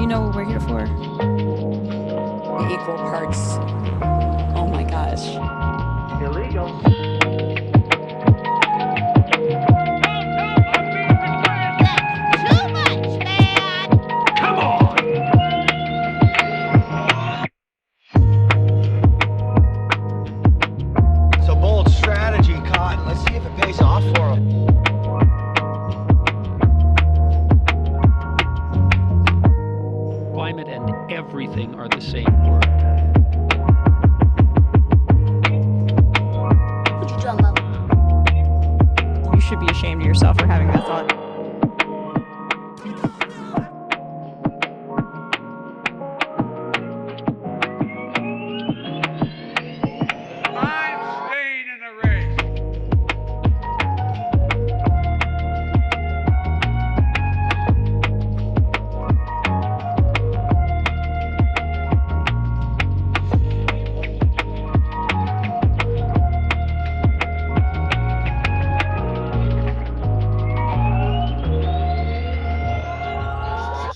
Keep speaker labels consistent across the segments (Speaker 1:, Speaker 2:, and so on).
Speaker 1: you know what we're here for.
Speaker 2: Equal parts. Oh my gosh.
Speaker 3: Illegal.
Speaker 4: Too much, man!
Speaker 3: Come on!
Speaker 5: It's a bold strategy, Cotton. Let's see if it pays off for him.
Speaker 6: Climate and everything are the same word.
Speaker 4: Would you drum up?
Speaker 1: You should be ashamed of yourself for having that thought.
Speaker 7: I'm staying in the race.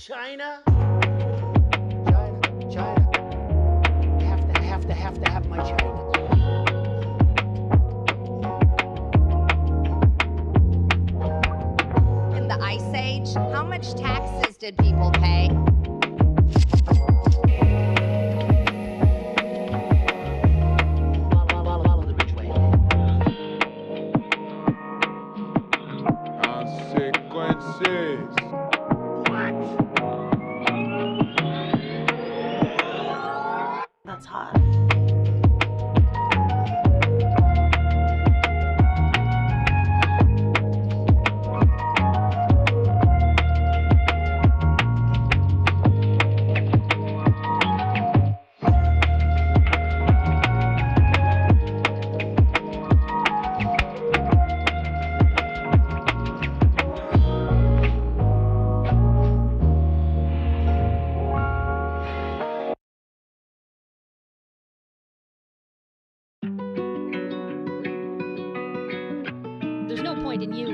Speaker 5: China? China. Have to have my China.
Speaker 4: In the Ice Age, how much taxes did people pay?
Speaker 5: Follow the rich way.
Speaker 7: Consequences.
Speaker 1: That's hot.
Speaker 8: There's no point in you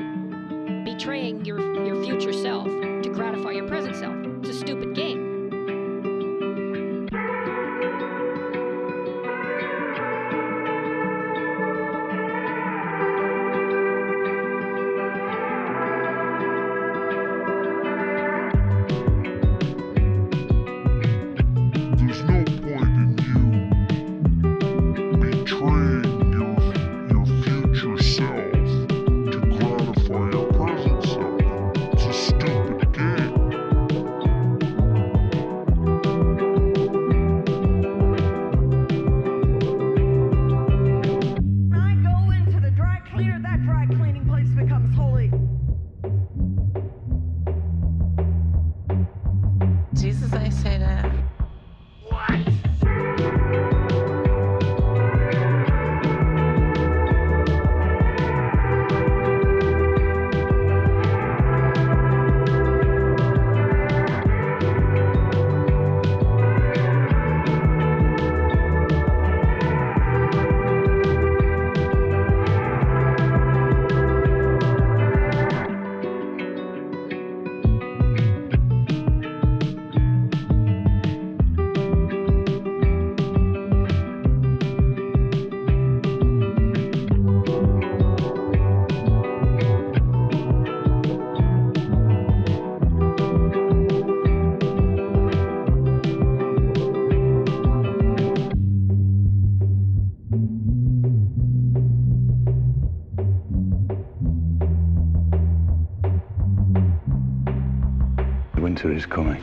Speaker 8: betraying your future self to gratify your present self. It's a stupid game.
Speaker 9: There's no point in you betraying your future self to gratify your present self. It's a stupid game.
Speaker 10: When I go into the dry cleaner, that dry cleaning place becomes holy.
Speaker 1: Jesus, I say that.
Speaker 11: Winter is coming.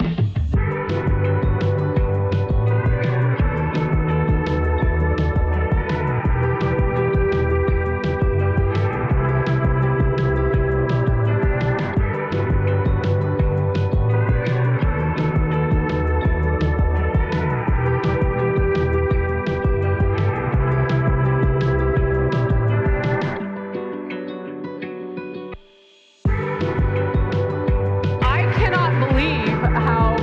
Speaker 10: I cannot believe how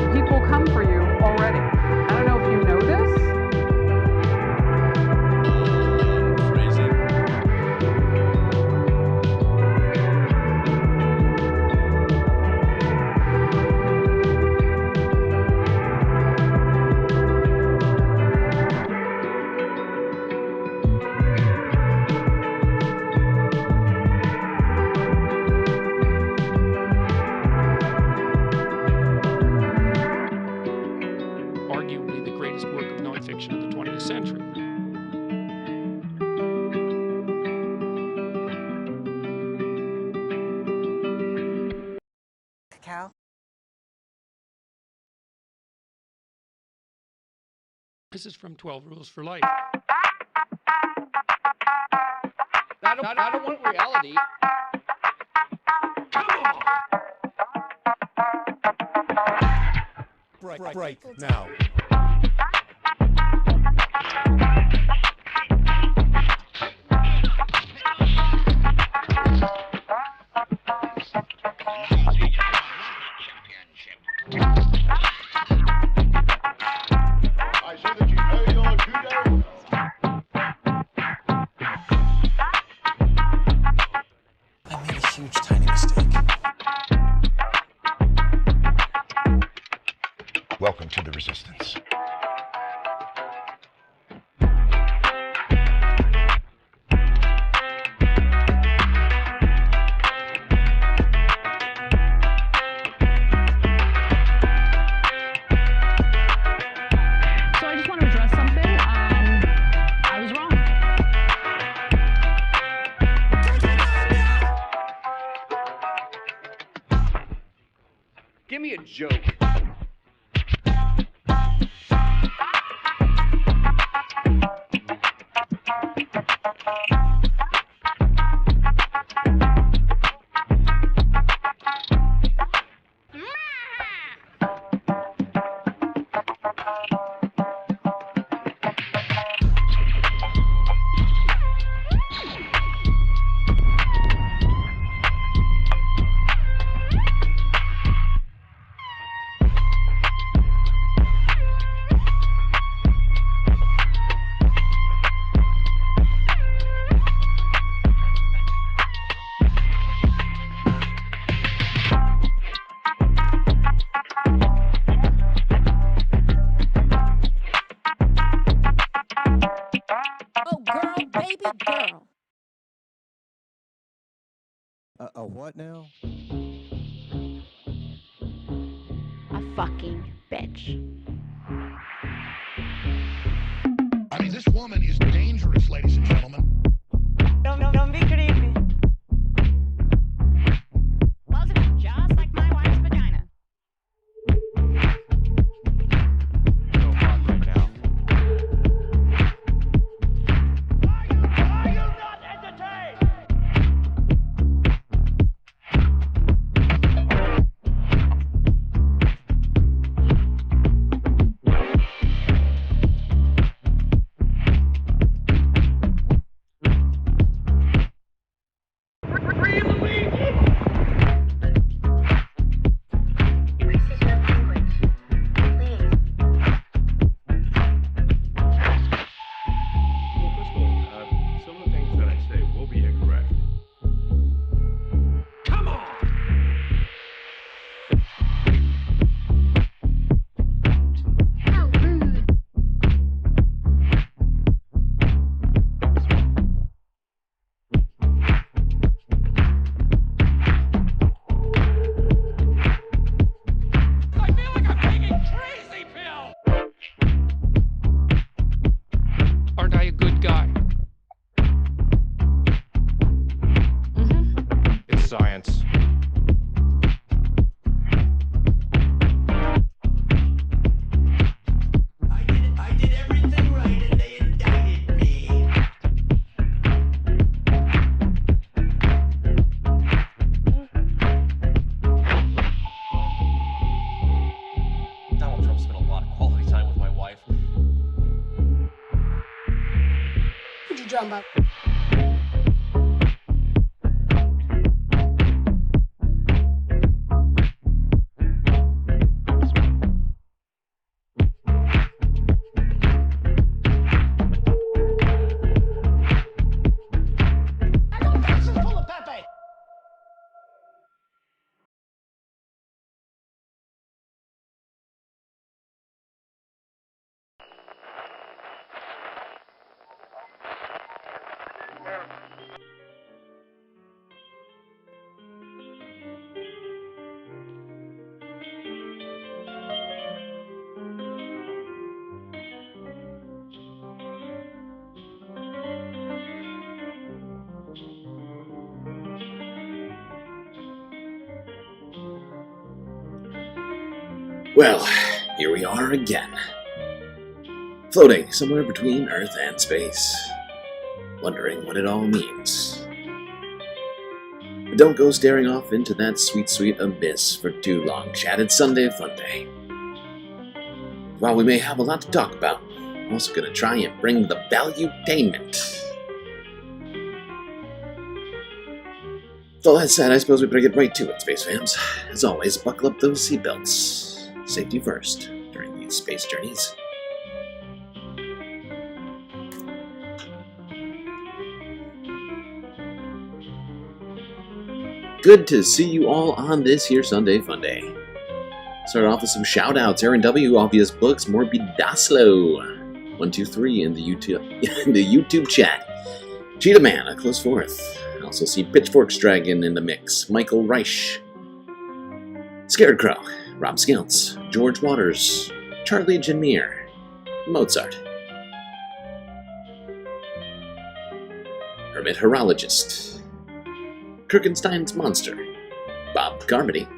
Speaker 6: This is from 12 Rules for Life.
Speaker 12: I don't want reality.
Speaker 3: Come on!
Speaker 13: Break now.
Speaker 9: I see that you know your judo.
Speaker 13: I made a huge, tiny mistake.
Speaker 5: Welcome to the Resistance.
Speaker 1: So I just want to address something. I was wrong.
Speaker 12: Give me a joke.
Speaker 10: Oh, girl, baby girl.
Speaker 13: A what now?
Speaker 2: A fucking bitch.
Speaker 9: I mean, this woman is dangerous, ladies and gentlemen.
Speaker 10: Don't be creepy.
Speaker 1: Wasn't it just like my wife's vagina?
Speaker 3: So hot right now.
Speaker 7: Are you not entertained? Well, first of all, some of the things that I say will be incorrect. Come on! I feel like I'm taking crazy pills!
Speaker 6: Aren't I a good guy?
Speaker 3: It's science.
Speaker 5: I did everything right and they indicted me.
Speaker 12: Donald Trump spent a lot of quality time with my wife.
Speaker 4: What you talking about?
Speaker 5: This is full of Pepe.
Speaker 14: Well, here we are again. floating somewhere between Earth and space, wondering what it all means. But don't go staring off into that sweet, sweet abyss for too long, Chad. It's Sunday FUNDAY. While we may have a lot to talk about, I'm also going to try and bring the valuetainment. With all that said, I suppose we better get right to it, Space Fams. As always, buckle up those seatbelts. Safety first during these space journeys. Good to see you all on this here Sunday FUNDAY. Start off with some shout-outs. Aaron W, Obvious Books, Morbidaslo, 123 in the YouTube chat. Cheetah Man, a close fourth. I also see Pitchforks Dragon in the mix. Michael Reich, Scared Crow, Rob Skelts, George Waters, Charlie Janmere, Mozart, Hermit Horologist, Kirkenstein's Monster, Bob Carmody,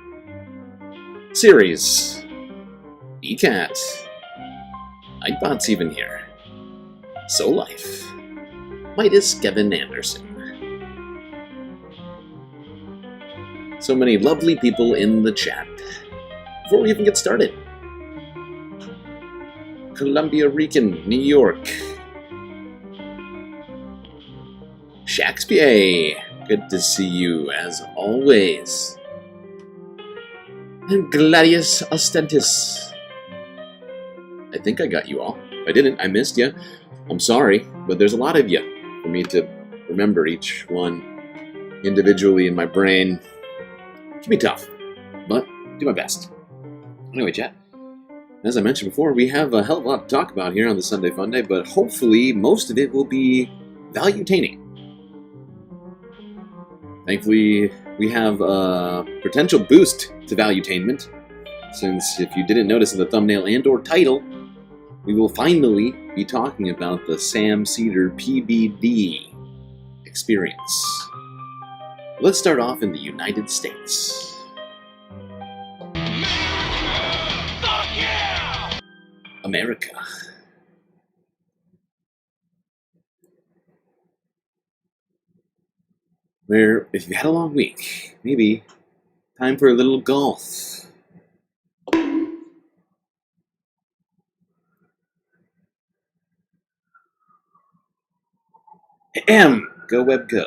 Speaker 14: Series, ECAT, Nightbot's even here, Soul Life, Midas Kevin Anderson. So many lovely people in the chat. Before we even get started, Columbia Rican, New York, Shakespeare, good to see you as always. And Gladius Ostentis. I think I got you all. If I didn't, I missed you. I'm sorry, but there's a lot of you for me to remember each one individually in my brain. It can be tough, but do my best. Anyway, chat, as I mentioned before, we have a hell of a lot to talk about here on the Sunday FUNDAY, but hopefully most of it will be valuetaining. Thankfully, we have a potential boost to valuetainment, since if you didn't notice in the thumbnail and or title, we will finally be talking about the Sam Cedar PBD experience. Let's start off in the United States. Fuck yeah! America. Where, if you had a long week, maybe time for a little golf. Go Web Go.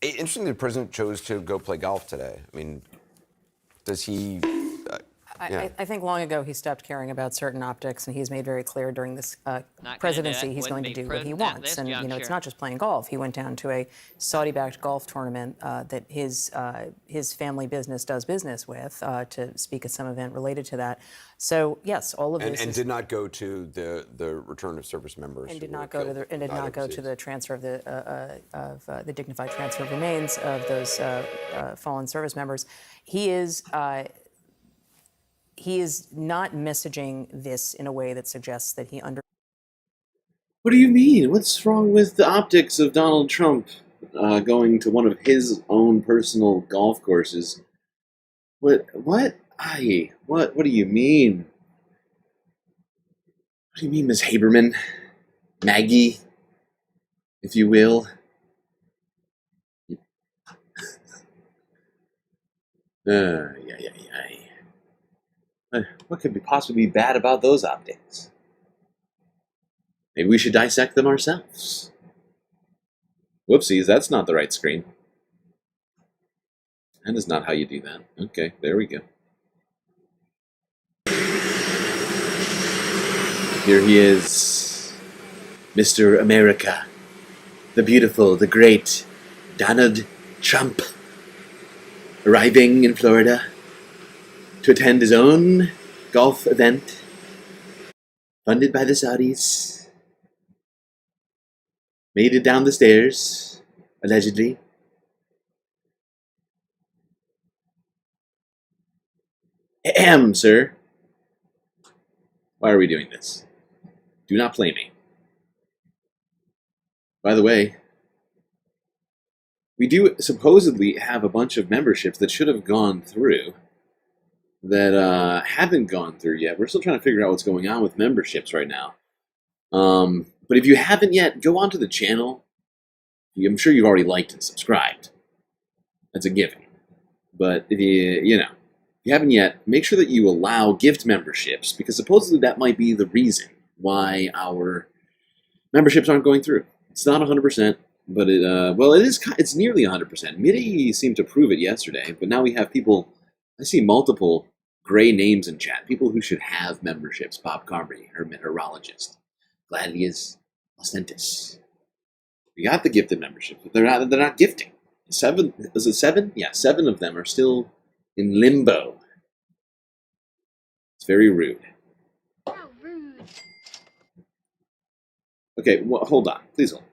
Speaker 15: Interesting that the president chose to go play golf today. I mean, does he...
Speaker 16: I think long ago he stopped caring about certain optics, and he's made very clear during this presidency he's going to do what he wants. And, you know, it's not just playing golf. He went down to a Saudi-backed golf tournament that his family business does business with to speak at some event related to that. So, yes, all of this
Speaker 15: and did not go to the return of service members.
Speaker 16: And did not go to the transfer of the dignified transfer of remains of those fallen service members. He is not messaging this in a way that suggests that he under...
Speaker 14: What do you mean? What's wrong with the optics of Donald Trump going to one of his own personal golf courses? What do you mean? What do you mean, Ms. Haberman? Maggie, if you will? What could possibly be bad about those optics? Maybe we should dissect them ourselves. Whoopsies, that's not the right screen. That is not how you do that. Okay, there we go. Here he is, Mr. America, the beautiful, the great Donald Trump, arriving in Florida to attend his own golf event, funded by the Saudis. Made it down the stairs, allegedly. Sir. Why are we doing this? Do not play me. By the way, we do supposedly have a bunch of memberships that should have gone through. that haven't gone through yet. We're still trying to figure out what's going on with memberships right now. But if you haven't yet, go onto the channel. I'm sure you've already liked and subscribed. That's a given. But if you haven't yet, make sure that you allow gift memberships, because supposedly that might be the reason why our memberships aren't going through. It's not 100%, but it's nearly 100%. MIDI seemed to prove it yesterday, but now we have people. I see multiple gray names in chat. People who should have memberships. Bob Carberry, Herologist, Gladius Ostentus. We got the gifted membership, but they're not gifting. 7, is it 7? Yeah, 7 of them are still in limbo. It's very rude.
Speaker 2: How rude.
Speaker 14: Okay, well, hold on. Please hold.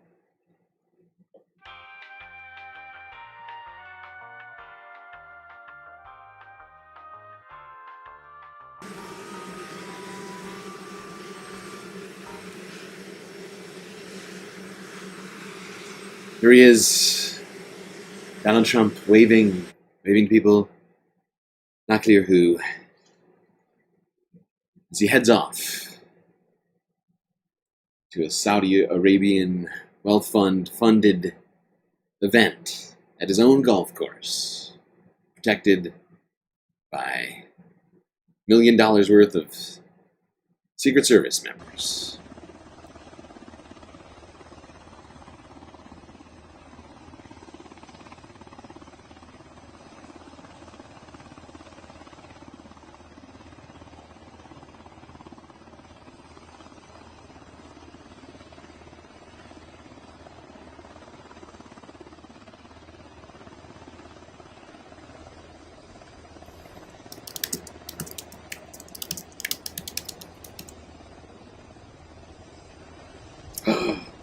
Speaker 14: Here he is, Donald Trump waving people, not clear who, as he heads off to a Saudi Arabian wealth funded event at his own golf course, protected by $1 million worth of Secret Service members.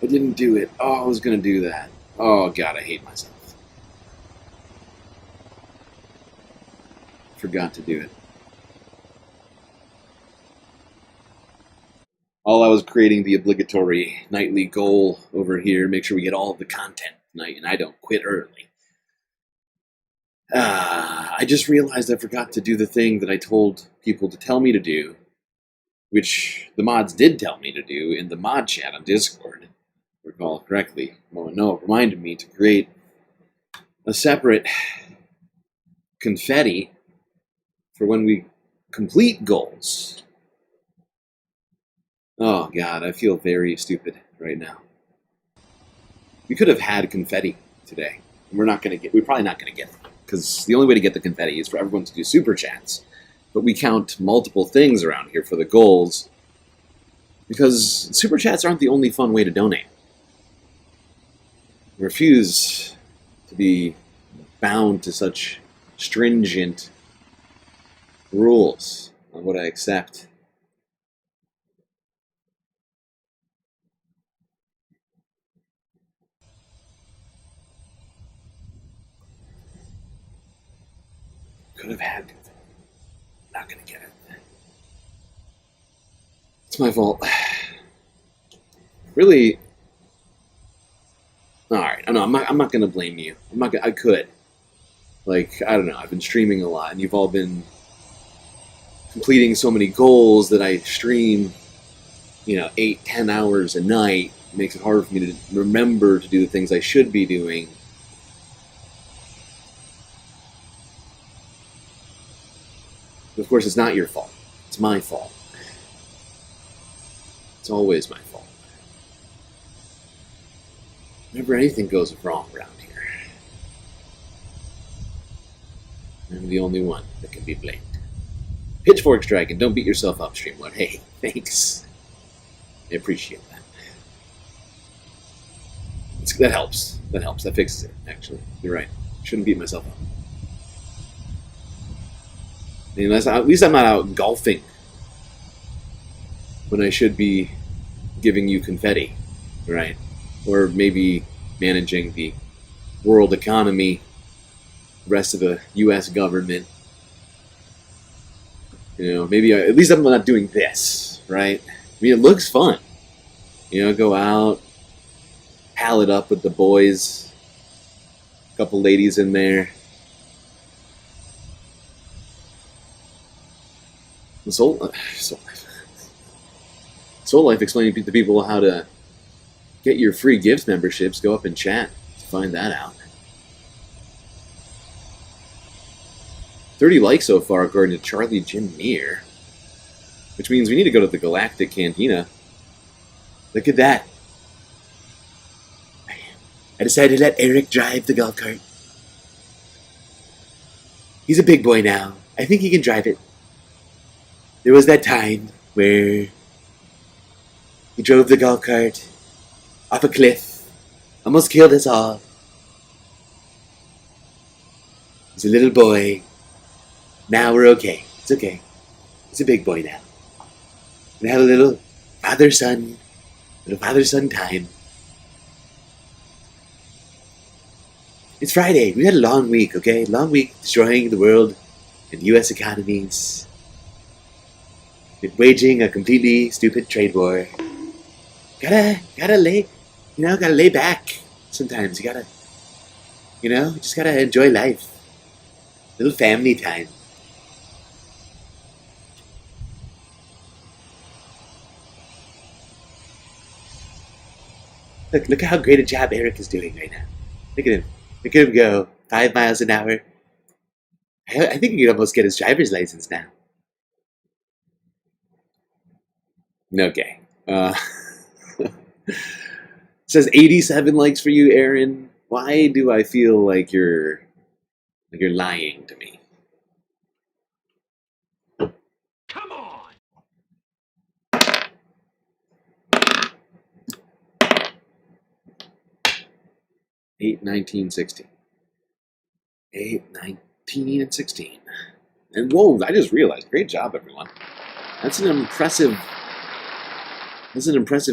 Speaker 14: I didn't do it. Oh, I was going to do that. Oh, God, I hate myself. Forgot to do it. All I was creating the obligatory nightly goal over here, make sure we get all of the content tonight, and I don't quit early. I just realized I forgot to do the thing that I told people to tell me to do, which the mods did tell me to do in the mod chat on Discord. Recall correctly. Well, no, it reminded me to create a separate confetti for when we complete goals. Oh God, I feel very stupid right now. We could have had confetti today. We're probably not going to get it, because the only way to get the confetti is for everyone to do super chats. But we count multiple things around here for the goals, because super chats aren't the only fun way to donate. I refuse to be bound to such stringent rules on what I accept. Could have had it. Not gonna get it. It's my fault. Really. All right. I know. I'm not gonna blame you. I could. Like, I don't know. I've been streaming a lot, and you've all been completing so many goals that I stream, 8-10 hours a night. It makes it hard for me to remember to do the things I should be doing. Of course, it's not your fault. It's my fault. It's always my fault. Whenever anything goes wrong around here, I'm the only one that can be blamed. Pitchforks Dragon, don't beat yourself up, StreamLord. Hey, thanks. I appreciate that. That helps. That helps. That fixes it, actually. You're right. Shouldn't beat myself up. I mean, at least I'm not out golfing when I should be giving you confetti, right? Or maybe managing the world economy, the rest of the U.S. government. Maybe at least I'm not doing this, right? I mean, it looks fun. Go out, pal it up with the boys, a couple ladies in there. Soul Life explaining to people how to get your free gift memberships. Go up in chat to find that out. 30 likes so far, according to Charlie Jim Neer. Which means we need to go to the Galactic Cantina. Look at that. I decided to let Eric drive the golf cart. He's a big boy now. I think he can drive it. There was that time where he drove the golf cart off a cliff. Almost killed us all. He's a little boy. Now we're okay. It's okay. He's a big boy now. We have a little father-son time. It's Friday. We had a long week, okay? Long week destroying the world and U.S. economies. Waging a completely stupid trade war. Gotta lay back sometimes. You just gotta enjoy life. Little family time. Look how great a job Eric is doing right now. Look at him. Look at him go. 5 miles an hour. I think he could almost get his driver's license now. Okay. Says 87 likes for you, Aaron. Why do I feel like you're lying to me?
Speaker 7: Come on!
Speaker 14: 8, 19, 16. 8, 19, and 16. And whoa, I just realized. Great job, everyone. That's an impressive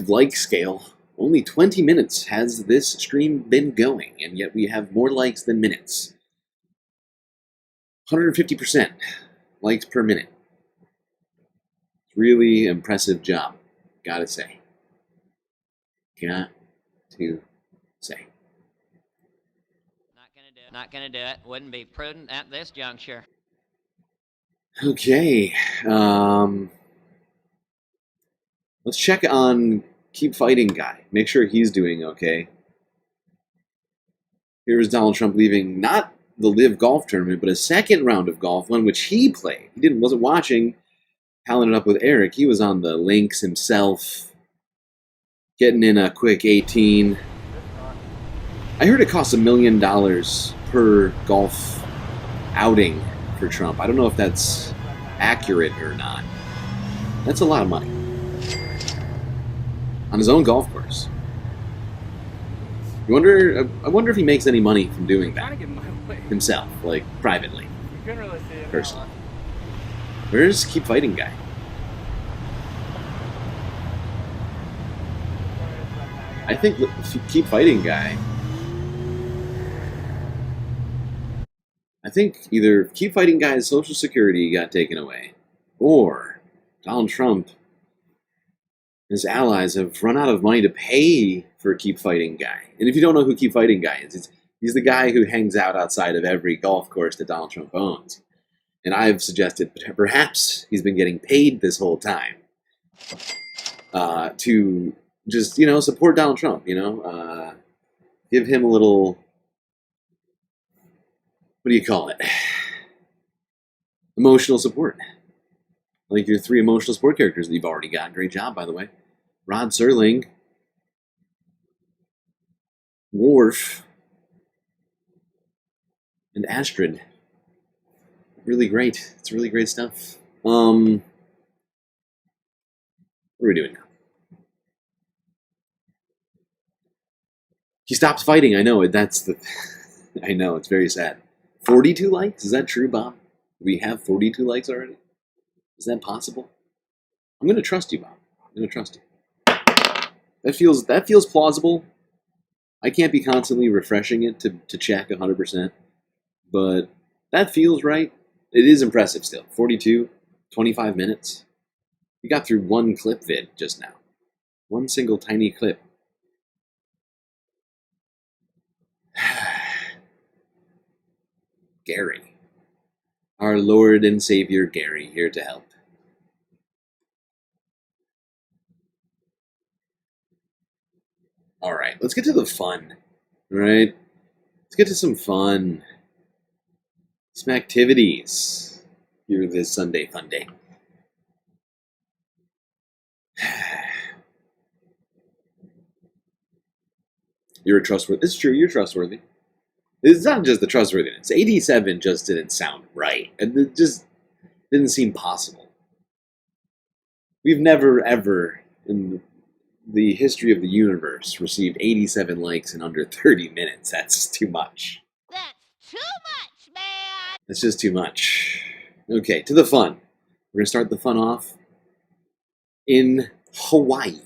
Speaker 14: like scale. Only 20 minutes has this stream been going, and yet we have more likes than minutes. 150% likes per minute. Really impressive job, gotta say. Got to say.
Speaker 17: Not gonna do it. Wouldn't be prudent at this juncture.
Speaker 14: Okay. Let's check on Keep Fighting Guy. Make sure he's doing okay. Here's Donald Trump leaving not the Live Golf tournament, but a second round of golf, one which he played. He wasn't watching, palling it up with Eric. He was on the links himself, getting in a quick 18. I heard it costs $1 million per golf outing for Trump. I don't know if that's accurate or not. That's a lot of money. On his own golf course. I wonder if he makes any money from doing that himself, like privately, personally. Where's Keep Fighting Guy? I think Keep Fighting Guy. I think either Keep Fighting Guy's Social Security got taken away, or Donald Trump and his allies have run out of money to pay for Keep Fighting Guy. And if you don't know who Keep Fighting Guy is, he's the guy who hangs out outside of every golf course that Donald Trump owns. And I've suggested perhaps he's been getting paid this whole time to just, support Donald Trump, give him a little, what do you call it? Emotional support. Like your 3 emotional support characters that you've already got. Great job, by the way. Rod Serling. Worf. And Astrid. Really great. It's really great stuff. What are we doing now? He stops fighting. I know. I know. It's very sad. 42 likes? Is that true, Bob? Do we have 42 likes already? Is that possible? I'm going to trust you, Bob. I'm going to trust you. That feels plausible. I can't be constantly refreshing it to check 100%, but that feels right. It is impressive still. 42, 25 minutes. We got through one clip vid just now. One single tiny clip. Gary. Our Lord and Savior Gary, here to help. All right, let's get to the fun. All right, let's get to some fun. Some activities here this Sunday fun day. You're trustworthy. It's true, you're trustworthy. It's not just the trustworthiness. 87 just didn't sound right. It just didn't seem possible. We've never, ever, in the history of the universe, received 87 likes in under 30 minutes. That's too much.
Speaker 4: That's too much, man!
Speaker 14: That's just too much. Okay, to the fun. We're going to start the fun off in Hawaii.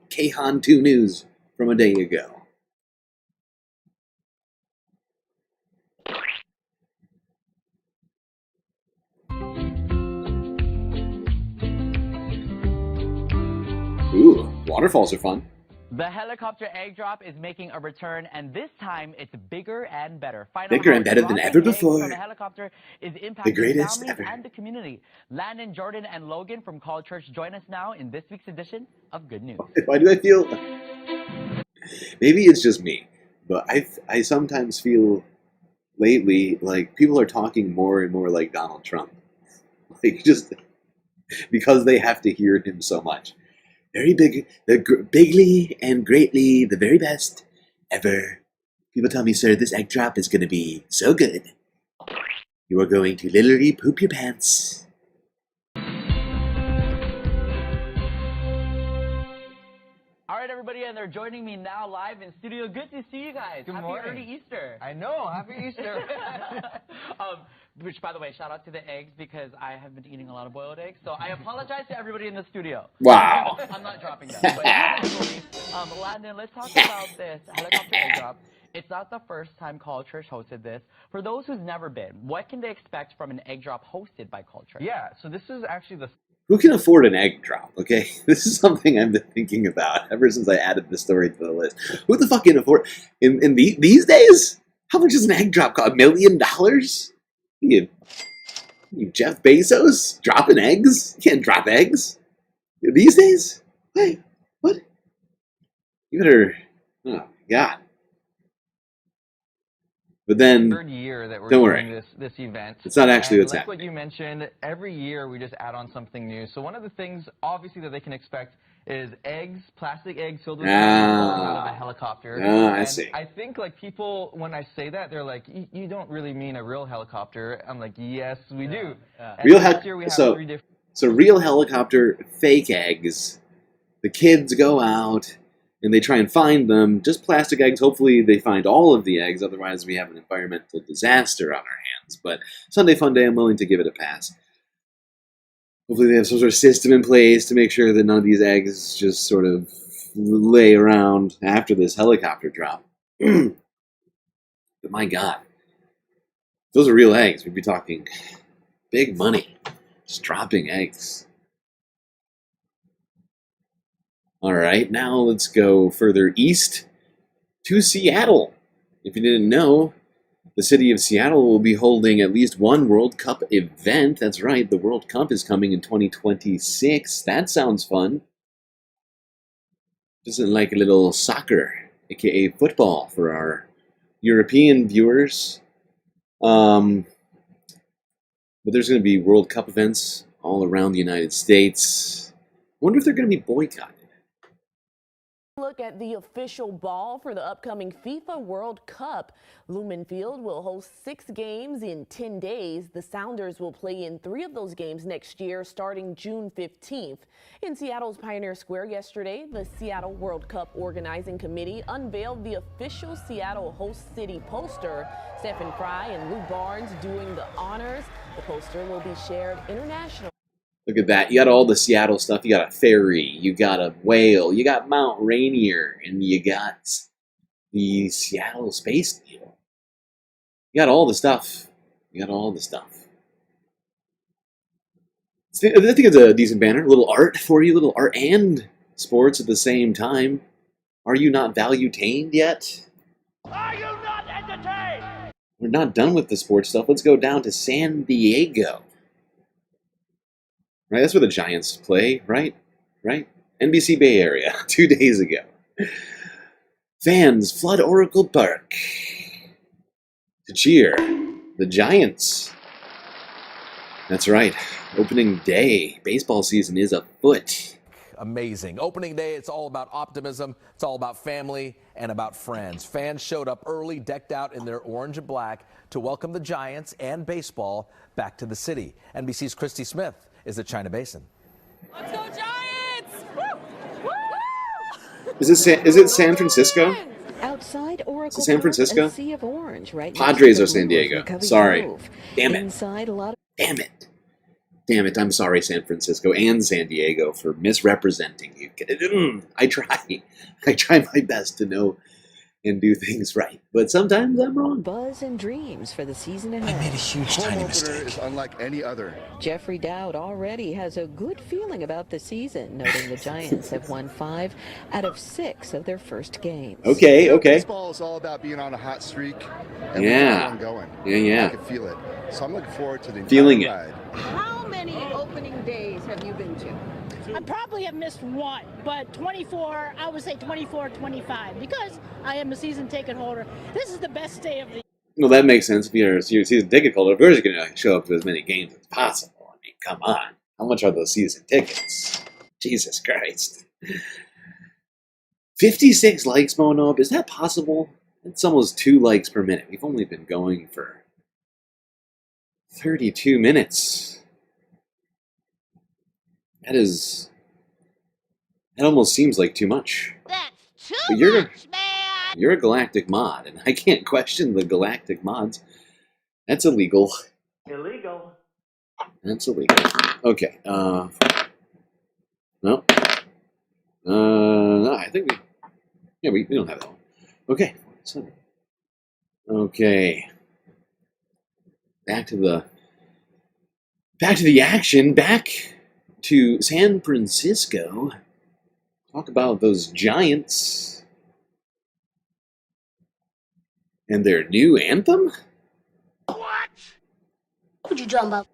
Speaker 14: Keihan 2 news from a day ago. Ooh, waterfalls are fun.
Speaker 18: The helicopter egg drop is making a return, and this time it's bigger and better.
Speaker 14: Bigger and better than ever before.
Speaker 18: The helicopter is impacting
Speaker 14: the greatest
Speaker 18: families
Speaker 14: ever.
Speaker 18: And the community. Landon, Jordan, and Logan from Call Church join us now in this week's edition of Good News.
Speaker 14: Why do I feel? Maybe it's just me, but I sometimes feel lately like people are talking more and more like Donald Trump, like just because they have to hear him so much. Very big, bigly and greatly, the very best ever. People tell me, sir, this egg drop is going to be so good. You are going to literally poop your pants.
Speaker 18: All right, everybody, and they're joining me now live in studio. Good to see you guys.
Speaker 19: Good
Speaker 18: Happy
Speaker 19: morning.
Speaker 18: Early Easter.
Speaker 19: I know. Happy Easter.
Speaker 18: Which, by the way, shout out to the eggs because I have been eating a lot of boiled eggs. So I apologize to everybody in the studio.
Speaker 14: Wow.
Speaker 18: I'm not dropping them. But Landon, let's talk about this helicopter egg drop. It's not the first time Call Church hosted this. For those who's never been, what can they expect from an egg drop hosted by Call Church?
Speaker 19: Yeah, so this is actually the...
Speaker 14: Who can afford an egg drop, okay? This is something I've been thinking about ever since I added this story to the list. Who the fuck can afford... In these days? How much does an egg drop cost? $1 million? You Jeff Bezos dropping eggs? You can't drop eggs. These days? Wait, what? You better... Oh, God. But then,
Speaker 19: third year that we're
Speaker 14: don't
Speaker 19: doing
Speaker 14: worry.
Speaker 19: this event.
Speaker 14: It's not actually what's
Speaker 19: like
Speaker 14: happening.
Speaker 19: What you mentioned, every year we just add on something new. So one of the things, obviously, that they can expect is eggs, plastic eggs filled with falling out of a helicopter.
Speaker 14: I see.
Speaker 19: I think, like, people, when I say that, they're like, you don't really mean a real helicopter. I'm like, yes, we do.
Speaker 14: So real helicopter, fake eggs. The kids go out and they try and find them. Just plastic eggs. Hopefully they find all of the eggs. Otherwise we have an environmental disaster on our hands. But Sunday Fun Day, I'm willing to give it a pass. Hopefully they have some sort of system in place to make sure that none of these eggs just sort of lay around after this helicopter drop. But my God. If those are real eggs, we'd be talking big money. Just dropping eggs. Alright, now let's go further east to Seattle. If you didn't know, the city of Seattle will be holding at least one World Cup event. That's right, the World Cup is coming in 2026. That sounds fun. Isn't like a little soccer, aka football, for our European viewers. But there's going to be World Cup events all around the United States. I wonder if they're going to be boycotted.
Speaker 20: Look at the official ball for the upcoming FIFA World Cup. Lumen Field will host 6 games in 10 days. The Sounders will play in 3 of those games next year, starting June 15th. In Seattle's Pioneer Square yesterday, the Seattle World Cup Organizing Committee unveiled the official Seattle host city poster. Stephen Fry and Lou Barnes doing the honors. The poster will be shared internationally.
Speaker 14: Look at that. You got all the Seattle stuff. You got a ferry. You got a whale. You got Mount Rainier. And you got the Seattle space deal. You got all the stuff. You got all the stuff. I think it's a decent banner. A little art for you. A little art and sports at the same time. Are you not value-tained yet?
Speaker 18: Are you not entertained?
Speaker 14: We're not done with the sports stuff. Let's go down to San Diego. Right, that's where the Giants play, right? Right? NBC Bay Area, 2 days ago. Fans flood Oracle Park to cheer the Giants. That's right. Opening day. Baseball season is afoot.
Speaker 21: Amazing. Opening day, it's all about optimism. It's all about family and about friends. Fans showed up early, decked out in their orange and black to welcome the Giants and baseball back to the city. NBC's Christy Smith is at China Basin.
Speaker 10: Let's go Giants! Woo! Woo!
Speaker 14: Is it San Francisco?
Speaker 22: Outside Oracle
Speaker 14: San Francisco?
Speaker 22: Park, a sea of orange, right?
Speaker 14: Padres are San Diego. Sorry. Damn it.
Speaker 22: Inside a lot of
Speaker 14: Damn it. Damn it. I'm sorry, San Francisco and San Diego, for misrepresenting you. I try my best to know and do things right, but sometimes I'm wrong.
Speaker 22: buzz and dreams for the season ahead.
Speaker 13: I made a huge tiny mistake.
Speaker 23: Is unlike any other.
Speaker 22: Jeffrey Dowd already has a good feeling about the season, noting the Giants have won 5 out of 6 of their first games.
Speaker 14: Okay.
Speaker 23: Baseball is all about being on a hot streak and
Speaker 14: Yeah.
Speaker 23: going.
Speaker 14: Yeah.
Speaker 23: I can feel it. So I'm looking forward to the
Speaker 14: Feeling
Speaker 23: entire
Speaker 14: it.
Speaker 23: ride.
Speaker 10: How many opening days have you been to?
Speaker 24: I probably have missed one, but 24, I would say 24, 25, because I am a season ticket holder. This is the best day of the year.
Speaker 14: Well, that makes sense. If you're a season ticket holder, of course you're going to show up to as many games as possible. I mean, come on. How much are those season tickets? Jesus Christ. 56 likes, Mono. Is that possible? That's almost 2 likes per minute. We've only been going for 32 minutes. That almost seems like too much.
Speaker 4: That's too
Speaker 14: But
Speaker 4: much, man!
Speaker 14: You're a galactic mod, and I can't question the galactic mods. That's illegal.
Speaker 25: Illegal.
Speaker 14: That's illegal. Okay. No. No, I think we don't have that one. Okay. Okay. Back to the action. Back to San Francisco. Talk about those Giants and their new anthem.
Speaker 2: What you talking about?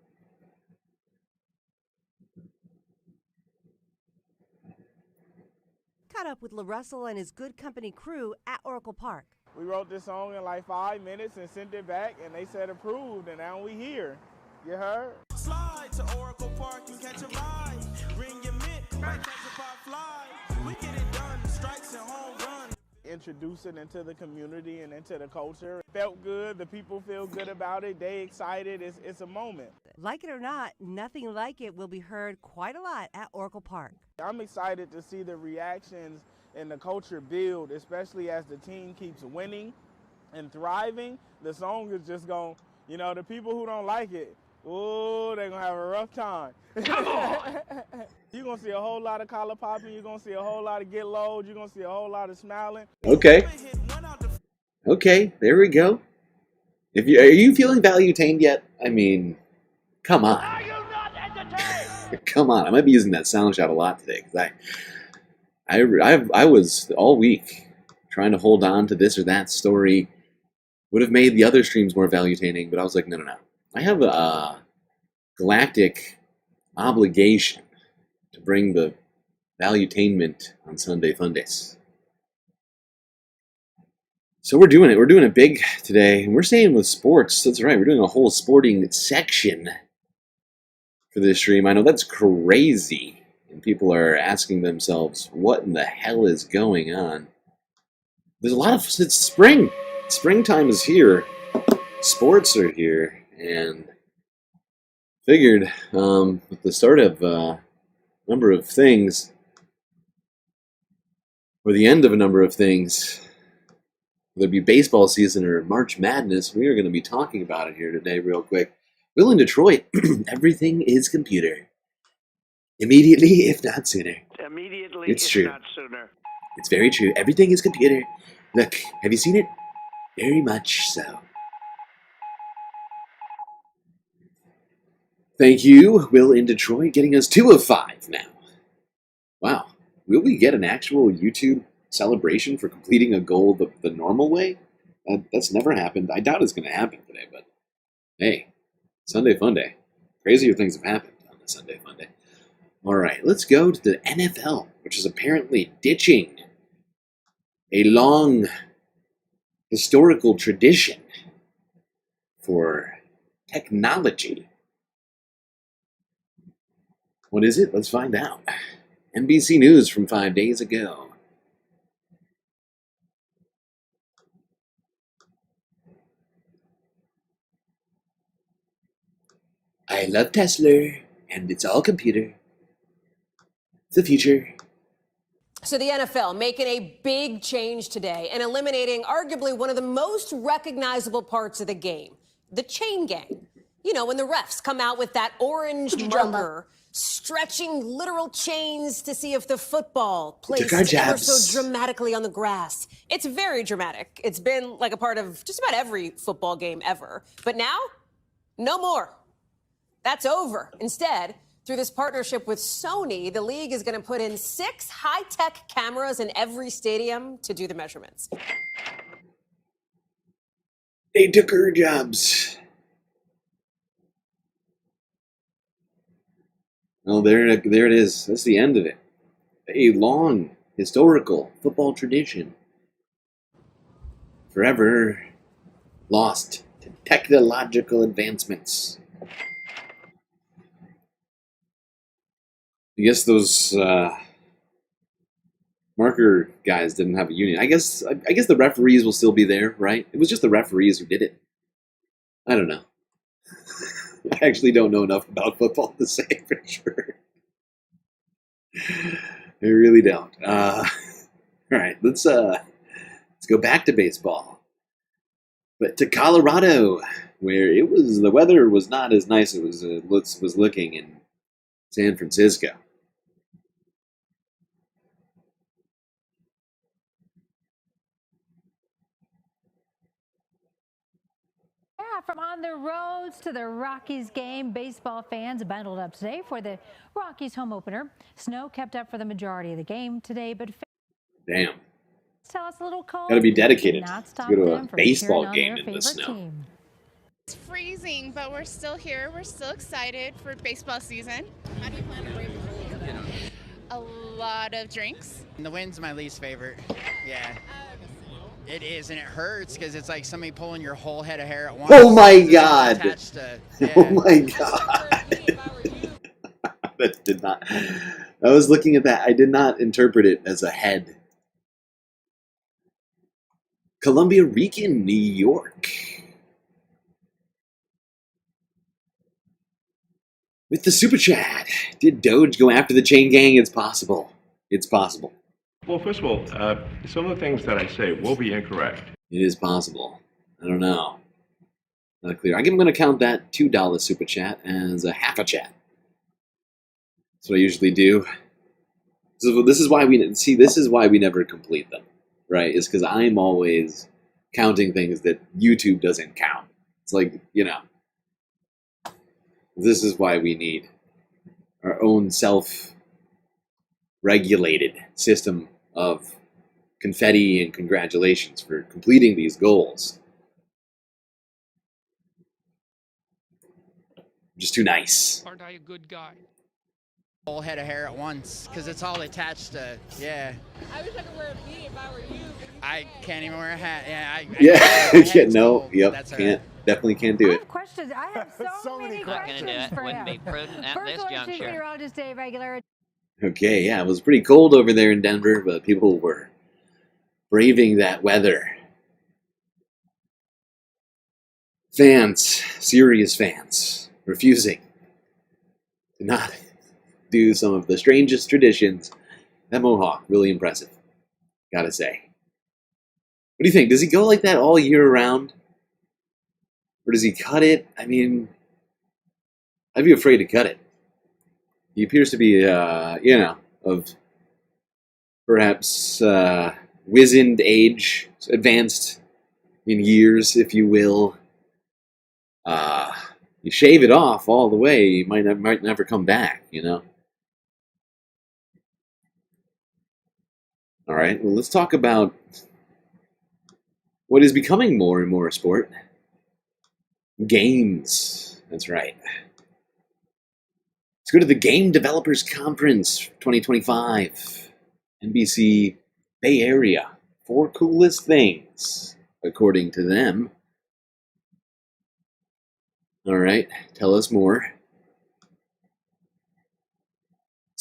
Speaker 26: Caught up with LaRussell and his Good Company crew at Oracle Park.
Speaker 27: We wrote this song in like 5 minutes and sent it back, and they said approved, and now we here. You heard?
Speaker 28: Slide to Oracle Park and catch a ride. Bring your mint, might catch a pop fly. We get it done, strikes and home run.
Speaker 27: Introduce it into the community and into the culture. Felt good, the people feel good about it, they excited, it's a moment.
Speaker 26: Like it or not, nothing like it will be heard quite a lot at Oracle Park.
Speaker 27: I'm excited to see the reactions and the culture build, especially as the team keeps winning and thriving. The song is just going, the people who don't like it, oh, they're going to have a rough time.
Speaker 28: Come on!
Speaker 27: You're going to see a whole lot of collar popping. You're going to see a whole lot of get lows. You're going to see a whole lot of smiling.
Speaker 14: Okay. Okay, there we go. Are you feeling value-tamed yet? I mean, come on.
Speaker 28: Are you not entertained?
Speaker 14: Come on. I might be using that sound shot a lot today, because I was all week trying to hold on to this or that story. Would have made the other streams more value-tainting, but I was like, no. I have a galactic obligation to bring the valuetainment on Sunday Fundays. So we're doing it. We're doing it big today. And we're staying with sports. That's right. We're doing a whole sporting section for this stream. I know that's crazy. And people are asking themselves, what in the hell is going on? There's a lot of... It's spring. Springtime is here. Sports are here. And figured with the start of a number of things, or the end of a number of things, whether it be baseball season or March Madness, we are going to be talking about it here today real quick. Will in Detroit, everything is computer. Immediately, if not sooner.
Speaker 25: Immediately,
Speaker 14: it's
Speaker 25: if
Speaker 14: true.
Speaker 25: not sooner.
Speaker 14: It's very true. Everything is computer. Look, have you seen it? Very much so. Thank you, Will in Detroit, getting us 2 of 5 now. Wow. Will we get an actual YouTube celebration for completing a goal the normal way? That's never happened. I doubt it's going to happen today, but hey, Sunday Funday. Crazier things have happened on the Sunday Funday. All right, let's go to the NFL, which is apparently ditching a long historical tradition for technology. What is it? Let's find out. NBC News from 5 days ago. I love Tesla, and it's all computer. It's the future.
Speaker 1: So the NFL making a big change today and eliminating arguably one of the most recognizable parts of the game, the chain gang. You know, when the refs come out with that orange marker, stretching literal chains to see if the football placed ever so dramatically on the grass. It's very dramatic. It's been like a part of just about every football game ever. But now, no more. That's over. Instead, through this partnership with Sony, the league is going to put in 6 high-tech cameras in every stadium to do the measurements.
Speaker 14: They took our jobs. Oh, there it is. That's the end of it. A long, historical football tradition. Forever lost to technological advancements. I guess those marker guys didn't have a union. I guess the referees will still be there, right? It was just the referees who did it. I don't know. I actually don't know enough about football to say for sure. I really don't. All right, let's go back to baseball, but to Colorado, where the weather was not as nice as it was looking in San Francisco.
Speaker 3: Yeah, from on the roads to the Rockies game, baseball fans bundled up today for the Rockies home opener. Snow kept up for the majority of the game today, but
Speaker 14: Damn.
Speaker 3: Tell us a little cold.
Speaker 14: Gotta be dedicated.
Speaker 3: Not
Speaker 14: Let's go to a baseball game in the snow.
Speaker 3: Team.
Speaker 5: It's freezing, but we're still here. We're still excited for baseball season. How do you plan to brave the cold? A lot of drinks.
Speaker 6: The wind's my least favorite. Yeah. It is, and it hurts because it's like somebody pulling your whole head of hair at once.
Speaker 14: Oh my god!
Speaker 6: Yeah.
Speaker 14: Oh my god! That did not. I was looking at that. I did not interpret it as a head. Columbia Rican, New York. With the super chat, did Doge go after the chain gang? It's possible. It's possible.
Speaker 7: Well, first of all, some of the things that I say will be incorrect.
Speaker 14: It is possible. I don't know. Not clear. I'm going to count that $2 super chat as a half a chat. That's what I usually do. So this is why we never complete them, right? It's because I'm always counting things that YouTube doesn't count. It's like, this is why we need our own self-regulated system of confetti and congratulations for completing these goals. I'm just too nice.
Speaker 6: Aren't I a good guy? Whole head of hair at once because it's all attached to, yeah.
Speaker 5: I wish I could wear a beanie if I were you.
Speaker 6: I can't even wear a hat.
Speaker 14: Definitely can't do it.
Speaker 3: Questions. I have so many questions
Speaker 17: Not gonna do it. Wouldn't be prudent at this juncture.
Speaker 3: First, I'll just stay regular.
Speaker 14: Okay, yeah, it was pretty cold over there in Denver, but people were braving that weather. Fans, serious fans, refusing to not do some of the strangest traditions at Mohawk. Really impressive, gotta say. What do you think? Does he go like that all year round? Or does he cut it? I mean, I'd be afraid to cut it. He appears to be, of perhaps wizened age, advanced in years, if you will. You shave it off all the way, you might never come back, All right, well, let's talk about what is becoming more and more a sport. Games. That's right. Let's go to the Game Developers Conference 2025. NBC Bay Area, 4 coolest things, according to them. All right, tell us more.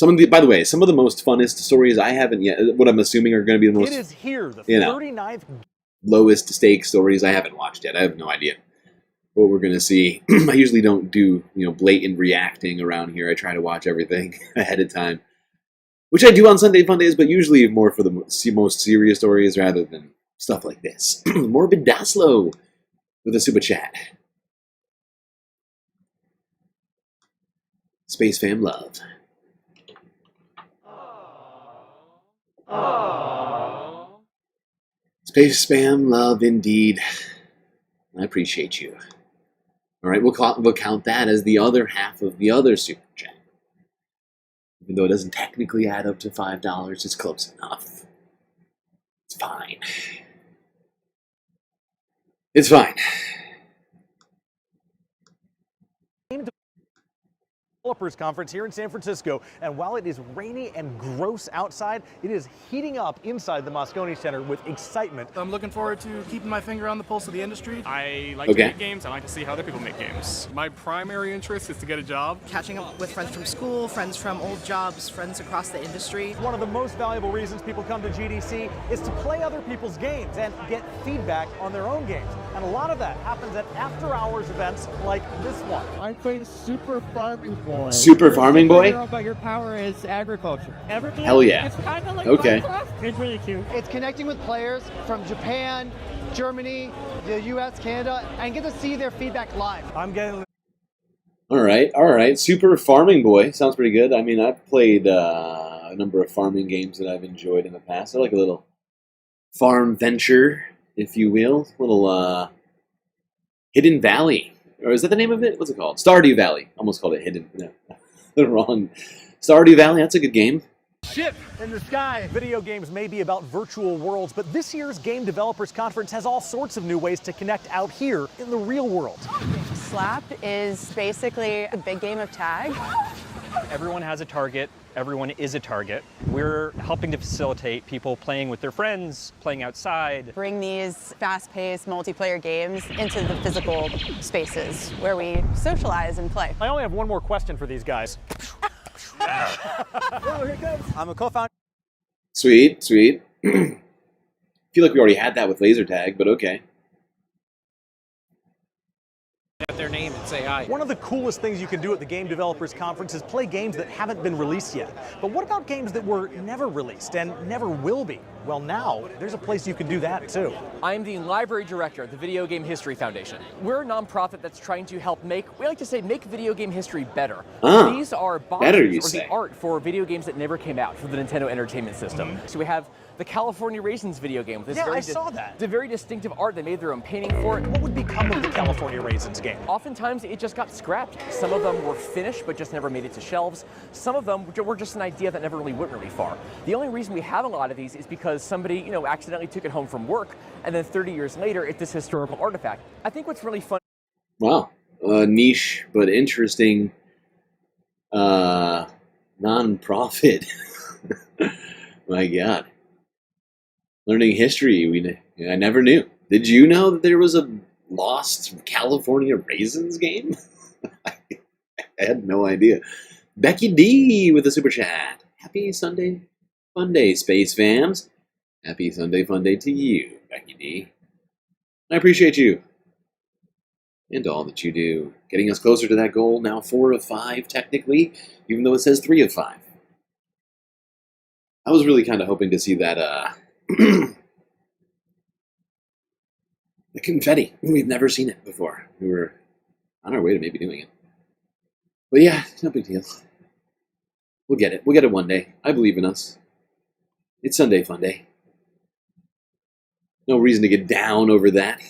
Speaker 14: By the way, some of the most funnest stories I haven't yet, what I'm assuming are going to be the most,
Speaker 8: It is here, the 39th
Speaker 14: lowest stake stories I haven't watched yet. I have no idea what we're going to see. I usually don't do, blatant reacting around here. I try to watch everything ahead of time, which I do on Sunday Fundays, but usually more for the most serious stories rather than stuff like this. Morbid Daslow with a super chat. Space fam love. Space spam love indeed. I appreciate you. All right, we'll count that as the other half of the other super chat. Even though it doesn't technically add up to $5, it's close enough. It's fine. It's fine.
Speaker 8: Developers Conference here in San Francisco, and while it is rainy and gross outside, it is heating up inside the Moscone Center with excitement.
Speaker 9: I'm looking forward to keeping my finger on the pulse of the industry. I like to make games. I like to see how other people make games. My primary interest is to get a job.
Speaker 11: Catching up with friends from school, friends from old jobs, friends across the industry.
Speaker 8: One of the most valuable reasons people come to GDC is to play other people's games and get feedback on their own games. And a lot of that happens at after-hours events like this one.
Speaker 12: I played Super Farming Boy.
Speaker 14: Super Farming Boy?
Speaker 12: About your power is agriculture. Everything,
Speaker 14: Hell yeah.
Speaker 12: It's kind of like
Speaker 14: okay.
Speaker 12: Minecraft. It's really cute.
Speaker 15: It's connecting with players from Japan, Germany, the US, Canada, and get to see their feedback live.
Speaker 8: I'm getting...
Speaker 14: All right. Super Farming Boy. Sounds pretty good. I mean, I've played a number of farming games that I've enjoyed in the past. I like a little farm venture, if you will. A little Hidden Valley. Or is that the name of it? What's it called? Stardew Valley. Almost called it Hidden. No, the wrong. Stardew Valley. That's a good game.
Speaker 8: Ship in the sky. Video games may be about virtual worlds, but this year's Game Developers Conference has all sorts of new ways to connect out here in the real world.
Speaker 16: Slap is basically a big game of tag.
Speaker 19: Everyone has a target. Everyone is a target. We're helping to facilitate people playing with their friends, playing outside.
Speaker 16: Bring these fast-paced multiplayer games into the physical spaces where we socialize and play.
Speaker 8: I only have one more question for these guys.
Speaker 15: Oh, here comes.
Speaker 8: I'm a co-founder.
Speaker 14: Sweet. Feel like we already had that with laser tag, but okay.
Speaker 19: Their name, it's AI.
Speaker 8: One of the coolest things you can do at the Game Developers Conference is play games that haven't been released yet. But what about games that were never released and never will be? Well, now there's a place you can do that too.
Speaker 20: I'm the library director at the Video Game History Foundation. We're a nonprofit that's trying to help make video game history better. These are boxes or the art for video games that never came out for the Nintendo Entertainment System. So we have the California Raisins video game. With this
Speaker 8: I saw that.
Speaker 20: The very distinctive art. They made their own painting for it.
Speaker 8: What would become of the California Raisins game?
Speaker 20: Oftentimes, it just got scrapped. Some of them were finished, but just never made it to shelves. Some of them were just an idea that never really went really far. The only reason we have a lot of these is because somebody, accidentally took it home from work, and then 30 years later, it's this historical artifact. I think what's really fun.
Speaker 14: Wow, niche but interesting non-profit. My God. Learning history, I never knew. Did you know that there was a lost California Raisins game? I had no idea. Becky D with a super chat. Happy Sunday Fun Day, Space Fams. Happy Sunday Fun Day to you, Becky D. I appreciate you. And all that you do. Getting us closer to that goal, now 4 of 5 technically, even though it says 3 of 5. I was really kind of hoping to see that, the confetti. We've never seen it before. We were on our way to maybe doing it. But yeah, no big deal. We'll get it. We'll get it one day. I believe in us. It's Sunday Fun Day. No reason to get down over that.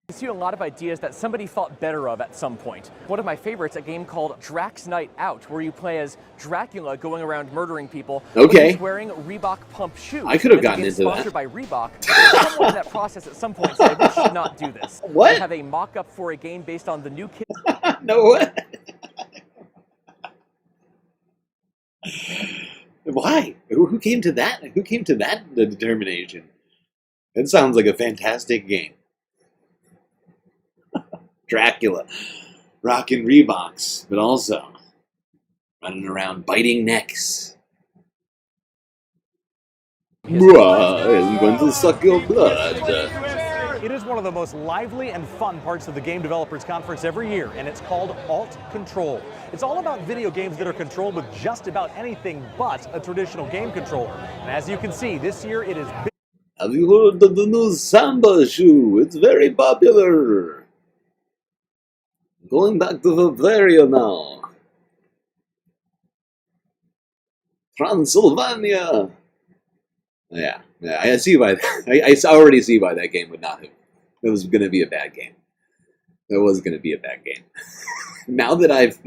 Speaker 20: I see a lot of ideas that somebody thought better of at some point. One of my favorites, a game called Drax Night Out, where you play as Dracula going around murdering people.
Speaker 14: Okay.
Speaker 20: He's wearing Reebok pump shoes.
Speaker 14: I could have gotten into that.
Speaker 20: Sponsored by Reebok. Someone in that process at some point said we should not do this.
Speaker 14: What?
Speaker 20: We have a mock-up for a game based on the new kid.
Speaker 14: No way. What? Why? Who came to that? Who came to that determination? It sounds like a fantastic game. Dracula, rocking Reeboks, but also running around biting necks. I'm going to suck your blood.
Speaker 8: It is one of the most lively and fun parts of the Game Developers Conference every year, and it's called Alt Control. It's all about video games that are controlled with just about anything but a traditional game controller. And as you can see, this year it is big.
Speaker 14: Have you heard of the new Samba shoe? It's very popular. Going back to Bavaria now. Transylvania. Yeah, I see why. I already see why that game would not have. It was going to be a bad game. It was going to be a bad game. now that I've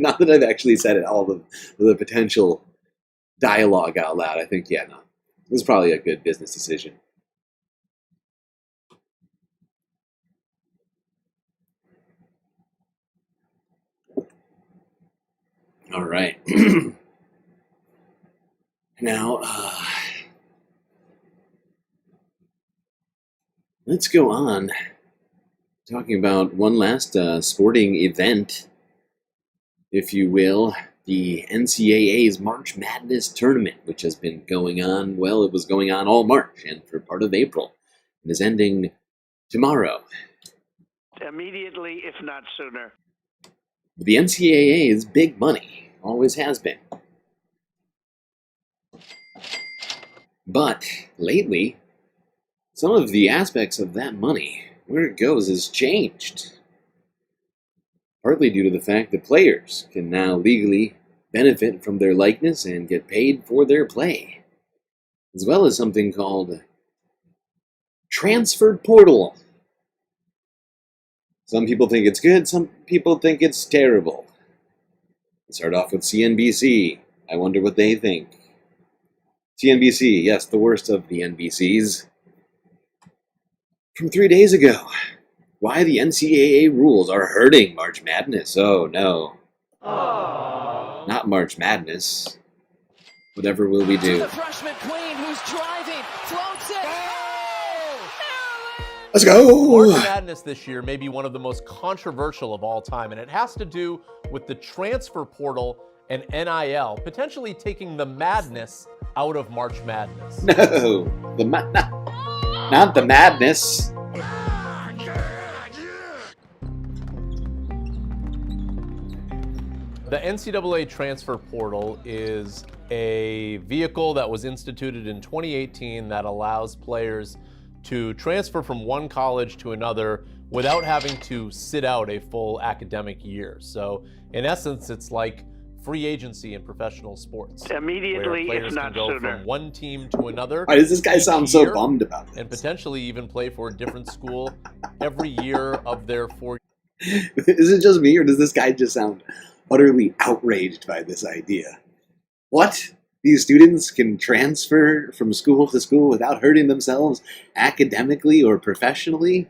Speaker 14: actually said it, all the potential dialogue out loud, I think, yeah, no, it was probably a good business decision. All right. Now, let's go on talking about one last sporting event, if you will, the NCAA's March Madness tournament, which has been going on, well, it was going on all March and for part of April, and is ending tomorrow.
Speaker 25: Immediately, if not sooner.
Speaker 14: The NCAA is big money, always has been. But lately, some of the aspects of that money, where it goes, has changed. Partly due to the fact that players can now legally benefit from their likeness and get paid for their play, as well as something called transfer portal. Some people think it's good, some people think it's terrible. Let's start off with CNBC. I wonder what they think. CNBC, yes, the worst of the NBCs. From 3 days ago, why the NCAA rules are hurting March Madness. Oh, no. Aww. Not March Madness. Whatever will we do?
Speaker 4: The freshman queen who's driving, floats it.
Speaker 14: Let's go!
Speaker 10: March Madness this year may be one of the most controversial of all time, and it has to do with the transfer portal and NIL, potentially taking the madness out of March Madness.
Speaker 14: No, not the madness.
Speaker 10: The NCAA transfer portal is a vehicle that was instituted in 2018 that allows players to transfer from one college to another without having to sit out a full academic year. So in essence, it's like free agency in professional sports.
Speaker 25: Immediately,
Speaker 10: where players
Speaker 25: if not
Speaker 10: can go
Speaker 25: sooner.
Speaker 10: from one team to another.
Speaker 14: Why does this guy sound so bummed about this?
Speaker 10: And potentially even play for a different school every year of their 4
Speaker 14: years. Is it just me, or does this guy just sound utterly outraged by this idea? What? These students can transfer from school to school without hurting themselves academically or professionally?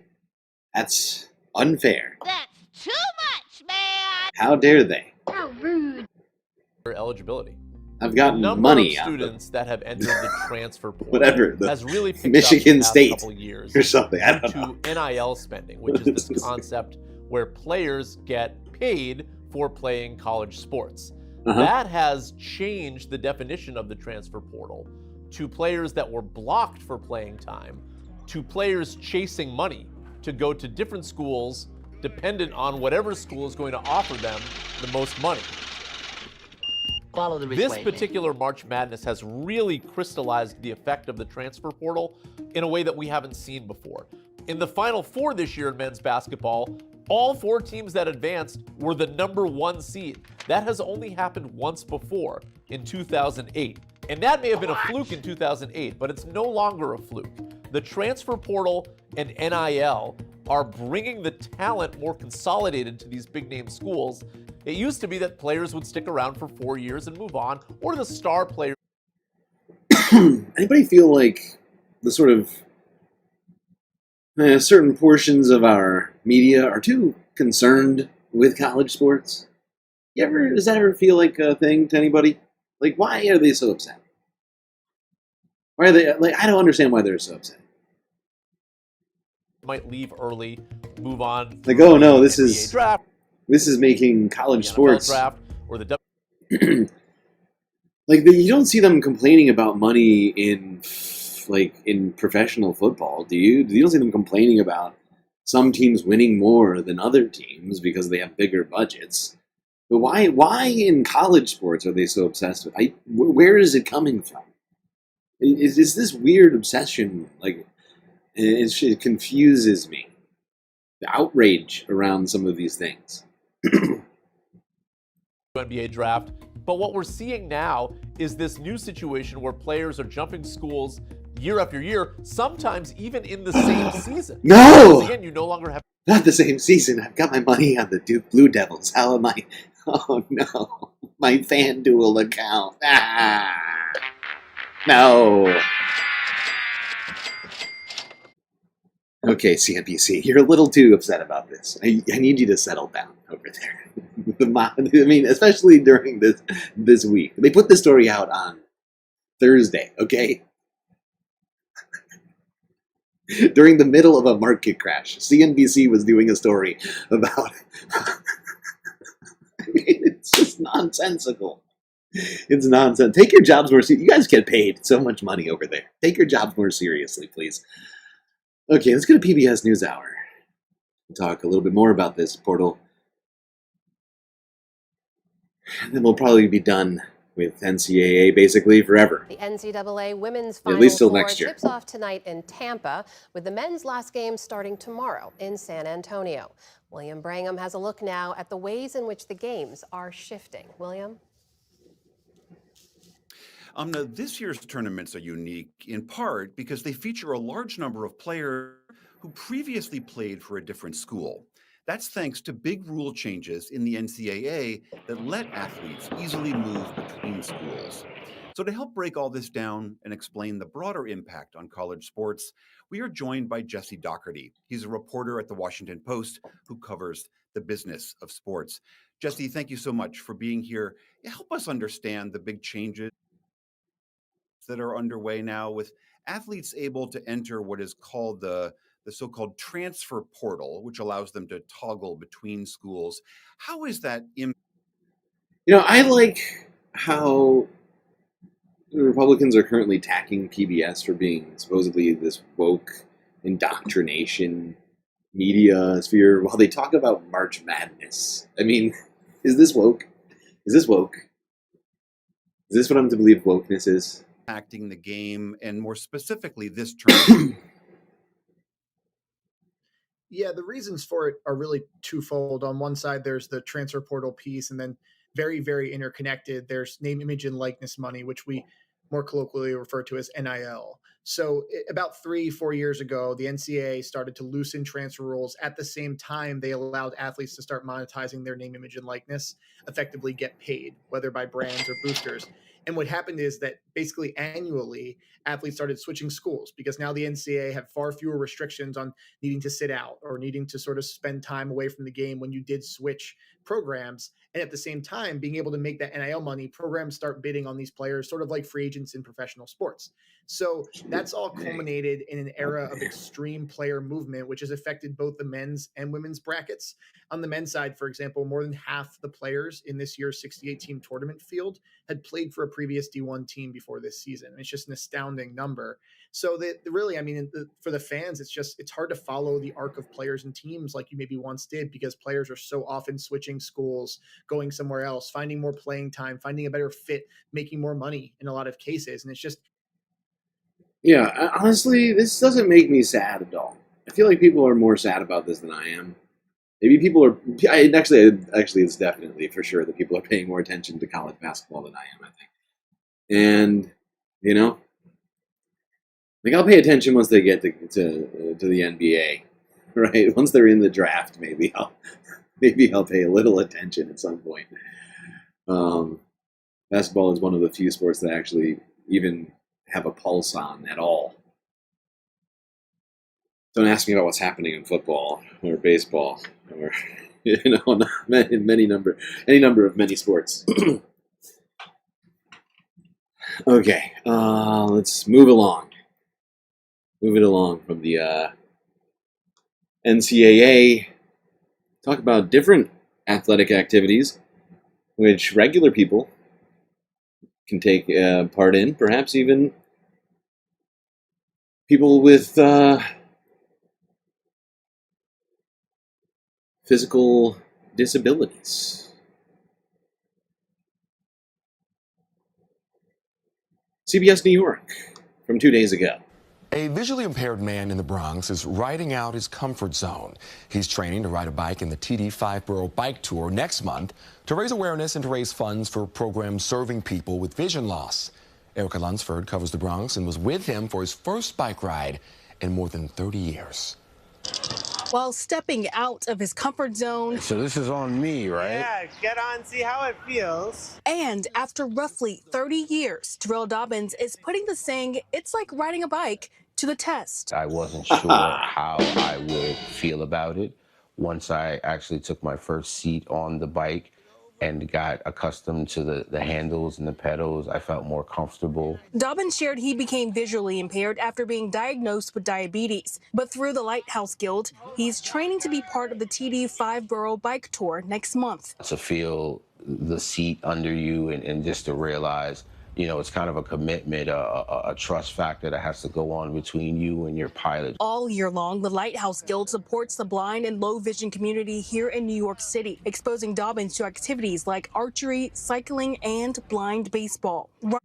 Speaker 14: That's unfair.
Speaker 4: That's too much, man.
Speaker 14: How dare they?
Speaker 4: How rude.
Speaker 10: Eligibility.
Speaker 14: I've gotten
Speaker 10: the number
Speaker 14: money
Speaker 10: of
Speaker 14: out
Speaker 10: students that have entered the transfer portal
Speaker 14: whatever,
Speaker 10: has really picked
Speaker 14: Michigan
Speaker 10: up the
Speaker 14: State
Speaker 10: past couple years
Speaker 14: or something. I don't know.
Speaker 10: To NIL spending, which is this concept where players get paid for playing college sports. That has changed the definition of the transfer portal to players that were blocked for playing time, to players chasing money to go to different schools dependent on whatever school is going to offer them the most money.
Speaker 4: Follow the
Speaker 10: This particular March Madness has really crystallized the effect of the transfer portal in a way that we haven't seen before. In the Final Four this year in men's basketball, all 4 teams that advanced were the #1 seed. That has only happened once before, in 2008. And that may have been a fluke in 2008, but it's no longer a fluke. The transfer portal and NIL are bringing the talent more consolidated to these big-name schools. It used to be that players would stick around for 4 years and move on, or the star player.
Speaker 14: Anybody feel like the sort of certain portions of our media are too concerned with college sports? Does that ever feel like a thing to anybody? Like, why are they so upset? Why are they like? I don't understand why they're so upset.
Speaker 10: Might leave early, move on.
Speaker 14: Like, oh no, this
Speaker 10: NBA
Speaker 14: is
Speaker 10: draft,
Speaker 14: making college
Speaker 10: the NFL
Speaker 14: sports
Speaker 10: draft, or the
Speaker 14: like you don't see them complaining about money in professional football, do you? You don't see them complaining about some teams winning more than other teams because they have bigger budgets. But why in college sports are they so obsessed with? Where is it coming from? Is this weird obsession? Like, it confuses me. The outrage around some of these things.
Speaker 10: NBA draft. But what we're seeing now is this new situation where players are jumping schools year after year, sometimes even in the same season.
Speaker 14: No!
Speaker 10: Because again, you no longer have...
Speaker 14: Not the same season. I've got my money on the Duke Blue Devils. How am I? Oh no. My FanDuel account. Ah! No. Okay, CNBC, you're a little too upset about this. I need you to settle down over there. I mean, especially during this week. They put the story out on Thursday, okay? During the middle of a market crash, CNBC was doing a story about... I mean, it's just nonsensical. It's nonsense. Take your jobs more seriously. You guys get paid so much money over there. Take your jobs more seriously, please. Okay, let's go to PBS NewsHour. We'll talk a little bit more about this portal. And then we'll probably be done with NCAA basically forever.
Speaker 2: The NCAA women's Final
Speaker 14: At least till
Speaker 2: Four
Speaker 14: next year.
Speaker 2: tips off tonight in Tampa, with the men's last game starting tomorrow in San Antonio. William Brangham has a look now at the ways in which the games are shifting. William?
Speaker 13: Now, this year's tournaments are unique in part because they feature a large number of players who previously played for a different school. That's thanks to big rule changes in the NCAA that let athletes easily move between schools. So to help break all this down and explain the broader impact on college sports, we are joined by Jesse Doherty. He's a reporter at the Washington Post who covers the business of sports. Jesse, thank you so much for being here. Help us understand the big changes that are underway now with athletes able to enter what is called the so-called transfer portal, which allows them to toggle between schools. How is that?
Speaker 14: I like how the Republicans are currently attacking PBS for being supposedly this woke indoctrination media sphere while they talk about March Madness. I mean, is this woke? Is this woke? Is this what I'm to believe wokeness is?
Speaker 13: Acting the game, and more specifically, this tournament.
Speaker 18: Yeah, the reasons for it are really twofold. On one side, there's the transfer portal piece, and then very, very interconnected, there's name, image, and likeness money, which we more colloquially refer to as NIL. So about 3-4 years ago, the NCAA started to loosen transfer rules. At the same time, they allowed athletes to start monetizing their name, image, and likeness, effectively get paid, whether by brands or boosters. And what happened is that basically annually, athletes started switching schools because now the NCAA had far fewer restrictions on needing to sit out or needing to sort of spend time away from the game when you did switch programs. And at the same time, being able to make that NIL money, programs start bidding on these players, sort of like free agents in professional sports. So that's all culminated in an era of extreme player movement, which has affected both the men's and women's brackets. On the men's side, for example, more than half the players in this year's 68-team tournament field had played for a previous D1 team before this season. And it's just an astounding number. So that really, I mean, for the fans, it's hard to follow the arc of players and teams like you maybe once did, because players are so often switching schools, going somewhere else, finding more playing time, finding a better fit, making more money in a lot of cases. And it's just...
Speaker 14: Yeah, honestly, this doesn't make me sad at all. I feel like people are more sad about this than I am. Maybe people are... Actually, it's definitely for sure that people are paying more attention to college basketball than I am, I think. And, I'll pay attention once they get to the NBA, right? Once they're in the draft, maybe I'll pay a little attention at some point. Basketball is one of the few sports that actually even have a pulse on at all. Don't ask me about what's happening in football or baseball or any number of many sports. Okay, let's move along. Move it along from the NCAA. Talk about different athletic activities which regular people can take part in, perhaps even people with physical disabilities. CBS New York from 2 days ago.
Speaker 1: A visually impaired man in the Bronx is riding out his comfort zone. He's training to ride a bike in the TD 5-borough bike tour next month to raise awareness and to raise funds for programs serving people with vision loss. Erica Lunsford covers the Bronx and was with him for his first bike ride in more than 30 years.
Speaker 11: While stepping out of his comfort zone.
Speaker 21: So this is on me, right?
Speaker 22: Yeah, get on, see how it feels.
Speaker 11: And after roughly 30 years, Terrell Dobbins is putting the saying, "It's like riding a bike," to the test.
Speaker 21: I wasn't sure how I would feel about it. Once I actually took my first seat on the bike and got accustomed to the handles and the pedals, I felt more comfortable.
Speaker 11: Dobbins shared he became visually impaired after being diagnosed with diabetes. But through the Lighthouse Guild, he's training to be part of the TD 5-borough bike tour next month.
Speaker 21: To feel the seat under you and just to realize, you know, it's kind of a commitment, a trust factor that has to go on between you and your pilot.
Speaker 11: All year long, the Lighthouse Guild supports the blind and low vision community here in New York City, exposing Dobbins to activities like archery, cycling, and blind baseball.
Speaker 14: Well,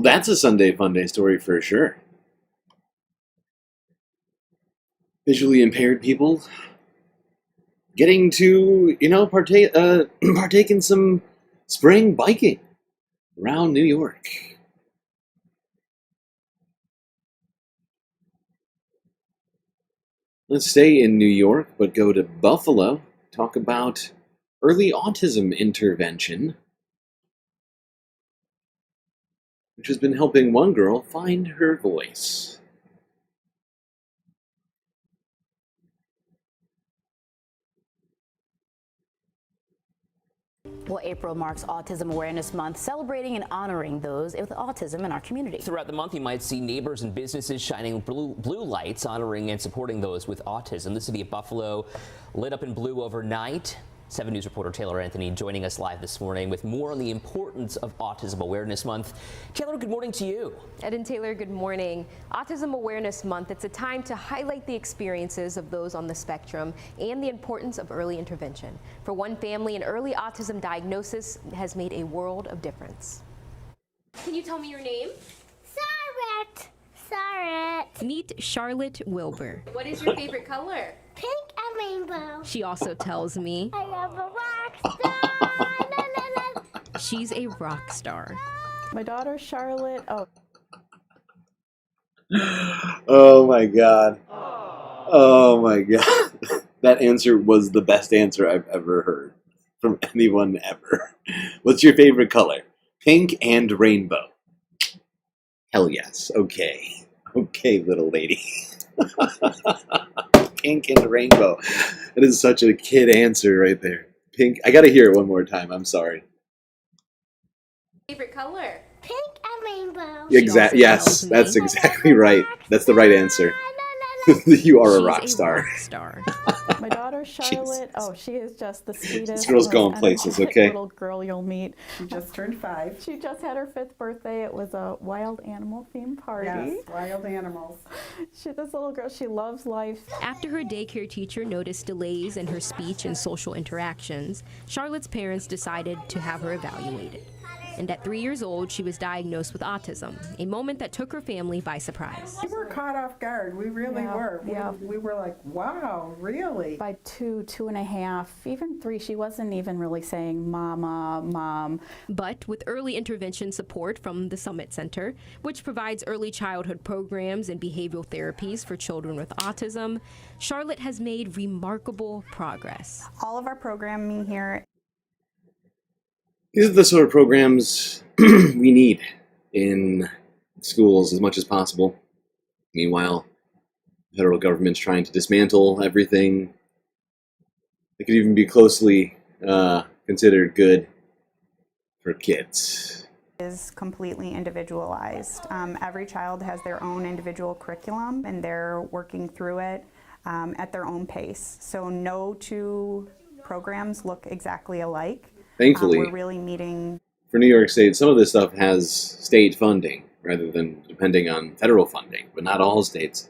Speaker 14: that's a Sunday Funday story for sure. Visually impaired people getting to, you know, partake in some spring biking around New York. Let's stay in New York, but go to Buffalo. Talk about early autism intervention, which has been helping one girl find her voice.
Speaker 23: Well, April marks Autism Awareness Month, celebrating and honoring those with autism in our community.
Speaker 24: Throughout the month, you might see neighbors and businesses shining blue lights, honoring and supporting those with autism. The city of Buffalo lit up in blue overnight. 7 News reporter Taylor Anthony joining us live this morning with more on the importance of Autism Awareness Month. Taylor, good morning to you.
Speaker 26: Ed and Taylor, good morning. Autism Awareness Month, it's a time to highlight the experiences of those on the spectrum and the importance of early intervention. For one family, an early autism diagnosis has made a world of difference. Can you tell me your name?
Speaker 27: Charlotte. Charlotte.
Speaker 26: Meet Charlotte Wilbur. What is your favorite color?
Speaker 27: Pink and rainbow.
Speaker 26: She also tells me
Speaker 27: I love a rock star. La, la, la.
Speaker 26: she's a rock star.
Speaker 28: My daughter Charlotte.
Speaker 14: Oh my God. Oh my God. That answer was the best answer I've ever heard from anyone ever. What's your favorite color? Pink and rainbow. Hell yes. Okay. Okay, little lady. Pink and rainbow. That is such a kid answer right there. Pink. I gotta hear it one more time. I'm sorry.
Speaker 26: Favorite color?
Speaker 27: Pink and rainbow.
Speaker 14: Yes, that's exactly right. That's the right answer. You are a rock star.
Speaker 28: My daughter Charlotte. She is just the sweetest.
Speaker 14: This girl's going places, okay?
Speaker 28: Little girl you'll meet. She just turned 5. She just had her 5th birthday. It was a wild animal themed party.
Speaker 29: Yes, wild animals.
Speaker 28: This little girl, she loves life.
Speaker 26: After her daycare teacher noticed delays in her speech and social interactions, Charlotte's parents decided to have her evaluated. And at 3 years old, she was diagnosed with autism, a moment that took her family by surprise.
Speaker 29: We were caught off guard. We really were. We were like, wow, really?
Speaker 28: By 2, 2.5, even 3, she wasn't even really saying mama, mom.
Speaker 26: But with early intervention support from the Summit Center, which provides early childhood programs and behavioral therapies for children with autism, Charlotte has made remarkable progress.
Speaker 28: All of our programming here.
Speaker 14: These are the sort of programs we need in schools as much as possible. Meanwhile, the federal government's trying to dismantle everything. It could even be closely considered good for kids.
Speaker 28: is completely individualized. Every child has their own individual curriculum, and they're working through it at their own pace. So no two programs look exactly alike.
Speaker 14: Thankfully,
Speaker 28: we're really meeting.
Speaker 14: For New York State, some of this stuff has state funding rather than depending on federal funding, but not all states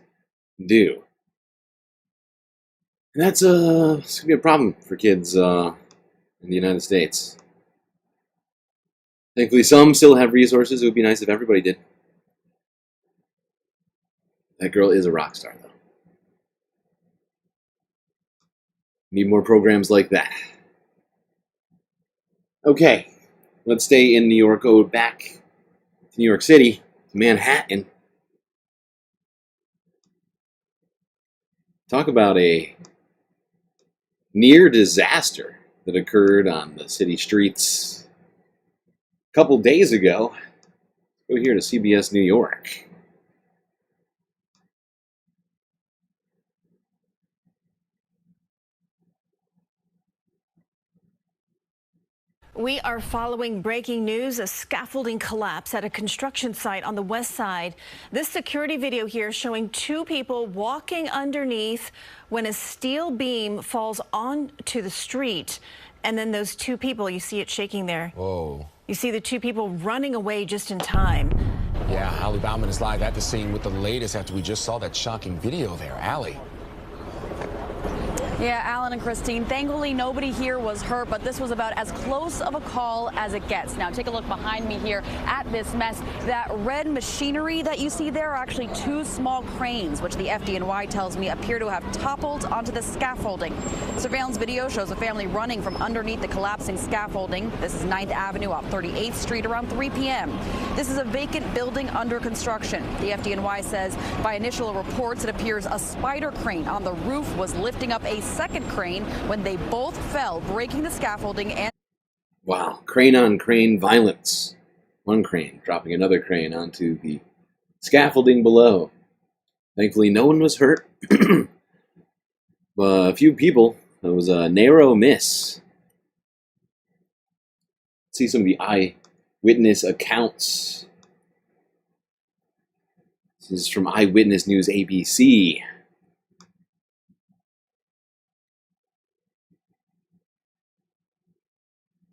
Speaker 14: do. And that's going to be a problem for kids in the United States. Thankfully, some still have resources. It would be nice if everybody did. That girl is a rock star, though. Need more programs like that. Okay, let's stay in New York. Go back to New York City, to Manhattan. Talk about a near disaster that occurred on the city streets a couple days ago. Go here to CBS New York.
Speaker 3: We are following breaking news, a scaffolding collapse at a construction site on the west side. This security video here showing two people walking underneath when a steel beam falls onto the street. And then those two people, you see it shaking there.
Speaker 1: Whoa.
Speaker 3: You see the two people running away just in time.
Speaker 1: Yeah, Allie Bauman is live at the scene with the latest after we just saw that shocking video there. Allie.
Speaker 5: Yeah, Alan and Christine, thankfully nobody here was hurt, but this was about as close of a call as it gets. Now take a look behind me here at this mess. That red machinery that you see there are actually two small cranes, which the FDNY tells me appear to have toppled onto the scaffolding. Surveillance video shows a family running from underneath the collapsing scaffolding. This is 9th Avenue off 38th Street around 3 p.m. This is a vacant building under construction. The FDNY says by initial reports, it appears a spider crane on the roof was lifting up a second crane when they both fell, breaking the scaffolding and...
Speaker 14: Wow, crane on crane violence. One crane dropping another crane onto the scaffolding below. Thankfully, no one was hurt. A few people. It was a narrow miss. See some of the eyewitness accounts. This is from Eyewitness News ABC.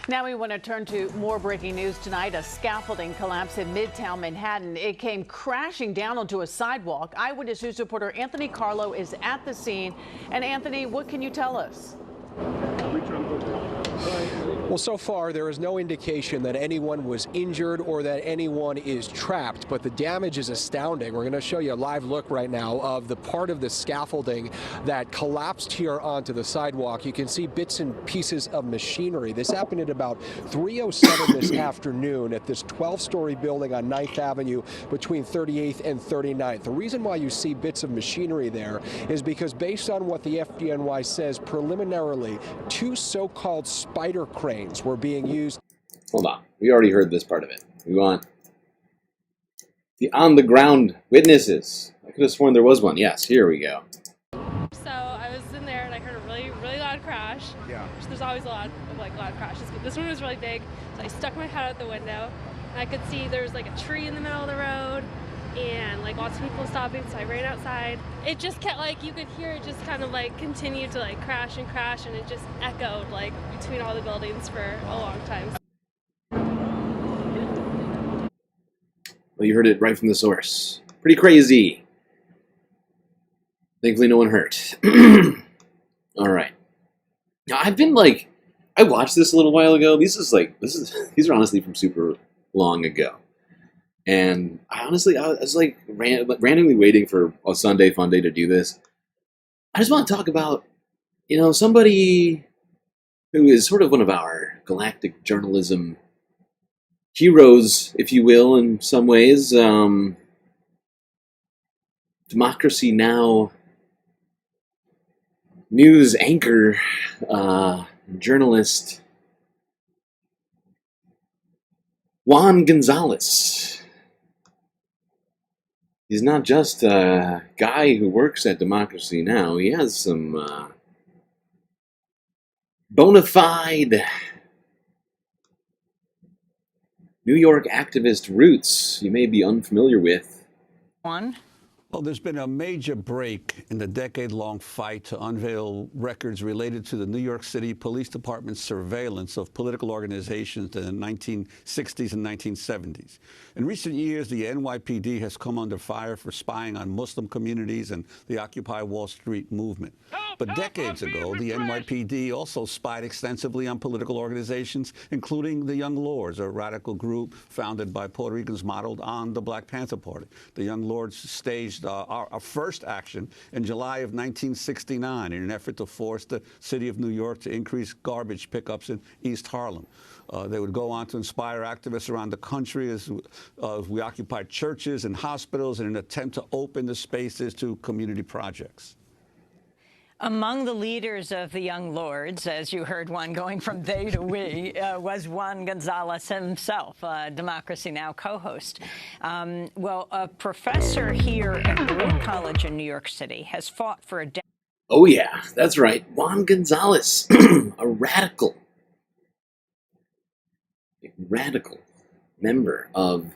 Speaker 6: Now we want to turn to more breaking news tonight. A scaffolding collapse in Midtown Manhattan. It came crashing down onto a sidewalk. Eyewitness News reporter Anthony Carlo is at the scene. And Anthony, what can you tell us?
Speaker 7: Well, so far, there is no indication that anyone was injured or that anyone is trapped, but the damage is astounding. We're going to show you a live look right now of the part of the scaffolding that collapsed here onto the sidewalk. You can see bits and pieces of machinery. This happened at about 3:07 this afternoon at this 12-story building on 9th Avenue between 38th and 39th. The reason why you see bits of machinery there is because based on what the FDNY says preliminarily, two so-called spider cranes were being used.
Speaker 14: Hold on. We already heard this part of it. We want the on-the-ground witnesses. I could have sworn there was one. Yes, here we go.
Speaker 9: So I was in there and I heard a really, really loud crash. Yeah. There's always a lot of loud crashes, but this one was really big. So I stuck my head out the window and I could see there was a tree in the middle of the road and lots of people stopping, so I ran outside. It just kept you could hear it just kind of continue to crash and crash, and it just echoed between all the buildings for a long time.
Speaker 14: Well, you heard it right from the source. Pretty crazy. Thankfully, no one hurt. All right. Now, I've been I watched this a little while ago. These are honestly from super long ago. And I was randomly waiting for a Sunday Funday to do this. I just want to talk about, somebody who is sort of one of our galactic journalism heroes, if you will, in some ways. Democracy Now! News anchor, journalist, Juan Gonzalez. He's not just a guy who works at Democracy Now! He has some bona fide New York activist roots you may be unfamiliar with.
Speaker 4: Well, there's been a major break in the decade-long fight to unveil records related to the New York City Police Department's surveillance of political organizations in the 1960s and 1970s. In recent years, the NYPD has come under fire for spying on Muslim communities and the Occupy Wall Street movement. But decades ago, the NYPD also spied extensively on political organizations, including the Young Lords, a radical group founded by Puerto Ricans modeled on the Black Panther Party. The Young Lords staged our first action in July of 1969 in an effort to force the city of New York to increase garbage pickups in East Harlem. They would go on to inspire activists around the country as we occupied churches and hospitals in an attempt to open the spaces to community projects.
Speaker 8: Among the leaders of the Young Lords, as you heard one going from they to we, was Juan Gonzalez himself, a Democracy Now! Co-host. Well, a professor here at Burr College in New York City has fought for a decade.
Speaker 14: Oh yeah, that's right, Juan Gonzalez, a radical member of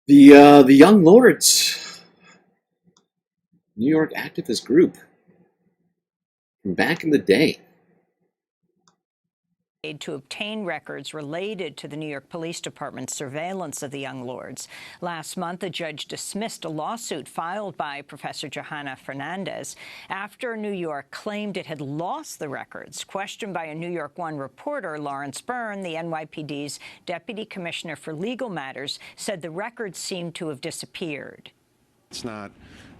Speaker 14: the Young Lords, New York activist group from back in the day.
Speaker 8: To obtain records related to the New York Police Department's surveillance of the Young Lords. Last month, a judge dismissed a lawsuit filed by Professor Johanna Fernandez after New York claimed it had lost the records. Questioned by a New York One reporter, Lawrence Burr, the NYPD's Deputy Commissioner for Legal Matters, said the records seemed to have disappeared.
Speaker 12: It's not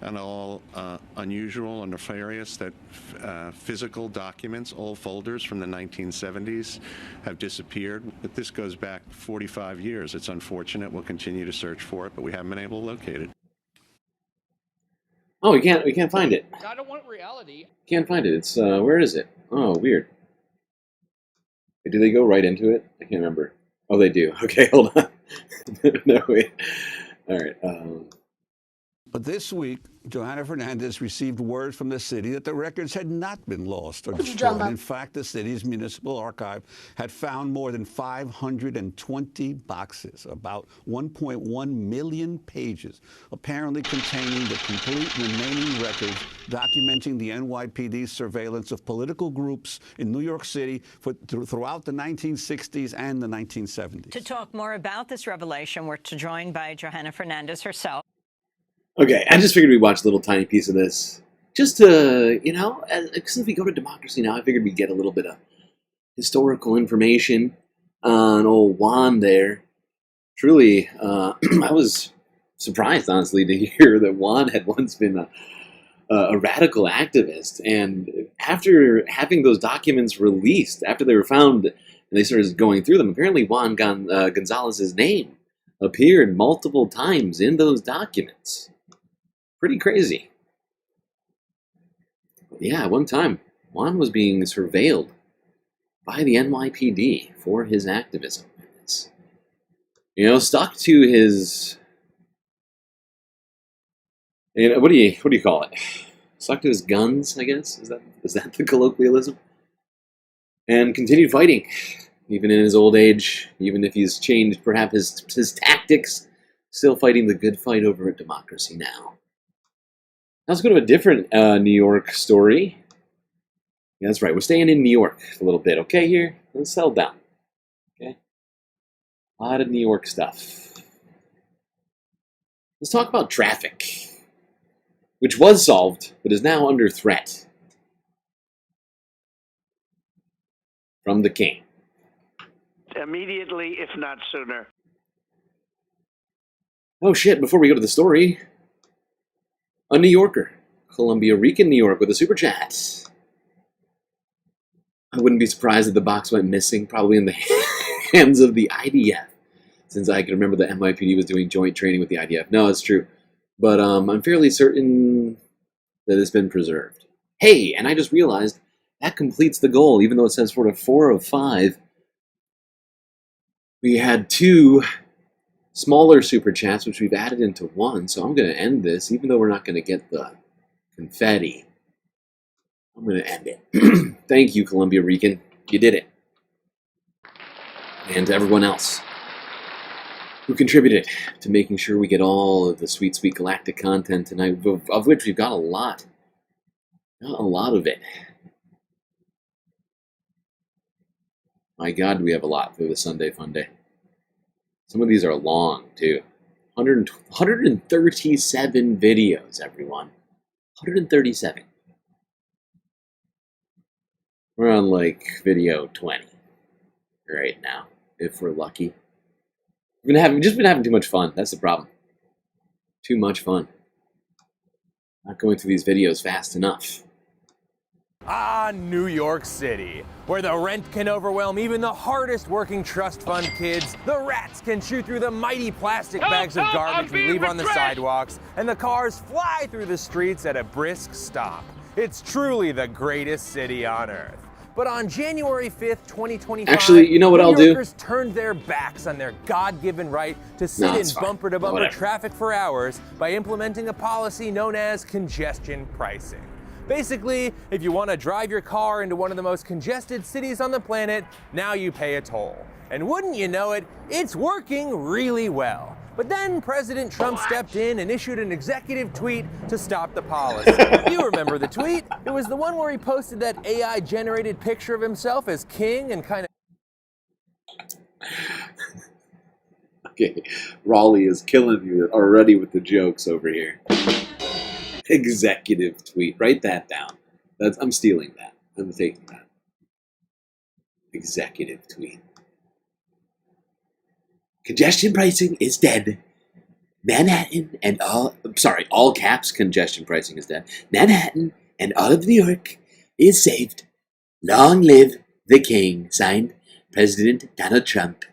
Speaker 12: at all unusual or nefarious that physical documents, old folders from the 1970s, have disappeared. But this goes back 45 years. It's unfortunate. We'll continue to search for it, but we haven't been able to locate it.
Speaker 14: Oh, we can't find it.
Speaker 15: I don't want reality.
Speaker 14: Can't find it. It's where is it? Oh, weird. Do they go right into it? I can't remember. Oh, they do. Okay, hold on. No, wait. All right.
Speaker 4: But this week, Johanna Fernandez received word from the city that the records had not been lost or destroyed. In fact, the city's municipal archive had found more than 520 boxes, about 1.1 million pages, apparently containing the complete remaining records documenting the NYPD's surveillance of political groups in New York City throughout the 1960s and the 1970s.
Speaker 8: To talk more about this revelation, we're joined by Johanna Fernandez herself.
Speaker 14: Okay, I just figured we'd watch a little tiny piece of this. Just to, since we go to Democracy Now!, I figured we'd get a little bit of historical information on old Juan there. Truly, I was surprised, honestly, to hear that Juan had once been a radical activist. And after having those documents released, after they were found and they started going through them, apparently Juan Gonzalez's name appeared multiple times in those documents. Pretty crazy. Yeah, one time, Juan was being surveilled by the NYPD for his activism. Stuck to his... what do you call it? Stuck to his guns, I guess? Is that the colloquialism? And continued fighting, even in his old age, even if he's changed perhaps his tactics, still fighting the good fight over at Democracy Now! Now let's go to a different New York story. Yeah, that's right. We're staying in New York a little bit, okay, here? Let's settle down. Okay? A lot of New York stuff. Let's talk about traffic, which was solved, but is now under threat from the king.
Speaker 16: Immediately, if not sooner.
Speaker 14: Oh shit, before we go to the story, a New Yorker, Columbia Rican, New York, with a super chat. I wouldn't be surprised if the box went missing, probably in the hands of the IDF, since I can remember the NYPD was doing joint training with the IDF. No, it's true. But I'm fairly certain that it's been preserved. Hey, and I just realized that completes the goal, even though it says sort of 4 of 5. We had 2 smaller super chats, which we've added into 1, so I'm going to end this, even though we're not going to get the confetti. I'm going to end it. Thank you, Columbia Rican. You did it. and to everyone else who contributed to making sure we get all of the sweet, sweet galactic content tonight, of which we've got a lot. Got a lot of it. My God, we have a lot for the Sunday Funday. Some of these are long, too. 137 videos, everyone. 137. We're on, like, video 20 right now, if we're lucky. We've just been having too much fun. That's the problem. Too much fun. Not going through these videos fast enough.
Speaker 2: Ah, New York City, where the rent can overwhelm even the hardest working trust fund kids, the rats can chew through the mighty plastic bags of garbage we leave on the sidewalks, and the cars fly through the streets at a brisk stop. It's truly the greatest city on earth. But on January 5th, 2025,
Speaker 14: actually, you know what I'll do?
Speaker 2: New Yorkers turned their backs on their God-given right to sit in bumper-to-bumper traffic for hours by implementing a policy known as congestion pricing. Basically, if you want to drive your car into one of the most congested cities on the planet, now you pay a toll. And wouldn't you know it, it's working really well. But then President Trump stepped in and issued an executive tweet to stop the policy. You remember the tweet? It was the one where he posted that AI-generated picture of himself as king and kind of...
Speaker 14: Okay, Raleigh is killing you already with the jokes over here. Executive tweet. Write that down. I'm stealing that. I'm taking that. Executive tweet. Congestion pricing is dead. Manhattan and all caps, congestion pricing is dead. Manhattan and all of New York is saved. Long live the king. Signed, President Donald Trump.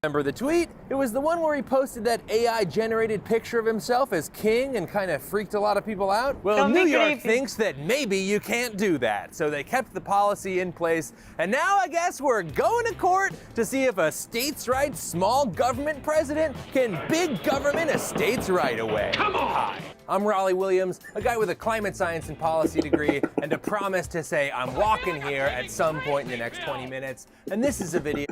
Speaker 2: Remember the tweet? It was the one where he posted that AI-generated picture of himself as king and kind of freaked a lot of people out. Well, New York thinks that maybe you can't do that, so they kept the policy in place, and now I guess we're going to court to see if a states' rights small government president can big government a states' right away. Come on! Hi, I'm Raleigh Williams, a guy with a climate science and policy degree, and a promise to say I'm walking here at some point in the next 20 minutes, and this is a video...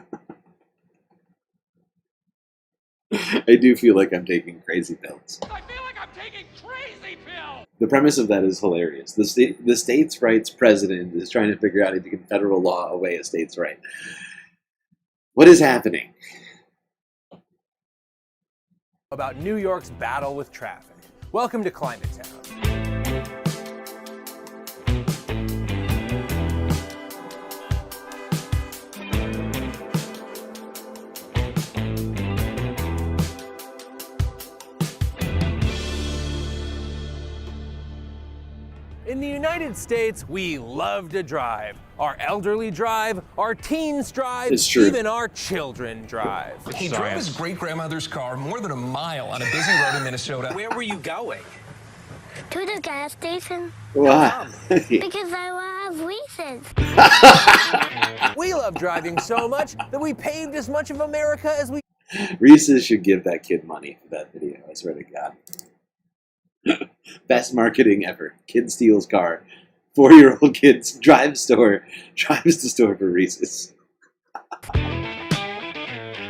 Speaker 14: I do feel like I'm taking crazy pills.
Speaker 10: I feel like I'm taking crazy pills!
Speaker 14: The premise of that is hilarious. The states' rights president is trying to figure out if he can federal law away a state's right. What is happening?
Speaker 2: About New York's battle with traffic. Welcome to Climate Town. In the United States, we love to drive. Our elderly drive, our teens drive, even our children drive.
Speaker 13: He drove his great-grandmother's car more than a mile on a busy road in Minnesota.
Speaker 15: Where were you going?
Speaker 27: To the gas station.
Speaker 14: Why?
Speaker 27: Because I love Reese's.
Speaker 2: We love driving so much that we paved as much of America as we...
Speaker 14: Reese's should give that kid money for that video, I swear to God. Best marketing ever. Kid steals car. 4-year-old kid drives to store for Reese's.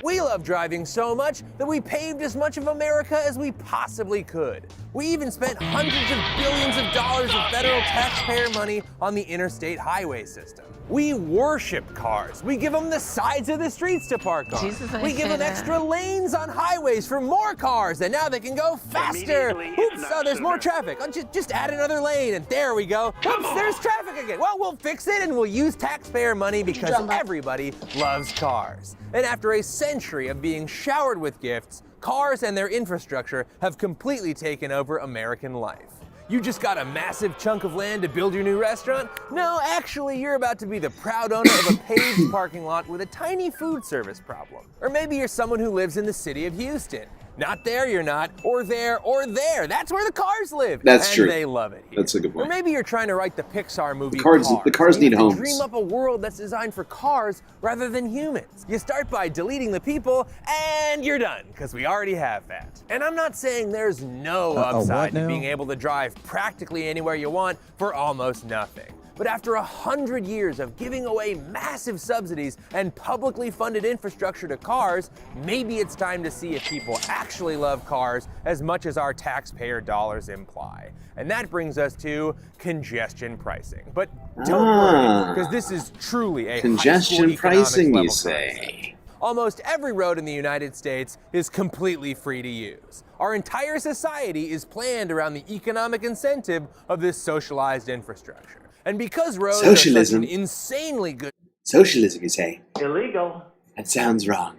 Speaker 2: We love driving so much that we paved as much of America as we possibly could. We even spent hundreds of billions of dollars of federal taxpayer money on the interstate highway system. We worship cars. We give them the sides of the streets to park on. We give them extra lanes on highways for more cars, and now they can go faster. Oops, there's more traffic. Just add another lane, and there we go. Oops, there's traffic again. Well, we'll fix it, and we'll use taxpayer money because everybody loves cars. And after a century of being showered with gifts, cars and their infrastructure have completely taken over American life. You just got a massive chunk of land to build your new restaurant? No, actually, you're about to be the proud owner of a paved parking lot with a tiny food service problem. Or maybe you're someone who lives in the city of Houston. Not there, you're not. Or there, or there. That's where the cars live.
Speaker 14: That's true.
Speaker 2: And they love it here.
Speaker 14: That's a good point.
Speaker 2: Or maybe you're trying to write the Pixar movie
Speaker 14: The cars need homes.
Speaker 2: Dream up a world that's designed for cars rather than humans. You start by deleting the people, and you're done, because we already have that. And I'm not saying there's no upside to being able to drive practically anywhere you want for almost nothing. But after 100 years of giving away massive subsidies and publicly funded infrastructure to cars, maybe it's time to see if people actually love cars as much as our taxpayer dollars imply. And that brings us to congestion pricing. But don't worry, because this is truly a
Speaker 14: congestion pricing, you say?
Speaker 2: Concept. Almost every road in the United States is completely free to use. Our entire society is planned around the economic incentive of this socialized infrastructure. And because roads are such an insanely good
Speaker 14: Socialism, you say?
Speaker 2: illegal
Speaker 14: That sounds wrong.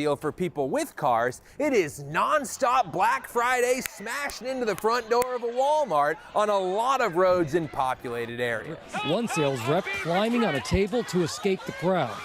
Speaker 2: deal for people with cars, it is non-stop Black Friday smashing into the front door of a Walmart on a lot of roads in populated areas.
Speaker 15: One sales rep climbing on a table to escape the crowd.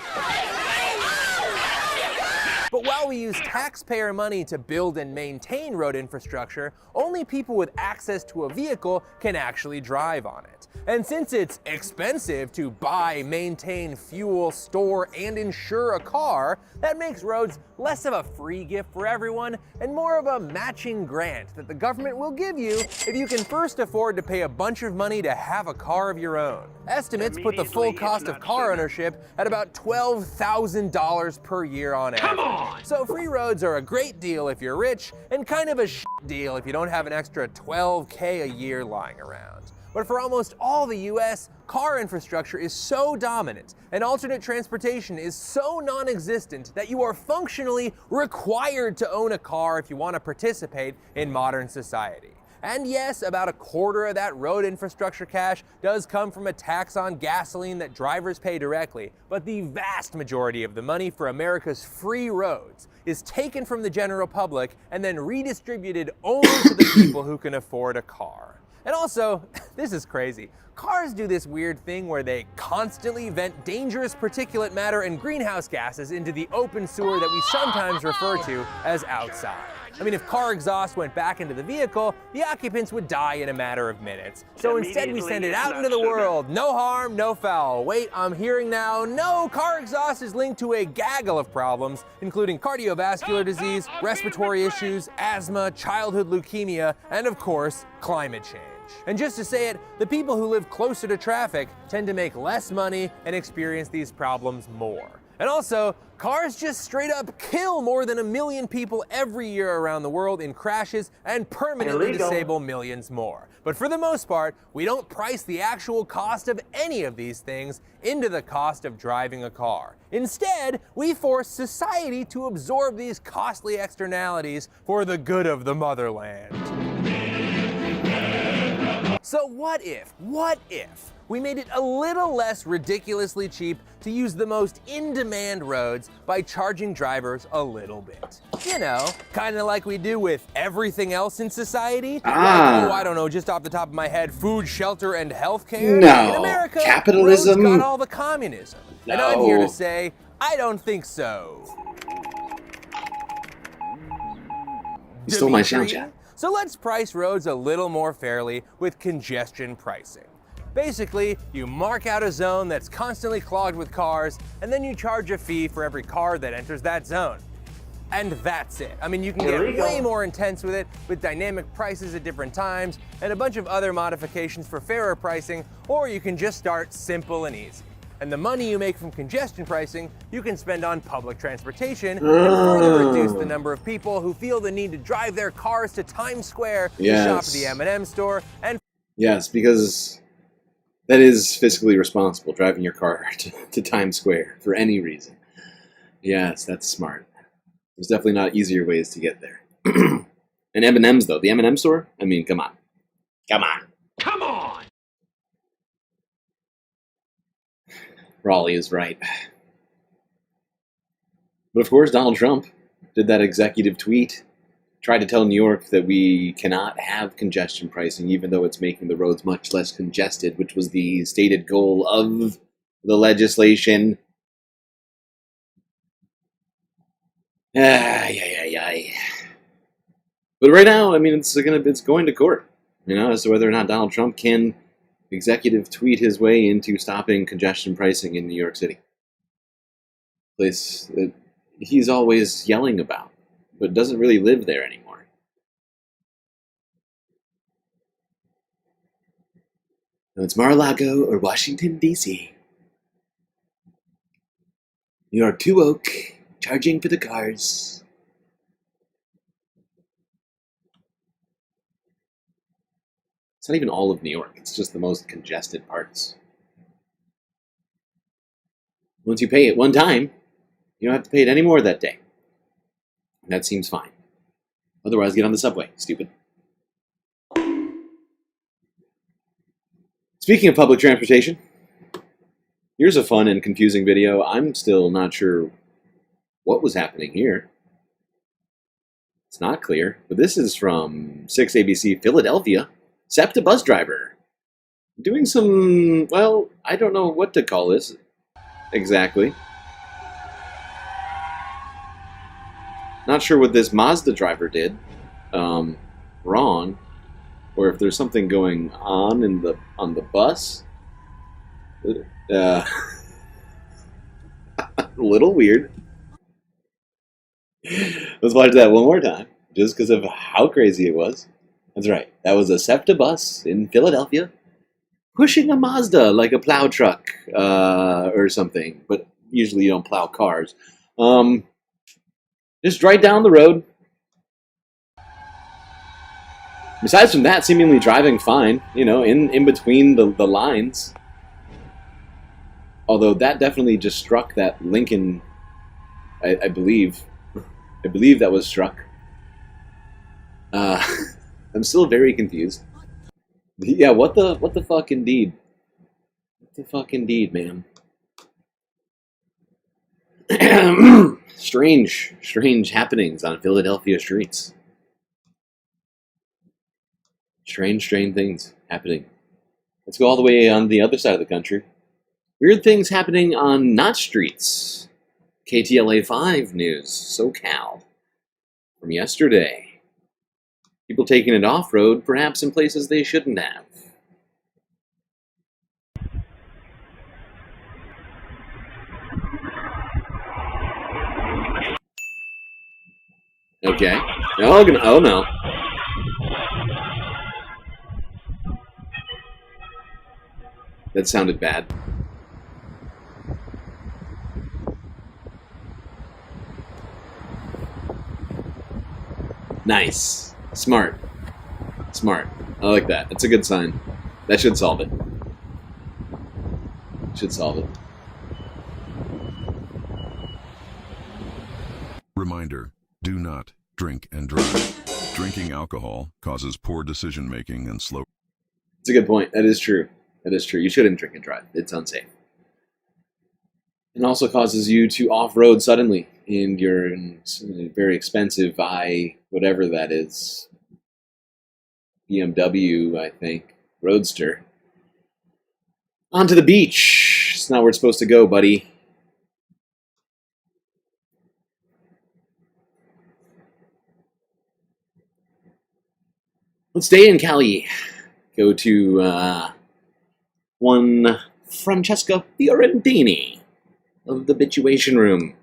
Speaker 2: But while we use taxpayer money to build and maintain road infrastructure, only people with access to a vehicle can actually drive on it. And since it's expensive to buy, maintain, fuel, store, and insure a car, that makes roads less of a free gift for everyone and more of a matching grant that the government will give you if you can first afford to pay a bunch of money to have a car of your own. Estimates put the full cost of car ownership at about $12,000 per year on average. So free roads are a great deal if you're rich and kind of a shit deal if you don't have an extra $12K a year lying around. But for almost all the US, car infrastructure is so dominant and alternate transportation is so non-existent that you are functionally required to own a car if you want to participate in modern society. And yes, about a quarter of that road infrastructure cash does come from a tax on gasoline that drivers pay directly, but the vast majority of the money for America's free roads is taken from the general public and then redistributed only to the people who can afford a car. And also, this is crazy, cars do this weird thing where they constantly vent dangerous particulate matter and greenhouse gases into the open sewer that we sometimes refer to as outside. I mean, if car exhaust went back into the vehicle, the occupants would die in a matter of minutes. So instead we send it out into the world. No harm, no foul. Wait, I'm hearing now, no, car exhaust is linked to a gaggle of problems, including cardiovascular disease, respiratory issues, asthma, childhood leukemia, and of course, climate change. And just to say it, the people who live closer to traffic tend to make less money and experience these problems more. And also, cars just straight up kill more than 1 million people every year around the world in crashes and permanently disable millions more. But for the most part, we don't price the actual cost of any of these things into the cost of driving a car. Instead, we force society to absorb these costly externalities for the good of the motherland. So what if we made it a little less ridiculously cheap to use the most in-demand roads by charging drivers a little bit? You know, kind of like we do with everything else in society. Like, I don't know, just off the top of my head, food, shelter, and healthcare.
Speaker 14: No,
Speaker 2: in America,
Speaker 14: capitalism.
Speaker 2: roads got all the communism.
Speaker 14: No.
Speaker 2: And I'm here to say, I don't think so.
Speaker 14: You stole my sound chat.
Speaker 2: So let's price roads a little more fairly with congestion pricing. Basically, you mark out a zone that's constantly clogged with cars, and then you charge a fee for every car that enters that zone. And that's it. I mean, you can get way more intense with it, with dynamic prices at different times, and a bunch of other modifications for fairer pricing, or you can just start simple and easy. And the money you make from congestion pricing, you can spend on public transportation and further reduce the number of people who feel the need to drive their cars to Times Square to shop at the M&M store. And
Speaker 14: yes, because that is fiscally responsible, driving your car to Times Square for any reason. Yes, that's smart. There's definitely not easier ways to get there. And M&M's, though. The M&M store? I mean, come on. Come on.
Speaker 10: Come on!
Speaker 14: Raleigh is right. But of course, Donald Trump did that executive tweet, tried to tell New York that we cannot have congestion pricing, even though it's making the roads much less congested, which was the stated goal of the legislation. But right now, I mean, it's going to court, as to whether or not Donald Trump can executive tweet his way into stopping congestion pricing in New York City. Place that he's always yelling about, but doesn't really live there anymore. No, it's Mar-a-Lago or Washington, D.C. New York 2 Oak, charging for the cars. It's not even all of New York. It's just the most congested parts. Once you pay it one time, you don't have to pay it anymore that day. And that seems fine. Otherwise, get on the subway, stupid. Speaking of public transportation, here's a fun and confusing video. I'm still not sure what was happening here. It's not clear, but this is from 6ABC Philadelphia. SEPTA bus driver doing some, well, I don't know what to call this exactly. Not sure what this Mazda driver did wrong, or if there's something going on on the bus. A little weird. Let's watch that one more time, just because of how crazy it was. That's right. That was a SEPTA bus in Philadelphia, pushing a Mazda like a plow truck or something. But usually you don't plow cars. Just right down the road. Besides from that, seemingly driving fine, you know, in between the lines. Although that definitely just struck that Lincoln, I believe. I believe that was struck. I'm still very confused. Yeah, what the fuck indeed? What the fuck indeed, man? Strange happenings on Philadelphia streets. Strange things happening. Let's go all the way on the other side of the country. Weird things happening on not streets. KTLA 5 news, SoCal, from yesterday. People taking it off-road, perhaps in places they shouldn't have. Okay. Oh no. That sounded bad. Nice. Smart. I like that. That's a good sign. That should solve it.
Speaker 11: Reminder, do not drink and drive. Drinking alcohol causes poor decision-making and slow...
Speaker 14: It's a good point. That is true. You shouldn't drink and drive. It's unsafe. It also causes you to off-road suddenly in your very expensive whatever that is, BMW, I think, Roadster. Onto the beach. It's not where it's supposed to go, buddy. Let's stay in Cali. Go to one Francesca Fiorentini of the Bituation Room.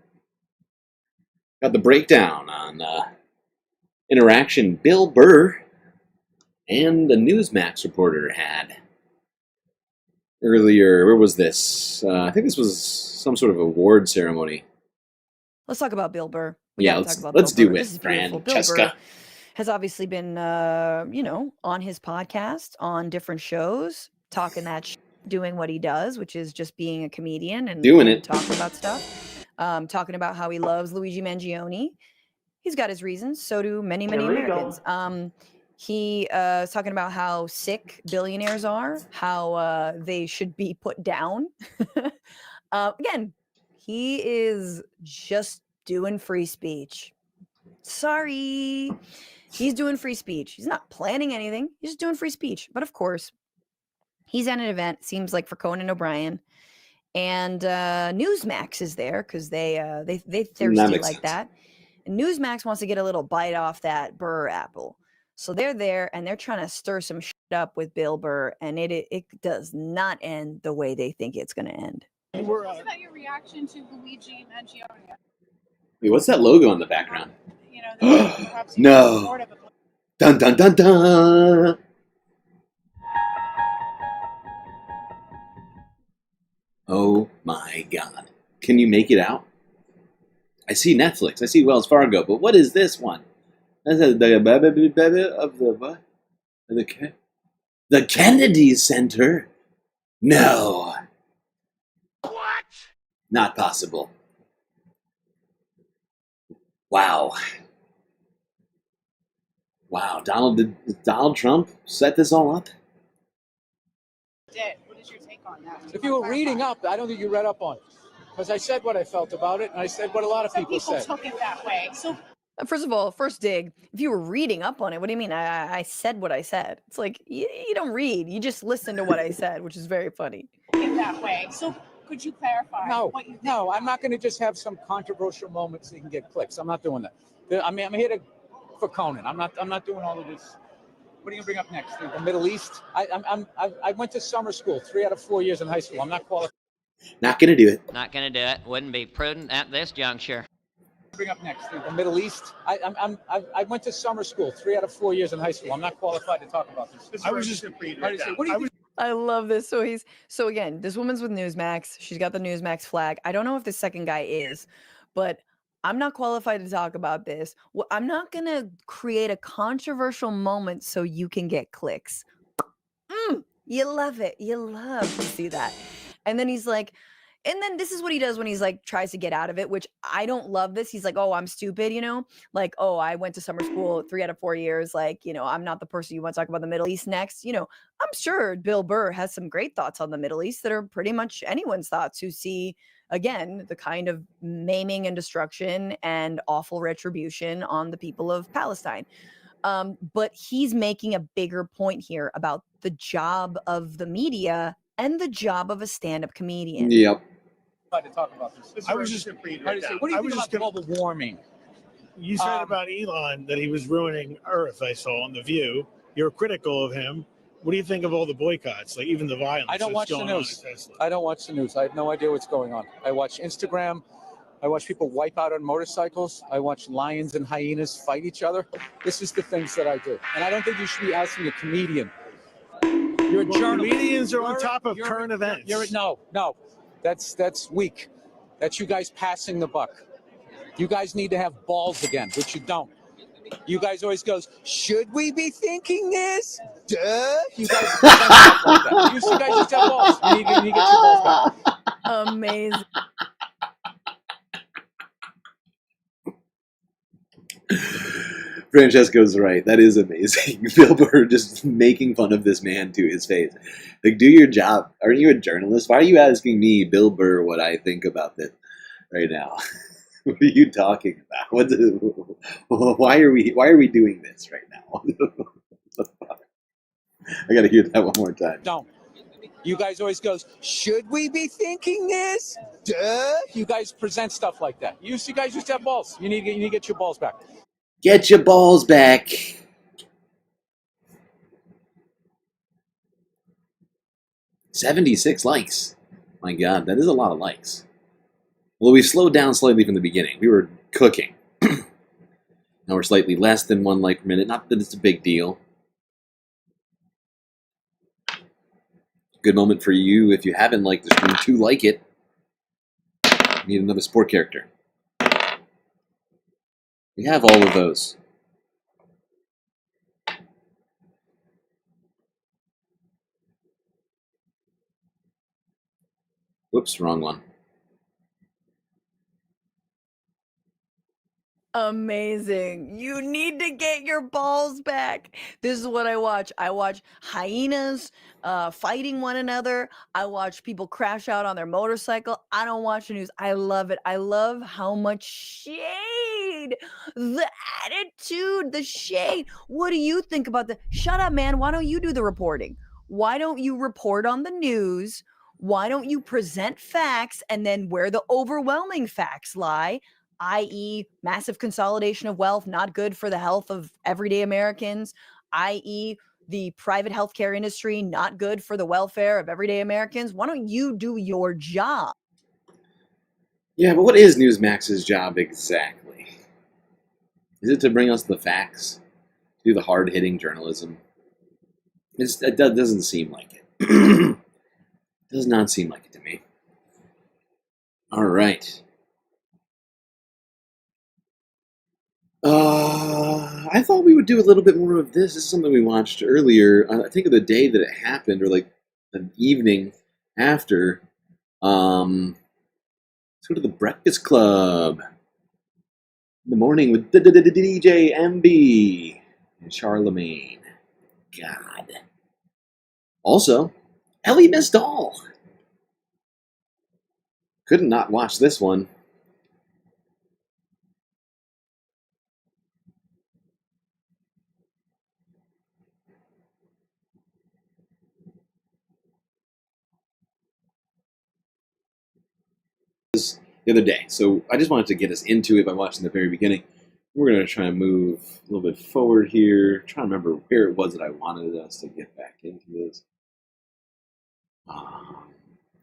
Speaker 14: Got the breakdown on interaction Bill Burr and the Newsmax reporter had earlier. Where was this? I think this was some sort of award ceremony.
Speaker 16: Let's talk about Bill Burr.
Speaker 14: Let's do it, Francesca.
Speaker 16: Bill Burr has obviously been, on his podcast, on different shows, talking that doing what he does, which is just being a comedian and talking about stuff. Talking about how he loves Luigi Mangione. He's got his reasons. So do many Americans. He is talking about how sick billionaires are, how they should be put down. Again, he is just doing free speech. Sorry. He's doing free speech. He's not planning anything. He's just doing free speech. But of course, he's at an event, seems like for Conan O'Brien. And Newsmax is there because they're thirsty like that. And Newsmax wants to get a little bite off that Burr apple. So they're there and they're trying to stir some shit up with Bill Burr. And it does not end the way they think it's going to end.
Speaker 17: What about your reaction to Luigi Mangione?
Speaker 14: Wait, what's that logo in the background? No. Dun dun dun dun. Oh my God. Can you make it out? I see Netflix. I see Wells Fargo. But what is this one? That's of the what? The Kennedy Center? No.
Speaker 10: What?
Speaker 14: Not possible. Wow. Wow. Did Donald Trump set this all up?
Speaker 17: What is your take on that?
Speaker 18: If you were reading up, I don't think you read up on it. Because I said what I felt about it, and I said what a lot of people said.
Speaker 17: Some people took it that way. So
Speaker 16: First of all, first dig, if you were reading up on it, what do you mean? I said what I said. It's like, you don't read. You just listen to what I said, which is very funny.
Speaker 17: that way. So could you clarify what you think?
Speaker 18: No, I'm not going to just have some controversial moments so you can get clicks. I'm not doing that. I mean, I'm here for Conan. I'm not doing all of this. What are you going to bring up next? The Middle East? I went to summer school 3 out of 4 years in high school. I'm not qualified.
Speaker 14: Not going to do it.
Speaker 19: Not going to do it. Wouldn't be prudent at this juncture.
Speaker 18: Bring up next the Middle East. I went to summer school 3 out of 4 years in high school. I'm not qualified to talk about this.
Speaker 20: I was just going to read it down.
Speaker 16: I love this. So again, this woman's with Newsmax. She's got the Newsmax flag. I don't know if the second guy is, but I'm not qualified to talk about this. I'm not going to create a controversial moment so you can get clicks. You love it. You love to see that. And then he's like, and then this is what he does when he's like tries to get out of it, which I don't love this. He's like, oh, I'm stupid, like, oh, I went to summer school 3 out of 4 years. Like, I'm not the person you want to talk about the Middle East next. I'm sure Bill Burr has some great thoughts on the Middle East that are pretty much anyone's thoughts who see, again, the kind of maiming and destruction and awful retribution on the people of Palestine. But he's making a bigger point here about the job of the media and the job of a stand-up comedian.
Speaker 14: Yep.
Speaker 18: To talk about this.
Speaker 20: I was just going to read it down.
Speaker 18: What do you think about global warming?
Speaker 20: You said about Elon that he was ruining Earth, I saw on The View. You're critical of him. What do you think of all the boycotts, like even the violence?
Speaker 18: I don't watch the news. I don't watch the news. I have no idea what's going on. I watch Instagram. I watch people wipe out on motorcycles. I watch lions and hyenas fight each other. This is the things that I do. And I don't think you should be asking a comedian. You're a journalist.
Speaker 20: Comedians are on top of current events.
Speaker 18: No. That's weak. That's you guys passing the buck. You guys need to have balls again, which you don't. You guys always goes, should we be thinking this? Duh. You guys present stuff like that. You guys just have balls. You need to get your balls back.
Speaker 16: Amazing.
Speaker 14: Francesco's right. That is amazing. Bill Burr just making fun of this man to his face. Like, do your job. Aren't you a journalist? Why are you asking me, Bill Burr, what I think about this right now? What are you talking about? Why are we doing this right now? I gotta hear that one more time.
Speaker 18: Don't. You guys always goes, should we be thinking this? Duh. You guys present stuff like that. You guys just have balls. You need to get your balls back.
Speaker 14: Get your balls back. 76 likes. My God, that is a lot of likes. Well, we've slowed down slightly from the beginning. We were cooking. Now we're slightly less than 1 like per minute. Not that it's a big deal. Good moment for you if you haven't liked the stream to like it. Need another sport character. We have all of those. Whoops, wrong one.
Speaker 16: Amazing. You need to get your balls back. This is what I watch. I watch hyenas fighting one another. I watch people crash out on their motorcycle. I don't watch the news. I love it. I love how much shade, the attitude, the shade. What do you think about the... Shut up, man. Why don't you do the reporting? Why don't you report on the news? Why don't you present facts and then where the overwhelming facts lie? I.e. massive consolidation of wealth, not good for the health of everyday Americans, i.e. the private healthcare industry, not good for the welfare of everyday Americans. Why don't you do your job?
Speaker 14: Yeah, but what is Newsmax's job exactly? Is it to bring us the facts? Do the hard-hitting journalism? It doesn't seem like it. Does not seem like it to me. All right. I thought we would do a little bit more of this. This is something we watched earlier. I think of the day that it happened, or like an evening after. Let's go to the Breakfast Club in the morning with DJ MB and Charlemagne. God. Also, Eli Mystal. Couldn't not watch this one. The other day, so I just wanted to get us into it by watching the very beginning. We're going to try and move a little bit forward here. Trying to remember where it was that I wanted us to get back into this.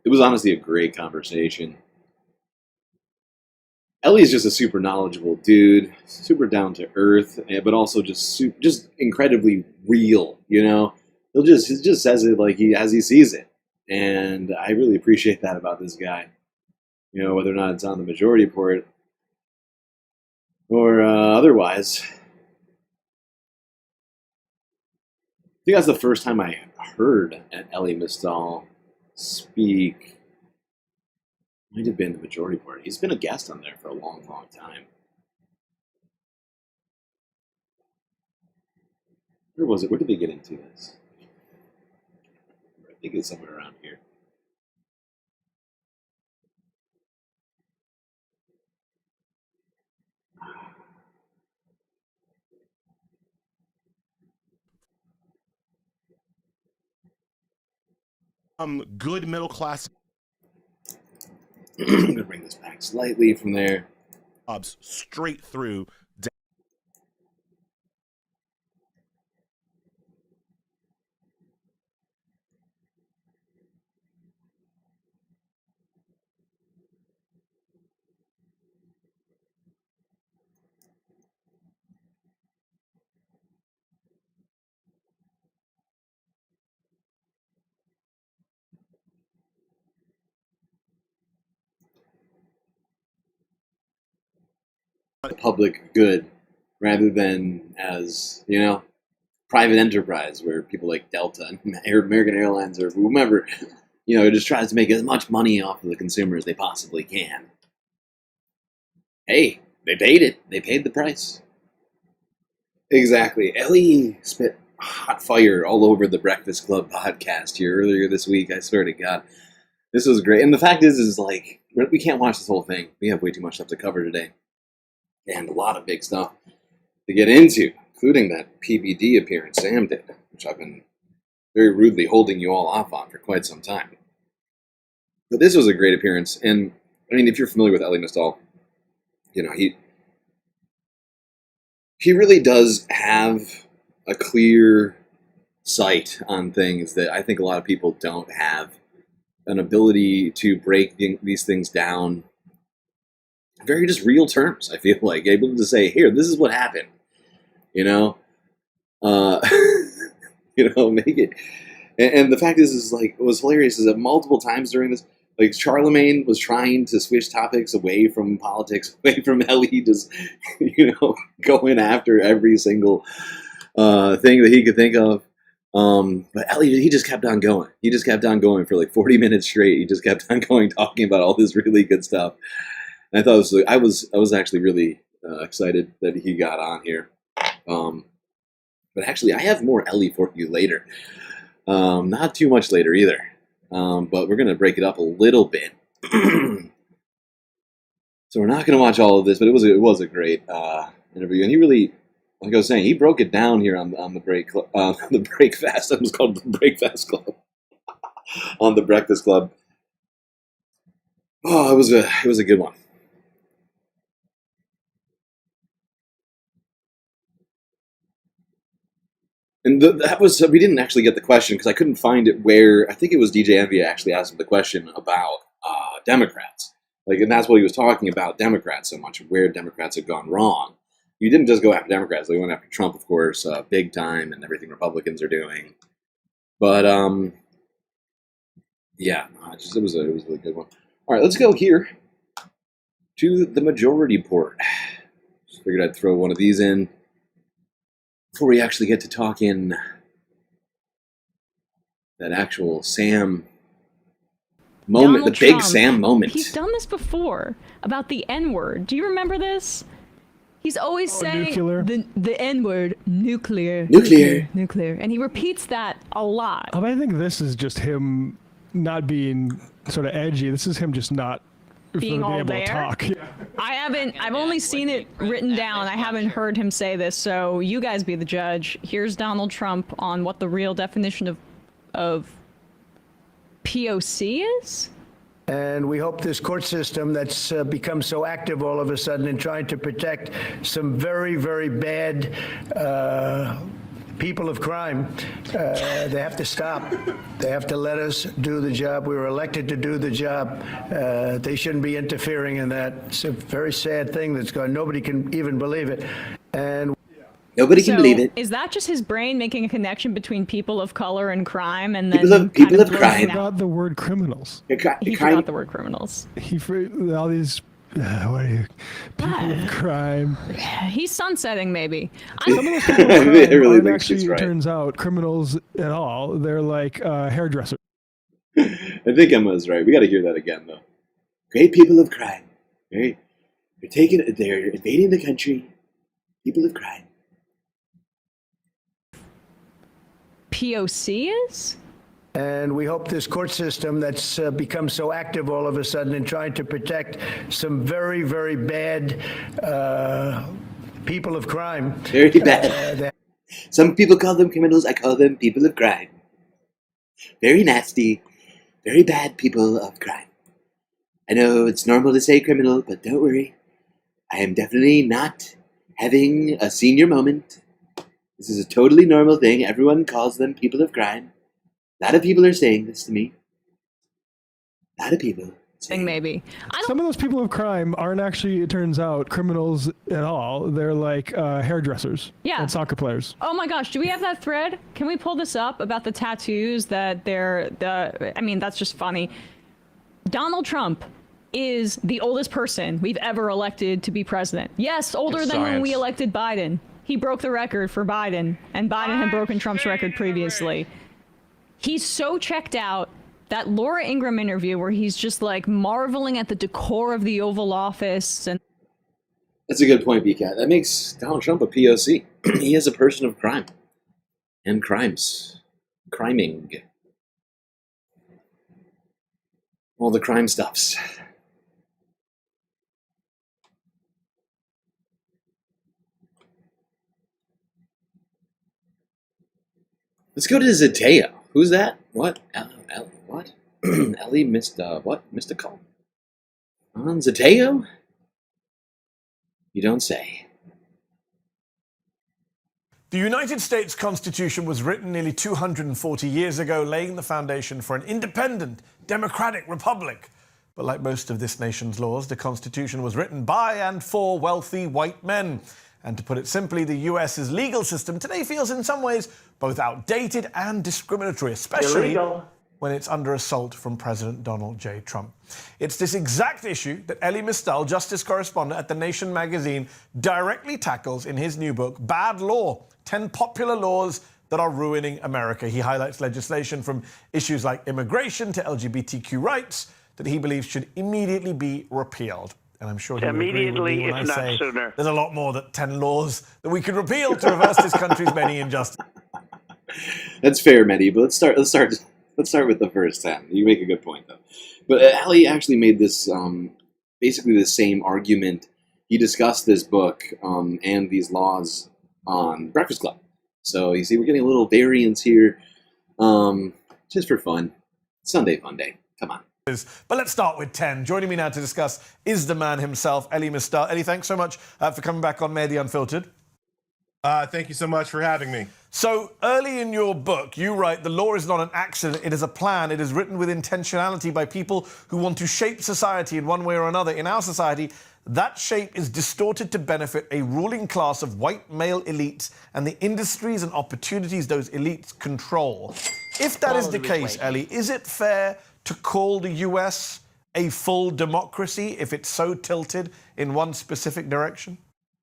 Speaker 14: It was honestly a great conversation. Eli's just a super knowledgeable dude, super down to earth, but also just incredibly real. You know, he just says it like as he sees it, and I really appreciate that about this guy. You know, whether or not it's on the majority report or otherwise. I think that's the first time I heard Eli Mystal speak. Might have been the majority report. He's been a guest on there for a long, long time. Where was it? Where did they get into this? I think it's somewhere around here.
Speaker 3: Good middle class.
Speaker 14: I'm going to bring this back slightly from there.
Speaker 3: Straight through.
Speaker 14: Public good rather than as, you know, private enterprise where people like Delta and American Airlines or whomever, you know, just tries to make as much money off of the consumer as they possibly can. Hey, they paid it. They paid the price. Exactly. Eli spit hot fire all over the Breakfast Club podcast here earlier this week. I swear to God. This was great. And the fact is like, we can't watch this whole thing. We have way too much stuff to cover today. And a lot of big stuff to get into, including that PBD appearance Sam did, which I've been very rudely holding you all off on for quite some time. But this was a great appearance. And, I mean, if you're familiar with Eli Mystal, you know, he really does have a clear sight on things that I think a lot of people don't have. An ability to break these things down very just real terms, I feel like. Able to say, here, this is what happened. You know? You know, make it. And the fact is like, what was hilarious is that multiple times during this, like, Charlemagne was trying to switch topics away from politics, away from Eli, just, you know, going after every single thing that he could think of. But Eli, he just kept on going. He just kept on going for like 40 minutes straight. He just kept on going, talking about all this really good stuff. And I thought it was, I was actually really excited that he got on here. But actually, I have more Eli for you later. Not too much later either. But we're going to break it up a little bit. So we're not going to watch all of this, but it was a great interview. And he really, like I was saying, he broke it down here on the break the Breakfast. That was called the Breakfast Club. On the Breakfast Club. Oh, it was a good one. And that was, we didn't actually get the question because I couldn't find it where, I think it was DJ Envy actually asked him the question about Democrats. Like, and that's what he was talking about, Democrats so much, where Democrats have gone wrong. You didn't just go after Democrats. They went after Trump, of course, big time, and everything Republicans are doing. But, yeah, it was a really good one. All right, let's go here to the majority port. Just figured I'd throw one of these in before we actually get to talking that actual Sam moment,
Speaker 1: Donald
Speaker 14: the big
Speaker 1: Trump,
Speaker 14: Sam moment.
Speaker 1: He's done this before about the N-word. Do you remember this? He's always saying
Speaker 21: nuclear?
Speaker 1: the N-word, nuclear,
Speaker 14: Nuclear.
Speaker 1: and he repeats that a lot.
Speaker 21: I think this is just him not being sort of edgy. This is him just not
Speaker 1: Being all
Speaker 21: able
Speaker 1: there?
Speaker 21: to talk.
Speaker 1: I've only seen it written down. I haven't heard him say this, so you guys be the judge. Here's Donald Trump on what the real definition of POC is.
Speaker 22: And we hope this court system that's become so active all of a sudden in trying to protect some very, very bad people of crime, they have to stop. They have to let us do the job. We were elected to do the job. They shouldn't be interfering in that. It's a very sad thing that's going. Nobody can even believe it. And
Speaker 14: nobody can believe it.
Speaker 1: Is that just his brain making a connection between people of color and crime, and then
Speaker 14: people of
Speaker 1: blurting
Speaker 14: crime.
Speaker 21: He forgot the word criminals.
Speaker 1: He forgot the word criminals.
Speaker 21: All these what are you, people of crime.
Speaker 1: He's sunsetting, maybe.
Speaker 21: Some of those people of crime
Speaker 14: I really
Speaker 21: aren't
Speaker 14: think
Speaker 21: actually,
Speaker 14: she's right.
Speaker 21: turns out, criminals at all. They're like hairdressers.
Speaker 14: I think Emma's right. We got to hear that again, though. Great people of crime. Right? They're invading the country. People of crime.
Speaker 1: POC is?
Speaker 22: And we hope this court system that's become so active all of a sudden in trying to protect some very, very bad people of crime.
Speaker 14: Very bad. Some people call them criminals. I call them people of crime. Very nasty, very bad people of crime. I know it's normal to say criminal, but don't worry. I am definitely not having a senior moment. This is a totally normal thing. Everyone calls them people of crime. A lot of people are saying this to me. A lot of people.
Speaker 1: Maybe.
Speaker 21: Some of those people of crime aren't actually, it turns out, criminals at all. They're like hairdressers and soccer players.
Speaker 1: Oh my gosh, do we have that thread? Can we pull this up about the tattoos that I mean, that's just funny. Donald Trump is the oldest person we've ever elected to be president. Yes, older than when we elected Biden. He broke the record for Biden, and Biden had broken Trump's record previously. He's so checked out. That Laura Ingraham interview where he's just like marveling at the decor of the Oval Office. And
Speaker 14: that's a good point, BCat. That makes Donald Trump a POC. He is a person of crime and crimes. Criming. All the crime stuffs. Let's go to Zeteo. Who's that? What? What? Eli Mystal. What? Mystical? On Zeteo? You don't say.
Speaker 23: The United States Constitution was written nearly 240 years ago, laying the foundation for an independent, democratic republic. But like most of this nation's laws, the Constitution was written by and for wealthy white men. And to put it simply, the US's legal system today feels in some ways both outdated and discriminatory, especially when it's under assault from President Donald J. Trump. It's this exact issue that Eli Mystal, justice correspondent at The Nation magazine, directly tackles in his new book, Bad Law, 10 Popular Laws That Are Ruining America. He highlights legislation from issues like immigration to LGBTQ rights that he believes should immediately be repealed. And I'm sure you would agree with me when I say there's a lot more than 10 laws that we could repeal to reverse this country's many injustices.
Speaker 14: That's fair, Mehdi, but let's start with the first 10. You make a good point, though. But Ali actually made this basically the same argument. He discussed this book and these laws on Breakfast Club. So you see, we're getting a little variance here, just for fun. Sunday fun day. Come on.
Speaker 23: But let's start with 10. Joining me now to discuss is the man himself, Eli Mystal. Eli, thanks so much for coming back on Mehdi Unfiltered.
Speaker 3: Thank you so much for having me.
Speaker 23: So early in your book, you write, the law is not an accident, it is a plan. It is written with intentionality by people who want to shape society in one way or another. In our society, that shape is distorted to benefit a ruling class of white male elites and the industries and opportunities those elites control. If that is the case, Eli, is it fair to call the US a full democracy if it's so tilted in one specific direction?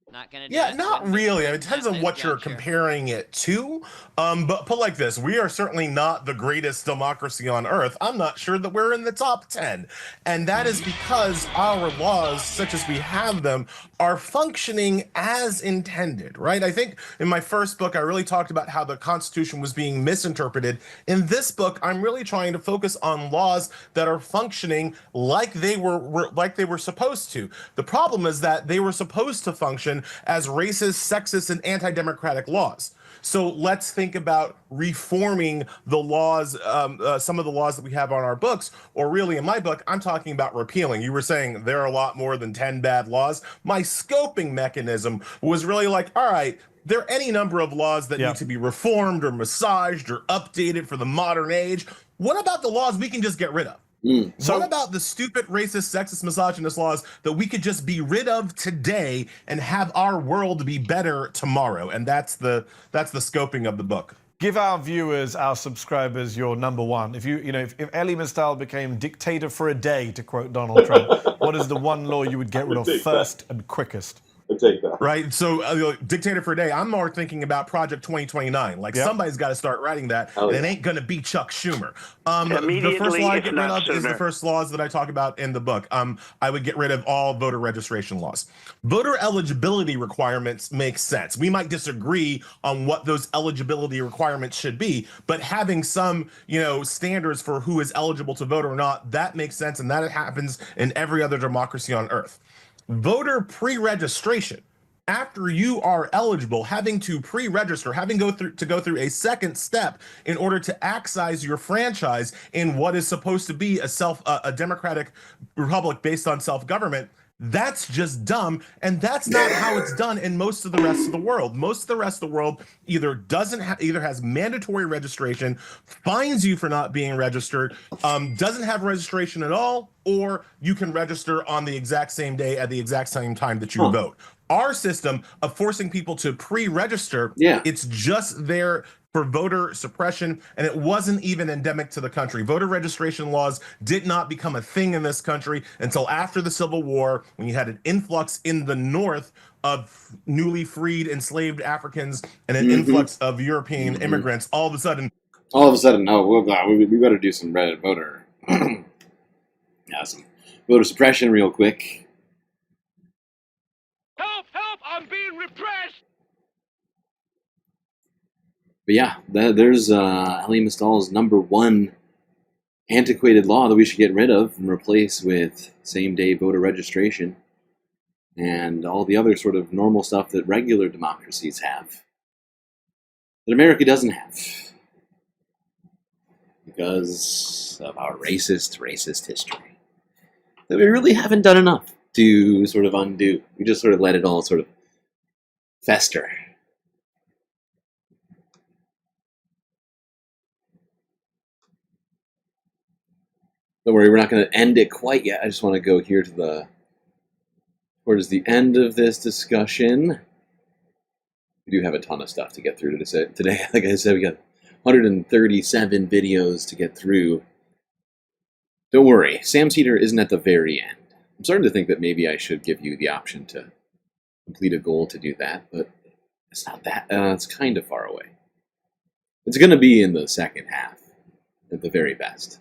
Speaker 19: Not gonna
Speaker 3: Yeah, not really. I mean, it depends on what you're comparing it to. But put like this, we are certainly not the greatest democracy on earth. I'm not sure that we're in the top 10. And that is because our laws, such as we have them, are functioning as intended, right? I think in my first book, I really talked about how the Constitution was being misinterpreted. In this book, I'm really trying to focus on laws that are functioning like they were supposed to. The problem is that they were supposed to function as racist, sexist, and anti-democratic laws. So let's think about reforming the laws, some of the laws that we have on our books, or really in my book, I'm talking about repealing. You were saying there are a lot more than 10 bad laws. My scoping mechanism was really like, all right, there are any number of laws that need to be reformed or massaged or updated for the modern age. What about the laws we can just get rid of? So what about the stupid, racist, sexist, misogynist laws that we could just be rid of today and have our world be better tomorrow? And that's the scoping of the book.
Speaker 23: Give our viewers, our subscribers, your number one. If if Eli Mystal became dictator for a day, to quote Donald Trump, what is the one law you would get rid of first and quickest?
Speaker 3: Take that. Right. So dictator for a day. I'm more thinking about Project 2029. Like somebody's got to start writing that. And it ain't going to be Chuck Schumer. The first law I get rid of is the first laws that I talk about in the book. I would get rid of all voter registration laws. Voter eligibility requirements make sense. We might disagree on what those eligibility requirements should be, but having some, standards for who is eligible to vote or not, that makes sense. And that happens in every other democracy on earth. Voter pre-registration, after you are eligible, having to pre-register, having to go through a second step in order to exercise your franchise in what is supposed to be a democratic republic based on self-government. That's just dumb, and that's not how it's done in most of the rest of the world. Most of the rest of the world either has mandatory registration, fines you for not being registered, doesn't have registration at all, or you can register on the exact same day at the exact same time that you vote. Our system of forcing people to pre-register, it's just there for voter suppression, and it wasn't even endemic to the country. Voter registration laws did not become a thing in this country until after the Civil War, when you had an influx in the North of newly freed enslaved Africans and an influx of European immigrants. All of a sudden,
Speaker 14: we better do some voter some voter suppression real quick.
Speaker 10: Help! I'm being repressed!
Speaker 14: But yeah, there's Eli Mystal's number one antiquated law that we should get rid of and replace with same-day voter registration and all the other sort of normal stuff that regular democracies have, that America doesn't have because of our racist history that we really haven't done enough to sort of undo. We just sort of let it all sort of fester. Don't worry, we're not going to end it quite yet. I just want to go here towards the end of this discussion. We do have a ton of stuff to get through today. Like I said, we got 137 videos to get through. Don't worry, Cedar isn't at the very end. I'm starting to think that maybe I should give you the option to complete a goal to do that, but it's not that. It's kind of far away. It's going to be in the second half, at the very best,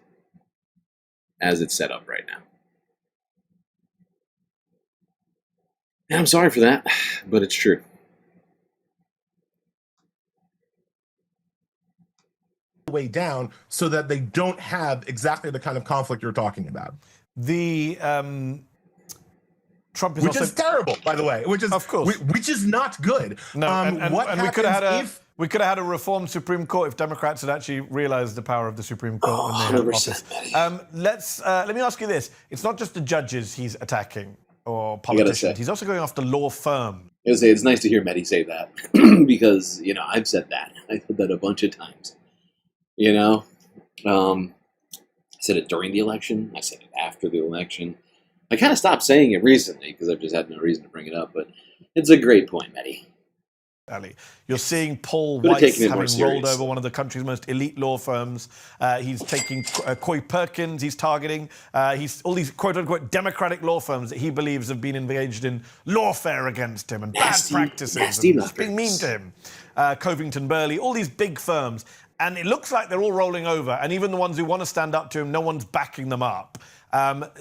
Speaker 14: as it's set up right now. And I'm sorry for that, but it's true.
Speaker 3: Way down so that they don't have exactly the kind of conflict you're talking about.
Speaker 23: The Trump is
Speaker 3: which is terrible, by the way. Which is, of course, which is not good.
Speaker 23: No, and we could have had we could have had a reformed Supreme Court if Democrats had actually realized the power of the Supreme Court when they were in office. Let me ask you this: it's not just the judges he's attacking or politicians; he's also going after law firms.
Speaker 14: It's nice to hear Mehdi say that because I've said that. I said that a bunch of times. I said it during the election. I said it after the election. I kind of stopped saying it recently because I've just had no reason to bring it up. But it's a great point, Mehdi.
Speaker 23: Ali. You're seeing Paul
Speaker 14: Could've
Speaker 23: Weiss
Speaker 14: taken it more
Speaker 23: having rolled
Speaker 14: serious.
Speaker 23: over one of the country's most elite law firms. He's taking Coy Perkins, he's targeting. He's all these quote-unquote democratic law firms that he believes have been engaged in lawfare against him and bad practices and just being mean to him. Covington Burley, all these big firms. And it looks like they're all rolling over. And even the ones who want to stand up to him, no one's backing them up.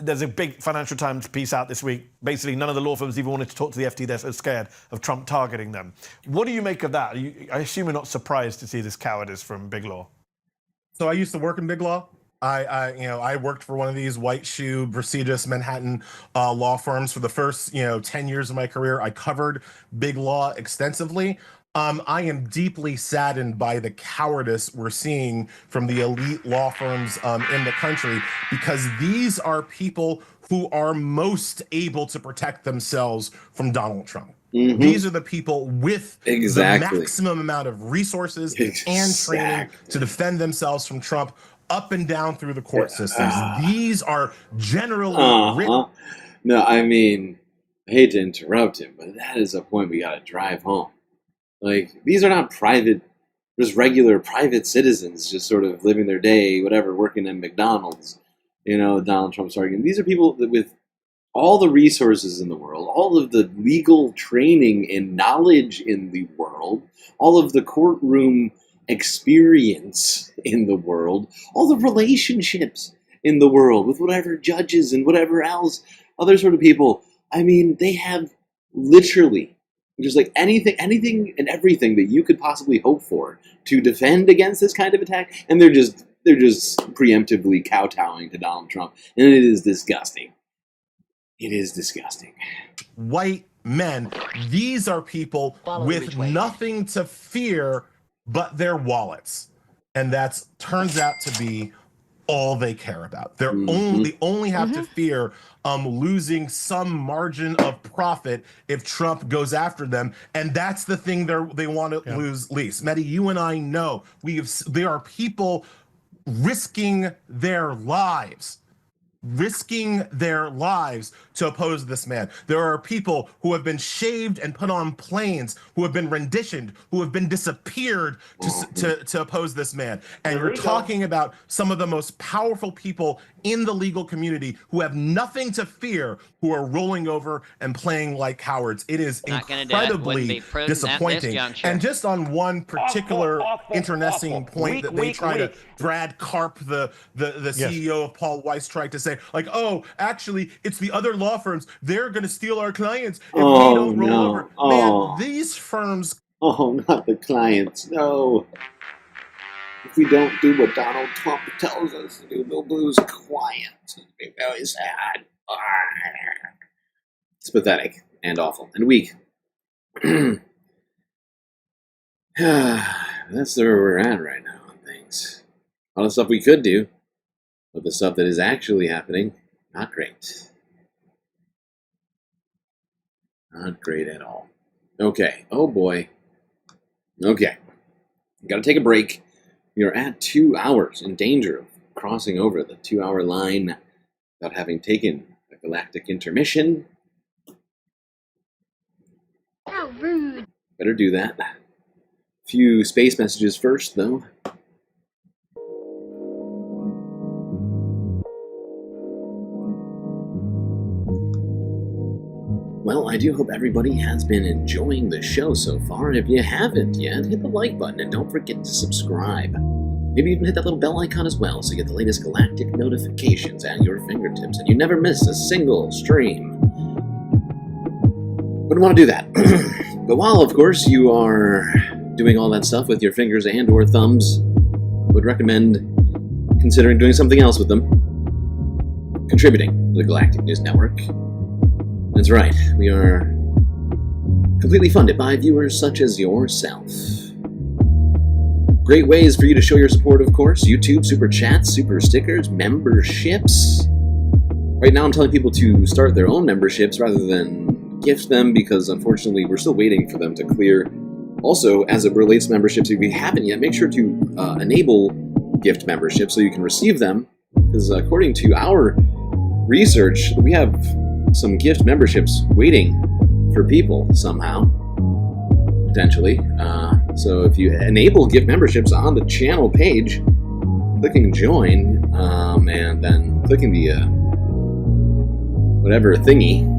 Speaker 23: There's a big Financial Times piece out this week. Basically, none of the law firms even wanted to talk to the FT. They're so scared of Trump targeting them. What do you make of that? I assume you're not surprised to see this cowardice from Big Law.
Speaker 3: So I used to work in Big Law. I worked for one of these white shoe, prestigious Manhattan law firms for the first 10 years of my career. I covered Big Law extensively. I am deeply saddened by the cowardice we're seeing from the elite law firms in the country, because these are people who are most able to protect themselves from Donald Trump. Mm-hmm. These are the people with the maximum amount of resources and training to defend themselves from Trump up and down through the court systems. These are generally written.
Speaker 14: No, I mean, I hate to interrupt him, but that is a point we got to drive home. Like, these are not private, just regular private citizens just sort of living their day, whatever, working at McDonald's, Donald Trump's arguing. These are people that with all the resources in the world, all of the legal training and knowledge in the world, all of the courtroom experience in the world, all the relationships in the world with whatever judges and whatever else, other sort of people. I mean, they have literally just like anything and everything that you could possibly hope for to defend against this kind of attack, and they're just preemptively kowtowing to Donald Trump, and it is disgusting. It is disgusting.
Speaker 3: White men, these are people with nothing to fear but their wallets, and that turns out to be all they care about. They only have to fear losing some margin of profit if Trump goes after them, and that's the thing they want to lose least. Mehdi, you and I know there are people risking their lives to oppose this man. There are people who have been shaved and put on planes, who have been renditioned, who have been disappeared to oppose this man. And you're talking about some of the most powerful people in the legal community who have nothing to fear, who are rolling over and playing like cowards. It is incredibly disappointing. And just on one particular interesting point that they try to Brad Karp, the CEO of Paul Weiss, tried to say, like, oh, actually, it's the other law firms. They're going to steal our clients if we don't roll over. Man, these firms.
Speaker 14: Oh, not the clients. No. If we don't do what Donald Trump tells us to do, we'll lose clients. It'll be very sad. It's pathetic and awful and weak. That's where we're at right now on things. All the stuff we could do, but the stuff that is actually happening, not great. Not great at all. Okay. Oh boy. Okay. Gotta take a break. We are at 2 hours, in danger of crossing over the 2-hour line without having taken a galactic intermission.
Speaker 27: How rude.
Speaker 14: Better do that. A few space messages first, though. Well, I do hope everybody has been enjoying the show so far. If you haven't yet, hit the like button and don't forget to subscribe. Maybe even hit that little bell icon as well so you get the latest galactic notifications at your fingertips and you never miss a single stream. Wouldn't want to do that. But while, of course, you are doing all that stuff with your fingers and or thumbs, I would recommend considering doing something else with them. Contributing to the Galactic News Network. That's right, we are completely funded by viewers such as yourself. Great ways for you to show your support, of course. YouTube, super chats, super stickers, memberships. Right now I'm telling people to start their own memberships rather than gift them because unfortunately we're still waiting for them to clear. Also, as it relates to memberships, if you haven't yet, make sure to enable gift memberships so you can receive them. Because according to our research, we have some gift memberships waiting for people somehow. potentially. So if you enable gift memberships on the channel page, clicking join, and then clicking the whatever thingy,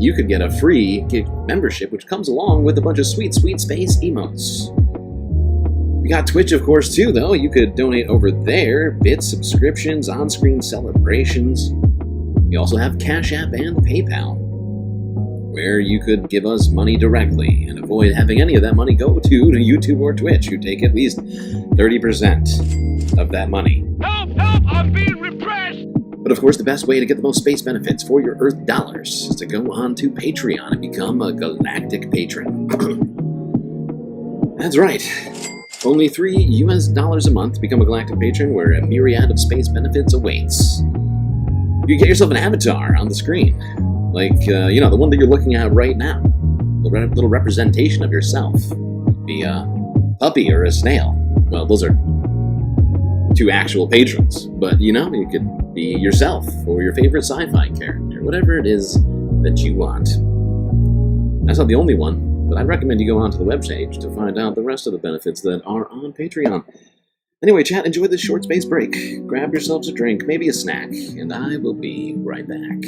Speaker 14: you could get a free gift membership, which comes along with a bunch of sweet, sweet space emotes. We got Twitch, of course, too, though. You could donate over there, bits, subscriptions, on-screen celebrations. We also have Cash App and PayPal, where you could give us money directly and avoid having any of that money go to YouTube or Twitch, who take at least 30% of that money.
Speaker 10: Help! Help! I'm being repressed!
Speaker 14: But of course, the best way to get the most space benefits for your Earth dollars is to go on to Patreon and become a galactic patron. That's right. Only $3 US a month to become a galactic patron, where a myriad of space benefits awaits. You get yourself an avatar on the screen. Like, the one that you're looking at right now. A little representation of yourself. Be a puppy or a snail. Well, those are two actual patrons. But, you could be yourself or your favorite sci-fi character. Whatever it is that you want. That's not the only one, but I'd recommend you go onto the webpage to find out the rest of the benefits that are on Patreon. Anyway, chat, enjoy this short space break. Grab yourselves a drink, maybe a snack, and I will be right back.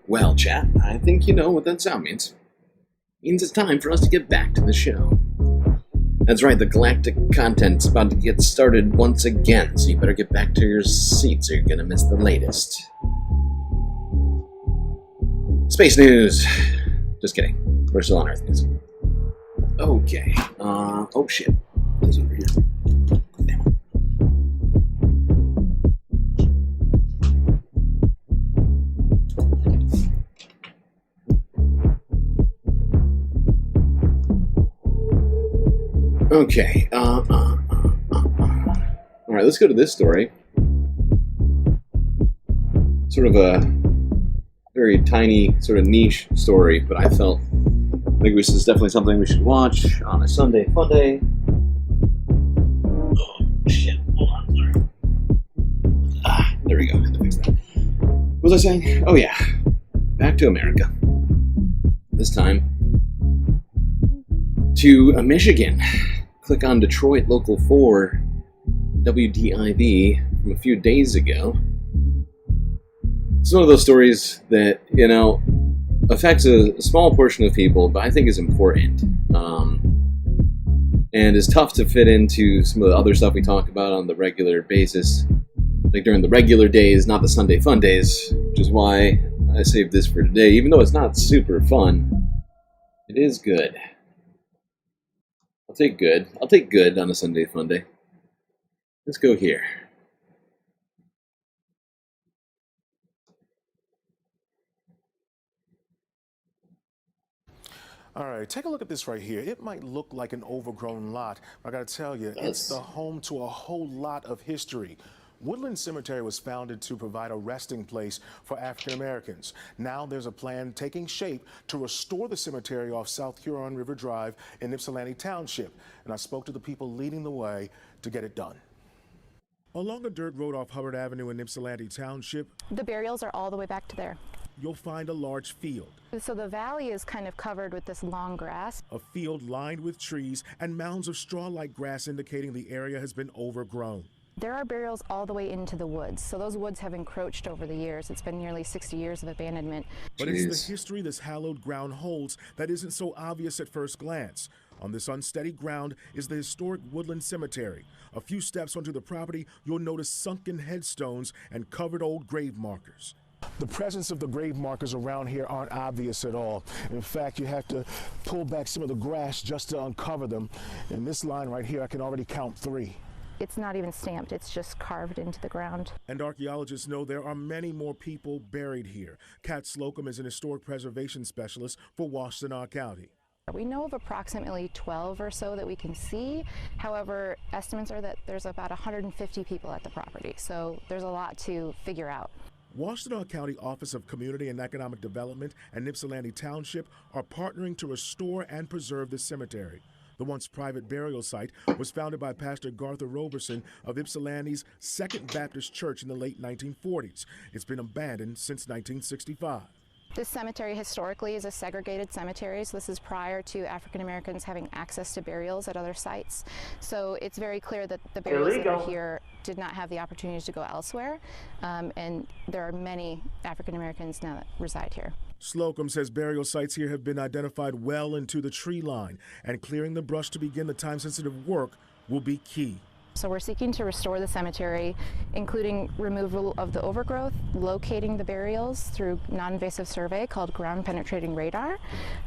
Speaker 14: Well, chat, I think you know what that sound means. It means it's time for us to get back to the show. That's right, the galactic content's about to get started once again, so you better get back to your seats or you're gonna miss the latest. Space news! Just kidding. We're still on Earth news. Okay. Oh shit. What is over here? Damn. Okay. Alright, let's go to this story. Sort of a very tiny, sort of niche story, but I felt like this is definitely something we should watch on a Sunday FUNDAY. Oh, shit. Hold on, sorry. There we go. I had to fix that. What was I saying? Oh, yeah. Back to America. This time to Michigan. Click on Detroit Local 4 WDIV from a few days ago. It's one of those stories that, you know, affects a small portion of people, but I think is important. And is tough to fit into some of the other stuff we talk about on the regular basis. Like during the regular days, not the Sunday FUNDAYs, which is why I saved this for today. Even though it's not super fun, it is good. I'll take good. I'll take good on a Sunday FUNDAY. Let's go here.
Speaker 5: All right, take a look at this right here. It might look like an overgrown lot, but I gotta tell you, it's the home to a whole lot of history. Woodland Cemetery was founded to provide a resting place for African Americans. Now there's a plan taking shape to restore the cemetery off South Huron River Drive in Miscellaneous Township, and I spoke to the people leading the way to get it done. Along a dirt road off Hubbard Avenue in Miscellaneous Township,
Speaker 6: the burials are all the way back to there.
Speaker 5: You'll find a large field.
Speaker 6: So the valley is kind of covered with this long grass.
Speaker 5: A field lined with trees and mounds of straw-like grass indicating the area has been overgrown.
Speaker 6: There are burials all the way into the woods, so those woods have encroached over the years. It's been nearly 60 years of abandonment.
Speaker 5: But it's the history this hallowed ground holds that isn't so obvious at first glance. On this unsteady ground is the historic Woodland Cemetery. A few steps onto the property, you'll notice sunken headstones and covered old grave markers. The presence of the grave markers around here aren't obvious at all. In fact, you have to pull back some of the grass just to uncover them. In this line right here, I can already count 3.
Speaker 6: It's not even stamped, it's just carved into the ground.
Speaker 5: And archaeologists know there are many more people buried here. Kat Slocum is an historic preservation specialist for Washtenaw County.
Speaker 6: We know of approximately 12 or so that we can see. However, estimates are that there's about 150 people at the property, so there's a lot to figure out.
Speaker 5: Washtenaw County Office of Community and Economic Development and Ypsilanti Township are partnering to restore and preserve the cemetery. The once private burial site was founded by Pastor Garther Roberson of Ypsilanti's Second Baptist Church in the late 1940s. It's been abandoned since 1965.
Speaker 6: This cemetery historically is a segregated cemetery, so this is prior to African Americans having access to burials at other sites. So it's very clear that the burials that are here did not have the opportunity to go elsewhere, and there are many African Americans now that reside here.
Speaker 5: Slocum says burial sites here have been identified well into the tree line, and clearing the brush to begin the time-sensitive work will be key.
Speaker 6: So we're seeking to restore the cemetery, including removal of the overgrowth, locating the burials through non-invasive survey called ground penetrating radar,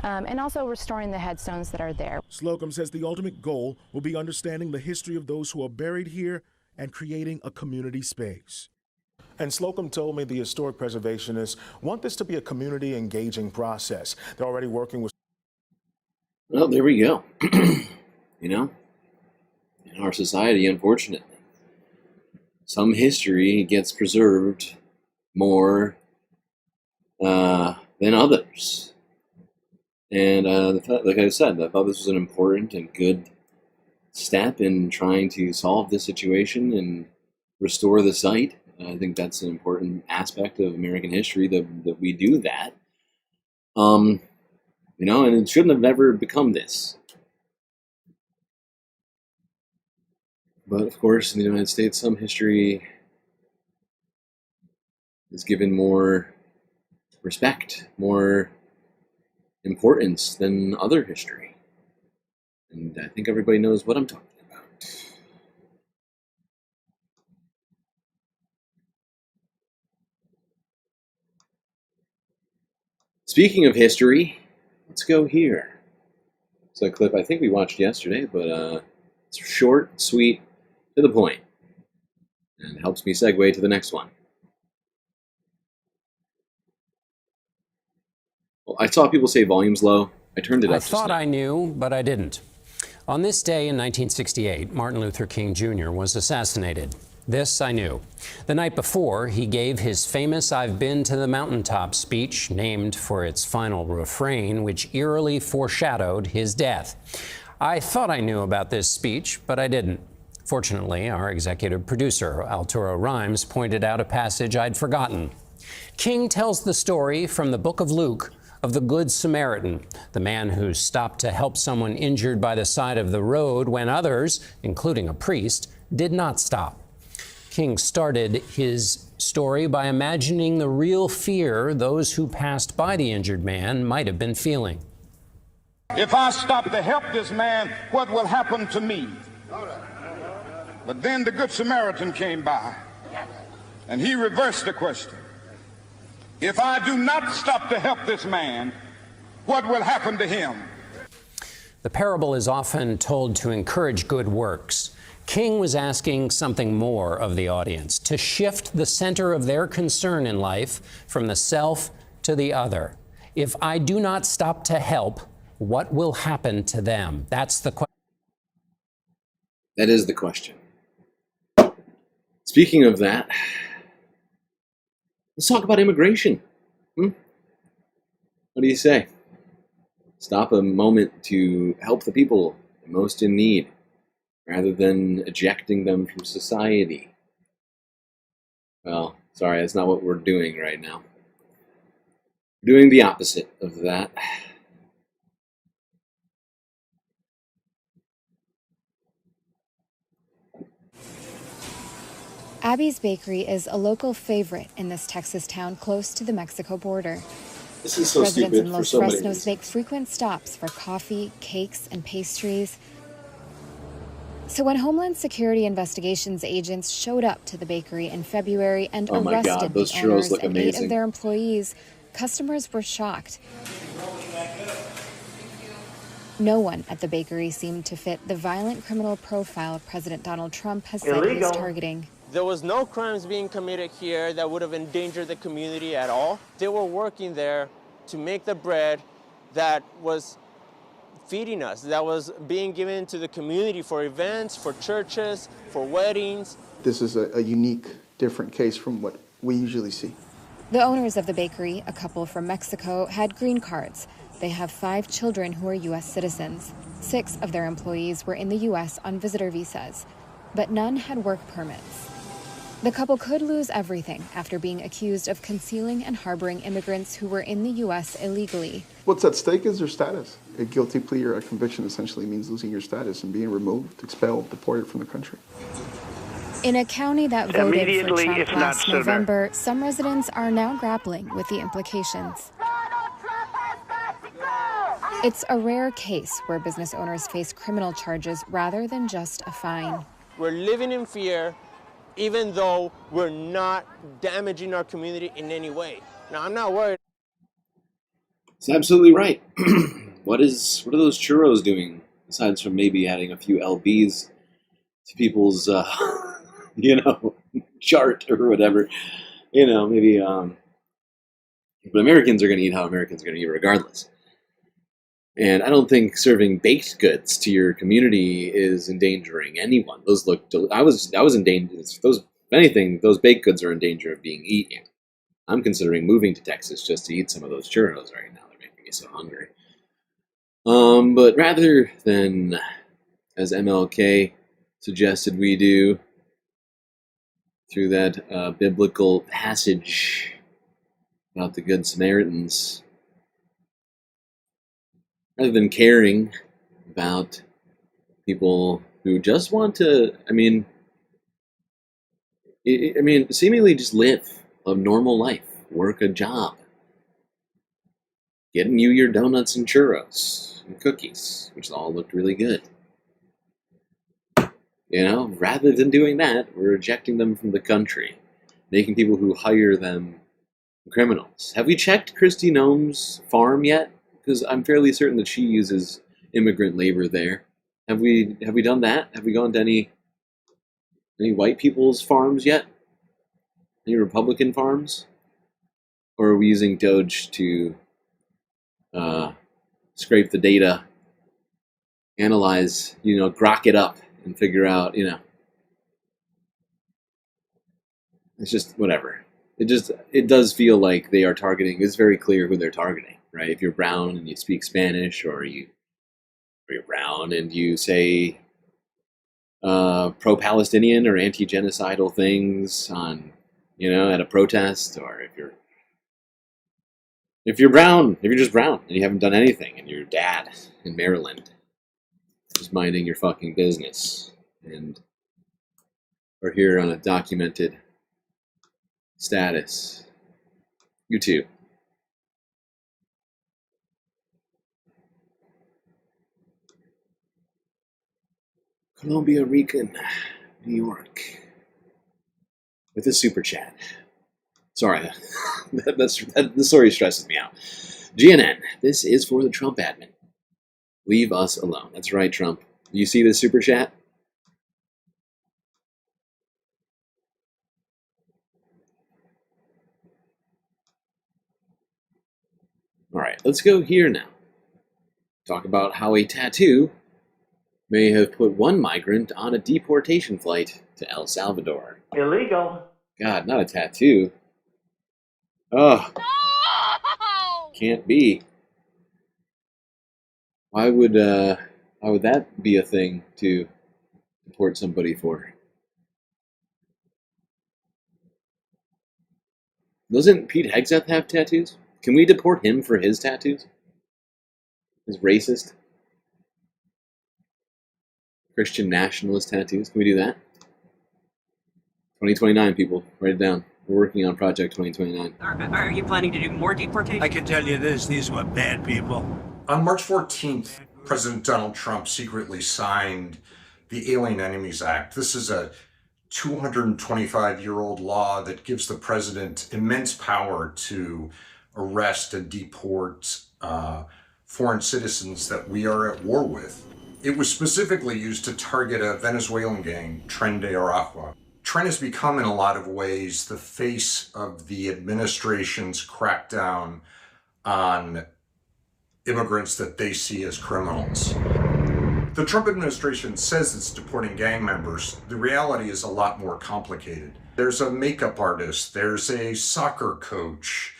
Speaker 6: and also restoring the headstones that are there.
Speaker 5: Slocum says the ultimate goal will be understanding the history of those who are buried here and creating a community space. And Slocum told me the historic preservationists want this to be a community engaging process. They're already working with...
Speaker 14: Well, there we go. You know? In our society, unfortunately, some history gets preserved more than others. And like I said, I thought this was an important and good step in trying to solve this situation and restore the site. I think that's an important aspect of American history that we do that. You know, and it shouldn't have ever become this. But of course, in the United States, some history is given more respect, more importance than other history. And I think everybody knows what I'm talking about. Speaking of history, let's go here. It's a clip I think we watched yesterday, but it's short, sweet, to the point, and helps me segue to the next one. Well, I saw people say volume's low. I turned it up.
Speaker 4: I thought I knew, but I didn't. On this day in 1968, Martin Luther King Jr. was assassinated. This I knew. The night before, he gave his famous "I've Been to the Mountaintop" speech, named for its final refrain, which eerily foreshadowed his death. I thought I knew about this speech, but I didn't. Fortunately, our executive producer, Arturo Rhymes, pointed out a passage I'd forgotten. King tells the story from the book of Luke of the Good Samaritan, the man who stopped to help someone injured by the side of the road when others, including a priest, did not stop. King started his story by imagining the real fear those who passed by the injured man might have been feeling.
Speaker 10: If I stop to help this man, what will happen to me? But then the Good Samaritan came by, and he reversed the question. If I do not stop to help this man, what will happen to him?
Speaker 4: The parable is often told to encourage good works. King was asking something more of the audience, to shift the center of their concern in life from the self to the other. If I do not stop to help, what will happen to them? That's the question.
Speaker 14: That is the question. Speaking of that, let's talk about immigration. What do you say? Stop a moment to help the people most in need, rather than ejecting them from society. Well, sorry, that's not what we're doing right now. We're doing the opposite of that.
Speaker 7: Abby's Bakery is a local favorite in this Texas town close to the Mexico border.
Speaker 14: This is so
Speaker 7: Residents
Speaker 14: stupid
Speaker 7: in
Speaker 14: for
Speaker 7: Los
Speaker 14: so many
Speaker 7: Fresnos
Speaker 14: reasons.
Speaker 7: make frequent stops for coffee, cakes, and pastries. So when Homeland Security Investigations agents showed up to the bakery in February and
Speaker 14: Oh my God,
Speaker 7: arrested
Speaker 14: those
Speaker 7: the
Speaker 14: churros
Speaker 7: owners
Speaker 14: look
Speaker 7: and 8
Speaker 14: amazing.
Speaker 7: of their employees, customers were shocked. No one at the bakery seemed to fit the violent criminal profile President Donald Trump has said he is targeting.
Speaker 9: There was no crimes being committed here that would have endangered the community at all. They were working there to make the bread that was feeding us, that was being given to the community for events, for churches, for weddings.
Speaker 12: This is a unique, different case from what we usually see.
Speaker 7: The owners of the bakery, a couple from Mexico, had green cards. They have 5 children who are U.S. citizens. 6 of their employees were in the U.S. on visitor visas, but none had work permits. The couple could lose everything after being accused of concealing and harboring immigrants who were in the U.S. illegally.
Speaker 12: What's at stake is their status. A guilty plea or a conviction essentially means losing your status and being removed, expelled, deported from the country.
Speaker 7: In a county that voted for
Speaker 10: Immediately,
Speaker 7: Trump
Speaker 10: if not
Speaker 7: last
Speaker 10: sooner.
Speaker 7: November, some residents are now grappling with the implications. It's a rare case where business owners face criminal charges rather than just a fine.
Speaker 9: We're living in fear, even though we're not damaging our community in any way. Now, I'm not worried.
Speaker 14: It's absolutely right. What are those churros doing, aside from maybe adding a few LBs to people's, chart or whatever? Maybe, but Americans are going to eat how Americans are going to eat regardless. And I don't think serving baked goods to your community is endangering anyone. Those look. I was in danger. Those, if anything, those baked goods are in danger of being eaten. I'm considering moving to Texas just to eat some of those churros right now. They're making me so hungry. But rather than, as MLK suggested we do, through that biblical passage about the Good Samaritans, rather than caring about people who just want to, seemingly just live a normal life, work a job, getting you your donuts and churros and cookies, which all looked really good. You know, rather than doing that, we're ejecting them from the country, making people who hire them criminals. Have we checked Kristi Noem's farm yet? Because I'm fairly certain that she uses immigrant labor there. Have we done that? Have we gone to any white people's farms yet? Any Republican farms? Or are we using DOGE to scrape the data, analyze, grok it up, and figure out, it's just whatever. It does feel like they are targeting. It's very clear who they're targeting, right? If you're brown and you speak Spanish, or you're brown and you say pro-Palestinian or anti-genocidal things on, at a protest, or if you're brown, if you're just brown and you haven't done anything, and you're a dad in Maryland, just minding your fucking business, and are here on a documented status. You too. Columbia Rican, New York, with a super chat. Sorry, the story stresses me out. GNN, this is for the Trump admin. Leave us alone. That's right, Trump. Do you see this super chat? All right, let's go here now. Talk about how a tattoo may have put one migrant on a deportation flight to El Salvador.
Speaker 2: Illegal.
Speaker 14: God, not a tattoo. Oh, can't be. Why would that be a thing to deport somebody for? Doesn't Pete Hegseth have tattoos? Can we deport him for his tattoos? His racist Christian nationalist tattoos? Can we do that? 2029, people. Write it down. We're working on Project 2029.
Speaker 2: Are you planning to do more deportations? I can tell you this, these were bad people.
Speaker 8: On March 14th, President Donald Trump secretly signed the Alien Enemies Act. This is a 225-year-old law that gives the president immense power to arrest and deport foreign citizens that we are at war with. It was specifically used to target a Venezuelan gang, Tren de Aragua. Tren has become, in a lot of ways, the face of the administration's crackdown on immigrants that they see as criminals. The Trump administration says it's deporting gang members. The reality is a lot more complicated. There's a makeup artist, there's a soccer coach,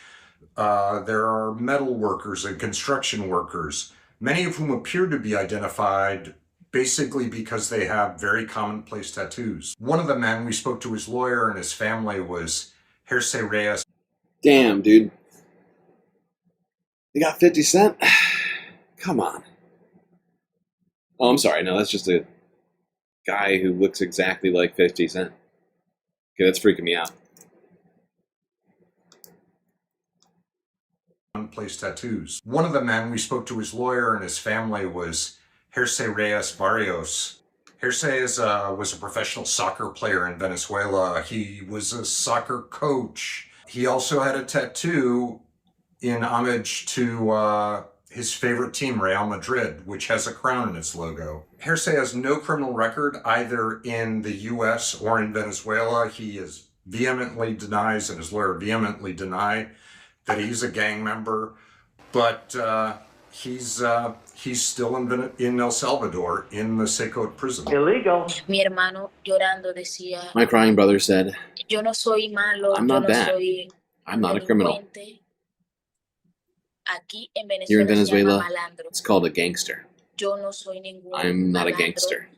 Speaker 8: there are metal workers and construction workers, many of whom appear to be identified basically because they have very commonplace tattoos. One of the men, we spoke to his lawyer and his family, was Jersey Reyes.
Speaker 14: Damn, dude. They got 50 Cent? Come on. Oh, I'm sorry. No, that's just a guy who looks exactly like 50 Cent. Okay, that's freaking me out.
Speaker 8: Commonplace tattoos. One of the men, we spoke to his lawyer and his family, was Jersey Reyes Barrios. Jersey was a professional soccer player in Venezuela. He was a soccer coach. He also had a tattoo in homage to his favorite team, Real Madrid, which has a crown in its logo. Jersey has no criminal record either in the US or in Venezuela. He vehemently denies, and his lawyer vehemently deny, that he's a gang member, but he's still in El Salvador in the Secot prison.
Speaker 2: Illegal.
Speaker 13: Mi hermano llorando decía,
Speaker 14: My crying brother said,
Speaker 13: yo no soy malo,
Speaker 14: I'm
Speaker 13: yo
Speaker 14: not
Speaker 13: no
Speaker 14: bad.
Speaker 13: soy
Speaker 14: I'm not a criminal.
Speaker 13: delincuente. Aquí en
Speaker 14: Here in
Speaker 13: Venezuela se llama
Speaker 14: Venezuela,
Speaker 13: malandro.
Speaker 14: it's called a gangster.
Speaker 13: Yo no soy ningún
Speaker 14: I'm not a
Speaker 13: malandro.
Speaker 14: gangster.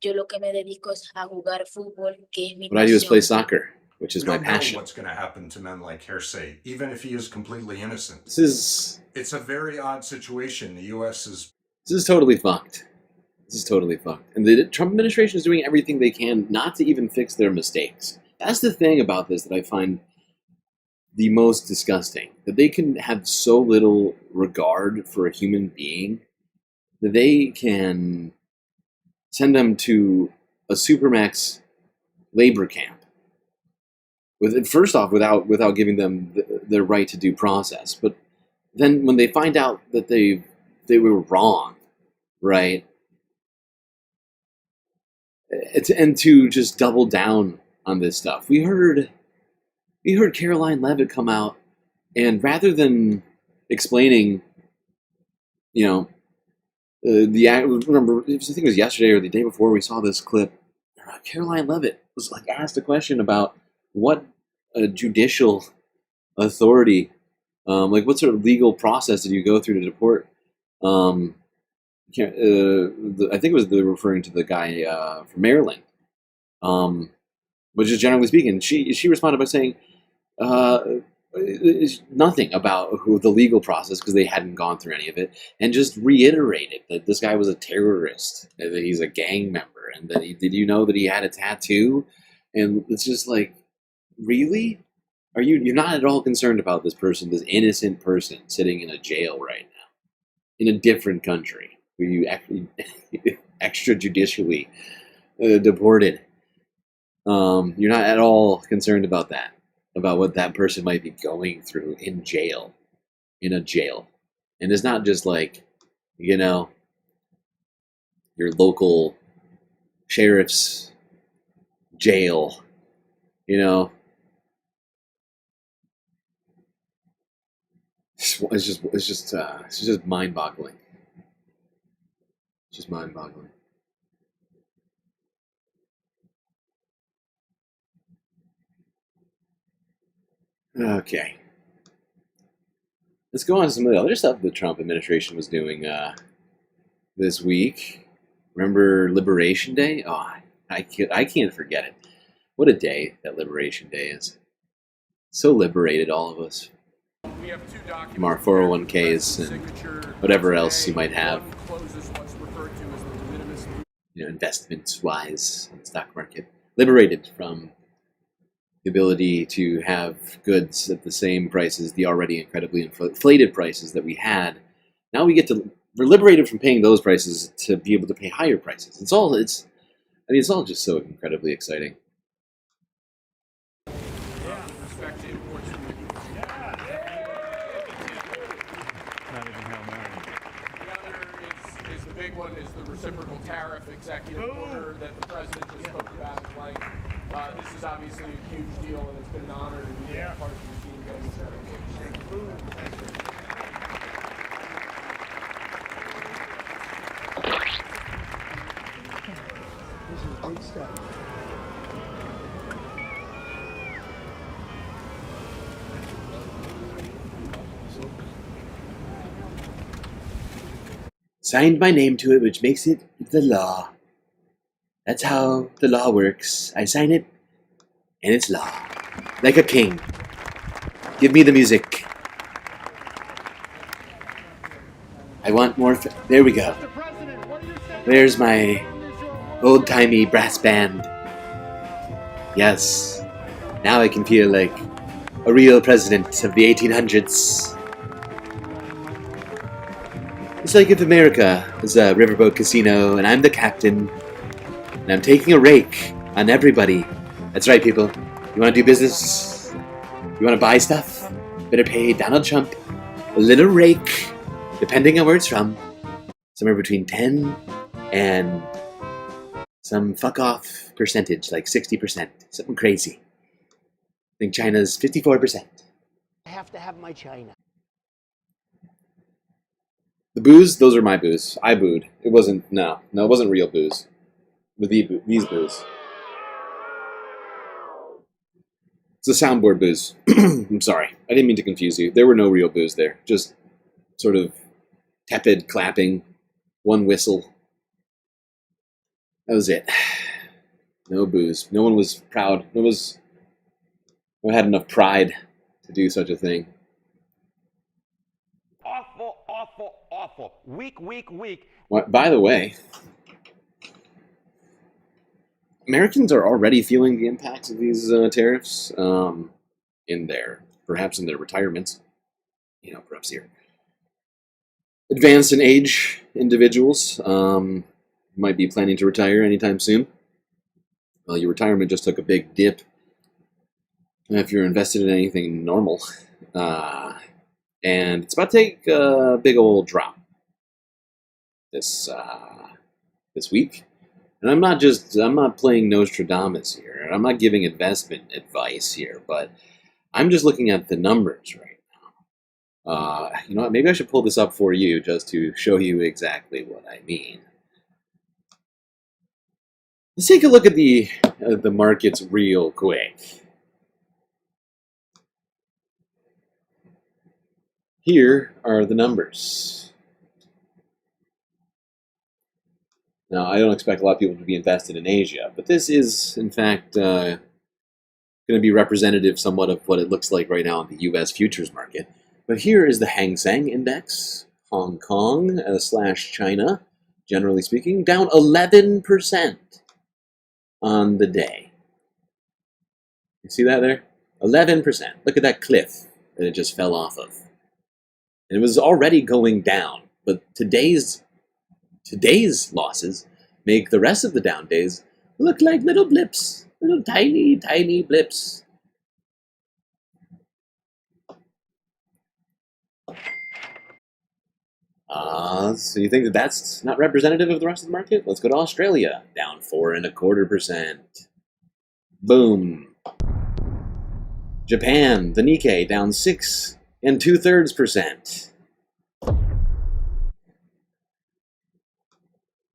Speaker 13: Yo lo que me dedico es a jugar fútbol, que es mi
Speaker 14: What I do is play
Speaker 13: pasión.
Speaker 14: soccer, which is
Speaker 8: We
Speaker 14: my
Speaker 8: don't know
Speaker 14: passion.
Speaker 8: what's going to happen to men like Jersey, even if he is completely innocent.
Speaker 14: This
Speaker 8: It's a very odd situation. The U.S. is
Speaker 14: totally fucked. This is totally fucked. And the Trump administration is doing everything they can not to even fix their mistakes. That's the thing about this that I find the most disgusting. That they can have so little regard for a human being that they can send them to a supermax labor camp. First off, without giving them the right to due process, but then when they find out that they were wrong, right? And to just double down on this stuff. We heard Caroline Levitt come out, and rather than explaining, remember, I think it was yesterday or the day before we saw this clip, Caroline Levitt was asked a question about what a judicial authority, what sort of legal process did you go through to deport? I think it was referring to the guy from Maryland, which is generally speaking. She responded by saying nothing about the legal process because they hadn't gone through any of it, and just reiterated that this guy was a terrorist, that he's a gang member, and that did you know that he had a tattoo? And it's just really? You're not at all concerned about this person, this innocent person sitting in a jail right now, in a different country, where you actually extrajudicially deported. You're not at all concerned about that, about what that person might be going through in jail, in a jail. And it's not just your local sheriff's jail, It's just mind-boggling. It's just mind-boggling. Okay. Let's go on to some of the other stuff the Trump administration was doing this week. Remember Liberation Day? Oh, I can't forget it. What a day that Liberation Day is. So liberated, all of us. From our 401ks and whatever else you might have, investments-wise in the stock market. Liberated from the ability to have goods at the same prices, the already incredibly inflated prices that we had. Now we're liberated from paying those prices to be able to pay higher prices. It's all just so incredibly exciting.
Speaker 11: One is the reciprocal tariff executive order that the president just spoke about. This is obviously a huge deal, and it's been an honor to be part of the team getting this
Speaker 22: This is big stuff.
Speaker 14: Signed my name to it, which makes it the law. That's how the law works. I sign it, and it's law. Like a king. Give me the music. I want more. There we go. There's my old-timey brass band. Yes. Now I can feel like a real president of the 1800s. It's like if America was a riverboat casino and I'm the captain and I'm taking a rake on everybody. That's right, people. You want to do business? You want to buy stuff? Better pay Donald Trump a little rake, depending on where it's from. Somewhere between 10 and some fuck-off percentage, like 60%. Something crazy. I think China's 54%.
Speaker 15: I have to have my China.
Speaker 14: The booze, those are my booze. I booed. It wasn't, it wasn't real booze. With these booze. It's a soundboard booze. I'm sorry. I didn't mean to confuse you. There were no real booze there. Just sort of tepid clapping. One whistle. That was it. No booze. No one was proud. No one had enough pride to do such a thing.
Speaker 15: Awful. Weak.
Speaker 14: By the way, Americans are already feeling the impacts of these tariffs in their perhaps in their retirements, perhaps here. Advanced in age individuals might be planning to retire anytime soon. Well, your retirement just took a big dip if you're invested in anything normal. And it's about to take a big old drop this week. And I'm not playing Nostradamus here. I'm not giving investment advice here, but I'm just looking at the numbers right now. You know what? Maybe I should pull this up for you just to show you exactly what I mean. Let's take a look at the markets real quick. Here are the numbers. Now, I don't expect a lot of people to be invested in Asia, but this is, in fact, going to be representative somewhat of what it looks like right now in the U.S. futures market. But here is the Hang Seng Index, Hong Kong / China, generally speaking, down 11% on the day. You see that there? 11%. Look at that cliff that it just fell off of. And it was already going down, but today's losses make the rest of the down days look like little blips, little tiny, tiny blips. So you think that that's not representative of the rest of the market? Let's go to Australia, down 4.25%. Boom. Japan, the Nikkei, down 6 2/3%.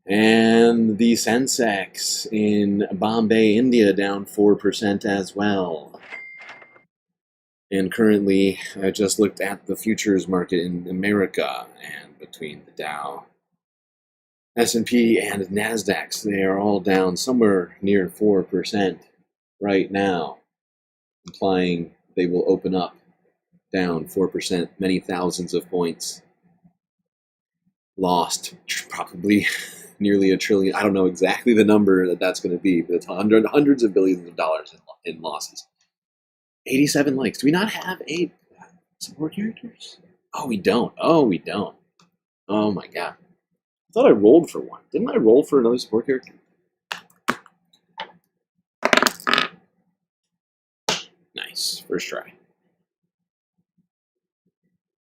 Speaker 14: And the Sensex in Bombay, India, down 4% as well. And currently, I just looked at the futures market in America, and between the Dow, S&P, and NASDAQ, they are all down somewhere near 4% right now, implying they will open up down 4%, many thousands of points. Lost, probably nearly $1 trillion. I don't know exactly the number that's going to be, but it's hundreds of billions of dollars in losses. 87 likes. Do we not have 8 support characters? Oh, we don't. Oh, we don't. Oh my god. I thought I rolled for one. Didn't I roll for another support character? Nice. First try.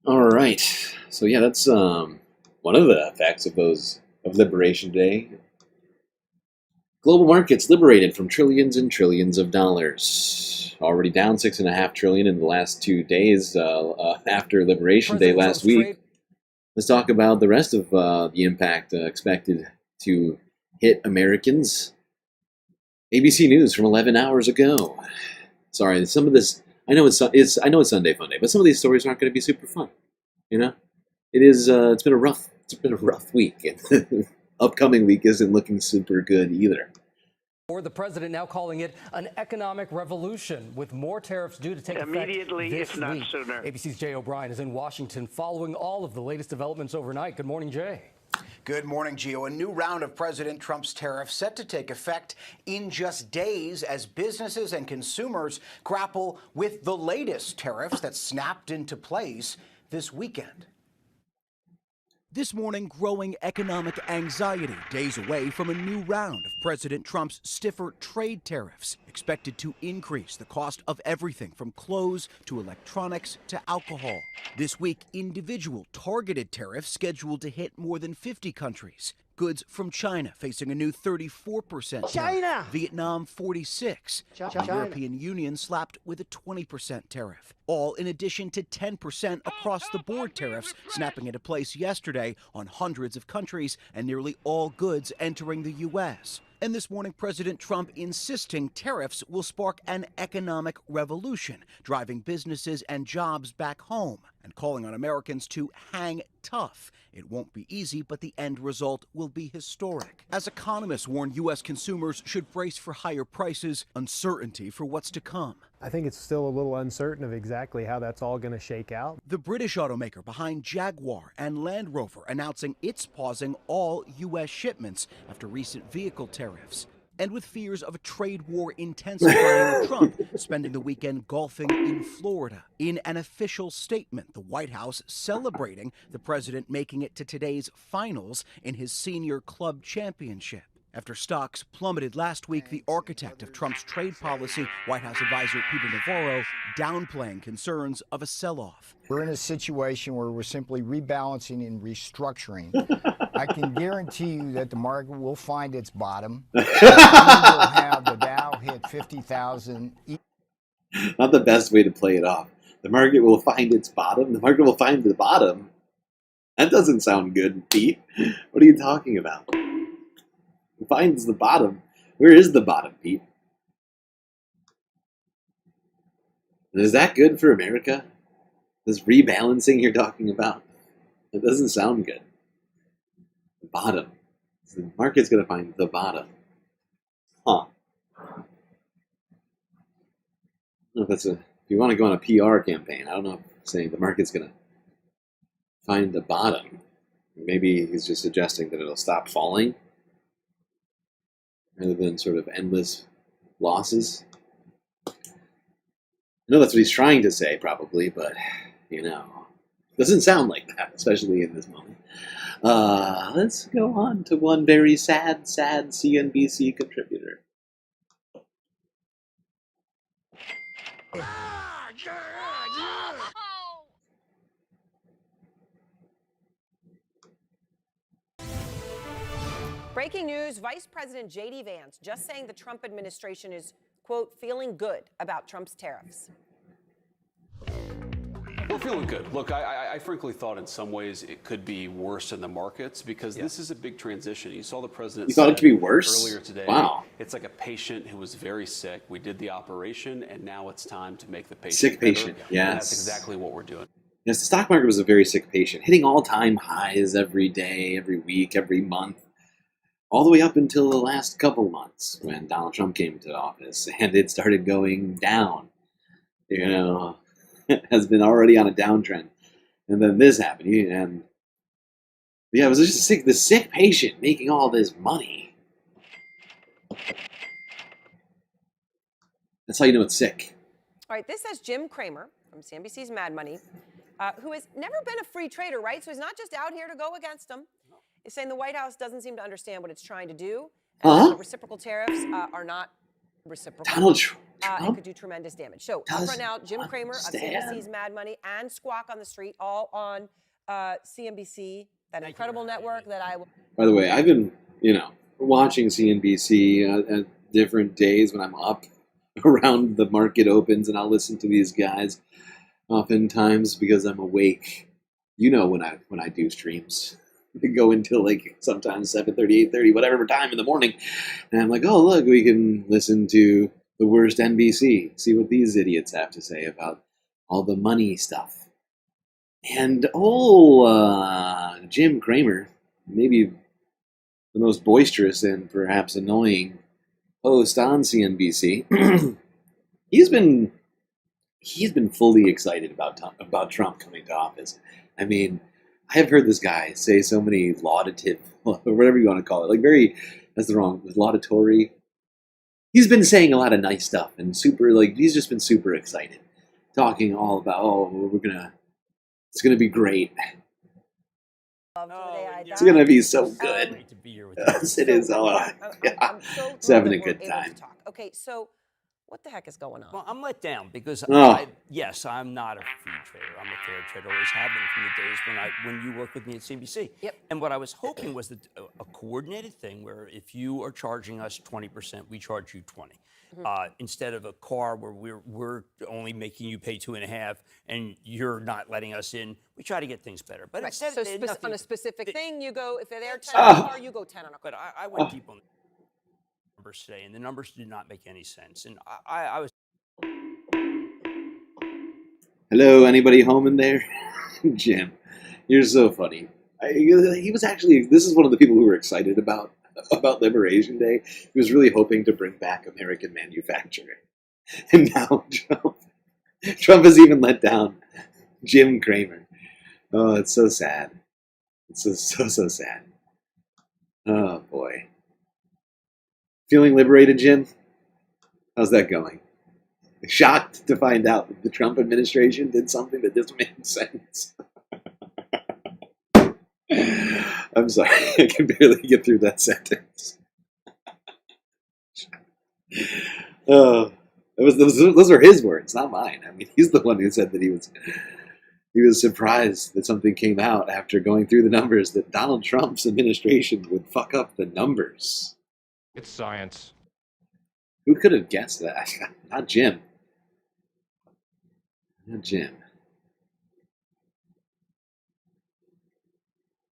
Speaker 14: Alright. So yeah, that's one of the effects of Liberation Day. Global markets liberated from trillions and trillions of dollars. Already down $6.5 trillion in the last 2 days after Liberation Day last week. Let's talk about the rest of the impact expected to hit Americans. ABC News from 11 hours ago. Sorry, some of this I know it's Sunday Funday, but some of these stories aren't going to be super fun. You know, it is. It's been a rough week, and upcoming week isn't looking super good either.
Speaker 16: Or the president now calling it an economic revolution, with more tariffs due to take
Speaker 15: immediately,
Speaker 16: effect this
Speaker 15: if not
Speaker 16: week.
Speaker 15: sooner.
Speaker 16: ABC's Jay O'Brien is in Washington following all of the latest developments overnight. Good morning, Jay.
Speaker 17: Good morning, Gio. A new round of President Trump's tariffs set to take effect in just days as businesses and consumers grapple with the latest tariffs that snapped into place this weekend.
Speaker 18: This morning, growing economic anxiety days away from a new round of President Trump's stiffer trade tariffs, expected to increase the cost of everything from clothes to electronics to alcohol. This week, individual targeted tariffs scheduled to hit more than 50 countries. Goods from China facing a new 34% tariff. Vietnam 46%. The European Union slapped with a 20% tariff. All in addition to 10% across-the-board tariffs snapping into place yesterday on hundreds of countries and nearly all goods entering the U.S. And this morning, President Trump insisting tariffs will spark an economic revolution, driving businesses and jobs back home, and calling on Americans to hang tough. It won't be easy, but the end result will be historic. As economists warn U.S. consumers should brace for higher prices, uncertainty for what's to come.
Speaker 20: I think it's still a little uncertain of exactly how that's all going to shake out.
Speaker 18: The British automaker behind Jaguar and Land Rover announcing it's pausing all U.S. shipments after recent vehicle tariffs. And with fears of a trade war intensifying, Trump spending the weekend golfing in Florida. In an official statement, the White House celebrating the president making it to today's finals in his senior club championship. After stocks plummeted last week, the architect of Trump's trade policy, White House advisor Peter Navarro, downplaying concerns of a sell-off.
Speaker 1: We're in a situation where we're simply rebalancing and restructuring. I can guarantee you that the market will find its bottom. We will have the Dow hit 50,000.
Speaker 14: Not the best way to play it off. The market will find its bottom. The market will find the bottom. That doesn't sound good, Pete. What are you talking about? It finds the bottom. Where is the bottom, Pete? Is that good for America? This rebalancing you're talking about? It doesn't sound good. The bottom. The market's going to find the bottom. Huh. I don't know if that's if you want to go on a PR campaign, I don't know if saying the market's going to find the bottom. Maybe he's just suggesting that it'll stop falling rather than sort of endless losses. I know that's what he's trying to say, probably, but, you know, doesn't sound like that, especially in this moment. Let's go on to one very sad CNBC contributor.
Speaker 19: Breaking news, Vice President J.D. Vance just saying the Trump administration is, quote, feeling good about Trump's tariffs.
Speaker 21: We're feeling good. Look, I frankly thought in some ways it could be worse in the markets because this is a big transition. You saw the president.
Speaker 14: You thought it could be worse?
Speaker 21: Earlier today.
Speaker 14: Wow.
Speaker 21: It's like a patient who was very sick. We did the operation, and now it's time to make the patient
Speaker 14: Sick
Speaker 21: better.
Speaker 14: patient,
Speaker 21: And
Speaker 14: yes.
Speaker 21: that's exactly what we're doing.
Speaker 14: Yes, the stock market was a very sick patient, hitting all-time highs every day, every week, every month, all the way up until the last couple months when Donald Trump came to office, and it started going down. You know, it has been already on a downtrend. And then this happened, and yeah, it was just the sick patient making all this money. That's how you know it's sick.
Speaker 19: All right, this says Jim Cramer from CNBC's Mad Money, who has never been a free trader, right? So he's not just out here to go against them. He's saying the White House doesn't seem to understand what it's trying to do, and that the reciprocal tariffs are not reciprocal.
Speaker 14: Donald Trump
Speaker 19: It could do tremendous damage. So up front now, Jim Cramer of CNBC's Mad Money and Squawk on the Street, all on CNBC, that incredible network that I will.
Speaker 14: By the way, I've been, watching CNBC at different days when I'm up around the market opens, and I'll listen to these guys oftentimes because I'm awake. When I do streams. I go until like sometimes 7:30, 8:30, whatever time in the morning. And I'm like, oh, look, we can listen to the worst NBC, see what these idiots have to say about all the money stuff. And Jim Cramer, maybe the most boisterous and perhaps annoying host on CNBC, he's been fully excited about Trump coming to office. I mean, I have heard this guy say so many laudative, or whatever you want to call it, laudatory. He's been saying a lot of nice stuff and he's just been super excited. Talking all about, it's going to be great. It's going to be so good. Yes, it is. It's having a good time.
Speaker 19: Okay, so what the heck is going on?
Speaker 23: Well, I'm let down because, yes, I'm not a free trader. I'm a fair trader. Always have been from the days when you worked with me at CNBC.
Speaker 19: Yep.
Speaker 23: And what I was hoping was that a coordinated thing where if you are charging us 20%, we charge you 20. Instead of a car where we're only making you pay 2.5 and you're not letting us in, we try to get things better. But instead,
Speaker 19: so on a specific thing, you go, if they're 10 on a car, you go 10 on a car.
Speaker 23: But I went deep on the numbers today, and the numbers did not make any sense. And I was.
Speaker 14: Hello, anybody home in there? Jim, you're so funny. He was actually, this is one of the people who were excited about Liberation Day. He was really hoping to bring back American manufacturing. And now Trump has even let down Jim Cramer. Oh, it's so sad. It's so sad. Oh, boy. Feeling liberated, Jim? How's that going? Shocked to find out that the Trump administration did something that doesn't make sense. I'm sorry, I can barely get through that sentence. Those are his words, not mine. I mean, he's the one who said that he was surprised that something came out after going through the numbers that Donald Trump's administration would fuck up the numbers.
Speaker 3: It's science.
Speaker 14: Who could have guessed that? Not Jim. Not Jim.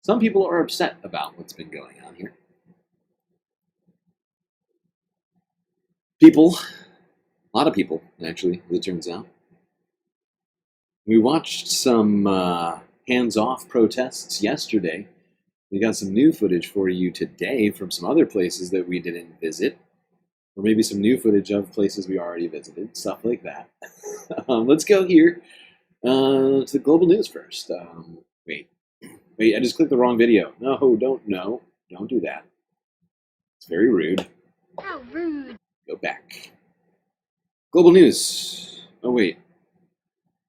Speaker 14: Some people are upset about what's been going on here. People, a lot of people, actually, as it turns out. We watched some hands-off protests yesterday. We got some new footage for you today from some other places that we didn't visit. Or maybe some new footage of places we already visited, stuff like that. Let's go here to the global news first. Wait, I just clicked the wrong video. No, don't do that. It's very rude.
Speaker 5: How rude.
Speaker 14: Go back. Global news. Oh, wait.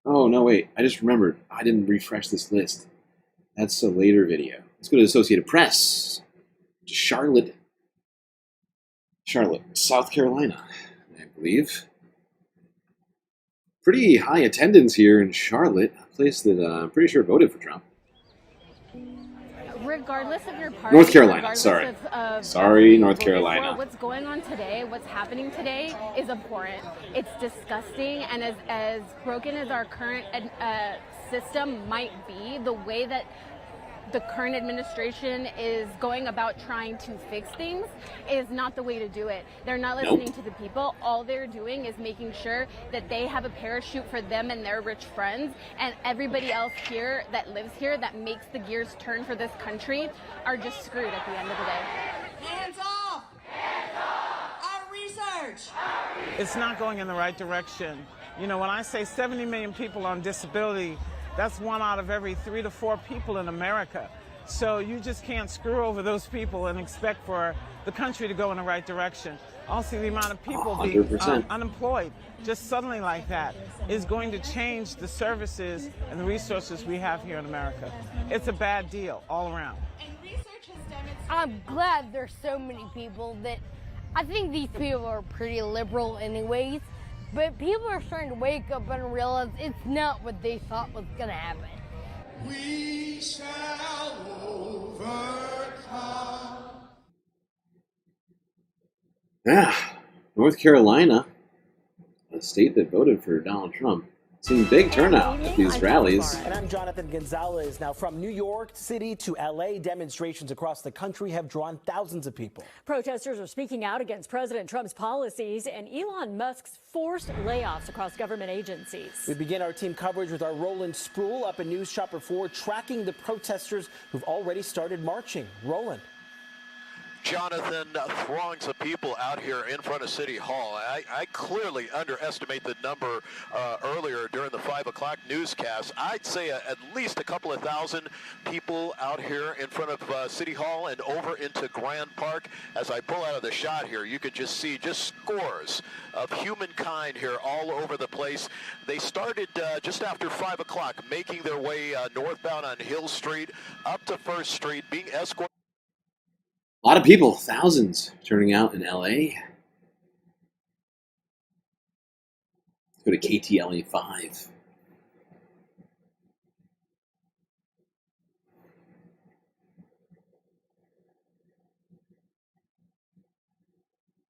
Speaker 14: Oh, no, wait. I just remembered. I didn't refresh this list. That's a later video. Let's go to Associated Press. Charlotte, South Carolina, I believe. Pretty high attendance here in Charlotte, a place that I'm pretty sure voted for Trump.
Speaker 5: Regardless of your party,
Speaker 14: North Carolina,
Speaker 5: regardless
Speaker 14: sorry.
Speaker 5: of
Speaker 14: Sorry, North Carolina.
Speaker 5: What's going on today, what's happening today is abhorrent. It's disgusting, and as broken as our current system might be, the way that the current administration is going about trying to fix things is not the way to do it. They're not listening to the people. All they're doing is making sure that they have a parachute for them and their rich friends, and everybody else here that lives here that makes the gears turn for this country are just screwed at the end of the day.
Speaker 6: Hands off! Hands off! Our research!
Speaker 24: It's not going in the right direction. You know, when I say 70 million people on disability, that's 1 out of every 3 to 4 people in America. So you just can't screw over those people and expect for the country to go in the right direction. Also, the amount of people being unemployed just suddenly like that is going to change the services and the resources we have here in America. It's a bad deal all around.
Speaker 25: I'm glad there's so many people that I think these people are pretty liberal anyways. But people are starting to wake up and realize it's not what they thought was going to happen.
Speaker 6: We shall overcome.
Speaker 14: Yeah, North Carolina, a state that voted for Donald Trump. Seeing big turnout at these rallies.
Speaker 26: And I'm Jonathan Gonzalez. Now, from New York City to LA, demonstrations across the country have drawn thousands of people.
Speaker 27: Protesters are speaking out against President Trump's policies and Elon Musk's forced layoffs across government agencies.
Speaker 26: We begin our team coverage with our Roland Spruill up in News Shopper 4, tracking the protesters who've already started marching. Roland.
Speaker 28: Jonathan, throngs of people out here in front of City Hall. I clearly underestimate the number earlier during the 5 o'clock newscast. I'd say at least a couple of thousand people out here in front of City Hall and over into Grand Park. As I pull out of the shot here, you can just see just scores of humankind here all over the place. They started just after 5 o'clock, making their way northbound on Hill Street up to First Street, being escorted.
Speaker 14: A lot of people, thousands, turning out in LA. Let's go to KTLA 5.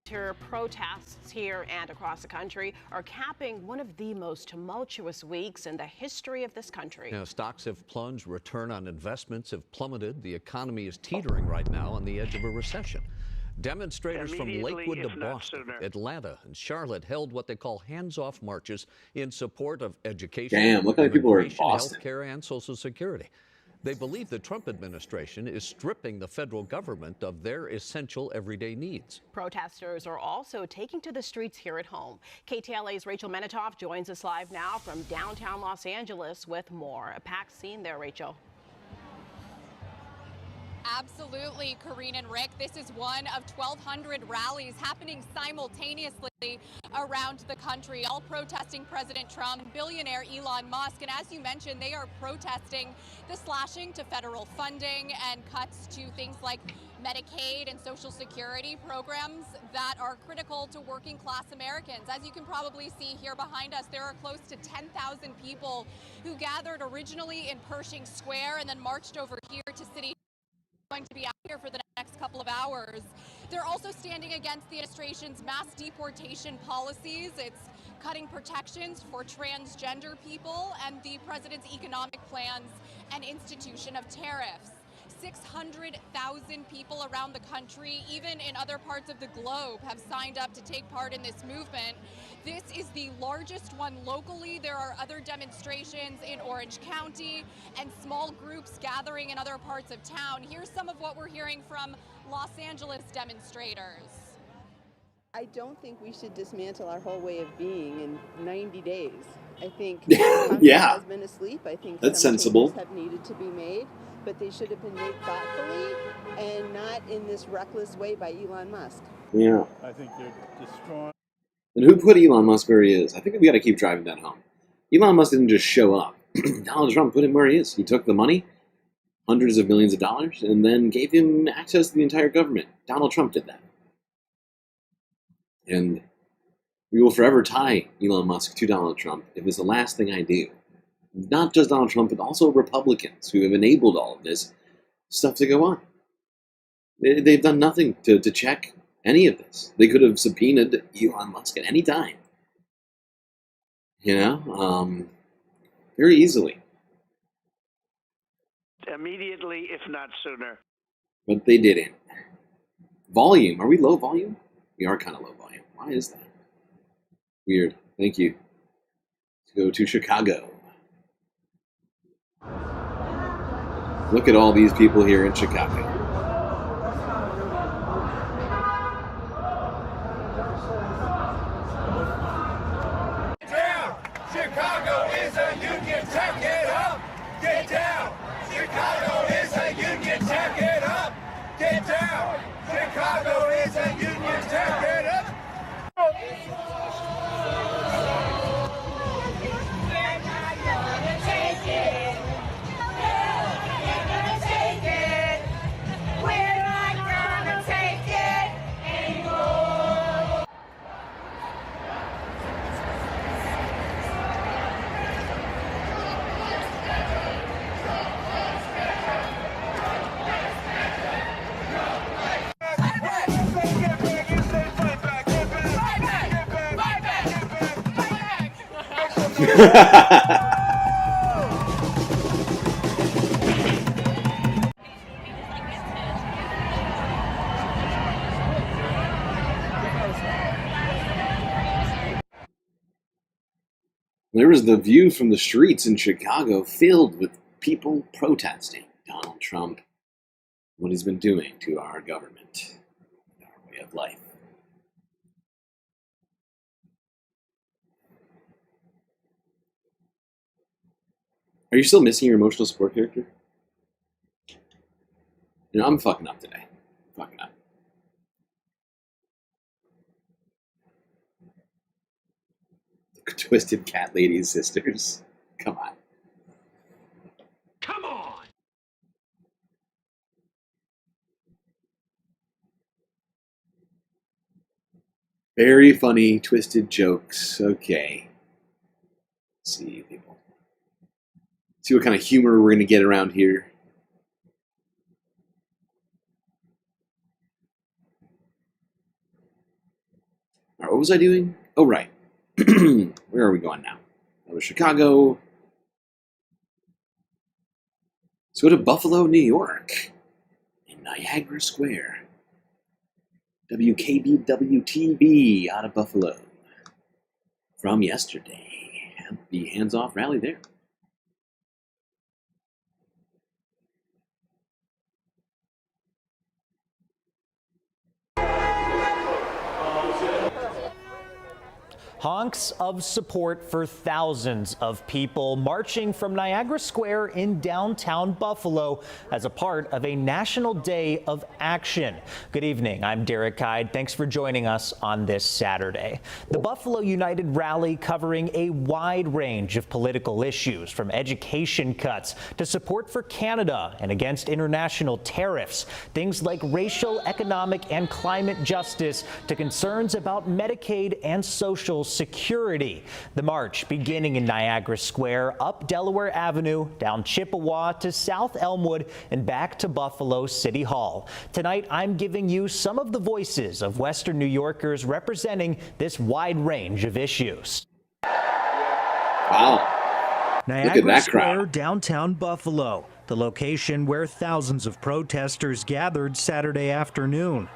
Speaker 19: Terror protests here and across the country are capping one of the most tumultuous weeks in the history of this country.
Speaker 29: Now, stocks have plunged, return on investments have plummeted. The economy is teetering right now on the edge of a recession. Demonstrators from Lakewood to Boston, Atlanta, and Charlotte held what they call hands-off marches in support of education,
Speaker 14: Damn, look how many people are in Boston.
Speaker 29: healthcare, and Social Security. They believe the Trump administration is stripping the federal government of their essential everyday needs.
Speaker 19: Protesters are also taking to the streets here at home. KTLA's Rachel Menitoff joins us live now from downtown Los Angeles with more. A packed scene there, Rachel.
Speaker 2: Absolutely, Karine and Rick. This is one of 1,200 rallies happening simultaneously around the country, all protesting President Trump, billionaire Elon Musk. And as you mentioned, they are protesting the slashing to federal funding and cuts to things like Medicaid and Social Security programs that are critical to working class Americans. As you can probably see here behind us, there are close to 10,000 people who gathered originally in Pershing Square and then marched over here to City going to be out here for the next couple of hours. They're also standing against the administration's mass deportation policies. It's cutting protections for transgender people and the president's economic plans and institution of tariffs. 600,000 people around the country, even in other parts of the globe, have signed up to take part in this movement. This is the largest one locally. There are other demonstrations in Orange County and small groups gathering in other parts of town. Here's some of what we're hearing from Los Angeles demonstrators.
Speaker 3: I don't think we should dismantle our whole way of being in 90 days. I think
Speaker 14: Yeah.
Speaker 3: has been asleep. I think
Speaker 14: That's
Speaker 3: some
Speaker 14: sensible.
Speaker 3: changes have needed to be made, but they should have been made thoughtfully and not in this reckless way by Elon Musk.
Speaker 14: Yeah.
Speaker 3: I think they're destroying.
Speaker 14: And who put Elon Musk where he is? I think we got to keep driving that home. Elon Musk didn't just show up. Donald Trump put him where he is. He took the money, hundreds of millions of dollars, and then gave him access to the entire government. Donald Trump did that. And we will forever tie Elon Musk to Donald Trump if it's the last thing I do. Not just Donald Trump, but also Republicans who have enabled all of this stuff to go on. They've done nothing to check any of this. They could have subpoenaed Elon Musk at any time. You know? Very easily.
Speaker 4: Immediately, if not sooner.
Speaker 14: But they didn't. Volume. Are we low volume? We are kind of low volume. Why is that? Weird. Thank you. Let's go to Chicago. Look at all these people here in Chicago.
Speaker 7: Down! Chicago is a union town. Get up! Get down! Chicago is a union town. Get up! Get down! Chicago is a union town. Get up!
Speaker 14: There was the view from the streets in Chicago filled with people protesting Donald Trump, what he's been doing to our government, our way of life. Are you still missing your emotional support character? You know, I'm fucking up today. I'm fucking up. Twisted cat ladies, sisters. Come on.
Speaker 7: Come on!
Speaker 14: Very funny, twisted jokes. Okay. Let's see, people. See what kind of humor we're going to get around here. All right, what was I doing? Oh, right. Where are we going now? That was Chicago. Let's go to Buffalo, New York. In Niagara Square. WKBW-TV out of Buffalo. From yesterday. The hands-off rally there.
Speaker 8: Honks of support for thousands of people marching from Niagara Square in downtown Buffalo as a part of a national day of action. Good evening. I'm Derek Hyde. Thanks for joining us on this Saturday. The Buffalo United rally covering a wide range of political issues, from education cuts to support for Canada and against international tariffs, things like racial, economic, and climate justice, to concerns about Medicaid and social security. The march beginning in Niagara Square, up Delaware Avenue, down Chippewa to South Elmwood, and back to Buffalo City Hall. Tonight, I'm giving you some of the voices of Western New Yorkers representing this wide range of issues.
Speaker 14: Wow.
Speaker 8: Niagara Square, downtown Buffalo, the location where thousands of protesters gathered Saturday afternoon.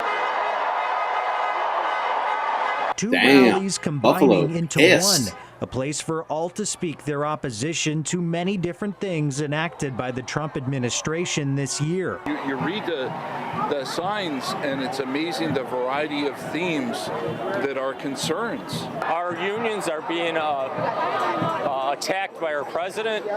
Speaker 8: Two rallies combining into one, a place for all to speak their opposition to many different things enacted by the Trump administration this year.
Speaker 9: You read the signs, and it's amazing the variety of themes that are concerns.
Speaker 10: Our unions are being attacked by our president,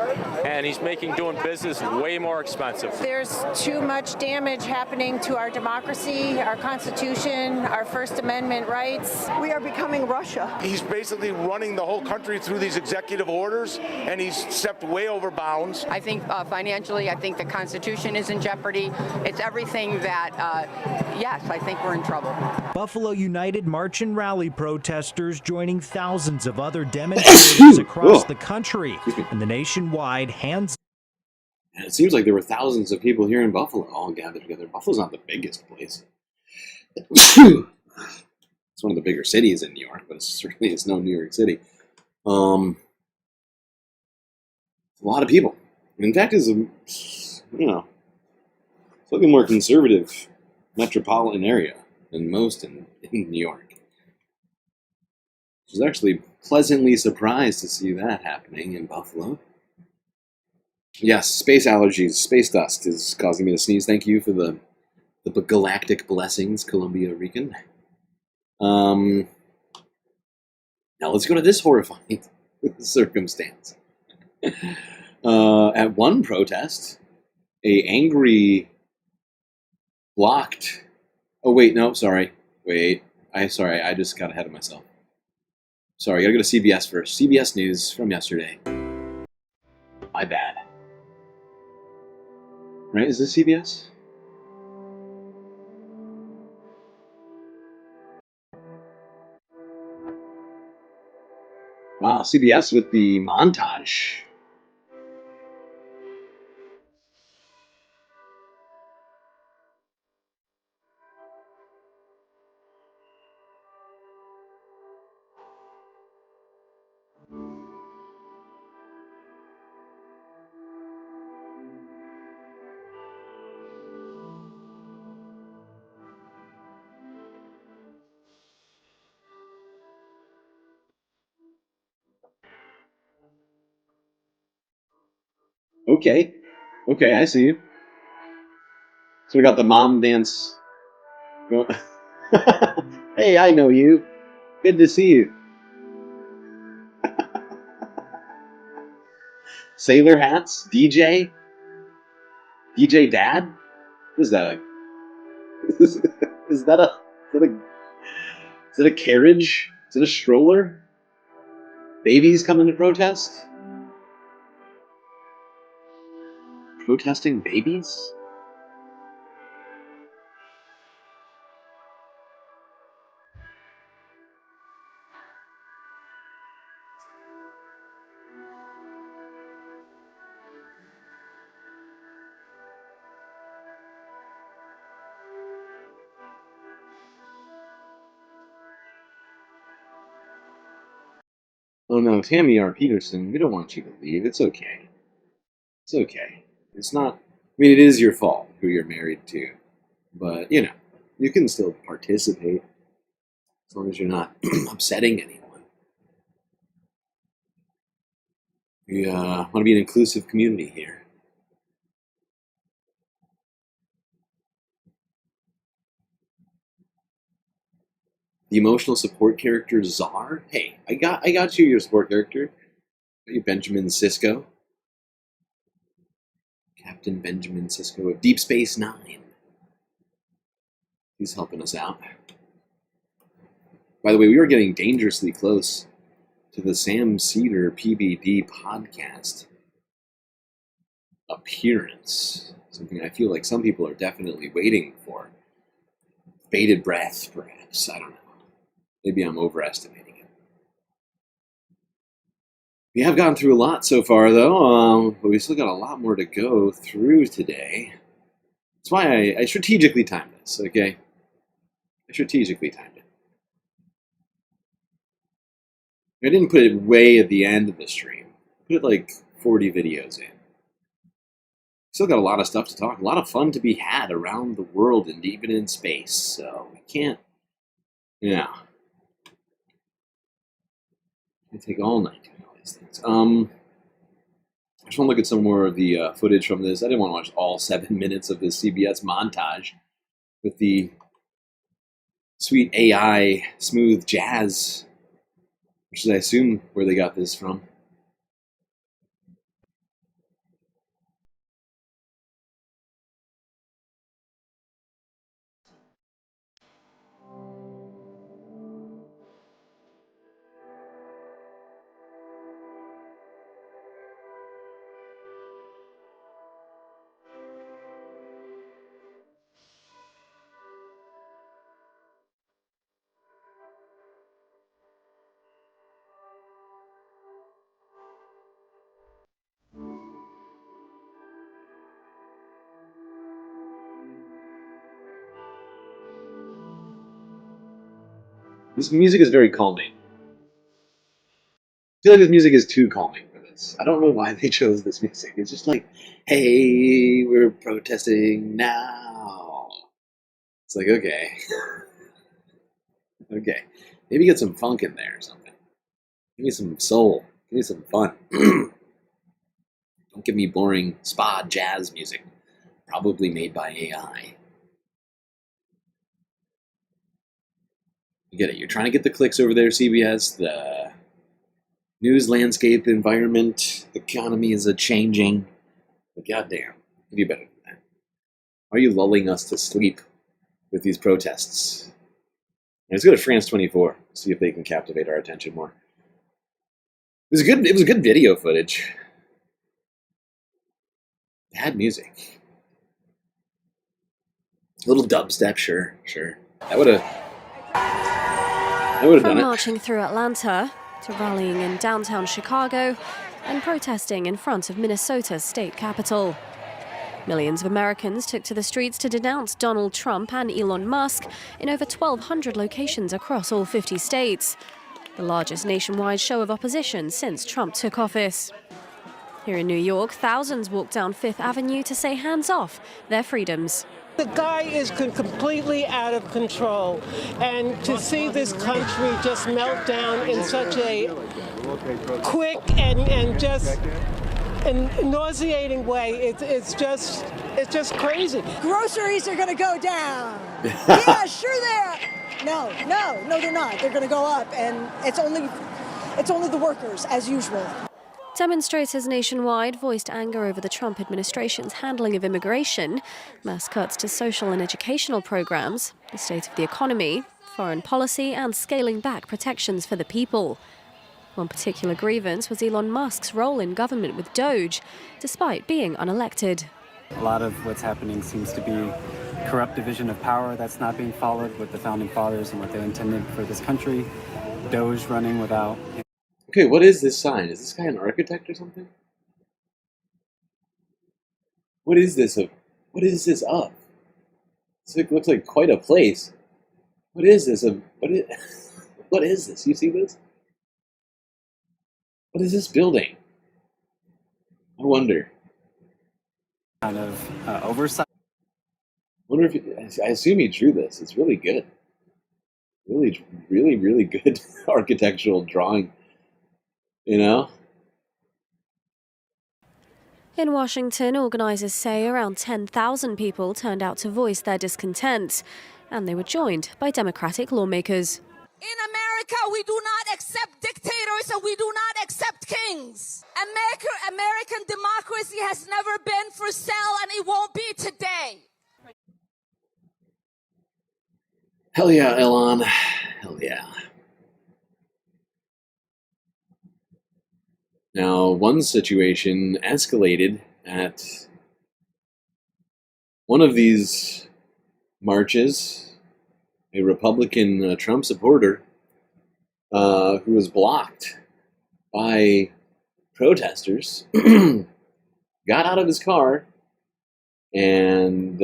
Speaker 10: and he's making doing business way more expensive.
Speaker 11: There's too much damage happening to our democracy, our Constitution, our First Amendment rights.
Speaker 3: We are becoming Russia.
Speaker 12: He's basically running the whole country through these executive orders, and he's stepped way over bounds.
Speaker 13: I think financially, I think the Constitution is in jeopardy. It's everything that, yes, I think we're in trouble.
Speaker 8: Buffalo United march and rally protesters joining thousands of other demonstrators across the country and the nationwide hands.
Speaker 14: And it seems like there were thousands of people here in Buffalo all gathered together. Buffalo's not the biggest place. It's one of the bigger cities in New York, but certainly it's no New York City. A lot of people. In fact, it's a, slightly more conservative metropolitan area than most in New York. I was actually pleasantly surprised to see that happening in Buffalo. Yes, space allergies, space dust is causing me to sneeze. Thank you for the galactic blessings, Columbia Rican. Now let's go to this horrifying circumstance. At one protest, a angry blocked. Oh wait, no, sorry. Wait, I just got ahead of myself. Sorry, gotta go to CBS first. CBS News from yesterday. My bad. Right? Is this CBS? Wow, CBS with the montage. Okay, I see you. So we got the mom dance. Hey, I know you. Good to see you. Sailor hats, DJ Dad. What is that? Is that a carriage? Is it a stroller? Babies coming to protest? Protesting babies? Oh no, Tammy R. Peterson, we don't want you to leave. It's okay. It's okay. It's not... I mean, it is your fault who you're married to. But, you can still participate. As long as you're not upsetting anyone. We want to be an inclusive community here. The emotional support character Czar. Hey, I got you your support character. You Benjamin Sisko. Captain Benjamin Sisko of Deep Space Nine. He's helping us out. By the way, we are getting dangerously close to the Sam Cedar PBD podcast appearance. Something I feel like some people are definitely waiting for. Bated breath, perhaps. I don't know. Maybe I'm overestimating it. We have gone through a lot so far, though, but we still got a lot more to go through today. That's why I strategically timed this, okay? I strategically timed it. I didn't put it way at the end of the stream. I put it like 40 videos in. Still got a lot of stuff to talk, a lot of fun to be had around the world and even in space, so we can't, yeah. Can't take all night doing all these things. I just want to look at some more of the footage from this. I didn't want to watch all 7 minutes of this CBS montage with the sweet AI smooth jazz, which is, I assume, where they got this from. This music is very calming. I feel like this music is too calming for this. I don't know why they chose this music. It's just like, hey, we're protesting now. It's like, okay. Okay. Maybe get some funk in there or something. Give me some soul. Give me some fun. Don't give me boring spa jazz music. Probably made by AI. You get it. You're trying to get the clicks over there, CBS. The news landscape, environment, economy is a-changing. But goddamn, you do better than that. Are you lulling us to sleep with these protests? Let's go to France 24. See if they can captivate our attention more. It was good video footage. Bad music. A little dubstep, sure. That would have done
Speaker 1: From
Speaker 14: it.
Speaker 1: marching through Atlanta to rallying in downtown Chicago and protesting in front of Minnesota's state capitol. Millions of Americans took to the streets to denounce Donald Trump and Elon Musk in over 1,200 locations across all 50 states, the largest nationwide show of opposition since Trump took office. Here in New York, thousands walked down Fifth Avenue to say hands off their freedoms.
Speaker 15: The guy is completely out of control, and to see this country just melt down in such a quick and just nauseating way, it's just crazy.
Speaker 16: Groceries are going to go down. Yeah, sure they are. No, they're not. They're going to go up, and it's only the workers, as usual.
Speaker 1: Demonstrators nationwide voiced anger over the Trump administration's handling of immigration, mass cuts to social and educational programs, the state of the economy, foreign policy, and scaling back protections for the people. One particular grievance was Elon Musk's role in government with DOGE, despite being unelected.
Speaker 17: A lot of what's happening seems to be corrupt division of power that's not being followed with the founding fathers and what they intended for this country. DOGE running without...
Speaker 14: Okay, what is this sign? Is this guy an architect or something? What is this of? What is this of? It looks like quite a place. What is this of? What is this? You see this? What is this building? I wonder.
Speaker 17: Kind of oversight.
Speaker 14: I wonder if I assume he drew this. It's really good. Really, really, really good architectural drawing. You know?
Speaker 1: In Washington, organizers say around 10,000 people turned out to voice their discontent, and they were joined by Democratic lawmakers.
Speaker 5: In America, we do not accept dictators and we do not accept kings. American democracy has never been for sale and it won't be today.
Speaker 14: Hell yeah, Elon. Hell yeah. Now, one situation escalated at one of these marches. A Republican Trump supporter who was blocked by protesters got out of his car and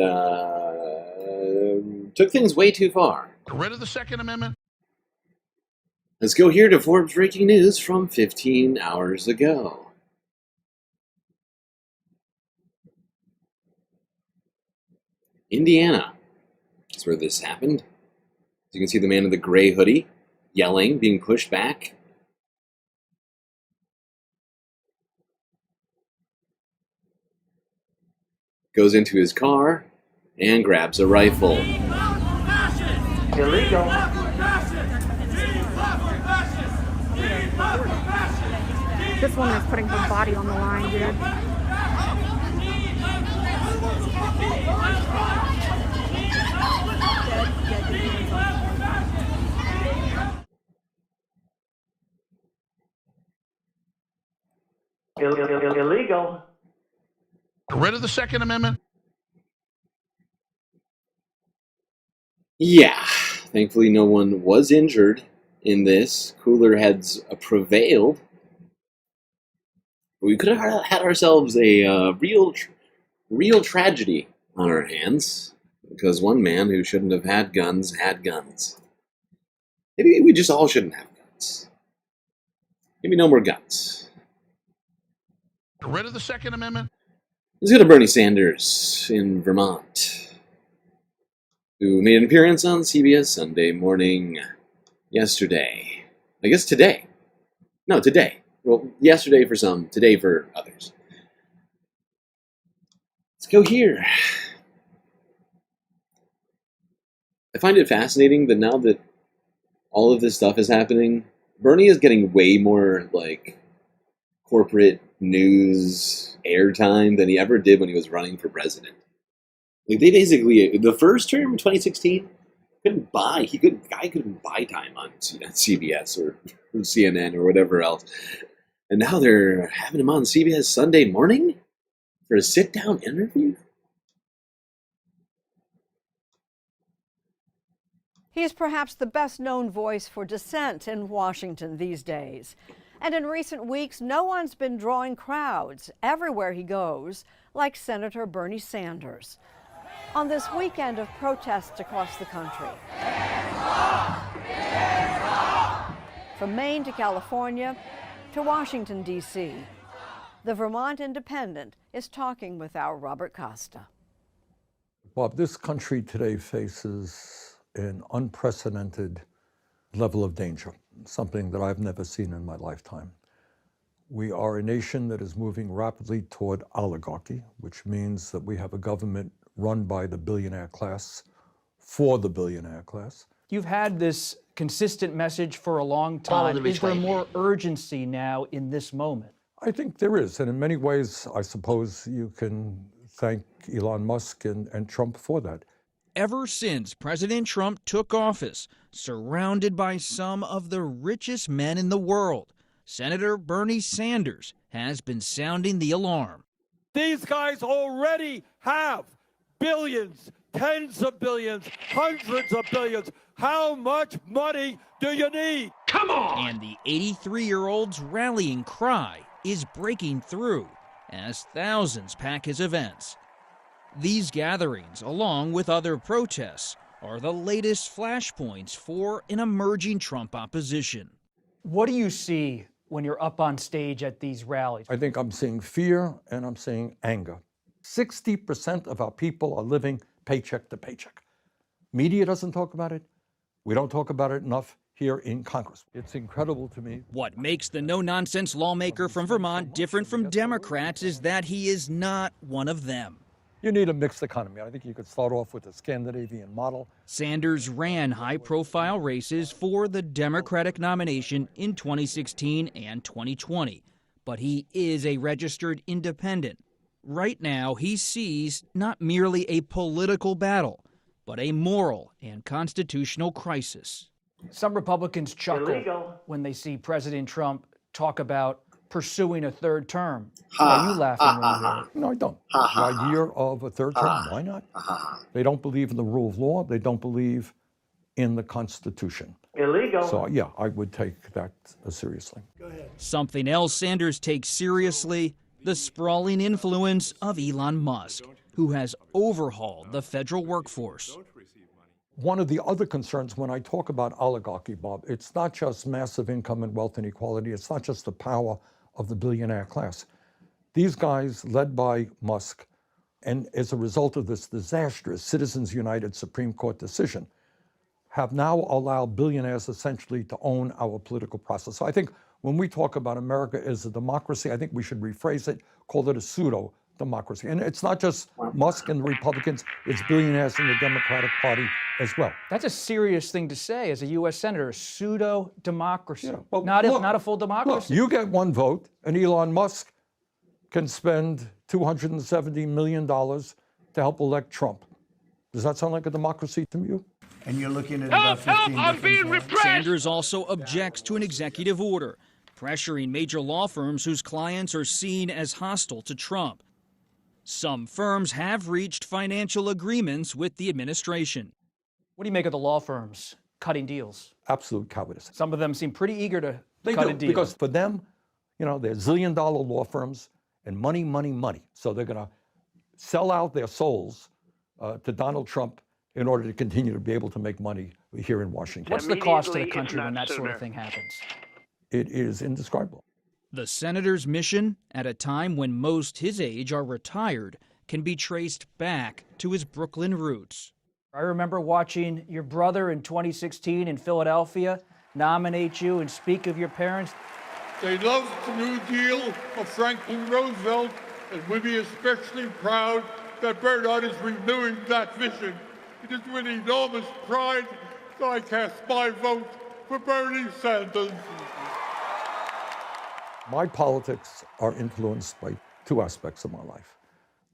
Speaker 14: took things way too far.
Speaker 6: Rid of the Second Amendment?
Speaker 14: Let's go here to Forbes breaking news from 15 hours ago. Indiana is where this happened. As you can see the man in the gray hoodie yelling, being pushed back. Goes into his car and grabs a rifle.
Speaker 4: Illegal.
Speaker 18: This woman is putting her body on the line, dude.
Speaker 4: Illegal.
Speaker 6: Rid of the Second Amendment?
Speaker 14: Yeah, thankfully no one was injured in this. Cooler heads prevailed. We could have had ourselves a real tragedy on our hands because one man who shouldn't have had guns had guns. Maybe we just all shouldn't have guns. Maybe no more guns.
Speaker 6: Rid of the Second Amendment?
Speaker 14: Let's go to Bernie Sanders in Vermont, who made an appearance on CBS Sunday Morning yesterday. I guess today. No, today. Well, yesterday for some, today for others. Let's go here. I find it fascinating that now that all of this stuff is happening, Bernie is getting way more, like, corporate news airtime than he ever did when he was running for president. Like, they basically, the first term in 2016, guy couldn't buy time on CBS or CNN or whatever else. And now they're having him on CBS Sunday Morning for a sit-down interview?
Speaker 20: He is perhaps the best-known voice for dissent in Washington these days. And in recent weeks, no one's been drawing crowds everywhere he goes, like Senator Bernie Sanders. On this weekend of protests across the country. From Maine to California to Washington, D.C., the Vermont Independent is talking with our Robert Costa.
Speaker 21: Bob, this country today faces an unprecedented level of danger, something that I've never seen in my lifetime. We are a nation that is moving rapidly toward oligarchy, which means that we have a government run by the billionaire class, for the billionaire class.
Speaker 22: You've had this consistent message for a long time. Is there more urgency now in this moment?
Speaker 21: I think there is, and in many ways, I suppose you can thank Elon Musk and Trump for that.
Speaker 23: Ever since President Trump took office, surrounded by some of the richest men in the world, Senator Bernie Sanders has been sounding the alarm.
Speaker 24: These guys already have billions, tens of billions, hundreds of billions. How much money do you need? Come on!
Speaker 23: And the 83-year-old's rallying cry is breaking through as thousands pack his events. These gatherings, along with other protests, are the latest flashpoints for an emerging Trump opposition.
Speaker 22: What do you see when you're up on stage at these rallies?
Speaker 21: I think I'm seeing fear and I'm seeing anger. 60% of our people are living paycheck to paycheck. Media doesn't talk about it. We don't talk about it enough here in Congress. It's incredible to me.
Speaker 23: What makes the no-nonsense lawmaker from Vermont different from Democrats is that he is not one of them.
Speaker 21: You need a mixed economy. I think you could start off with the Scandinavian model.
Speaker 23: Sanders ran high-profile races for the Democratic nomination in 2016 and 2020, but he is a registered independent. Right now, he sees not merely a political battle, but a moral and constitutional crisis.
Speaker 22: Some Republicans chuckle when they see President Trump talk about pursuing a third term. Are you laughing when you hear it?
Speaker 21: No, I don't. The idea of a third term, why not? They don't believe in the rule of law. They don't believe in the Constitution.
Speaker 4: Illegal.
Speaker 21: So, yeah, I would take that seriously.
Speaker 23: Something else Sanders takes seriously, the sprawling influence of Elon Musk, who has overhauled the federal workforce.
Speaker 21: One of the other concerns when I talk about oligarchy, Bob, it's not just massive income and wealth inequality. It's not just the power of the billionaire class. These guys, led by Musk, and as a result of this disastrous Citizens United Supreme Court decision, have now allowed billionaires essentially to own our political process. So I think when we talk about America as a democracy, I think we should rephrase it, call it a pseudo-democracy. And it's not just Musk and the Republicans, it's billionaires in the Democratic Party as well.
Speaker 22: That's a serious thing to say as a U.S. Senator, a pseudo-democracy.
Speaker 21: Yeah, well,
Speaker 22: not
Speaker 21: look,
Speaker 22: a full democracy.
Speaker 21: Look, you get one vote, and Elon Musk can spend $270 million to help elect Trump. Does that sound like a democracy to you?
Speaker 2: And you're looking at about 15
Speaker 23: I'm being repressed. Sanders also objects to an executive order, pressuring major law firms whose clients are seen as hostile to Trump. Some firms have reached financial agreements with the administration.
Speaker 22: What do you make of the law firms cutting deals?
Speaker 21: Absolute cowardice.
Speaker 22: Some of them seem pretty eager to
Speaker 21: They
Speaker 22: cut
Speaker 21: do,
Speaker 2: a deal.
Speaker 21: because for them, you know, they're zillion-dollar law firms and money, money, money. So they're going to sell out their souls to Donald Trump in order to continue to be able to make money here in Washington.
Speaker 22: What's the cost to the country when that sort of thing happens?
Speaker 21: It is indescribable.
Speaker 23: The senator's mission, at a time when most his age are retired, can be traced back to his Brooklyn roots.
Speaker 22: I remember watching your brother in 2016 in Philadelphia nominate you and speak of your parents.
Speaker 24: They love the New Deal of Franklin Roosevelt, and we'd be especially proud that Bernard is renewing that vision. It is with enormous pride that I cast my vote for Bernie Sanders.
Speaker 21: My politics are influenced by two aspects of my life.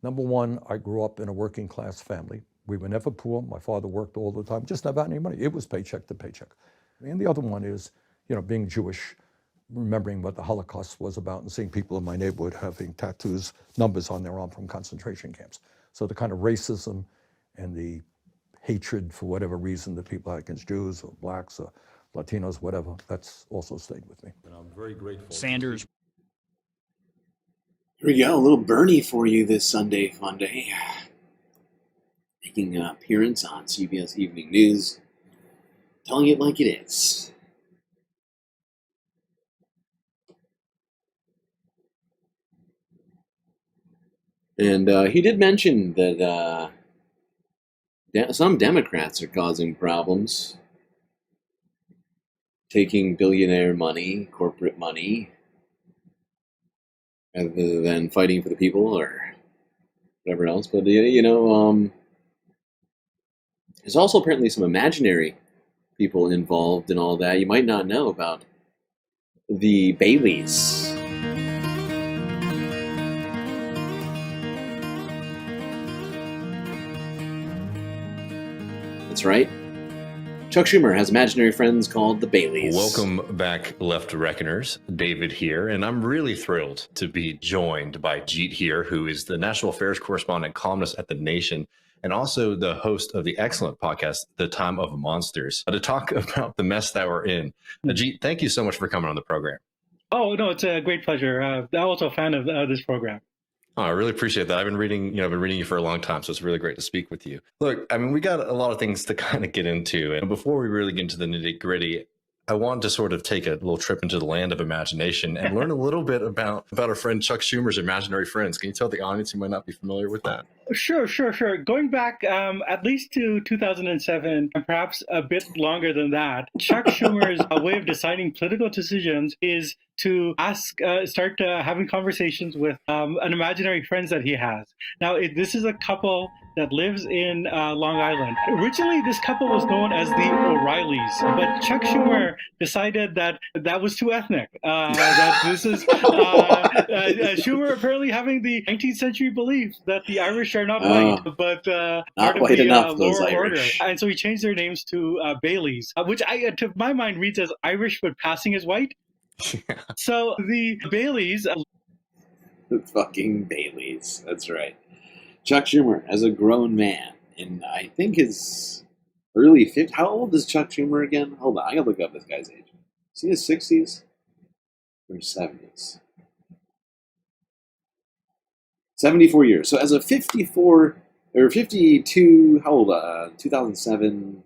Speaker 21: Number one, I grew up in a working class family. We were never poor. My father worked all the time, just never had any money. It was paycheck to paycheck. And the other one is, you know, being Jewish, remembering what the Holocaust was about and seeing people in my neighborhood having tattoos, numbers on their arm from concentration camps. So the kind of racism and the hatred for whatever reason that people had against Jews or blacks or Latinos, whatever, that's also stayed with me.
Speaker 7: And I'm very grateful.
Speaker 23: Sanders.
Speaker 14: Here we go, a little Bernie for you this Sunday FUNDAY. Making an appearance on CBS Evening News, telling it like it is. And he did mention that some Democrats are causing problems, taking billionaire money, corporate money, rather than fighting for the people or whatever else. But, you know, there's also apparently some imaginary people involved in all that. You might not know about the Baileys. That's right. Chuck Schumer has imaginary friends called the Baileys.
Speaker 9: Welcome back, Left Reckoners. David here, and I'm really thrilled to be joined by Jeet here, who is the national affairs correspondent, columnist at The Nation, and also the host of the excellent podcast, The Time of Monsters, to talk about the mess that we're in. Jeet, thank you so much for coming on the program.
Speaker 19: Oh, no, it's a great pleasure. I'm also a fan of this program.
Speaker 9: Oh, I really appreciate that. I've been reading you for a long time, so it's really great to speak with you. Look, I mean, we got a lot of things to kind of get into. And before we really get into the nitty gritty, I wanted to sort of take a little trip into the land of imagination and learn a little bit about our friend Chuck Schumer's imaginary friends. Can you tell the audience who might not be familiar with that?
Speaker 19: Sure. Going back at least to 2007, and perhaps a bit longer than that, Chuck Schumer's way of deciding political decisions is to start having conversations with an imaginary friends that he has. Now, this is a couple that lives in Long Island. Originally, this couple was known as the O'Reillys, but Chuck Schumer decided that that was too ethnic. That this is Schumer apparently having the 19th century belief that the Irish are not white, but part of the lower order. And so he changed their names to Baileys, which to my mind reads as Irish but passing as white. So the Baileys.
Speaker 14: The fucking Baileys. That's right. Chuck Schumer, as a grown man, in I think his early 50s. How old is Chuck Schumer again? Hold on, I gotta look up this guy's age. Is he in his 60s or 70s? 74 years. So as a 54 or 52, how old? 2007.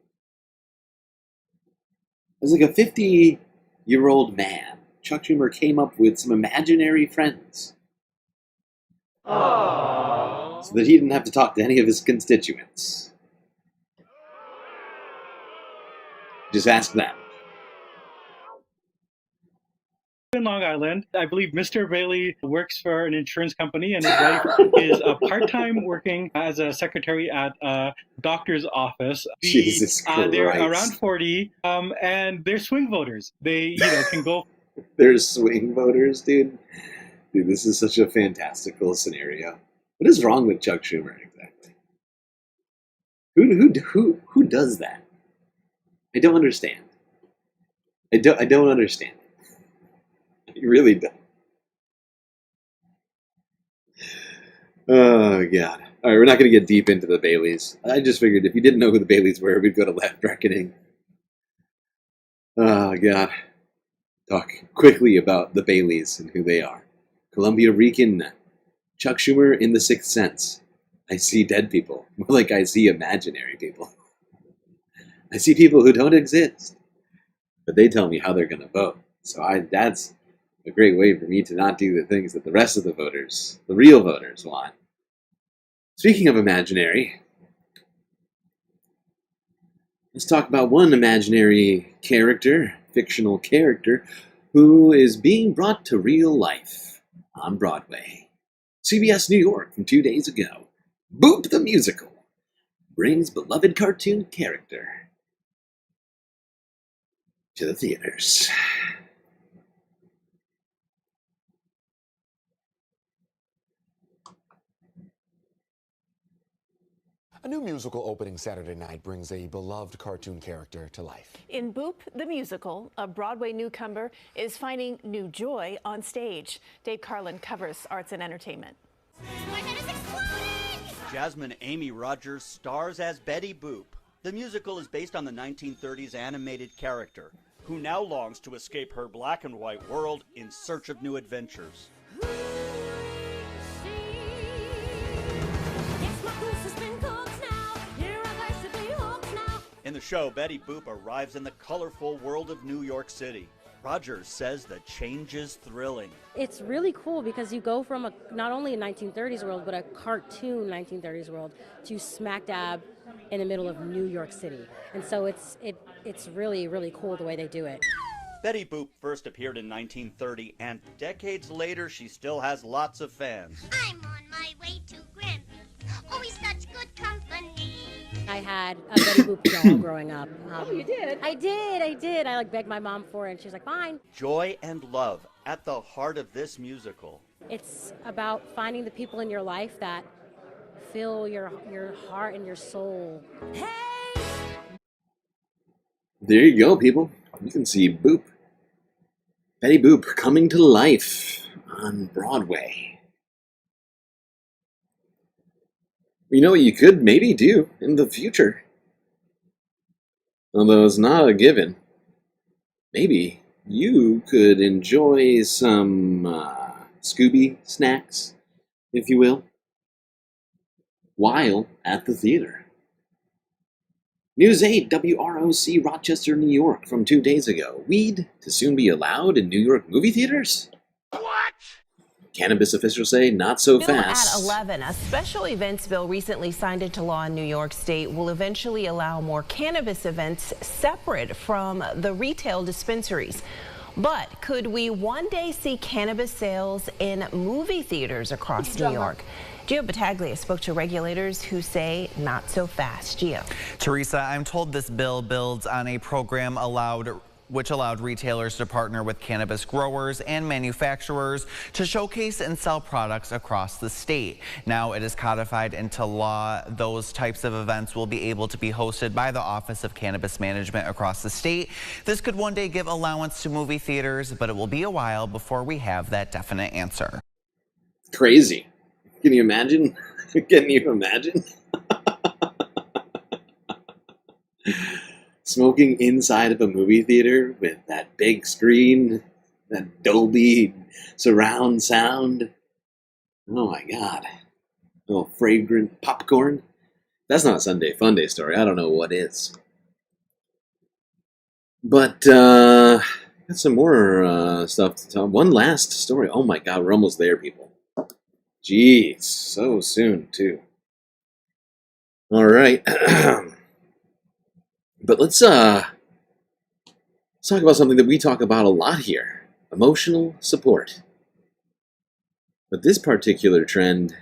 Speaker 14: As like a 50-year-old man, Chuck Schumer came up with some imaginary friends. Aww. So that he didn't have to talk to any of his constituents. Just ask them.
Speaker 19: In Long Island, I believe Mr. Bailey works for an insurance company, and his wife is part-time working as a secretary at a doctor's office.
Speaker 14: Jesus Christ.
Speaker 19: They're around 40, and they're swing voters. They, can go.
Speaker 14: They're swing voters, dude. Dude, this is such a fantastical scenario. What is wrong with Chuck Schumer exactly? Who does that? I don't understand. I don't understand. I really don't. Oh, God. All right, we're not going to get deep into the Baileys. I just figured if you didn't know who the Baileys were, we'd go to Left Reckoning. Oh, God. Talk quickly about the Baileys and who they are. Columbia Rican. Chuck Schumer in The Sixth Sense. I see dead people. More like I see imaginary people. I see people who don't exist. But they tell me how they're going to vote. So that's a great way for me to not do the things that the rest of the voters, the real voters, want. Speaking of imaginary, let's talk about one imaginary character, fictional character, who is being brought to real life on Broadway. CBS New York from 2 days ago. Boop the Musical brings beloved cartoon character to the theaters.
Speaker 3: A new musical opening Saturday night brings a beloved cartoon character to life.
Speaker 7: In Boop the Musical, a Broadway newcomer is finding new joy on stage. Dave Carlin covers arts and entertainment.
Speaker 10: Jasmine Amy Rogers stars as Betty Boop. The musical is based on the 1930s animated character, who now longs to escape her black and white world in search of new adventures. In the show, Betty Boop arrives in the colorful world of New York City. Rogers says the change is thrilling.
Speaker 11: It's really cool because you go from not only a 1930s world, but a cartoon 1930s world to smack dab in the middle of New York City. And so it's really, really cool the way they do it.
Speaker 10: Betty Boop first appeared in 1930, and decades later, she still has lots of fans.
Speaker 25: I'm on my way to Grampy. Always such good company.
Speaker 11: I had a Betty Boop doll growing up.
Speaker 7: Oh, you did?
Speaker 11: I did. I begged my mom for it, and she was like, fine.
Speaker 10: Joy and love at the heart of this musical.
Speaker 11: It's about finding the people in your life that fill your heart and your soul. Hey!
Speaker 14: There you go, people. You can see Boop. Betty Boop coming to life on Broadway. You know what you could maybe do in the future? Although it's not a given. Maybe you could enjoy some Scooby snacks, if you will, while at the theater. News 8, WROC Rochester, New York from 2 days ago. Weed to soon be allowed in New York movie theaters?
Speaker 6: What?
Speaker 14: Cannabis officials say not so
Speaker 8: Bill
Speaker 14: fast.
Speaker 8: At 11, a special events bill recently signed into law in New York State will eventually allow more cannabis events separate from the retail dispensaries. But could we one day see cannabis sales in movie theaters across New York? Gio Battaglia spoke to regulators who say not so fast. Gio.
Speaker 12: Teresa, I'm told this bill builds on a program which allowed retailers to partner with cannabis growers and manufacturers to showcase and sell products across the state. Now it is codified into law. Those types of events will be able to be hosted by the Office of Cannabis Management across the state. This could one day give allowance to movie theaters, but it will be a while before we have that definite answer.
Speaker 14: Crazy. Can you imagine? Can you imagine? Smoking inside of a movie theater with that big screen, that Dolby surround sound. Oh my God. Oh, fragrant popcorn. That's not a Sunday FUNDAY story. I don't know what is. But, got some more stuff to tell. One last story. Oh my God, we're almost there, people. Jeez, so soon, too. All right. But let's talk about something that we talk about a lot here. Emotional support. But this particular trend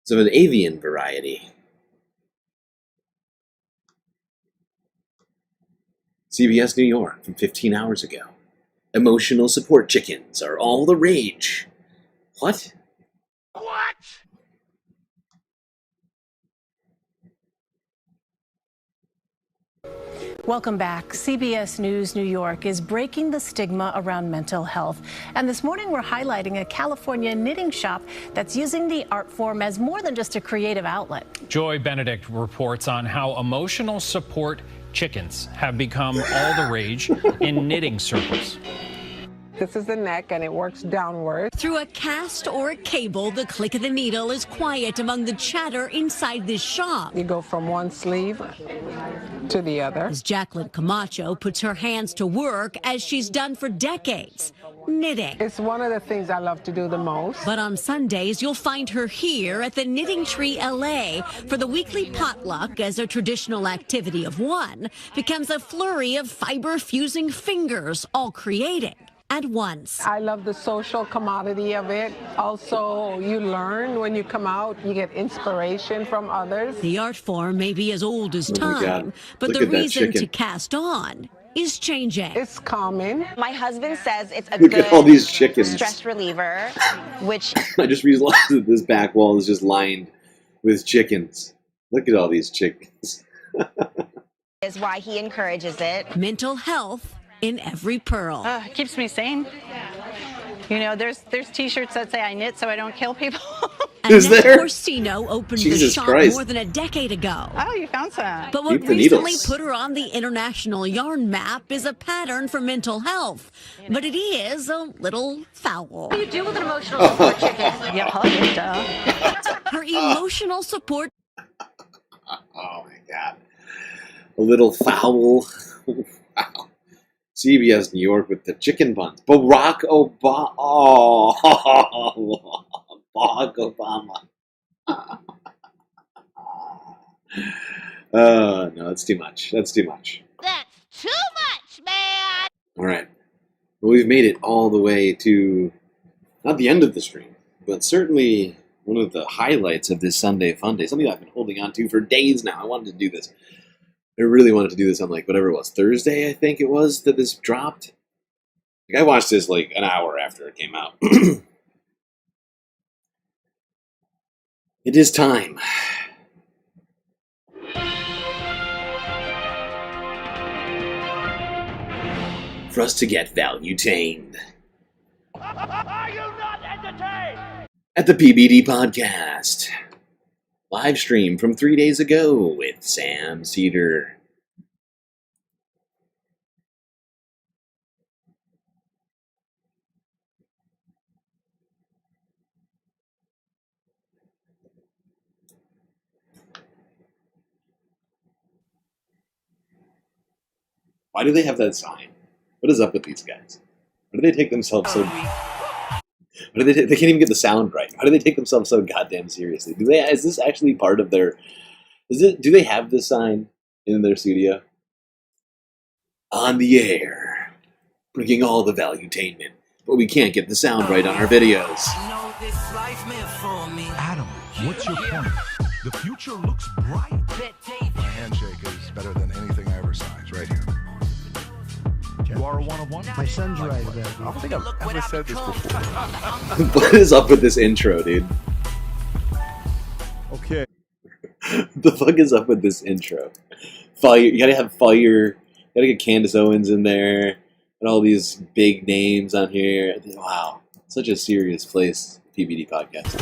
Speaker 14: is of an avian variety. CBS New York from 15 hours ago. Emotional support chickens are all the rage. What?
Speaker 6: What?
Speaker 7: Welcome back. CBS News New York is breaking the stigma around mental health. And this morning we're highlighting a California knitting shop that's using the art form as more than just a creative outlet.
Speaker 13: Joy Benedict reports on how emotional support chickens have become all the rage in knitting circles.
Speaker 15: This is the neck, and it works downward.
Speaker 16: Through a cast or a cable, the click of the needle is quiet among the chatter inside this shop.
Speaker 15: You go from one sleeve to the other.
Speaker 16: As Jacqueline Camacho puts her hands to work, as she's done for decades, knitting.
Speaker 15: It's one of the things I love to do the most.
Speaker 16: But on Sundays, you'll find her here at the Knitting Tree LA for the weekly potluck, as a traditional activity of one becomes a flurry of fiber-fusing fingers, all creating at once.
Speaker 15: I love the social commodity of it. Also, you learn when you come out, you get inspiration from others.
Speaker 16: The art form may be as old as time, but
Speaker 14: Look
Speaker 16: the
Speaker 14: at that
Speaker 16: reason
Speaker 14: chicken.
Speaker 16: to cast on is changing.
Speaker 15: It's calming.
Speaker 26: My husband says it's a
Speaker 14: Look
Speaker 26: good
Speaker 14: at all these chickens.
Speaker 26: stress reliever, which
Speaker 14: I just realized that this back wall is just lined with chickens. Look at all these chickens.
Speaker 26: is why he encourages it.
Speaker 16: Mental health in every pearl.
Speaker 27: It keeps me sane. You know, there's T-shirts that say I knit so I don't kill people.
Speaker 16: Annette Corsino opened the
Speaker 14: Jesus
Speaker 16: shop
Speaker 14: Christ.
Speaker 16: more than a decade ago.
Speaker 27: Oh, you found some.
Speaker 16: But what
Speaker 14: Keep the
Speaker 16: recently
Speaker 14: needles.
Speaker 16: put her on the international yarn map is a pattern for mental health. But it is a little foul.
Speaker 26: What do you do with an emotional support chicken?
Speaker 27: You hug it, duh.
Speaker 16: Her emotional support.
Speaker 14: Oh my God. A little foul. Wow. CBS New York with the chicken buns. Barack Obama. Oh, Barack Obama. No, that's too much. That's too much.
Speaker 25: That's too much, man!
Speaker 14: All right. Well, we've made it all the way to, not the end of the stream, but certainly one of the highlights of this Sunday FUNDAY, something I've been holding on to for days now. I wanted to do this. I really wanted to do this on, like, whatever it was, Thursday, I think it was, that this dropped. Like, I watched this, like, an hour after it came out. It is time for us to get value-tained.
Speaker 25: Are you not entertained?
Speaker 14: At the PBD podcast. Live stream from 3 days ago with Sam Cedar. Why do they have that sign? What is up with these guys? Why do they take themselves so... They can't even get the sound right. How do they take themselves so goddamn seriously? Is this actually part of their? Do they have this sign in their studio? On the air, bringing all the valuetainment, but we can't get the sound right on our videos.
Speaker 1: Adam, what's your point? The future looks bright. My handshake is better than anything I ever signed. Right here. You are a one-of-one?
Speaker 2: My son's right about it.
Speaker 1: I don't think I've ever said this before.
Speaker 14: What is up with this intro, dude?
Speaker 1: Okay.
Speaker 14: The fuck is up with this intro? Fire. You gotta have fire. You gotta get Candace Owens in there. And all these big names on here. Wow. Such a serious place, PBD podcast.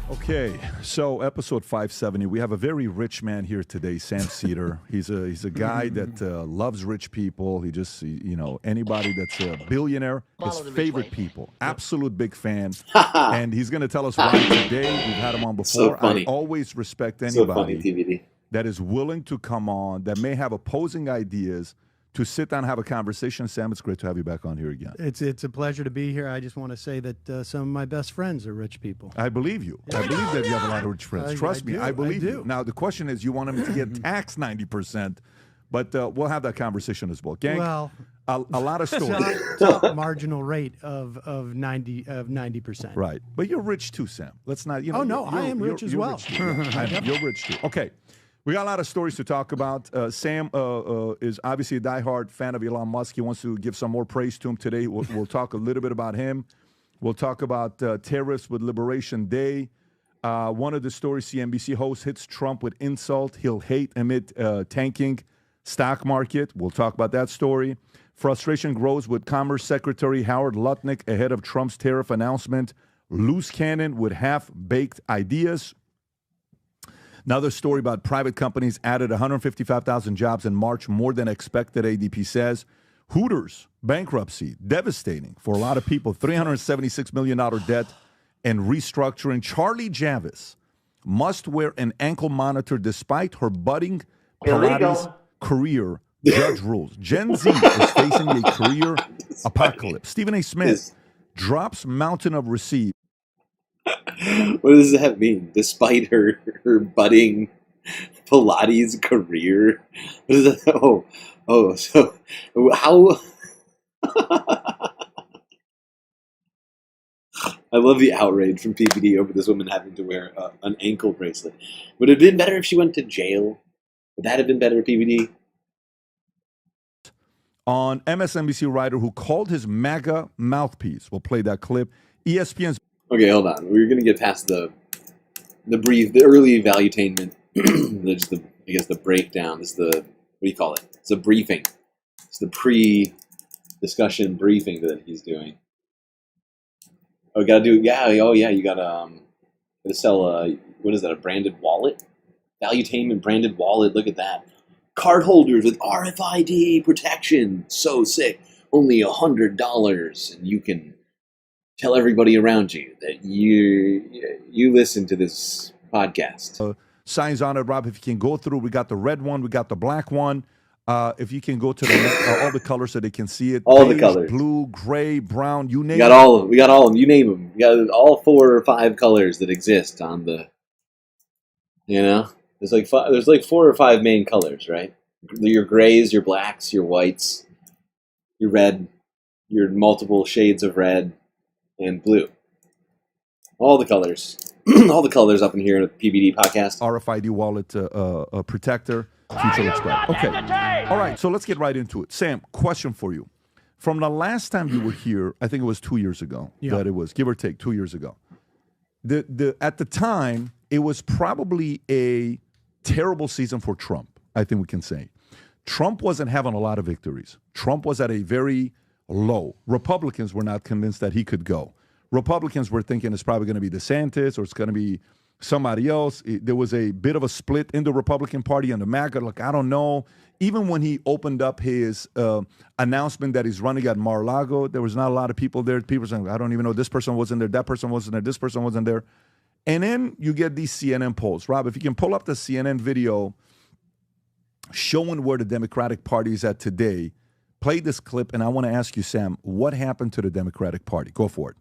Speaker 1: Okay, so episode 570. We have a very rich man here today, Sam Cedar. He's a guy that loves rich people. He just, anybody that's a billionaire, his favorite people. Absolute big fan. And he's going to tell us why today. We've had him on before.
Speaker 14: So funny.
Speaker 1: I always respect anybody
Speaker 14: So funny, TBD.
Speaker 1: that is willing to come on, that may have opposing ideas, to sit down and have a conversation. Sam, it's great to have you back on here again.
Speaker 2: It's a pleasure to be here. I just want to say that some of my best friends are rich people.
Speaker 1: I believe you. Yeah. I believe that you have a lot of rich friends. Trust me, I believe you. Now, the question is, you want them to get taxed 90%, but we'll have that conversation as well. Gang,
Speaker 2: well,
Speaker 1: a lot of stories.
Speaker 2: Top marginal rate of 90%.
Speaker 1: Right. But you're rich too, Sam. Let's not,
Speaker 2: I am rich as well.
Speaker 1: You're rich too. Okay. We got a lot of stories to talk about. Sam is obviously a diehard fan of Elon Musk. He wants to give some more praise to him today. We'll talk a little bit about him. We'll talk about tariffs with Liberation Day. One of the stories, CNBC host hits Trump with insult. He'll hate amid tanking stock market. We'll talk about that story. Frustration grows with Commerce Secretary Howard Lutnick ahead of Trump's tariff announcement. Loose cannon with half-baked ideas. Another story about private companies added 155,000 jobs in March, more than expected, ADP says. Hooters, bankruptcy, devastating for a lot of people. $376 million debt and restructuring. Charlie Javis must wear an ankle monitor despite her budding Pilates career, judge rules. Gen Z is facing a career apocalypse. Stephen A. Smith drops mountain of receipts.
Speaker 14: What does that mean? Despite her budding Pilates career? What is that? So how? I love the outrage from PBD over this woman having to wear an ankle bracelet. Would it have been better if she went to jail? Would that have been better, PBD?
Speaker 1: On MSNBC writer who called his MAGA mouthpiece. We'll play that clip. ESPN's.
Speaker 14: Okay, hold on. We're going to get past the early valuetainment, the breakdown. This is what do you call it? It's a briefing. It's the pre-discussion briefing that he's doing. Oh, you got to do, you got to sell what is that, a branded wallet? Valuetainment branded wallet, look at that. Card holders with RFID protection, so sick. Only $100, and you can tell everybody around you that you listen to this podcast.
Speaker 1: Signs on it, Rob. If you can go through, we got the red one, we got the black one. If you can go to the all the colors so they can see it.
Speaker 14: All
Speaker 1: beige,
Speaker 14: the colors.
Speaker 1: Blue, gray, brown, you name
Speaker 14: it. We got all of them. You name them. We got all 4 or 5 colors that exist on the, there's like 4 or 5 main colors, right? Your grays, your blacks, your whites, your red, your multiple shades of red, and blue. All the colors. All the colors up in here in the PBD podcast.
Speaker 1: RFID wallet protector. Future looks bright. Okay. All right, so let's get right into it. Sam, question for you. From the last time you were here, I think it was 2 years ago that it was, give or take 2 years ago. At the time, it was probably a terrible season for Trump, I think we can say. Trump wasn't having a lot of victories. Trump was at a very low. Republicans were not convinced that he could go. Republicans were thinking it's probably going to be DeSantis or it's going to be somebody else. There was a bit of a split in the Republican Party and the MAGA. Like, I don't know. Even when he opened up his announcement that he's running at Mar-a-Lago, there was not a lot of people there. People saying, I don't even know. This person wasn't there. That person wasn't there. This person wasn't there. And then you get these CNN polls. Rob, if you can pull up the CNN video showing where the Democratic Party is at today, play this clip, and I want to ask you, Sam, what happened to the Democratic Party? Go for it.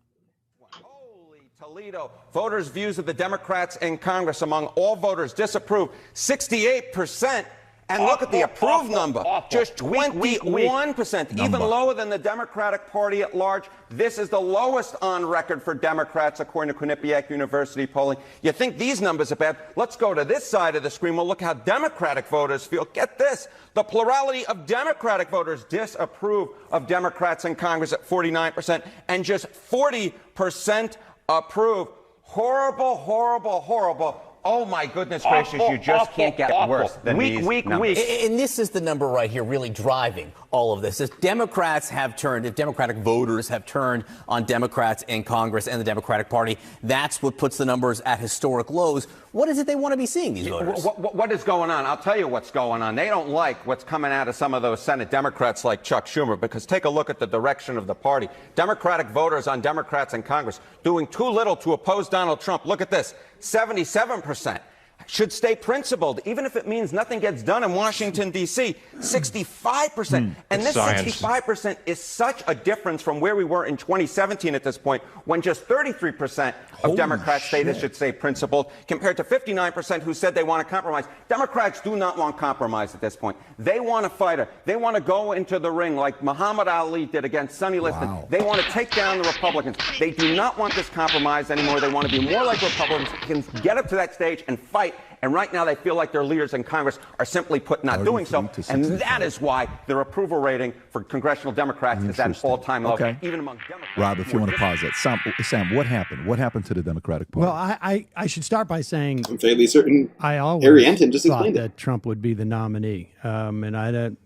Speaker 4: Toledo, voters' views of the Democrats in Congress among all voters disapprove 68%. And look at the approved number, just 21%, even lower than the Democratic Party at large. This is the lowest on record for Democrats, according to Quinnipiac University polling. You think these numbers are bad? Let's go to this side of the screen. We'll look how Democratic voters feel. Get this. The plurality of Democratic voters disapprove of Democrats in Congress at 49%, and just 40% approve. Horrible, horrible, horrible. Oh, my goodness gracious, you just can't get worse than these numbers.
Speaker 5: And this is the number right here really driving all of this. If Democrats have turned, if Democratic voters have turned on Democrats in Congress and the Democratic Party, that's what puts the numbers at historic lows. What is it they want to be seeing, these voters?
Speaker 4: What is going on? I'll tell you what's going on. They don't like what's coming out of some of those Senate Democrats like Chuck Schumer, because take a look at the direction of the party. Democratic voters on Democrats in Congress doing too little to oppose Donald Trump. Look at this, 77%. Should stay principled, even if it means nothing gets done in Washington, D.C., 65%. And this 65% is such a difference from where we were in 2017 at this point, when just 33% of Democrats say this should stay principled, compared to 59% who said they want to compromise. Democrats do not want compromise at this point. They want a fighter. They want to go into the ring like Muhammad Ali did against Sonny Liston. Wow. They want to take down the Republicans. They do not want this compromise anymore. They want to be more like Republicans, get up to that stage and fight. And right now they feel like their leaders in Congress are simply not doing so. And that is why their approval rating for congressional Democrats is at an all-time low, even among Democrats.
Speaker 1: Rob, if you want to pause that. Sam, what happened? What happened to the Democratic Party?
Speaker 2: Well, I should start by saying
Speaker 14: I'm fairly certain
Speaker 2: I always
Speaker 14: Harry Anton just
Speaker 2: thought
Speaker 14: explained
Speaker 2: that Trump would be the nominee. And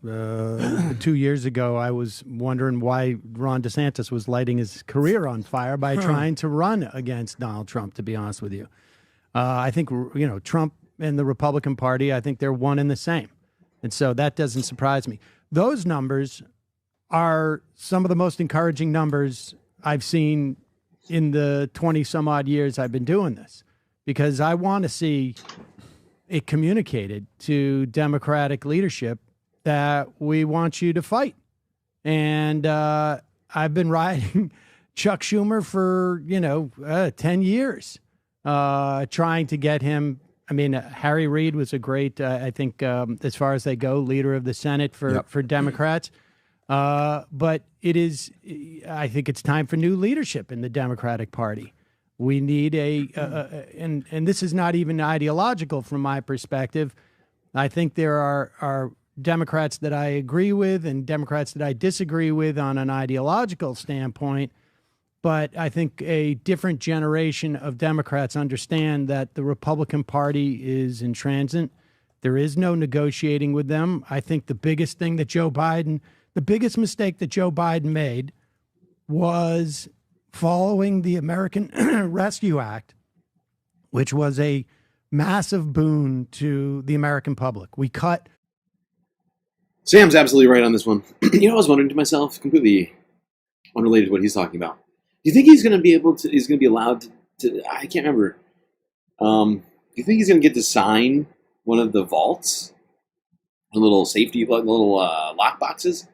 Speaker 2: 2 years ago, I was wondering why Ron DeSantis was lighting his career on fire by trying to run against Donald Trump, to be honest with you. I think, Trump and the Republican Party, I think they're one and the same. And so that doesn't surprise me. Those numbers are some of the most encouraging numbers I've seen in the 20 some odd years I've been doing this, because I want to see it communicated to Democratic leadership that we want you to fight. And I've been riding Chuck Schumer for, 10 years, trying to get him. I mean, Harry Reid was a great, I think, as far as they go, leader of the Senate for Democrats. But I think it's time for new leadership in the Democratic Party. We need and this is not even ideological from my perspective. I think there are Democrats that I agree with and Democrats that I disagree with on an ideological standpoint. But I think a different generation of Democrats understand that the Republican Party is intransigent. There is no negotiating with them. I think the biggest mistake that Joe Biden made was following the American Rescue Act, which was a massive boon to the American public. We cut.
Speaker 14: Sam's absolutely right on this one. I was wondering to myself, completely unrelated to what he's talking about. Do you think he's going to be allowed to, I can't remember. Do you think he's going to get to sign one of the vaults? The little safety, little lock boxes?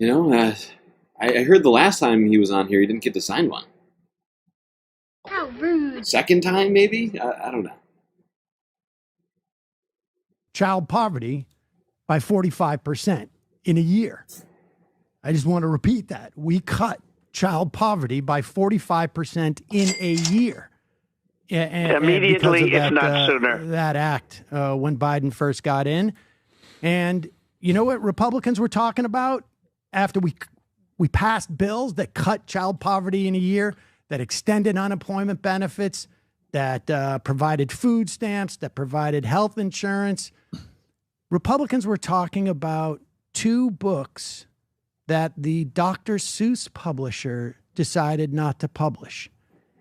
Speaker 14: I heard the last time he was on here, he didn't get to sign one.
Speaker 25: How rude.
Speaker 14: Second time, maybe? I don't know.
Speaker 2: Child poverty by 45% in a year. I just want to repeat that. We cut child poverty by 45% in a year.
Speaker 17: Immediately, if not sooner.
Speaker 2: That act when Biden first got in. And you know what Republicans were talking about after we passed bills that cut child poverty in a year, that extended unemployment benefits, that provided food stamps, that provided health insurance. Republicans were talking about 2 books that the Dr. Seuss publisher decided not to publish.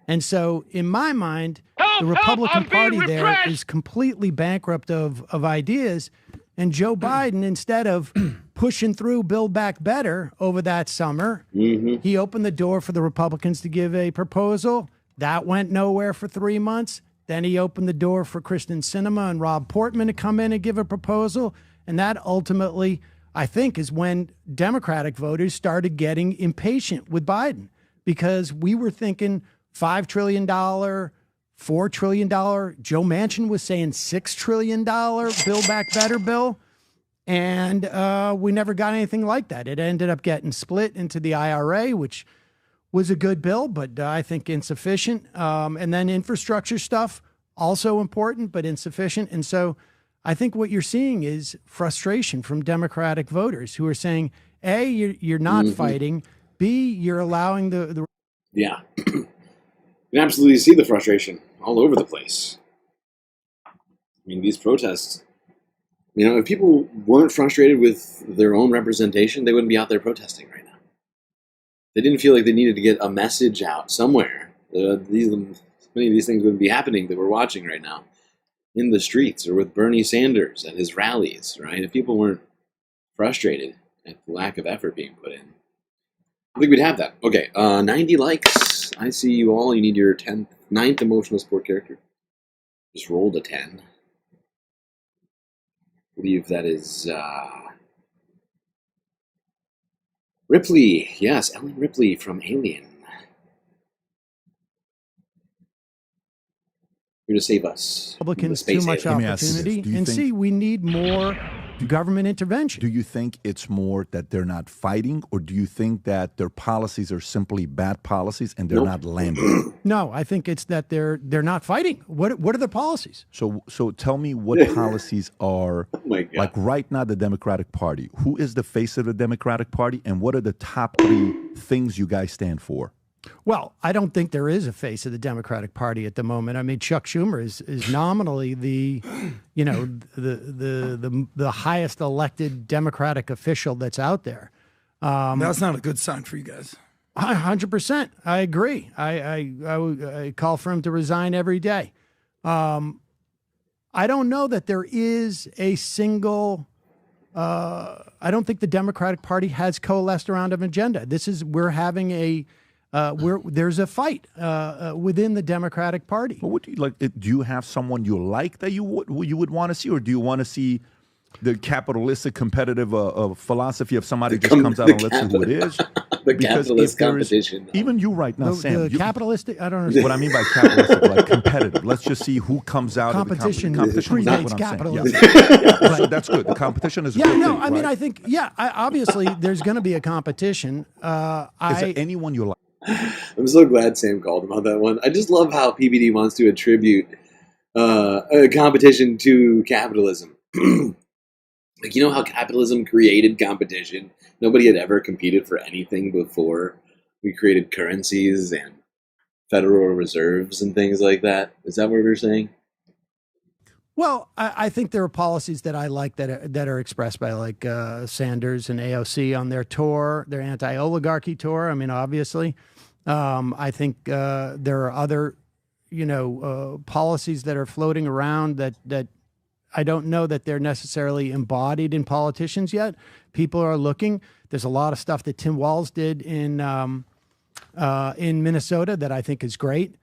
Speaker 2: And so in my mind, the Republican Party there is completely bankrupt of ideas. And Joe Biden, instead of pushing through Build Back Better over that summer, he opened the door for the Republicans to give a proposal. That went nowhere for 3 months. Then he opened the door for Kristen Sinema and Rob Portman to come in and give a proposal. And that ultimately, I think, is when Democratic voters started getting impatient with Biden, because we were thinking $5 trillion, $4 trillion. Joe Manchin was saying $6 trillion Build Back Better bill. And we never got anything like that. It ended up getting split into the IRA, which was a good bill, but I think insufficient. And then infrastructure stuff, also important, but insufficient. And so I think what you're seeing is frustration from Democratic voters who are saying, A, you're not fighting. B, you're allowing the
Speaker 14: Yeah. You can absolutely see the frustration all over the place. I mean, these protests, you know, if people weren't frustrated with their own representation, they wouldn't be out there protesting right now. They didn't feel like they needed to get a message out somewhere. Many of these things wouldn't be happening that we're watching right now in the streets or with Bernie Sanders at his rallies, right? If people weren't frustrated at the lack of effort being put in, I think we'd have that. Okay, 90 likes. I see you all. You need your 9th emotional support character. Just rolled a 10. I believe that is Ripley. Yes, Ellen Ripley from Alien. Here to save us.
Speaker 2: Republicans too much opportunity. And C, we need more government intervention.
Speaker 1: Do you think it's more that they're not fighting, or do you think that their policies are simply bad policies and they're not landing?
Speaker 2: No, I think it's that they're not fighting. What are the policies?
Speaker 1: So tell me what policies are, like right now, the Democratic Party. Who is the face of the Democratic Party, and what are the top 3 things you guys stand for?
Speaker 2: Well, I don't think there is a face of the Democratic Party at the moment. I mean, Chuck Schumer is nominally the highest elected Democratic official that's out there.
Speaker 9: That's not a good sign for you guys.
Speaker 2: 100%. I agree. I call for him to resign every day. I don't know that there is a single. I don't think the Democratic Party has coalesced around an agenda. We're having a. There's a fight within the Democratic Party.
Speaker 1: But what do you like? Do you have someone you like that you would want to see, or do you want to see the capitalistic competitive philosophy of somebody just comes out and lets you who it is?
Speaker 14: Capitalist competition.
Speaker 1: Even you right now, Sam.
Speaker 2: Capitalistic. I don't understand
Speaker 1: what I mean by capitalistic, like competitive. Let's just see who comes out.
Speaker 2: Competition.
Speaker 1: Competition
Speaker 2: predates capitalism.
Speaker 1: So that's good. The competition is a good thing,
Speaker 2: I mean, I think obviously there's going to be a competition.
Speaker 1: Is there anyone you like?
Speaker 14: I'm so glad Sam called him on that one. I just love how PBD wants to attribute a competition to capitalism. Like, you know how capitalism created competition? Nobody had ever competed for anything before. We created currencies and federal reserves and things like that. Is that what we're saying?
Speaker 2: Well, I think there are policies that I like that are expressed by like Sanders and AOC on their tour, their anti-oligarchy tour. I mean, obviously, I think there are other, policies that are floating around that I don't know that they're necessarily embodied in politicians yet. People are looking. There's a lot of stuff that Tim Walz did in Minnesota that I think is great.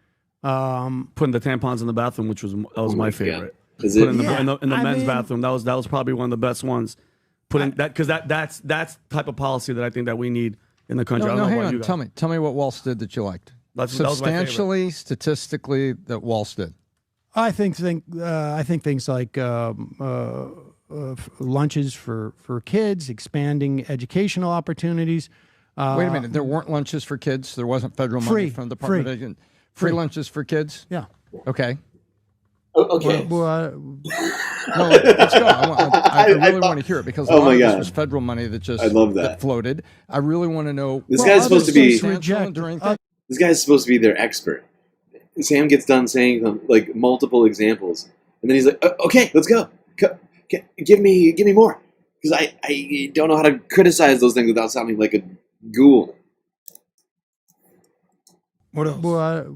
Speaker 18: Putting the tampons in the bathroom, which was my favorite.
Speaker 14: Is it?
Speaker 18: In the men's bathroom, that was probably one of the best ones. Putting that, because that's type of policy that I think that we need in the country.
Speaker 9: No, hang on. Tell me what Walz did that you liked. Substantially, statistically, that Walz did.
Speaker 2: I think things like lunches for kids, expanding educational opportunities.
Speaker 9: Wait a minute, there weren't lunches for kids. There wasn't federal money from the Department of Education. Free lunches for kids.
Speaker 2: Yeah.
Speaker 9: Okay.
Speaker 14: Okay.
Speaker 9: No, let's go. I really want to hear it because a lot of this was federal money that just that floated. I really want to know.
Speaker 14: This guy's supposed to be. This guy's supposed to be their expert. Sam gets done saying like multiple examples, and then he's like, "Okay, let's go. Give me more," because I don't know how to criticize those things without sounding like a ghoul.
Speaker 9: What else?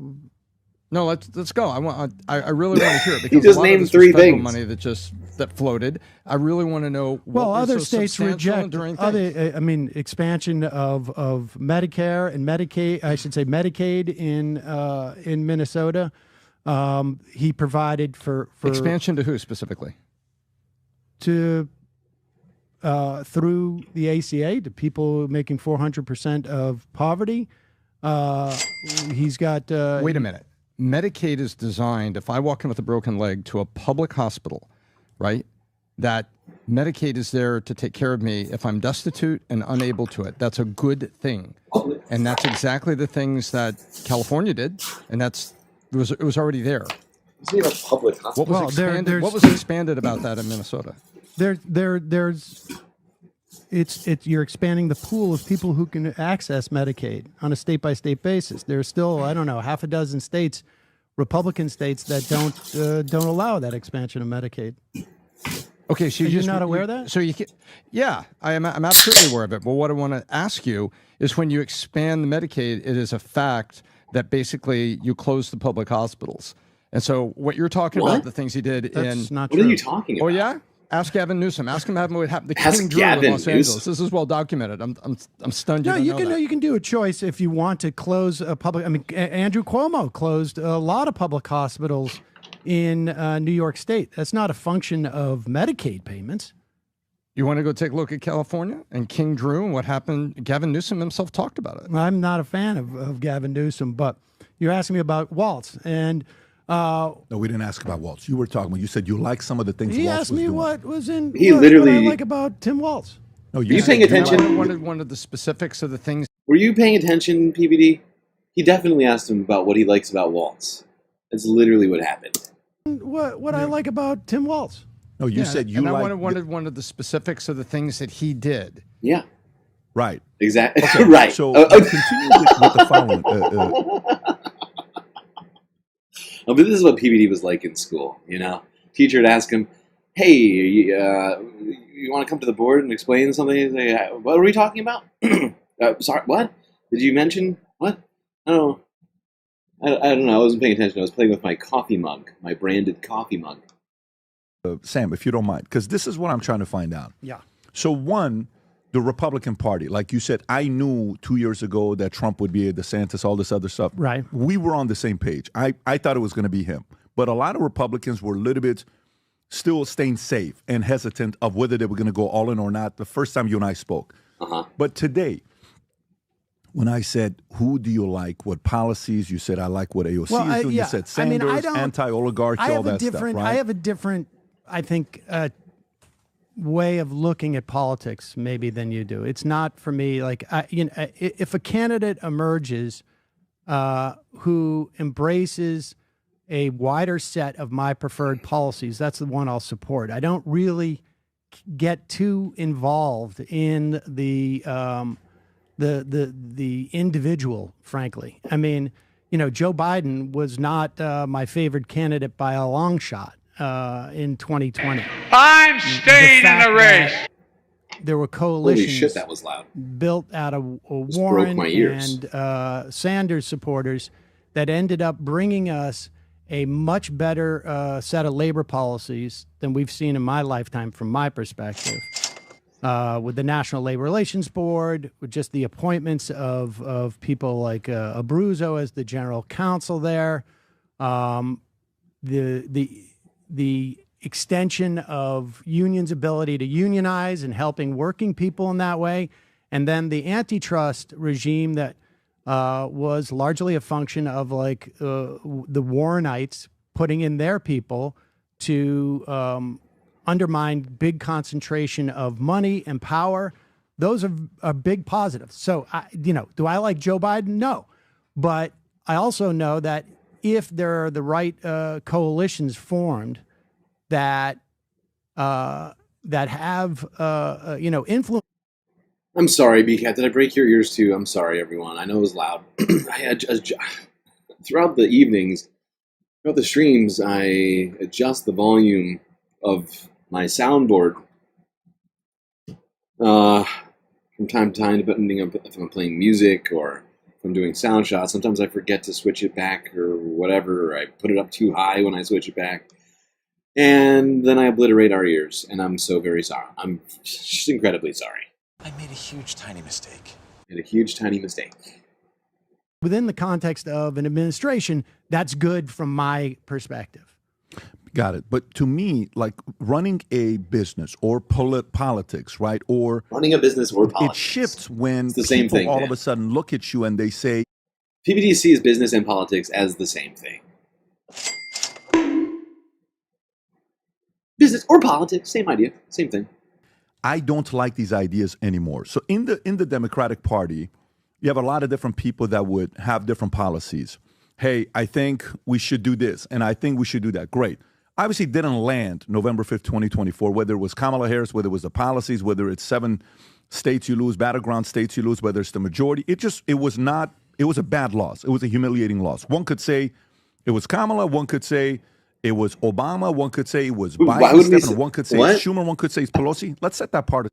Speaker 9: No, let's go. I really want to hear it because
Speaker 14: he just named 3 things.
Speaker 9: Money that floated. I really want to know.
Speaker 2: Other states reject expansion of Medicare and Medicaid. I should say Medicaid in Minnesota. He provided for
Speaker 9: expansion to who specifically?
Speaker 2: To through the ACA to people making 400% of poverty. He's got.
Speaker 9: Wait a minute. Medicaid is designed, if I walk in with a broken leg to a public hospital, right, that Medicaid is there to take care of me if I'm destitute and unable to it. That's a good thing. And that's exactly the things that California did, and it was already there.
Speaker 14: Isn't it a public hospital?
Speaker 9: What was expanded about that in Minnesota?
Speaker 2: You're expanding the pool of people who can access Medicaid on a state-by-state basis. There's still, I don't know, half a dozen states, Republican states, that don't allow that expansion of Medicaid.
Speaker 9: Okay, so
Speaker 2: you're not aware of that?
Speaker 9: So yeah, I'm absolutely aware of it. But what I want to ask you is, when you expand the Medicaid, it is a fact that basically you close the public hospitals. And so what you're talking about, the things he did
Speaker 2: That's not
Speaker 14: true. What are you talking about?
Speaker 9: Oh yeah. Ask Gavin Newsom. Ask him what happened to
Speaker 14: Ask
Speaker 9: King Drew
Speaker 14: Gavin
Speaker 9: in Los Angeles.
Speaker 14: Newsom.
Speaker 9: This is well documented. I'm stunned.
Speaker 2: No,
Speaker 9: you don't know that.
Speaker 2: you can do a choice if you want to close a public. I mean, Andrew Cuomo closed a lot of public hospitals in New York State. That's not a function of Medicaid payments.
Speaker 9: You want to go take a look at California and King Drew and what happened? Gavin Newsom himself talked about it.
Speaker 2: I'm not a fan of Gavin Newsom, but you're asking me about Waltz, and
Speaker 1: no, we didn't ask about Waltz. You were talking about. You said you like some of the things.
Speaker 2: He
Speaker 1: Waltz
Speaker 2: asked
Speaker 1: was
Speaker 2: me
Speaker 1: doing.
Speaker 2: what was in.
Speaker 14: He
Speaker 2: what
Speaker 14: literally-
Speaker 2: I like about Tim Waltz.
Speaker 1: No,
Speaker 14: Were you paying attention?
Speaker 9: I wanted one of the specifics of the things.
Speaker 14: Were you paying attention, PBD? He definitely asked him about what he likes about Waltz. That's literally what happened.
Speaker 2: What I like about Tim Waltz.
Speaker 1: No, you said you
Speaker 9: and
Speaker 1: like.
Speaker 9: I wanted one of the specifics of the things that he did.
Speaker 14: Yeah.
Speaker 1: Right.
Speaker 14: Exactly.
Speaker 1: Okay,
Speaker 14: right.
Speaker 1: So continue with the following.
Speaker 14: Oh, but this is what PBD was like in school, you know? Teacher would ask him, hey, you want to come to the board and explain something? He'd say, what are we talking about? Sorry, what? Did you mention? What? I don't know. I wasn't paying attention. I was playing with my coffee mug, my branded coffee mug.
Speaker 1: Sam, if you don't mind, because this is what I'm trying to find out.
Speaker 2: Yeah.
Speaker 1: So one, the Republican Party, like you said, I knew 2 years ago that Trump would be a DeSantis, all this other stuff.
Speaker 2: Right.
Speaker 1: We were on the same page. I thought it was going to be him. But a lot of Republicans were a little bit still staying safe and hesitant of whether they were going to go all in or not the first time you and I spoke.
Speaker 14: Uh-huh.
Speaker 1: But today, when I said, who do you like, what policies, you said, I like what AOC is doing. You said Sanders, anti-oligarchy, all that stuff, right?
Speaker 2: I have a different, I think, way of looking at politics maybe than you do. It's not for me like if a candidate emerges who embraces a wider set of my preferred policies, that's the one I'll support. I don't really get too involved in the individual, frankly. I mean, Joe Biden was not my favorite candidate by a long shot in 2020.
Speaker 3: I'm staying in the race.
Speaker 2: There were coalitions
Speaker 14: Holy shit, that was loud.
Speaker 2: built out of
Speaker 14: broke
Speaker 2: Warren
Speaker 14: my ears.
Speaker 2: and Sanders supporters that ended up bringing us a much better set of labor policies than we've seen in my lifetime from my perspective. With the National Labor Relations Board, with just the appointments of people like Abruzzo as the general counsel there, the extension of unions' ability to unionize and helping working people in that way, and then the antitrust regime that was largely a function of like the Warrenites putting in their people to undermine big concentration of money and power. Those are big positives. So, do I like Joe Biden? No. But I also know that if there are the right coalitions formed that have influence.
Speaker 14: I'm sorry, BCat. Did I break your ears too? I'm sorry, everyone. I know it was loud. Throughout the evenings, throughout the streams, I adjust the volume of my soundboard from time to time, depending on if I'm playing music or if I'm doing sound shots. Sometimes I forget to switch it back or whatever, or I put it up too high when I switch it back. And then I obliterate our ears, and I'm so very sorry. I'm just incredibly sorry.
Speaker 19: I made a huge, tiny mistake.
Speaker 2: Within the context of an administration, that's good from my perspective.
Speaker 1: Got it. But to me, like running a business or politics, right? Or
Speaker 14: running a business or politics.
Speaker 1: It shifts when
Speaker 14: it's the same
Speaker 1: people
Speaker 14: thing,
Speaker 1: all
Speaker 14: man.
Speaker 1: of a sudden look at you and they say,
Speaker 14: PBD sees business and politics as the same thing. Business or politics, same idea, same thing.
Speaker 1: I don't like these ideas anymore. So in the Democratic Party, you have a lot of different people that would have different policies. Hey, I think we should do this, and I think we should do that. Great. Obviously, it didn't land November 5th, 2024, whether it was Kamala Harris, whether it was the policies, whether it's 7 states you lose, battleground states you lose, whether it's the majority. It was a bad loss. It was a humiliating loss. One could say it was Kamala. One could say it was Obama. One could say it was Biden. One could say it's Schumer. One could say it's Pelosi. Let's set that part.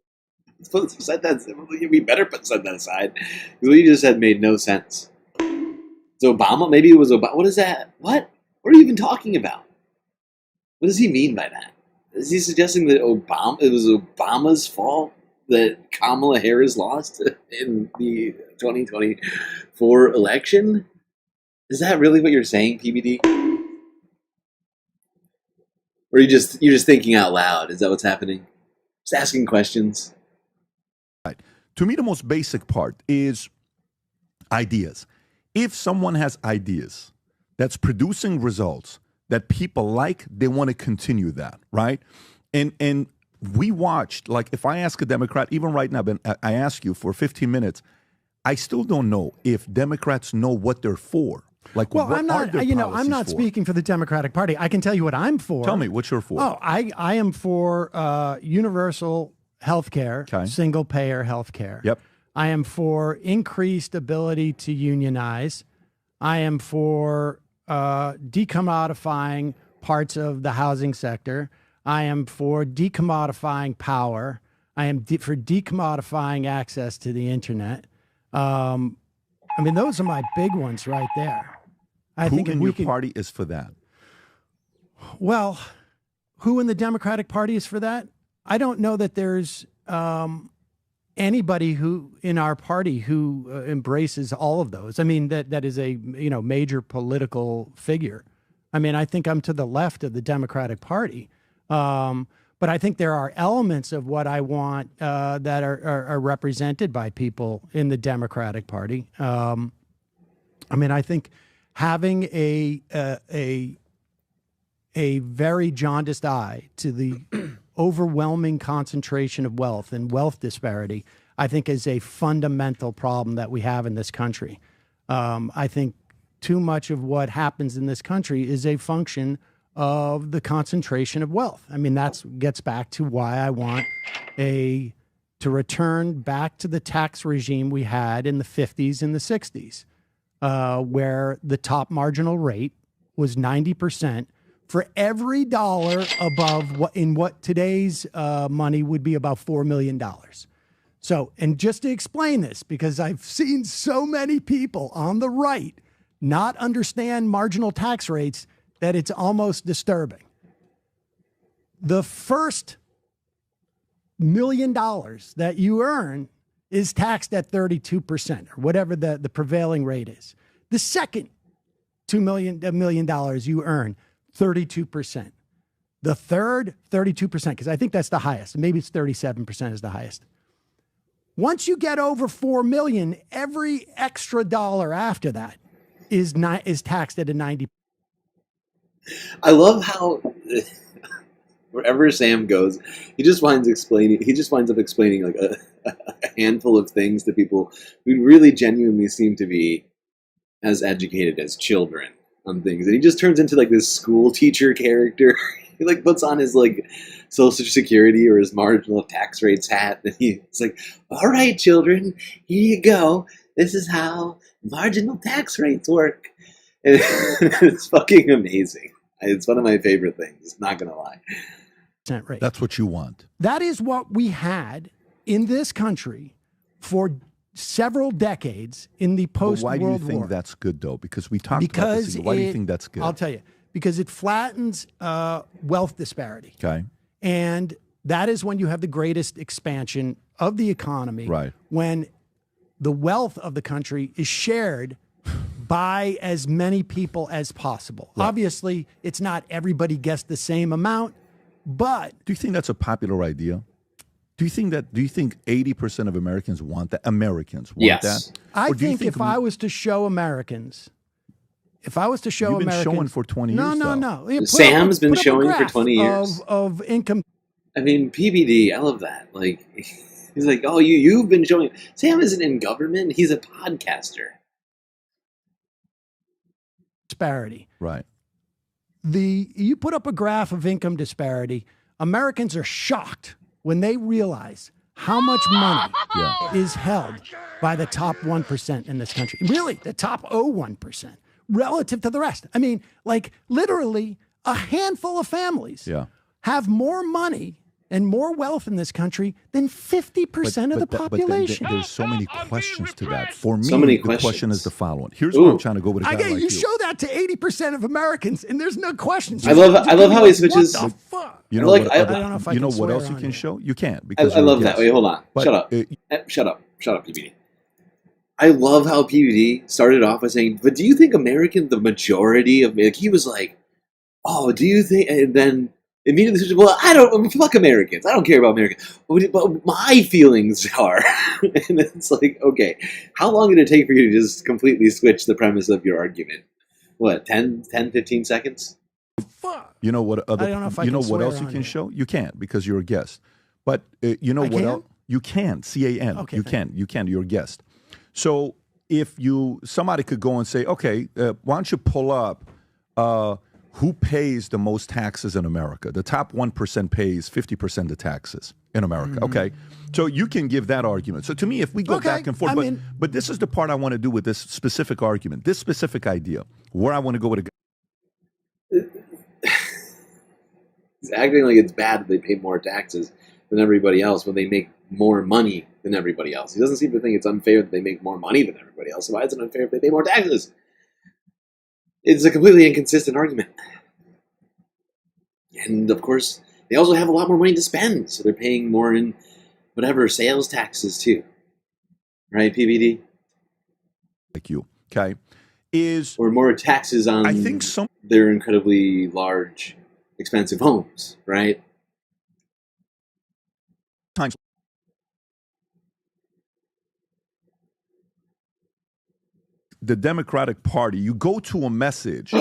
Speaker 14: We better set that aside. What you just said made no sense. It's Obama. Maybe it was Obama. What is that? What are you even talking about? What does he mean by that? Is he suggesting that it was Obama's fault that Kamala Harris lost in the 2024 election? Is that really what you're saying, PBD? Or you're just thinking out loud? Is that what's happening? Just asking questions.
Speaker 1: Right. To me, the most basic part is ideas. If someone has ideas that's producing results that people like, they want to continue that, right? And we watched, like if I ask a Democrat, even right now, I ask you for 15 minutes, I still don't know if Democrats know what they're for. Like,
Speaker 2: well, I'm not speaking for the Democratic Party. I can tell you what I'm for.
Speaker 1: Tell me what you're for.
Speaker 2: Oh, I am for universal health care, single payer health care.
Speaker 1: Yep.
Speaker 2: I am for increased ability to unionize. I am for decommodifying parts of the housing sector. I am for decommodifying power. I am for decommodifying access to the internet. I mean, those are my big ones right there.
Speaker 1: Who in your party is for that?
Speaker 2: Well, who in the Democratic Party is for that? I don't know that there's anybody who in our party who embraces all of those. I mean, that is a major political figure. I mean, I think I'm to the left of the Democratic Party, but I think there are elements of what I want that are represented by people in the Democratic Party. I mean, I think having a very jaundiced eye to the overwhelming concentration of wealth and wealth disparity, I think is a fundamental problem that we have in this country. I think too much of what happens in this country is a function of the concentration of wealth. I mean, that gets back to why I want to return back to the tax regime we had in the 50s and the 60s, where the top marginal rate was 90%. For every dollar above what today's money would be about $4 million. So, and just to explain this, because I've seen so many people on the right not understand marginal tax rates that it's almost disturbing. The first $1 million that you earn is taxed at 32%, or whatever the prevailing rate is. The second $1 million you earn, 32%. The third, 32%, because I think that's the highest. Maybe it's 37% is the highest. Once you get over $4 million, every extra dollar after that is taxed at a 90%.
Speaker 14: I love how wherever Sam goes, he just winds up explaining like a handful of things to people who really genuinely seem to be as educated as children on things, and he just turns into like this school teacher character. He like puts on his like Social Security or his marginal tax rates hat, and he's like, "All right, children, here you go. This is how marginal tax rates work." And it's fucking amazing. It's one of my favorite things. Not gonna lie.
Speaker 2: Rate.
Speaker 1: That's what you want.
Speaker 2: That is what we had in this country for several decades in the post-World War.
Speaker 1: Why do you think that's good, though? Because we talked about this. Why do you think that's good?
Speaker 2: I'll tell you. Because it flattens wealth disparity.
Speaker 1: Okay.
Speaker 2: And that is when you have the greatest expansion of the economy.
Speaker 1: Right.
Speaker 2: When the wealth of the country is shared by as many people as possible.
Speaker 1: Right.
Speaker 2: Obviously, it's not everybody gets the same amount, but
Speaker 1: do you think that's a popular idea? Do you think 80% of Americans want that? Americans want
Speaker 14: Yes.
Speaker 1: that?
Speaker 2: I
Speaker 1: Or do you
Speaker 2: think if I was to show Americans,
Speaker 1: You've been showing for 20 years.
Speaker 2: No. Yeah,
Speaker 14: Sam's been
Speaker 2: put up a
Speaker 14: showing for
Speaker 2: graph
Speaker 14: 20 years.
Speaker 2: of income.
Speaker 14: I mean, PBD, I love that. Like, he's like, oh, you've been showing. Sam isn't in government. He's a podcaster.
Speaker 2: Disparity.
Speaker 1: Right.
Speaker 2: You put up a graph of income disparity. Americans are shocked when they realize how much money is held by the top 1% in this country. Really, the top 0.1% relative to the rest. I mean, like literally a handful of families have more money and more wealth in this country than 50% of the population.
Speaker 1: There's so many questions to that. For me,
Speaker 14: So many
Speaker 1: the
Speaker 14: questions.
Speaker 1: question is the following. Here's what I'm trying to go with a guy like
Speaker 2: You show that to 80% of Americans, and there's no questions.
Speaker 14: I love how he switches.
Speaker 2: What the fuck?
Speaker 1: You know
Speaker 14: Like,
Speaker 1: what?
Speaker 14: I
Speaker 2: don't know if I
Speaker 1: you know
Speaker 2: can
Speaker 1: what
Speaker 2: swear
Speaker 1: else you
Speaker 2: on
Speaker 1: can
Speaker 2: it.
Speaker 1: show? You can't because
Speaker 14: I
Speaker 1: you're a
Speaker 14: love that.
Speaker 1: guest.
Speaker 14: Wait, hold on.
Speaker 1: But,
Speaker 14: Shut up. Shut up, PBD. I love how PBD started off by saying, but do you think American, the majority of, like, he was like, oh, do you think, and then immediately switched, well, I don't, fuck Americans. I don't care about Americans. But my feelings are. And it's like, okay, how long did it take for you to just completely switch the premise of your argument? What, 10, 15 seconds?
Speaker 1: You know what other?
Speaker 2: I don't know if I
Speaker 1: you know
Speaker 2: can
Speaker 1: what
Speaker 2: swear
Speaker 1: else you
Speaker 2: on
Speaker 1: can
Speaker 2: it.
Speaker 1: show? You can't because you're a guest. But you know
Speaker 2: I
Speaker 1: what
Speaker 2: can?
Speaker 1: else? You can. CAN.
Speaker 2: Okay,
Speaker 1: you can. You can. You're a guest. So if somebody could go and say, okay, why don't you pull up who pays the most taxes in America? The top 1% pays 50% of taxes in America. Okay, so you can give that argument. So to me, if we go back and forth, but this is the part I want to do with this specific argument, this specific idea, where I want to go with a.
Speaker 14: He's acting like it's bad that they pay more taxes than everybody else when they make more money than everybody else. He doesn't seem to think it's unfair that they make more money than everybody else. So why is it unfair if they pay more taxes? It's a completely inconsistent argument. And of course, they also have a lot more money to spend, so they're paying more in whatever sales taxes too. Right, PBD?
Speaker 1: Like you, okay?
Speaker 14: Or more taxes on
Speaker 1: I think
Speaker 14: their incredibly large, expensive homes, right?
Speaker 1: Times the Democratic Party, you go to a message.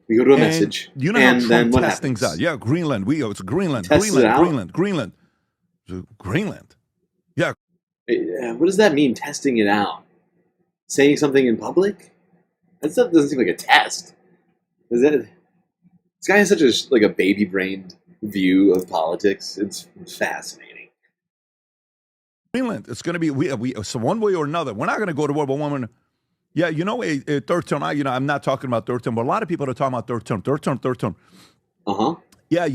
Speaker 14: We go to a message.
Speaker 1: You know
Speaker 14: and
Speaker 1: how
Speaker 14: then
Speaker 1: Trump
Speaker 14: what
Speaker 1: tests things
Speaker 14: happens?
Speaker 1: out. Yeah, Greenland. It's Greenland.
Speaker 14: Tests it out?
Speaker 1: Greenland. Greenland. Yeah.
Speaker 14: What does that mean, testing it out? Saying something in public? That stuff doesn't seem like a test. Is it? This guy has such a baby-brained view of politics. It's fascinating.
Speaker 1: Greenland. It's going to be so one way or another. We're not going to go to war, but one. Yeah, you know, a third term. I'm not talking about third term, but a lot of people are talking about third term. Yeah,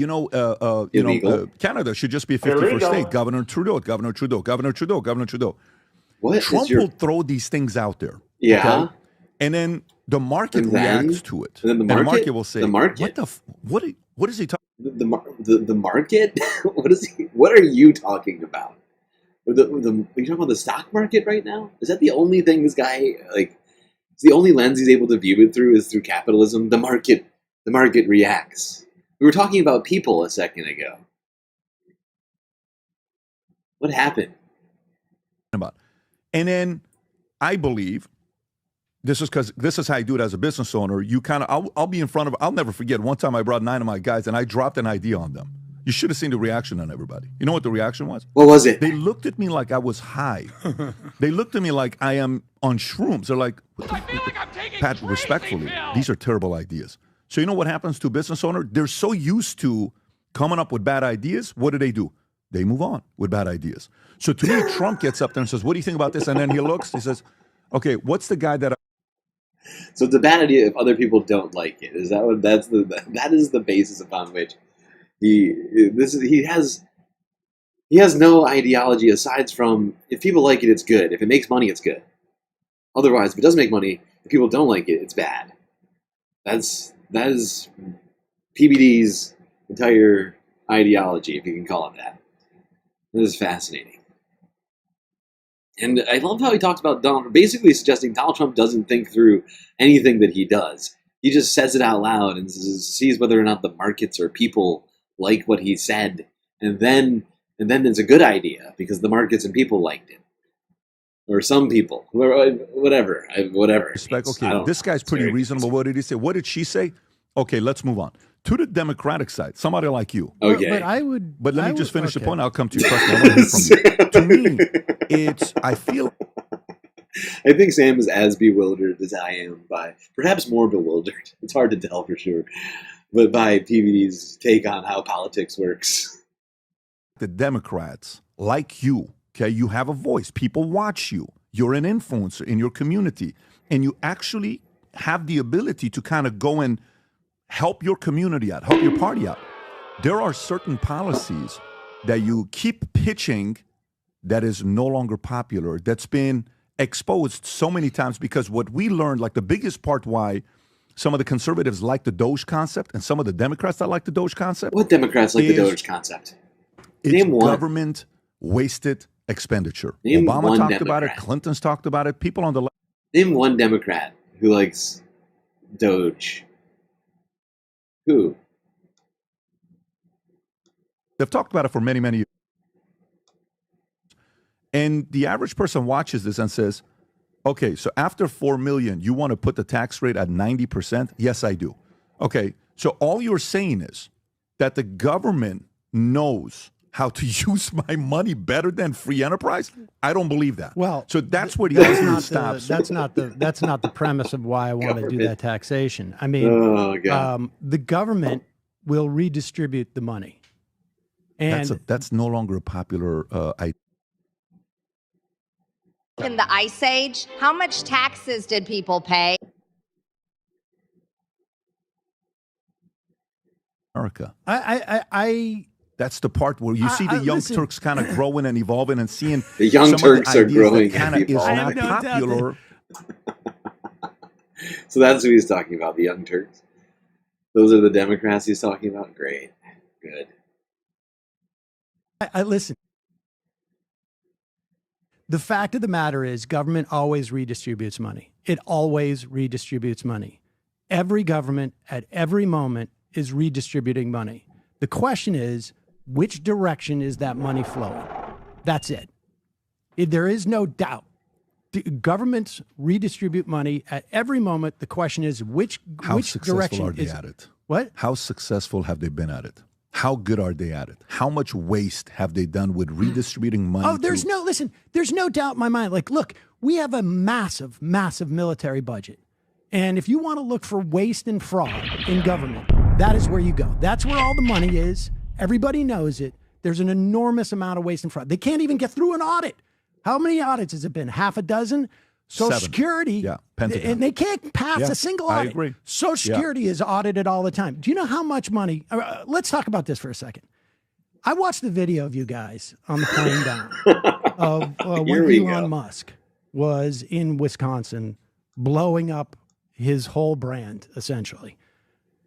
Speaker 1: Canada should just be a 51st state. Governor Trudeau.
Speaker 14: What?
Speaker 1: Trump will throw these things out there.
Speaker 14: Yeah.
Speaker 1: Okay? And then the market
Speaker 14: And then-
Speaker 1: reacts to it.
Speaker 14: and then the market?
Speaker 1: will say,
Speaker 14: The market?
Speaker 1: What is he talking
Speaker 14: The market? What are you talking about? Are you talking about the stock market right now? Is that the only thing this guy, it's the only lens he's able to view it through is through capitalism? The market reacts. We were talking about people a second ago. What happened?
Speaker 1: about? And then I believe this is how I do it as a business owner. You kind of, I'll be in front of, I'll never forget one time I brought 9 of my guys and I dropped an idea on them. You should have seen the reaction on everybody. You know what the reaction was?
Speaker 14: What was it?
Speaker 1: They looked at me like I was high. They looked at me like I am on shrooms. They're like, Pat, respectfully, these are terrible ideas. So you know what happens to a business owner? They're so used to coming up with bad ideas. What do? They move on with bad ideas. So to me, Trump gets up there and says, what do you think about this? And then he looks, he says, okay, what's the guy that
Speaker 14: So it's a bad idea if other people don't like it. Is that what that is the basis upon which he has no ideology aside from if people like it, it's good. If it makes money, it's good. Otherwise, if it doesn't make money, if people don't like it, it's bad. That is PBD's entire ideology, if you can call it that. This is fascinating. And I love how he talks about Donald, basically suggesting Donald Trump doesn't think through anything that he does. He just says it out loud and sees whether or not the markets or people like what he said. And then it's a good idea because the markets and people liked it. Or some people. Whatever.
Speaker 1: Respect. Okay, this guy's pretty reasonable. What did he say? What did she say? Okay, let's move on. To the Democratic side, somebody like you.
Speaker 14: Okay.
Speaker 2: But I would.
Speaker 1: But let me just finish the point. I'll come to you. Trust me, I want to hear from you. To me, I think
Speaker 14: Sam is as bewildered as I am by, perhaps more bewildered. It's hard to tell for sure. But by PBD's take on how politics works.
Speaker 1: The Democrats, like you, okay, you have a voice. People watch you. You're an influencer in your community. And you actually have the ability to kind of go and help your community out, help your party out. There are certain policies that you keep pitching that is no longer popular, that's been exposed so many times, because what we learned, like the biggest part why some of the conservatives like the DOGE concept and some of the Democrats that like the DOGE concept.
Speaker 14: What Democrats like the DOGE concept?
Speaker 1: It's government wasted expenditure.
Speaker 14: Name
Speaker 1: Obama
Speaker 14: one
Speaker 1: talked
Speaker 14: Democrat.
Speaker 1: about it. Clinton's talked about it. People on the left.
Speaker 14: Name one Democrat who likes DOGE. Who?
Speaker 1: They've talked about it for many, many years. And the average person watches this and says, okay, so after 4 million, you want to put the tax rate at 90%? Yes, I do. Okay, so all you're saying is that the government knows how to use my money better than free enterprise? I don't believe that.
Speaker 2: Well,
Speaker 1: so that's where the argument stops.
Speaker 2: That's not the premise of why I want to do that taxation. I mean, the government will redistribute the money, and
Speaker 1: that's no longer a popular idea.
Speaker 26: In the Ice Age, how much taxes did people pay?
Speaker 1: America.
Speaker 2: I
Speaker 1: That's the part where you see the Young Turks kind of growing and evolving and seeing
Speaker 14: the Young
Speaker 1: some
Speaker 14: Turks
Speaker 1: of the
Speaker 14: are
Speaker 1: ideas
Speaker 14: growing.
Speaker 1: That kind of is not popular.
Speaker 14: So that's who he's talking about, the Young Turks. Those are the Democrats he's talking about. Great, good.
Speaker 2: I listen. The fact of the matter is, government always redistributes money. It always redistributes money. Every government at every moment is redistributing money. The question is, which direction is that money flowing? That's it. There is no doubt. Governments redistribute money at every moment. The question is, which direction
Speaker 1: are they
Speaker 2: is
Speaker 1: at it?
Speaker 2: What?
Speaker 1: How successful have they been at it? How good are they at it? How much waste have they done with redistributing money?
Speaker 2: Oh, there's no doubt in my mind. Like, look, we have a massive, massive military budget. And if you want to look for waste and fraud in government, that is where you go. That's where all the money is. Everybody knows it. There's an enormous amount of waste and fraud. They can't even get through an audit. How many audits has it been? Half a dozen? Social
Speaker 1: 7.
Speaker 2: Security,
Speaker 1: Pentagon.
Speaker 2: and they can't pass a single audit.
Speaker 1: I agree.
Speaker 2: Social Security is audited all the time. Do you know how much money? Let's talk about this for a second. I watched the video of you guys on the plane down of when Elon Musk was in Wisconsin blowing up his whole brand, essentially.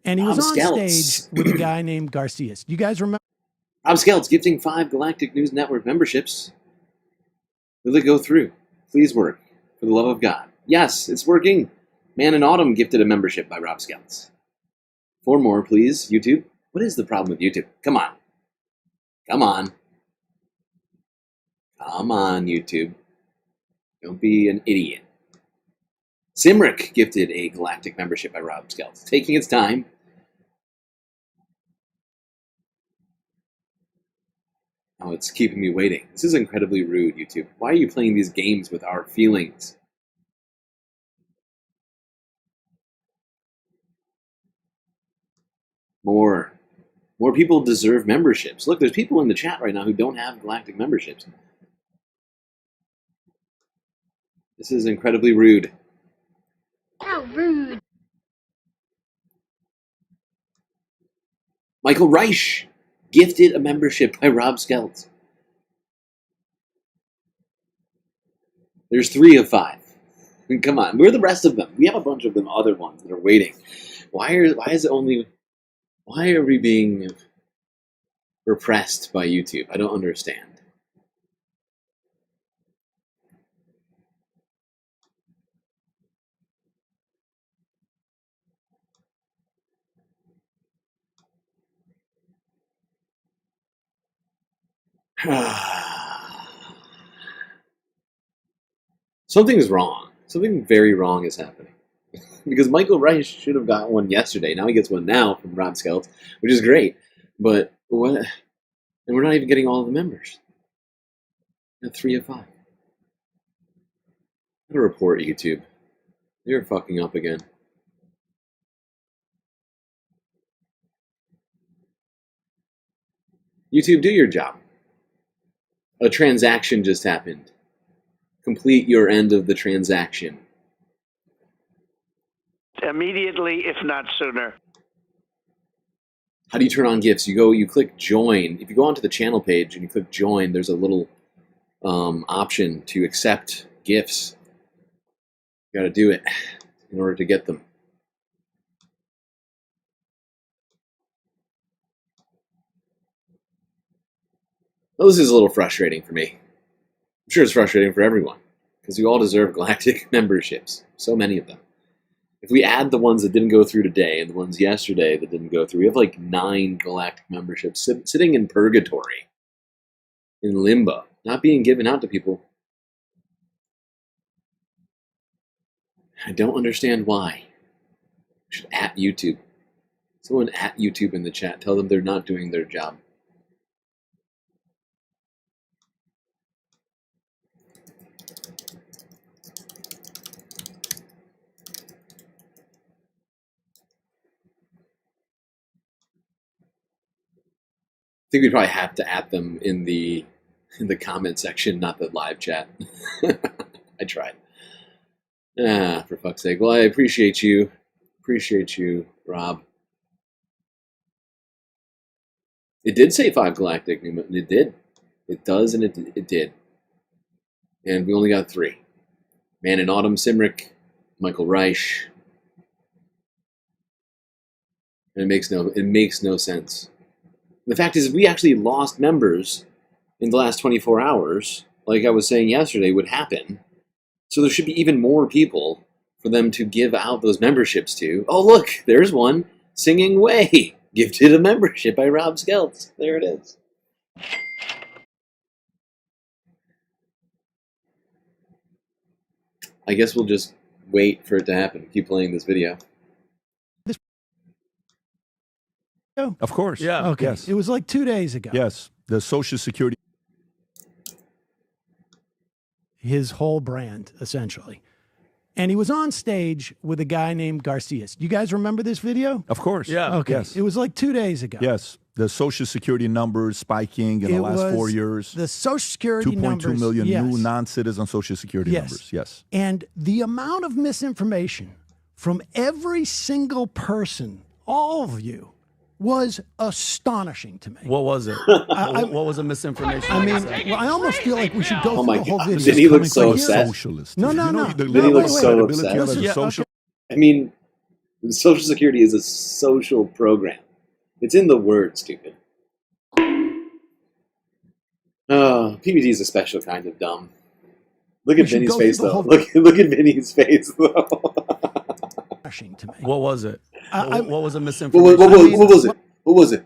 Speaker 2: And he was on stage with a guy named Garcias. Do you guys remember?
Speaker 14: Rob Skelt's gifting 5 Galactic News Network memberships. Will it go through? Please work. For the love of God. Yes, it's working. Man in Autumn gifted a membership by Rob Skelts. 4 more, please, YouTube. What is the problem with YouTube? Come on. Come on. Come on, YouTube. Don't be an idiot. Simric gifted a Galactic membership by Rob Skelts. Taking its time. Oh, it's keeping me waiting. This is incredibly rude, YouTube. Why are you playing these games with our feelings? More people deserve memberships. Look, there's people in the chat right now who don't have Galactic memberships. This is incredibly rude.
Speaker 26: How rude.
Speaker 14: Michael Reich gifted a membership by Rob Skelts. There's 3 of 5. I mean, come on, where are the rest of them? We have a bunch of them, other ones that are waiting. Why are we being repressed by YouTube? I don't understand. Something's wrong. Something very wrong is happening. Because Michael Reich should have got one yesterday. Now he gets one now from Rob Skeltz, which is great. But what? And we're not even getting all of the members. At 3 of 5. I'm gonna report YouTube. You're fucking up again. YouTube, do your job. A transaction just happened. Complete your end of the transaction.
Speaker 17: Immediately, if not sooner.
Speaker 14: How do you turn on GIFs? You click join. If you go onto the channel page and you click join, there's a little option to accept GIFs. You gotta do it in order to get them. Well, this is a little frustrating for me. I'm sure it's frustrating for everyone, because we all deserve Galactic memberships. So many of them. If we add the ones that didn't go through today and the ones yesterday that didn't go through, we have like 9 Galactic memberships sitting in purgatory, in limbo, not being given out to people. I don't understand why. We should at YouTube. Someone at YouTube in the chat. Tell them they're not doing their job. I think we'd probably have to add them in the comment section, not the live chat. I tried. For fuck's sake. Well, I appreciate you. Appreciate you, Rob. It did say 5 Galactic. It did. It does, and it did. And we only got 3. Man in Autumn, Simric, Michael Reich. And it makes no sense. The fact is, if we actually lost members in the last 24 hours, like I was saying yesterday, would happen. So there should be even more people for them to give out those memberships to. Oh, look, there's one. Singing Way. Gifted a membership by Rob Skeltz. There it is. I guess we'll just wait for it to happen. Keep playing this video.
Speaker 1: Of course.
Speaker 2: Yeah. Okay.
Speaker 1: Yes.
Speaker 2: It was like 2 days ago.
Speaker 1: Yes. The Social Security.
Speaker 2: His whole brand, essentially. And he was on stage with a guy named Garcias. You guys remember this video?
Speaker 1: Of course.
Speaker 18: Yeah.
Speaker 2: Okay.
Speaker 1: Yes.
Speaker 2: It was like 2 days ago.
Speaker 1: Yes. The Social Security numbers spiking in the last 4 years.
Speaker 2: The Social Security
Speaker 1: 2.2
Speaker 2: numbers.
Speaker 1: million
Speaker 2: yes.
Speaker 1: new non-citizen Social Security numbers. Yes.
Speaker 2: And the amount of misinformation from every single person, all of you, was astonishing to me.
Speaker 18: What was it? What was the misinformation?
Speaker 2: I mean, well, I almost feel like we should go through the whole video.
Speaker 14: Did he look so upset?
Speaker 1: Socialist.
Speaker 2: No.
Speaker 14: Did he look so upset? I mean, Social Security is a social program. It's in the word, stupid. PBD is a special kind of dumb. Look at Vinny's face, though. Look at Vinny's face, though.
Speaker 18: What was it? What was the misinformation?
Speaker 14: What was it? What was it?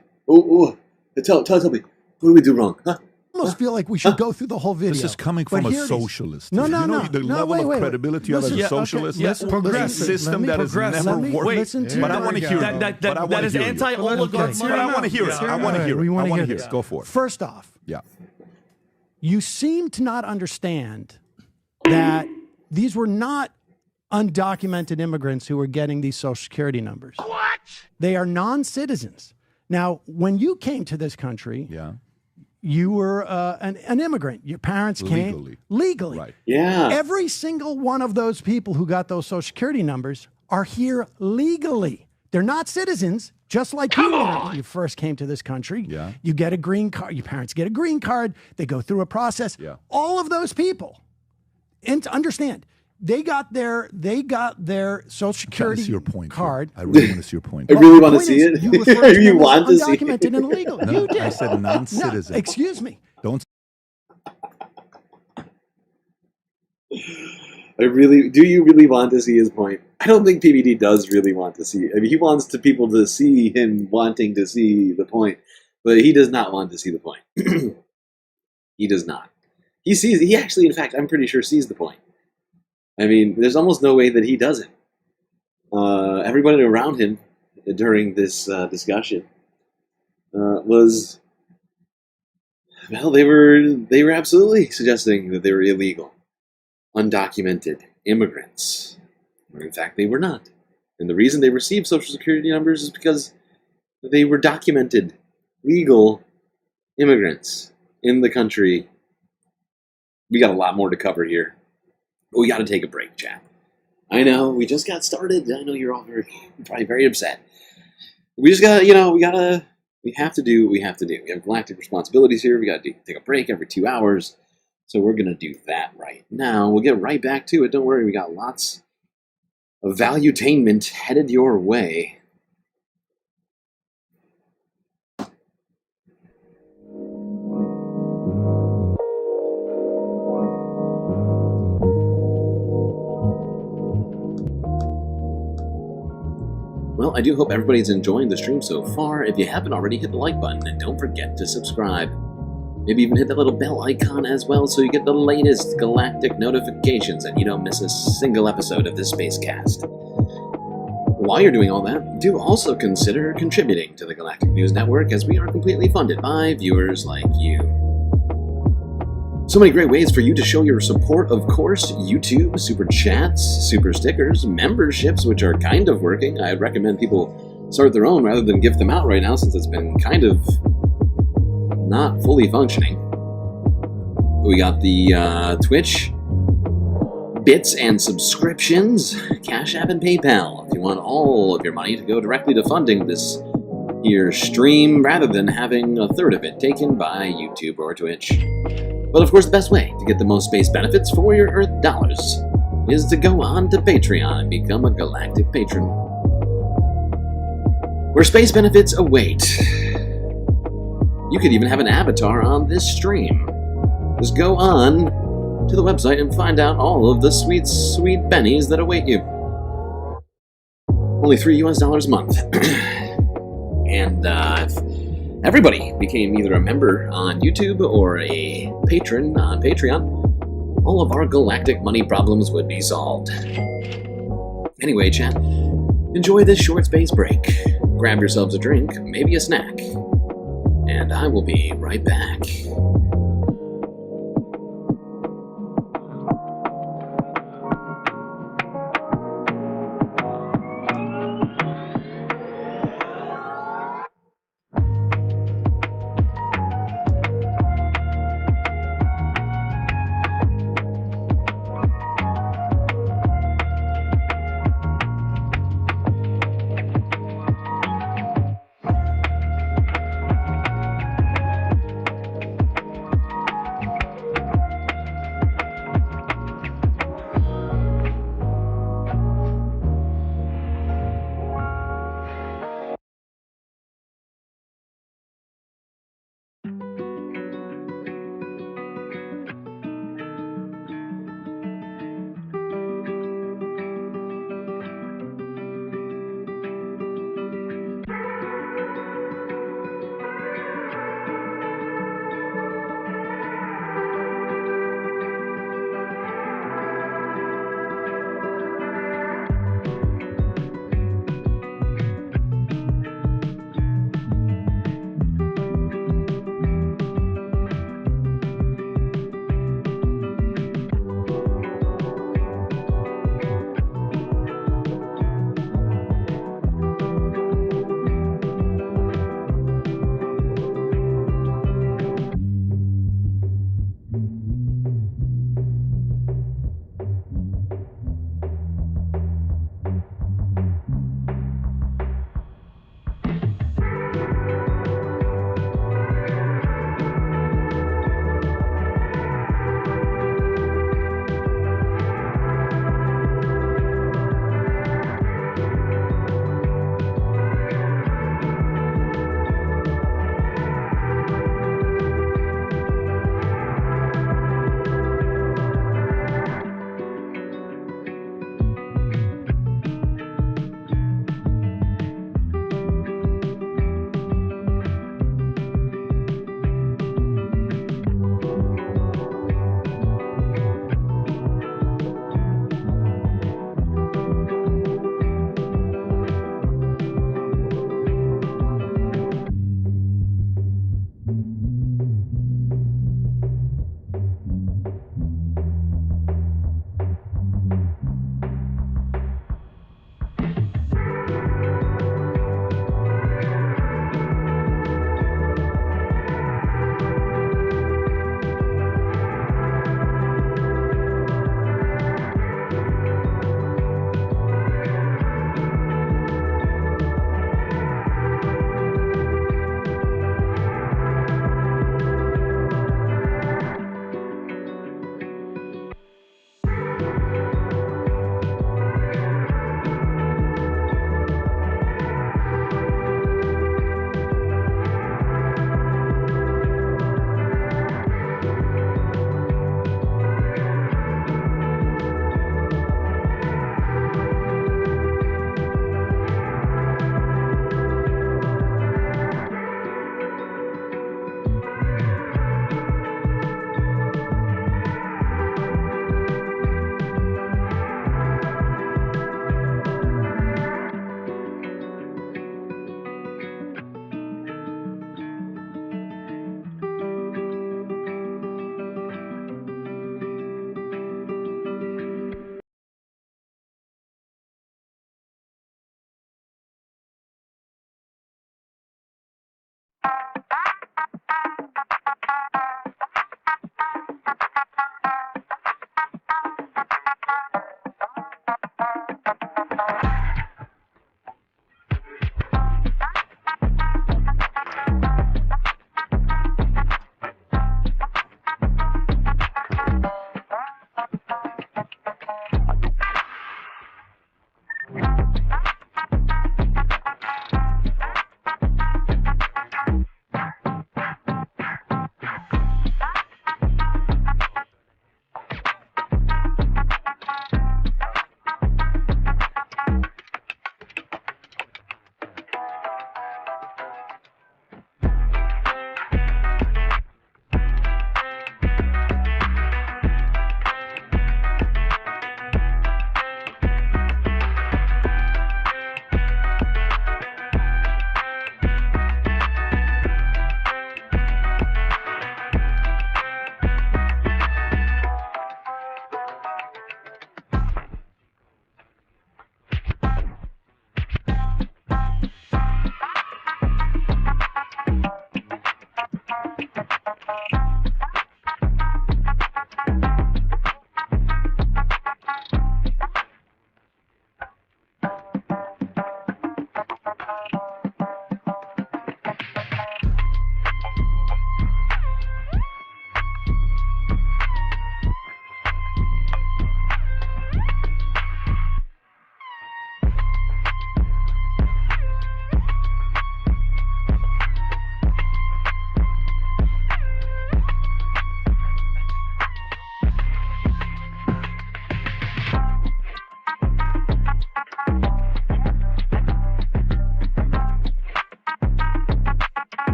Speaker 14: Tell me. What did we do wrong? Huh?
Speaker 2: I almost feel like we should go through the whole video.
Speaker 1: This is coming from a socialist.
Speaker 2: No.
Speaker 1: The level of credibility you have as a socialist.
Speaker 2: Yes,
Speaker 1: progressive system that has never worked. But I want to hear it.
Speaker 18: That is anti-oligarchy.
Speaker 1: But I want to hear it. I want to hear it. I want to hear it. Go for it.
Speaker 2: First off,
Speaker 1: yeah,
Speaker 2: you seem to not understand that these were not undocumented immigrants who were getting these Social Security numbers.
Speaker 6: What?
Speaker 2: They are non-citizens. Now, when you came to this country, you were an immigrant. Your parents came legally.
Speaker 1: Right.
Speaker 14: Yeah.
Speaker 2: Every single one of those people who got those Social Security numbers are here legally. They're not citizens, just like you were when you first came to this country.
Speaker 1: Yeah.
Speaker 2: You get a green card. Your parents get a green card. They go through a process.
Speaker 1: Yeah.
Speaker 2: All of those people, and to understand, they got their Social Security card.
Speaker 1: I really want to see your point.
Speaker 14: I really want to see it. You want to see it?
Speaker 2: Undocumented and illegal.
Speaker 1: No,
Speaker 2: You did.
Speaker 1: I said non-citizen.
Speaker 2: No, excuse me.
Speaker 1: Don't.
Speaker 14: Do you really want to see his point? I don't think PBD does really want to see it. I mean, he wants people to see him wanting to see the point, but he does not want to see the point. He does not. He actually, in fact, I'm pretty sure sees the point. I mean, there's almost no way that he doesn't. Everybody around him during this discussion was, well, they were absolutely suggesting that they were illegal, undocumented immigrants. When in fact, they were not. And the reason they received Social Security numbers is because they were documented, legal immigrants in the country. We got a lot more to cover here. But we got to take a break, chat. I know, we just got started. I know you're all probably very upset. We just got to, we have to do what we have to do. We have galactic responsibilities here. We got to take a break every 2 hours. So we're going to do that right now. We'll get right back to it. Don't worry, we got lots of valuetainment headed your way. Well, I do hope everybody's enjoying the stream so far. If you haven't already, hit the like button and don't forget to subscribe. Maybe even hit that little bell icon as well so you get the latest galactic notifications and you don't miss a single episode of this spacecast. While you're doing all that, do also consider contributing to the Galactic News Network, as we are completely funded by viewers like you. So many great ways for you to show your support, of course: YouTube, super chats, super stickers, memberships, which are kind of working. I'd recommend people start their own rather than gift them out right now, since it's been kind of not fully functioning. We got the Twitch, bits and subscriptions, Cash App and PayPal, if you want all of your money to go directly to funding this here stream, rather than having a third of it taken by YouTube or Twitch. But of course, the best way to get the most space benefits for your Earth dollars is to go on to Patreon and become a galactic patron, where space benefits await. You could even have an avatar on this stream. Just go on to the website and find out all of the sweet, sweet bennies that await you. Only $3 US a month. And if everybody became either a member on YouTube or a patron on Patreon, all of our galactic money problems would be solved. Anyway, chat, enjoy this short space break. Grab yourselves a drink, maybe a snack, and I will be right back.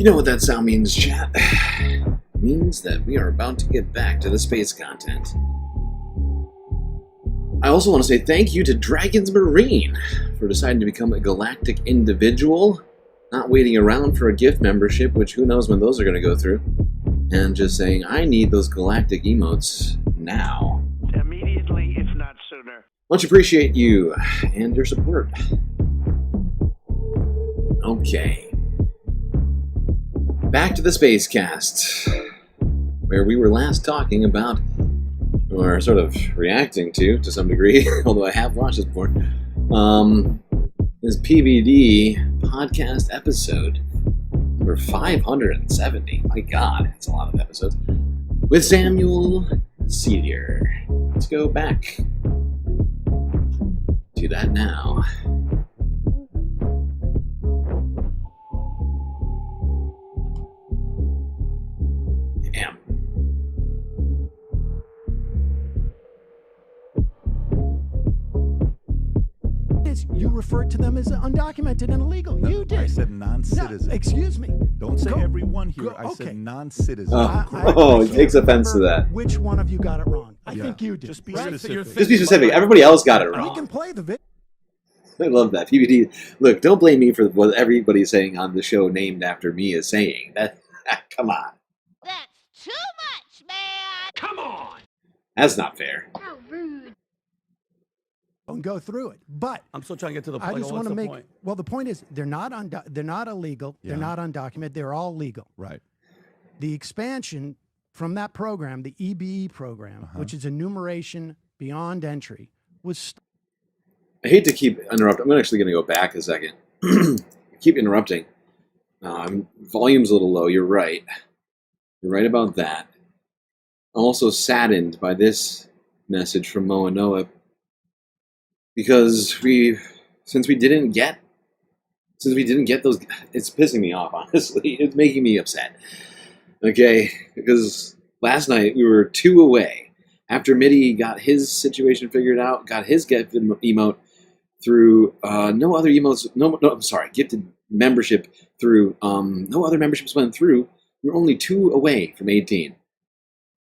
Speaker 14: You know what that sound means, chat? It means that we are about to get back to the space content. I also want to say thank you to Dragon's Marine for deciding to become a galactic individual, not waiting around for a gift membership, which who knows when those are going to go through, and just saying, I need those galactic emotes now.
Speaker 17: Immediately, if not sooner.
Speaker 14: Much appreciate you and your support. Okay. Back to the spacecast, where we were last talking about, or sort of reacting to some degree, although I have watched this before, is PBD podcast episode number 570. My God, it's a lot of episodes. With Samuel Cedar. Let's go back to that now. Damn.
Speaker 2: You referred to them as undocumented and illegal.
Speaker 1: No,
Speaker 2: you did.
Speaker 1: I said non-citizen.
Speaker 2: No, excuse me.
Speaker 1: Don't say everyone here. I
Speaker 2: okay.
Speaker 1: said non-citizen.
Speaker 14: He takes offense to that.
Speaker 2: Which one of you got it wrong? I
Speaker 1: Yeah.
Speaker 2: think you did.
Speaker 1: Just be
Speaker 2: right?
Speaker 1: specific.
Speaker 14: Just be specific. Everybody else got it
Speaker 2: We
Speaker 14: wrong.
Speaker 2: can play the video.
Speaker 14: I love that. PBD. Look, don't blame me for what everybody's saying on the show named after me is saying. That, come on.
Speaker 25: That's too much, man.
Speaker 3: Come on.
Speaker 14: That's not fair.
Speaker 25: How rude.
Speaker 2: And go through it. But
Speaker 18: I'm still trying to get to the point.
Speaker 2: I just
Speaker 18: What's
Speaker 2: want to
Speaker 18: the
Speaker 2: make.
Speaker 18: point?
Speaker 2: Well, the point is, they're not illegal.
Speaker 1: Yeah.
Speaker 2: They're not undocumented. They're all legal.
Speaker 1: Right.
Speaker 2: The expansion from that program, the EBE program, which is enumeration beyond entry, was.
Speaker 14: I hate to keep interrupting. I'm actually going to go back a second. Keep interrupting. Volume's a little low. You're right. You're right about that. I'm also saddened by this message from Moa Noah because since we didn't get those, it's pissing me off, honestly. It's making me upset. Okay? Because last night we were 2 away. After Mitty got his situation figured out, got his gift emote through no other emotes, gifted membership through, no other memberships went through. We were only 2 away from 18.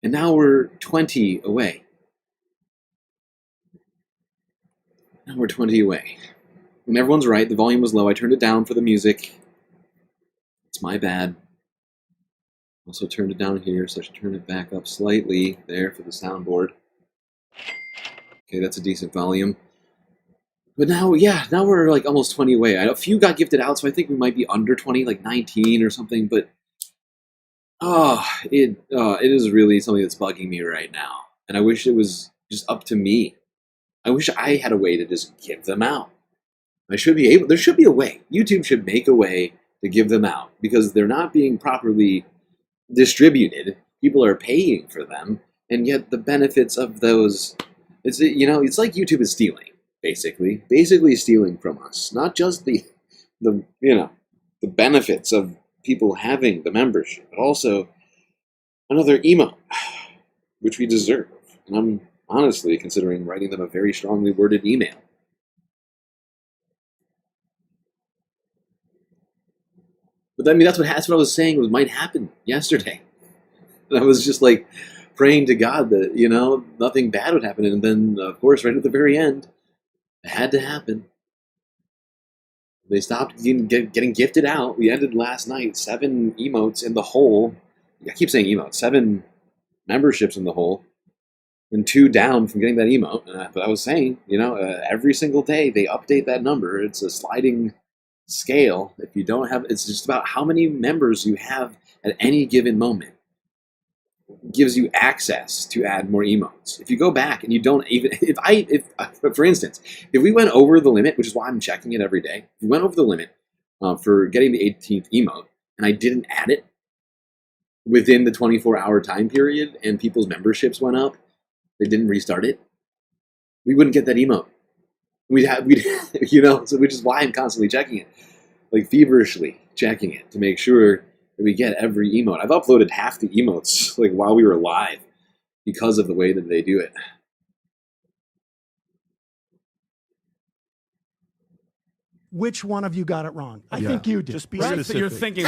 Speaker 14: And now we're 20 away. Now we're 20 away. And everyone's right, the volume was low. I turned it down for the music. It's my bad. Also turned it down here, so I should turn it back up slightly there for the soundboard. Okay, that's a decent volume. But now, now we're like almost 20 away. A few got gifted out, so I think we might be under 20, like 19 or something. But it is really something that's bugging me right now. And I wish it was just up to me. I wish I had a way to just give them out. There should be a way. YouTube should make a way to give them out because they're not being properly distributed. People are paying for them, and yet the benefits of those, it's like YouTube is stealing, basically stealing from us. Not just the benefits of people having the membership, but also another emote, which we deserve. And I'm honestly considering writing them a very strongly worded email. But I mean, that's what I was saying might happen yesterday. And I was just like praying to God that, nothing bad would happen. And then, of course, right at the very end, it had to happen. They stopped getting gifted out. We ended last night 7 emotes in the hole. I keep saying emotes. 7 memberships in the hole. And 2 down from getting that emote. But I was saying, every single day they update that number. It's a sliding scale. If you don't have, it's just about how many members you have at any given moment. It gives you access to add more emotes. If you go back and you don't even, for instance, if we went over the limit, which is why I'm checking it every day, if we went over the limit for getting the 18th emote and I didn't add it within the 24-hour time period and people's memberships went up, they didn't restart it, we wouldn't get that emote. So which is why I'm constantly checking it, like feverishly checking it to make sure that we get every emote. I've uploaded half the emotes like while we were live because of the way that they do it.
Speaker 2: which one of you got it wrong. I
Speaker 1: Yeah.
Speaker 2: think you did.
Speaker 1: Just be
Speaker 2: right?
Speaker 1: specific.
Speaker 18: You're thinking.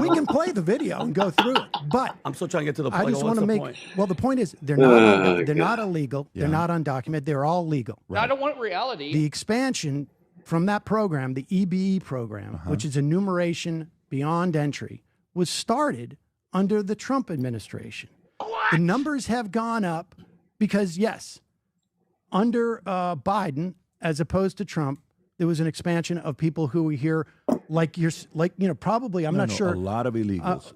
Speaker 2: We can play the video and go through it, but
Speaker 18: I'm still trying to get to the point.
Speaker 2: I just
Speaker 18: What's
Speaker 2: want to
Speaker 18: the
Speaker 2: make.
Speaker 18: point?
Speaker 2: Well, the point is they're not. They're
Speaker 14: God.
Speaker 2: not illegal. They're not undocumented. They're all legal.
Speaker 3: I don't want reality.
Speaker 2: The expansion from that program, the EBE program, which is enumeration beyond entry, was started under the Trump administration. The numbers have gone up because, yes, under Biden, as opposed to Trump, there was an expansion of people who were here, probably, I'm not sure.
Speaker 1: A lot of illegals.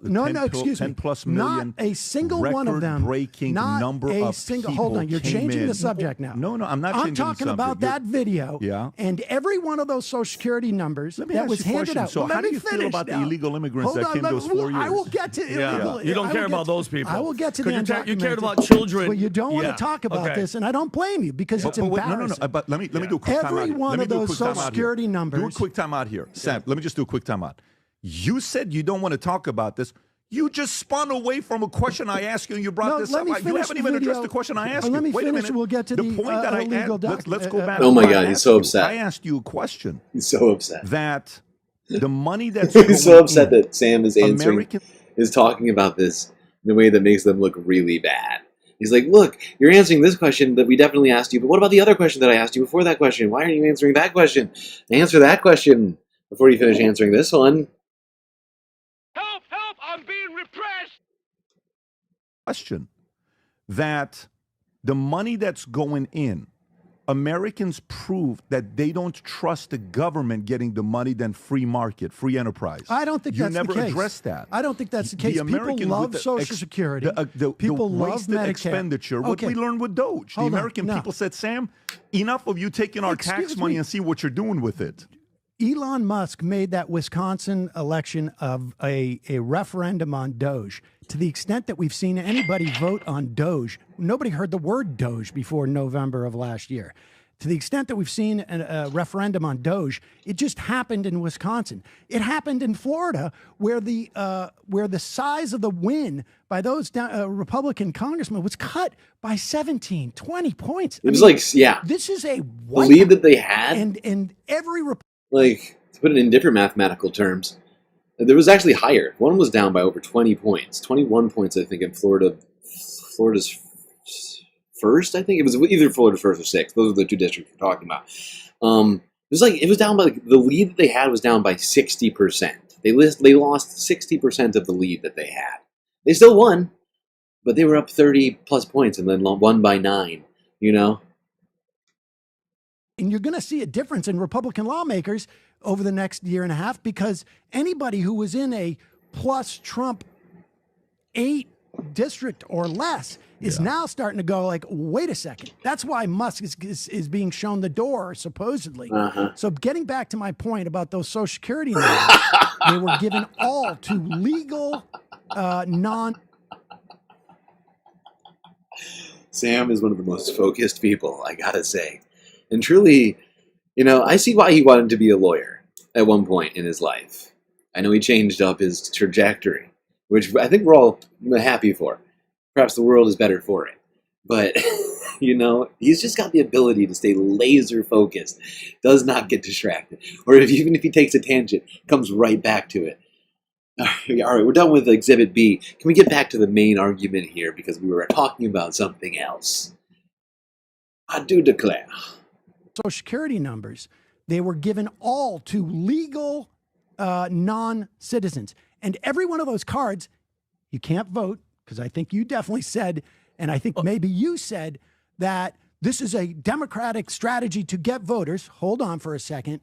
Speaker 2: Excuse me.
Speaker 1: 10 plus million.
Speaker 2: Not a single one of them.
Speaker 1: Breaking
Speaker 2: not
Speaker 1: number
Speaker 2: a
Speaker 1: of
Speaker 2: single.
Speaker 1: people
Speaker 2: Hold on, you're
Speaker 1: came
Speaker 2: changing
Speaker 1: in.
Speaker 2: the subject now.
Speaker 1: No, I'm not
Speaker 2: I'm
Speaker 1: changing the
Speaker 2: talking about
Speaker 1: subject.
Speaker 2: that video.
Speaker 1: Yeah.
Speaker 2: And every one of those Social Security numbers
Speaker 1: Let me
Speaker 2: that
Speaker 1: ask
Speaker 2: was
Speaker 1: you a
Speaker 2: handed
Speaker 1: question.
Speaker 2: out.
Speaker 1: So
Speaker 2: Let
Speaker 1: how do
Speaker 2: me
Speaker 1: you feel
Speaker 2: finish
Speaker 1: about the
Speaker 2: now.
Speaker 1: illegal immigrants
Speaker 2: Hold
Speaker 1: that
Speaker 2: on,
Speaker 1: came to us 4 years?
Speaker 2: I will get to illegal.
Speaker 18: You don't
Speaker 2: I
Speaker 18: care
Speaker 2: will
Speaker 18: about
Speaker 2: get-
Speaker 18: those people.
Speaker 2: I will get to the
Speaker 18: Because you cared
Speaker 2: undocumented.
Speaker 18: about children.
Speaker 2: But you don't want
Speaker 18: Yeah.
Speaker 2: to talk about
Speaker 18: Okay.
Speaker 2: this, and I don't blame you because it's
Speaker 1: Wait,
Speaker 2: embarrassing.
Speaker 1: no. But let me do a quick time out
Speaker 2: Every
Speaker 1: here.
Speaker 2: one
Speaker 1: Let me
Speaker 2: of
Speaker 1: do a
Speaker 2: those
Speaker 1: quick time
Speaker 2: Social
Speaker 1: out here.
Speaker 2: Security numbers.
Speaker 1: Do a quick time out here. Sam, let me just do a quick time out. You said you don't want to talk about this. You just spun away from a question I asked you, and you brought this
Speaker 2: let
Speaker 1: up.
Speaker 2: me
Speaker 1: You
Speaker 2: finish
Speaker 1: haven't
Speaker 2: the
Speaker 1: even
Speaker 2: video.
Speaker 1: addressed the question I asked
Speaker 2: Let
Speaker 1: you.
Speaker 2: me
Speaker 1: Wait a
Speaker 2: finish,
Speaker 1: minute.
Speaker 2: we'll get to
Speaker 1: the
Speaker 2: the,
Speaker 1: point that I
Speaker 2: illegal
Speaker 1: had. Let's go back.
Speaker 14: Oh my
Speaker 1: to what
Speaker 14: God,
Speaker 1: I
Speaker 14: he's
Speaker 1: asked
Speaker 14: so
Speaker 1: you.
Speaker 14: upset.
Speaker 1: I asked you a question.
Speaker 14: He's so upset.
Speaker 1: That the money that's
Speaker 14: He's so
Speaker 1: going
Speaker 14: upset
Speaker 1: in,
Speaker 14: that Sam is answering,
Speaker 1: American-
Speaker 14: is talking about this in a way that makes them look really bad. He's like, look, you're answering this question that we definitely asked you, but what about the other question that I asked you before that question? Why aren't you answering that question? Answer that question before you finish answering this one.
Speaker 3: Help! Help! I'm being repressed!
Speaker 1: question that the money that's going in, Americans prove that they don't trust the government getting the money than free market, free enterprise.
Speaker 2: I don't think
Speaker 1: you
Speaker 2: that's
Speaker 1: never
Speaker 2: the case.
Speaker 1: addressed that.
Speaker 2: I don't think that's the case. People
Speaker 1: American
Speaker 2: love
Speaker 1: with the
Speaker 2: Social Security.
Speaker 1: the
Speaker 2: People love
Speaker 1: wasted
Speaker 2: Medicare.
Speaker 1: expenditure. What
Speaker 2: Okay.
Speaker 1: we learned with DOGE,
Speaker 2: Hold
Speaker 1: the
Speaker 2: on,
Speaker 1: American
Speaker 2: no.
Speaker 1: people said, "Sam, enough of you taking our tax
Speaker 2: Excuse
Speaker 1: money
Speaker 2: me.
Speaker 1: and see what you're doing with it."
Speaker 2: Elon Musk made that Wisconsin election of a referendum on DOGE. To the extent that we've seen anybody vote on DOGE, nobody heard the word DOGE before November of last year. To the extent that we've seen a referendum on DOGE, it just happened in Wisconsin. It happened in Florida, where the size of the win by those Republican congressmen was cut by 17, 20 points.
Speaker 14: It was like, yeah.
Speaker 2: This is a
Speaker 14: The lead that they had,
Speaker 2: and every
Speaker 14: like, to put it in different mathematical terms, there was actually higher. One was down by over 20 points, 21 points, I think, in Florida. Florida's first, I think. It was either Florida's first or sixth. Those are the two districts we're talking about. It was down by, the lead that they had was down by 60%. They lost 60% of the lead that they had. They still won, but they were up 30 plus points and then won by 9, you know?
Speaker 2: And you're going to see a difference in Republican lawmakers over the next year and a half, because anybody who was in a plus Trump 8 district or less is now starting to go like, wait a second. That's why Musk is being shown the door, supposedly. So getting back to my point about those Social Security numbers, they were given all to legal
Speaker 14: Sam is one of the most focused people, I gotta say. And truly, I see why he wanted to be a lawyer at one point in his life. I know he changed up his trajectory, which I think we're all happy for. Perhaps the world is better for it. But, he's just got the ability to stay laser focused, does not get distracted. Or even if he takes a tangent, comes right back to it. All right, we're done with Exhibit B. Can we get back to the main argument here, because we were talking about something else? I do declare.
Speaker 2: Social Security numbers, they were given all to legal non-citizens. And every one of those cards, you can't vote, because I think you definitely said, and I think maybe you said, that this is a Democratic strategy to get voters. Hold on for a second.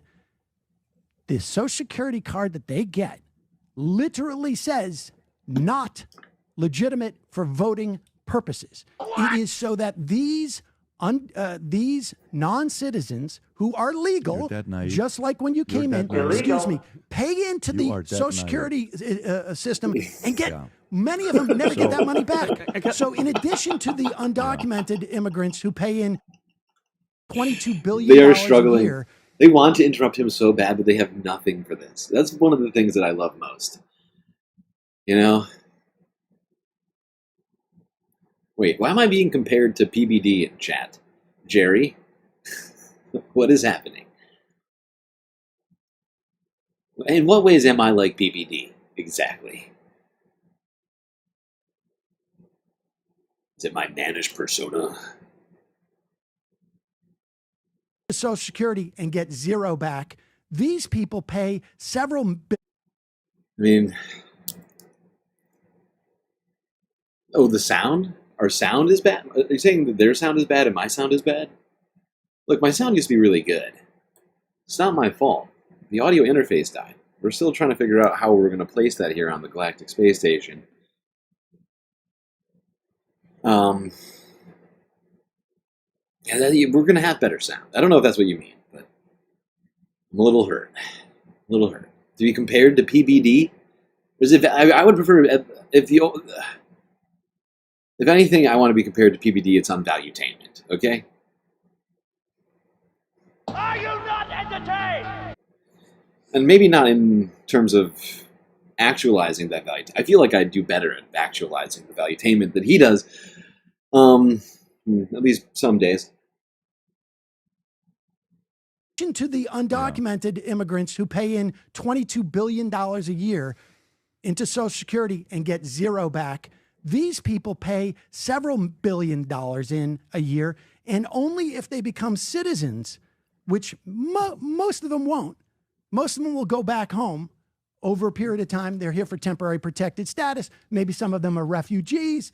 Speaker 2: The Social Security card that they get literally says not legitimate for voting purposes. It is so that these non-citizens who are legal, just like when you came in, pay into the Social Security system and get, many of them never get that money back. So in addition to the undocumented immigrants who pay in $22 billion
Speaker 14: They are struggling.
Speaker 2: a year,
Speaker 14: They want to interrupt him so bad, but they have nothing for this. That's one of the things that I love most. Wait, why am I being compared to PBD in chat? Jerry? What is happening? In what ways am I like PBD? Exactly. Is it my mannish persona?
Speaker 10: Social Security and get zero back. These people pay several.
Speaker 14: I mean, oh, the sound? Our sound is bad? Are you saying that their sound is bad and my sound is bad? Look, my sound used to be really good. It's not my fault. The audio interface died. We're still trying to figure out how we're going to place that here on the Galactic Space Station. Yeah, we're going to have better sound. I don't know if that's what you mean, but I'm a little hurt. A little hurt. To be compared to PBD? I would prefer if anything, I want to be compared to PBD. It's on valuetainment. Okay.
Speaker 3: Are you not entertained?
Speaker 14: And maybe not in terms of actualizing that value. I feel like I do better at actualizing the valuetainment that he does. At least some days.
Speaker 10: To the undocumented immigrants who pay in $22 billion a year into Social Security and get zero back. These people pay several $billion in a year, and only if they become citizens, which most of them won't. Most of them will go back home over a period of time. They're here for temporary protected status. Maybe some of them are refugees.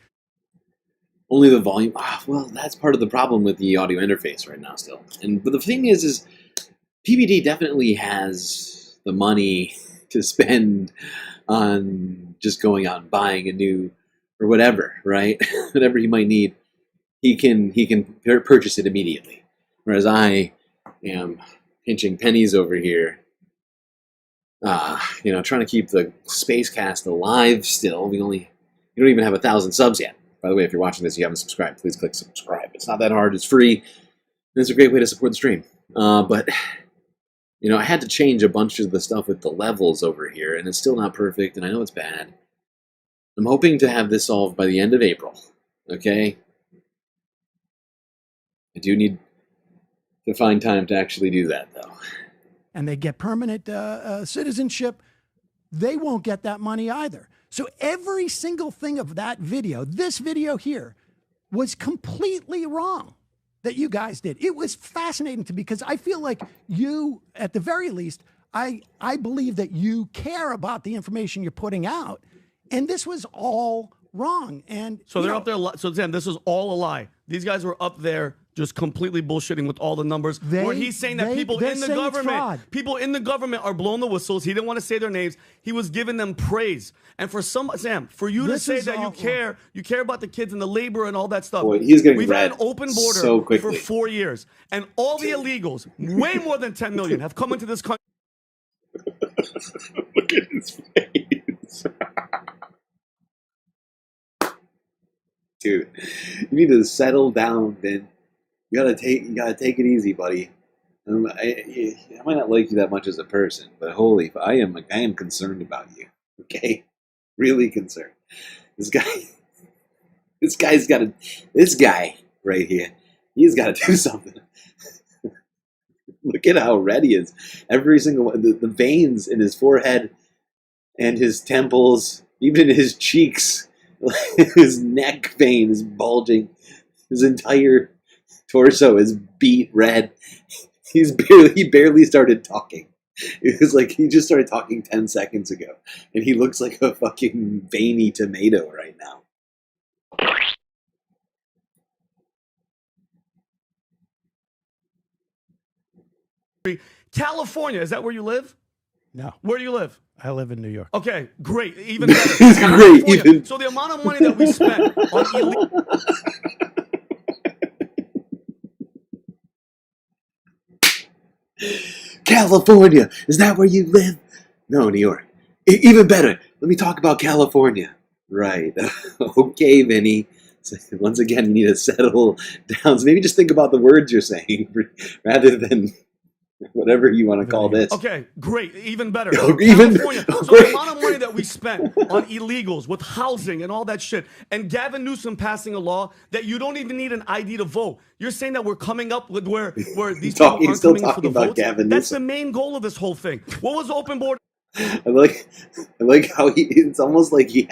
Speaker 14: Only the volume. Well, that's part of the problem with the audio interface right now still. But the thing is PBD definitely has the money to spend on just going out and buying a new or whatever, right? Whatever he might need, he can purchase it immediately. Whereas I am pinching pennies over here, trying to keep the spacecast alive still. You don't even have 1,000 subs yet. By the way, if you're watching this, you haven't subscribed, please click subscribe. It's not that hard. It's free. And it's a great way to support the stream. But I had to change a bunch of the stuff with the levels over here, and it's still not perfect, and I know it's bad. I'm hoping to have this solved by the end of April. Okay? I do need to find time to actually do that, though.
Speaker 10: And they get permanent citizenship, they won't get that money either. So every single thing of that video, this video here, was completely wrong that you guys did. It was fascinating to me because I feel like you, at the very least, I believe that you care about the information you're putting out. And this was all wrong. And
Speaker 18: so they're up there. So Sam, this is all a lie. These guys were up there just completely bullshitting with all the numbers. Where he's saying that people in the government are blowing the whistles. He didn't want to say their names. He was giving them praise. And for for you to say that you care about the kids and the labor and all that stuff.
Speaker 14: Boy, he's getting
Speaker 18: We've had an open border
Speaker 14: so quickly
Speaker 18: for 4 years, and all the illegals, way more than 10 million, have come into this country.
Speaker 14: Look at his face. Dude, you need to settle down, man. You gotta take it easy, buddy. I might not like you that much as a person, but holy, I am concerned about you. Okay, really concerned. This guy right here, he's got to do something. Look at how red he is. Every single one, the veins in his forehead and his temples, even his cheeks, his neck vein is bulging. His entire torso is beet red. He barely started talking. It was like he just started talking 10 seconds ago, and he looks like a fucking veiny tomato right now.
Speaker 18: California, is that where you live?
Speaker 10: No.
Speaker 18: Where do you live?
Speaker 10: I live in New York.
Speaker 18: Okay, great. Even better. So the amount of money that we spent on illegal...
Speaker 14: California, is that where you live? No, New York. Even better. Let me talk about California. Right. Okay, Vinny. So once again, you need to settle down. So maybe just think about the words you're saying rather than whatever you want to call this.
Speaker 18: Okay, great. Even better.
Speaker 14: California.
Speaker 18: So the amount of money that we spent on illegals with housing and all that shit, and Gavin Newsom passing a law that you don't even need an ID to vote. You're saying that we're coming up with where these people aren't coming in for the votes? That's the main goal of this whole thing. What was open border?
Speaker 14: I like how it's almost like he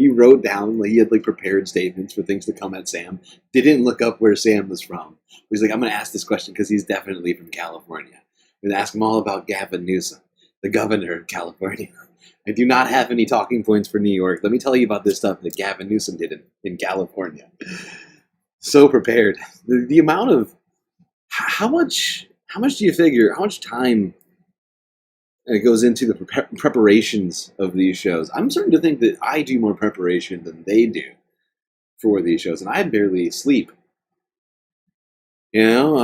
Speaker 14: wrote down, like he had like prepared statements for things to come at Sam. Didn't look up where Sam was from. He's like, I'm going to ask this question because he's definitely from California. I'm going to ask him all about Gavin Newsom, the governor of California. I do not have any talking points for New York. Let me tell you about this stuff that Gavin Newsom did in California. So prepared. The amount of how much do you figure? How much time it goes into the preparations of these shows? I'm starting to think that I do more preparation than they do for these shows, and I barely sleep. You know,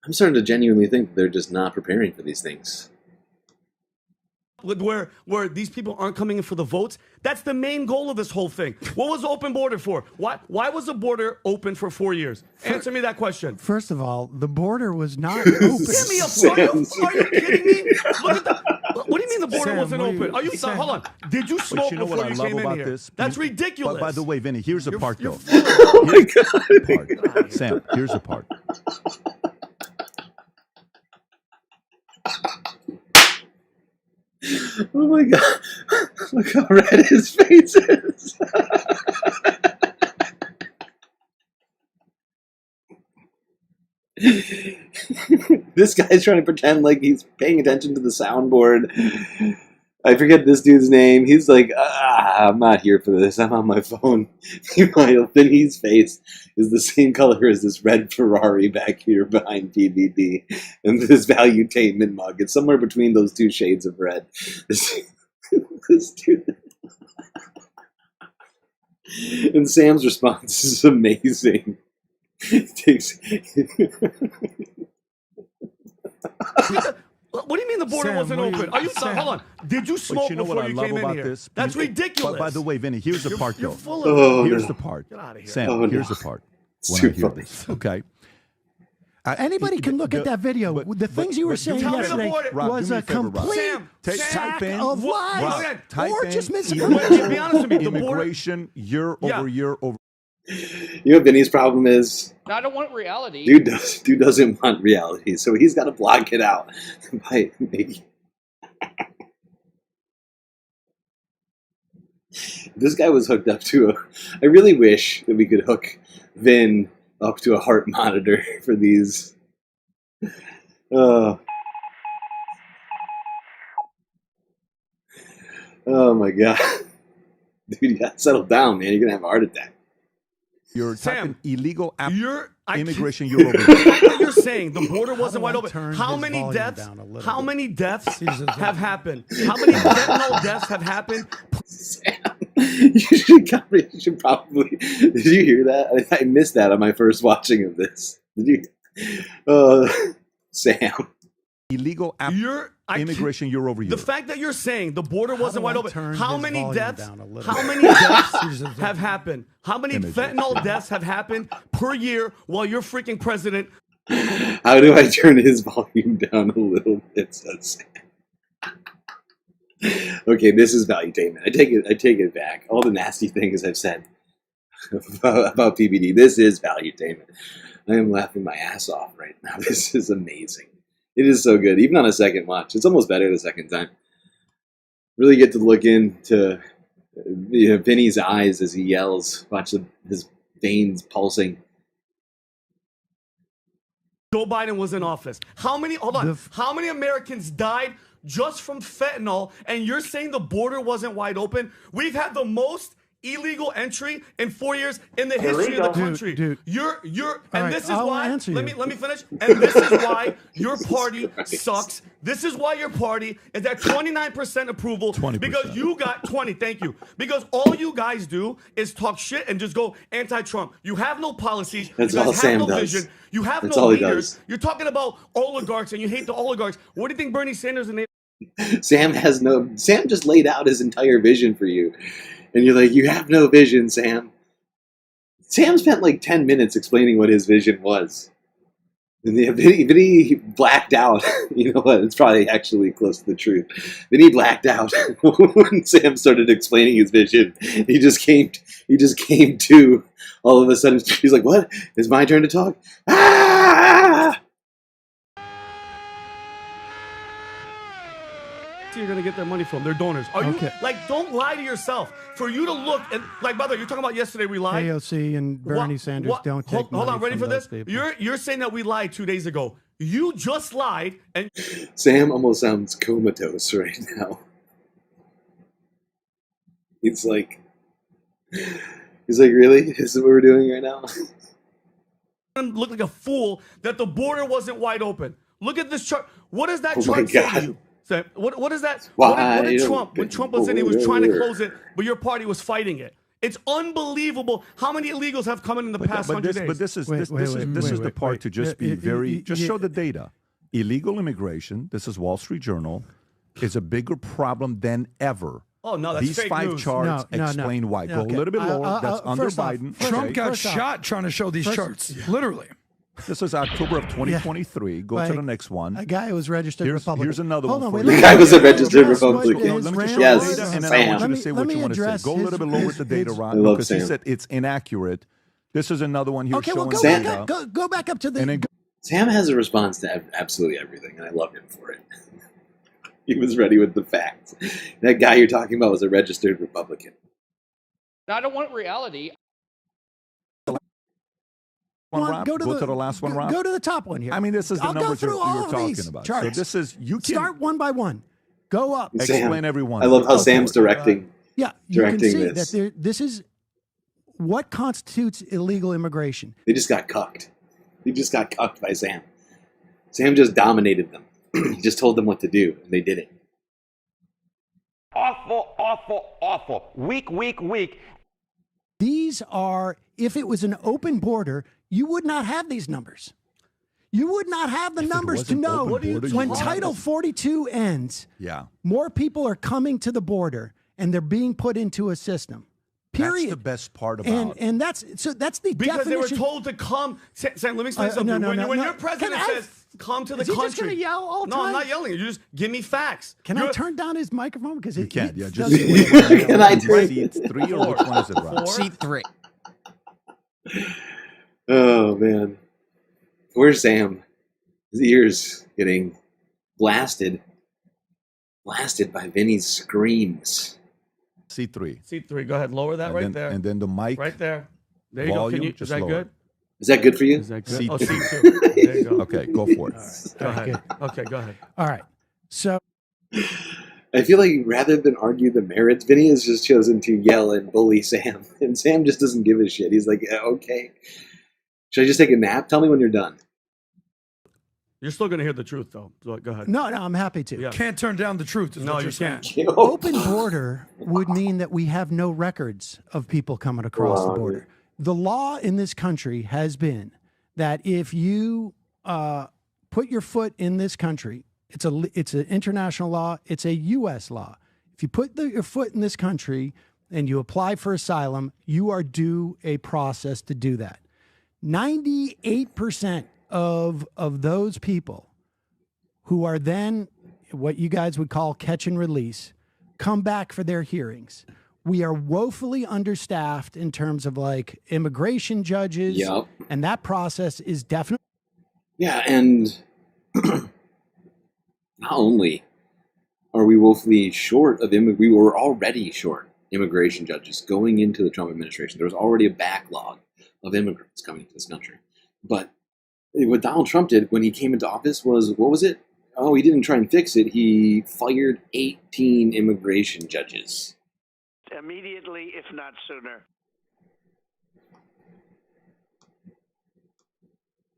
Speaker 14: I'm starting to genuinely think that they're just not preparing for these things.
Speaker 18: Where these people aren't coming in for the votes. That's the main goal of this whole thing. What was the open border for? Why was the border open for 4 years? Answer me that question.
Speaker 10: First of all, the border was not open.
Speaker 18: Give me a are you kidding me? Look at what do you mean the border wasn't open? Are you hold on? Did you smoke before you came in here? That's ridiculous.
Speaker 1: But by the way, Vinny, here's the part though.
Speaker 14: Oh my God.
Speaker 1: Sam, here's the part.
Speaker 14: Oh my God. Look how red his face is. This guy's trying to pretend like he's paying attention to the soundboard. I forget this dude's name. He's like, I'm not here for this. I'm on my phone. Meanwhile, Vinny's face is the same color as this red Ferrari back here behind PBD and this valuetainment mug. It's somewhere between those two shades of red. This dude. And Sam's response is amazing. It takes...
Speaker 18: What do you mean the border wasn't open? Are you hold on? Did you smoke before you came in here? That's ridiculous.
Speaker 1: But by the way, Vinny, here's the part though. Here's the part.
Speaker 18: Get out of here.
Speaker 1: Sam, here's the part. When I hear this. Okay.
Speaker 10: Anybody can look at that video. The things you were saying yesterday was a complete sack of lies. Or just misinformation.
Speaker 18: Be honest with me.
Speaker 1: Immigration year over year over.
Speaker 14: You know what Vinny's problem is?
Speaker 8: I don't want reality.
Speaker 14: Dude doesn't want reality, so he's got to block it out by making... This guy was hooked up to I really wish that we could hook Vin up to a heart monitor for these. Oh my God. Dude, you got to settle down, man. You're going to have a heart attack.
Speaker 1: You're typing illegal immigration.
Speaker 18: You're saying the border wasn't wide open. How many deaths have happened? How many fentanyl deaths have happened?
Speaker 14: Sam, you should probably. Did you hear that? I missed that on my first watching of this. Did you? Sam.
Speaker 1: Illegal immigration year over year.
Speaker 18: The fact that you're saying the border wasn't wide open. How many deaths? How many deaths have happened? How many fentanyl deaths have happened per year while you're freaking president?
Speaker 14: How do I turn his volume down a little bit? Says okay, this is valuetainment. I take it back. All the nasty things I've said about PBD. This is valuetainment. I am laughing my ass off right now. This is amazing. It is so good. Even on a second watch, it's almost better the second time. Really get to look into Vinny's eyes as he yells. Watch his veins pulsing.
Speaker 18: Joe Biden was in office. How many Americans died just from fentanyl? And you're saying the border wasn't wide open? We've had the most illegal entry in 4 years in the history of the country.
Speaker 10: Dude.
Speaker 18: This is why. Let me finish. And this is why your party sucks. This is why your party is at 29% approval. 20%. Because you got 20. Thank you. Because all you guys do is talk shit and just go anti-Trump. You have no policies.
Speaker 14: That's
Speaker 18: you guys
Speaker 14: all
Speaker 18: have
Speaker 14: Sam
Speaker 18: no
Speaker 14: does.
Speaker 18: vision. You have
Speaker 14: That's
Speaker 18: no
Speaker 14: all he
Speaker 18: leaders.
Speaker 14: does.
Speaker 18: You're talking about oligarchs and you hate the oligarchs. What do you think Bernie Sanders and
Speaker 14: Sam just laid out his entire vision for you. And you're like, you have no vision, Sam. Sam spent like 10 minutes explaining what his vision was. And Vinny blacked out. You know what? It's probably actually close to the truth. Vinny blacked out when Sam started explaining his vision. He just came to all of a sudden. He's like, what? It's my turn to talk? Ah!
Speaker 18: country you're going to get their money from? Their donors. Are you like? Don't lie to yourself. For you to look and like, brother, you're talking about yesterday we lied.
Speaker 2: AOC and Bernie Sanders don't take.
Speaker 18: Hold on, ready
Speaker 2: from
Speaker 18: for
Speaker 2: those
Speaker 18: this?
Speaker 2: people.
Speaker 18: You're saying that we lied 2 days ago. You just lied, and
Speaker 14: Sam almost sounds comatose right now. He's like, really? Is this what we're doing right now?
Speaker 18: look like a fool that the border wasn't wide open. Look at this chart. What does that
Speaker 14: Oh my
Speaker 18: chart say to
Speaker 14: God.
Speaker 18: you? So what is that?
Speaker 14: Why
Speaker 18: What did
Speaker 14: don't
Speaker 18: Trump, when Trump was in, he was trying to close it, but your party was fighting it. It's unbelievable how many illegals have come in the past 100 days.
Speaker 1: But this is the part to just be very, just show the data. Illegal immigration, this is Wall Street Journal, is a bigger problem than ever.
Speaker 18: Oh, no, that's
Speaker 1: These
Speaker 18: fake
Speaker 1: five
Speaker 18: news.
Speaker 1: charts explain why. Go a little bit lower. That's under Biden.
Speaker 8: Trump got shot trying to show these charts, literally.
Speaker 1: This is October of 2023. Go to the next one.
Speaker 10: A guy who was registered Republican.
Speaker 1: Here's another
Speaker 10: Hold
Speaker 1: one.
Speaker 10: on,
Speaker 1: For
Speaker 10: wait,
Speaker 1: you.
Speaker 14: The guy was a registered Republican.
Speaker 1: Let me just show
Speaker 14: Yes,
Speaker 1: the data, and then
Speaker 14: Sam.
Speaker 1: I want you to say what you want to say. Go a little bit lower with the data, Ron,
Speaker 14: love
Speaker 1: because he
Speaker 14: Sam.
Speaker 1: said it's inaccurate. This is another one here
Speaker 10: Okay,
Speaker 1: showing
Speaker 10: well,
Speaker 1: data.
Speaker 10: go back up to the.
Speaker 1: And then
Speaker 14: Sam has a response to absolutely everything, and I love him for it. He was ready with the facts. That guy you're talking about was a registered Republican.
Speaker 11: I don't want reality.
Speaker 1: Go to the last one, Rob.
Speaker 10: Go to the top one here.
Speaker 1: I mean, this is the
Speaker 10: I'll go
Speaker 1: numbers
Speaker 10: through
Speaker 1: you're
Speaker 10: all of
Speaker 1: talking
Speaker 10: these
Speaker 1: about.
Speaker 10: charts.
Speaker 1: So this is, you can
Speaker 10: Start one by one. Go up.
Speaker 1: explain every one.
Speaker 14: I love how Sam's directing.
Speaker 10: Yeah, you can
Speaker 14: directing
Speaker 10: see
Speaker 14: this.
Speaker 10: that this is what constitutes illegal immigration.
Speaker 14: They just got cucked. They just got cucked by Sam. Sam just dominated them. He just told them what to do, and they did it.
Speaker 4: Awful, awful, awful. Weak.
Speaker 10: These are, if it was an open border, you would not have these numbers. You would not have the numbers to know when Title 42 ends.
Speaker 1: Yeah.
Speaker 10: More people are coming to the border, and they're being put into a system. Period.
Speaker 1: That's the best part about
Speaker 10: And that's the
Speaker 18: because
Speaker 10: definition.
Speaker 18: they were told to come. Sam, let me explain something. When your president says come to the
Speaker 10: Is he
Speaker 18: country,
Speaker 10: just gonna yell all the
Speaker 18: no,
Speaker 10: time?
Speaker 18: I'm not yelling. You just give me facts.
Speaker 10: Can I turn down his microphone? Because
Speaker 1: You can, yeah. Just
Speaker 14: Can I turn
Speaker 1: seat 3 or which one is it, Rob?
Speaker 8: Seat 3.
Speaker 14: Oh, man. Where's Sam? His ears getting blasted by Vinny's screams.
Speaker 1: C3.
Speaker 18: C3. Go ahead. Lower that right there.
Speaker 1: And then the mic.
Speaker 18: Right there. There you
Speaker 1: volume,
Speaker 18: go. Is
Speaker 1: just
Speaker 18: that
Speaker 1: lower.
Speaker 18: good?
Speaker 14: Is that good for you?
Speaker 18: Is that good?
Speaker 1: C2.
Speaker 18: Oh, C2. There you go.
Speaker 1: Okay, go for it.
Speaker 18: Go ahead. Okay, go ahead.
Speaker 10: All right. So
Speaker 14: I feel like rather than argue the merits, Vinny has just chosen to yell and bully Sam. And Sam just doesn't give a shit. He's like, yeah, okay. Should I just take a nap? Tell me when you're done.
Speaker 18: You're still going to hear the truth, though. So go ahead.
Speaker 10: no, I'm happy to.
Speaker 18: Yeah.
Speaker 8: Can't turn down the truth. Is
Speaker 18: No,
Speaker 8: what
Speaker 18: you
Speaker 8: you're saying.
Speaker 18: can't.
Speaker 10: Open border would mean that we have no records of people coming across the border. The law in this country has been that if you put your foot in this country, it's an international law, it's a U.S. law. If you put your foot in this country and you apply for asylum, you are due a process to do that. 98% of those people who are then what you guys would call catch and release come back for their hearings. We are woefully understaffed in terms of like immigration judges.
Speaker 14: Yep.
Speaker 10: And that process is definitely.
Speaker 14: Yeah, and not only are we woefully short of we were already short immigration judges going into the Trump administration. There was already a backlog of immigrants coming to this country. But what Donald Trump did when he came into office was, what was it? Oh, he didn't try and fix it. He fired 18 immigration judges.
Speaker 17: Immediately, if not sooner.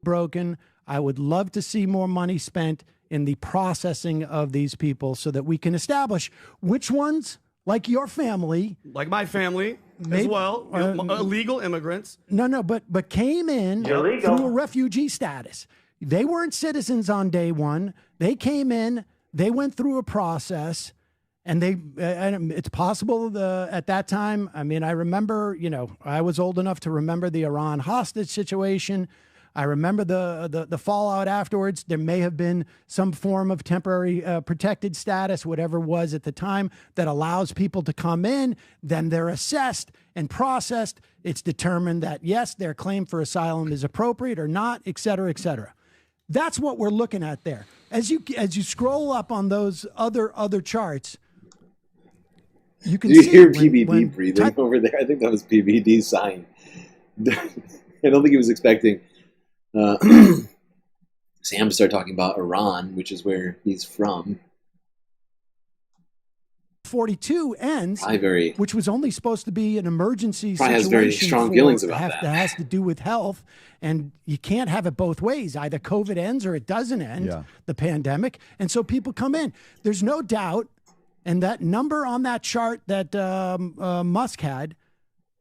Speaker 10: Broken. I would love to see more money spent in the processing of these people so that we can establish which ones, like your family,
Speaker 18: like my family as well, illegal immigrants.
Speaker 10: No, but came in
Speaker 18: Illegal.
Speaker 10: through a refugee status. They weren't citizens on day one. They came in, they went through a process, and it's possible at that time. I mean, I remember, I was old enough to remember the Iran hostage situation. I remember the fallout afterwards. There may have been some form of temporary protected status, whatever it was at the time, that allows people to come in. Then they're assessed and processed. It's determined that, yes, their claim for asylum is appropriate or not, et cetera, et cetera. That's what we're looking at there. As you scroll up on those other charts, you can
Speaker 14: you
Speaker 10: see
Speaker 14: hear PBD breathing over there. I think that was PBD sighing. I don't think he was expecting Sam to start talking about Iran, which is where he's from.
Speaker 10: 42 ends, which was only supposed to be an emergency situation.
Speaker 14: Has very strong feelings about that.
Speaker 10: That has to do with health, and you can't have it both ways. Either COVID ends or it doesn't end, the pandemic. And so people come in. There's no doubt, and that number on that chart that Musk had,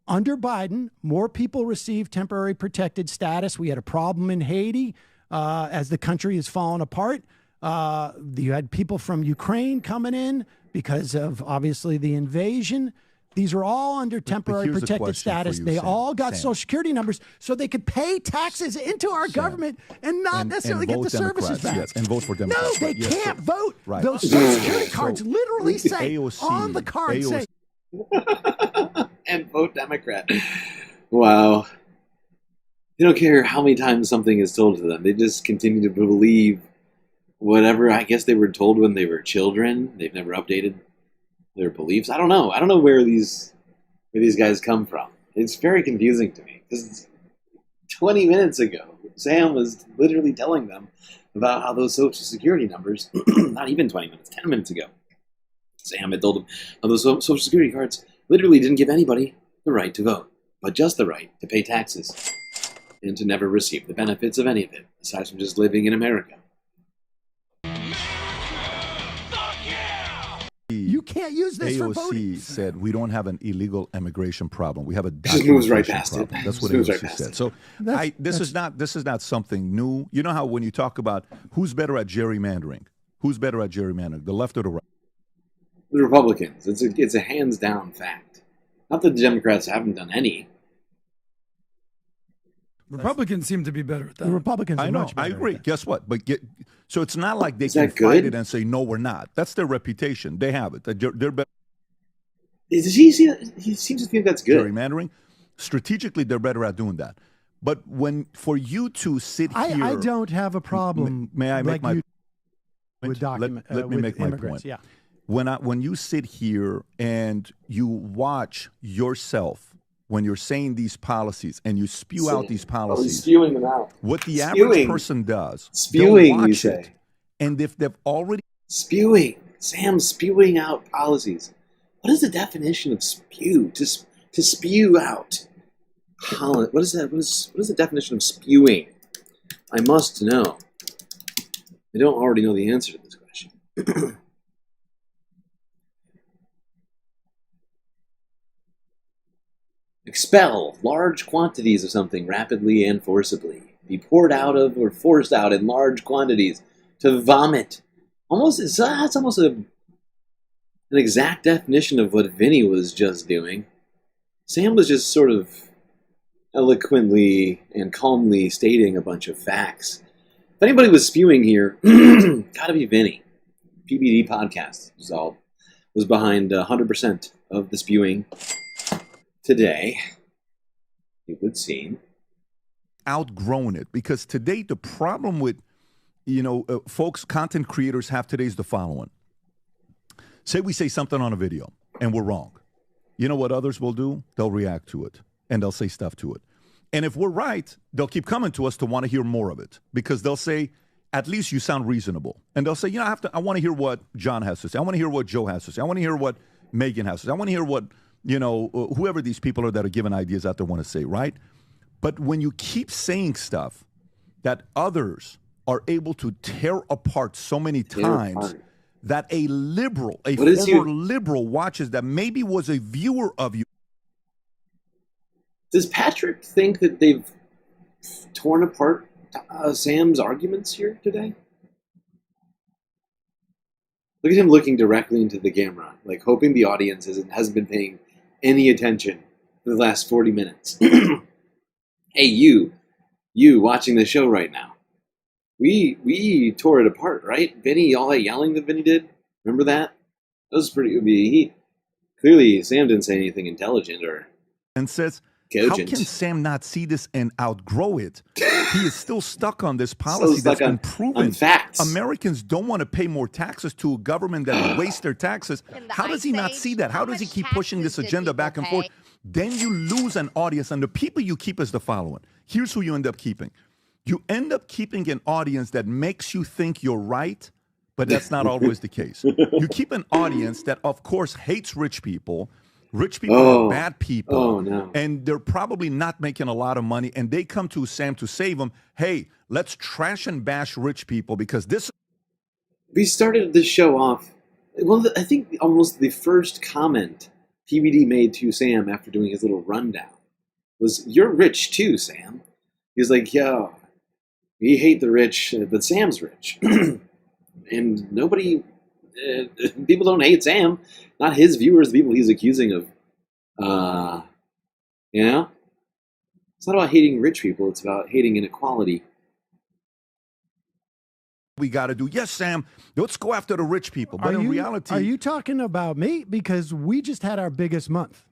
Speaker 10: under Biden, more people received temporary protected status. We had a problem in Haiti as the country is falling apart. You had people from Ukraine coming in because of, obviously, the invasion. These are all under temporary protected status. They all got Social Security numbers so they could pay taxes into our government and not necessarily get the services back.
Speaker 1: Yes, and vote for Democrats.
Speaker 10: No, they can't vote.
Speaker 1: Right.
Speaker 10: Those Social Security cards literally say, on the card, say.
Speaker 14: And vote Democrat. Wow. They don't care how many times something is told to them. They just continue to believe whatever I guess they were told when they were children. They've never updated their beliefs. I don't know. I don't know where these guys come from. It's very confusing to me because 20 minutes ago, Sam was literally telling them about how those Social Security numbers, not even 20 minutes, 10 minutes ago, Sam had told them how those Social Security cards literally didn't give anybody the right to vote, but just the right to pay taxes and to never receive the benefits of any of it, aside from just living in America.
Speaker 10: You can't use this for voting.
Speaker 1: AOC said we don't have an illegal immigration problem. We have a
Speaker 14: just moves right past
Speaker 1: problem.
Speaker 14: it.
Speaker 1: That's what AOC said. So this is not something new. You know how when you talk about who's better at gerrymandering, the left or the right?
Speaker 14: The Republicans. It's a hands down fact. Not that the Democrats haven't done any.
Speaker 8: Republicans seem to be better at that.
Speaker 10: The Republicans are much better.
Speaker 1: I agree. Guess what? So it's not like they
Speaker 14: Is
Speaker 1: can
Speaker 14: that
Speaker 1: fight
Speaker 14: good?
Speaker 1: it and say, no, we're not. That's their reputation. They have it. They're better.
Speaker 14: He seems to think that's good.
Speaker 1: Gerrymandering. Strategically, they're better at doing that. But for you to sit here...
Speaker 10: I don't have a problem.
Speaker 1: May I make my
Speaker 10: with
Speaker 1: let me make my point.
Speaker 10: Yeah.
Speaker 1: When you sit here and you watch yourself when you're saying these policies and you spew out these policies,
Speaker 14: spewing them out.
Speaker 1: What the average person does,
Speaker 14: spewing,
Speaker 1: watch
Speaker 14: you say,
Speaker 1: it, and if they've already
Speaker 14: spewing, Sam spewing out policies. What is the definition of spew? To spew out. What is that? What is the definition of spewing? I must know. I don't already know the answer to this question. Expel large quantities of something rapidly and forcibly. Be poured out of or forced out in large quantities. To vomit. That's almost an exact definition of what Vinny was just doing. Sam was just sort of eloquently and calmly stating a bunch of facts. If anybody was spewing here, gotta be Vinny. PBD podcast was behind 100% of the spewing today, it would seem.
Speaker 1: Outgrown it, because today the problem with folks, content creators have today is the following. Say we say something on a video and we're wrong. You know what others will do? They'll react to it and they'll say stuff to it. And if we're right, they'll keep coming to us to want to hear more of it, because they'll say, at least you sound reasonable. And they'll say, I want to hear what John has to say. I want to hear what Joe has to say. I want to hear what Megan has to say. I want to hear what whoever these people are that are giving ideas out there want to say, right? But when you keep saying stuff that others are able to tear apart so many times, that a former liberal watches that maybe was a viewer of you.
Speaker 14: Does Patrick think that they've torn apart Sam's arguments here today? Look at him looking directly into the camera, like hoping the audience hasn't been paying any attention for the last 40 minutes. Hey, you watching the show right now. We tore it apart, right? Vinny, all that yelling that Vinny did, remember that? That was pretty. Clearly, Sam didn't say anything intelligent, or
Speaker 1: and says How
Speaker 14: cogent.
Speaker 1: can Sam not see this and outgrow it? He is still stuck on this policy that's been proven.
Speaker 14: On facts.
Speaker 1: Americans don't want to pay more taxes to a government that wastes their taxes. How does he not see that? How does he keep pushing this agenda back and forth? Then you lose an audience, and the people you keep is the following. Here's who you end up keeping. You end up keeping an audience that makes you think you're right, but that's not always the case. You keep an audience that, of course, hates rich people. Rich people are bad people.
Speaker 14: Oh, no.
Speaker 1: And they're probably not making a lot of money. And they come to Sam to save them. Hey, let's trash and bash rich people because this.
Speaker 14: We started the show off. Well, I think almost the first comment PBD made to Sam after doing his little rundown was, "You're rich too, Sam." He's like, "Yeah, we hate the rich, but Sam's rich." And nobody, people don't hate Sam. Not his viewers, the people he's accusing of, you know? It's not about hating rich people, it's about hating inequality.
Speaker 1: We got to do. Yes, Sam, let's go after the rich people. But in reality.
Speaker 10: Are you talking about me? Because we just had our biggest month.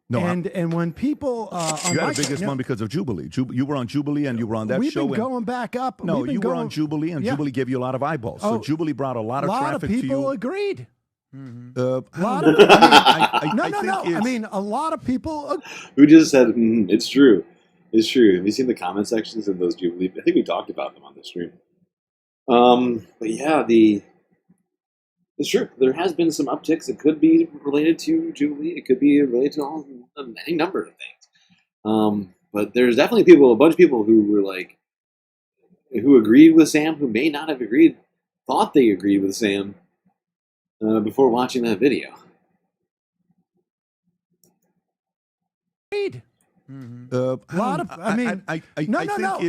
Speaker 1: No,
Speaker 10: and when people
Speaker 1: you had the biggest one because of Jubilee. You were on Jubilee and you were on that
Speaker 10: we've
Speaker 1: show.
Speaker 10: Been going back up.
Speaker 1: No, you were on Jubilee and Jubilee gave you a lot of eyeballs. So Jubilee brought a lot of traffic to you.
Speaker 10: A lot of people agreed.
Speaker 1: A lot of, I
Speaker 10: mean, a lot of people.
Speaker 14: Who just said it's true? It's true. Have you seen the comment sections of those Jubilee? I think we talked about them on the stream. But yeah, it's true. There has been some upticks. It could be related to Jubilee. It could be related to any number of things. But there's definitely a bunch of people who were like, who agreed with Sam, who may not have agreed, thought they agreed with Sam before watching that video.
Speaker 10: A lot of, I mean, I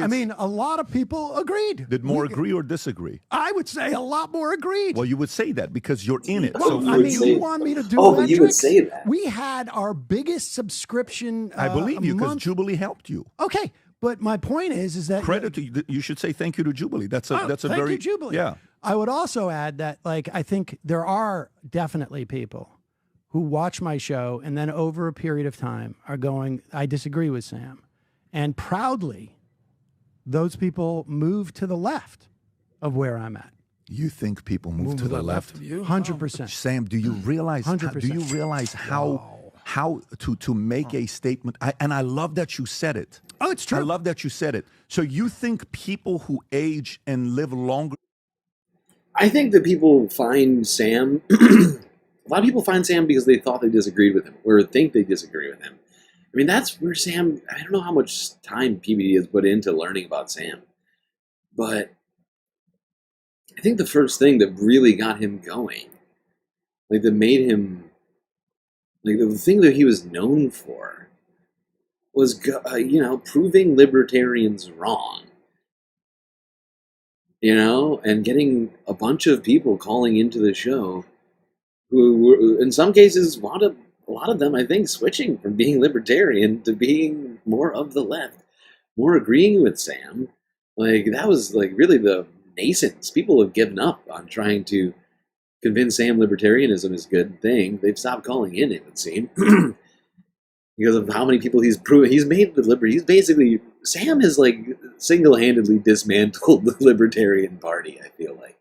Speaker 10: mean, a lot of people agreed.
Speaker 1: Did more agree or disagree?
Speaker 10: I would say a lot more agreed.
Speaker 1: Well, you would say that because you're in it.
Speaker 10: Well,
Speaker 1: So
Speaker 10: I mean, you want me to do
Speaker 14: but you would say that.
Speaker 10: We had our biggest subscription.
Speaker 1: I believe you because Jubilee helped you.
Speaker 10: Okay, but my point is that
Speaker 1: credit to you. You should say thank you to Jubilee. That's a
Speaker 10: thank
Speaker 1: very
Speaker 10: you, Jubilee.
Speaker 1: Yeah.
Speaker 10: I would also add that, like, I think there are definitely people who watch my show and then over a period of time are going, I disagree with Sam. And proudly, those people move to the left of where I'm at.
Speaker 1: You think people move to the left
Speaker 10: of you? 100%.
Speaker 1: Sam, do you realize?
Speaker 10: 100%.
Speaker 1: Do you realize how to make a statement? And I love that you said it.
Speaker 10: Oh, it's true.
Speaker 1: I love that you said it. So you think people who age and live longer?
Speaker 14: I think that people find Sam. A lot of people find Sam because they thought they disagreed with him or think they disagree with him. I mean, that's where Sam, I don't know how much time PBD has put into learning about Sam, but I think the first thing that really got him going, like that made him, like the thing that he was known for was, proving libertarians wrong, and getting a bunch of people calling into the show who were, in some cases, a lot of them, I think, switching from being libertarian to being more of the left, more agreeing with Sam. Like, that was, like, really the nascence. People have given up on trying to convince Sam libertarianism is a good thing. They've stopped calling in, it would seem, because of how many people he's proven. He's made the he's basically, Sam has, like, single-handedly dismantled the Libertarian Party, I feel like.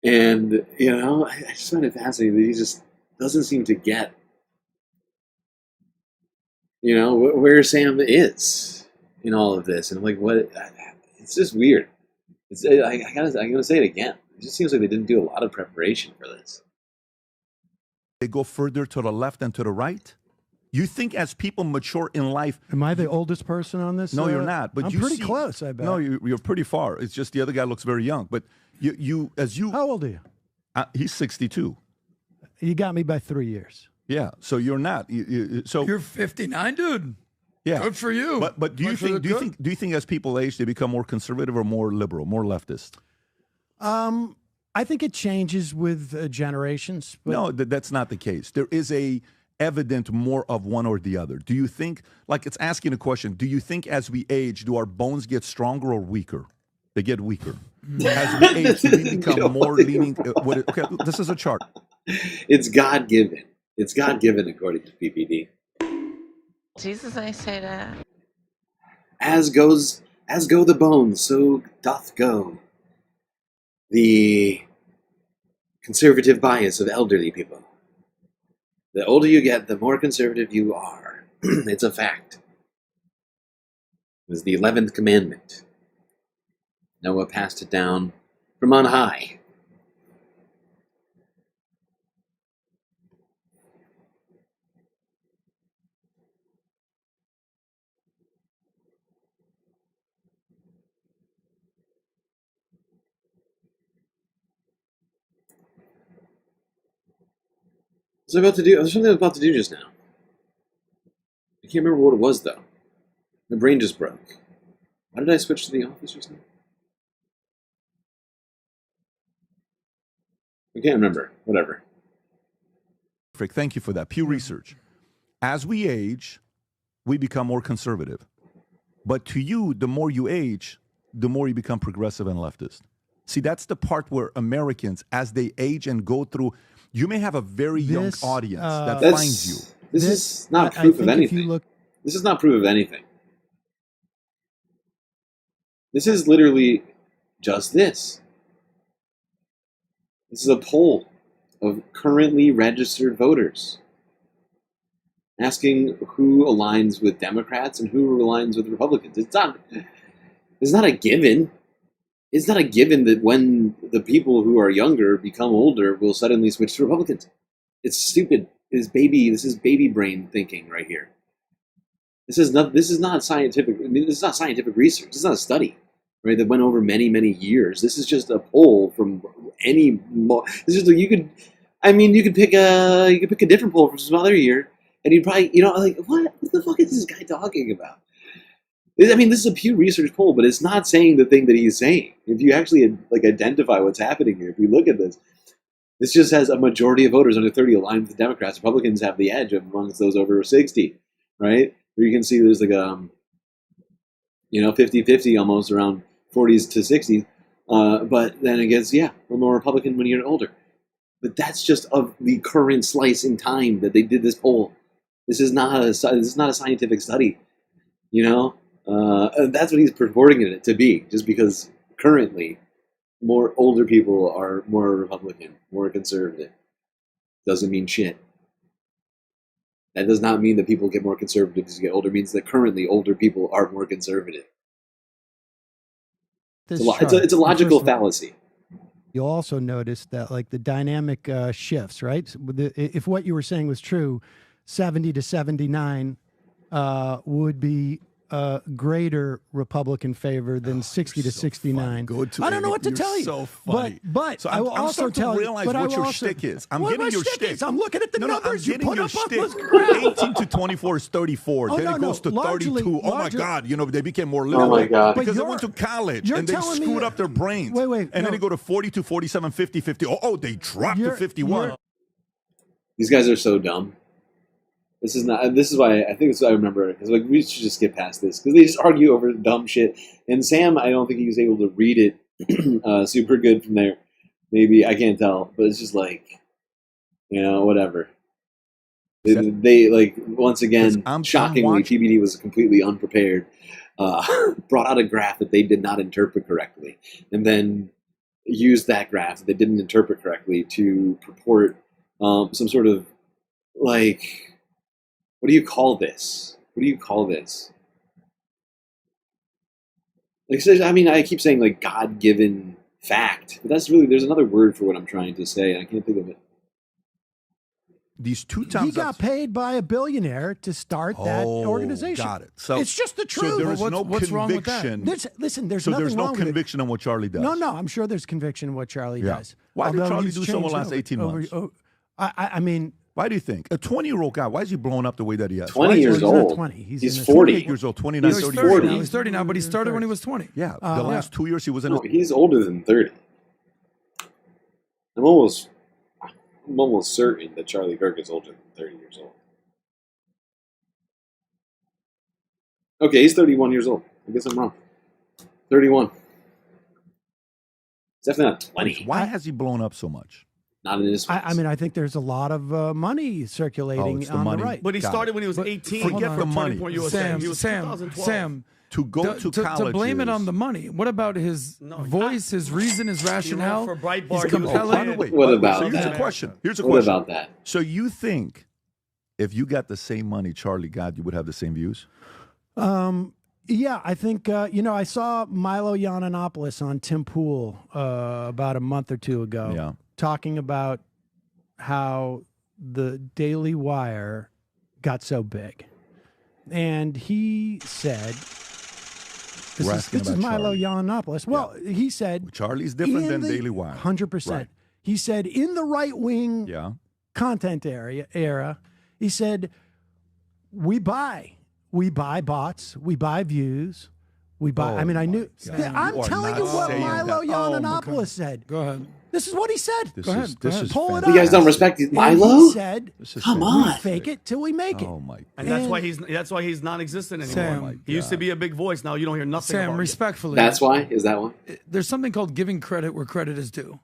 Speaker 14: And, I just find it fascinating that he just doesn't seem to get, where Sam is in all of this. And I'm like, what? It's just weird. I'm gonna say it again. It just seems like they didn't do a lot of preparation for this.
Speaker 1: They go further to the left and to the right? You think as people mature in life...
Speaker 10: Am I the oldest person on this?
Speaker 1: No, you're not. But
Speaker 10: I'm pretty close, I bet.
Speaker 1: No, you're pretty far. It's just the other guy looks very young. But you
Speaker 10: How old are you?
Speaker 1: He's 62.
Speaker 10: You got me by 3 years.
Speaker 1: Yeah, so you're not. So
Speaker 8: you're 59, dude.
Speaker 1: Yeah,
Speaker 8: good for you.
Speaker 1: But do you think as people age they become more conservative or more liberal, more leftist?
Speaker 10: I think it changes with generations. But
Speaker 1: no, that's not the case. There is a evident more of one or the other. Do you think, like it's asking a question, do you think as we age, do our bones get stronger or weaker? They get weaker. As we age, do we become more leaning? Okay, this is a chart.
Speaker 14: It's God-given. It's God-given according to PBD.
Speaker 15: Jesus, I say that.
Speaker 14: As go the bones, so doth go the conservative bias of elderly people. The older you get, the more conservative you are. It's a fact. It was the 11th commandment. Noah passed it down from on high. What was I about to do? There was something I was about to do just now. I can't remember what it was, though. My brain just broke. Why did I switch to the office just now? I can't remember. Whatever.
Speaker 1: Perfect. Thank you for that. Pew Research. As we age, we become more conservative. But to you, the more you age, the more you become progressive and leftist. See, that's the part where Americans, as they age and go through, you may have a very young audience that finds you.
Speaker 14: This is not proof of anything. This is not proof of anything. This is literally just this. This is a poll of currently registered voters asking who aligns with Democrats and who aligns with Republicans. It's not a given. It's not a given that when the people who are younger become older will suddenly switch to Republicans. It's stupid. This is baby brain thinking right here. This is not scientific. I mean, this is not scientific research. This is not a study, right? That went over many, many years. This is just a poll from any. This is you could pick a different poll from some other year, and you'd probably what the fuck is this guy talking about? I mean, this is a Pew Research poll, but it's not saying the thing that he's saying. If you actually identify what's happening here, if you look at this, this just has a majority of voters under 30 aligned with the Democrats. Republicans have the edge amongst those over 60, right? Where you can see there's 50-50 almost around 40s to 60s. But then it gets, we're more Republican when you're older. But that's just of the current slice in time that they did this poll. This is not a scientific study, And that's what he's purporting it to be, just because currently more older people are more Republican, more conservative. Doesn't mean shit. That does not mean that people get more conservative as you get older. It means that currently older people are more conservative. It's a logical fallacy.
Speaker 10: You'll also notice that the dynamic shifts, right? If what you were saying was true, 70 to 79 would be greater Republican favor than 60 to 69. I don't know what to tell you.
Speaker 1: So funny.
Speaker 10: But
Speaker 1: so
Speaker 10: I will also tell you.
Speaker 1: Realize what your shtick is. I'm getting your shtick.
Speaker 10: I'm looking at the numbers you put up on the
Speaker 1: screen. 18 to 24 is 34. Then it goes to 32. Oh my God! They became more liberal.
Speaker 14: Oh my God!
Speaker 1: Because they went to college and they screwed up their brains.
Speaker 10: Wait.
Speaker 1: And then they go to 42, 47, 50, 50. Oh, they dropped to 51.
Speaker 14: These guys are so dumb. This is why I think this is what I remember, because we should just get past this, because they just argue over dumb shit. And Sam, I don't think he was able to read it super good from there. Maybe, I can't tell, but it's just whatever. They once again, shockingly, PBD was completely unprepared, brought out a graph that they did not interpret correctly, and then used that graph that they didn't interpret correctly to purport some sort of what do you call this? I keep saying God-given fact, but there's another word for what I'm trying to say, and I can't think of it.
Speaker 1: These two times
Speaker 10: he got paid by a billionaire to start that organization.
Speaker 1: Got it. So
Speaker 10: it's just the truth.
Speaker 1: So there is
Speaker 10: what's
Speaker 1: conviction.
Speaker 10: wrong with that? There's
Speaker 1: no conviction on what Charlie does.
Speaker 10: No, I'm sure there's conviction in what Charlie does.
Speaker 1: Why did Charlie do so in the last 18 months?
Speaker 10: I mean,
Speaker 1: why do you think? A 20-year-old guy, why is he blowing up the way that he has?
Speaker 14: 20 years old.
Speaker 10: Not 20.
Speaker 14: He's 40.
Speaker 1: 28 years old, 29,
Speaker 8: He's
Speaker 1: 30.
Speaker 8: 40. He's 30 now, but he started when he was 20.
Speaker 1: Yeah, the last 2 years he was in.
Speaker 14: He's older than 30. I'm almost certain that Charlie Kirk is older than 30 years old. Okay, he's 31 years old. I guess I'm wrong. 31. It's definitely not 20.
Speaker 1: Why has he blown up so much?
Speaker 14: Not in this.
Speaker 10: I mean, I think there's a lot of money circulating on the right.
Speaker 18: But he started when he was 18.
Speaker 1: Forget the money.
Speaker 8: Sam,
Speaker 1: to go to college.
Speaker 8: To blame it on the money. What about his voice, his reason, his rationale? He's compelling.
Speaker 14: What about
Speaker 1: so here's
Speaker 14: that?
Speaker 1: a question. Here's a
Speaker 14: What
Speaker 1: question.
Speaker 14: about that?
Speaker 1: So you think if you got the same money Charlie got, you would have the same views?
Speaker 10: Yeah, I think, I saw Milo Yiannopoulos on Tim Pool about a month or two ago talking about how the Daily Wire got so big. And he said, this is Milo Yiannopoulos. Well, he said,
Speaker 1: Charlie's different than Daily Wire.
Speaker 10: 100%.
Speaker 1: Right.
Speaker 10: He said, in the right-wing content era, he said, we buy bots, we buy views, we buy. I mean, I knew. I'm telling you what Milo Yiannopoulos said.
Speaker 8: Go ahead.
Speaker 10: This is what he said.
Speaker 8: Go ahead.
Speaker 10: Pull it up.
Speaker 14: You guys don't respect Milo?
Speaker 10: He said,
Speaker 14: "Come on,
Speaker 10: we fake it till we make it."
Speaker 1: Oh my!
Speaker 18: And that's why he's non-existent anymore.
Speaker 8: Sam,
Speaker 18: he used to be a big voice. Now you don't hear nothing.
Speaker 8: Sam,
Speaker 18: about
Speaker 8: respectfully.
Speaker 14: That's why. Is that why?
Speaker 8: There's something called giving credit where credit is due.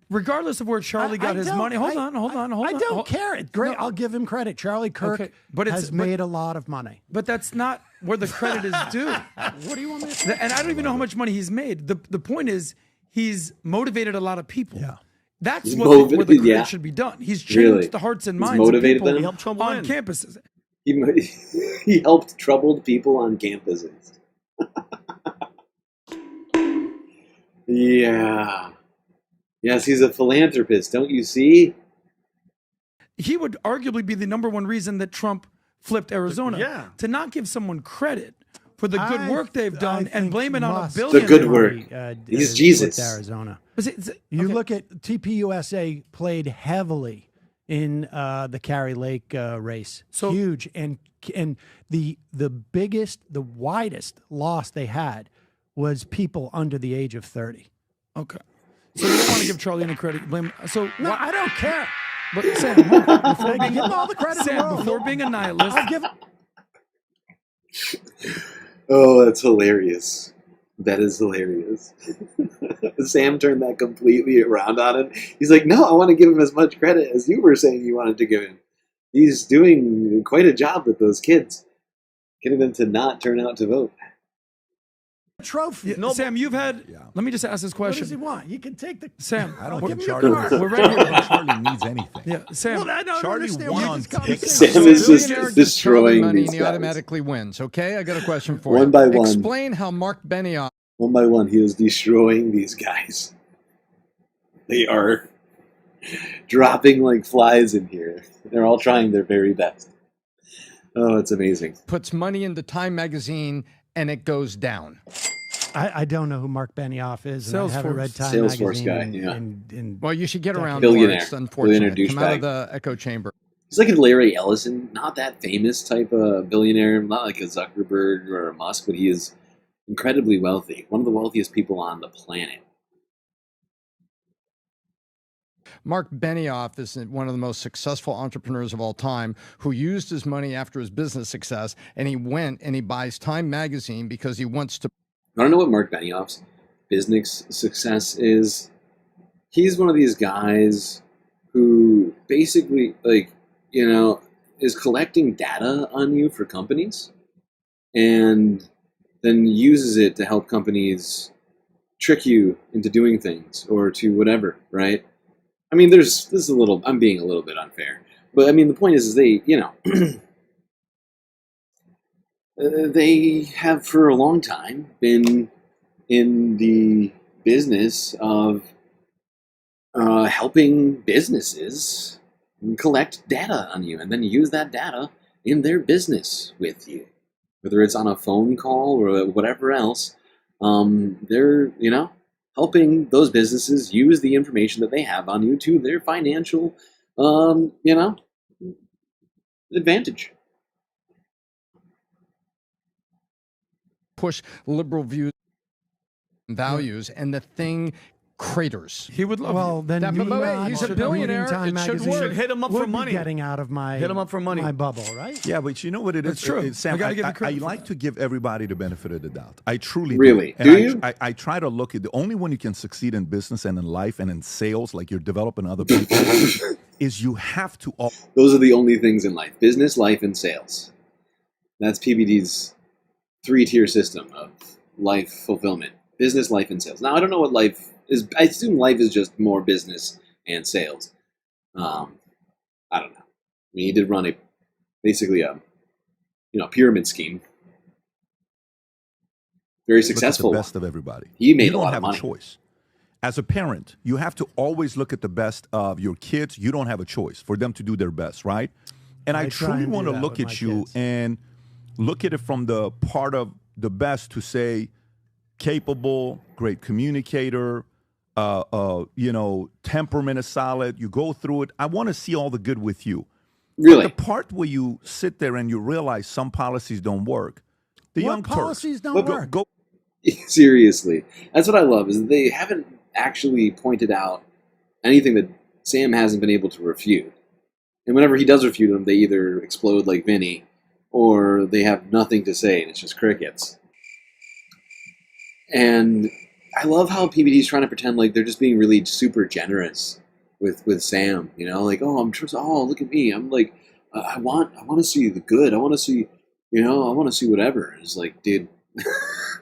Speaker 8: Regardless of where Charlie got his money. Hold on.
Speaker 10: I don't care. It's great. I'll give him credit. Charlie Kirk has made a lot of money.
Speaker 8: But that's not where the credit is due.
Speaker 10: What do you want me to say?
Speaker 8: And I don't even know how much money he's made. The point is he's motivated a lot of people. Yeah. That's where the credit should be done. He's changed the hearts and minds of people on campuses.
Speaker 14: He helped troubled people on campuses. Yeah. Yes, he's a philanthropist, don't you see?
Speaker 8: He would arguably be the number one reason that Trump flipped Arizona.
Speaker 18: Yeah.
Speaker 8: To not give someone credit for the good work they've done and blame it on a
Speaker 14: The
Speaker 8: billion.
Speaker 14: good work. He's Jesus.
Speaker 10: Arizona. You look at TPUSA played heavily in the Carrie Lake race. So huge, and the biggest, the widest loss they had was people under the age of 30.
Speaker 8: Okay. So you don't want to give Charlie any credit. Blame. So
Speaker 10: no, I don't care.
Speaker 8: But Sam, before being,
Speaker 10: give him all the credit in the
Speaker 8: Sam,
Speaker 10: world.
Speaker 8: before being a nihilist,
Speaker 10: I'll give.
Speaker 14: Oh, that's hilarious. That is hilarious. Sam turned that completely around on him. He's like, no, I want to give him as much credit as you were saying you wanted to give him. He's doing quite a job with those kids, getting them to not turn out to vote.
Speaker 10: Trophy.
Speaker 8: Yeah, Sam, you've had. Let me just ask this question.
Speaker 10: What does he want? You can take the.
Speaker 8: Sam,
Speaker 1: I don't
Speaker 10: give
Speaker 1: think
Speaker 10: him
Speaker 1: Charlie.
Speaker 10: your card.
Speaker 8: We're right here.
Speaker 1: Charlie needs anything.
Speaker 8: Yeah, Sam.
Speaker 10: Well, I don't
Speaker 1: Charlie
Speaker 10: understand
Speaker 1: won
Speaker 10: why
Speaker 1: on
Speaker 10: this
Speaker 1: TikTok.
Speaker 10: conversation-
Speaker 14: Sam is just
Speaker 9: Billionaire gets
Speaker 14: destroying
Speaker 9: money
Speaker 14: these
Speaker 9: and he
Speaker 14: guys.
Speaker 9: automatically wins. Okay, I got a question for
Speaker 14: One
Speaker 9: you.
Speaker 14: by one.
Speaker 9: Explain how Mark Benioff.
Speaker 14: One by one, he is destroying these guys. They are dropping like flies in here. They're all trying their very best. Oh, it's amazing.
Speaker 9: Puts money into Time magazine and it goes down.
Speaker 10: I don't know who Mark Benioff is. And I haven't read Time
Speaker 14: Salesforce
Speaker 10: magazine
Speaker 14: guy, yeah.
Speaker 9: Well, you should get around
Speaker 14: Billionaire.
Speaker 9: more. It's unfortunate.
Speaker 14: Billionaire
Speaker 9: Come out of
Speaker 14: douchebag.
Speaker 9: the echo chamber.
Speaker 14: He's like a Larry Ellison, not that famous type of billionaire, not like a Zuckerberg or a Musk, but he is incredibly wealthy. One of the wealthiest people on the planet.
Speaker 9: Mark Benioff is one of the most successful entrepreneurs of all time who used his money after his business success, and he went and he buys Time magazine because he wants to.
Speaker 14: I don't know what Mark Benioff's business success is. He's one of these guys who basically, is collecting data on you for companies and then uses it to help companies trick you into doing things or to whatever, right? I mean, I'm being a little bit unfair. But I mean, the point is they, they have for a long time been in the business of helping businesses collect data on you and then use that data in their business with you. Whether it's on a phone call or whatever else, they're, helping those businesses use the information that they have on you to their financial, advantage.
Speaker 9: Push liberal views and values, and the thing craters.
Speaker 18: He would love
Speaker 10: Well, then
Speaker 9: That-
Speaker 10: me
Speaker 9: but wait,
Speaker 10: not
Speaker 9: he's a
Speaker 10: reading
Speaker 9: billionaire.
Speaker 10: Time
Speaker 9: It should
Speaker 10: magazine
Speaker 9: work.
Speaker 18: Hit him up
Speaker 10: would
Speaker 18: for
Speaker 10: be
Speaker 18: money.
Speaker 10: getting out of my
Speaker 18: Hit him up for money.
Speaker 10: my bubble, right?
Speaker 1: Yeah, but you know what it is?
Speaker 18: That's true.
Speaker 1: Sam,
Speaker 18: I gotta give you
Speaker 1: I
Speaker 18: credit for
Speaker 1: like
Speaker 18: that.
Speaker 1: to give everybody the benefit of the doubt. I truly
Speaker 14: Really?
Speaker 1: do. And
Speaker 14: Do you?
Speaker 1: I try to look at the only one you can succeed in business and in life and in sales, like you're developing other people, is you have to.
Speaker 14: Those are the only things in life: business, life, and sales. That's PBD's 3-tier system of life fulfillment: business, life, and sales. Now, I don't know what life is. I assume life is just more business and sales. I don't know. I mean, he did run basically a pyramid scheme. Very successful.
Speaker 1: Look at the best of everybody.
Speaker 14: He made
Speaker 1: you
Speaker 14: a
Speaker 1: don't
Speaker 14: lot
Speaker 1: have
Speaker 14: of money.
Speaker 1: a choice. As a parent, you have to always look at the best of your kids. You don't have a choice for them to do their best, right? And I
Speaker 10: try
Speaker 1: truly
Speaker 10: and do
Speaker 1: want to
Speaker 10: that
Speaker 1: look
Speaker 10: with
Speaker 1: at
Speaker 10: my
Speaker 1: you
Speaker 10: kids.
Speaker 1: and look at it from the part of the best to say capable, great communicator, temperament is solid. You go through it. I want to see all the good with you.
Speaker 14: Really?
Speaker 1: But the part where you sit there and you realize some policies don't work. The
Speaker 10: What
Speaker 1: young
Speaker 10: policies
Speaker 1: Turks.
Speaker 10: don't work?
Speaker 1: Go.
Speaker 14: Seriously, that's what I love. Is they haven't actually pointed out anything that Sam hasn't been able to refute. And whenever he does refute them, they either explode like Vinny, or they have nothing to say, and it's just crickets. And I love how PBD's trying to pretend like they're just being really super generous with Sam. You know, like, oh, look at me. I'm like, I want to see the good. I want to see, I want to see whatever. And it's like, dude,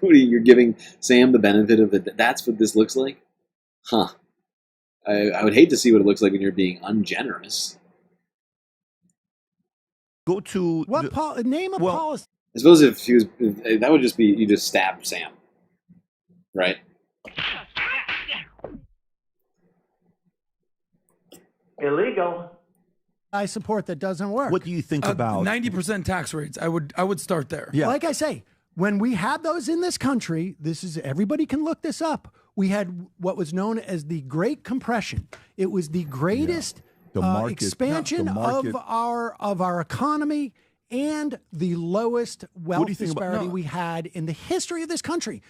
Speaker 14: you're giving Sam the benefit of it. That's what this looks like, huh? I would hate to see what it looks like when you're being ungenerous.
Speaker 1: Go to
Speaker 10: name a policy.
Speaker 14: I suppose if that would just be you just stab Sam, right?
Speaker 17: Illegal.
Speaker 10: I support that doesn't work.
Speaker 1: What do you think about
Speaker 8: 90% tax rates? I would start there.
Speaker 1: Yeah.
Speaker 10: Like I say, when we had those in this country, everybody can look this up. We had what was known as the Great Compression. It was the greatest expansion of our economy and the lowest wealth disparity we had in the history of this country.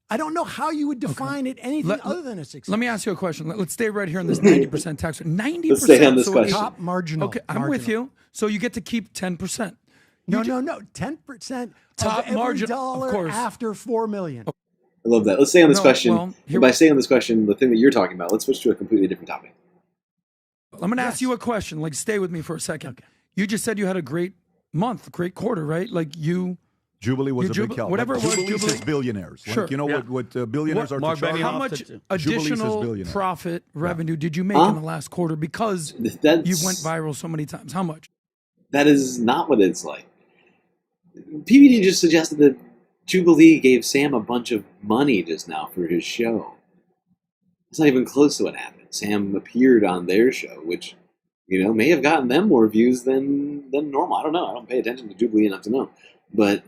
Speaker 10: I don't know how you would define it anything other than a success.
Speaker 8: Let me ask you a question. Let's stay right here on this 90% tax rate. 90%.
Speaker 14: Let's stay on this question.
Speaker 10: Top marginal.
Speaker 8: Okay, I'm with you. So you get to keep 10%.
Speaker 10: No. 10%
Speaker 8: Top
Speaker 10: of every
Speaker 8: margin,
Speaker 10: dollar
Speaker 8: of course.
Speaker 10: after $4 million.
Speaker 14: I love that. Let's stay on this question.
Speaker 8: well,
Speaker 14: And by staying on this question, the thing that you're talking about, let's switch to a completely different topic.
Speaker 8: I'm going to ask you a question. Like, stay with me for a second.
Speaker 10: Okay.
Speaker 8: You just said you had a great month, great quarter, right? Like
Speaker 1: Jubilee was a big help.
Speaker 8: Whatever it was,
Speaker 1: Jubilee is billionaires.
Speaker 8: Sure.
Speaker 1: Like, you know what billionaires are
Speaker 18: Mark
Speaker 1: to charge?
Speaker 18: Benioff
Speaker 8: How much
Speaker 18: did too.
Speaker 8: additional profit revenue did you make in the last quarter because you went viral so many times? How much?
Speaker 14: That is not what it's like. PBD just suggested that Jubilee gave Sam a bunch of money just now for his show. It's not even close to what happened. Sam appeared on their show, which, may have gotten them more views than normal. I don't know. I don't pay attention to Jubilee enough to know. But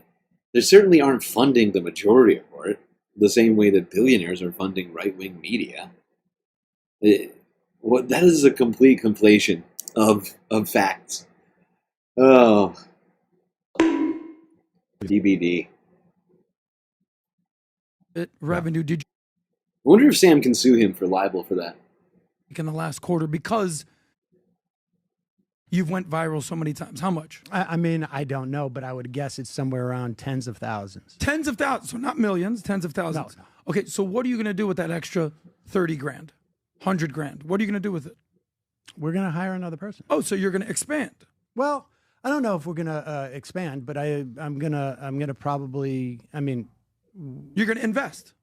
Speaker 14: they certainly aren't funding the majority for it, the same way that billionaires are funding right-wing media. That is a complete conflation of facts. Oh. PBD.
Speaker 8: Revenue did you
Speaker 14: I wonder if Sam can sue him for libel for that.
Speaker 8: make in the last quarter because you've went viral so many times? How much?
Speaker 10: I mean, I don't know, but I would guess it's somewhere around tens of thousands.
Speaker 8: Tens of thousands. So not millions, tens of thousands.
Speaker 10: No.
Speaker 8: Okay, so what are you going to do with that extra 30 grand, 100 grand? What are you going to do with it?
Speaker 10: We're going to hire another person.
Speaker 8: Oh, so you're going to expand.
Speaker 10: Well, I don't know if we're going to expand, but I'm gonna probably. I mean,
Speaker 8: you're going to invest.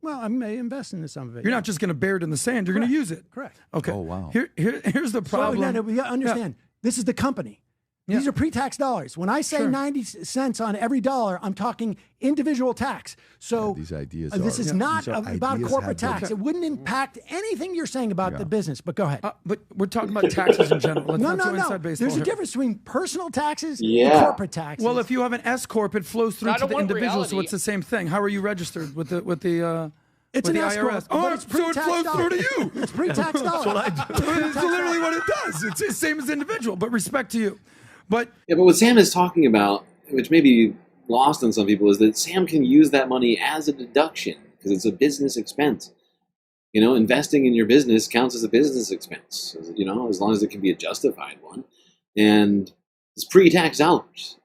Speaker 10: Well, I may invest in some of it.
Speaker 8: You're not just going to bury it in the sand. You're going to use it.
Speaker 10: Correct.
Speaker 8: Okay.
Speaker 1: Oh wow.
Speaker 8: Here's the problem.
Speaker 10: So, no, we gotta understand. This is the company.
Speaker 8: Yeah.
Speaker 10: These are pre-tax dollars. When I say 90 cents on every dollar, I'm talking individual tax. So
Speaker 1: these ideas
Speaker 10: this is not about corporate tax.
Speaker 8: Okay.
Speaker 10: It wouldn't impact anything you're saying about the business. But go ahead.
Speaker 8: But we're talking about taxes in general. Let's
Speaker 10: no.
Speaker 8: not go inside baseball.
Speaker 10: There's a
Speaker 8: here.
Speaker 10: difference between personal taxes
Speaker 14: Yeah.
Speaker 10: and corporate taxes.
Speaker 8: Well, if you have an S corp, it flows through
Speaker 11: I
Speaker 8: to
Speaker 11: don't
Speaker 8: the
Speaker 11: want
Speaker 8: individual, so
Speaker 11: reality.
Speaker 8: it's the same thing. How are you registered with the
Speaker 10: it's
Speaker 8: with
Speaker 10: an
Speaker 8: the
Speaker 10: S corp,
Speaker 8: IRS?
Speaker 10: but
Speaker 8: Oh,
Speaker 10: it's
Speaker 8: so it
Speaker 10: pre-tax
Speaker 8: flows
Speaker 10: dollars.
Speaker 8: through to you.
Speaker 10: It's pre-tax dollars.
Speaker 8: That's what I do. It's literally what it does. It's the same as individual, but respect to you. But
Speaker 14: But what Sam is talking about, which may be lost on some people, is that Sam can use that money as a deduction because it's a business expense. You know, investing in your business counts as a business expense, you know, as long as it can be a justified one. And it's pre-tax dollars.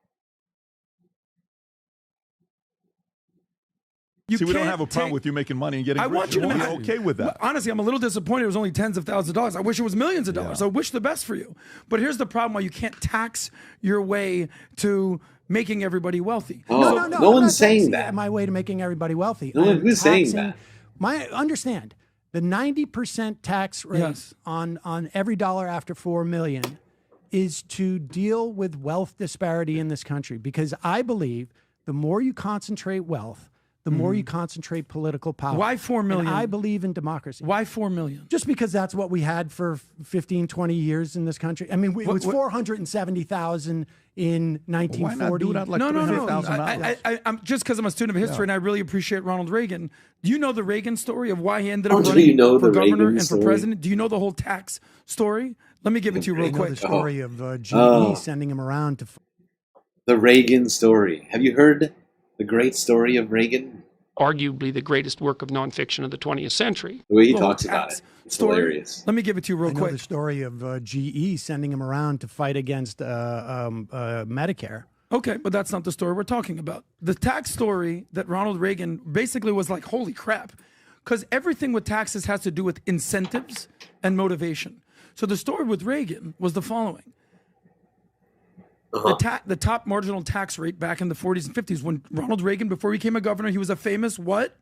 Speaker 1: See, we don't have a problem with you making money and getting rich.
Speaker 8: Want you to
Speaker 1: We're okay with that.
Speaker 8: Honestly, I'm a little disappointed. It was only tens of thousands of dollars. I wish it was millions of dollars. I wish the best for you. But here's the problem: why you can't tax your way to making everybody wealthy.
Speaker 14: Oh, no one's saying that.
Speaker 10: My way to making everybody wealthy.
Speaker 14: No one who's saying that.
Speaker 10: Understand the 90% tax rate on every dollar after 4 million is to deal with wealth disparity in this country, because I believe the more you concentrate wealth, the more you concentrate political power.
Speaker 8: Why 4 million?
Speaker 10: And I believe in democracy.
Speaker 8: Why 4 million?
Speaker 10: Just because that's what we had for 15, 20 years in this country. I mean, it was 470,000 in 1940.
Speaker 1: Why not do that like $300,000?
Speaker 8: I'm just because I'm a student of history and I really appreciate Ronald Reagan. Do you know the Reagan story of why he ended up running for governor and for president? Do you know the whole tax story? Let me give it to you real quick.
Speaker 10: The story of GE sending him around to...
Speaker 14: The Reagan story. Have you heard the great story of Reagan?
Speaker 11: Arguably the greatest work of nonfiction of the 20th century.
Speaker 14: The way he talks about it. It's hilarious.
Speaker 8: Let me give it to you real quick.
Speaker 10: The story of GE sending him around to fight against Medicare.
Speaker 8: Okay, but that's not the story we're talking about. The tax story that Ronald Reagan basically was like, holy crap, because everything with taxes has to do with incentives and motivation. So the story with Reagan was the following. The top marginal tax rate back in the 40s and 50s, when Ronald Reagan, before he became a governor, he was a famous what?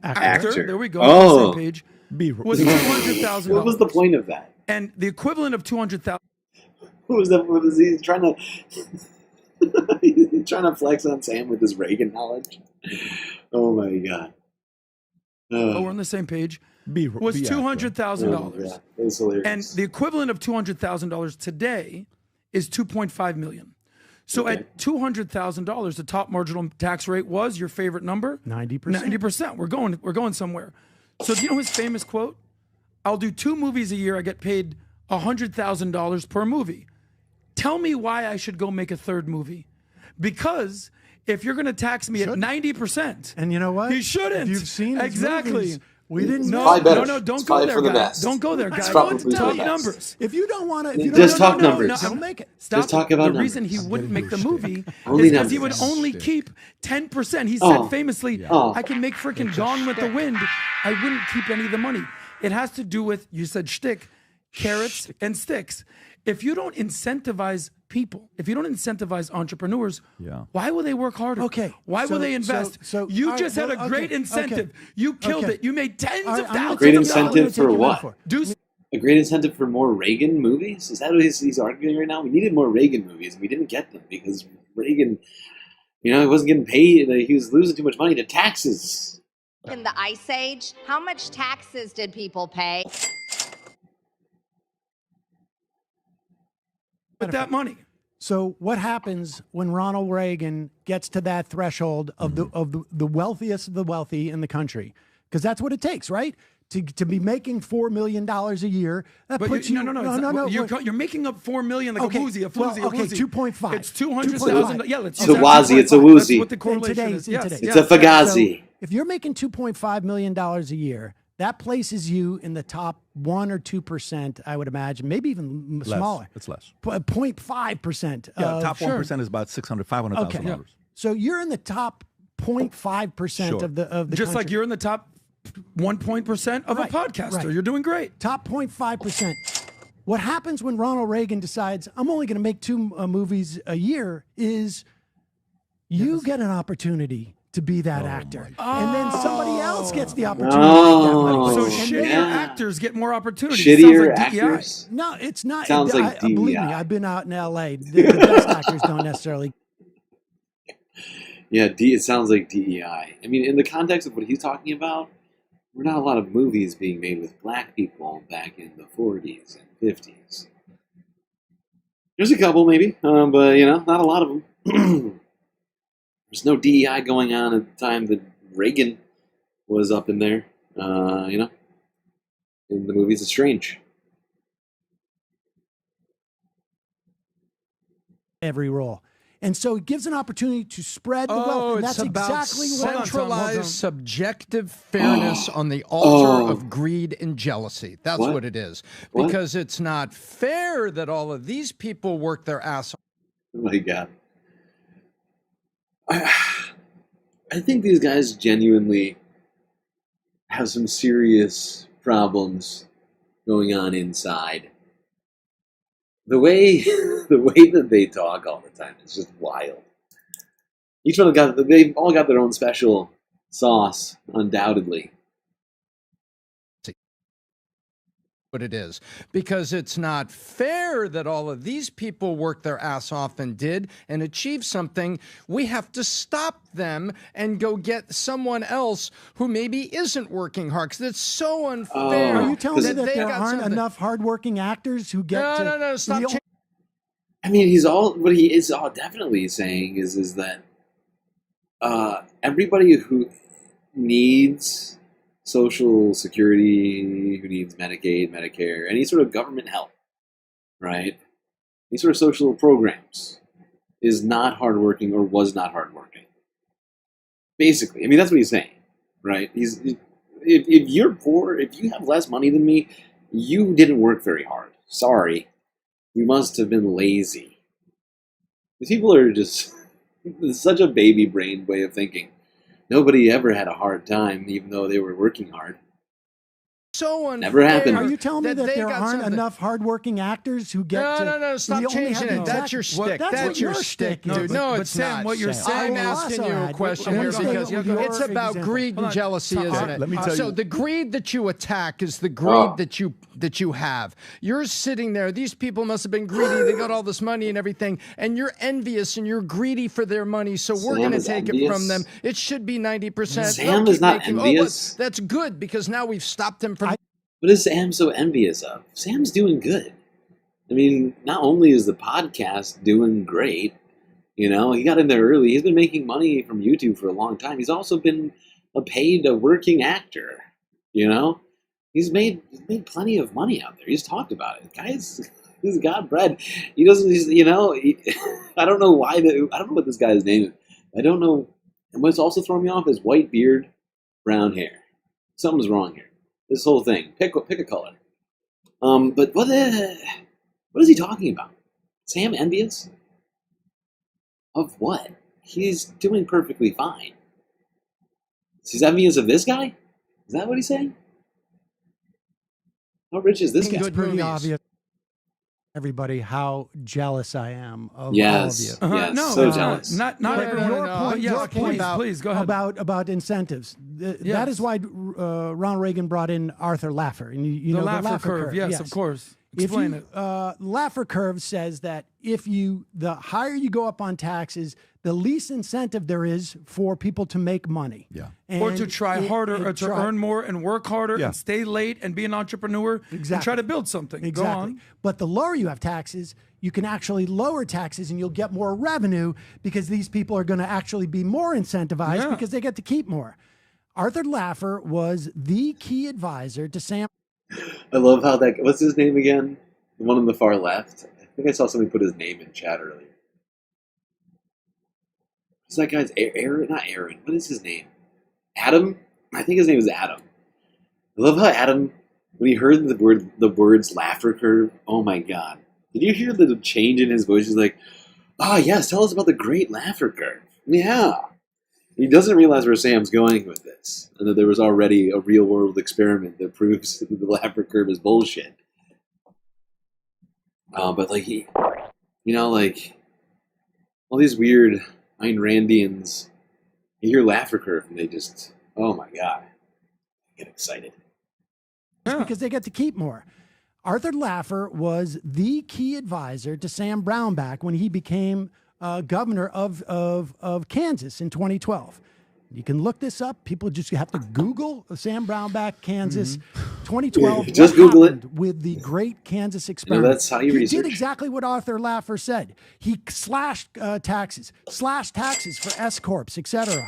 Speaker 8: Actor. There we go. On the same page. Was $200,000.
Speaker 14: What was the point of that?
Speaker 8: And the equivalent of $200,000.
Speaker 14: What was he trying to? He's trying to flex on Sam with his Reagan knowledge. Oh my God.
Speaker 8: We're on the same page. Was $200,000.
Speaker 14: Yeah, it was hilarious.
Speaker 8: And the equivalent of $200,000 today is $2.5 million. So at $200,000, the top marginal tax rate was your favorite number?
Speaker 10: 90%.
Speaker 8: 90%. We're going somewhere. So do you know his famous quote? I'll do 2 movies a year. I get paid $100,000 per movie. Tell me why I should go make a 3rd movie. Because if you're going to tax me at 90%,
Speaker 10: and you know what?
Speaker 8: He shouldn't.
Speaker 10: If you've seen his
Speaker 8: exactly.
Speaker 10: movies, we didn't
Speaker 8: No, don't go there, guys. Don't go there, guys. Talk numbers.
Speaker 10: If you don't want to,
Speaker 14: just talk numbers.
Speaker 10: Don't make it.
Speaker 8: Stop.
Speaker 14: Just talk about
Speaker 8: the reason he wouldn't make the movie is because he would only keep 10%. He said famously, I can make freaking Gone with the Wind. I wouldn't keep any of the money. It has to do with, you said shtick, carrots and sticks. If you don't incentivize people, if you don't incentivize entrepreneurs, why will they work harder? Why will they invest? You just had a great incentive. You killed it. You made tens of thousands.
Speaker 14: Great incentive for what? A great incentive for more Reagan movies? Is that what he's arguing right now? We needed more Reagan movies, and we didn't get them because Reagan, he wasn't getting paid. He was losing too much money to taxes.
Speaker 26: In the Ice Age, how much taxes did people pay?
Speaker 8: With that money.
Speaker 10: So what happens when Ronald Reagan gets to that threshold of the wealthiest of the wealthy in the country? Because that's what it takes, right? To be making $4 million a year, that puts you. No.
Speaker 8: You're making up $4 million like a woozy.
Speaker 10: 2.5.
Speaker 8: It's 200,000. Yeah, let's.
Speaker 14: It's a wazzy. It's a woozy.
Speaker 8: That's what the correlation is.
Speaker 14: It's a fugazi.
Speaker 10: So if you're making $2.5 million a year, that places you in the top 1 or 2%, I would imagine, maybe even smaller.
Speaker 1: It's less.
Speaker 10: 0.5%.
Speaker 1: Yeah, top 1% is about $500,000.
Speaker 10: Okay. So you're in the top 0.5% of the
Speaker 8: just
Speaker 10: country.
Speaker 8: like you're in the top 1% of a podcaster.
Speaker 10: Right.
Speaker 8: You're doing great.
Speaker 10: Top 0.5%. What happens when Ronald Reagan decides, I'm only going to make 2 movies a year, is you get an opportunity to be that actor. And then somebody else gets the opportunity to make that money.
Speaker 8: So shittier actors get more opportunities.
Speaker 14: Shittier
Speaker 8: Sounds like
Speaker 14: actors?
Speaker 10: DEI. No, it's not.
Speaker 14: Sounds like DEI.
Speaker 10: Believe me, I've been out in L.A. The best actors don't necessarily.
Speaker 14: Yeah, it sounds like DEI. I mean, in the context of what he's talking about, there were not a lot of movies being made with black people back in the 40s and 50s. There's a couple, maybe, but, not a lot of them. There's no DEI going on at the time that Reagan was up in there, in the movies. It's strange.
Speaker 10: Every role. And so it gives an opportunity to spread the wealth. And
Speaker 9: it's
Speaker 10: that's
Speaker 9: about
Speaker 10: exactly what
Speaker 9: centralized subjective fairness on the altar of greed and jealousy. That's what it is. Because it's not fair that all of these people work their ass off.
Speaker 14: Oh my God. I think these guys genuinely have some serious problems going on inside. The way that they talk all the time is just wild. Each one they've all got their own special sauce, undoubtedly.
Speaker 9: What it is, because it's not fair that all of these people worked their ass off and did and achieved something. We have to stop them and go get someone else who maybe isn't working hard, because it's so unfair.
Speaker 10: Are you telling me that there aren't enough hardworking actors who get
Speaker 9: No, stop.
Speaker 14: I mean, what he is all definitely saying is that everybody who needs Social Security, who needs Medicaid, Medicare, any sort of government help, right? Any sort of social programs is not hardworking or was not hardworking. Basically, I mean, that's what he's saying, right? If you're poor, if you have less money than me, you didn't work very hard. Sorry. You must have been lazy. These people are just such a baby brain way of thinking. Nobody ever had a hard time, even though they were working hard.
Speaker 9: So unfair.
Speaker 14: Never happened.
Speaker 10: Are you telling me that there aren't enough hardworking actors who get
Speaker 9: No, stop changing it. That's your shtick. That's your shtick, dude. No, it's
Speaker 8: Sam,
Speaker 9: not.
Speaker 8: what you're saying
Speaker 9: I'm asking you a question here because it's about greed and jealousy, isn't it?
Speaker 1: Let me tell you.
Speaker 9: So the greed that you attack is the greed that you have. You're sitting there. These people must have been greedy. They got all this money and everything, and you're envious and you're greedy for their money. So we're going to take it from them. It should be 90%.
Speaker 14: Sam is not envious.
Speaker 9: That's good because now we've stopped him from.
Speaker 14: What is Sam so envious of? Sam's doing good. I mean, not only is the podcast doing great, he got in there early. He's been making money from YouTube for a long time. He's also been a working actor, He's made plenty of money out there. He's talked about it. Guys, he's got bread. He doesn't, I don't know why, I don't know what this guy's name is. I don't know. And what's also throwing me off is white beard, brown hair. Something's wrong here. This whole thing. Pick a color. But what is he talking about? Sam envious? Of what? He's doing perfectly fine. He's envious of this guy? Is that what he's saying? How rich is this guy?
Speaker 10: It's pretty obvious, everybody, how jealous I am of all of you.
Speaker 14: Yes, so jealous.
Speaker 8: Not everyone.
Speaker 10: Your point
Speaker 8: please go ahead.
Speaker 10: About incentives. That is why Ronald Reagan brought in Arthur Laffer. And you know the Laffer curve.
Speaker 8: Yes, of course. Explain it.
Speaker 10: Laffer curve says that the higher you go up on taxes, the least incentive there is for people to make money.
Speaker 1: Yeah.
Speaker 8: Or to try harder, or to earn more and work harder and stay late and be an entrepreneur and try to build something.
Speaker 10: Exactly.
Speaker 8: Go on.
Speaker 10: But the lower you have taxes, you can actually lower taxes and you'll get more revenue because these people are going to actually be more incentivized because they get to keep more. Arthur Laffer was the key advisor to Sam.
Speaker 14: I love how what's his name again? The one on the far left? I think I saw somebody put his name in chat earlier. What's that guy's Aaron? Not Aaron. What is his name? Adam? I think his name is Adam. I love how Adam, when he heard the words Laffer curve, oh my God. Did you hear the change in his voice? He's like, yes, tell us about the great Laffer curve. Yeah. He doesn't realize where Sam's going with this, and that there was already a real-world experiment that proves that the Laffer curve is bullshit. But all these weird Ayn Randians, you hear Laffer curve, and they just, oh my God, get excited.
Speaker 10: Because they get to keep more. Arthur Laffer was the key advisor to Sam Brownback when he became governor of Kansas in 2012. You can look this up. People just have to Google Sam Brownback, Kansas, 2012.
Speaker 14: Just Google it.
Speaker 10: With the Great Kansas Experiment.
Speaker 14: That's how you research.
Speaker 10: He did exactly what Arthur Laffer said. He slashed taxes for S corps, etc.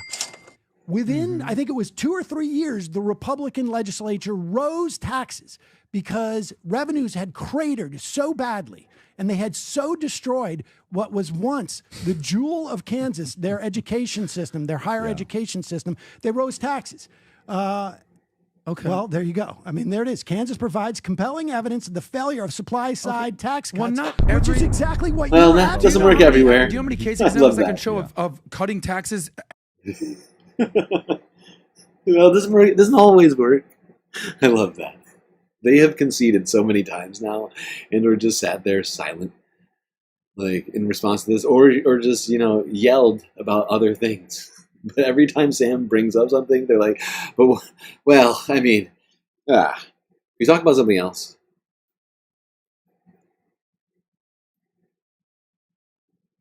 Speaker 10: Within, I think it was 2 or 3 years, the Republican legislature rose taxes because revenues had cratered so badly and they had so destroyed what was once the jewel of Kansas, their education system, their higher education system. They rose taxes. Okay. Well, there you go. I mean, there it is. Kansas provides compelling evidence of the failure of supply-side tax cuts, which is exactly what you
Speaker 14: that doesn't work everywhere.
Speaker 8: Do you know how many case examples I can show of cutting taxes?
Speaker 14: Well, it doesn't always work. I love that. They have conceded so many times now, and are just sat there silent, like in response to this, or just yelled about other things. But every time Sam brings up something, they're like, "But well, I mean, we talk about something else."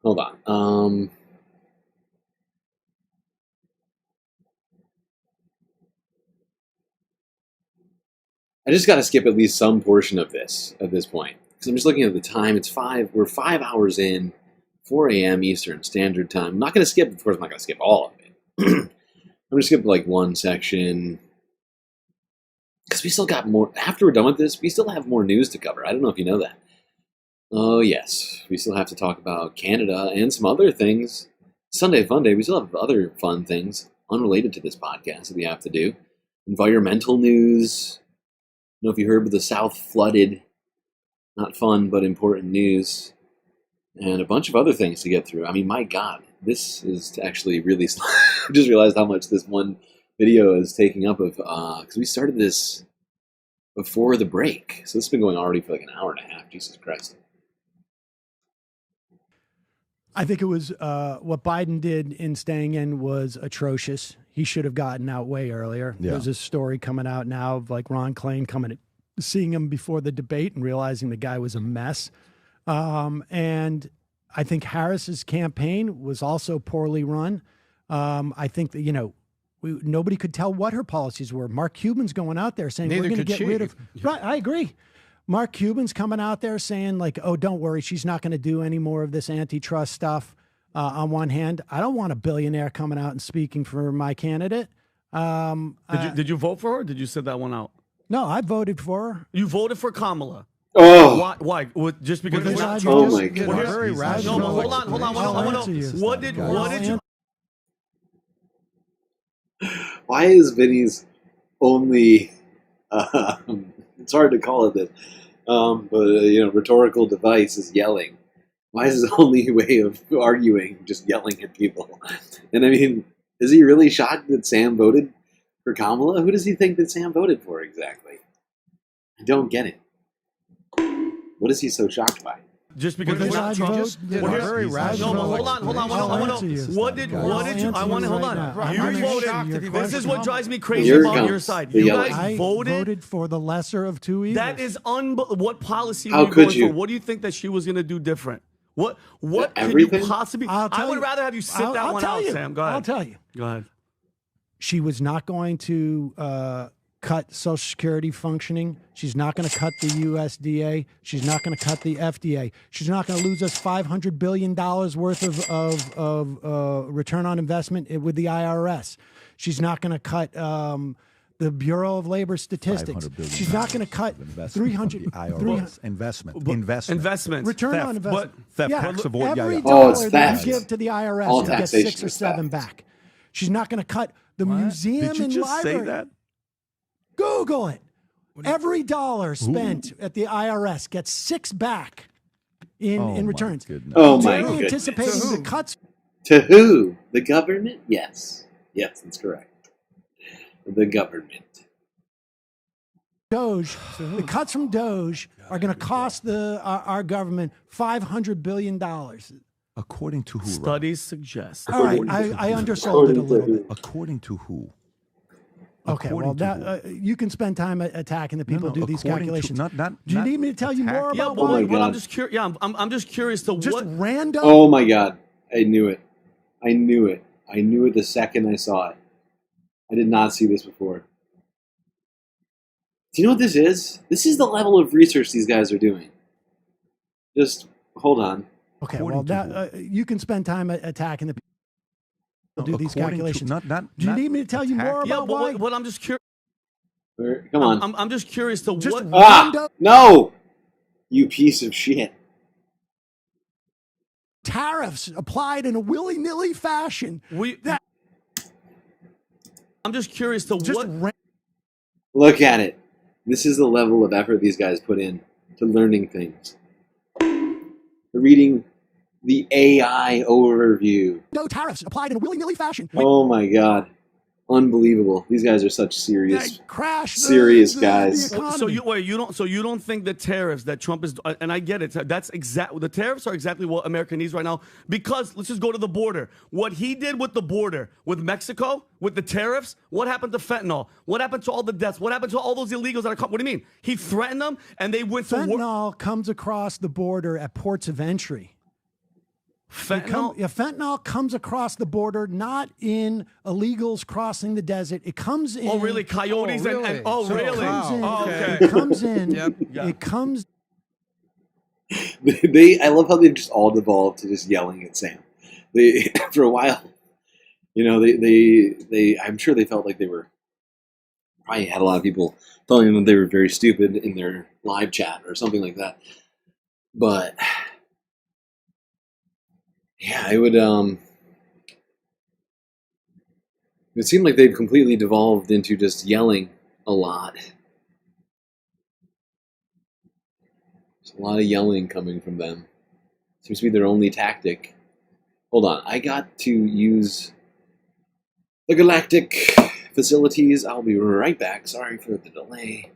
Speaker 14: Hold on. I just got to skip at least some portion of this at this point, because I'm just looking at the time. We're 5 hours in, 4 a.m. Eastern Standard Time. I'm not going to skip. Of course, I'm not going to skip all of it. I'm going to skip like one section, because we still got more. After we're done with this, we still have more news to cover. I don't know if you know that. Oh yes, we still have to talk about Canada and some other things. Sunday FUNDAY. We still have other fun things unrelated to this podcast that we have to do. Environmental news. I don't know if you heard, but the South flooded. Not fun, but important news. And a bunch of other things to get through. I mean, my God, this is actually really slow. I just realized how much this one video is taking up of, because we started this before the break. So this has been going already for like an hour and a half. Jesus Christ.
Speaker 10: I think it was what Biden did in staying in was atrocious. He should have gotten out way earlier.
Speaker 1: Yeah.
Speaker 10: There's a story coming out now of like Ron Klain seeing him before the debate and realizing the guy was a mess. And I think Harris's campaign was also poorly run. I think that, nobody could tell what her policies were. Mark Cuban's going out there saying, we're going to get rid of. Right, I agree. Mark Cuban's coming out there saying like, oh, don't worry, she's not going to do any more of this antitrust stuff. On one hand, I don't want a billionaire coming out and speaking for my candidate.
Speaker 18: Did you vote for her? Or did you sit that one out?
Speaker 10: No, I voted for her.
Speaker 18: You voted for Kamala.
Speaker 14: Oh,
Speaker 18: why? Just because?
Speaker 14: Oh my God!
Speaker 18: Very rational. No, hold on. What did you?
Speaker 14: Why is Vinny's only? It's hard to call it that, but rhetorical device is yelling. Why is his only way of arguing just yelling at people? And I mean, is he really shocked that Sam voted for Kamala? Who does he think that Sam voted for exactly? I don't get it. What is he so shocked by?
Speaker 18: Just because it's not Trump.
Speaker 8: Very rational.
Speaker 18: No, hold on. What did you? I want to hold on. You voted. This is what drives me crazy about your side. You guys voted
Speaker 10: for the lesser of two evils.
Speaker 18: That is what policy were you going for? What do you think that she was going to do different? What could you possibly? I would rather have you sit that one out, Sam. Go ahead.
Speaker 10: I'll tell you.
Speaker 18: Go ahead.
Speaker 10: She was not going to cut Social Security functioning. She's not going to cut the USDA. She's not going to cut the FDA. She's not going to lose us $500 billion worth of return on investment with the IRS. She's not going to cut the Bureau of Labor Statistics. She's not going to cut 300
Speaker 1: IRS investment
Speaker 18: return
Speaker 10: on investment.
Speaker 1: Theft.
Speaker 10: Every dollar that you give to the IRS, you get 6 or 7 back. She's not going to cut the museum
Speaker 1: Did you
Speaker 10: and
Speaker 1: just
Speaker 10: library.
Speaker 1: Say that?
Speaker 10: Google it. Every dollar spent at the IRS gets 6 back in returns.
Speaker 14: Oh my goodness.
Speaker 10: Anticipating the cuts.
Speaker 14: To who? The government? Yes. Yes, that's correct. The government.
Speaker 10: DOGE. The cuts from DOGE are going to cost our government $500 billion.
Speaker 1: According to who?
Speaker 18: Studies suggest.
Speaker 10: All right, I undersold it a little bit.
Speaker 1: According to who?
Speaker 10: Okay, you can spend time attacking the people who do these calculations. Do you need me to tell you more about why?
Speaker 14: God.
Speaker 18: I'm just curious. Yeah, I'm just curious to
Speaker 10: just
Speaker 18: what
Speaker 10: random.
Speaker 14: Oh my God! I knew it. I knew it the second I saw it. I did not see this before. Do you know what this is? This is the level of research these guys are doing. Just hold on.
Speaker 10: Okay, you can spend time attacking the people. do these calculations.
Speaker 1: Not
Speaker 10: do you need me to tell you more about why?
Speaker 18: What I'm just curious.
Speaker 14: Come on.
Speaker 18: I'm just curious to what.
Speaker 14: No! You piece of shit.
Speaker 10: Tariffs applied in a willy-nilly fashion.
Speaker 18: I'm just curious to what.
Speaker 14: Look at it. This is the level of effort these guys put in to learning things. They're reading the AI overview.
Speaker 10: No tariffs applied in a willy-nilly fashion.
Speaker 14: Oh my god. Unbelievable. These guys are such serious
Speaker 10: guys.
Speaker 18: So you don't think the tariffs that Trump is, and I get it. That's the tariffs are exactly what America needs right now, because let's just go to the border. What he did with the border with Mexico, with the tariffs, what happened to fentanyl? What happened to all the deaths? What happened to all those illegals that are coming? What do you mean? He threatened them and they went to war.
Speaker 10: Fentanyl comes across the border at ports of entry. Fentanyl comes across the border, not in illegals crossing the desert. It comes in.
Speaker 18: Oh, really? Coyotes really? It comes in.
Speaker 10: It comes in. It comes.
Speaker 14: I love how they just all devolved to just yelling at Sam. They for a while, I'm sure they felt like they were probably had a lot of people telling them they were very stupid in their live chat or something like that. But yeah, it would it seemed like they've completely devolved into just yelling a lot. There's a lot of yelling coming from them. Seems to be their only tactic. Hold on, I got to use the galactic facilities. I'll be right back. Sorry for the delay.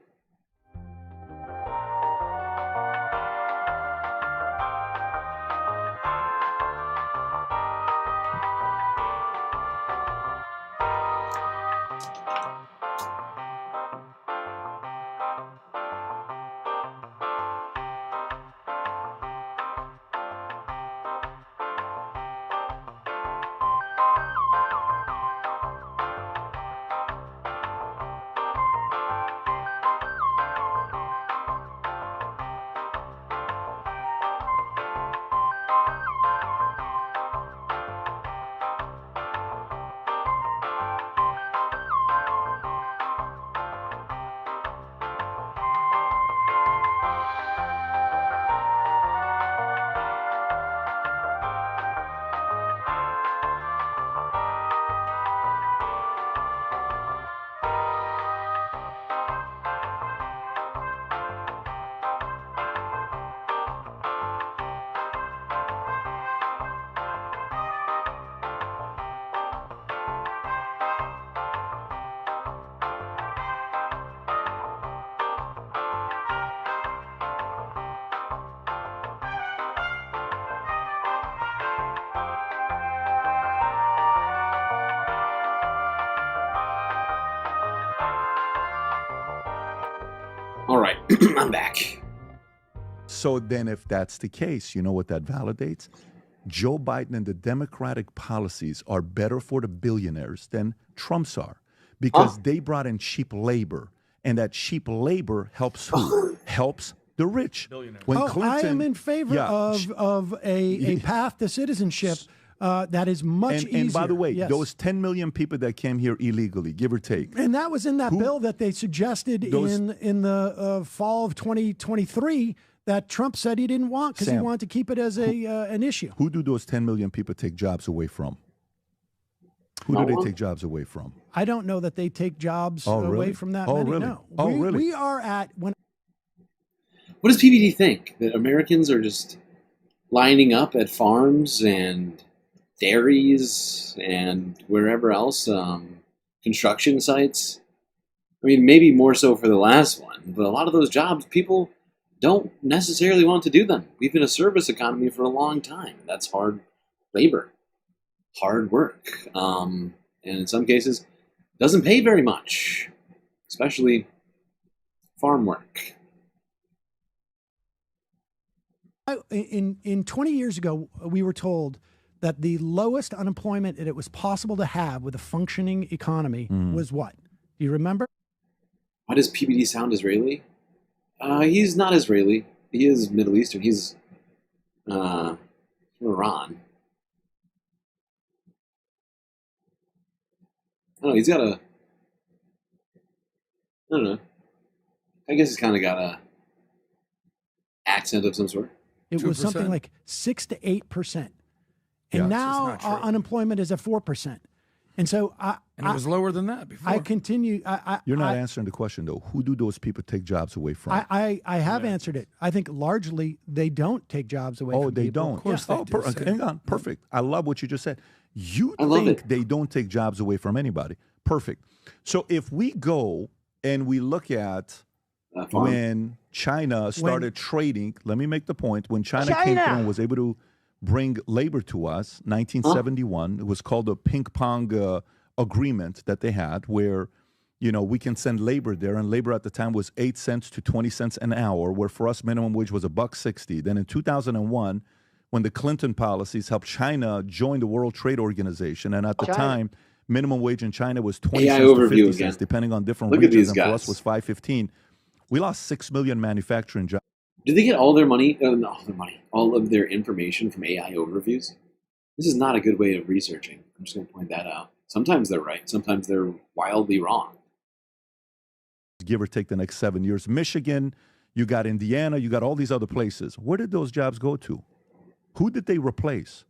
Speaker 14: All right, I'm back.
Speaker 1: So then if that's the case, you know what that validates? Joe Biden and the Democratic policies are better for the billionaires than Trump's are, because they brought in cheap labor, and that cheap labor helps who? Helps the rich. When
Speaker 10: I am in favor of a path to citizenship that is much easier.
Speaker 1: And by the way, those 10 million people that came here illegally, give or take.
Speaker 10: And that was in that bill that they suggested in the fall of 2023 that Trump said he didn't want because he wanted to keep it as an issue.
Speaker 1: Who do those 10 million people take jobs away from? Who do they take jobs away from?
Speaker 10: I don't know that they take jobs away from that many.
Speaker 1: Really?
Speaker 10: No.
Speaker 1: Really?
Speaker 10: We are at when.
Speaker 14: What does PBD think? That Americans are just lining up at farms and dairies and wherever else, construction sites? I mean, maybe more so for the last one, but a lot of those jobs, people don't necessarily want to do them. We've been a service economy for a long time. That's hard labor, hard work, and in some cases, doesn't pay very much, especially farm work.
Speaker 10: In 20 years ago, we were told that the lowest unemployment that it was possible to have with a functioning economy was what? Do you remember?
Speaker 14: Why does PBD sound Israeli? He's not Israeli. He is Middle Eastern. He's from Iran. don't know, he's got a, I don't know. I guess he's kind of got a accent of some sort.
Speaker 10: It was something like 6 to 8%. And now unemployment is at 4%. And so
Speaker 8: and it was lower than that before.
Speaker 10: I continue.
Speaker 1: You're not answering the question, though. Who do those people take jobs away from?
Speaker 10: I have answered it. I think largely they don't take jobs away from people.
Speaker 1: Oh, they don't?
Speaker 10: Of course
Speaker 1: they do. Hang on. Perfect. I love what you just said. You think they don't take jobs away from anybody. Perfect. So if we go and we look at when China started trading, let me make the point. When China came through and was able to bring labor to us, 1971, it was called the ping pong agreement that they had where, you know, we can send labor there, and labor at the time was 8 cents to 20 cents an hour, where for us minimum wage was $1.60. Then in 2001, when the Clinton policies helped China join the World Trade Organization, and at the time, minimum wage in China was 20 cents to 50 cents, depending on different regions, and for us was $5.15. We lost 6 million manufacturing jobs.
Speaker 14: Did they get all their money, all of their information from AI overviews? This is not a good way of researching. I'm just going to point that out. Sometimes they're right. Sometimes they're wildly wrong.
Speaker 1: Give or take the next 7 years. Michigan, you got Indiana, you got all these other places. Where did those jobs go to? Who did they replace?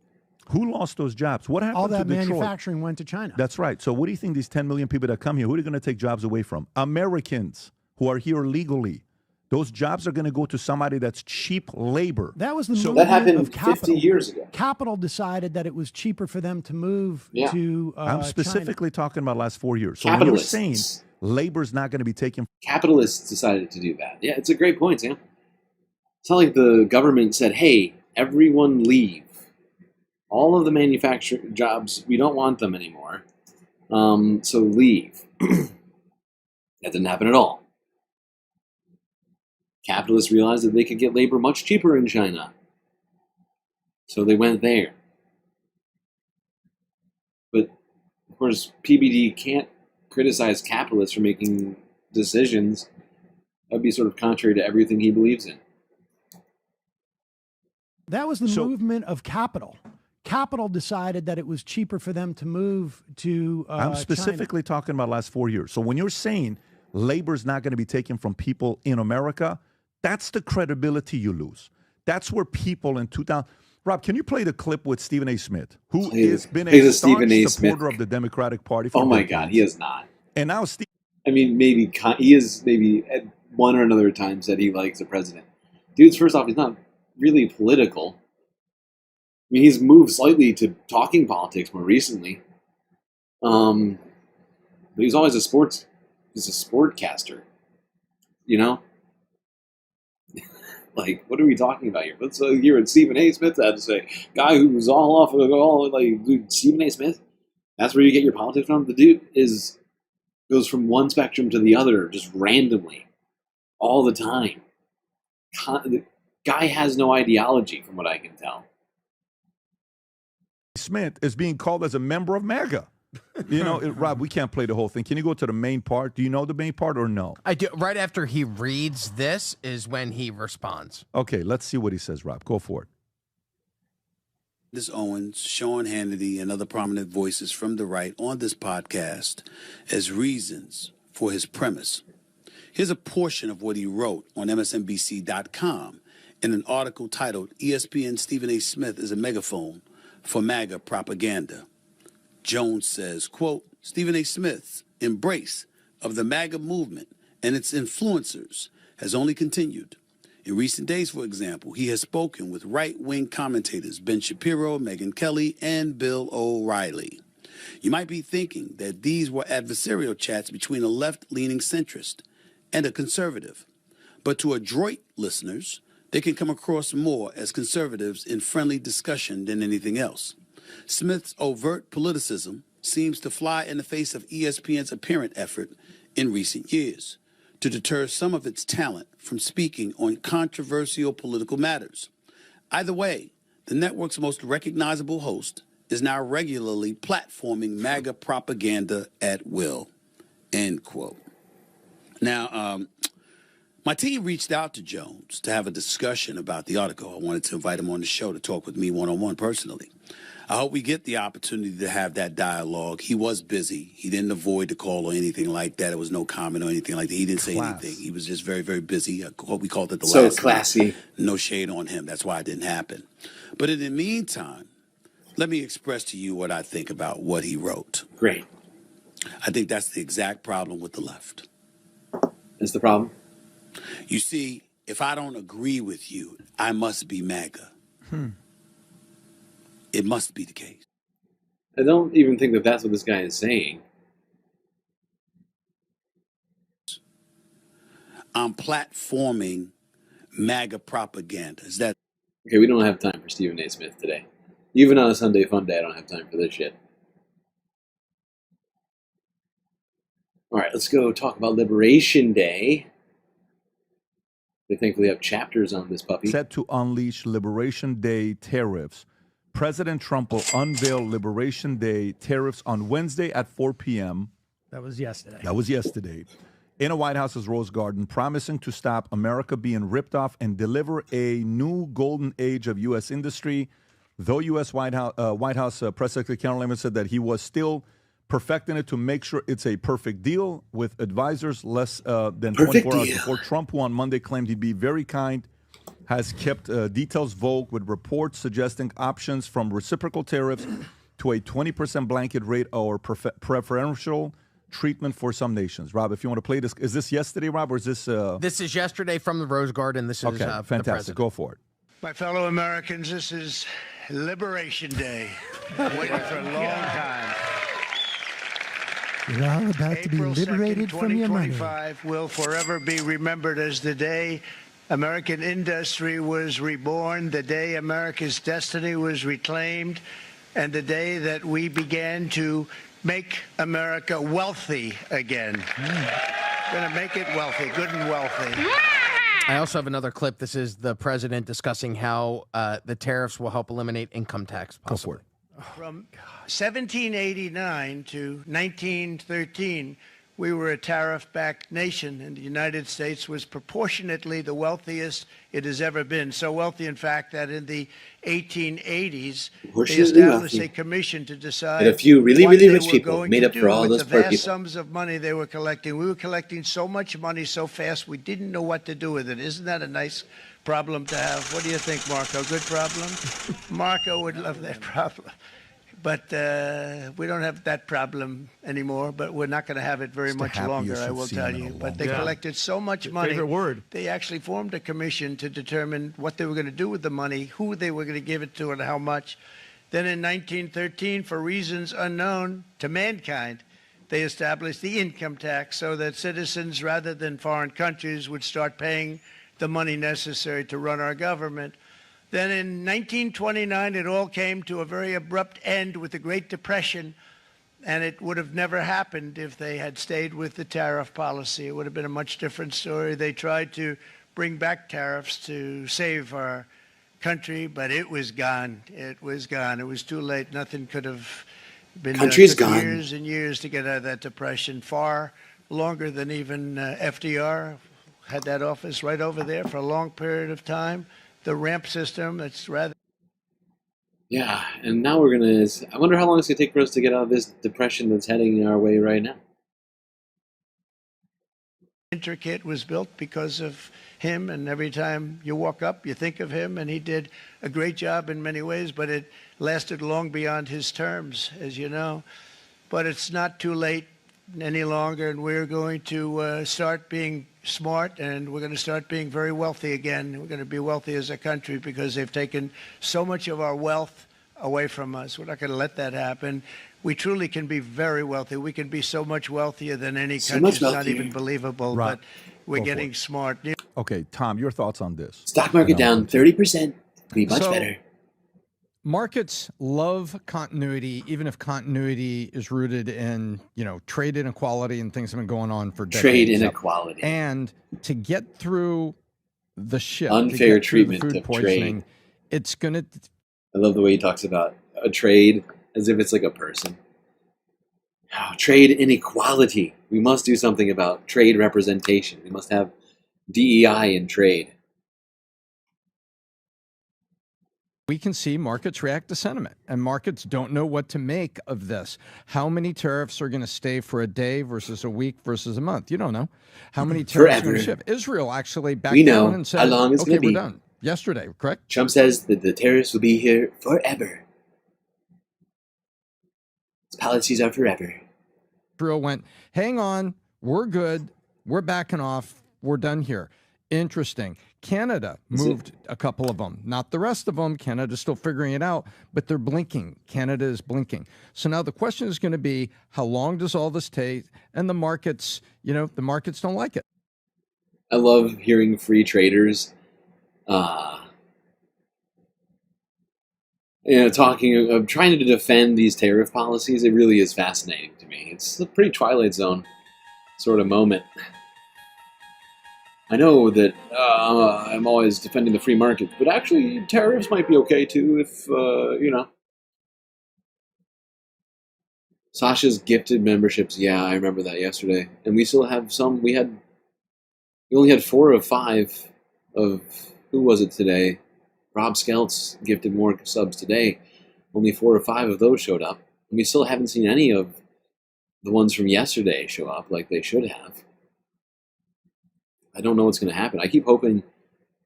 Speaker 1: Who lost those jobs? What happened
Speaker 10: all
Speaker 1: to
Speaker 10: that
Speaker 1: Detroit?
Speaker 10: manufacturing went to China.
Speaker 1: That's right. So what do you think these 10 million people that come here, who are they going to take jobs away from? Americans who are here legally. Those jobs are going to go to somebody that's cheap labor.
Speaker 10: That was the
Speaker 14: So
Speaker 10: movement
Speaker 14: that happened
Speaker 10: of capital.
Speaker 14: 50 years ago.
Speaker 10: Capital decided that it was cheaper for them to move to
Speaker 1: I'm specifically talking about last 4 years. So when you're
Speaker 14: Capitalists.
Speaker 1: saying labor's not going to be taken.
Speaker 14: Capitalists decided to do that. Yeah, it's a great point, Sam. It's not like the government said, hey, everyone leave. All of the manufacturing jobs, we don't want them anymore. So leave. That didn't happen at all. Capitalists realized that they could get labor much cheaper in China. So they went there. But, of course, PBD can't criticize capitalists for making decisions. That would be sort of contrary to everything he believes in.
Speaker 10: That was the movement of capital. Capital decided that it was cheaper for them to move to
Speaker 1: I'm specifically talking about last 4 years. So when you're saying labor's not going to be taken from people in America, that's the credibility you lose. That's where people in 2000... Rob, can you play the clip with Stephen A. Smith, who has been a staunch supporter of the Democratic Party for
Speaker 14: my
Speaker 1: decades?
Speaker 14: God, he is not.
Speaker 1: And now Steve...
Speaker 14: I mean, maybe he is maybe at one or another time said he likes the president. Dude's, first off, he's not really political. I mean, he's moved slightly to talking politics more recently. But he's always he's a sportcaster. You know? Like, what are we talking about here? Let's hear what Stephen A. Smith had to say. Guy who was all off of dude, Stephen A. Smith? That's where you get your politics from? The dude goes from one spectrum to the other just randomly. All the time. The guy has no ideology, from what I can tell.
Speaker 1: Smith is being called as a member of MAGA. You know, Rob, we can't play the whole thing. Can you go to the main part? Do you know the main part or no?
Speaker 7: I do. Right after he reads this is when he responds.
Speaker 1: Okay, let's see what he says, Rob. Go for it.
Speaker 12: This Owens, Sean Hannity, and other prominent voices from the right on this podcast as reasons for his premise. Here's a portion of what he wrote on MSNBC.com in an article titled ESPN Stephen A. Smith is a megaphone for MAGA propaganda. Jones says, quote, Stephen A. Smith's embrace of the MAGA movement and its influencers has only continued. In recent days, for example, he has spoken with right-wing commentators Ben Shapiro, Megyn Kelly, and Bill O'Reilly. You might be thinking that these were adversarial chats between a left-leaning centrist and a conservative. But to adroit listeners, they can come across more as conservatives in friendly discussion than anything else. Smith's overt politicism seems to fly in the face of ESPN's apparent effort in recent years to deter some of its talent from speaking on controversial political matters. Either way, the network's most recognizable host is now regularly platforming MAGA propaganda at will, end quote. Now, My team reached out to Jones to have a discussion about the article. I wanted to invite him on the show to talk with me one-on-one personally. I hope we get the opportunity to have that dialogue. He was busy. He didn't avoid the call or anything like that. There was no comment or anything like that. He didn't say anything. He was just very, very busy. What we called it the
Speaker 14: So
Speaker 12: last
Speaker 14: classy.
Speaker 12: night. No shade on him. That's why it didn't happen. But in the meantime, let me express to you what I think about what he wrote.
Speaker 14: Great.
Speaker 12: I think that's the exact problem with the left.
Speaker 14: That's the problem?
Speaker 12: You see, if I don't agree with you, I must be MAGA. It must be the case.
Speaker 14: I don't even think that that's what this guy is saying.
Speaker 12: I'm platforming MAGA propaganda. Is that
Speaker 14: Okay, we don't have time for Stephen A. Smith today. Even on a Sunday FUNDAY, I don't have time for this shit. All right, let's go talk about Liberation Day. They thankfully have chapters on this puppy.
Speaker 1: Set to unleash Liberation Day tariffs. President Trump will unveil Liberation Day tariffs on Wednesday at 4 p.m.
Speaker 2: That was yesterday.
Speaker 1: That was yesterday. In a White House's Rose Garden, promising to stop America being ripped off and deliver a new golden age of U.S. industry. Though U.S. White House Press Secretary Keir said that he was still perfecting it to make sure it's a perfect deal with advisors less than 24 hours before Trump, who on Monday claimed he'd be very kind, has kept details vague with reports suggesting options from reciprocal tariffs to a 20% blanket rate or preferential treatment for some nations. Rob, if you want to play this, is this yesterday, Rob, or is this...
Speaker 7: This is yesterday from the Rose Garden. This is
Speaker 1: okay,
Speaker 7: the
Speaker 1: fantastic.
Speaker 7: president.
Speaker 1: Go for it.
Speaker 13: My fellow Americans, this is Liberation Day. Waiting for a long time.
Speaker 10: You're all about to be
Speaker 13: April 2nd,
Speaker 10: liberated from your money.
Speaker 13: 2025 will forever be remembered as the day American industry was reborn, the day America's destiny was reclaimed, and the day that we began to make America wealthy again. Going to make it wealthy, good and wealthy.
Speaker 7: I also have another clip. This is the president discussing how the tariffs will help eliminate income tax. Possibly.
Speaker 1: Go for it.
Speaker 13: From 1789 to 1913, we were a tariff-backed nation, and the United States was proportionately the wealthiest it has ever been. So wealthy, in fact, that in the 1880s, they established a commission to decide
Speaker 14: and a few really,
Speaker 13: what
Speaker 14: really
Speaker 13: they
Speaker 14: rich
Speaker 13: were
Speaker 14: people
Speaker 13: going
Speaker 14: made
Speaker 13: to
Speaker 14: up
Speaker 13: do
Speaker 14: for all
Speaker 13: with
Speaker 14: those
Speaker 13: the
Speaker 14: poor
Speaker 13: vast
Speaker 14: people.
Speaker 13: sums of money they were collecting. We were collecting so much money so fast, we didn't know what to do with it. Isn't that a nice problem to have? What do you think, Marco? Good problem? Marco would love that problem. But we don't have that problem anymore, but we're not going to have it very much longer, I will tell you. But they collected so much money.
Speaker 18: Favorite word.
Speaker 13: They actually formed a commission to determine what they were going to do with the money, who they were going to give it to, and how much. Then in 1913, for reasons unknown to mankind, they established the income tax so that citizens, rather than foreign countries, would start paying the money necessary to run our government. Then in 1929, it all came to a very abrupt end with the Great Depression, and it would have never happened if they had stayed with the tariff policy. It would have been a much different story. They tried to bring back tariffs to save our country, but it was gone. It was gone. It was too late. Nothing could have been done.
Speaker 14: Country's
Speaker 13: It took
Speaker 14: gone.
Speaker 13: years and years to get out of that depression, far longer than even FDR had that office right over there for a long period of time. The ramp system, it's rather...
Speaker 14: Yeah, and now we're going to... I wonder how long it's going to take for us to get out of this depression that's heading our way right now.
Speaker 13: intricate was built because of him, and every time you walk up, you think of him, and he did a great job in many ways, but it lasted long beyond his terms, as you know. But it's not too late any longer, and we're going to start being smart, and we're going to start being very wealthy again. We're going to be wealthy as a country because they've taken so much of our wealth away from us. We're not going to let that happen. We truly can be very wealthy. We can be so much wealthier than any country. It's not even believable,
Speaker 1: Right.
Speaker 13: but we're
Speaker 1: Go for
Speaker 13: getting
Speaker 1: it.
Speaker 13: smart.
Speaker 1: Okay, Tom, your thoughts on this?
Speaker 14: Stock market down 30%. Be much
Speaker 9: So-
Speaker 14: better.
Speaker 9: Markets love continuity, even if continuity is rooted in, trade inequality and things have been going on for decades.
Speaker 14: Trade inequality.
Speaker 9: And to get through the shift,
Speaker 14: Unfair
Speaker 9: to get through the
Speaker 14: treatment
Speaker 9: food
Speaker 14: of
Speaker 9: poisoning,
Speaker 14: trade.
Speaker 9: it's going to...
Speaker 14: I love the way he talks about a trade as if it's like a person. Oh, trade inequality. We must do something about trade representation. We must have DEI in trade.
Speaker 9: We can see markets react to sentiment, and markets don't know what to make of this. How many tariffs are going to stay for a day versus a week versus a month? You don't know. How many tariffs are going to shift? Israel actually backed down and said,
Speaker 14: how long it's
Speaker 9: okay,
Speaker 14: going to
Speaker 9: we're
Speaker 14: be.
Speaker 9: done. Yesterday, correct?
Speaker 14: Trump says that the tariffs will be here forever. His policies are forever.
Speaker 9: Israel went, hang on, we're good, we're backing off, we're done here. Interesting. Canada moved a couple of them, not the rest of them. Canada's still figuring it out, but they're blinking. Canada is blinking. So now the question is going to be, how long does all this take? And the markets, the markets don't like it.
Speaker 14: I love hearing free traders, trying to defend these tariff policies. It really is fascinating to me. It's a pretty Twilight Zone sort of moment. I know that I'm always defending the free market, but actually tariffs might be okay too if, Sasha's gifted memberships, yeah, I remember that yesterday. And we still have some, we only had 4 of 5 of, who was it today? Rob Skeltz gifted more subs today. Only 4 or 5 of those showed up. And we still haven't seen any of the ones from yesterday show up like they should have. I don't know what's going to happen. I keep hoping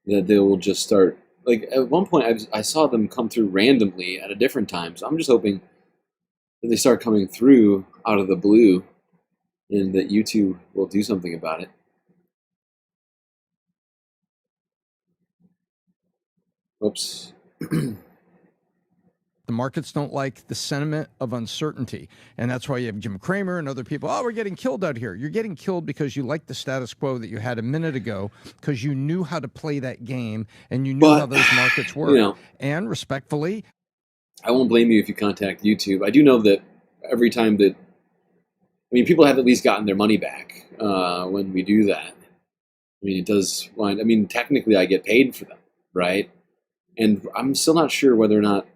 Speaker 14: that they will just start. Like, at one point, I saw them come through randomly at a different time. So I'm just hoping that they start coming through out of the blue and that YouTube will do something about it. Oops.
Speaker 9: The markets don't like the sentiment of uncertainty. And that's why you have Jim Cramer and other people, we're getting killed out here. You're getting killed because you like the status quo that you had a minute ago, because you knew how to play that game and you knew how those markets work. And respectfully,
Speaker 14: I won't blame you if you contact YouTube. I do know that every time that, people have at least gotten their money back when we do that. It does wind, technically I get paid for them, right? And I'm still not sure whether or not.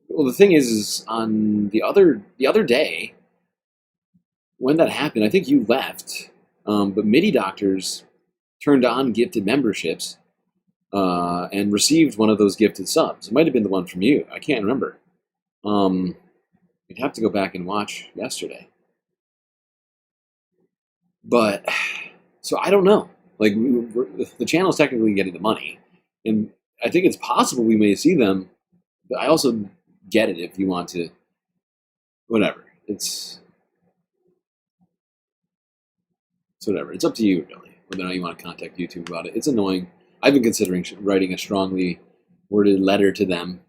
Speaker 14: Well, the thing is on the other day, when that happened, I think you left, but MIDI doctors turned on gifted memberships and received one of those gifted subs. It might have been the one from you. I can't remember. You'd have to go back and watch yesterday. But, so I don't know. Like, the channel's technically getting the money, and I think it's possible we may see them, but I also get it if you want to, whatever. It's whatever. It's up to you, really, whether or not you want to contact YouTube about it. It's annoying. I've been considering writing a strongly worded letter to them.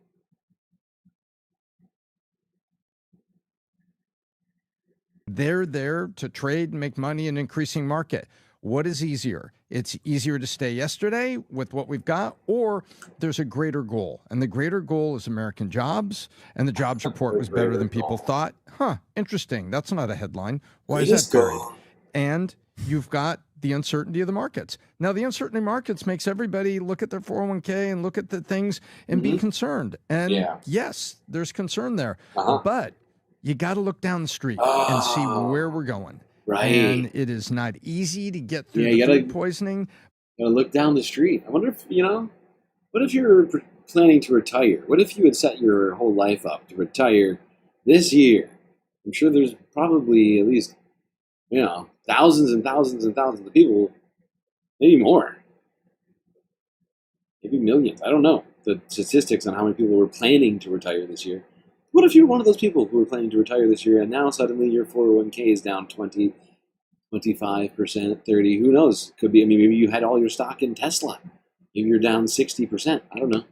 Speaker 9: they're there to trade and make money in an increasing market. What is easier? It's easier to stay yesterday with what we've got, or there's a greater goal. And the greater goal is American jobs, and the jobs report was better than people thought. Interesting. That's not a headline. Why is that buried? And you've got the uncertainty of the markets. Now, the uncertainty of markets makes everybody look at their 401k and look at the things and be concerned. And yes, there's concern there. But you got to look down the street and see where we're going.
Speaker 14: Right.
Speaker 9: And it is not easy to get through the food poisoning.
Speaker 14: You gotta look down the street. I wonder if, what if you're planning to retire? What if you had set your whole life up to retire this year? I'm sure there's probably at least, thousands and thousands and thousands of people, maybe more, maybe millions. I don't know the statistics on how many people were planning to retire this year. What if you're one of those people who were planning to retire this year and now suddenly your 401k is down 20, 25%, 30, who knows? Could be, maybe you had all your stock in Tesla. Maybe you're down 60%. I don't know.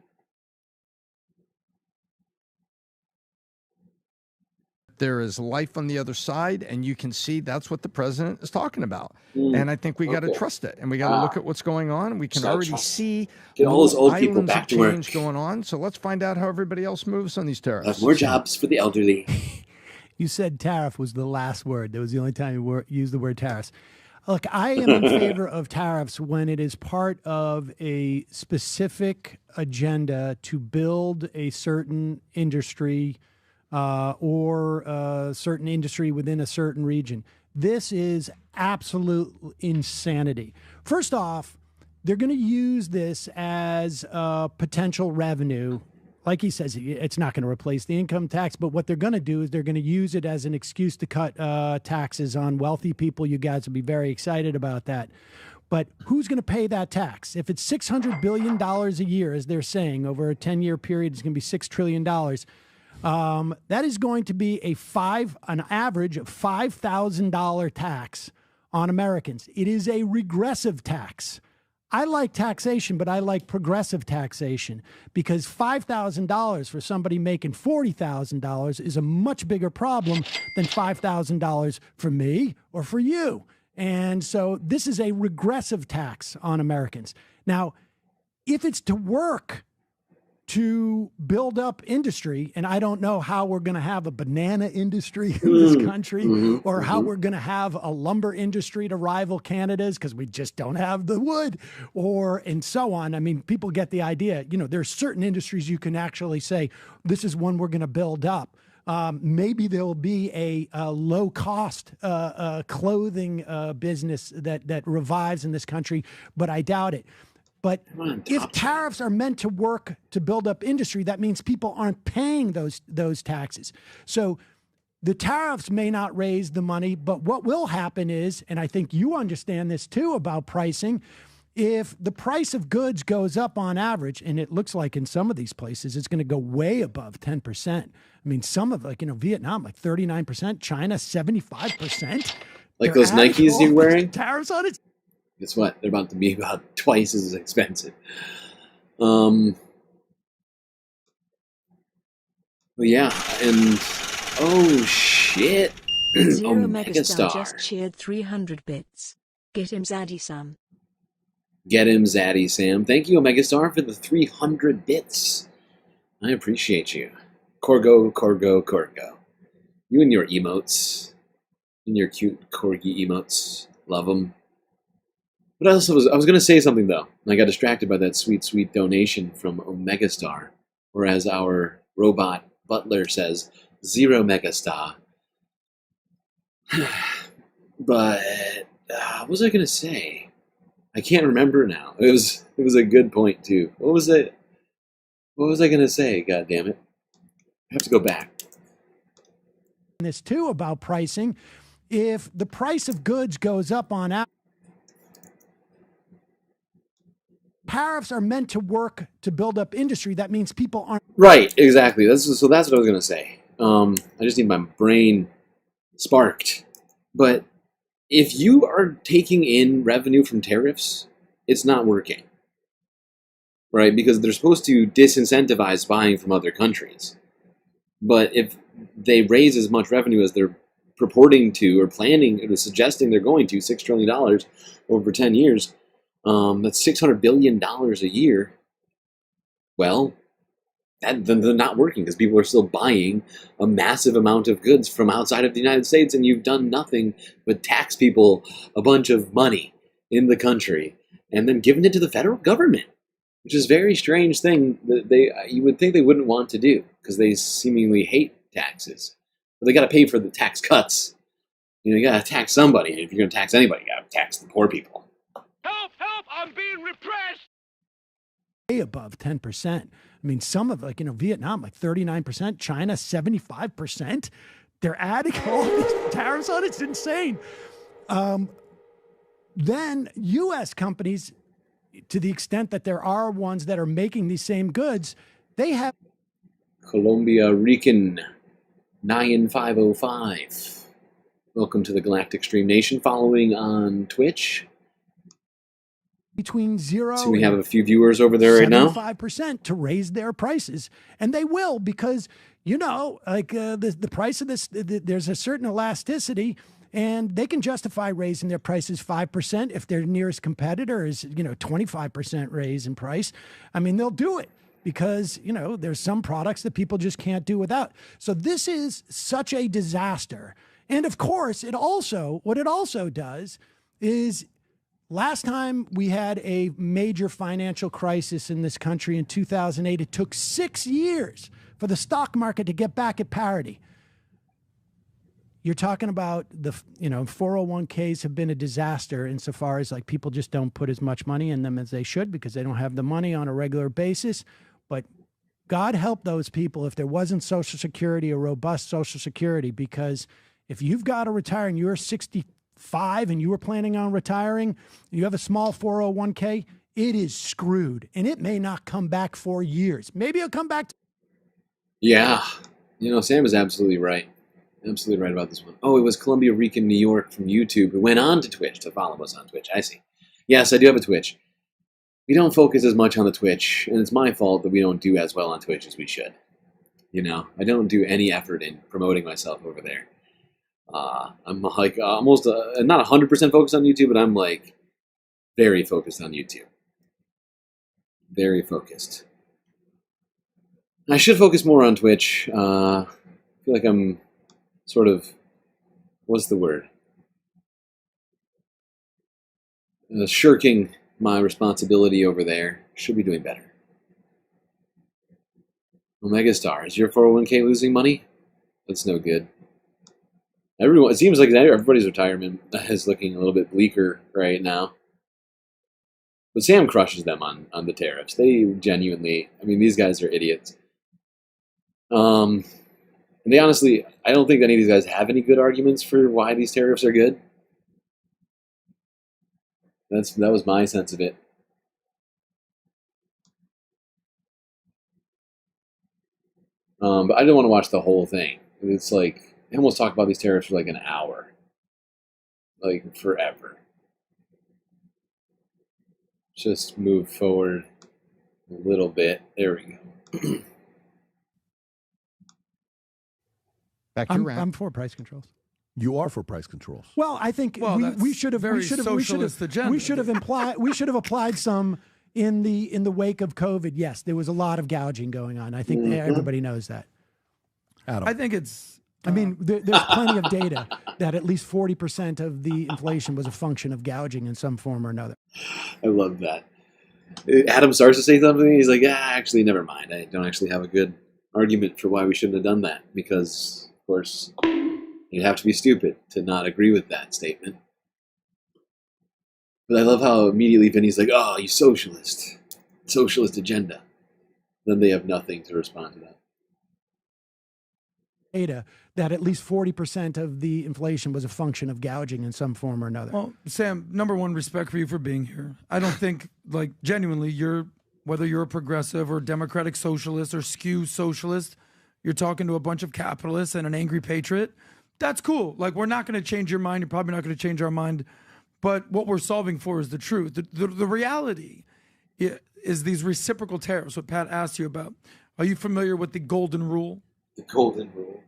Speaker 9: There is life on the other side, and you can see that's what the president is talking about. And I think we got to trust it, and we got to look at what's going on. We can already see
Speaker 14: get all those old people back to work
Speaker 9: going on. So let's find out how everybody else moves on these tariffs.
Speaker 14: Have more jobs for the elderly.
Speaker 10: You said tariff was the last word. That was the only time you used the word tariffs. Look, I am in favor of tariffs when it is part of a specific agenda to build a certain industry or a certain industry within a certain region. This is absolute insanity. First off, they're going to use this as potential revenue. Like he says, it's not going to replace the income tax, but what they're going to do is they're going to use it as an excuse to cut taxes on wealthy people. You guys will be very excited about that. But who's going to pay that tax? If it's $600 billion a year, as they're saying, over a 10-year period, it's going to be $6 trillion. That is going to be an average of $5,000 tax on Americans. It is a regressive tax. I like taxation, but I like progressive taxation because $5,000 for somebody making $40,000 is a much bigger problem than $5,000 for me or for you. And so this is a regressive tax on Americans. Now, if it's to work to build up industry, and I don't know how we're going to have a banana industry in this country or how we're going to have a lumber industry to rival Canada's because we just don't have the wood and so on. I mean, people get the idea. You know, there's certain industries you can actually say, this is one we're going to build up. Maybe there'll be a low-cost clothing business that revives in this country, but I doubt it. But if tariffs are meant to work to build up industry, that means people aren't paying those taxes. So the tariffs may not raise the money, but what will happen is, and I think you understand this too about pricing, if the price of goods goes up on average, and it looks like in some of these places, it's going to go way above 10%. I mean, some of Vietnam, like 39%, China, 75%.
Speaker 14: Like those Nikes you're wearing?
Speaker 10: Tariffs on it.
Speaker 14: Guess what? They're about to be about twice as expensive. But yeah, and oh shit!
Speaker 16: Zero Megastar just cheered 300 bits. Get him, Zaddy Sam.
Speaker 14: Get him, Zaddy Sam. Thank you, Omegastar, for the 300 bits. I appreciate you. Corgo. You and your emotes, and your cute corgi emotes, love them. But I was going to say something, though. I got distracted by that sweet, sweet donation from Omegastar. Or as our robot butler says, Zero Megastar. But what was I going to say? I can't remember now. It was a good point, too. What was it? What was I going to say? God damn it. I have to go back.
Speaker 10: This, too, about pricing. If the price of goods goes up on average, tariffs are meant to work to build up industry. That means people aren't...
Speaker 14: Right, exactly. So that's what I was going to say. I just need my brain sparked. But if you are taking in revenue from tariffs, it's not working. Right? Because they're supposed to disincentivize buying from other countries. But if they raise as much revenue as they're purporting to or planning or suggesting they're going to, $6 trillion over 10 years... that's $600 billion a year. Well, then they're not working because people are still buying a massive amount of goods from outside of the United States, and you've done nothing but tax people a bunch of money in the country and then given it to the federal government, which is a very strange thing that you would think they wouldn't want to do because they seemingly hate taxes. But they got to pay for the tax cuts. You got to tax somebody. If you're going to tax anybody, you got to tax the poor people.
Speaker 3: Help! I'm being repressed!
Speaker 10: Way above 10%. I mean, some of Vietnam, like 39%, China, 75%. They're adding all these tariffs on it. It's insane. Then U.S. companies, to the extent that there are ones that are making these same goods, they have...
Speaker 14: Colombia Rican 9505. Welcome to the Galactic Stream Nation. Following on Twitch.
Speaker 10: Between 0
Speaker 14: so we have a few viewers over there right now.
Speaker 10: 75% to raise their prices. And they will because, the price of this, there's a certain elasticity and they can justify raising their prices 5% if their nearest competitor is, 25% raise in price. I mean, they'll do it because, there's some products that people just can't do without. So this is such a disaster. And of course, what it also does is... Last time we had a major financial crisis in this country in 2008, it took 6 years for the stock market to get back at parity. you're talking about 401ks have been a disaster insofar as like people just don't put as much money in them as they should because they don't have the money on a regular basis. But God help those people if there wasn't Social Security, a robust Social Security, because if you've got to retire and you're 65 and you were planning on retiring, you have a small 401k, it is screwed. And it may not come back for years. Maybe it'll come back.
Speaker 14: Yeah. Sam is absolutely right. Absolutely right about this one. Oh, it was Columbia Rican New York from YouTube who went on to Twitch to follow us on Twitch. I see. Yes, I do have a Twitch. We don't focus as much on the Twitch, and it's my fault that we don't do as well on Twitch as we should. I don't do any effort in promoting myself over there. I'm like almost not 100% focused on YouTube, but I'm like very focused on YouTube. Very focused. I should focus more on Twitch. I feel like I'm sort of, what's the word? Shirking my responsibility over there. Should be doing better. Omega Star, is your 401k losing money? That's no good. It seems like everybody's retirement is looking a little bit bleaker right now. But Sam crushes them on the tariffs. They genuinely, these guys are idiots. And they honestly, I don't think any of these guys have any good arguments for why these tariffs are good. That was my sense of it. But I didn't want to watch the whole thing. It's like, they almost talk about these tariffs for like an hour. Like, forever. Just move forward a little bit. There we go.
Speaker 9: Back to
Speaker 10: I'm for price controls.
Speaker 1: You are for price controls.
Speaker 10: Well, I think we should have applied some in the wake of COVID. Yes, there was a lot of gouging going on. I think everybody knows that.
Speaker 1: Adam.
Speaker 8: I think it's.
Speaker 10: There's plenty of data that at least 40% of the inflation was a function of gouging in some form or another.
Speaker 14: I love that. Adam starts to say something. He's like, actually, never mind. I don't actually have a good argument for why we shouldn't have done that because, of course, you'd have to be stupid to not agree with that statement. But I love how immediately Vinny's like, oh, you socialist agenda. Then they have nothing to respond to that.
Speaker 10: Data that at least 40% of the inflation was a function of gouging in some form or another.
Speaker 8: Well, Sam, number one, respect for you for being here. I don't think, genuinely, whether you're a progressive or democratic socialist or skew socialist, you're talking to a bunch of capitalists and an angry patriot. That's cool. We're not going to change your mind. You're probably not going to change our mind. But what we're solving for is the truth. The reality is these reciprocal tariffs, what Pat asked you about. Are you familiar with the golden rule?
Speaker 14: The golden rule.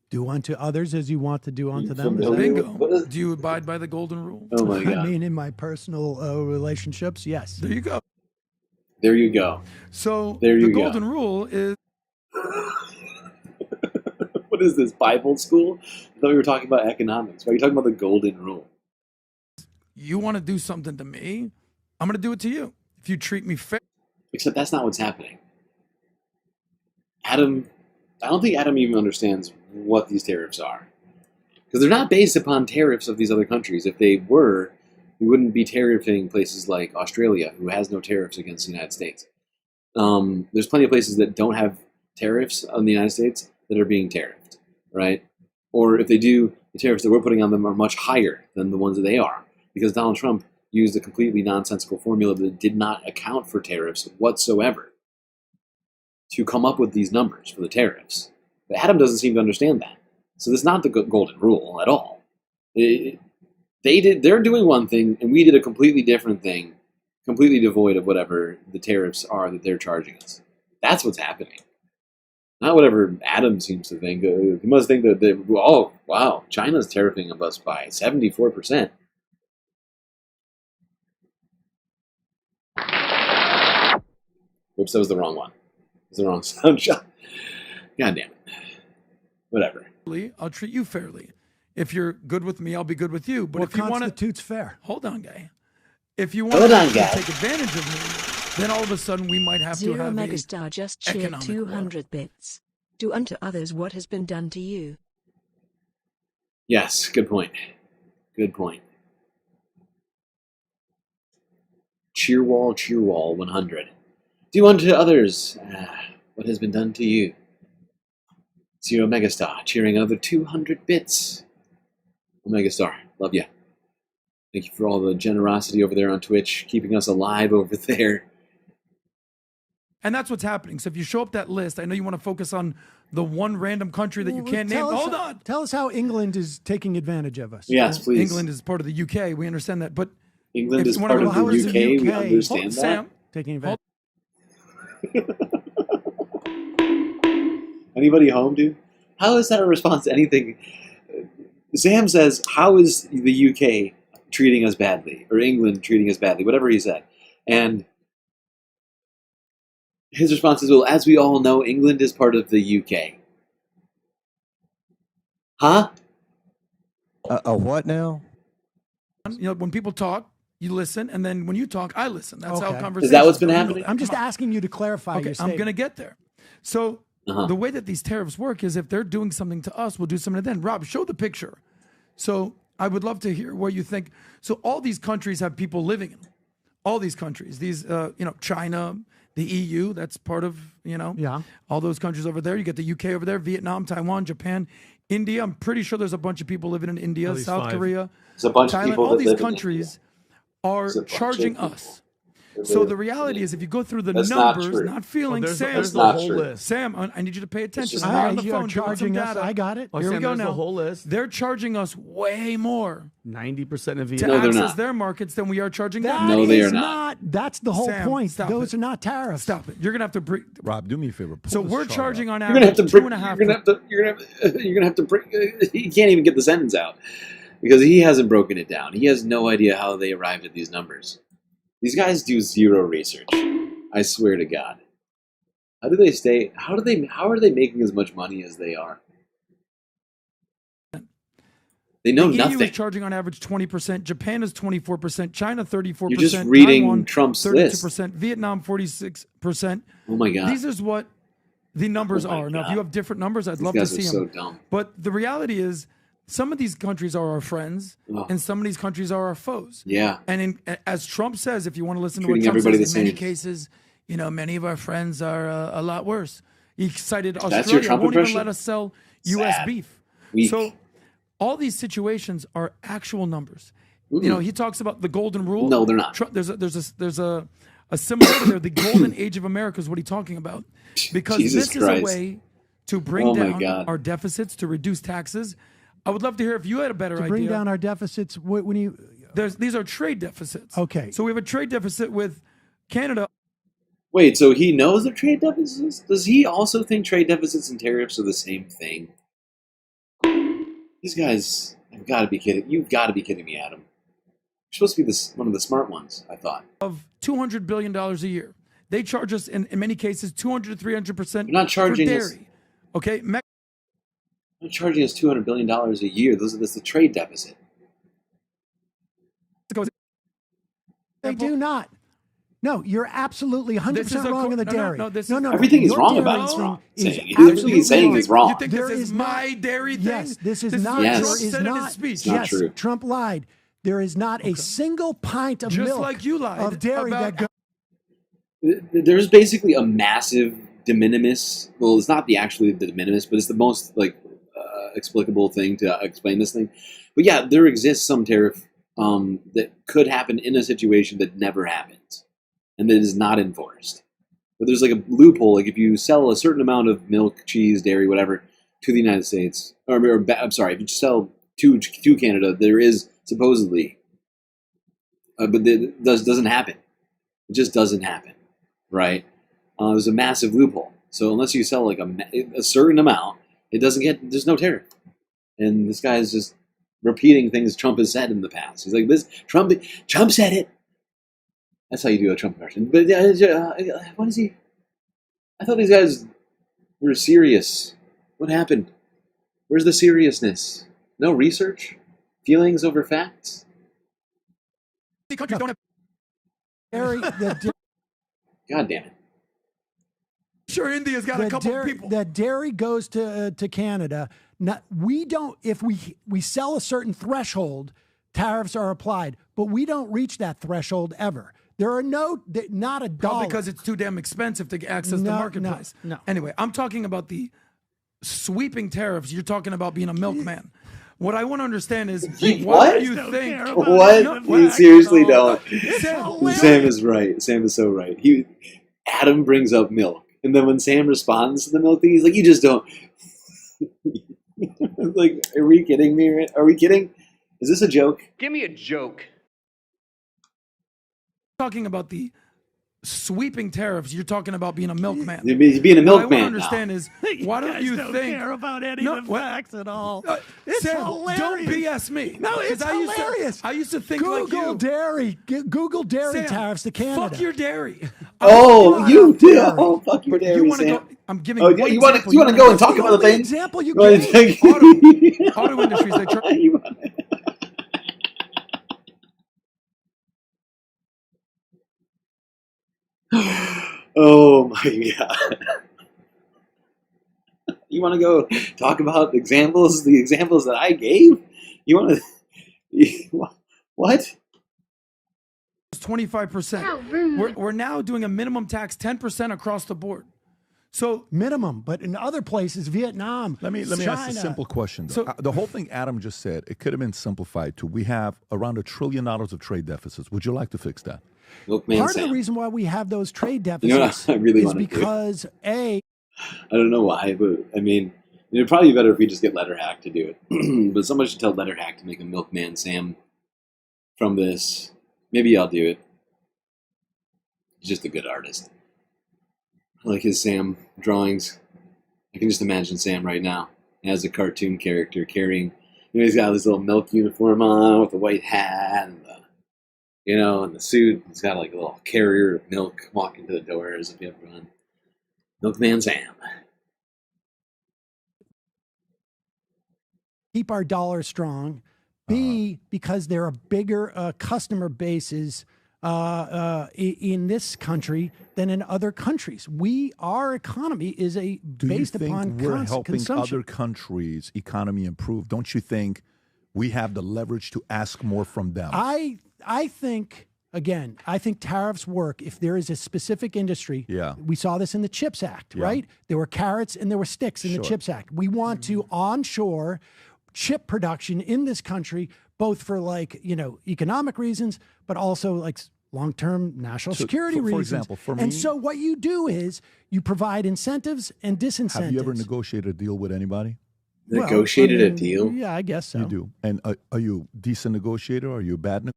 Speaker 10: Do unto others as you want to do unto them.
Speaker 8: Bingo. Do you abide by the golden rule?
Speaker 14: Oh, my God.
Speaker 10: In my personal relationships, yes.
Speaker 8: There you go.
Speaker 14: There you go.
Speaker 8: So
Speaker 14: the
Speaker 8: golden rule is...
Speaker 14: What is this, Bible school? I thought we were talking about economics. Why are you talking about the golden rule?
Speaker 8: You want to do something to me, I'm going to do it to you. If you treat me fair.
Speaker 14: Except that's not what's happening. I don't think Adam even understands what these tariffs are. Because they're not based upon tariffs of these other countries. If they were, we wouldn't be tariffing places like Australia, who has no tariffs against the United States. There's plenty of places that don't have tariffs on the United States that are being tariffed, right? Or if they do, the tariffs that we're putting on them are much higher than the ones that they are. Because Donald Trump used a completely nonsensical formula that did not account for tariffs whatsoever to come up with these numbers for the tariffs. But Adam doesn't seem to understand that. So this is not the golden rule at all. They're doing one thing, and we did a completely different thing, completely devoid of whatever the tariffs are that they're charging us. That's what's happening. Not whatever Adam seems to think. He must think that, oh, wow, China's tariffing us by 74%. Oops, that was the wrong one. It was the wrong sound shot. God damn it. Whatever.
Speaker 8: I'll treat you fairly. If you're good with me, I'll be good with you. But
Speaker 10: what
Speaker 8: if you want to,
Speaker 10: constitutes fair?
Speaker 8: Hold on, guy. If you want to take advantage of me, then all of a sudden we might have to have
Speaker 16: Megastar just cheered 200 bits. Do unto others what has been done to you.
Speaker 14: Yes, good point. Good point. Cheerwall 100. Do unto others what has been done to you. Zero Megastar cheering another 200 bits. Megastar, love ya. Thank you for all the generosity over there on Twitch, keeping us alive over there.
Speaker 8: And that's what's happening. So if you show up that list, I know you want to focus on the one random country that you can't name. Hold on.
Speaker 10: Tell us how England is taking advantage of us.
Speaker 14: Yes, please.
Speaker 8: England is part of the UK. We understand that. But
Speaker 14: England is part of the UK. We understand that.
Speaker 8: Sam,
Speaker 10: taking advantage.
Speaker 14: Anybody home, dude? How is that a response to anything? Sam says, how is the UK treating us badly? Or England treating us badly? Whatever he said. And his response is, well, as we all know, England is part of the UK. Huh?
Speaker 5: A what now?
Speaker 8: You know, when people talk, you listen, and then when you talk, I listen. That's how conversations.
Speaker 14: Is that what's been happening?
Speaker 10: I'm just asking you to clarify your statement.
Speaker 8: I'm going to get there. So the way that these tariffs work is if they're doing something to us, we'll do something to them. Rob, show the picture. So I would love to hear what you think. So all these countries have people living in them. All these countries, these, China, the EU, that's part of, all those countries over there. You get the UK over there, Vietnam, Taiwan, Japan, India. I'm pretty sure there's a bunch of people living in India, South Korea,
Speaker 14: there's a bunch
Speaker 8: Thailand.
Speaker 14: Of people
Speaker 8: all
Speaker 14: that
Speaker 8: these
Speaker 14: live
Speaker 8: countries are charging us. So the reality is, if you go through the
Speaker 14: That's
Speaker 8: numbers,
Speaker 14: not
Speaker 8: feeling, Sam,
Speaker 18: there's the whole list.
Speaker 8: Sam, I need you to pay attention.
Speaker 10: All
Speaker 8: I'm
Speaker 10: right,
Speaker 8: on the
Speaker 10: you
Speaker 8: phone
Speaker 10: are
Speaker 8: doing some
Speaker 10: charging us.
Speaker 8: data.
Speaker 10: I got it.
Speaker 8: Here we go
Speaker 18: Sam, there's
Speaker 8: now.
Speaker 18: the whole list.
Speaker 8: They're charging us way more
Speaker 18: 90% of
Speaker 8: to
Speaker 18: Vietnam.
Speaker 8: access their markets than we are charging them.
Speaker 14: No, they are not.
Speaker 10: That's the whole
Speaker 8: Sam,
Speaker 10: point.
Speaker 8: stop
Speaker 10: Those
Speaker 8: it.
Speaker 10: are not tariffs.
Speaker 8: Stop it. You're gonna have to bring.
Speaker 1: Rob, do me a favor. Pull
Speaker 8: So
Speaker 1: this
Speaker 8: we're
Speaker 1: chart
Speaker 8: charging
Speaker 1: up.
Speaker 8: on
Speaker 14: You're gonna have
Speaker 8: average
Speaker 14: to bring.
Speaker 8: 2.5.
Speaker 14: You're gonna have to bring. He can't even get the sentence out because he hasn't broken it down. He has no idea how they arrived at these numbers. These guys do zero research. I swear to God. How do they stay? How are they making as much money as they are? They know
Speaker 8: the
Speaker 14: nothing.
Speaker 8: EU is charging on average 20%. Japan is 24%. China 34%.
Speaker 14: You're just reading
Speaker 8: Taiwan,
Speaker 14: Trump's
Speaker 8: 32%.
Speaker 14: list.
Speaker 8: Vietnam 46%.
Speaker 14: Oh my God.
Speaker 8: These is what the numbers
Speaker 14: Oh my
Speaker 8: are. Now, if
Speaker 14: God.
Speaker 8: you have different numbers, I'd
Speaker 14: These
Speaker 8: love to
Speaker 14: guys
Speaker 8: see
Speaker 14: are
Speaker 8: them.
Speaker 14: so dumb.
Speaker 8: But the reality is, some of these countries are our friends, and some of these countries are our foes.
Speaker 14: Yeah.
Speaker 8: And as Trump says, if you want to listen to
Speaker 14: Treating
Speaker 8: what Trump
Speaker 14: everybody
Speaker 8: says,
Speaker 14: the
Speaker 8: in many
Speaker 14: same.
Speaker 8: cases, many of our friends are a lot worse. He cited
Speaker 14: That's your
Speaker 8: Australia
Speaker 14: Trump
Speaker 8: won't even
Speaker 14: impression?
Speaker 8: let us sell U.S.
Speaker 14: Sad.
Speaker 8: beef.
Speaker 14: Weak.
Speaker 8: So all these situations are actual numbers.
Speaker 14: Mm-mm.
Speaker 8: He talks about the golden rule.
Speaker 14: No, they're not.
Speaker 8: There's a similarity there. The golden age of America is what he's talking about, because
Speaker 14: Jesus
Speaker 8: this
Speaker 14: Christ.
Speaker 8: is a way to bring
Speaker 14: Oh my
Speaker 8: down
Speaker 14: God.
Speaker 8: our deficits, to reduce taxes. I would love to hear if you had a better idea.
Speaker 10: Bring down our deficits. When you
Speaker 8: these are trade deficits.
Speaker 10: Okay.
Speaker 8: So we have a trade deficit with Canada.
Speaker 14: Wait, so he knows they're trade deficits? Does he also think trade deficits and tariffs are the same thing? These guys have got to be kidding. You've got to be kidding me, Adam. You're supposed to be one of the smart ones, I thought.
Speaker 8: Of $200 billion a year. They charge us, in many cases, 200 to 300%
Speaker 14: You're not charging
Speaker 8: for
Speaker 14: us.
Speaker 8: dairy. Okay?
Speaker 14: They're charging us $200 billion a year. That's the trade deficit.
Speaker 10: They do not. No, you're absolutely 100% wrong on the dairy. No.
Speaker 14: Everything is
Speaker 10: Your
Speaker 14: wrong
Speaker 10: dairy
Speaker 14: about it.
Speaker 10: thing
Speaker 14: Wrong.
Speaker 10: is
Speaker 14: Saying. Everything
Speaker 10: absolutely
Speaker 14: he's saying
Speaker 10: wrong.
Speaker 14: is wrong.
Speaker 8: You think
Speaker 10: There
Speaker 8: this is
Speaker 10: is
Speaker 8: my dairy thing?
Speaker 10: Yes, this is
Speaker 8: This
Speaker 10: not.
Speaker 14: Yes.
Speaker 10: There
Speaker 8: Trump
Speaker 10: is
Speaker 8: said in his
Speaker 10: not.
Speaker 8: speech.
Speaker 14: It's not
Speaker 10: Yes,
Speaker 14: true.
Speaker 10: Trump lied. There is not a single pint of
Speaker 8: Just
Speaker 10: milk
Speaker 8: like you lied
Speaker 10: of dairy
Speaker 8: about-
Speaker 10: that goes.
Speaker 14: There's basically a massive de minimis. Well, it's not the de minimis, but it's the most explicable thing to explain this thing. But yeah, there exists some tariff that could happen in a situation that never happens and that is not enforced. But there's like a loophole. Like if you sell a certain amount of milk, cheese, dairy, whatever, to the United States, I'm sorry, if you sell to Canada, there is supposedly, but it doesn't happen. It just doesn't happen, right? There's a massive loophole. So unless you sell like a certain amount, there's no tariff. And this guy is just repeating things Trump has said in the past. He's like, "This Trump said it." That's how you do a Trump impression. But what is he? I thought these guys were serious. What happened? Where's the seriousness? No research? Feelings over facts?
Speaker 8: Countries don't have
Speaker 10: Dairy,
Speaker 14: God damn it.
Speaker 8: Sure, India's got a couple people.
Speaker 10: That dairy goes to Canada. Now, we don't. If we sell a certain threshold, tariffs are applied, but we don't reach that threshold ever. There are not a dollar.
Speaker 8: Because it's too damn expensive to access the marketplace.
Speaker 10: No.
Speaker 8: Anyway, I'm talking about the sweeping tariffs. You're talking about being a milkman. What I want to understand is what do you think?
Speaker 19: What? You seriously don't. Sam is right. Sam is so right. Adam brings up milk, and then when Sam responds to the milk thing, he's like, "You just don't." Like, are we kidding me? Are we kidding? Is this a joke?
Speaker 3: Give me a joke.
Speaker 8: Talking about the sweeping tariffs, you're talking about being a milkman.
Speaker 19: Being a milkman.
Speaker 8: What I want to understand is why don't you
Speaker 2: don't
Speaker 8: think
Speaker 2: care about any of the facts at all? It's
Speaker 8: Sam,
Speaker 2: hilarious.
Speaker 8: don't BS me.
Speaker 10: No, it's hilarious.
Speaker 8: I used to think
Speaker 10: Google
Speaker 8: like you.
Speaker 10: Google dairy
Speaker 8: Sam,
Speaker 10: tariffs to Canada.
Speaker 8: Fuck your dairy.
Speaker 19: Oh, you do. Oh, fuck your dairy,
Speaker 8: You want to
Speaker 19: Sam.
Speaker 8: go? I'm giving.
Speaker 19: Oh, you want to go and talk about the thing?
Speaker 10: Example you
Speaker 19: gave.
Speaker 8: Auto industries. They try.
Speaker 19: Oh my god. You want to go talk about the examples that I gave? You want to what?
Speaker 8: It's 25%. We're now doing a minimum tax 10% across the board. So
Speaker 10: minimum, but in other places, Vietnam,
Speaker 1: Let me
Speaker 10: China.
Speaker 1: ask a simple question. Though. The whole thing Adam just said, it could have been simplified to we have around $1 trillion of trade deficits. Would you like to fix that?
Speaker 10: Part of the reason why we have those trade deficits
Speaker 19: You know what I really
Speaker 10: is
Speaker 19: want to do?
Speaker 10: because
Speaker 19: I don't know why, but I mean, it'd probably be better if we just get Letterhack to do it. But somebody should tell Letterhack to make a Milkman Sam from this. Maybe I'll do it. He's just a good artist. I like his Sam drawings. I can just imagine Sam right now as a cartoon character carrying, he's got this little milk uniform on with the white hat and and the suit. He's got like a little carrier of milk walking to the door as if he ever run. Milkman Sam.
Speaker 10: keep our dollar strong. B, because there are bigger customer bases in this country than in other countries. Our economy is based upon
Speaker 1: we're helping
Speaker 10: consumption.
Speaker 1: other countries' economy improve? Don't you think we have the leverage to ask more from them?
Speaker 10: I think, again, I think tariffs work if there is a specific industry.
Speaker 1: Yeah.
Speaker 10: We saw this in the CHIPS Act,
Speaker 1: Yeah.
Speaker 10: right? There were carrots and there were sticks in the CHIPS Act. We want to onshore chip production in this country, both for economic reasons, but also long-term national security reasons.
Speaker 1: For example, for me,
Speaker 10: and so what you do is you provide incentives and disincentives.
Speaker 1: have you ever negotiated a deal with anybody?
Speaker 19: Negotiated a deal?
Speaker 10: Yeah, I guess so.
Speaker 1: You do. And are you a decent negotiator or are you a bad negotiator?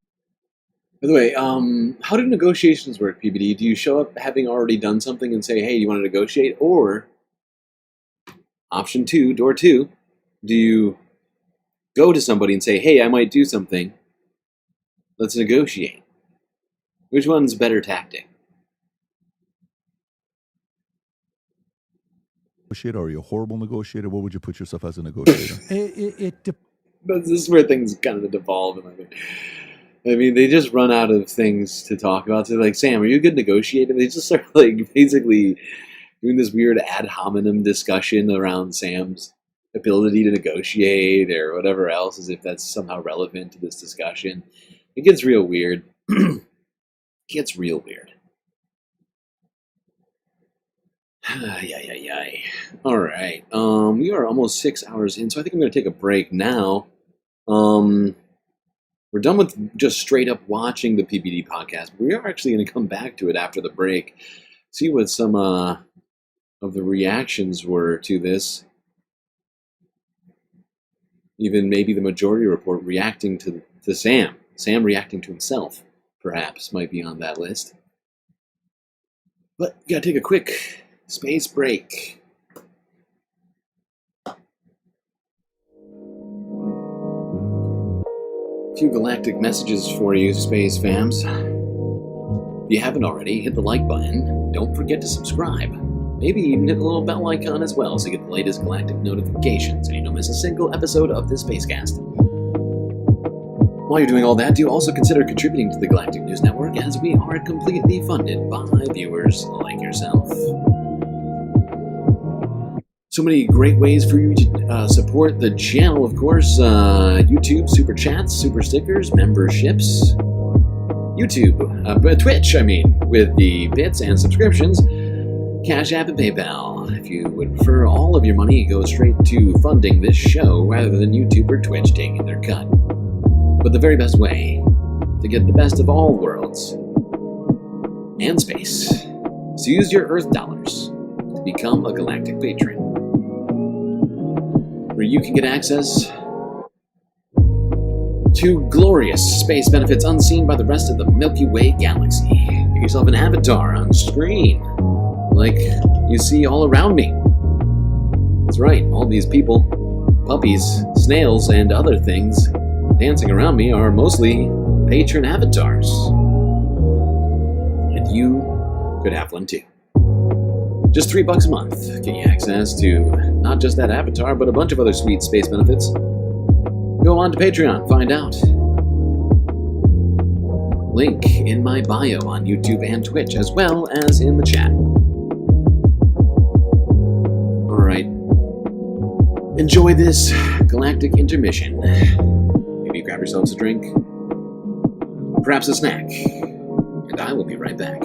Speaker 19: By the way, how do negotiations work, PBD? Do you show up having already done something and say, hey, do you want to negotiate? Or, option 2, door 2, do you go to somebody and say, hey, I might do something. Let's negotiate. Which one's better tactic?
Speaker 1: Or are you a horrible negotiator? What would you put yourself as a negotiator?
Speaker 19: But this is where things kind of devolve. I mean, they just run out of things to talk about. So they're like, Sam, are you a good negotiator? They just start basically doing this weird ad hominem discussion around Sam's ability to negotiate or whatever else, as if that's somehow relevant to this discussion. It gets real weird. It gets real weird. All right. We are almost 6 hours in, so I think I'm going to take a break now. We're done with just straight up watching the PBD podcast, but we are actually going to come back to it after the break, see what some of the reactions were to this. Even maybe the majority report reacting to Sam. Sam reacting to himself, perhaps, might be on that list. But we gotta take a quick space break. A few galactic messages for you, space fams. If you haven't already, hit the like button. Don't forget to subscribe. Maybe even hit the little bell icon as well so you get the latest galactic notifications and you don't miss a single episode of this spacecast. While you're doing all that, do also consider contributing to the Galactic News Network, as we are completely funded by viewers like yourself. So
Speaker 14: So many great ways for you to support the channel, of course. YouTube, super chats, super stickers, memberships. YouTube, Twitch, with the bits and subscriptions. Cash App and PayPal. If you would prefer all of your money to go straight to funding this show rather than YouTube or Twitch taking their cut. But the very best way to get the best of all worlds and space is to use your Earth dollars to become a galactic patron, where you can get access to glorious space benefits unseen by the rest of the Milky Way galaxy. Get yourself an avatar on screen, like you see all around me. That's right, all these people, puppies, snails, and other things dancing around me are mostly patron avatars. And you could have one too. Just $3 a month, get you access to not just that avatar, but a bunch of other sweet space benefits. Go on to Patreon, find out. Link in my bio on YouTube and Twitch, as well as in the chat. Alright. Enjoy this galactic intermission. Maybe grab yourselves a drink, perhaps a snack, and I will be right back.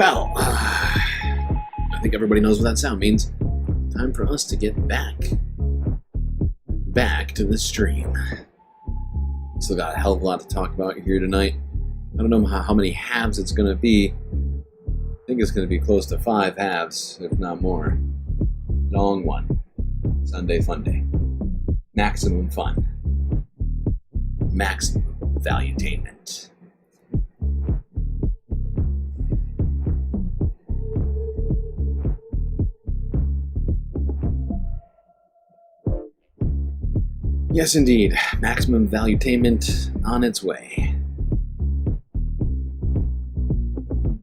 Speaker 14: Well, I think everybody knows what that sound means. Time for us to get back to the stream. Still got a hell of a lot to talk about here tonight. I don't know how many halves it's going to be. I think it's going to be close to 5 halves, if not more. Long one. Sunday Funday. Maximum fun. Maximum valuetainment. Yes, indeed. Maximum valuetainment on its way.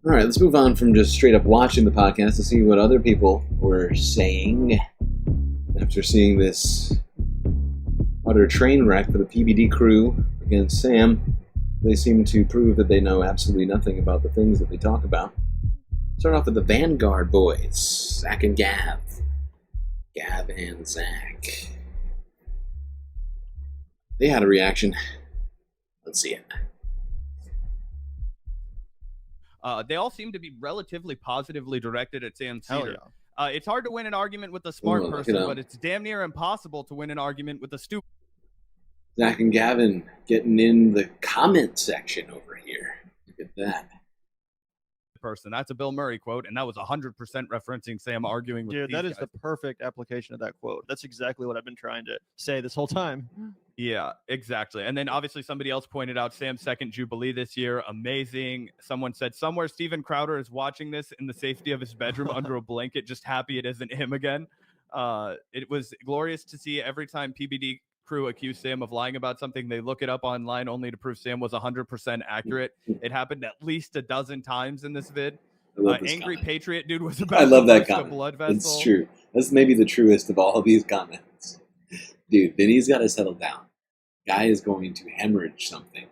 Speaker 14: Alright, let's move on from just straight up watching the podcast to see what other people were saying after seeing this utter train wreck for the PBD crew against Sam. They seem to prove that they know absolutely nothing about the things that they talk about. Start off with the Vanguard boys, Zach and Gav. Gav and Zach. They had a reaction. Let's see it.
Speaker 6: They all seem to be relatively positively directed at Sam Cedar. Yeah. It's hard to win an argument with a smart person, but it's damn near impossible to win an argument with a stupid.
Speaker 14: Zach and Gavin getting in the comment section over here. Look at that.
Speaker 6: Person. That's a Bill Murray quote, and that was 100% referencing Sam arguing with
Speaker 20: Dude,
Speaker 6: these
Speaker 20: that is
Speaker 6: guys.
Speaker 20: the perfect application of that quote. That's exactly what I've been trying to say this whole time.
Speaker 6: Yeah, exactly. And then obviously somebody else pointed out Sam's second Jubilee this year. Amazing. Someone said somewhere Steven Crowder is watching this in the safety of his bedroom under a blanket, just happy it isn't him again. It was glorious to see every time PBD crew accused Sam of lying about something, they look it up online only to prove Sam was 100% accurate. It happened at least a dozen times in this vid. Angry
Speaker 14: comment.
Speaker 6: Patriot dude was about
Speaker 14: I love
Speaker 6: to
Speaker 14: that
Speaker 6: burst a
Speaker 14: comment.
Speaker 6: blood vessel.
Speaker 14: It's true. That's maybe the truest of all of these comments. Dude, Vinny's got to settle down. Guy is going to hemorrhage something.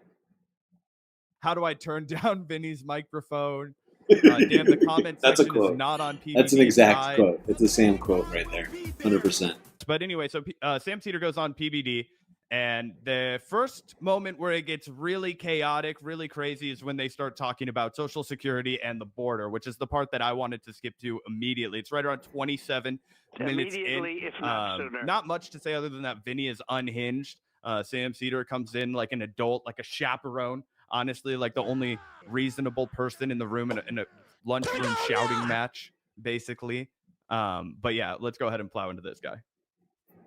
Speaker 6: How do I turn down Vinny's microphone? Damn, the comment
Speaker 14: That's a
Speaker 6: section
Speaker 14: quote.
Speaker 6: is not on PBD.
Speaker 14: That's an exact
Speaker 6: side.
Speaker 14: quote. It's a Sam quote right there. 100%.
Speaker 6: But anyway, so Sam Cedar goes on PBD, and the first moment where it gets really chaotic, really crazy is when they start talking about Social Security and the border, which is the part that I wanted to skip to immediately. It's right around 27 minutes
Speaker 17: Immediately,
Speaker 6: in.
Speaker 17: if not sooner.
Speaker 6: Not much to say other than that Vinny is unhinged. Sam Cedar comes in like an adult, like a chaperone. Honestly, like the only reasonable person in the room in a lunchroom shouting match, basically. But yeah, let's go ahead and plow into this guy.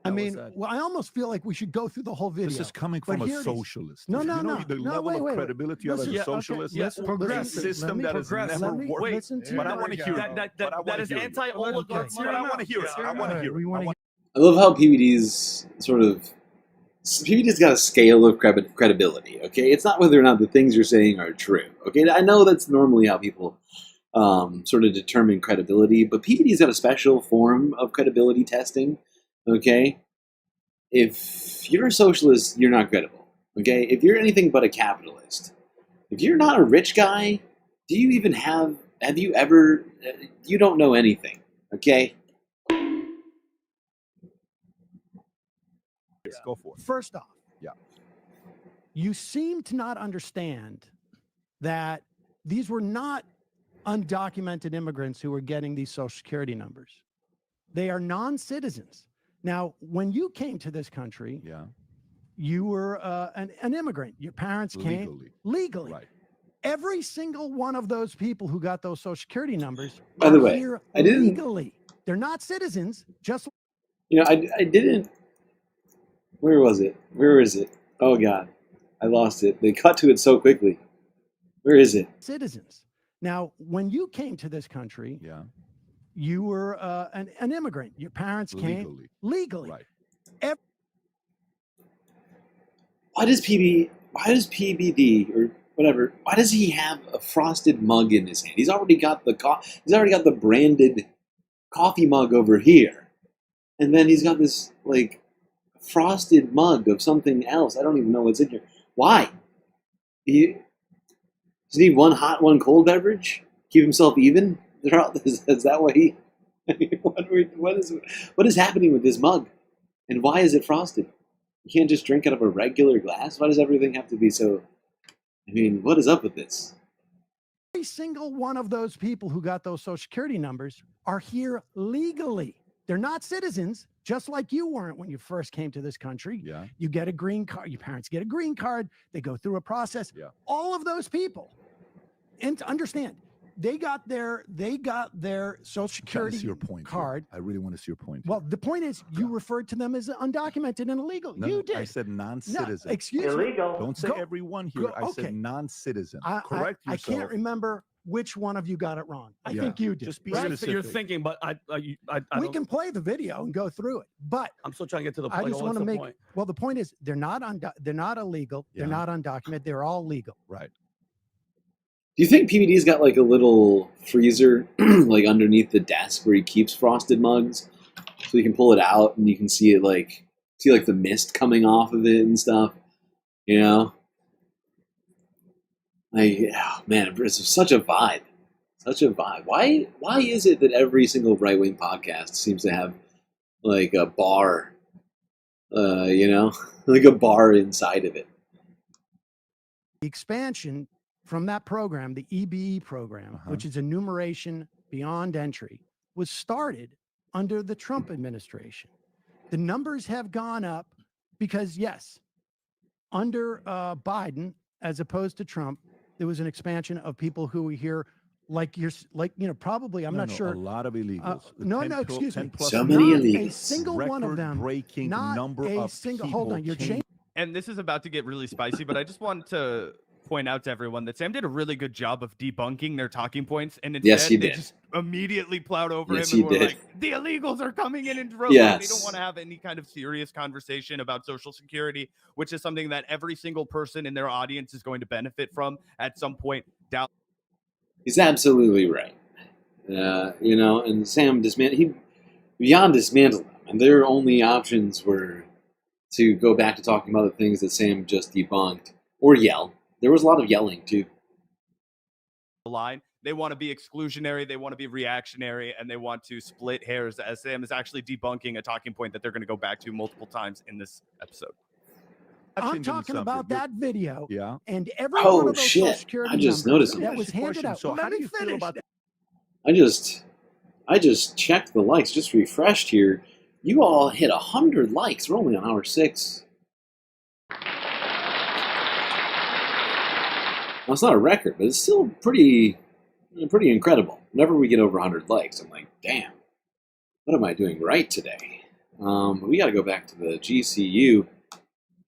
Speaker 10: I mean, well, I almost feel like we should go through the whole video.
Speaker 1: This is coming from a socialist.
Speaker 10: No,
Speaker 1: You
Speaker 10: no,
Speaker 1: know
Speaker 10: no.
Speaker 1: the
Speaker 10: No,
Speaker 1: level
Speaker 10: wait.
Speaker 1: of credibility you have as a socialist.
Speaker 10: Okay. Yes, progressive.
Speaker 1: A system that has never worked. But I want to hear it.
Speaker 18: That is anti-oligarchy.
Speaker 1: But I want to hear it. I want to hear it.
Speaker 14: I love how PBD's PBD's got a scale of credibility, okay? It's not whether or not the things you're saying are true, okay? I know that's normally how people sort of determine credibility, but PBD's got a special form of credibility testing, okay? If you're a socialist, you're not credible, okay? If you're anything but a capitalist, if you're not a rich guy, do you even have you ever, you don't know anything, okay?
Speaker 1: Go for it.
Speaker 10: First off, you seem to not understand that these were not undocumented immigrants who were getting these Social Security numbers. They are non-citizens. Now, when you came to this country, you were an immigrant. Your parents came legally. Right. Every single one of those people who got those Social Security numbers
Speaker 14: By the way,
Speaker 10: here
Speaker 14: I didn't
Speaker 10: legally. They're not citizens. Just
Speaker 14: I didn't. Where was it? Where is it? Oh God, I lost it. They cut to it so quickly. Where is it?
Speaker 10: Citizens. Now, when you came to this country, you were an immigrant. Your parents came legally. Right.
Speaker 14: Why does PBD or whatever? Why does he have a frosted mug in his hand? He's already got the branded coffee mug over here, and then he's got this like frosted mug of something else. I don't even know what's in here. Why? Does he need one hot, one cold beverage? Keep himself even? Is that what he? I mean, what is happening with this mug? And why is it frosted? You can't just drink out of a regular glass? Why does everything have to be so? I mean, what is up with this?
Speaker 10: Every single one of those people who got those Social Security numbers are here legally. They're not citizens, just like you weren't when you first came to this country.
Speaker 1: Yeah.
Speaker 10: You get a green card. Your parents get a green card. They go through a process.
Speaker 1: Yeah.
Speaker 10: All of those people, and to understand, they got their Social Security card.
Speaker 1: I really want to see your point.
Speaker 10: Well, the point is, you referred to them as undocumented and illegal.
Speaker 1: No,
Speaker 10: you did.
Speaker 1: I said non-citizen.
Speaker 10: No, excuse me.
Speaker 1: Don't say everyone here. I said non-citizen. Correct
Speaker 10: I
Speaker 1: yourself.
Speaker 10: can't remember which one of you got it wrong. I think you did.
Speaker 1: Just be
Speaker 10: right?
Speaker 1: specific.
Speaker 18: You're thinking, but I
Speaker 10: We can play the video and go through it, but
Speaker 18: I'm still trying to get to the
Speaker 10: I
Speaker 18: point.
Speaker 10: just
Speaker 18: What's
Speaker 10: want to
Speaker 18: the
Speaker 10: make.
Speaker 18: point?
Speaker 10: Well, the point is, they're not illegal. They're not undocumented. They're all legal.
Speaker 1: Right.
Speaker 19: Do you think PBD's got like a little freezer like underneath the desk where he keeps frosted mugs, so you can pull it out and you can see it like the mist coming off of it and stuff? You know, man, it's such a vibe, such a vibe. Why is it that every single right wing podcast seems to have like a bar, you know, like a bar inside of it?
Speaker 10: The expansion from that program, the EBE program, which is enumeration beyond entry, was started under the Trump administration. The numbers have gone up because, yes, under Biden, as opposed to Trump, there was an expansion of people who were here, probably, I'm not sure.
Speaker 1: A lot of illegals.
Speaker 10: Excuse me.
Speaker 19: So many illegals.
Speaker 10: A single one of them.
Speaker 1: Breaking number of people.
Speaker 10: Hold on, you're changing.
Speaker 6: And this is about to get really spicy, but I just want to point out to everyone that Sam did a really good job of debunking their talking points, and instead they just immediately plowed over him and were like, the illegals are coming in droves. They don't want to have any kind of serious conversation about Social Security, which is something that every single person in their audience is going to benefit from at some point down.
Speaker 19: He's absolutely right. You know, and Sam beyond dismantled them, and their only options were to go back to talking about the things that Sam just debunked or yell. There was a lot of yelling too.
Speaker 6: Line. They want to be exclusionary, they want to be reactionary, and they want to split hairs, as Sam is actually debunking a talking point that they're going to go back to multiple times in this episode.
Speaker 10: I'm talking about that video.
Speaker 1: Yeah.
Speaker 10: And every one of those Social Security
Speaker 19: I just
Speaker 10: numbers
Speaker 19: noticed
Speaker 10: that was handed out.
Speaker 1: So how do you feel about that?
Speaker 19: I just checked the likes, just refreshed here. You all hit 100 likes. We're only on hour 6. Well, it's not a record, but it's still pretty incredible. Whenever we get over 100 likes, I'm like, damn, what am I doing right today? We got to go back to the GCU,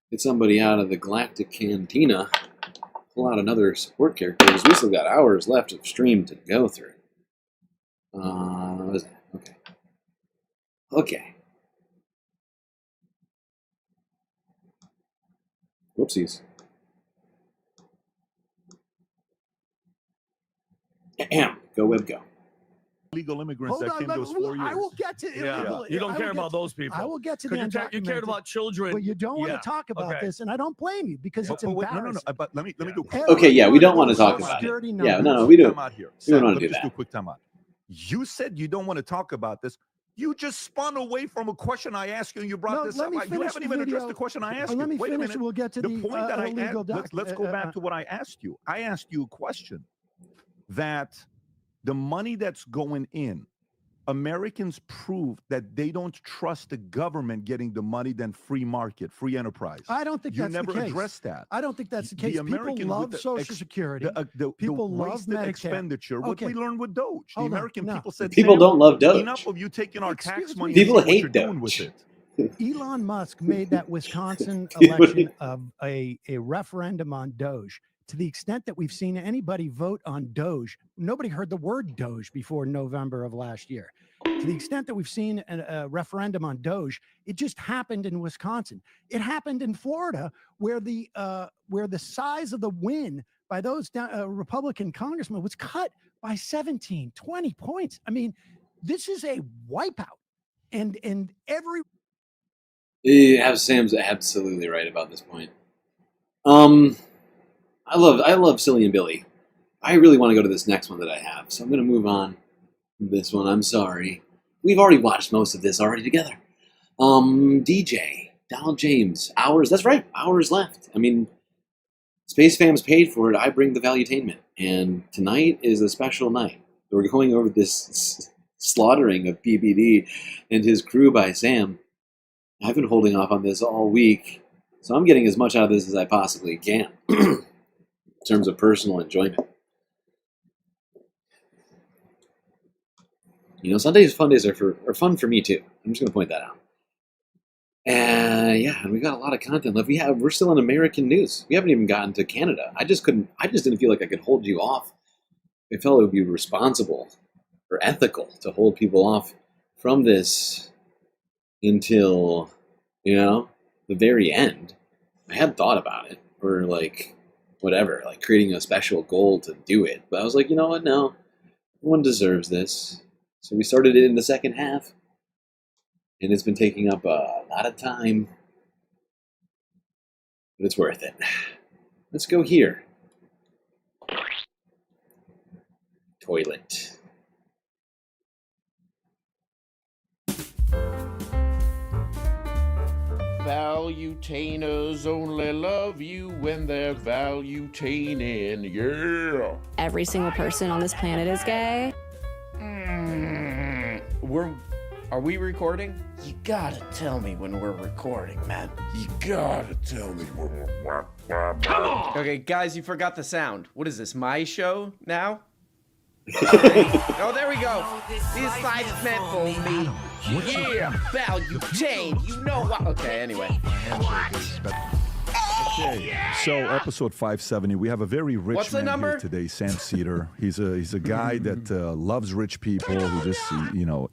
Speaker 19: get somebody out of the Galactic Cantina, pull out another support character, because we still got hours left of stream to go through. Okay. Whoopsies. Go web go.
Speaker 1: Legal immigrants
Speaker 10: Hold
Speaker 1: that
Speaker 10: on,
Speaker 1: came to us 4 years.
Speaker 10: I will get to illegal.
Speaker 18: You don't care about those people.
Speaker 10: I will get to the
Speaker 18: you cared about children.
Speaker 10: But you don't want to talk about this, and I don't blame you because it's embarrassing.
Speaker 1: No. But let me do.
Speaker 19: Okay, yeah, we don't want to talk about it. Yeah, no, we don't. We don't want to do that.
Speaker 1: Do a quick time out. You said you don't want to talk about this. You just spun away from a question I asked you, and you brought this up. You haven't even addressed the question I asked you.
Speaker 10: Let me
Speaker 1: Wait a
Speaker 10: finish.
Speaker 1: minute.
Speaker 10: We'll get to the
Speaker 1: point that
Speaker 10: illegal
Speaker 1: I asked. Let's go back to what I asked you. I asked you a question that the money that's going in, Americans prove that they don't trust the government getting the money than free market, free enterprise.
Speaker 10: I don't think that's the case.
Speaker 1: You never addressed that.
Speaker 10: I don't think that's the case. People love Social Security. People love Medicare.
Speaker 1: Expenditure. What we learned with DOGE. The American people said,
Speaker 19: people don't love DOGE.
Speaker 1: Enough of you taking our tax money.
Speaker 19: People hate DOGE.
Speaker 10: Elon Musk made that Wisconsin election of a referendum on DOGE. To the extent that we've seen anybody vote on DOGE, nobody heard the word DOGE before November of last year. To the extent that we've seen a referendum on DOGE, it just happened in Wisconsin. It happened in Florida, where the size of the win by those Republican congressmen was cut by 17, 20 points. I mean, this is a wipeout, and every.
Speaker 19: Sam's absolutely right about this point. I love Silly and Billy. I really want to go to this next one that I have, so I'm going to move on from this one. I'm sorry. We've already watched most of this already together. DJ, Donald James, hours. That's right, hours left. I mean,
Speaker 14: Space Fam's paid for it. I bring the valuetainment. And tonight is a special night. We're going over this slaughtering of PBD and his crew by Sam. I've been holding off on this all week, so I'm getting as much out of this as I possibly can in terms of personal enjoyment. You know, Sundays, fun days are fun for me too. I'm just going to point that out. And yeah, we got a lot of content left. We're still in American news. We haven't even gotten to Canada. I just didn't feel like I could hold you off. I felt it would be responsible or ethical to hold people off from this until, you know, the very end. I had thought about it, or like whatever, like creating a special goal to do it. But I was like, you know what? No, everyone deserves this. So we started it in the second half. And it's been taking up a lot of time, but it's worth it. Let's go here. Toilet.
Speaker 4: Valuetainers only love you when they're valuetaining. Yeah.
Speaker 21: Every single person on this planet is gay.
Speaker 4: Are we recording? You gotta tell me when we're recording, man. You gotta tell me when we're... Come on! Okay, guys, you forgot the sound. What is this, my show now? Oh, there we go. This life's meant for me. Yeah, valuetain. You know what? Okay, anyway.
Speaker 1: Okay, so episode 570. We have a very rich
Speaker 4: What's the
Speaker 1: man
Speaker 4: number?
Speaker 1: here today, Sam Cedar. He's a guy that loves rich people. Who just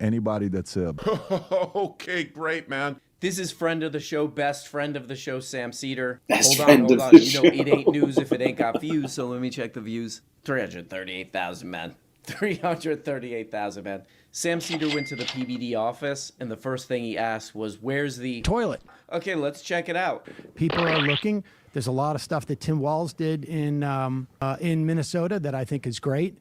Speaker 1: anybody that's
Speaker 4: Okay, great, man.
Speaker 22: This is friend of the show, best friend of the show, Sam Cedar.
Speaker 14: Best
Speaker 22: Hold
Speaker 14: friend
Speaker 22: on.
Speaker 14: of the
Speaker 22: You know, it ain't news if it ain't got views, so let me check the views. 338,000, man. 338,000, man. Sam Cedar went to the PBD office, and the first thing he asked was, where's the...
Speaker 10: toilet.
Speaker 22: Okay, let's check it out.
Speaker 10: People are looking. There's a lot of stuff that Tim Walz did in Minnesota that I think is great.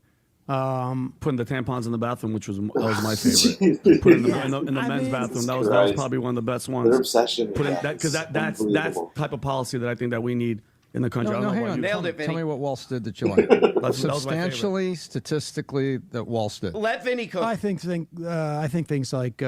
Speaker 18: Putting the tampons in the bathroom, which was my favorite. Putting them in the men's bathroom. That was probably one of the best ones.
Speaker 14: Their obsession.
Speaker 18: Because that's type of policy that I think that we need in the country.
Speaker 9: No, hang on.
Speaker 22: Nailed it, Vinny.
Speaker 9: Tell me what Walz did that you like.
Speaker 18: That was my
Speaker 9: Substantially, statistically, that Walz did.
Speaker 22: Let Vinny cook.
Speaker 10: I think things like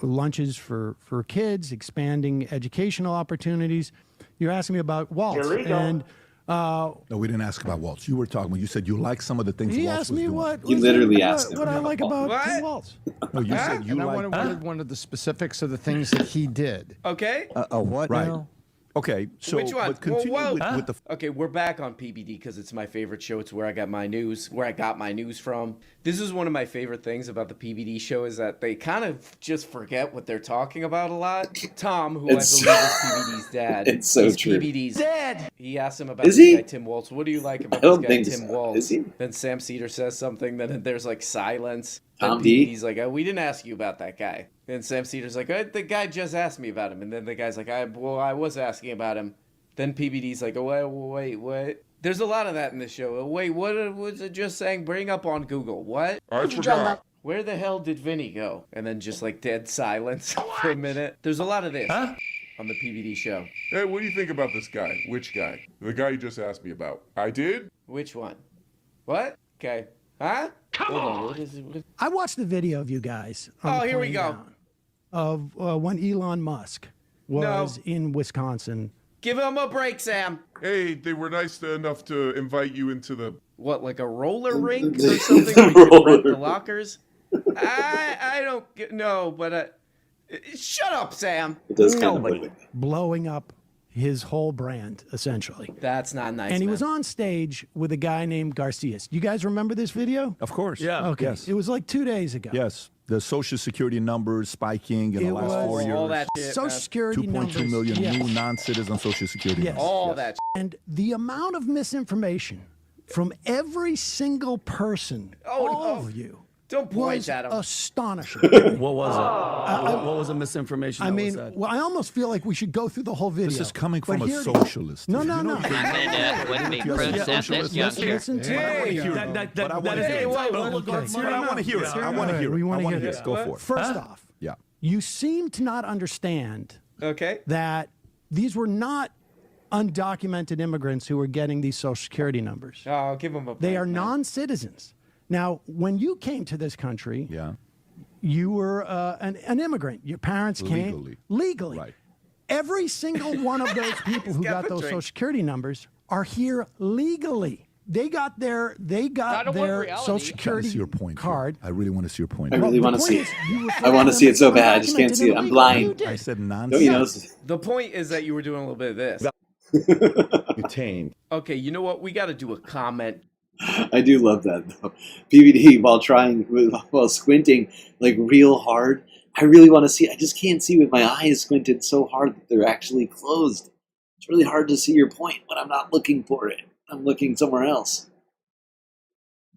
Speaker 10: lunches for kids, expanding educational opportunities. You're asking me about Walz.
Speaker 17: Illegal.
Speaker 10: And
Speaker 1: No, we didn't ask about Walz. You were talking. You said you like some of the things
Speaker 10: he
Speaker 1: Walz
Speaker 10: asked
Speaker 1: was
Speaker 10: me
Speaker 1: doing.
Speaker 10: what I like about Tim Walz.
Speaker 1: No, you said you
Speaker 9: and I
Speaker 1: like.
Speaker 9: wanted one of the specifics of the things that he did.
Speaker 22: Okay.
Speaker 5: A what
Speaker 1: Right.
Speaker 5: now?
Speaker 1: Okay, so
Speaker 22: Which one?
Speaker 1: but continue
Speaker 22: Whoa.
Speaker 1: with the.
Speaker 22: Okay, we're back on PBD because it's my favorite show. It's where I got my news, from. This is one of my favorite things about the PBD show is that they kind of just forget what they're talking about a lot. Tom, who I believe is PBD's dad,
Speaker 14: It's so
Speaker 22: is
Speaker 14: true.
Speaker 22: PBD's
Speaker 10: dad.
Speaker 22: He asked him about
Speaker 14: Is
Speaker 22: this
Speaker 14: he?
Speaker 22: guy, Tim Walz. What do you like about
Speaker 14: I don't
Speaker 22: this guy,
Speaker 14: think
Speaker 22: Tim
Speaker 14: so.
Speaker 22: Walz?
Speaker 14: Is he?
Speaker 22: Then Sam Cedar says something. Then there's like silence.
Speaker 14: Tom
Speaker 22: Then
Speaker 14: D?
Speaker 22: PBD's like, we didn't ask you about that guy. Then Sam Cedar's like, the guy just asked me about him. And then the guy's like, I was asking about him. Then PBD's like, wait, what? There's a lot of that in this show. Wait, what was it just saying? Bring up on Google. What?
Speaker 4: I forgot.
Speaker 22: Where the hell did Vinny go? And then just like dead silence for a minute. There's a lot of this on the PBD show.
Speaker 4: Hey, what do you think about this guy? Which guy? The guy you just asked me about. I did?
Speaker 22: Which one? What? Okay. Huh? Hold on. What is it?
Speaker 10: I watched the video of you guys. On the
Speaker 22: Here we
Speaker 10: plane
Speaker 22: go.
Speaker 10: down Of when Elon Musk was in Wisconsin.
Speaker 22: Give him a break, Sam.
Speaker 4: Hey, they were nice enough to invite you into the...
Speaker 22: What, like a roller rink or something where you can rent the lockers? I don't know, but shut up, Sam.
Speaker 14: It does kind of like
Speaker 10: Blowing up his whole brand, essentially.
Speaker 22: That's not nice,
Speaker 10: And he
Speaker 22: man.
Speaker 10: was on stage with a guy named Garcias. You guys remember this video?
Speaker 1: Of course.
Speaker 18: Yeah.
Speaker 10: Okay.
Speaker 1: Yes.
Speaker 10: It was like 2 days ago.
Speaker 1: Yes. The Social Security numbers spiking in the last 4 years.
Speaker 22: All that shit,
Speaker 10: Social
Speaker 22: man.
Speaker 10: Security numbers.
Speaker 1: 2.2 million
Speaker 10: yes.
Speaker 1: new non-citizen Social Security
Speaker 10: Yes.
Speaker 1: numbers.
Speaker 22: All
Speaker 1: Yes.
Speaker 22: that shit.
Speaker 10: And the amount of misinformation from every single person, all of you,
Speaker 22: Don't point
Speaker 10: was
Speaker 22: at him.
Speaker 10: astonishing.
Speaker 18: What was it? What was the misinformation?
Speaker 10: I
Speaker 18: that was
Speaker 10: mean,
Speaker 18: said?
Speaker 10: well, I almost feel like we should go through the whole video.
Speaker 1: This is coming
Speaker 10: But
Speaker 1: from a
Speaker 10: here-
Speaker 1: socialist.
Speaker 10: No,
Speaker 1: You
Speaker 10: no,
Speaker 1: know,
Speaker 10: no.
Speaker 23: Wouldn't be process this youngster.
Speaker 10: Listen to
Speaker 1: But I want to hear it. But I want to hear it. I want to hear it.
Speaker 10: We
Speaker 1: I
Speaker 10: wanna
Speaker 1: want to
Speaker 10: hear
Speaker 1: hear
Speaker 10: this.
Speaker 1: it. Go for it.
Speaker 10: First off,
Speaker 1: Yeah.
Speaker 10: you seem to not understand
Speaker 22: Okay.
Speaker 10: that these were not undocumented immigrants who are getting these Social Security numbers.
Speaker 22: Oh, give them a break.
Speaker 10: They are non-citizens. Now, when you came to this country, you were an immigrant. Your parents came legally. Right. Every single one of those people who got those Social Security numbers are here legally. They got their Social Security card.
Speaker 1: I really want to see your point.
Speaker 19: I really want to see it. I want to see it so bad. I just can't see it. I'm blind.
Speaker 1: I said nonsense.
Speaker 22: The point is that you were doing a little bit of this.
Speaker 1: Detained.
Speaker 22: Okay, you know what? We got to do a comment.
Speaker 19: I do love that though. PBD while squinting like real hard. I really want to see. I just can't see with my eyes squinted so hard that they're actually closed. It's really hard to see your point when I'm not looking for it. I'm looking somewhere else.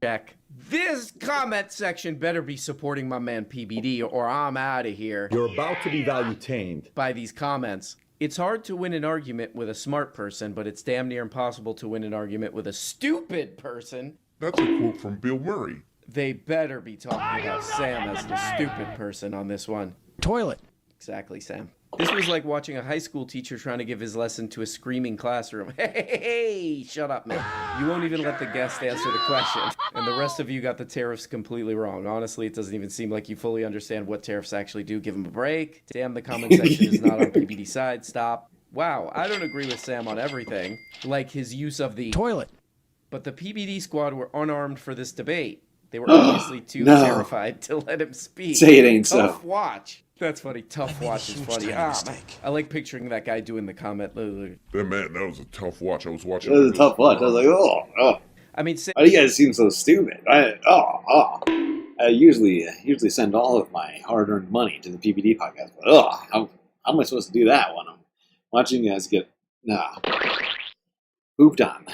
Speaker 22: Jack, this comment section better be supporting my man PBD or I'm out of here.
Speaker 1: You're about to be value-tained
Speaker 22: by these comments. It's hard to win an argument with a smart person, but it's damn near impossible to win an argument with a stupid person.
Speaker 11: That's a quote from Bill Murray.
Speaker 22: They better be talking about Sam as the stupid person on this one.
Speaker 10: Toilet.
Speaker 22: Exactly, Sam. This was like watching a high school teacher trying to give his lesson to a screaming classroom. Hey, shut up, man. You won't even let the guest answer the question. And the rest of you got the tariffs completely wrong. Honestly, it doesn't even seem like you fully understand what tariffs actually do. Give them a break. Damn, the comment section is not on PBD's side. Stop. Wow, I don't agree with Sam on everything, like his use of the
Speaker 10: toilet.
Speaker 22: But the PBD squad were unarmed for this debate. They were obviously too terrified to let him speak.
Speaker 19: Say it ain't so.
Speaker 22: Tough watch. That's funny. Tough watch is funny. Man. I like picturing that guy doing the comment.
Speaker 11: Man, that was a tough watch. I was watching.
Speaker 19: That was a tough watch. I was like, oh.
Speaker 22: I mean,
Speaker 19: why do you guys seem so stupid? I usually send all of my hard-earned money to the PBD podcast, but how am I supposed to do that when I'm watching you guys get pooped on?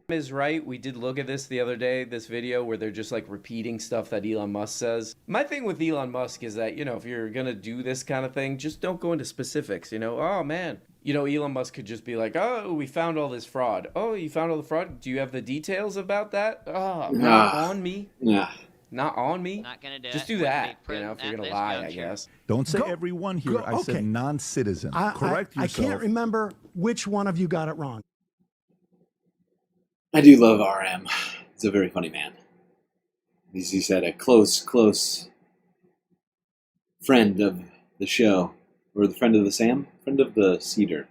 Speaker 22: Is right. We did look at this the other day, this video where they're just like repeating stuff that Elon Musk says. My thing with Elon Musk is that, if you're going to do this kind of thing, just don't go into specifics, oh man. Elon Musk could just be like, oh, we found all this fraud. Oh, you found all the fraud? Do you have the details about that? Oh, not on me.
Speaker 19: Yeah.
Speaker 22: Not on me.
Speaker 23: Not gonna do
Speaker 22: just
Speaker 23: it.
Speaker 22: do that, if you're going to lie, I guess.
Speaker 1: Don't say everyone here. I said non-citizen. Correct yourself.
Speaker 10: I can't remember which one of you got it wrong.
Speaker 19: I do love RM. He's a very funny man. He said a close friend of the show, or the friend of the Sam, friend of the Cedar,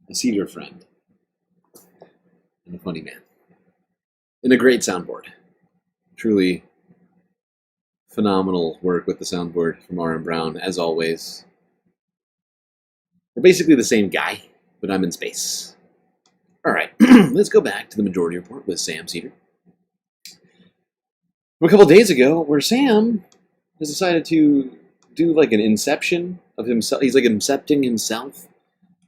Speaker 19: a Cedar friend, and a funny man, and a great soundboard. Truly phenomenal work with the soundboard from RM Brown, as always. We're basically the same guy, but I'm in space. All right, let's go back to the Majority Report with Sam Cedar. A couple of days ago, where Sam has decided to do like an inception of himself. He's like incepting himself.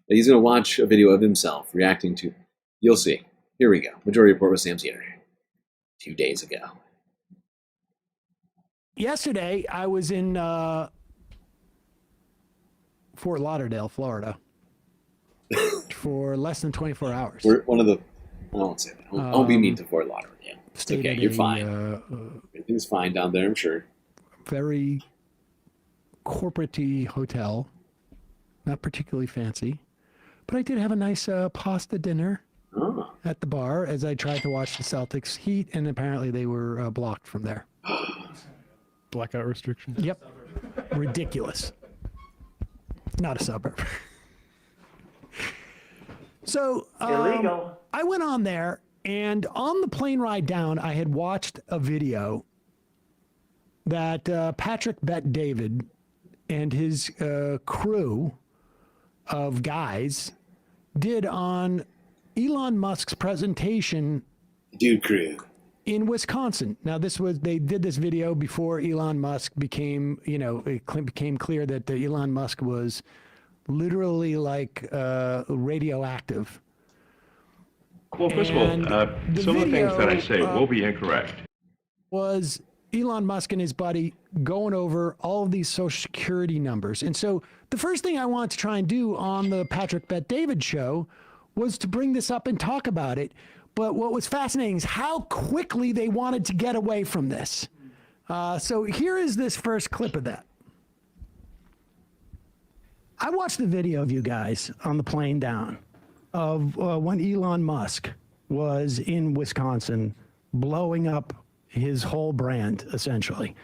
Speaker 19: He's going to watch a video of himself reacting to. You'll see. Here we go. Majority Report with Sam Cedar. 2 days ago.
Speaker 10: Yesterday, I was in Fort Lauderdale, Florida. For less than 24 hours.
Speaker 19: We're one of the. I won't say that. I won't be mean to Fort Lauderdale. Yeah. It's okay. You're fine. Everything's fine down there, I'm sure.
Speaker 10: Very corporate-y hotel. Not particularly fancy. But I did have a nice pasta dinner at the bar as I tried to watch the Celtics Heat, and apparently they were blocked from there.
Speaker 12: Blackout restrictions?
Speaker 10: Yep. Ridiculous. Not a suburb. So
Speaker 17: illegal.
Speaker 10: I went on there, and on the plane ride down, I had watched a video that Patrick Bet-David and his crew of guys did on Elon Musk's presentation.
Speaker 19: Dude crew.
Speaker 10: In Wisconsin. Now, they did this video before Elon Musk became, it became clear that Elon Musk was literally like radioactive.
Speaker 15: Well, first of all, some of the things that I say will be incorrect.
Speaker 10: Was Elon Musk and his buddy going over all of these Social Security numbers. And so the first thing I wanted to try and do on the Patrick Bet-David show was to bring this up and talk about it. But what was fascinating is how quickly they wanted to get away from this. So here is this first clip of that. I watched the video of you guys on the plane down of when Elon Musk was in Wisconsin blowing up his whole brand, essentially.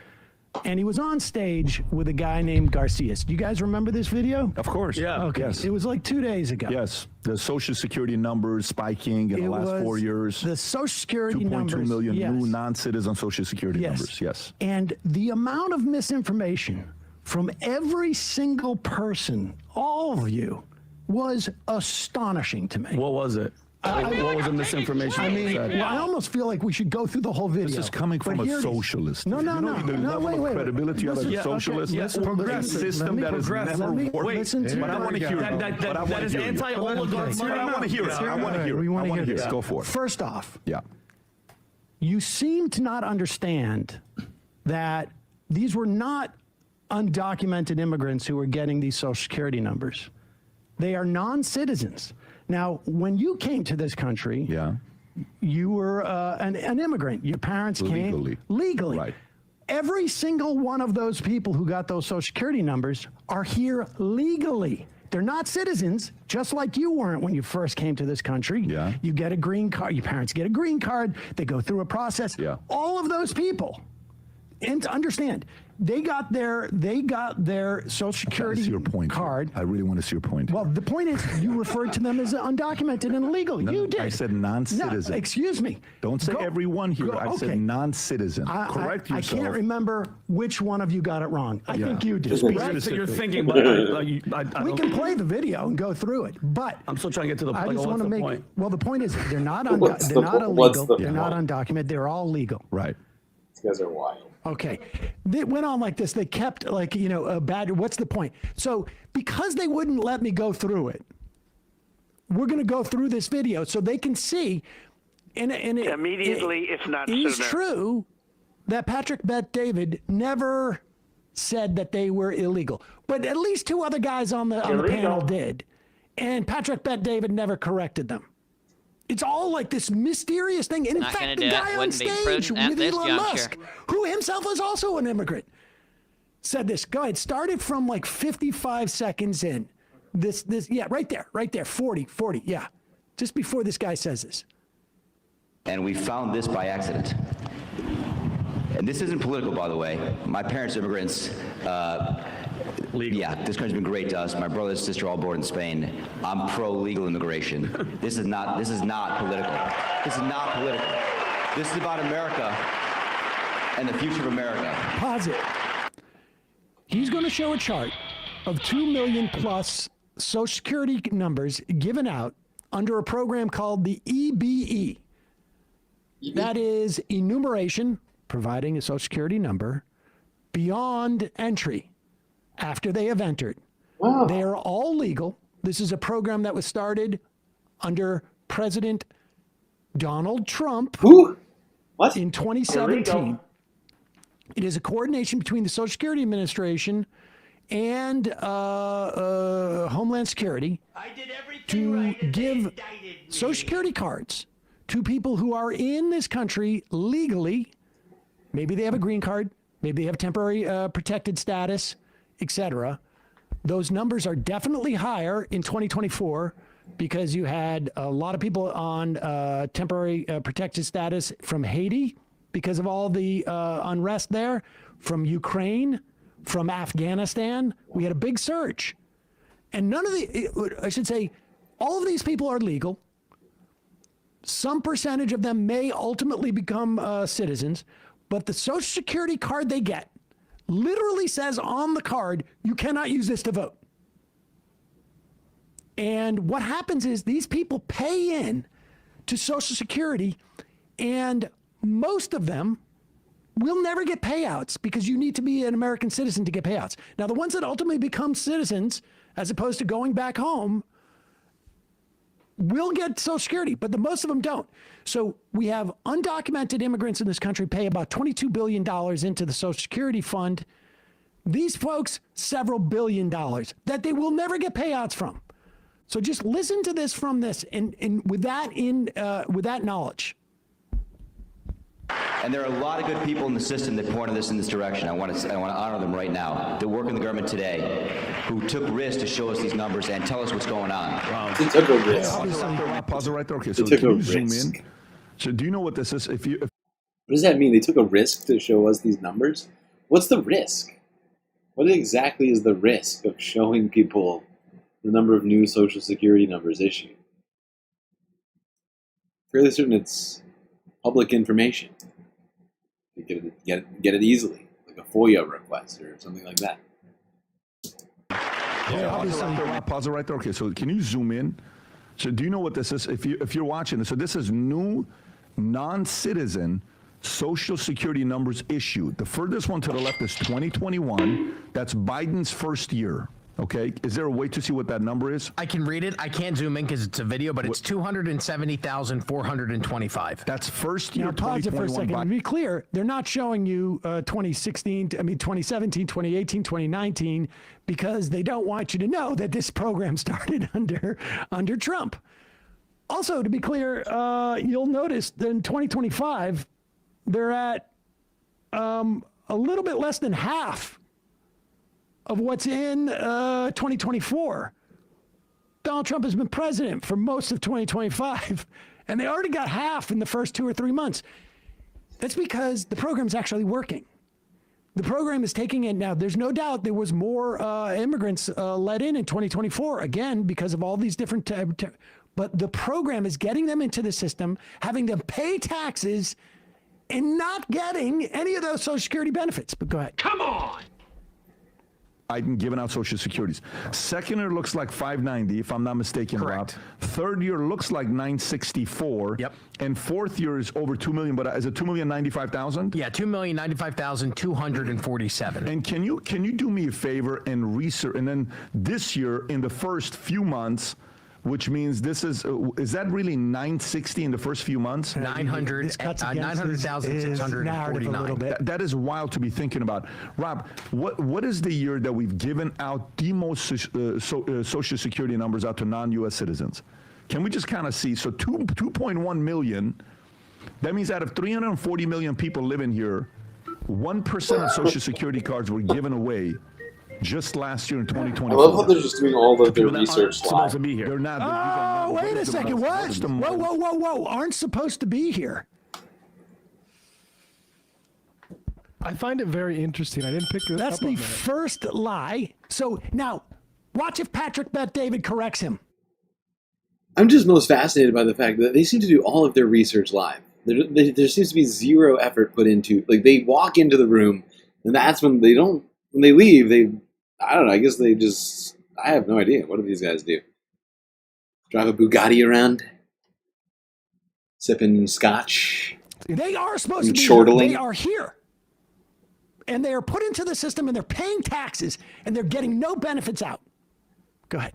Speaker 10: And he was on stage with a guy named Garcias. Do you guys remember this video?
Speaker 1: Of course.
Speaker 10: Yeah. Okay.
Speaker 1: Yes.
Speaker 10: It was like 2 days ago.
Speaker 1: Yes. The Social Security numbers spiking in the last 4 years.
Speaker 10: The Social Security numbers.
Speaker 1: 2.2 million
Speaker 10: yes.
Speaker 1: new non-citizen Social Security numbers. Yes.
Speaker 10: And the amount of misinformation from every single person, all of you, was astonishing to me.
Speaker 18: What was it? What was the misinformation?
Speaker 10: I mean, well, I almost feel like we should go through the whole video.
Speaker 1: This is coming from a socialist.
Speaker 10: No,
Speaker 1: You know the level of credibility of a socialist.
Speaker 10: Yes,
Speaker 1: A system that has never worked. But I want to hear it.
Speaker 18: That is anti-oligarchy.
Speaker 1: But I want to hear it. I want to hear it.
Speaker 10: We want to hear it.
Speaker 1: Go for it.
Speaker 10: First off,
Speaker 1: yeah,
Speaker 10: you seem to not understand that these were not undocumented immigrants who were getting these Social Security numbers. They are non-citizens. Now, when you came to this country, you were an immigrant. Your parents came legally.
Speaker 1: Right.
Speaker 10: Every single one of those people who got those Social Security numbers are here legally. They're not citizens, just like you weren't when you first came to this country. Yeah. You get a green card. Your parents get a green card. They go through a process. Yeah. All of those people, and to understand, they got their Social Security card.
Speaker 1: I really want to see your point.
Speaker 10: Well, the point is, you referred to them as undocumented and illegal.
Speaker 1: No,
Speaker 10: you did.
Speaker 1: I said non-citizen.
Speaker 10: No, excuse me.
Speaker 1: Don't say everyone here. I said non-citizen. Correct yourself.
Speaker 10: I can't remember which one of you got it wrong. I think you did.
Speaker 18: You're thinking, but
Speaker 10: we can play the video and go through it, but
Speaker 18: I'm still trying to get to the point.
Speaker 10: I just want to make.
Speaker 18: Point?
Speaker 10: Well, the point is, they're not they're not illegal. They're not undocumented. They're all legal.
Speaker 1: Right.
Speaker 19: These guys are wild.
Speaker 10: Okay. They went on like this. They kept bad. What's the point? So because they wouldn't let me go through it, we're going to go through this video so they can see. And
Speaker 17: immediately, if not sooner.
Speaker 10: It's true that Patrick Bet-David never said that they were illegal, but at least two other guys on the panel did, and Patrick Bet-David never corrected them. It's all like this mysterious thing. And in fact, the guy on stage with Elon Musk, who himself was also an immigrant, said this. Go ahead. Started from like 55 seconds in. Right there. 40, yeah. Just before this guy says this.
Speaker 7: And we found this by accident. And this isn't political, by the way. My parents are immigrants. Yeah, this country's been great to us. My brother and sister all born in Spain. I'm pro-legal immigration. This is not political. This is not political. This is about America and the future of America.
Speaker 10: Pause it. He's going to show a chart of 2 million plus Social Security numbers given out under a program called the EBE. That is enumeration, providing a Social Security number, beyond entry. After they have entered. Wow. They are all legal. This is a program that was started under President Donald Trump in 2017. It is a coordination between the Social Security Administration and Homeland Security to give Social Security cards to people who are in this country legally. Maybe they have a green card. Maybe they have temporary protected status, etc. Those numbers are definitely higher in 2024 because you had a lot of people on temporary protected status from Haiti because of all the unrest there, from Ukraine, from Afghanistan. We had a big surge. And all of these people are legal. Some percentage of them may ultimately become citizens, but the Social Security card they get literally says on the card, you cannot use this to vote. And what happens is these people pay in to Social Security, and most of them will never get payouts because you need to be an American citizen to get payouts. Now, the ones that ultimately become citizens, as opposed to going back home, will get Social Security, but most of them don't. So we have undocumented immigrants in this country pay about $22 billion into the Social Security fund. These folks, several $1 billion that they will never get payouts from. So just listen to this from this, and with that knowledge.
Speaker 7: And there are a lot of good people in the system that pointed this in this direction. I want to honor them right now. That work in the government today, who took risks to show us these numbers and tell us what's going on.
Speaker 19: Wow. They took a risk.
Speaker 1: Pause it right there. Okay, so can you zoom in? So do you know what this is? What
Speaker 19: does that mean? They took a risk to show us these numbers? What's the risk? What exactly is the risk of showing people the number of new Social Security numbers issued? Fairly certain it's public information. You get it easily, like a FOIA request or something like that.
Speaker 1: Pause it right there. Okay, so can you zoom in? So do you know what this is? If you're watching this, so this is new non-citizen Social Security numbers issued. The furthest one to the left is 2021. That's Biden's first year. Okay, is there a way to see what that number is?
Speaker 3: I can read it. I can't zoom in because it's a video, but it's 270,425.
Speaker 1: That's first year.
Speaker 10: Now pause it for a second. To be clear, they're not showing you 2017, 2018, 2019, because they don't want you to know that this program started under Trump. Also, to be clear, you'll notice that in 2025, they're at a little bit less than half of what's in 2024. Donald Trump has been president for most of 2025, and they already got half in the first 2 or 3 months. That's because the program's actually working. The program is taking it now. There's no doubt there was more immigrants let in 2024, again, because of all these different, but the program is getting them into the system, having them pay taxes, and not getting any of those Social Security benefits. But go ahead.
Speaker 1: Come on! Biden giving out Social Securities. Second year looks like 590, if I'm not mistaken, Rob. Third year looks like 964.
Speaker 3: Yep.
Speaker 1: And fourth year is over 2 million, but is it 2,095,000?
Speaker 3: Yeah, 2,095,247.
Speaker 1: And can you do me a favor and research? And then this year, in the first few months, which means this is that really 960 in the first few months?
Speaker 3: 900,649.
Speaker 1: That is wild to be thinking about. Rob, what is the year that we've given out the most Social Security numbers out to non-U.S. citizens? Can we just kind of see? So 2.1 million. That means out of 340 million people living here, 1% of Social Security cards were given away just last year in 2024.
Speaker 19: I love how they're just doing all of their research live.
Speaker 1: To be here. They're not.
Speaker 10: Oh, wait a second. What? Whoa. Aren't supposed to be here.
Speaker 12: I find it very interesting. I didn't pick it up.
Speaker 10: That's the first lie. So now, watch if Patrick Bet David corrects him.
Speaker 19: I'm just most fascinated by the fact that they seem to do all of their research live. There seems to be zero effort put into, like, they walk into the room, and that's when they don't, when they leave, I don't know, I guess they just, I have no idea. What do these guys do? Drive a Bugatti around? Sipping scotch?
Speaker 10: They are supposed to be
Speaker 19: chortling?
Speaker 10: They are here. And they are put into the system, and they're paying taxes, and they're getting no benefits out. Go ahead.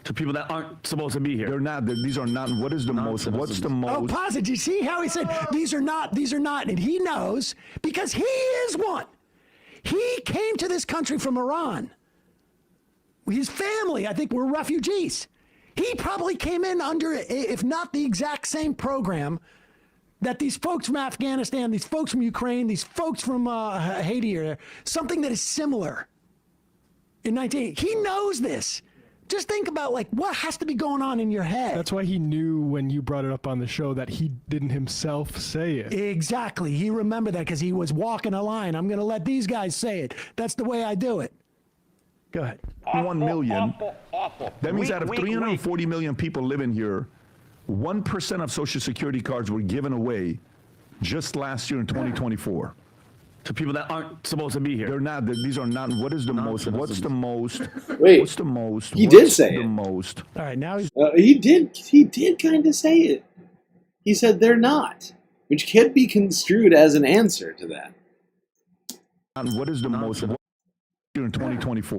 Speaker 13: To people that aren't supposed to be here.
Speaker 1: They're not. These are not. What is the most? What's the most?
Speaker 10: Oh, pause it. You see how he said, these are not, and he knows because he is one. He came to this country from Iran. His family, I think, were refugees. He probably came in under, if not the exact same program that these folks from Afghanistan, these folks from Ukraine, these folks from Haiti, or something that is similar. In 1980, he knows this. Just think about, like, what has to be going on in your head.
Speaker 12: That's why he knew when you brought it up on the show that he didn't himself say it.
Speaker 10: Exactly. He remembered that because he was walking a line. I'm going to let these guys say it. That's the way I do it. Go ahead.
Speaker 1: 1 million. That means out of 340 million people living here, 1% of Social Security cards were given away just last year in 2024.
Speaker 13: To people that aren't supposed to be here.
Speaker 1: They're not. These are not. What is the most? What's the most?
Speaker 19: Wait.
Speaker 1: What's the most?
Speaker 19: He did say
Speaker 1: the
Speaker 19: it.
Speaker 1: most?
Speaker 10: All right, now he's.
Speaker 19: He did kind of say it. He said they're not, which could be construed as an answer to that.
Speaker 1: And what is the most? What year in 2024?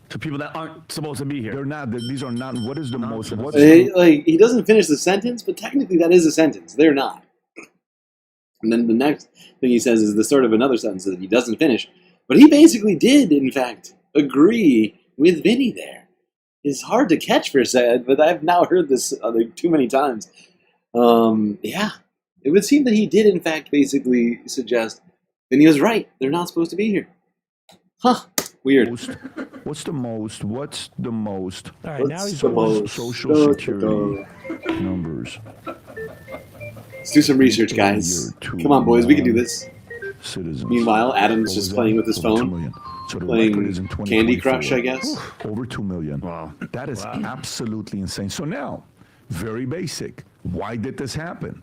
Speaker 13: To people that aren't supposed to be here.
Speaker 1: They're not. These are not. What is the most? What's
Speaker 19: he doesn't finish the sentence, but technically that is a sentence. They're not. And then the next thing he says is the sort of another sentence that he doesn't finish. But he basically did, in fact, agree with Vinny there. It's hard to catch for a second, but I've now heard this too many times. Yeah, it would seem that he did, in fact, basically suggest, and he was right. They're not supposed to be here. Huh? Weird.
Speaker 1: What's the most?
Speaker 10: All right, now he's
Speaker 1: Social Security numbers.
Speaker 19: Let's do some research, guys. Come on, boys, we can do this.
Speaker 1: Citizens.
Speaker 19: Meanwhile, Adam's just playing with his phone,
Speaker 1: So the
Speaker 19: playing
Speaker 1: record is in
Speaker 19: Candy
Speaker 1: 2024.
Speaker 19: Crush, I guess.
Speaker 1: Over 2 million. Wow. That is absolutely insane. So now, very basic. Why did this happen?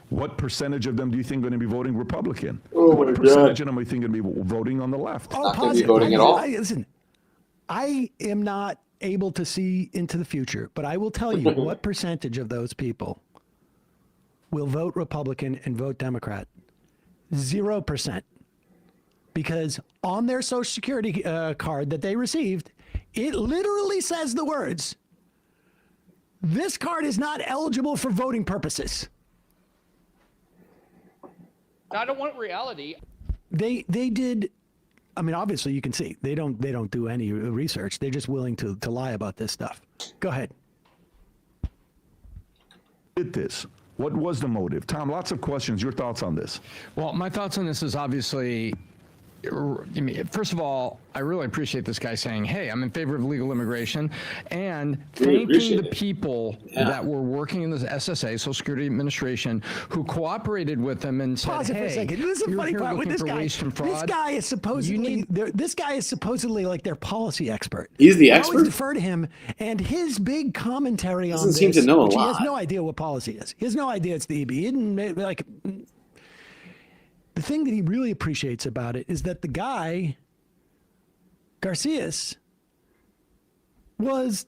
Speaker 1: What percentage of them do you think are going to be voting Republican?
Speaker 19: Oh
Speaker 1: what
Speaker 19: my
Speaker 1: percentage
Speaker 19: God.
Speaker 1: of them are you think are going to be voting on the left?
Speaker 10: Oh,
Speaker 19: Not gonna be
Speaker 10: positive.
Speaker 19: voting at all.
Speaker 10: Listen, I am not able to see into the future, but I will tell you what percentage of those people will vote Republican and vote Democrat. 0%. Because on their Social Security card that they received, it literally says the words, "This card is not eligible for voting purposes."
Speaker 2: I don't want reality.
Speaker 10: They did. I mean, obviously, you can see they don't do any research. They're just willing to lie about this stuff. Go ahead.
Speaker 1: Did this? What was the motive? Tom, lots of questions. Your thoughts on this?
Speaker 9: Well, my thoughts on this is obviously, first of all, I really appreciate this guy saying, hey, I'm in favor of legal immigration, and thanking the people that were working in the SSA, Social Security Administration, who cooperated with them and said,
Speaker 10: Pause it for a
Speaker 9: hey,
Speaker 10: second. This is the
Speaker 9: you're
Speaker 10: funny
Speaker 9: here
Speaker 10: part with
Speaker 9: looking
Speaker 10: this
Speaker 9: for
Speaker 10: guy.
Speaker 9: waste and fraud.
Speaker 10: This guy is supposedly like their policy expert.
Speaker 19: He's the
Speaker 10: I
Speaker 19: expert?
Speaker 10: always defer to him, and his big commentary on
Speaker 19: Doesn't
Speaker 10: this,
Speaker 19: seem to know a
Speaker 10: which
Speaker 19: lot.
Speaker 10: he has no idea what policy is. He has no idea it's the EB. He didn't, like, the thing that he really appreciates about it is that the guy, Garcias, was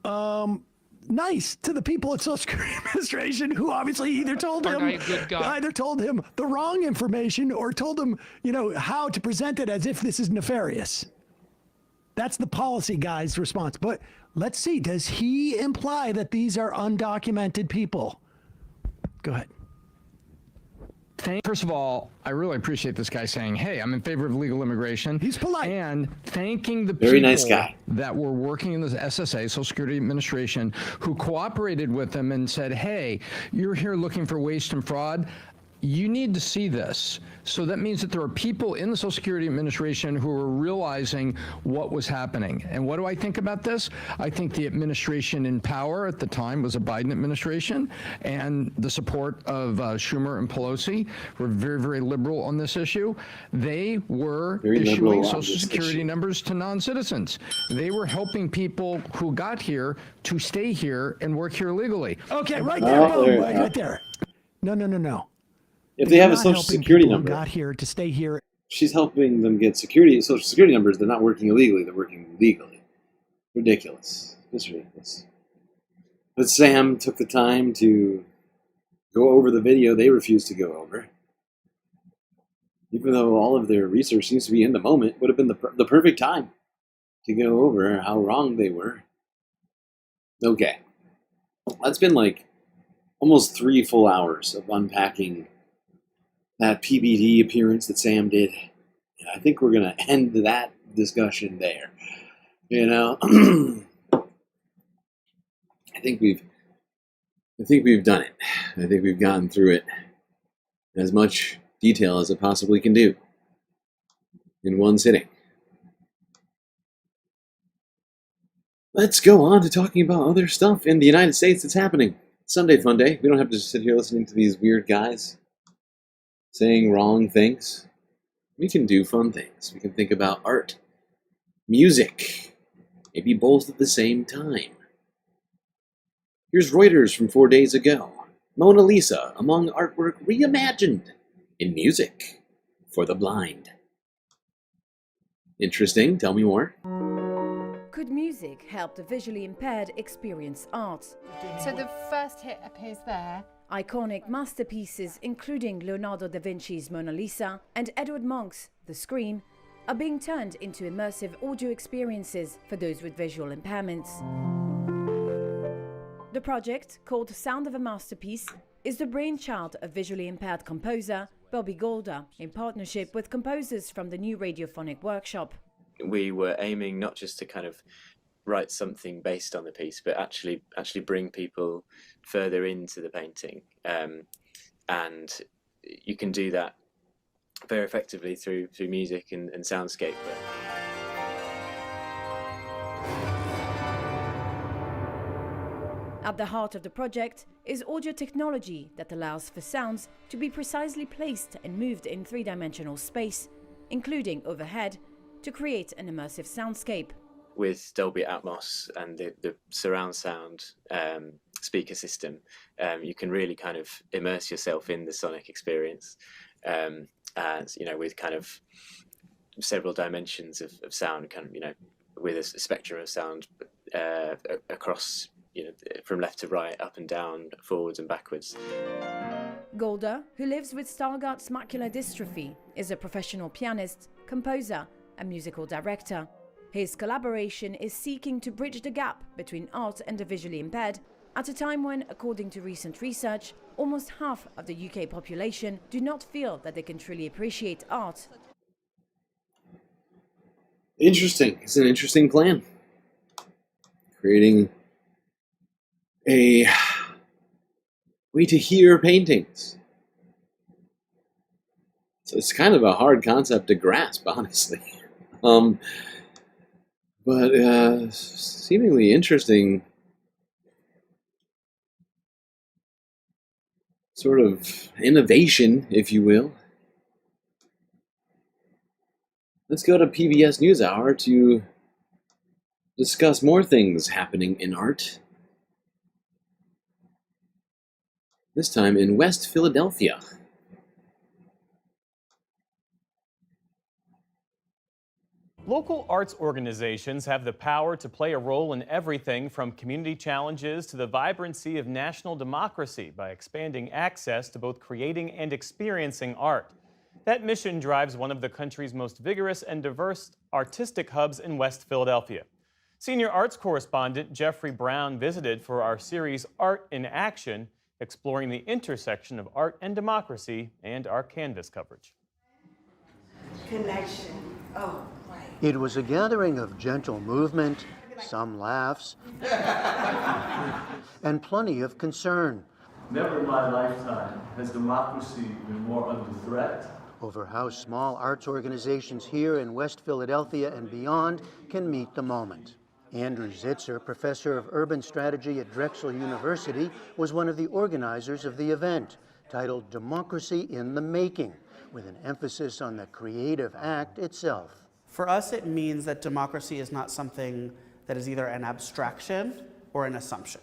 Speaker 10: nice to the people at Social Security Administration, who obviously either told him the wrong information or told him, how to present it as if this is nefarious. That's the policy guy's response. But let's see, does he imply that these are undocumented people? Go ahead.
Speaker 9: First of all, I really appreciate this guy saying, hey, I'm in favor of legal immigration.
Speaker 10: He's polite.
Speaker 9: And thanking the
Speaker 19: Very
Speaker 9: people
Speaker 19: nice guy.
Speaker 9: that were working in the SSA, Social Security Administration, who cooperated with them and said, hey, you're here looking for waste and fraud. You need to see this. So that means that there are people in the Social Security Administration who are realizing what was happening. And what do I think about this? I think the administration in power at the time was a Biden administration, and the support of Schumer and Pelosi were very, very liberal on this issue. They were issuing Social Security numbers to non-citizens. They were helping people who got here to stay here and work here legally.
Speaker 10: Okay, right there. Boom, right there. No.
Speaker 19: If they have a Social Security number,
Speaker 10: got here to stay here.
Speaker 19: She's helping them get Social Security numbers. They're not working illegally. They're working legally. Ridiculous. It's ridiculous. But Sam took the time to go over the video they refused to go over. Even though all of their research seems to be in the moment, would have been the perfect time to go over how wrong they were. Okay. That's been like almost 3 full hours of unpacking that PBD appearance that Sam did. I think we're going to end that discussion there. I think we've done it. I think we've gotten through it in as much detail as it possibly can do in one sitting. Let's go on to talking about other stuff in the United States that's happening. Sunday fun day. We don't have to just sit here listening to these weird guys saying wrong things. We can do fun things. We can think about art, music, maybe both at the same time. Here's Reuters from 4 days ago. Mona Lisa among artwork reimagined in music for the blind. Interesting. Tell me more.
Speaker 8: Could music help the visually impaired experience art?
Speaker 16: So the first hit appears there.
Speaker 8: Iconic masterpieces, including Leonardo da Vinci's Mona Lisa and Edward Munch's The Scream, are being turned into immersive audio experiences for those with visual impairments. The project, called Sound of a Masterpiece, is the brainchild of visually impaired composer Bobby Golder in partnership with composers from the New Radiophonic Workshop.
Speaker 24: We were aiming not just to kind of
Speaker 6: write something based on the piece, but actually bring people further into the painting. And you can do that very effectively through music and soundscape.
Speaker 8: At the heart of the project is audio technology that allows for sounds to be precisely placed and moved in three-dimensional space, including overhead, to create an immersive soundscape.
Speaker 6: With Dolby Atmos and the surround sound speaker system, you can really kind of immerse yourself in the sonic experience, and with kind of several dimensions of sound, kind of with a spectrum of sound across, from left to right, up and down, forwards and backwards.
Speaker 8: Golda, who lives with Stargardt's macular dystrophy, is a professional pianist, composer, and musical director. His collaboration is seeking to bridge the gap between art and the visually impaired at a time when, according to recent research, almost half of the UK population do not feel that they can truly appreciate art.
Speaker 14: Interesting. It's an interesting plan. Creating a way to hear paintings. So it's kind of a hard concept to grasp, honestly. But seemingly interesting sort of innovation, if you will. Let's go to PBS NewsHour to discuss more things happening in art. This time in West Philadelphia.
Speaker 20: Local arts organizations have the power to play a role in everything from community challenges to the vibrancy of national democracy by expanding access to both creating and experiencing art. That mission drives one of the country's most vigorous and diverse artistic hubs in West Philadelphia. Senior arts correspondent Jeffrey Brown visited for our series Art in Action, exploring the intersection of art and democracy, and our Canvas coverage.
Speaker 21: Connection. Oh.
Speaker 24: It was a gathering of gentle movement, some laughs, and plenty of concern.
Speaker 25: Never in my lifetime has democracy been more under threat.
Speaker 24: Over how small arts organizations here in West Philadelphia and beyond can meet the moment. Andrew Zitzer, professor of urban strategy at Drexel University, was one of the organizers of the event, titled Democracy in the Making, with an emphasis on the creative act itself.
Speaker 26: For us, it means that democracy is not something that is either an abstraction or an assumption.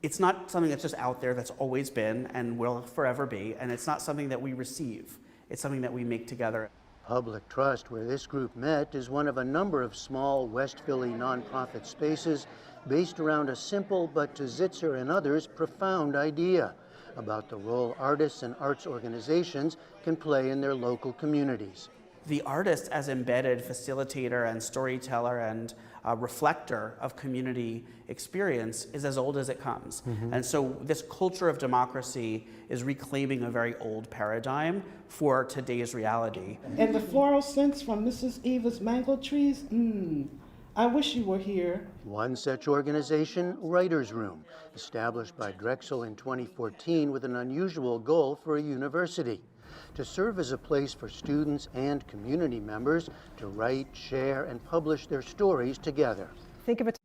Speaker 26: It's not something that's just out there that's always been and will forever be, and it's not something that we receive. It's something that we make together.
Speaker 24: Public Trust, where this group met, is one of a number of small West Philly nonprofit spaces based around a simple but, to Zitzer and others, profound idea about the role artists and arts organizations can play in their local communities.
Speaker 26: The artist as embedded facilitator and storyteller and reflector of community experience is as old as it comes. Mm-hmm. And so this culture of democracy is reclaiming a very old paradigm for today's reality.
Speaker 21: And the floral scents from Mrs. Eva's mango trees, I wish you were here.
Speaker 24: One such organization, Writers' Room, established by Drexel in 2014 with an unusual goal for a university: to serve as a place for students and community members to write, share, and publish their stories together.
Speaker 21: Think of it.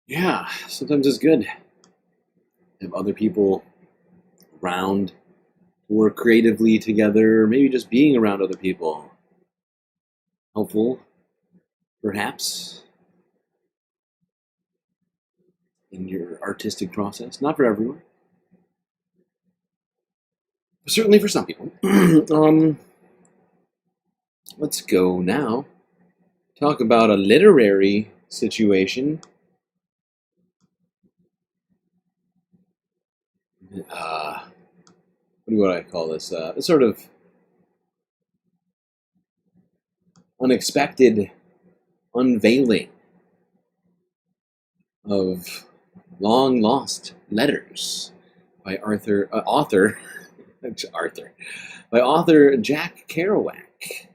Speaker 14: Yeah, sometimes it's good to have other people around to work creatively together, maybe just being around other people. Helpful, perhaps, in your artistic process. Not for everyone. Certainly for some people. Let's go now. Talk about a literary situation. What do I call this? A sort of unexpected unveiling of long-lost letters by author Jack Kerouac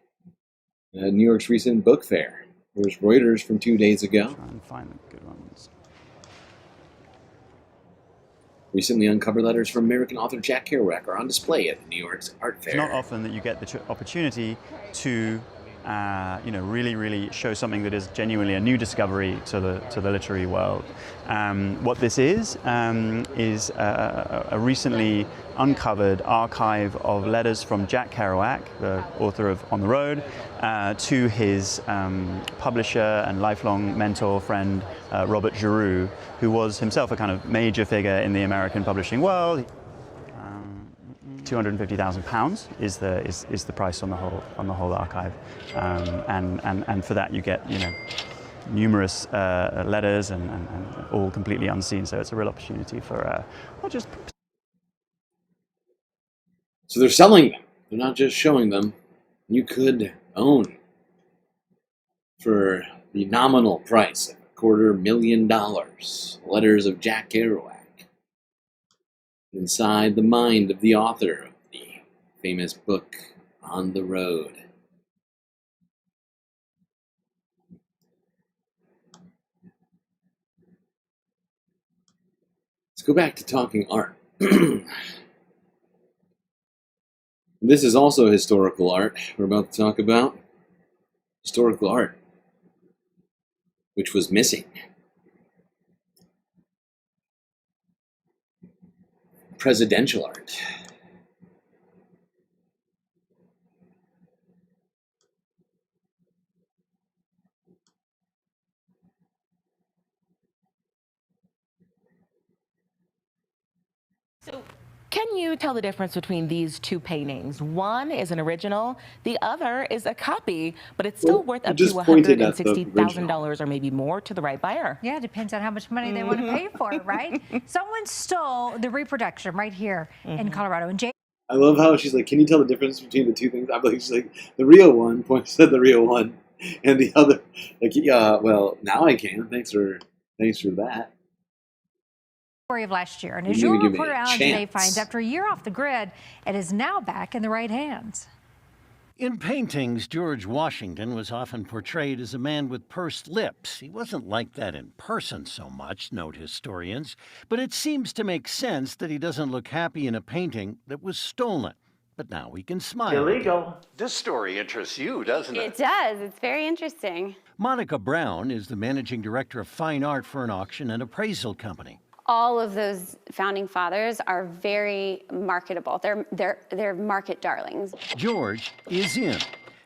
Speaker 14: at New York's recent book fair. There's Reuters from 2 days ago.
Speaker 4: Try and find the good ones.
Speaker 14: Recently uncovered letters from American author Jack Kerouac are on display at the New York's Art Fair.
Speaker 4: It's not often that you get the opportunity to, really show something that is genuinely a new discovery to the literary world. What this is a recently uncovered archive of letters from Jack Kerouac, the author of On the Road, to his publisher and lifelong mentor friend, Robert Giroux, who was himself a kind of major figure in the American publishing world. £250,000 is the price on the whole archive, and for that you get numerous letters and all completely unseen. So it's a real opportunity for not just.
Speaker 14: So they're selling them. They're not just showing them. You could own for the nominal price of $250,000 letters of Jack Kerouac. Inside the mind of the author of the famous book, On the Road. Let's go back to talking art. This is also historical art we're about to talk about. Historical art, which was missing. Presidential art.
Speaker 5: So, can you tell the difference between these two paintings? One is an original, the other is a copy, but it's still worth up to $160,000 or maybe more to the right buyer.
Speaker 11: Yeah, it depends on how much money they want to pay for it, right? Someone stole the reproduction right here in Colorado. And
Speaker 14: I love how she's like, can you tell the difference between the two things? I'm like, she's like, the real one, points at the real one, and the other, like, yeah, well, now I can. Thanks for that.
Speaker 11: Of last year. And as your reporter Alan today finds, after a year off the grid, it is now back in the right hands.
Speaker 15: In paintings, George Washington was often portrayed as a man with pursed lips. He wasn't like that in person so much, note historians, but it seems to make sense that he doesn't look happy in a painting that was stolen. But now we can smile.
Speaker 22: Illegal.
Speaker 15: This story interests you, doesn't it?
Speaker 22: It does. It's very interesting.
Speaker 15: Monica Brown is the managing director of fine art for an auction and appraisal company.
Speaker 22: All of those founding fathers are very marketable. They're market darlings.
Speaker 15: George is in.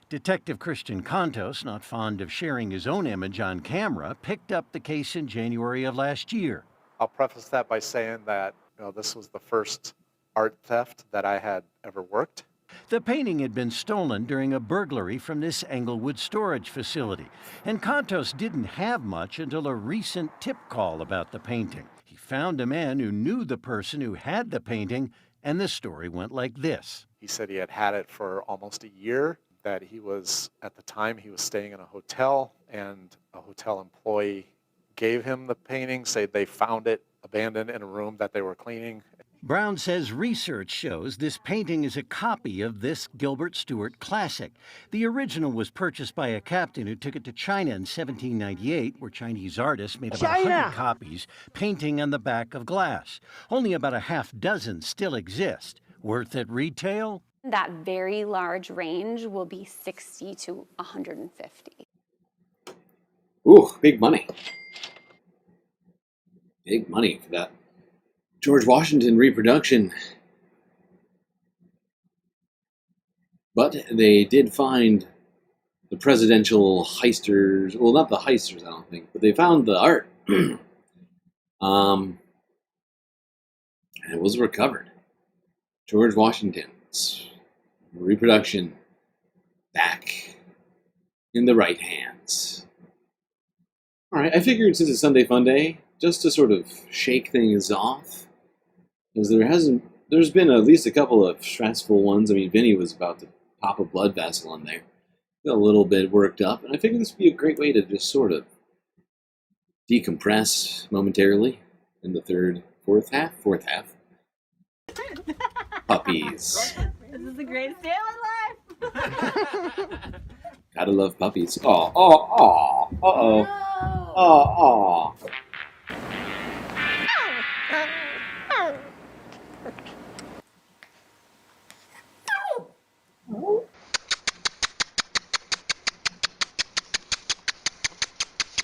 Speaker 15: Detective Christian Contos, not fond of sharing his own image on camera, picked up the case in January of last year.
Speaker 23: I'll preface that by saying that this was the first art theft that I had ever worked.
Speaker 15: The painting had been stolen during a burglary from this Englewood storage facility, and Contos didn't have much until a recent tip call about the painting. He found a man who knew the person who had the painting, and the story went like this.
Speaker 23: He said he had it for almost a year, that he was, at the time, he was staying in a hotel, and a hotel employee gave him the painting, said they found it abandoned in a room that they were cleaning.
Speaker 15: Brown says research shows this painting is a copy of this Gilbert Stuart classic. The original was purchased by a captain who took it to China in 1798, where Chinese artists made about 100 copies, painting on the back of glass. Only about a half dozen still exist. Worth at retail?
Speaker 22: That very large range will be 60 to 150.
Speaker 14: Ooh, big money. Big money for that George Washington reproduction. But they did find the presidential heisters. Well, not the heisters, I don't think, but they found the art. And it was recovered. George Washington's reproduction back in the right hands. All right, I figured since it's Sunday Funday, just to sort of shake things off, because there's been at least a couple of stressful ones. I mean, Vinny was about to pop a blood vessel in there. Got a little bit worked up, and I figured this would be a great way to just sort of decompress momentarily in the fourth half. Puppies.
Speaker 22: This is the greatest day of my life.
Speaker 14: Gotta love puppies. Aw.
Speaker 19: Uh-oh. Oh.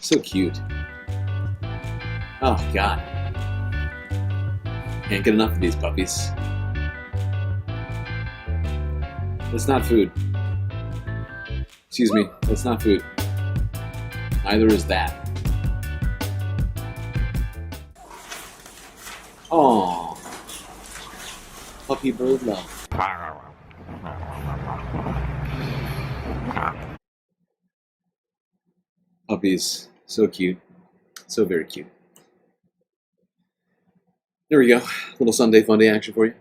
Speaker 19: So cute. Oh, God. Can't get enough of these puppies. It's not food. Excuse me, that's not food. Neither is that. Aww. Puppy bird love. Puppies. So cute. So very cute. There we go. Little Sunday Funday action for you.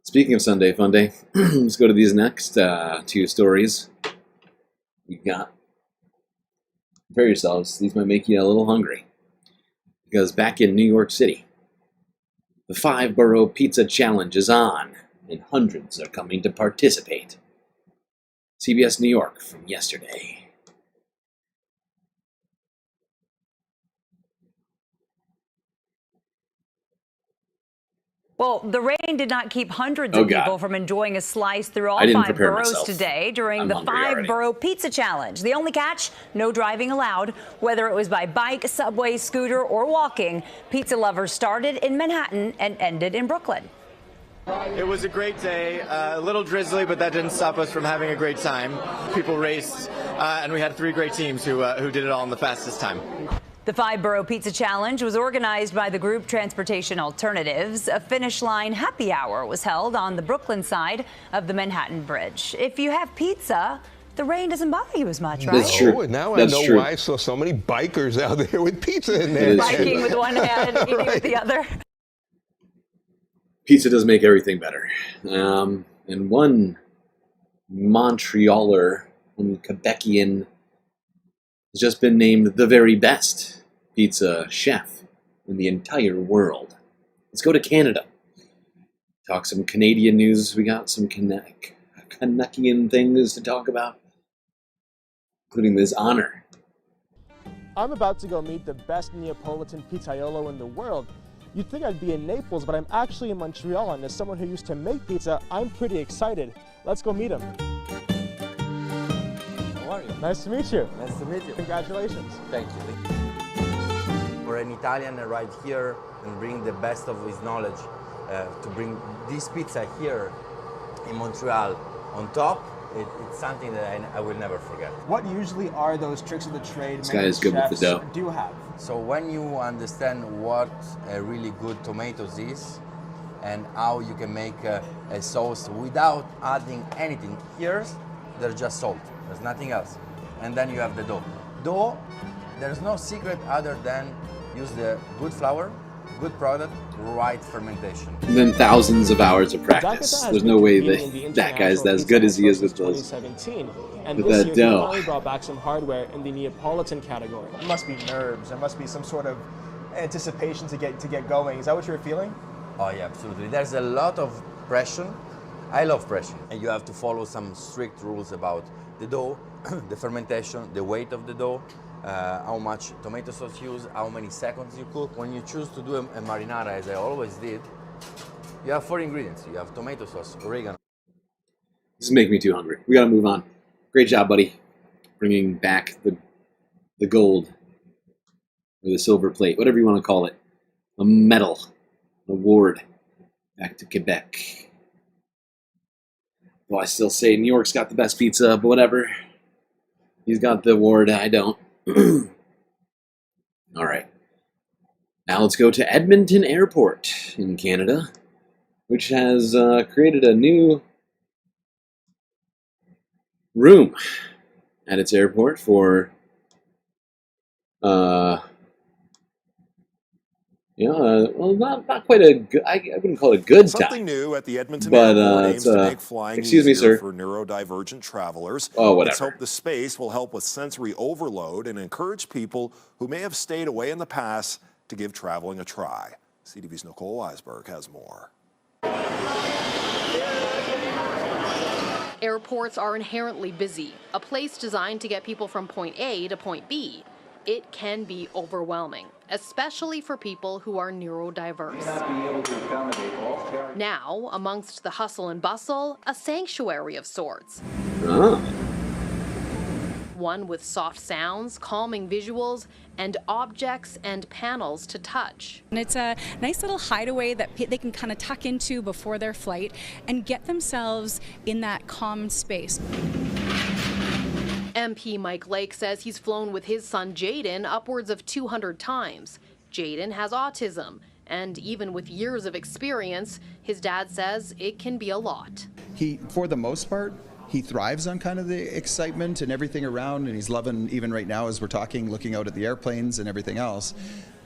Speaker 19: Speaking of Sunday Funday, let's go to these next two stories. We got. Prepare yourselves. These might make you a little hungry. Because back in New York City, the 5-borough pizza challenge is on, and hundreds are coming to participate. CBS New York from yesterday.
Speaker 3: Well, the rain did not keep hundreds of people from enjoying a slice through all 5 boroughs today during the 5-borough pizza challenge. The only catch, no driving allowed. Whether it was by bike, subway, scooter, or walking, pizza lovers started in Manhattan and ended in Brooklyn.
Speaker 7: It was a great day, a little drizzly, but that didn't stop us from having a great time. People raced, and we had 3 great teams who did it all in the fastest time.
Speaker 3: The 5-borough pizza challenge was organized by the group Transportation Alternatives. A finish line happy hour was held on the Brooklyn side of the Manhattan Bridge. If you have pizza, the rain doesn't bother you as much, right?
Speaker 12: That's true. Now I know why I saw so many bikers out there with pizza in there.
Speaker 3: Biking with one hand, eating with the other.
Speaker 14: Pizza does make everything better. And one Montrealer, one Quebecian, has just been named the very best pizza chef in the entire world. Let's go to Canada. Talk some Canadian news. We got some Canuckian things to talk about, including this honor.
Speaker 13: I'm about to go meet the best Neapolitan pizzaiolo in the world. You'd think I'd be in Naples, but I'm actually in Montreal, and as someone who used to make pizza, I'm pretty excited. Let's go meet him.
Speaker 17: How are you?
Speaker 13: Nice to meet you.
Speaker 17: Nice to meet you.
Speaker 13: Congratulations.
Speaker 17: Thank you. For an Italian to arrive here and bring the best of his knowledge to bring this pizza here in Montreal on top, it's something that I will never forget.
Speaker 13: What usually are those tricks of the trade
Speaker 14: This guy is good with the dough.
Speaker 13: do have?
Speaker 17: So when you understand what a really good tomatoes is and how you can make a sauce without adding anything, here there's just salt, there's nothing else. And then you have the dough. Dough, there's no secret other than use the good flour, good product, right fermentation.
Speaker 14: And then thousands of hours of practice. There's no way that guy's as good as he is with those.
Speaker 13: And
Speaker 14: with
Speaker 13: this
Speaker 14: that
Speaker 13: year, he
Speaker 14: dough.
Speaker 13: finally brought back some hardware in the Neapolitan category. It must be nerves. There must be some sort of anticipation to get going. Is that what you're feeling?
Speaker 17: Oh yeah, absolutely. There's a lot of pressure. I love pressure. And you have to follow some strict rules about the dough, the fermentation, the weight of the dough, how much tomato sauce you use, how many seconds you cook. When you choose to do a marinara, as I always did, you have 4 ingredients. You have tomato sauce, oregano.
Speaker 14: This is making me too hungry. We gotta move on. Great job, buddy. Bringing back the gold, or the silver plate, whatever you want to call it. A medal, award, back to Quebec. Well, I still say New York's got the best pizza, but whatever. He's got the award, I don't. All right. Now let's go to Edmonton Airport in Canada, which has created a new room at its airport for well, not quite a good, I wouldn't call it a good time.
Speaker 18: Something new at the Edmonton
Speaker 14: But,
Speaker 18: Airport aims
Speaker 14: it's,
Speaker 18: to make flying
Speaker 14: excuse me,
Speaker 18: easier
Speaker 14: sir.
Speaker 18: for neurodivergent travelers.
Speaker 14: Oh, whatever.
Speaker 18: Let's hope the space will help with sensory overload and encourage people who may have stayed away in the past to give traveling a try. CTV's Nicole Weisberg has more.
Speaker 1: Airports are inherently busy, a place designed to get people from point A to point B. It can be overwhelming, especially for people who are neurodiverse. Now, amongst the hustle and bustle, a sanctuary of sorts. One with soft sounds, calming visuals, and objects and panels to touch.
Speaker 2: And it's a nice little hideaway that they can kind of tuck into before their flight and get themselves in that calm space.
Speaker 1: MP Mike Lake says he's flown with his son Jaden upwards of 200 times. Jaden has autism, and even with years of experience, his dad says it can be a lot.
Speaker 6: He, for the most part, he thrives on kind of the excitement and everything around, and he's loving, even right now as we're talking, looking out at the airplanes and everything else.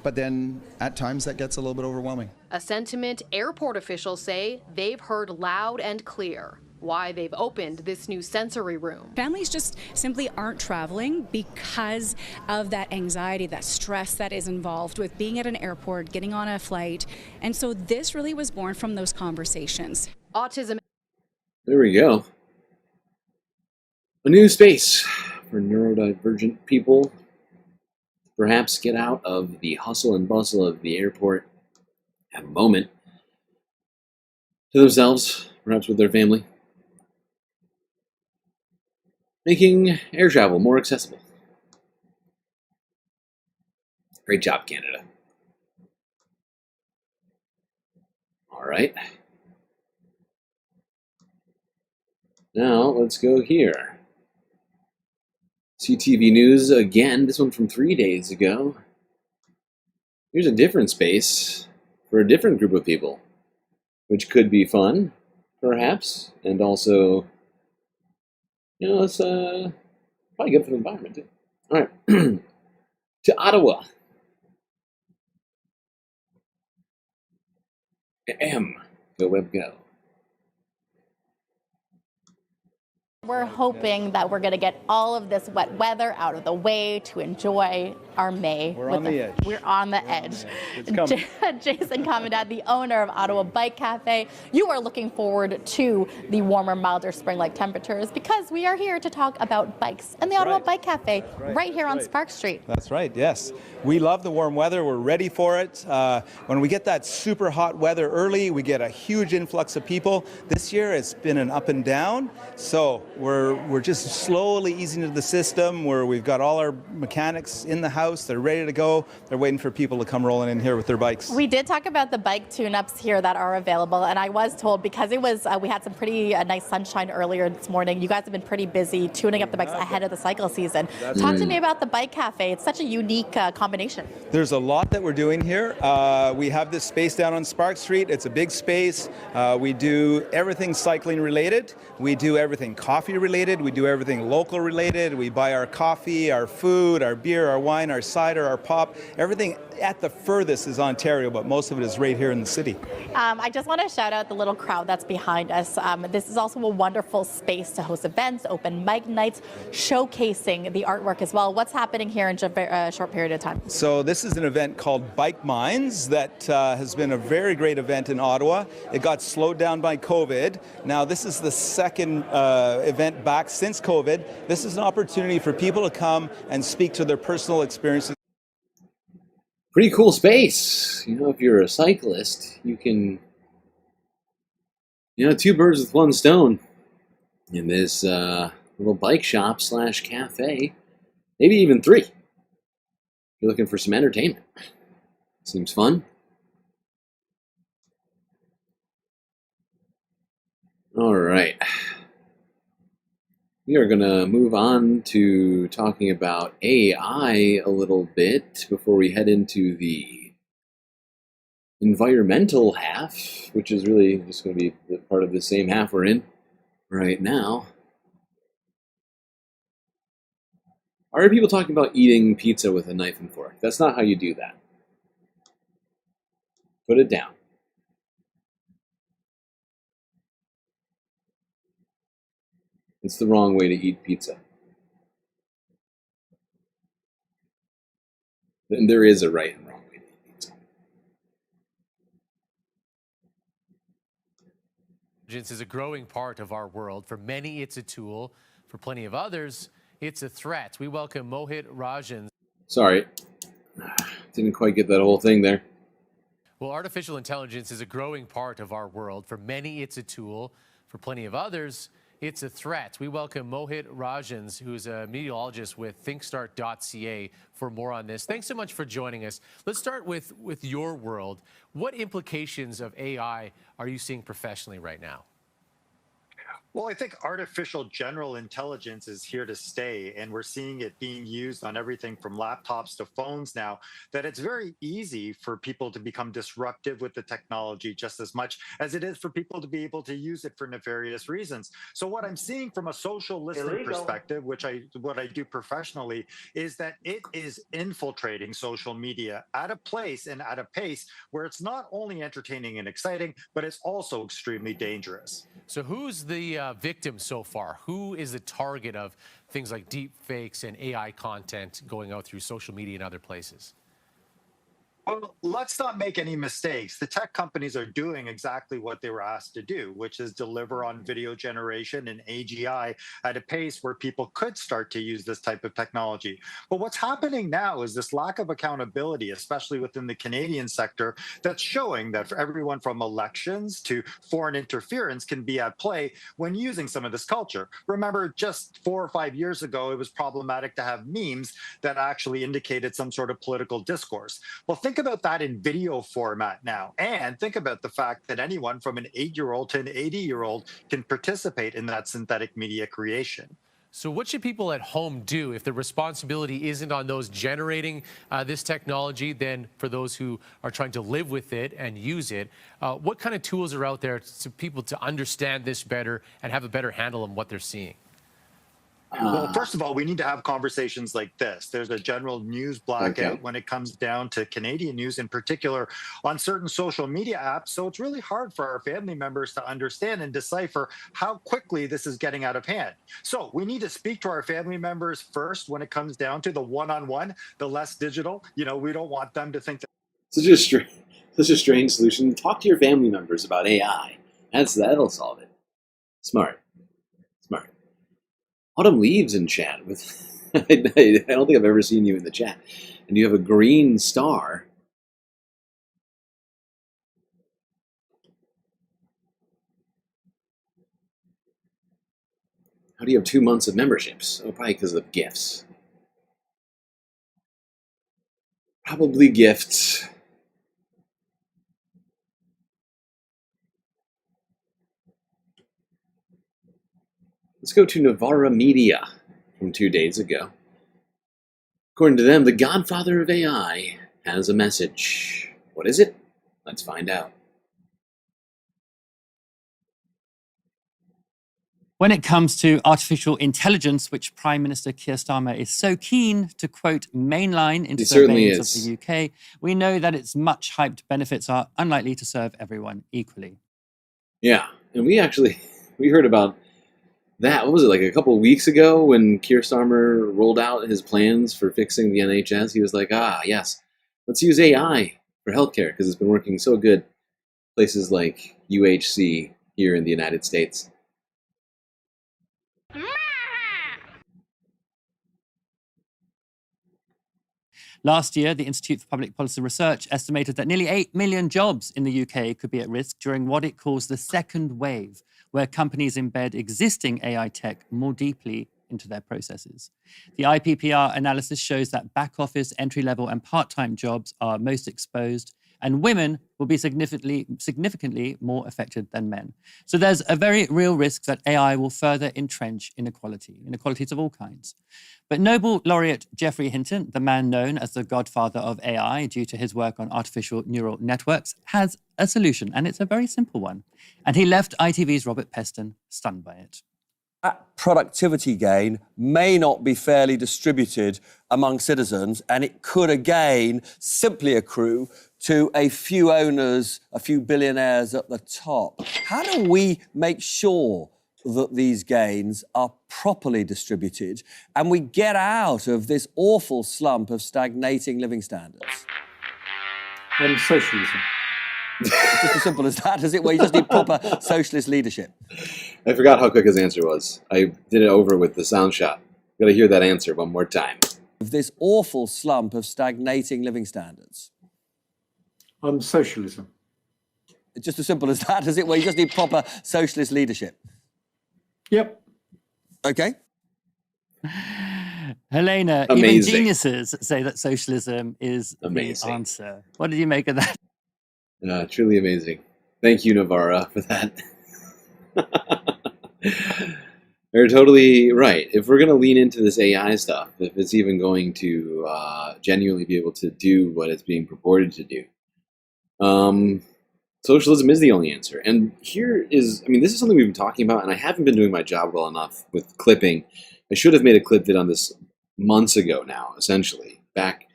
Speaker 6: But then at times that gets a little bit overwhelming.
Speaker 1: A sentiment airport officials say they've heard loud and clear. Why they've opened this new sensory room.
Speaker 2: Families just simply aren't traveling because of that anxiety, that stress that is involved with being at an airport, getting on a flight. And so this really was born from those conversations.
Speaker 1: Autism.
Speaker 14: There we go. A new space for neurodivergent people. Perhaps get out of the hustle and bustle of the airport. Have a moment to themselves, perhaps with their family. Making air travel more accessible. Great job, Canada. All right. Now, let's go here. CTV News again, this one from 3 days ago. Here's a different space for a different group of people, which could be fun, perhaps, and also, you know, it's probably good for the environment, too. All right, to Ottawa. Go Web Go.
Speaker 9: We're hoping that we're going to get all of this wet weather out of the way to enjoy our May.
Speaker 6: We're on the edge.
Speaker 9: We're on the edge.
Speaker 6: It's coming.
Speaker 9: Jason Commandant, the owner of Ottawa Bike Cafe, you are looking forward to the warmer, milder spring-like temperatures because we are here to talk about bikes and the Ottawa Bike Cafe right here on Spark Street.
Speaker 10: That's right, yes. We love the warm weather. We're ready for it. When we get that super hot weather early, we get a huge influx of people. This year it's been an up and down, so we're just slowly easing into the system where we've got all our mechanics in the house. They're ready to go. They're waiting for people to come rolling in here with their bikes.
Speaker 9: We did talk about the bike tune-ups here that are available, and I was told because it was we had some pretty nice sunshine earlier this morning. You guys have been pretty busy tuning up the bikes ahead of the cycle season. Talk to me about the Bike Cafe. It's such a unique combination.
Speaker 10: There's a lot that we're doing here. We have this space down on Spark Street. It's a big space. We do everything cycling related. We do everything coffee related. We do everything local related. We buy our coffee, our food, our beer, our wine, our cider, our pop. Everything at the furthest is Ontario, but most of it is right here in the city.
Speaker 9: I just want to shout out the little crowd that's behind us. This is also a wonderful space to host events, open mic nights, showcasing the artwork as well. What's happening here in a short period of time?
Speaker 10: So this is an event called Bike Minds that has been a very great event in Ottawa. It got slowed down by COVID. Now this is the second event back since COVID. This is an opportunity for people to come and speak to their personal experiences.
Speaker 14: Pretty cool space. You know, if you're a cyclist, you can, you know, two birds with one stone in this little bike shop / cafe. Maybe even three. If you're looking for some entertainment. Seems fun. All right. We are going to move on to talking about AI a little bit before we head into the environmental half, which is really just going to be part of the same half we're in right now. Why are people talking about eating pizza with a knife and fork? That's not how you do that. Put it down. It's the wrong way to eat pizza. And there is a right and wrong way to eat pizza.
Speaker 8: Intelligence is a growing part of our world. For many, it's a tool. For plenty of others, it's a threat. We welcome Mohit Rajan.
Speaker 14: Sorry. Didn't quite get that whole thing there.
Speaker 8: Well, artificial intelligence is a growing part of our world. For many, it's a tool. For plenty of others, it's a threat. We welcome Mohit Rajan, who's a meteorologist with thinkstart.ca, for more on this. Thanks so much for joining us. Let's start with your world. What implications of AI are you seeing professionally right now?
Speaker 16: Well, I think artificial general intelligence is here to stay, and we're seeing it being used on everything from laptops to phones now, that it's very easy for people to become disruptive with the technology just as much as it is for people to be able to use it for nefarious reasons. So what I'm seeing from a social listening perspective, what I do professionally, is that it is infiltrating social media at a place and at a pace where it's not only entertaining and exciting, but it's also extremely dangerous.
Speaker 8: So who's the victim so far? Who is the target of things like deep fakes and AI content going out through social media and other places?
Speaker 16: Well, let's not make any mistakes. The tech companies are doing exactly what they were asked to do, which is deliver on video generation and AGI at a pace where people could start to use this type of technology. But what's happening now is this lack of accountability, especially within the Canadian sector, that's showing that for everyone from elections to foreign interference can be at play when using some of this culture. Remember, just 4 or 5 years ago, it was problematic to have memes that actually indicated some sort of political discourse. Well, think about that in video format now, and think about the fact that anyone from an 8-year-old to an 80-year-old can participate in that synthetic media creation.
Speaker 8: So what should people at home do if the responsibility isn't on those generating this technology, then for those who are trying to live with it and use it? What kind of tools are out there for people to understand this better and have a better handle on what they're seeing?
Speaker 16: Well, first of all, we need to have conversations like this. There's a general news blackout when it comes down to Canadian news, in particular on certain social media apps. So it's really hard for our family members to understand and decipher how quickly this is getting out of hand. So we need to speak to our family members first when it comes down to the one-on-one, the less digital. You know, we don't want them to think that.
Speaker 19: Such a strange solution. Talk to your family members about AI. That'll solve it. Smart. Autumn Leaves in chat with. I don't think I've ever seen you in the chat, and you have a green star. How do you have 2 months of memberships? Oh, probably because of gifts. Probably gifts. Let's go to Navarra Media from 2 days ago. According to them, the godfather of AI has a message. What is it? Let's find out.
Speaker 20: When it comes to artificial intelligence, which Prime Minister Keir Starmer is so keen to, quote, mainline into the veins of the UK, we know that its much-hyped benefits are unlikely to serve everyone equally.
Speaker 14: Yeah, and we heard about that, what was it, like a couple of weeks ago when Keir Starmer rolled out his plans for fixing the NHS? He was like, yes, let's use AI for healthcare because it's been working so good. Places like UHC here in the United States.
Speaker 20: Last year, the Institute for Public Policy Research estimated that nearly 8 million jobs in the UK could be at risk during what it calls the second wave, where companies embed existing AI tech more deeply into their processes. The IPPR analysis shows that back office, entry-level and part-time jobs are most exposed, and women will be significantly more affected than men. So there's a very real risk that AI will further entrench inequalities of all kinds. But Nobel laureate Geoffrey Hinton, the man known as the godfather of AI due to his work on artificial neural networks, has a solution, and it's a very simple one. And he left ITV's Robert Peston stunned by it.
Speaker 24: That productivity gain may not be fairly distributed among citizens, and it could again simply accrue to a few owners, a few billionaires at the top. How do we make sure that these gains are properly distributed and we get out of this awful slump of stagnating living standards?
Speaker 25: Socialism. Just
Speaker 24: just as simple as that, is it? Where you just need proper socialist leadership.
Speaker 14: I forgot how quick his answer was. I did it over with the sound shot. Got to hear that answer one more time.
Speaker 24: This awful slump of stagnating living standards.
Speaker 4: Socialism.
Speaker 24: It's just as simple as that, is it? Where you just need proper socialist leadership.
Speaker 4: Yep.
Speaker 24: Okay.
Speaker 20: Helena,
Speaker 14: Amazing.
Speaker 20: even geniuses say that socialism is
Speaker 14: Amazing.
Speaker 20: the answer. What did you make of that?
Speaker 14: Truly amazing. Thank you, Navarra, for that. You're totally right. If we're going to lean into this AI stuff, if it's even going to genuinely be able to do what it's being purported to do, socialism is the only answer. And here is, I mean, this is something we've been talking about, and I haven't been doing my job well enough with clipping. I should have made a clip vid on this months ago now, essentially, back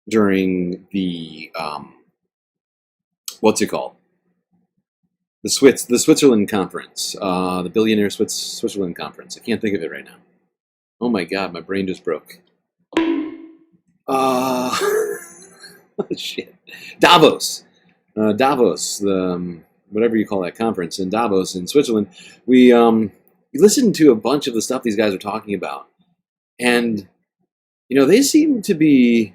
Speaker 14: during the, what's it called? The Switzerland conference, the Billionaire Switzerland conference. I can't think of it right now. Oh my God, my brain just broke. Shit. Davos, the whatever you call that conference in Davos in Switzerland. We listened to a bunch of the stuff these guys are talking about, and they seem to be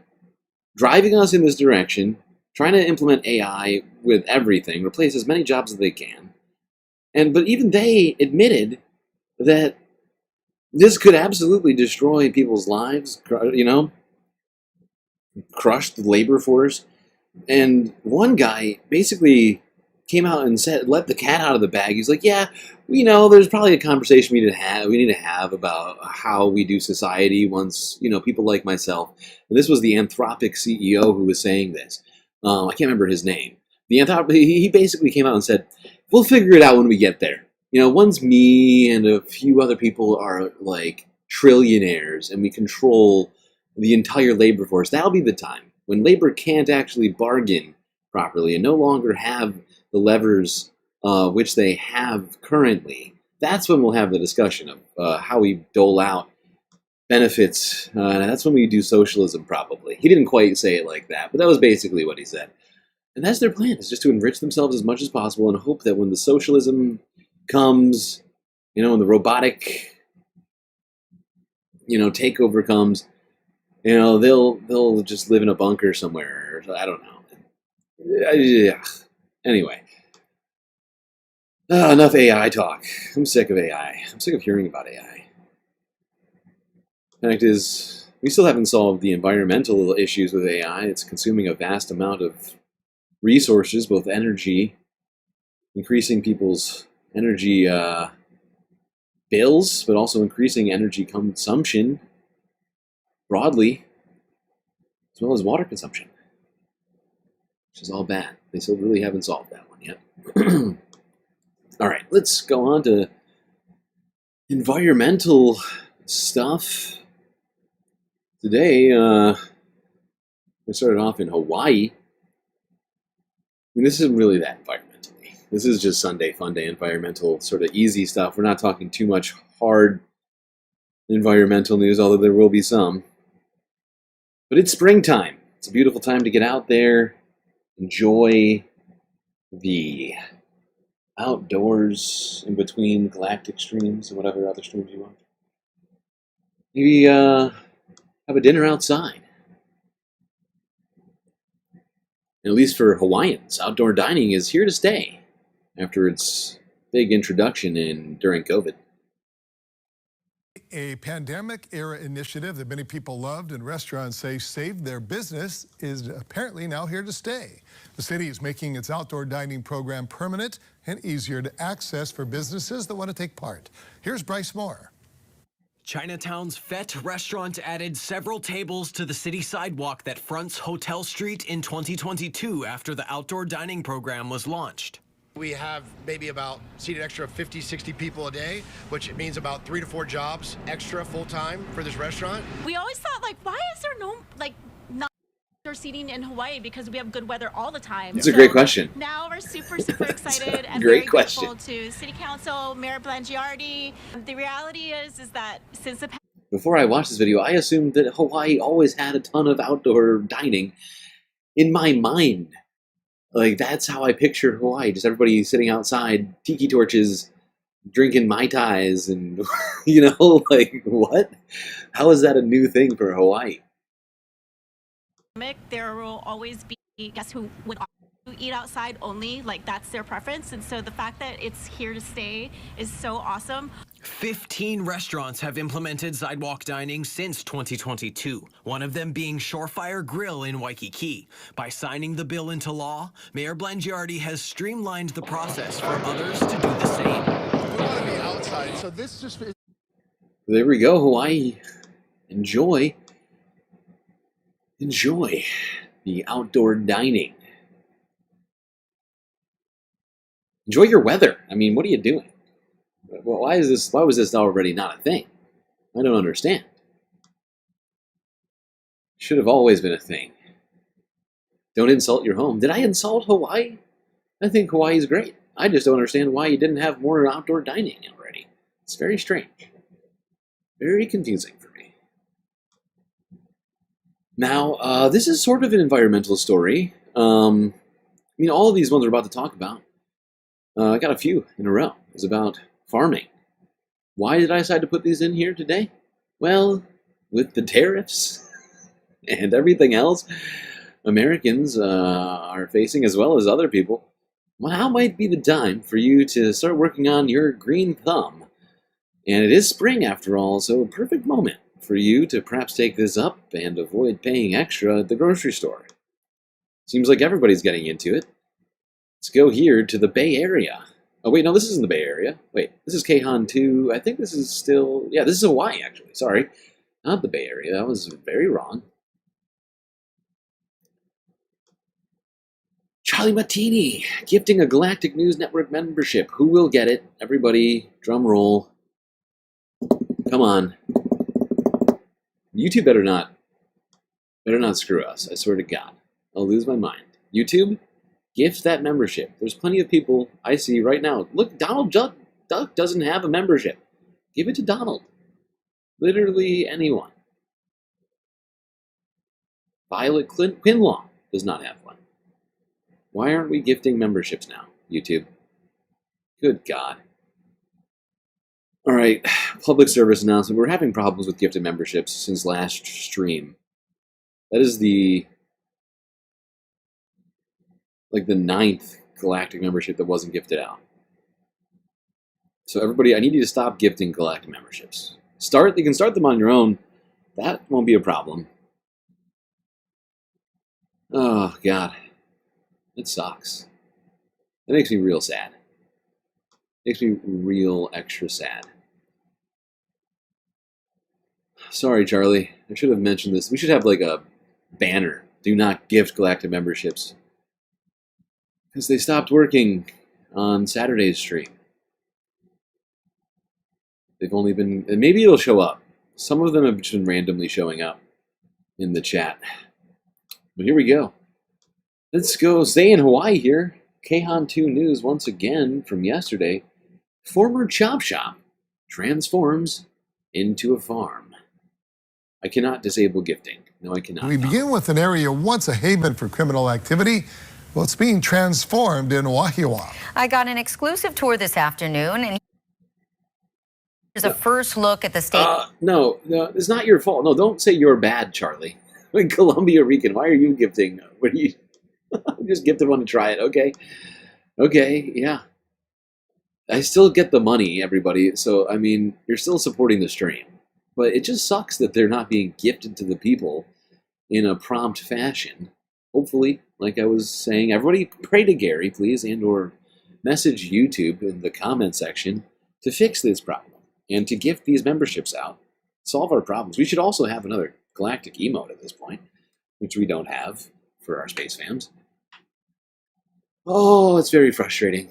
Speaker 14: driving us in this direction, trying to implement AI with everything, replace as many jobs as they can. But even they admitted that this could absolutely destroy people's lives, crush the labor force. And one guy basically came out and said, let the cat out of the bag. He's like, yeah, there's probably a conversation we need to have about how we do society once, people like myself. And this was the Anthropic CEO who was saying this. I can't remember his name. He basically came out and said, we'll figure it out when we get there. Once me and a few other people are like trillionaires and we control the entire labor force, that'll be the time when labor can't actually bargain properly and no longer have the levers which they have currently. That's when we'll have the discussion of how we dole out benefits. That's when we do socialism, probably. He didn't quite say it like that, but that was basically what he said. And that's their plan, is just to enrich themselves as much as possible and hope that when the socialism comes, when the robotic, takeover comes, they'll just live in a bunker somewhere. I don't know. Anyway. Enough AI talk. I'm sick of AI. I'm sick of hearing about AI. Fact is, we still haven't solved the environmental issues with AI. It's consuming a vast amount of resources, both energy, increasing people's energy bills, but also increasing energy consumption broadly, as well as water consumption, which is all bad. They still really haven't solved that one yet. All right, let's go on to environmental stuff. Today, we started off in Hawaii. I mean, this isn't really that environmentally. This is just Sunday FUNDAY environmental, sort of easy stuff. We're not talking too much hard environmental news, although there will be some. But it's springtime. It's a beautiful time to get out there, enjoy the outdoors in between galactic streams and whatever other streams you want. Maybe have a dinner outside. And at least for Hawaiians, outdoor dining is here to stay after its big introduction during COVID.
Speaker 5: A pandemic-era initiative that many people loved and restaurants say saved their business is apparently now here to stay. The city is making its outdoor dining program permanent and easier to access for businesses that want to take part. Here's Bryce Moore.
Speaker 11: Chinatown's Fete restaurant added several tables to the city sidewalk that fronts Hotel Street in 2022 after the outdoor dining program was launched.
Speaker 21: We have maybe about seated extra 50, 60 people a day, which means about 3 to 4 jobs extra full-time for this restaurant.
Speaker 25: We always thought, why is there no, not outdoor seating in Hawaii? Because we have good weather all the time.
Speaker 14: That's a great question.
Speaker 25: Now we're super, super excited and
Speaker 14: great
Speaker 25: very
Speaker 14: question.
Speaker 25: grateful to City Council, Mayor Blangiardi. The reality is that since the
Speaker 14: Before I watched this video, I assumed that Hawaii always had a ton of outdoor dining. In my mind, Like, that's how I picture Hawaii. Just everybody sitting outside, tiki torches, drinking Mai Tais, and, you know, like, what? How is that a new thing for Hawaii?
Speaker 25: There will always be guests who would eat outside only, like that's their preference. And so the fact that it's here to stay is so awesome.
Speaker 11: 15 restaurants have implemented sidewalk dining since 2022, one of them being Shorefire Grill in Waikiki. By signing the bill into law, Mayor Blangiardi has streamlined the process for others to do the same.
Speaker 21: We want to be outside, so this just...
Speaker 14: There we go, Hawaii. Enjoy the outdoor dining. Enjoy your weather. I mean, what are you doing? Why was this already not a thing? I don't understand. Should have always been a thing. Don't insult your home. Did I insult Hawaii? I think Hawaii's great. I just don't understand why you didn't have more outdoor dining already. It's very strange. Very confusing for me. Now, this is sort of an environmental story. I mean, all of these ones we're about to talk about, I got a few in a row. It was about farming. Why did I decide to put these in here today? Well, with the tariffs and everything else Americans are facing, as well as other people, well, now might be the time for you to start working on your green thumb. And it is spring, after all, so a perfect moment for you to perhaps take this up and avoid paying extra at the grocery store. Seems like everybody's getting into it. Let's go here to the Bay Area. Oh, wait, no, this isn't the Bay Area. Wait, this is Keihan 2. I think this is still... Yeah, this is Hawaii, actually. Sorry. Not the Bay Area. That was very wrong. Charlie Mattini, gifting a Galactic News Network membership. Who will get it? Everybody, drum roll. Come on. YouTube better not screw us. I swear to God. I'll lose my mind. YouTube, gift that membership. There's plenty of people I see right now. Look, Donald Duck doesn't have a membership. Give it to Donald. Literally anyone. Violet Quinlaw does not have one. Why aren't we gifting memberships now, YouTube? Good God. All right, public service announcement. We're having problems with gifted memberships since last stream. That is the 9th Galactic membership that wasn't gifted out. So everybody, I need you to stop gifting Galactic memberships. You can start them on your own. That won't be a problem. Oh, God. It sucks. That makes me real sad. Makes me real extra sad. Sorry, Charlie. I should have mentioned this. We should have like a banner. Do not gift Galactic memberships. Because they stopped working on Saturday's stream. They've only been... And maybe it'll show up. Some of them have just been randomly showing up in the chat. But here we go. Let's go stay in Hawaii here. Keihan 2 news once again from yesterday. Former chop shop transforms into a farm. I cannot disable gifting. No, I cannot.
Speaker 5: We begin with an area once a haven for criminal activity. Well, it's being transformed in Wahiawa.
Speaker 4: I got an exclusive tour this afternoon, and here's a first look at the state.
Speaker 14: No, it's not your fault. No, don't say you're bad, Charlie. Like Columbia Rican, why are you gifting? What are you... Just gifted one to try it. Okay, yeah. I still get the money, everybody. So, I mean, you're still supporting the stream. But it just sucks that they're not being gifted to the people in a prompt fashion. Hopefully, like I was saying, everybody pray to Gary, please, and or message YouTube in the comment section to fix this problem and to gift these memberships out. Solve our problems. We should also have another Galactic emote at this point, which we don't have for our space fams. Oh, it's very frustrating.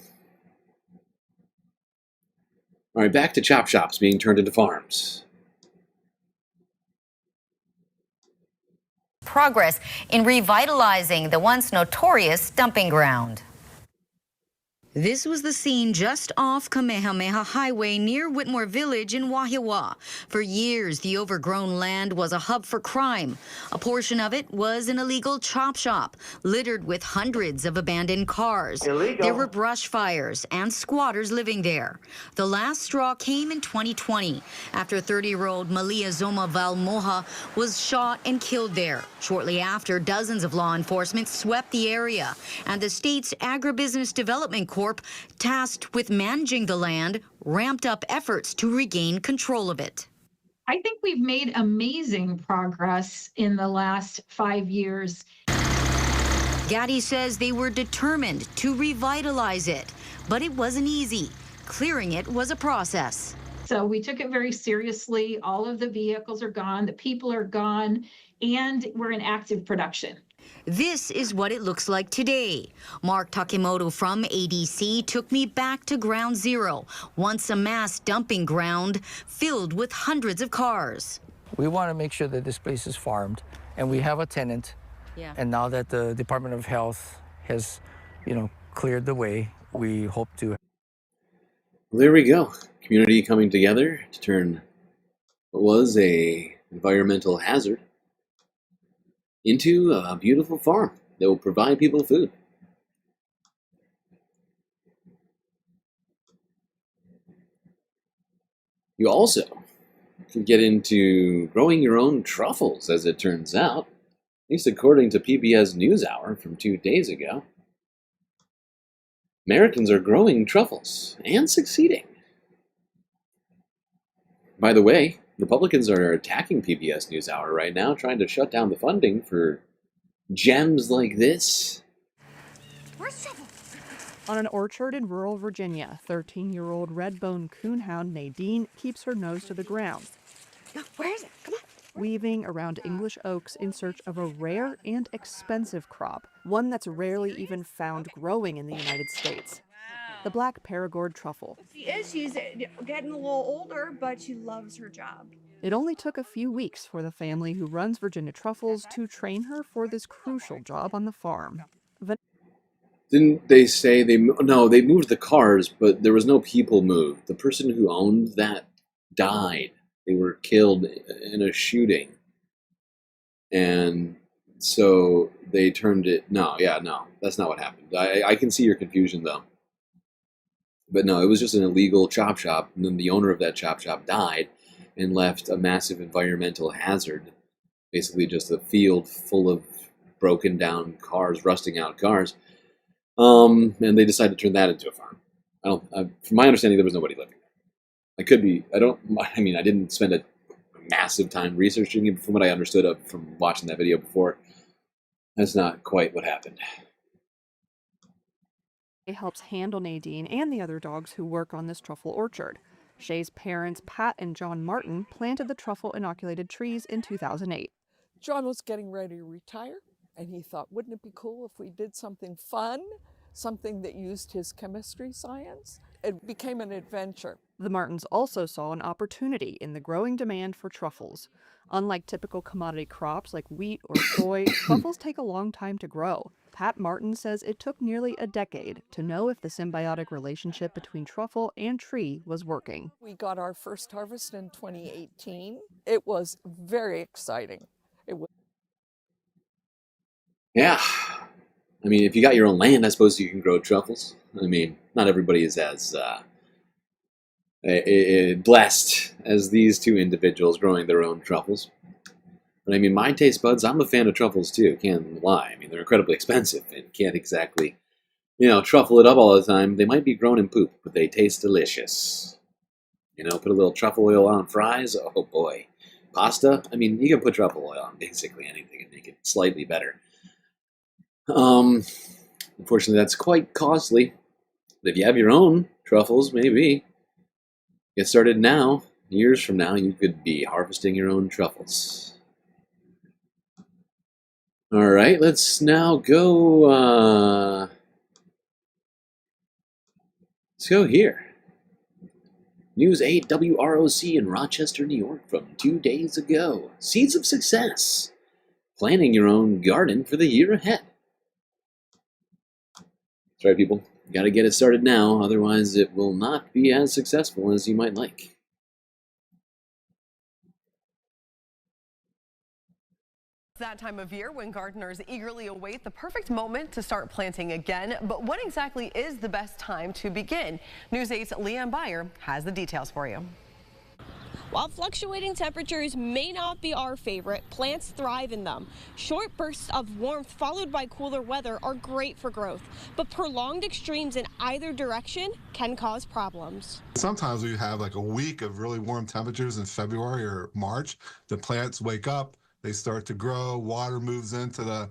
Speaker 14: All right, back to chop shops being turned into farms.
Speaker 4: Progress in revitalizing the once notorious dumping ground. This was the scene just off Kamehameha Highway near Whitmore Village in Wahiawa. For years, the overgrown land was a hub for crime. A portion of it was an illegal chop shop, littered with hundreds of abandoned cars.
Speaker 7: Illegal.
Speaker 4: There were brush fires and squatters living there. The last straw came in 2020 after 30-year-old Malia Zoma Valmoha was shot and killed there. Shortly after, dozens of law enforcement swept the area, and the state's Agribusiness Development Corp, tasked with managing the land, ramped up efforts to regain control of it.
Speaker 7: I think we've made amazing progress in the last 5 years.
Speaker 4: Gaddy says they were determined to revitalize it, but it wasn't easy. Clearing it was a process.
Speaker 7: So we took it very seriously. All of the vehicles are gone, the people are gone, and we're in active production.
Speaker 4: This is what it looks like today. Mark Takemoto from ADC took me back to ground zero, once a mass dumping ground filled with hundreds of cars.
Speaker 12: We want to make sure that this place is farmed, and we have a tenant.
Speaker 4: Yeah.
Speaker 12: And now that the Department of Health has, cleared the way, we hope to.
Speaker 14: Well, there we go. Community coming together to turn what was a environmental hazard into a beautiful farm that will provide people food. You also can get into growing your own truffles, as it turns out, at least according to PBS NewsHour from 2 days ago. Americans are growing truffles and succeeding. By the way, Republicans are attacking PBS NewsHour right now, trying to shut down the funding for gems like this.
Speaker 15: On an orchard in rural Virginia, 13-year-old red-bone coonhound Nadine keeps her nose to the ground.
Speaker 22: Where is it? Come on.
Speaker 15: Weaving around English oaks in search of a rare and expensive crop, one that's rarely even found growing in the United States. The black Perigord truffle.
Speaker 22: She's getting a little older, but she loves her job.
Speaker 15: It only took a few weeks for the family who runs Virginia Truffles to train her for this crucial job on the farm.
Speaker 14: Didn't they say they moved the cars, but there was no people moved. The person who owned that died. They were killed in a shooting. And so they turned it. No, that's not what happened. I can see your confusion, though. But no, it was just an illegal chop shop, and then the owner of that chop shop died and left a massive environmental hazard. Basically just a field full of broken down cars, rusting out cars. And they decided to turn that into a farm. From my understanding, there was nobody living there. I didn't spend a massive time researching it. From what I understood from watching that video before, that's not quite what happened.
Speaker 15: It helps handle Nadine and the other dogs who work on this truffle orchard. Shay's parents, Pat and John Martin, planted the truffle-inoculated trees in 2008.
Speaker 23: John was getting ready to retire, and he thought, wouldn't it be cool if we did something fun, something that used his chemistry science? It became an adventure.
Speaker 15: The Martins also saw an opportunity in the growing demand for truffles. Unlike typical commodity crops like wheat or soy, truffles take a long time to grow. Pat Martin says it took nearly a decade to know if the symbiotic relationship between truffle and tree was working.
Speaker 23: We got our first harvest in 2018. It was very exciting.
Speaker 14: Yeah. I mean, if you got your own land, I suppose you can grow truffles. I mean, not everybody is as blessed as these two individuals growing their own truffles. But I mean, my taste buds, I'm a fan of truffles too, can't lie. I mean, they're incredibly expensive and can't exactly, truffle it up all the time. They might be grown in poop, but they taste delicious. Put a little truffle oil on fries, oh boy. Pasta, I mean, you can put truffle oil on basically anything and make it slightly better. Unfortunately, that's quite costly. But if you have your own truffles, maybe. Get started now. Years from now, you could be harvesting your own truffles. All right, let's now go. Let's go here. News 8 WROC in Rochester, New York from 2 days ago. Seeds of success. Planning your own garden for the year ahead. That's right, people. You got to get it started now, otherwise it will not be as successful as you might like.
Speaker 2: That time of year when gardeners eagerly await the perfect moment to start planting again. But when exactly is the best time to begin? News 8's Leanne Beyer has the details for you.
Speaker 3: While fluctuating temperatures may not be our favorite, plants thrive in them. Short bursts of warmth followed by cooler weather are great for growth, but prolonged extremes in either direction can cause problems.
Speaker 13: Sometimes we have like a week of really warm temperatures in February or March. The plants wake up, they start to grow, water moves into the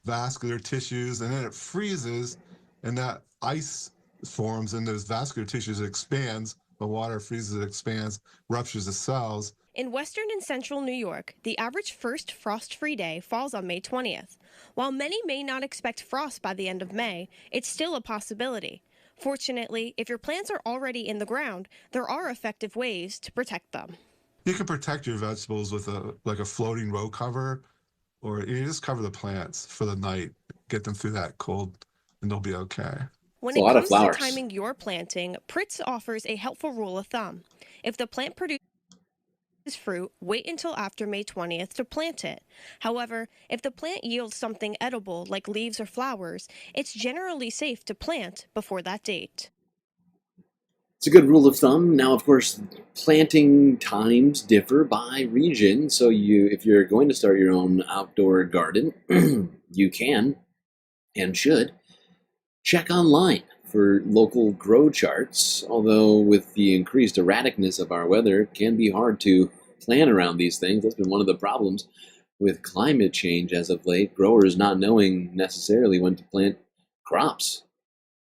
Speaker 13: vascular tissues, and then it freezes, and that ice forms in those vascular tissues. It expands. The water freezes, it expands, ruptures the cells.
Speaker 3: In western and central New York, the average first frost-free day falls on May 20th. While many may not expect frost by the end of May, it's still a possibility. Fortunately, if your plants are already in the ground, there are effective ways to protect them.
Speaker 13: You can protect your vegetables with a floating row cover, or you just cover the plants for the night, get them through that cold, and they'll be okay.
Speaker 3: When it comes to timing your planting, Pritz offers a helpful rule of thumb. If the plant produces fruit, wait until after May 20th to plant it. However, if the plant yields something edible like leaves or flowers, it's generally safe to plant before that date.
Speaker 14: It's a good rule of thumb. Now, of course, planting times differ by region, so if you're going to start your own outdoor garden, you can and should check online for local grow charts, although with the increased erraticness of our weather, it can be hard to plan around these things. That's been one of the problems with climate change as of late, growers not knowing necessarily when to plant crops.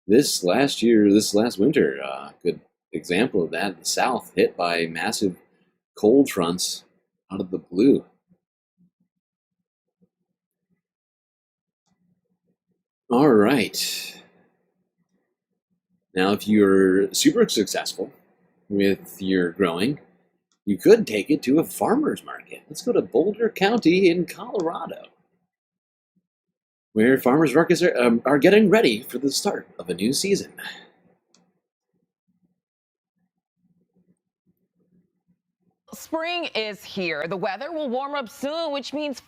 Speaker 14: This last winter, good example of that, the South hit by massive cold fronts out of the blue. All right. Now, if you're super successful with your growing, you could take it to a farmer's market. Let's go to Boulder County in Colorado, where farmers markets are getting ready for the start of a new season.
Speaker 17: Spring is here. The weather will warm up soon, which means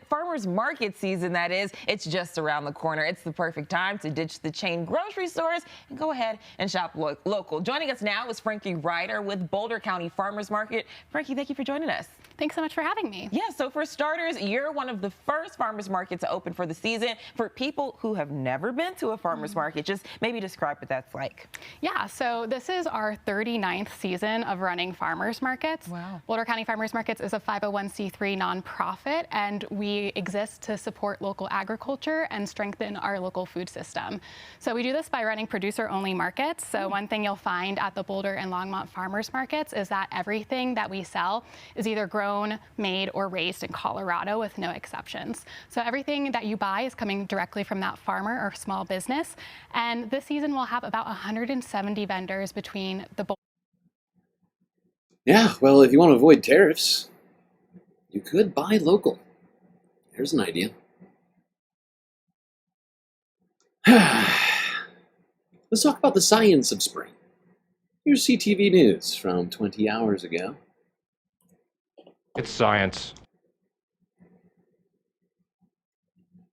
Speaker 17: farmers market season, that is, it's just around the corner. It's the perfect time to ditch the chain grocery stores and go ahead and shop local. Joining us now is Frankie Ryder with Boulder County Farmers Market. Frankie, thank you for joining us.
Speaker 18: Thanks so much for having me.
Speaker 17: Yeah, so for starters, you're one of the first farmers markets to open for the season. For people who have never been to a farmers market, just maybe describe what that's like.
Speaker 18: Yeah, so this is our 39th season of running farmers markets.
Speaker 17: Wow.
Speaker 18: Boulder County Farmers Markets is a 501c3 nonprofit, and we exist to support local agriculture and strengthen our local food system. So we do this by running producer-only markets. So one thing you'll find at the Boulder and Longmont farmers markets is that everything that we sell is either grown, made, or raised in Colorado with no exceptions. So everything that you buy is coming directly from that farmer or small business. And this season we'll have about 170 vendors between the Boulder.
Speaker 14: Yeah, well, if you want to avoid tariffs, you could buy local. Here's an idea. Let's talk about the science of spring. Here's CTV News from 20 hours ago.
Speaker 26: It's science.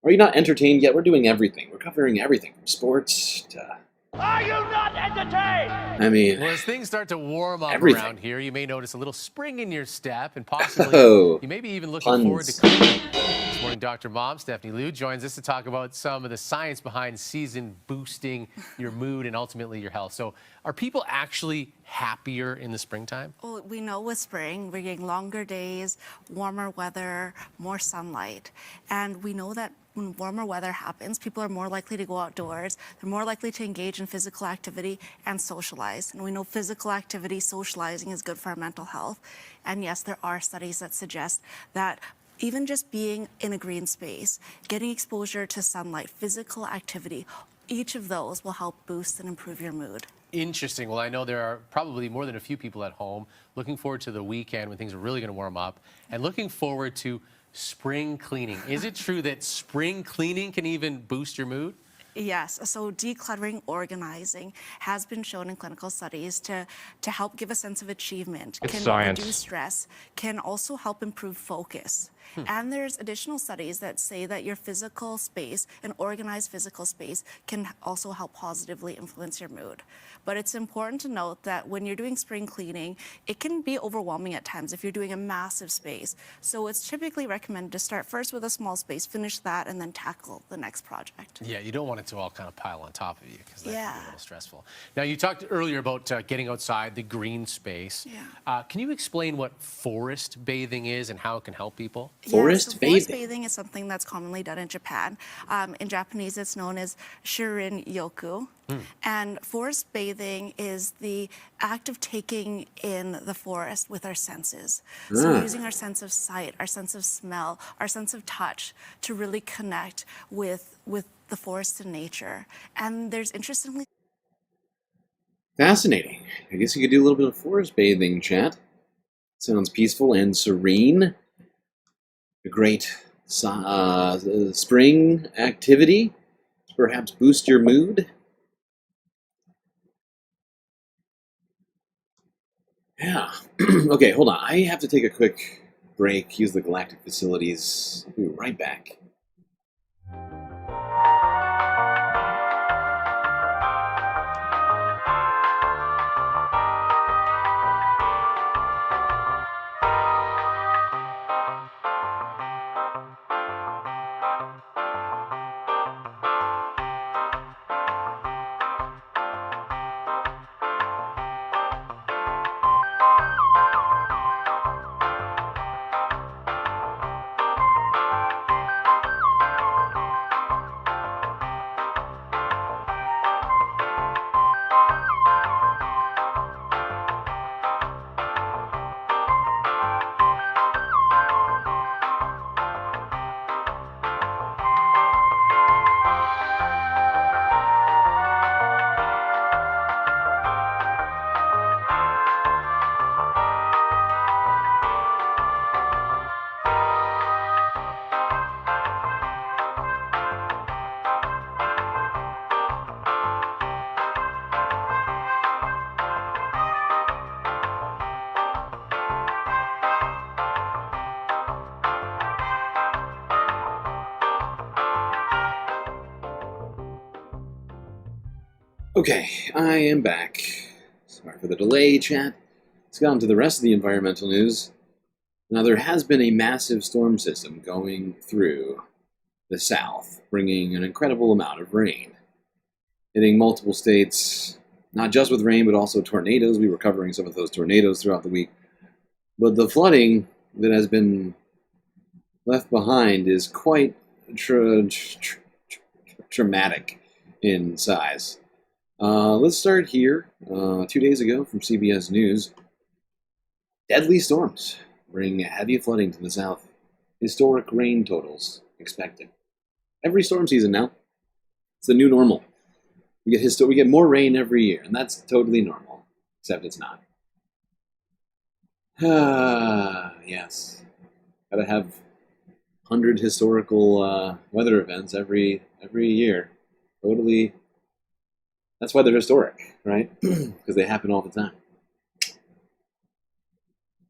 Speaker 14: Are you not entertained yet? We're doing everything. We're covering everything from sports to...
Speaker 26: Are you not entertained?
Speaker 14: I mean...
Speaker 8: Well, as things start to warm up
Speaker 14: everything.
Speaker 8: around here, you may notice a little spring in your step, and possibly you may be even looking forward to cleaning. This morning, Dr. Mom, Stephanie Liu, joins us to talk about some of the science behind season boosting your mood and ultimately your health. So are people actually happier in the springtime?
Speaker 27: Well, we know with spring, we're getting longer days, warmer weather, more sunlight. And we know that when warmer weather happens, people are more likely to go outdoors. They're more likely to engage in physical activity and socialize. And we know physical activity, socializing is good for our mental health. And yes, there are studies that suggest that even just being in a green space, getting exposure to sunlight, physical activity, each of those will help boost and improve your mood.
Speaker 8: Interesting. Well, I know there are probably more than a few people at home looking forward to the weekend when things are really going to warm up and looking forward to spring cleaning. Is it true that spring cleaning can even boost your mood?
Speaker 27: Yes, so decluttering, organizing has been shown in clinical studies to help give a sense of achievement,
Speaker 26: It's
Speaker 27: can
Speaker 26: science.
Speaker 27: reduce stress, can also help improve focus. And there's additional studies that say that your physical space, an organized physical space, can also help positively influence your mood. But it's important to note that when you're doing spring cleaning, it can be overwhelming at times if you're doing a massive space. So it's typically recommended to start first with a small space, finish that, and then tackle the next project.
Speaker 8: Yeah, you don't want it to all kind of pile on top of you because that can be a
Speaker 27: Yeah.
Speaker 8: little stressful. Now, you talked earlier about getting outside, the green space.
Speaker 27: Yeah.
Speaker 8: Can you explain what forest bathing is and how it can help people?
Speaker 27: Forest bathing is something that's commonly done in Japan. In Japanese, it's known as shirin yoku. And forest bathing is the act of taking in the forest with our senses. So we're using our sense of sight, our sense of smell, our sense of touch to really connect with the forest and nature. And there's interestingly...
Speaker 14: Fascinating. I guess you could do a little bit of forest bathing, chat. Sounds peaceful and serene. A great spring activity to perhaps boost your mood. Yeah. Okay, hold on. I have to take a quick break, use the galactic facilities. I'll be right back. Okay, I am back. Sorry for the delay, chat. Let's get on to the rest of the environmental news. Now, there has been a massive storm system going through the south, bringing an incredible amount of rain, hitting multiple states, not just with rain, but also tornadoes. We were covering some of those tornadoes throughout the week. But the flooding that has been left behind is quite traumatic in size. Let's start here. 2 days ago from CBS News, deadly storms bring heavy flooding to the south. Historic rain totals expected. Every storm season now, it's the new normal. We get more rain every year, and that's totally normal, except it's not. Yes. Gotta have 100 historical weather events every year. Totally. That's why they're historic, right? Because they happen all the time.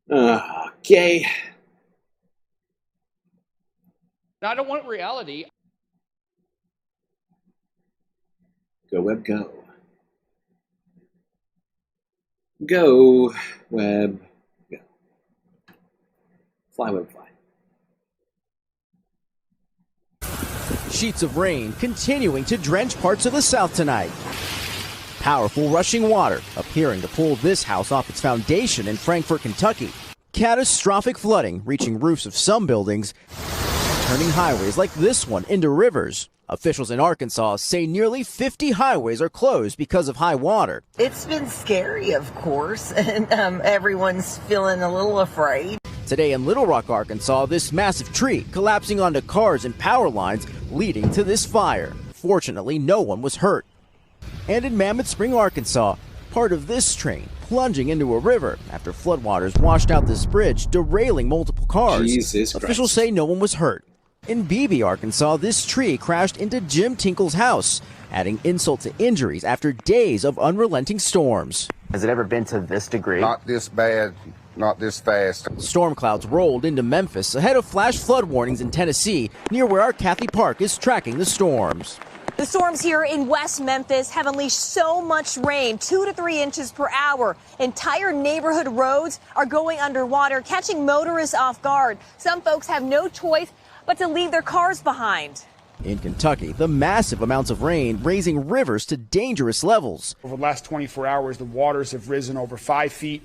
Speaker 14: Okay.
Speaker 1: I don't want reality.
Speaker 14: Go, web, go. Go, web, go. Fly, web, fly.
Speaker 6: Sheets of rain continuing to drench parts of the south tonight. Powerful rushing water appearing to pull this house off its foundation in Frankfort, Kentucky. Catastrophic flooding reaching roofs of some buildings, turning highways like this one into rivers. Officials in Arkansas say nearly 50 highways are closed because of high water.
Speaker 9: It's been scary, of course, and everyone's feeling a little afraid.
Speaker 6: Today in Little Rock, Arkansas, this massive tree collapsing onto cars and power lines leading to this fire. Fortunately, no one was hurt. And in Mammoth Spring, Arkansas, part of this train plunging into a river after floodwaters washed out this bridge, derailing multiple cars.
Speaker 14: Jesus Christ.
Speaker 6: Officials say no one was hurt. In Beebe, Arkansas, this tree crashed into Jim Tinkle's house, adding insult to injuries after days of unrelenting storms.
Speaker 10: Has it ever been to this degree?
Speaker 11: Not this bad, not this fast.
Speaker 6: Storm clouds rolled into Memphis ahead of flash flood warnings in Tennessee, near where our Kathy Park is tracking the storms.
Speaker 16: The storms here in West Memphis have unleashed so much rain, 2 to 3 inches per hour. Entire neighborhood roads are going underwater, catching motorists off guard. Some folks have no choice but to leave their cars behind.
Speaker 6: In Kentucky, the massive amounts of rain raising rivers to dangerous levels.
Speaker 19: Over the last 24 hours, the waters have risen over 5 feet,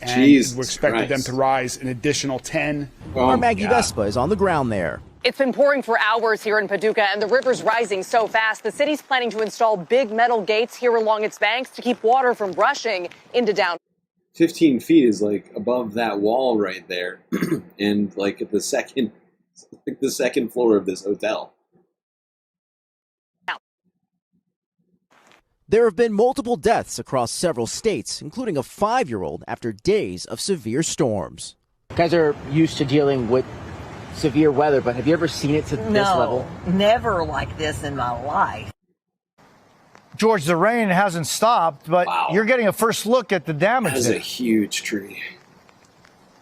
Speaker 19: and we're expecting them to rise an additional 10.
Speaker 6: Our Maggie Vespa is on the ground there.
Speaker 20: It's been pouring for hours here in Paducah, and the river's rising so fast. The city's planning to install big metal gates here along its banks to keep water from rushing into downtown.
Speaker 14: 15 feet is like above that wall right there, and like at the second floor of this hotel.
Speaker 6: There have been multiple deaths across several states, including a 5-year-old after days of severe storms.
Speaker 10: You guys are used to dealing with severe weather, but have you ever seen it to this level?
Speaker 9: Never like this in my life.
Speaker 24: George, the rain hasn't stopped, but you're getting a first look at the damage.
Speaker 14: That is a huge tree.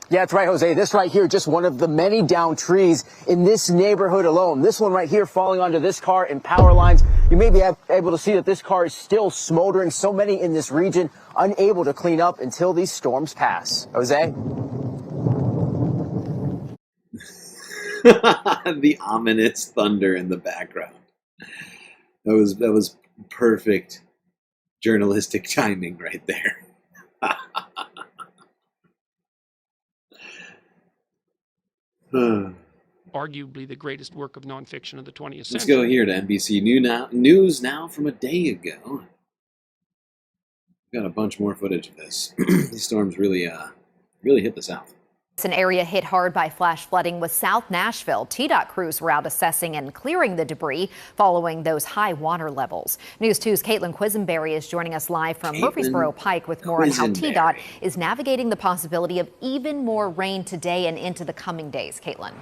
Speaker 10: Yeah, that's right, Jose. This right here, just one of the many downed trees in this neighborhood alone. This one right here falling onto this car and power lines. You may be able to see that this car is still smoldering. So many in this region unable to clean up until these storms pass. Jose?
Speaker 14: The ominous thunder in the background. That was perfect journalistic timing right there.
Speaker 1: Arguably the greatest work of nonfiction of the 20th century.
Speaker 14: Let's go here to NBC News now from a day ago. Got a bunch more footage of this. These storms really hit the South.
Speaker 25: It's an area hit hard by flash flooding with South Nashville. TDOT crews were out assessing and clearing the debris following those high water levels. News 2's Caitlin Quisenberry is joining us live from Murfreesboro Pike with more on how TDOT is navigating the possibility of even more rain today and into the coming days. Caitlin.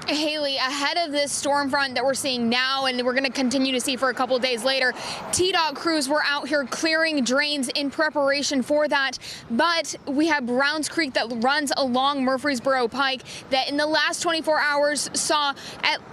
Speaker 28: Haley, ahead of this storm front that we're seeing now and we're going to continue to see for a couple of days later, TDOT crews were out here clearing drains in preparation for that. But we have Browns Creek that runs along Murfreesboro Pike that in the last 24 hours saw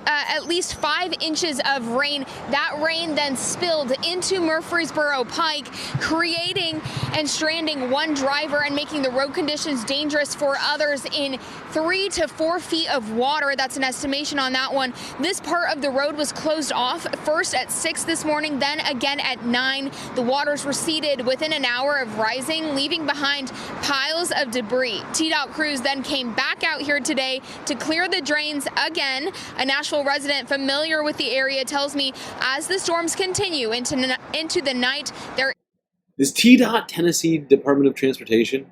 Speaker 28: at least 5 inches of rain. That rain then spilled into Murfreesboro Pike, creating and stranding one driver and making the road conditions dangerous for others in 3 to 4 feet of water. That's an estimation on that one. This part of the road was closed off first at 6 this morning, then again at 9. The waters receded within an hour of rising, leaving behind piles of debris. TDOT crews then came back out here today to clear the drains again. A Nashville resident familiar with the area tells me as the storms continue into the night, there
Speaker 14: Is TDOT Tennessee Department of Transportation?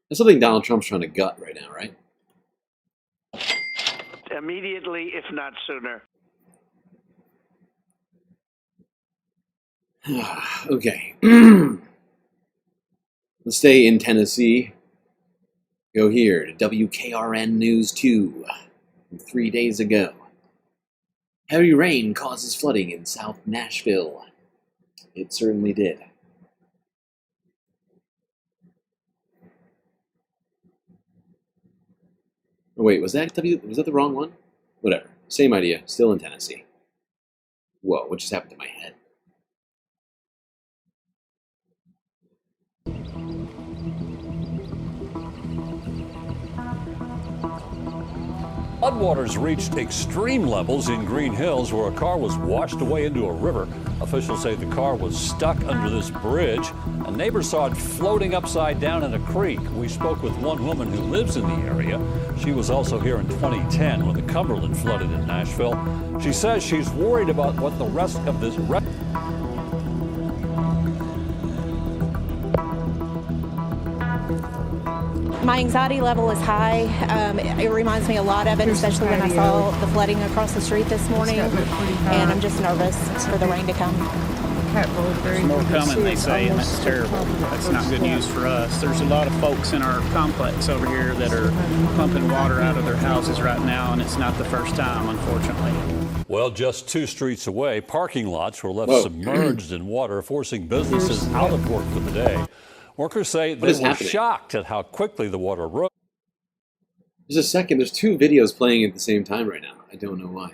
Speaker 14: That's something Donald Trump's trying to gut right now, right?
Speaker 29: Immediately, if not sooner.
Speaker 14: Okay. Let's stay in Tennessee. Go here to WKRN News 2 from 3 days ago. Heavy rain causes flooding in South Nashville. It certainly did. Oh, wait, was that the wrong one? Whatever. Same idea. Still in Tennessee. Whoa, what just happened to my head?
Speaker 30: Floodwaters reached extreme levels in Green Hills where a car was washed away into a river. Officials say the car was stuck under this bridge. A neighbor saw it floating upside down in a creek. We spoke with one woman who lives in the area. She was also here in 2010 when the Cumberland flooded in Nashville. She says she's worried about what the rest of this...
Speaker 31: My anxiety level is high. It reminds me a lot of it, especially when I saw the flooding across the street this morning. And I'm just nervous for the rain to come.
Speaker 2: There's more coming, they say, and that's terrible. That's not good news for us. There's a lot of folks in our complex over here that are pumping water out of their houses right now, and it's not the first time, unfortunately.
Speaker 30: Well, just 2 streets away, parking lots were left submerged in water, forcing businesses out of work for the day. Workers say they were shocked at how quickly the water rose.
Speaker 14: There's a second. There's 2 videos playing at the same time right now. I don't know why.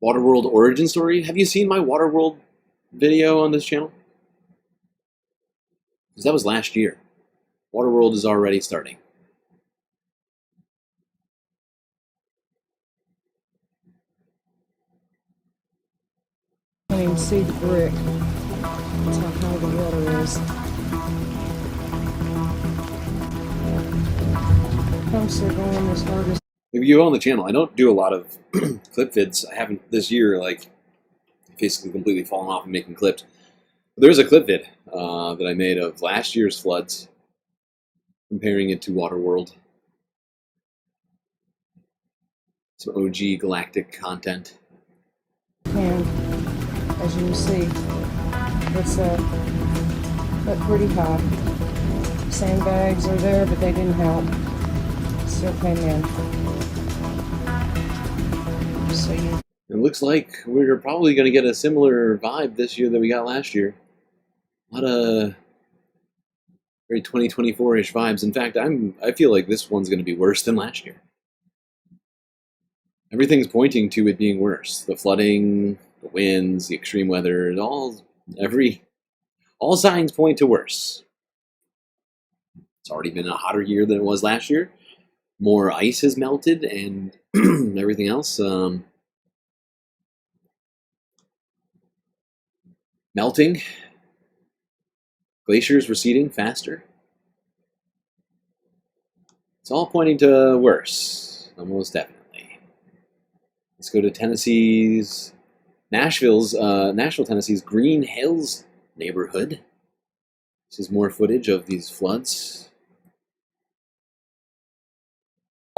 Speaker 14: Waterworld origin story? Have you seen my Waterworld video on this channel? Because that was last year. Waterworld is already starting.
Speaker 3: I can see the brick. That's how high the water is. Pumps are going as hard as.
Speaker 14: If you go on the channel, I don't do a lot of clip vids. I haven't this year, like, basically completely fallen off and making clips. But there's a clip vid that I made of last year's floods, comparing it to Waterworld. Some OG Galactic content.
Speaker 3: And as you can see, it's up pretty high. Sandbags are there, but they didn't help. Still came in. So
Speaker 14: it looks like we're probably going to get a similar vibe this year that we got last year. A lot of very 2024-ish vibes. In fact, I feel like this one's going to be worse than last year. Everything's pointing to it being worse. The flooding, the winds, the extreme weather, all signs point to worse. It's already been a hotter year than it was last year. More ice has melted and everything else. Melting. Glaciers receding faster. It's all pointing to worse, almost definitely. Let's go to Nashville, Tennessee's Green Hills neighborhood. This is more footage of these floods.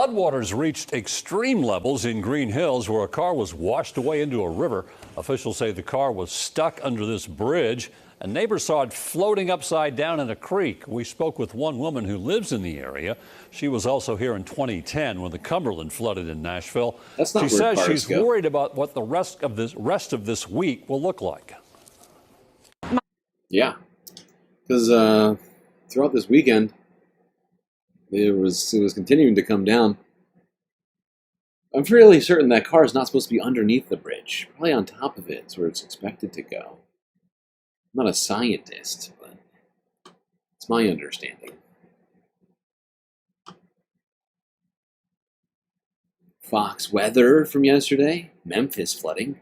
Speaker 30: Floodwaters reached extreme levels in Green Hills where a car was washed away into a river. Officials say the car was stuck under this bridge, and neighbors saw it floating upside down in a creek. We spoke with one woman who lives in the area. She was also here in 2010 when the Cumberland flooded in Nashville.
Speaker 14: That's not
Speaker 30: she
Speaker 14: where
Speaker 30: says
Speaker 14: cars
Speaker 30: she's
Speaker 14: go.
Speaker 30: worried about what the rest of this week will look like.
Speaker 14: Yeah, because throughout this weekend, it was continuing to come down. I'm fairly certain that car is not supposed to be underneath the bridge. Probably on top of it is where it's expected to go. I'm not a scientist, but it's my understanding. Fox weather from yesterday. Memphis flooding.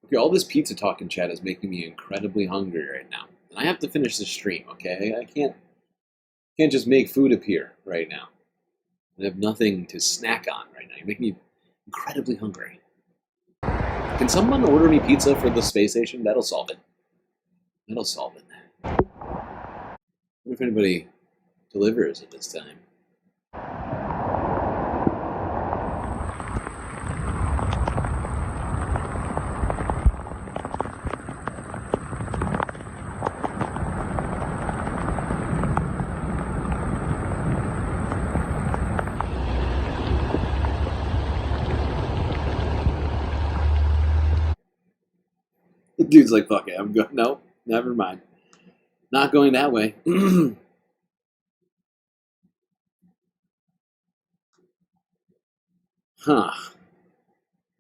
Speaker 14: Okay, all this pizza talk in chat is making me incredibly hungry right now. And I have to finish this stream, okay? I can't just make food appear right now. I have nothing to snack on right now. You're making me incredibly hungry. Can someone order me pizza for the space station? That'll solve it. That'll solve it. I wonder if anybody delivers at this time. Dude's like, fuck it, I'm going. No, never mind. Not going that way. Huh.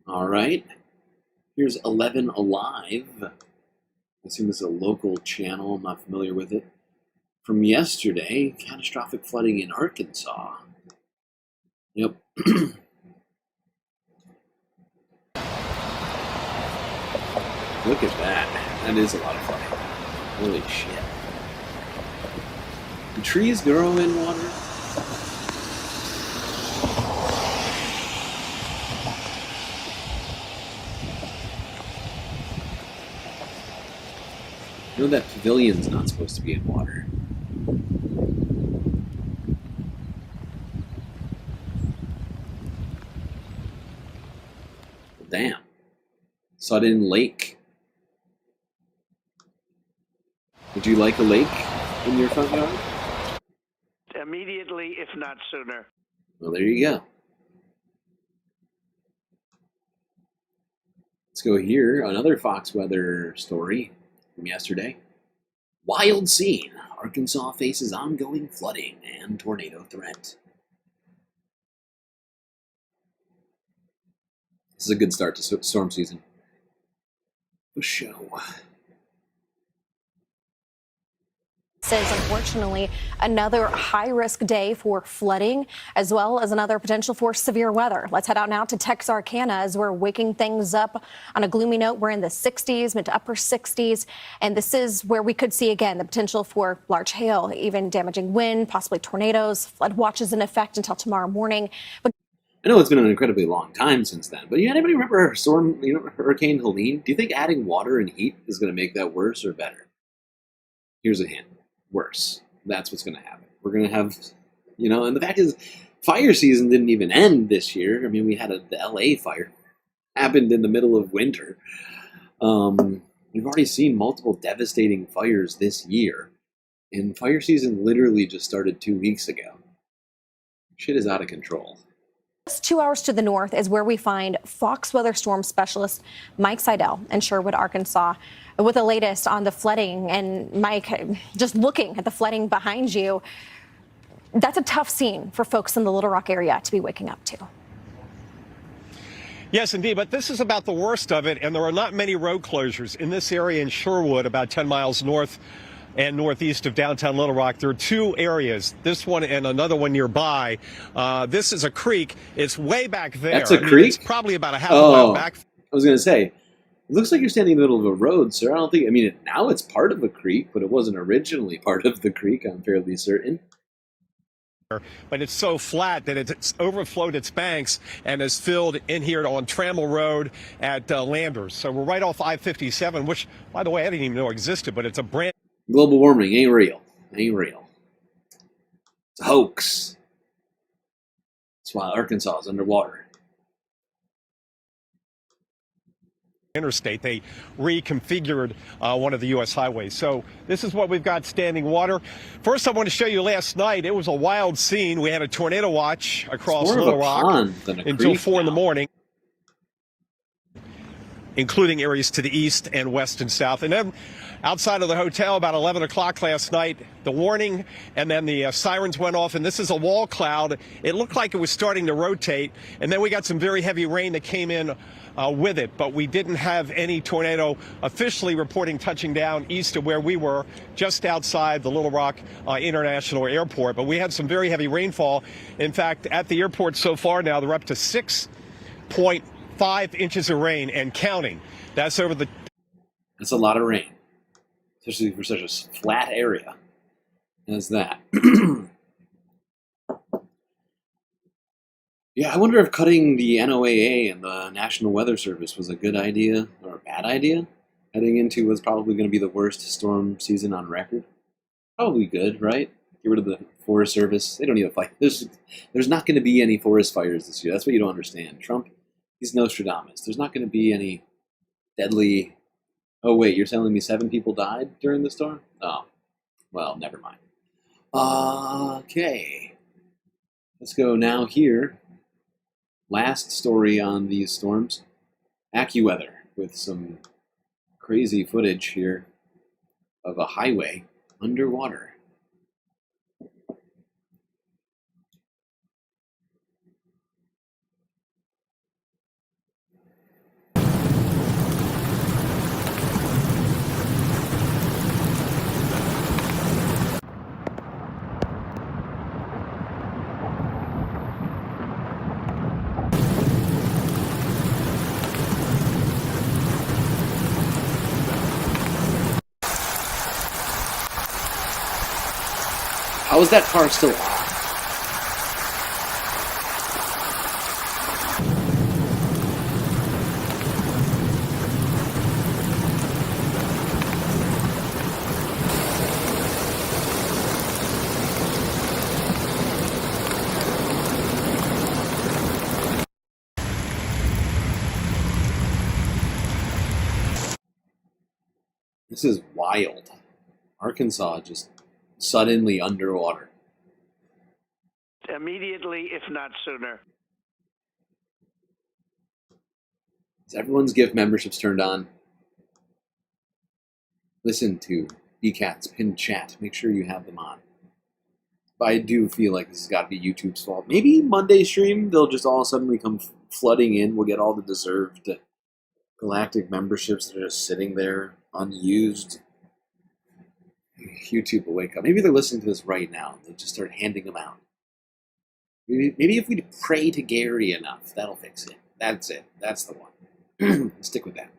Speaker 14: All right. Here's 11 Alive. I assume this is a local channel. I'm not familiar with it. From yesterday, catastrophic flooding in Arkansas. Yep. Look at that. That is a lot of flooding. Holy shit. Do trees grow in water? I know that pavilion's not supposed to be in water. Damn. Sudden lake. Would you like a lake in your front yard?
Speaker 29: Immediately, if not sooner.
Speaker 14: Well, there you go. Let's go here. Another Fox weather story from yesterday. Wild scene. Arkansas faces ongoing flooding and tornado threat. This is a good start to storm season. The show.
Speaker 31: This is unfortunately another high-risk day for flooding, as well as another potential for severe weather. Let's head out now to Texarkana as we're waking things up on a gloomy note. We're in the 60s, mid to upper 60s, and this is where we could see again the potential for large hail, even damaging wind, possibly tornadoes. Flood watch is in effect until tomorrow morning. But
Speaker 14: I know it's been an incredibly long time since then, but anybody remember Hurricane Helene? Do you think adding water and heat is going to make that worse or better? Here's a hint. Worse. That's what's going to happen. We're going to have, and the fact is, fire season didn't even end this year. I mean, we had the LA fire. Happened in the middle of winter. We've already seen multiple devastating fires this year. And fire season literally just started 2 weeks ago. Shit is out of control.
Speaker 31: just 2 hours to the north is where we find Fox weather storm specialist Mike Seidel in Sherwood, Arkansas, with the latest on the flooding. And Mike, just looking at the flooding behind you, that's a tough scene for folks in the Little Rock area to be waking up to.
Speaker 4: Yes, indeed, but this is about the worst of it, and there are not many road closures in this area in Sherwood, about 10 miles north and northeast of downtown Little Rock. There are two areas, this one and another one nearby. This is a creek. It's way back there.
Speaker 14: That's a creek?
Speaker 4: It's probably about a half a mile back.
Speaker 14: I was going to say, it looks like you're standing in the middle of a road, sir. I don't think, now it's part of a creek, but it wasn't originally part of the creek, I'm fairly certain.
Speaker 4: But it's so flat that it's overflowed its banks and is filled in here on Trammell Road at Landers. So we're right off I-57, which, by the way, I didn't even know existed, but it's a brand.
Speaker 14: Global warming ain't real. Ain't real. It's a hoax. That's why Arkansas is underwater.
Speaker 4: Interstate. They reconfigured one of the U.S. highways. So this is what we've got standing water. First, I want to show you last night. It was a wild scene. We had a tornado watch across Little Rock until 4 in the morning, including areas to the east and west and south. And then outside of the hotel about 11 o'clock last night, the warning and then the sirens went off. And this is a wall cloud. It looked like it was starting to rotate. And then we got some very heavy rain that came in with it, but we didn't have any tornado officially reporting touching down east of where we were, just outside the Little Rock International Airport. But we had some very heavy rainfall. In fact, at the airport so far now, they're up to 6.5 inches of rain and counting. That's over the...
Speaker 14: That's a lot of rain, especially for such a flat area as that. Yeah, I wonder if cutting the NOAA and the National Weather Service was a good idea or a bad idea. Heading into what's probably going to be the worst storm season on record. Probably good, right? Get rid of the Forest Service. They don't need to fight. There's not going to be any forest fires this year. That's what you don't understand. Trump, he's Nostradamus. There's not going to be any deadly... Oh, wait, you're telling me 7 people died during the storm? Oh, well, never mind. Okay. Let's go now here. Last story on these storms, AccuWeather, with some crazy footage here of a highway underwater. How is that car still on? This is wild. Arkansas just suddenly underwater.
Speaker 29: Immediately, if not sooner.
Speaker 14: Is everyone's gift memberships turned on? Listen to BCAT's pinned chat. Make sure you have them on. But I do feel like this has got to be YouTube's fault. Maybe Monday stream, they'll just all suddenly come flooding in. We'll get all the deserved Galactic memberships that are just sitting there unused. YouTube will wake up. Maybe they're listening to this right now. They'll just start handing them out. Maybe if we pray to Gary enough, that'll fix it. That's it. That's the one. Stick with that.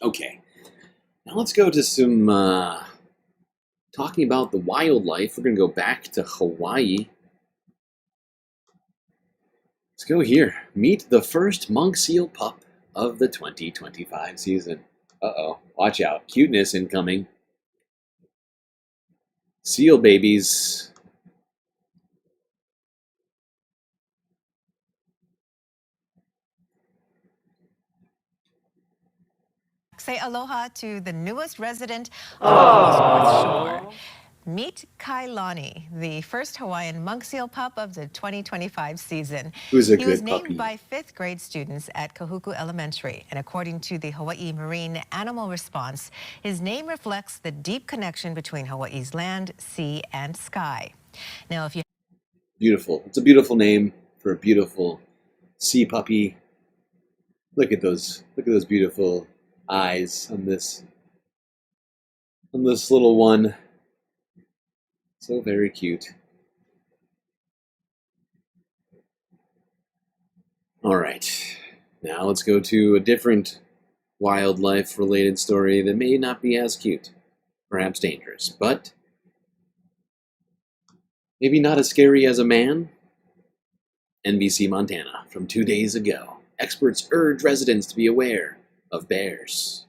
Speaker 14: Okay. Now let's go to some talking about the wildlife. We're going to go back to Hawaii. Let's go here. Meet the first monk seal pup of the 2025 season. Uh-oh. Watch out. Cuteness incoming. Seal babies.
Speaker 5: Say aloha to the newest resident of the North Shore. Meet Kailani, the first Hawaiian monk seal pup of the 2025 season.
Speaker 14: Who's a
Speaker 5: he
Speaker 14: good
Speaker 5: was named
Speaker 14: puppy.
Speaker 5: by 5th grade students at Kahuku Elementary, and according to the Hawaii Marine Animal Response, his name reflects the deep connection between Hawaii's land, sea, and sky. Now, if you
Speaker 14: Beautiful. It's a beautiful name for a beautiful sea puppy. Look at those beautiful eyes on this little one. So very cute. All right. Now let's go to a different wildlife-related story that may not be as cute, perhaps dangerous, but maybe not as scary as a man. NBC Montana from 2 days ago. Experts urge residents to be aware of bears.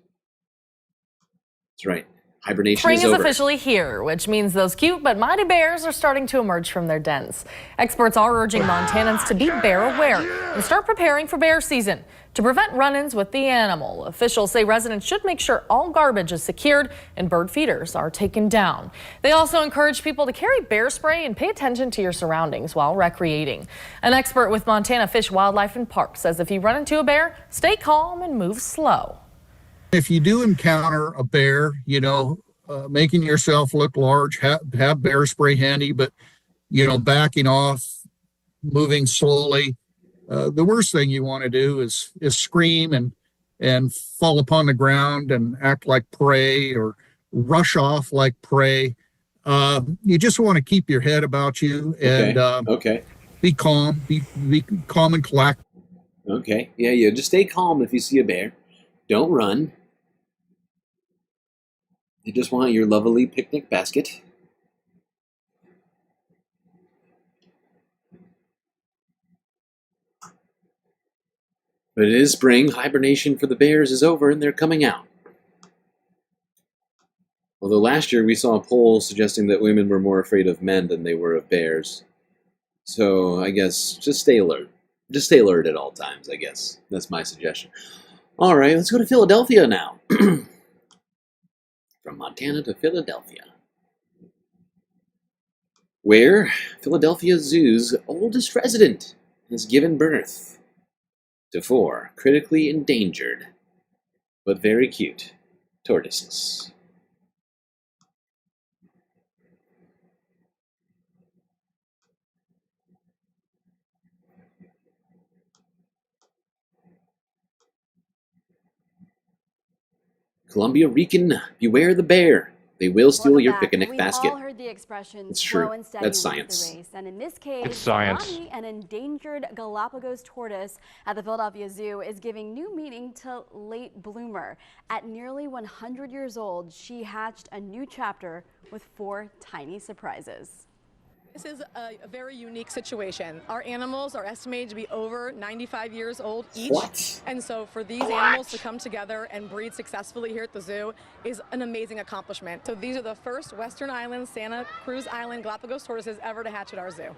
Speaker 14: That's right. Hibernation
Speaker 7: Spring
Speaker 14: is
Speaker 7: is
Speaker 14: over.
Speaker 7: officially here, which means those cute but mighty bears are starting to emerge from their dens. Experts are urging Montanans to be bear aware and start preparing for bear season. To prevent run-ins with the animal, officials say residents should make sure all garbage is secured and bird feeders are taken down. They also encourage people to carry bear spray and pay attention to your surroundings while recreating. An expert with Montana Fish, Wildlife and Parks says if you run into a bear, stay calm and move slow.
Speaker 12: If you do encounter a bear, making yourself look large, have bear spray handy, but, backing off, moving slowly. The worst thing you want to do is scream and fall upon the ground and act like prey or rush off like prey. You just want to keep your head about you and be calm, be calm and collected.
Speaker 14: Okay. Yeah. Just stay calm if you see a bear. Don't run. You just want your lovely picnic basket. But it is spring. Hibernation for the bears is over and they're coming out. Although last year we saw a poll suggesting that women were more afraid of men than they were of bears. So I guess just stay alert. Just stay alert at all times, I guess. That's my suggestion. All right, let's go to Philadelphia now. From Montana to Philadelphia, where Philadelphia Zoo's oldest resident has given birth to 4 critically endangered but very cute tortoises. Columbia Rican, beware the bear. They will steal your picnic basket.
Speaker 13: We've all heard the expression,
Speaker 14: It's true.
Speaker 13: slow and steady
Speaker 14: That's
Speaker 13: wins
Speaker 14: science.
Speaker 13: the race. And in this case,
Speaker 14: It's science.
Speaker 13: Bonnie, an endangered Galapagos tortoise at the Philadelphia Zoo, is giving new meaning to late bloomer. At nearly 100 years old, she hatched a new chapter with 4 tiny surprises.
Speaker 8: This is a very unique situation. Our animals are estimated to be over 95 years old each.
Speaker 14: What?
Speaker 8: And so for these animals to come together and breed successfully here at the zoo is an amazing accomplishment. So these are the first Western Islands, Santa Cruz Island, Galapagos tortoises ever to hatch at our zoo.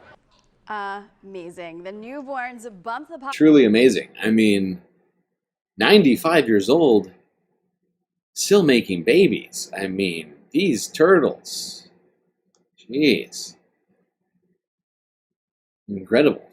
Speaker 13: Amazing. The newborns bump the
Speaker 14: Truly amazing. I mean, 95 years old, still making babies. I mean, these turtles. Jeez. Incredible.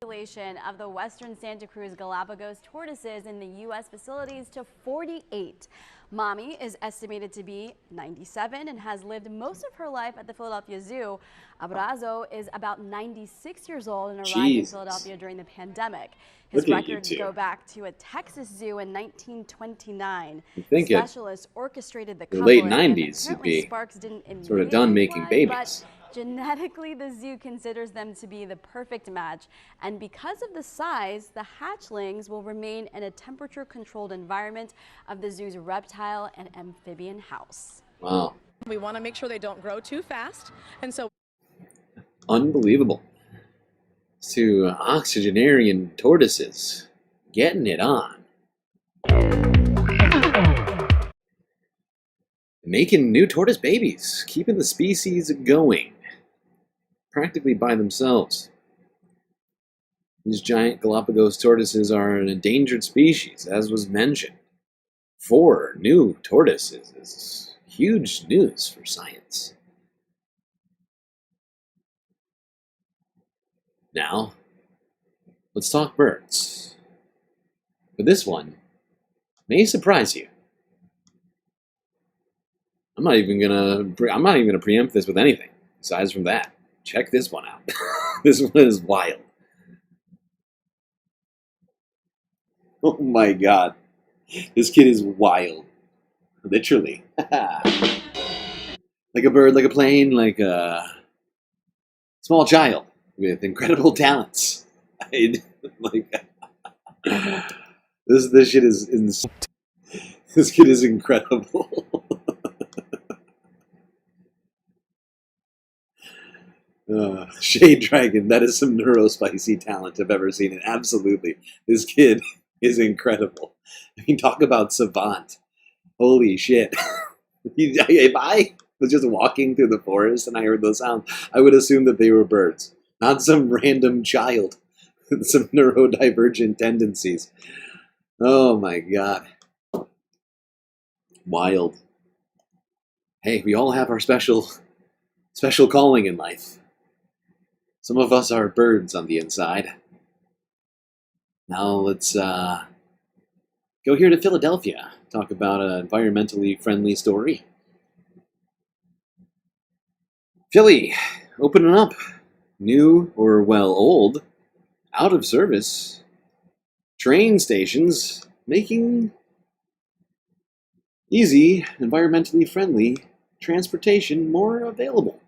Speaker 13: population of the Western Santa Cruz Galapagos tortoises in the U.S. facilities to 48. Mommy is estimated to be 97 and has lived most of her life at the Philadelphia Zoo. Abrazo is about 96 years old and arrived in Philadelphia during the pandemic. His records go back to a Texas zoo in 1929. Specialists orchestrated the
Speaker 14: late
Speaker 13: coupling,
Speaker 14: 90s would be
Speaker 13: Sparks didn't
Speaker 14: sort of done making babies.
Speaker 13: But genetically, the zoo considers them to be the perfect match, and because of the size, the hatchlings will remain in a temperature-controlled environment of the zoo's reptile and amphibian house.
Speaker 14: Wow.
Speaker 8: We want to make sure they don't grow too fast, and so
Speaker 14: Unbelievable. To octogenarian tortoises, getting it on. Making new tortoise babies, keeping the species going, practically by themselves. These giant Galapagos tortoises are an endangered species, as was mentioned. 4 new tortoises is huge news for science. Now, let's talk birds. But this one may surprise you. I'm not even gonna preempt this with anything aside from that. Check this one out. This one is wild. Oh my god. This kid is wild. Literally. Like a bird, like a plane, like a small child with incredible talents. This shit is insane. This kid is incredible. Shade Dragon, that is some neurospicy talent I've ever seen. And absolutely, this kid is incredible. I mean, talk about savant. Holy shit. If I was just walking through the forest and I heard those sounds, I would assume that they were birds, not some random child with some neurodivergent tendencies. Oh my god. Wild. Hey, we all have our special calling in life. Some of us are birds on the inside. Now let's go here to Philadelphia, talk about an environmentally friendly story. Philly, opening up. New, or well, old, out of service train stations making easy, environmentally friendly transportation more available.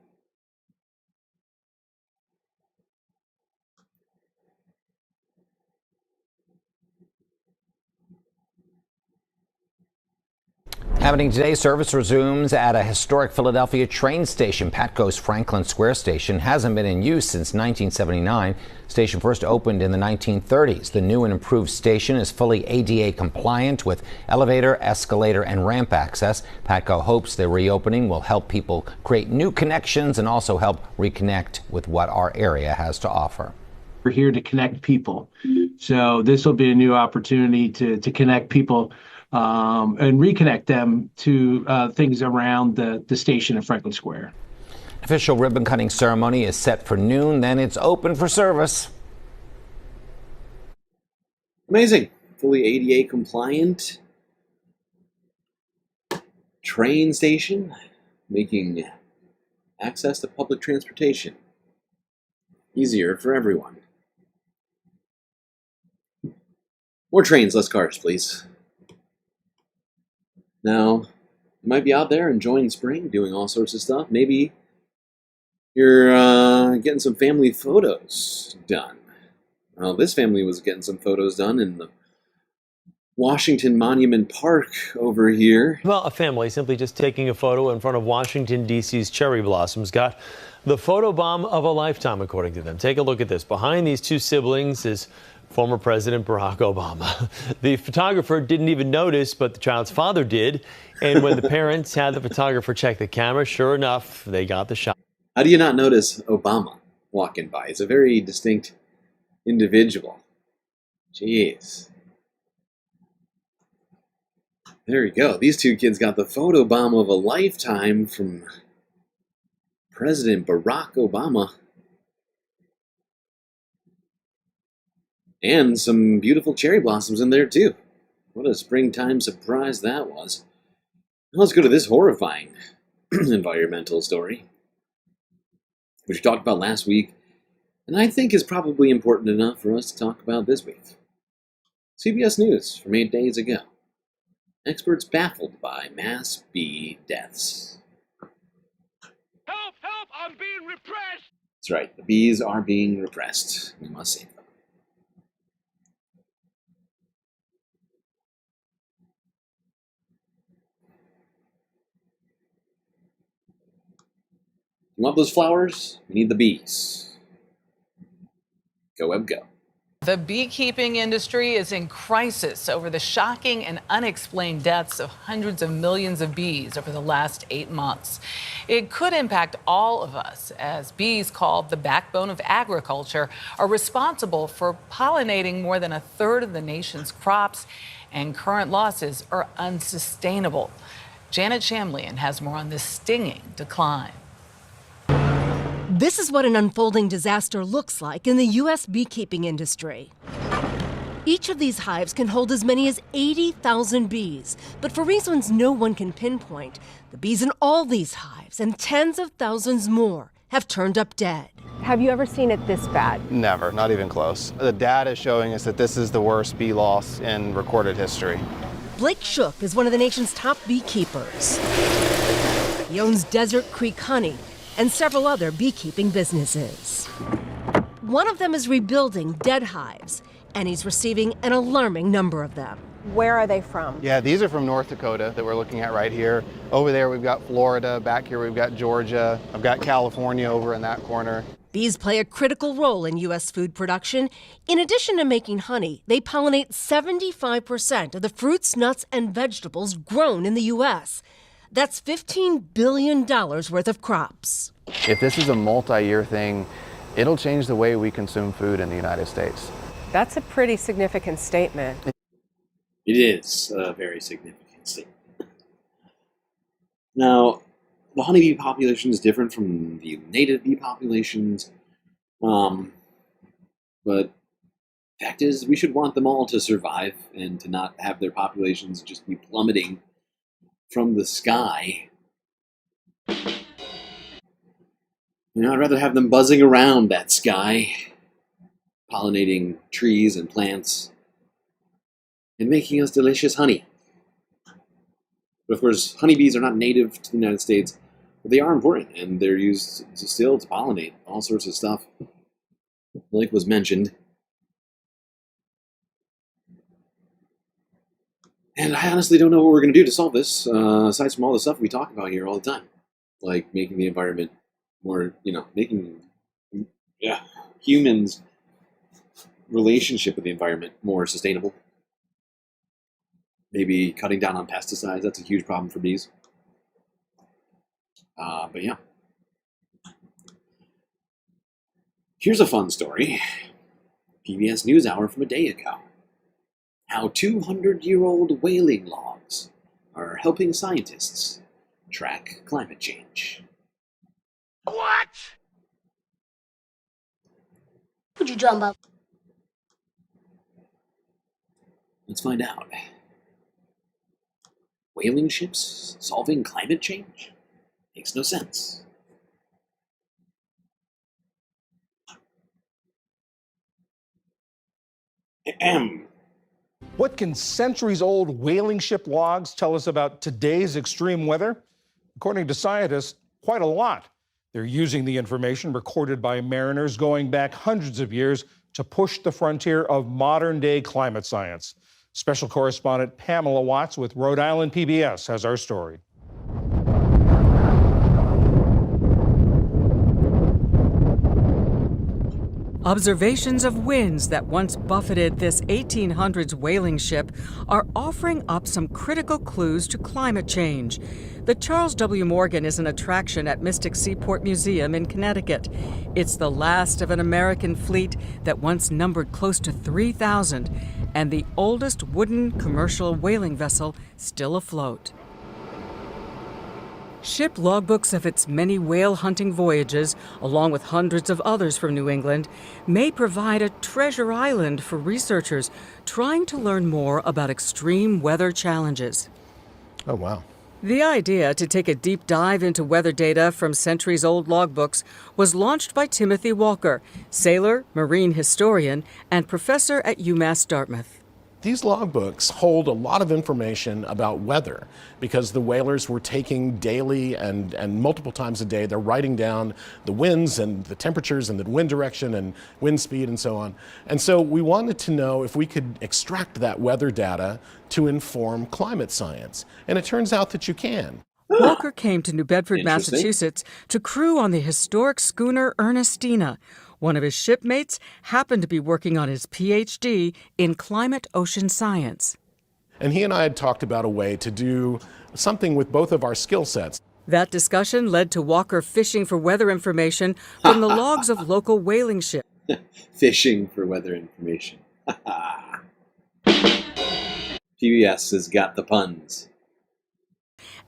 Speaker 11: Happening today, service resumes at a historic Philadelphia train station. Patco's Franklin Square station hasn't been in use since 1979. Station first opened in the 1930s. The new and improved station is fully ADA compliant with elevator, escalator, and ramp access. Patco hopes the reopening will help people create new connections and also help reconnect with what our area has to offer.
Speaker 15: We're here to connect people. So this will be a new opportunity to connect people and reconnect them to things around the station at Franklin Square.
Speaker 11: Official ribbon cutting ceremony is set for noon, then it's open for service.
Speaker 14: Amazing. Fully ADA compliant train station, making access to public transportation easier for everyone. More trains, less cars, please. Now, you might be out there enjoying spring, doing all sorts of stuff. Maybe you're getting some family photos done. Well, this family was getting some photos done in the Washington Monument Park over here.
Speaker 6: Well, a family simply just taking a photo in front of Washington, D.C.'s cherry blossoms got the photo bomb of a lifetime, according to them. Take a look at this. Behind these two siblings is former President Barack Obama. The photographer didn't even notice, but the child's father did. And when the parents had the photographer check the camera, sure enough, they got the shot.
Speaker 14: How do you not notice Obama walking by? He's a very distinct individual. Jeez. There you go. These two kids got the photo bomb of a lifetime from President Barack Obama. And some beautiful cherry blossoms in there, too. What a springtime surprise that was. Now let's go to this horrifying environmental story, which we talked about last week, and I think is probably important enough for us to talk about this week. CBS News from 8 days ago. Experts baffled by mass bee deaths.
Speaker 16: Help! Help! I'm being repressed!
Speaker 14: That's right, the bees are being repressed. We must save them. You want those flowers? You need the bees. Go, Web, go.
Speaker 17: The beekeeping industry is in crisis over the shocking and unexplained deaths of hundreds of millions of bees over the last 8 months. It could impact all of us, as bees, called the backbone of agriculture, are responsible for pollinating more than a third of the nation's crops, and current losses are unsustainable. Janet Shamlian has more on this stinging decline.
Speaker 18: This is what an unfolding disaster looks like in the U.S. beekeeping industry. Each of these hives can hold as many as 80,000 bees, but for reasons no one can pinpoint, the bees in all these hives and tens of thousands more have turned up dead.
Speaker 19: Have you ever seen it this bad?
Speaker 20: Never, not even close. The data is showing us that this is the worst bee loss in recorded history.
Speaker 18: Blake Shook is one of the nation's top beekeepers. He owns Desert Creek Honey and several other beekeeping businesses. One of them is rebuilding dead hives, and he's receiving an alarming number of them.
Speaker 19: Where are they from?
Speaker 20: Yeah, these are from North Dakota that we're looking at right here. Over there we've got Florida, back here we've got Georgia, I've got California over in that corner.
Speaker 18: Bees play a critical role in U.S. food production. In addition to making honey, they pollinate 75% of the fruits, nuts, and vegetables grown in the U.S. That's $15 billion worth of crops.
Speaker 20: If this is a multi-year thing, it'll change the way we consume food in the United States.
Speaker 19: That's a pretty significant statement.
Speaker 14: It is a very significant statement. Now, the honeybee population is different from the native bee populations, but the fact is we should want them all to survive and to not have their populations just be plummeting from the sky. I'd rather have them buzzing around that sky, pollinating trees and plants, and making us delicious honey. But of course, honeybees are not native to the United States, but they are important, and they're used still to pollinate all sorts of stuff, like was mentioned. And I honestly don't know what we're going to do to solve this, aside from all the stuff we talk about here all the time. Like making the environment more, making humans' relationship with the environment more sustainable. Maybe cutting down on pesticides, that's a huge problem for bees. But yeah. Here's a fun story. PBS NewsHour from a day ago. How 200-year-old whaling logs are helping scientists track climate change.
Speaker 16: What?
Speaker 21: Would you jump up?
Speaker 14: Let's find out. Whaling ships solving climate change? Makes no sense.
Speaker 22: What can centuries-old whaling ship logs tell us about today's extreme weather? According to scientists, quite a lot. They're using the information recorded by mariners going back hundreds of years to push the frontier of modern-day climate science. Special correspondent Pamela Watts with Rhode Island PBS has our story.
Speaker 1: Observations of winds that once buffeted this 1800s whaling ship are offering up some critical clues to climate change. The Charles W. Morgan is an attraction at Mystic Seaport Museum in Connecticut. It's the last of an American fleet that once numbered close to 3,000 and the oldest wooden commercial whaling vessel still afloat. Ship logbooks of its many whale hunting voyages, along with hundreds of others from New England, may provide a treasure island for researchers trying to learn more about extreme weather challenges.
Speaker 2: Oh, wow.
Speaker 1: The idea to take a deep dive into weather data from centuries-old logbooks was launched by Timothy Walker, sailor, marine historian, and professor at UMass Dartmouth.
Speaker 2: These logbooks hold a lot of information about weather because the whalers were taking daily and multiple times a day, they're writing down the winds and the temperatures and the wind direction and wind speed and so on. And so we wanted to know if we could extract that weather data to inform climate science. And it turns out that you can.
Speaker 1: Walker came to New Bedford, Massachusetts to crew on the historic schooner Ernestina. One of his shipmates happened to be working on his PhD in climate ocean science.
Speaker 2: And he and I had talked about a way to do something with both of our skill sets.
Speaker 1: That discussion led to Walker fishing for weather information from the logs of local whaling ships.
Speaker 14: Fishing for weather information. PBS has got the puns.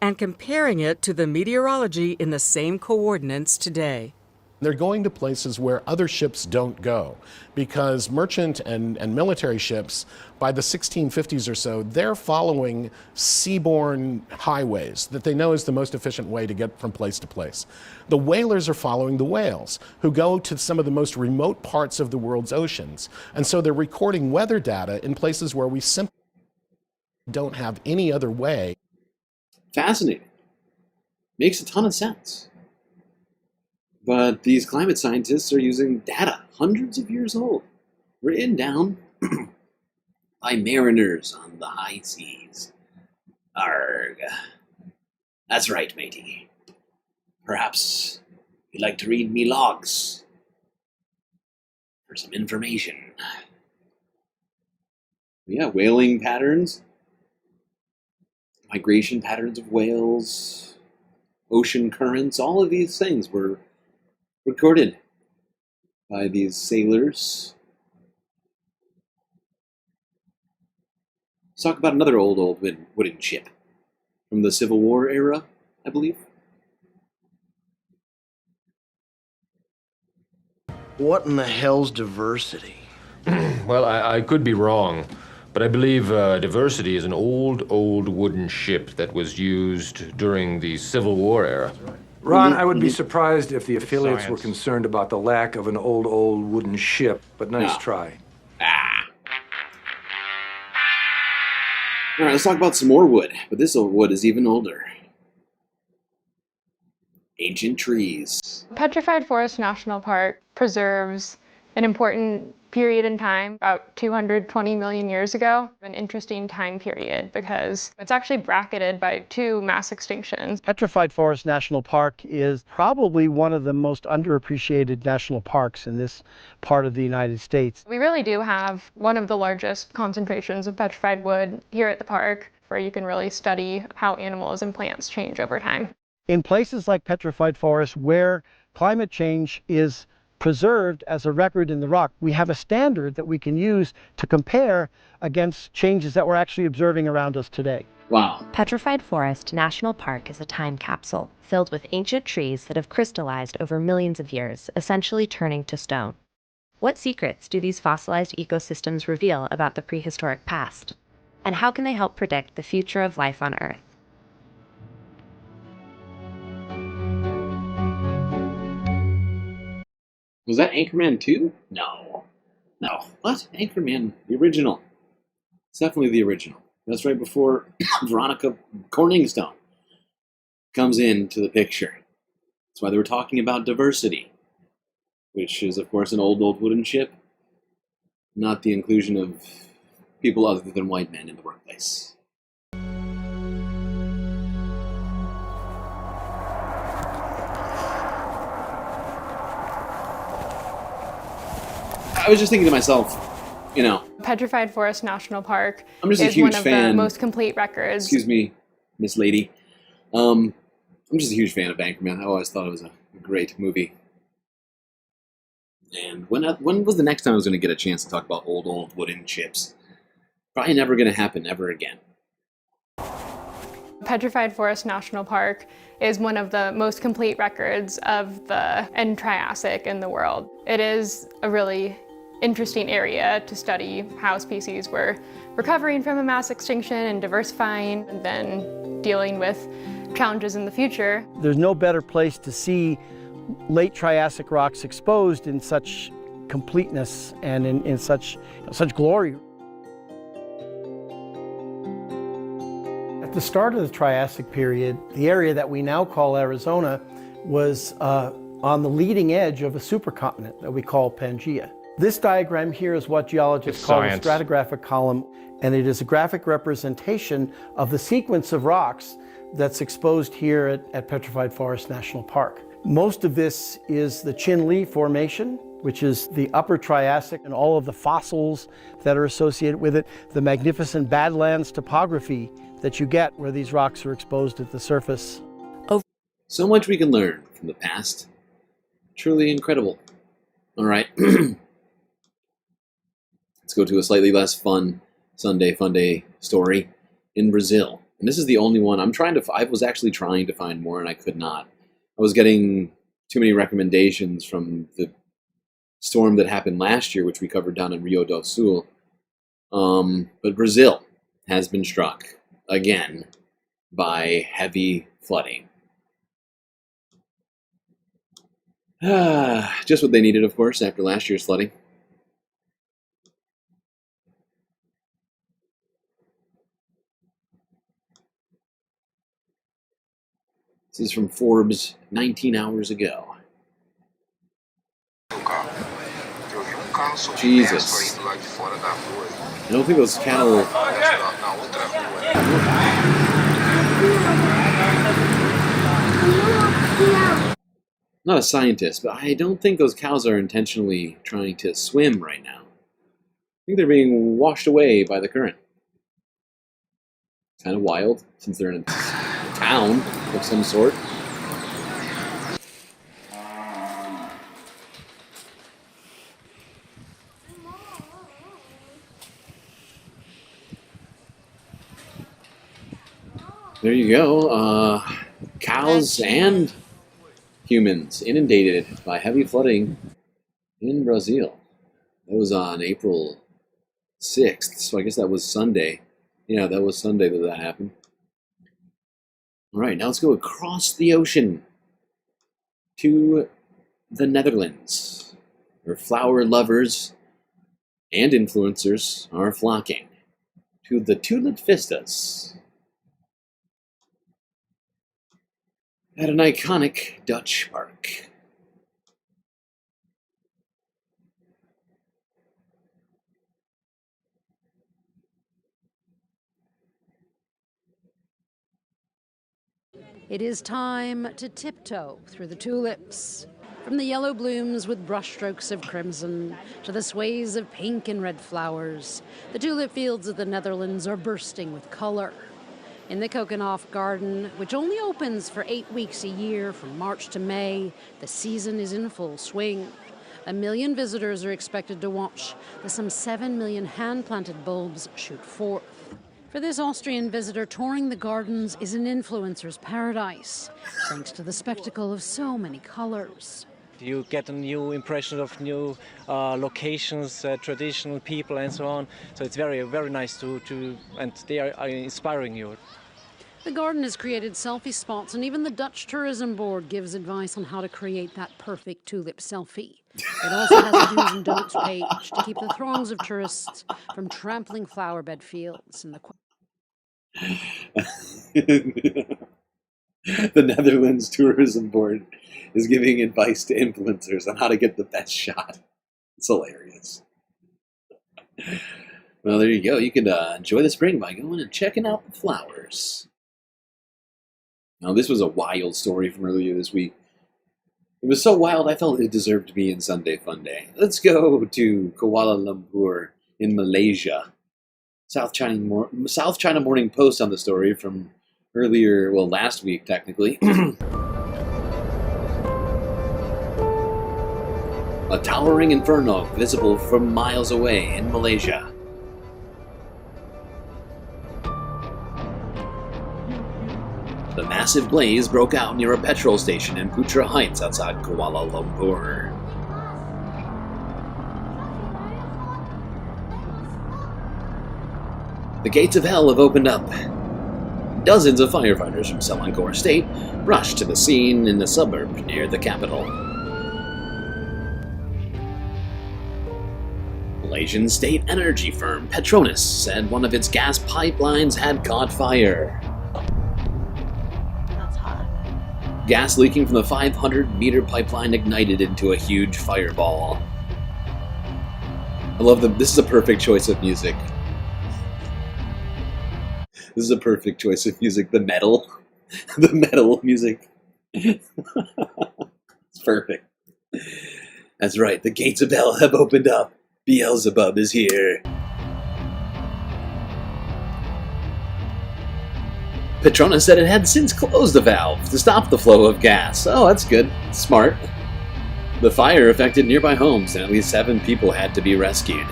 Speaker 1: And comparing it to the meteorology in the same coordinates today.
Speaker 2: They're going to places where other ships don't go because merchant and military ships, by the 1650s or so, they're following seaborne highways that they know is the most efficient way to get from place to place. The whalers are following the whales, who go to some of the most remote parts of the world's oceans. And so they're recording weather data in places where we simply don't have any other way.
Speaker 14: Fascinating. Makes a ton of sense. But these climate scientists are using data hundreds of years old, written down by mariners on the high seas. Arg. That's right, matey. Perhaps you'd like to read me logs for some information. Yeah, whaling patterns, migration patterns of whales, ocean currents, all of these things were recorded by these sailors. Let's talk about another old wooden ship from the Civil War era, I believe.
Speaker 3: What in the hell's diversity?
Speaker 9: Well, I could be wrong, but I believe diversity is an old wooden ship that was used during the Civil War era.
Speaker 10: Ron, I would be surprised if the affiliates were concerned about the lack of an old wooden ship, but nice try.
Speaker 14: All right, let's talk about some more wood, but this old wood is even older. Ancient trees.
Speaker 23: Petrified Forest National Park preserves an important period in time, about 220 million years ago. An interesting time period because it's actually bracketed by two mass extinctions.
Speaker 24: Petrified Forest National Park is probably one of the most underappreciated national parks in this part of the United States.
Speaker 23: We really do have one of the largest concentrations of petrified wood here at the park, where you can really study how animals and plants change over time.
Speaker 24: In places like Petrified Forest, where climate change is preserved as a record in the rock, we have a standard that we can use to compare against changes that we're actually observing around us today.
Speaker 14: Wow.
Speaker 25: Petrified Forest National Park is a time capsule filled with ancient trees that have crystallized over millions of years, essentially turning to stone. What secrets do these fossilized ecosystems reveal about the prehistoric past? And how can they help predict the future of life on Earth?
Speaker 14: Was that Anchorman 2? No. What? Anchorman, the original. It's definitely the original. That's right before Veronica Corningstone comes into the picture. That's why they were talking about diversity, which is, of course, an old wooden ship. Not the inclusion of people other than white men in the workplace. I was just thinking to myself, you know,
Speaker 23: Petrified Forest National Park
Speaker 14: I'm just a
Speaker 23: is
Speaker 14: huge
Speaker 23: one of
Speaker 14: fan.
Speaker 23: the most complete records.
Speaker 14: Excuse me, Miss Lady. I'm just a huge fan of Anchorman. I always thought it was a great movie. And when was the next time I was going to get a chance to talk about old wooden ships? Probably never going to happen ever again.
Speaker 23: Petrified Forest National Park is one of the most complete records of the end Triassic in the world. It is a really interesting area to study how species were recovering from a mass extinction and diversifying, and then dealing with challenges in the future.
Speaker 24: There's no better place to see late Triassic rocks exposed in such completeness and in such glory. At the start of the Triassic period, the area that we now call Arizona was on the leading edge of a supercontinent that we call Pangaea. This diagram here is what geologists call the stratigraphic column, and it is a graphic representation of the sequence of rocks that's exposed here at Petrified Forest National Park. Most of this is the Chin-Lee Formation, which is the upper Triassic, and all of the fossils that are associated with it, the magnificent Badlands topography that you get where these rocks are exposed at the surface.
Speaker 14: So much we can learn from the past. Truly incredible. All right. Let's go to a slightly less fun FUNDAY story in Brazil. And this is the only one I was actually trying to find more, and I could not. I was getting too many recommendations from the storm that happened last year, which we covered down in Rio do Sul. But Brazil has been struck again by heavy flooding. Just what they needed, of course, after last year's flooding. This is from Forbes 19 hours ago. Jesus. I don't think those cattle... I'm not a scientist, but I don't think those cows are intentionally trying to swim right now. I think they're being washed away by the current. Kind of wild, since they're in a town of some sort. There you go. Cows and humans inundated by heavy flooding in Brazil. That was on April 6th, so I guess that was Sunday. Yeah, that was Sunday that happened. All right, now let's go across the ocean to the Netherlands, where flower lovers and influencers are flocking to the tulip vistas at an iconic Dutch park.
Speaker 4: It is time to tiptoe through the tulips. From the yellow blooms with brushstrokes of crimson to the sways of pink and red flowers, the tulip fields of the Netherlands are bursting with color. In the Kokenhof Garden, which only opens for 8 weeks a year from March to May, the season is in full swing. 1 million visitors are expected to watch the some 7 million hand-planted bulbs shoot forth. For this Austrian visitor, touring the gardens is an influencer's paradise, thanks to the spectacle of so many colors.
Speaker 5: You get a new impression of new locations, traditional people and so on. So it's very, very nice and they are inspiring you.
Speaker 4: The garden has created selfie spots, and even the Dutch Tourism Board gives advice on how to create that perfect tulip selfie. It also has a do's and don'ts page to keep the throngs of tourists from trampling flowerbed fields in the...
Speaker 14: The Netherlands Tourism Board is giving advice to influencers on how to get the best shot. It's hilarious. Well, there you go. You can enjoy the spring by going and checking out the flowers. Now, this was a wild story from earlier this week. It was so wild, I felt it deserved to be in Sunday Funday. Let's go to Kuala Lumpur in Malaysia. South China Morning Post on the story from earlier, well, last week, technically. A towering inferno visible from miles away in Malaysia. The massive blaze broke out near a petrol station in Putra Heights outside Kuala Lumpur. The gates of hell have opened up. Dozens of firefighters from Selangor State rushed to the scene in the suburb near the capital. Malaysian state energy firm Petronas said one of its gas pipelines had caught fire. Gas leaking from the 500-meter pipeline ignited into a huge fireball. I love them. This is a perfect choice of music. This is a perfect choice of music. The metal. The metal music. It's perfect. That's right. The gates of hell have opened up. Beelzebub is here. Petronas said it had since closed the valve to stop the flow of gas. Oh, that's good. Smart. The fire affected nearby homes, and at least 7 people had to be rescued.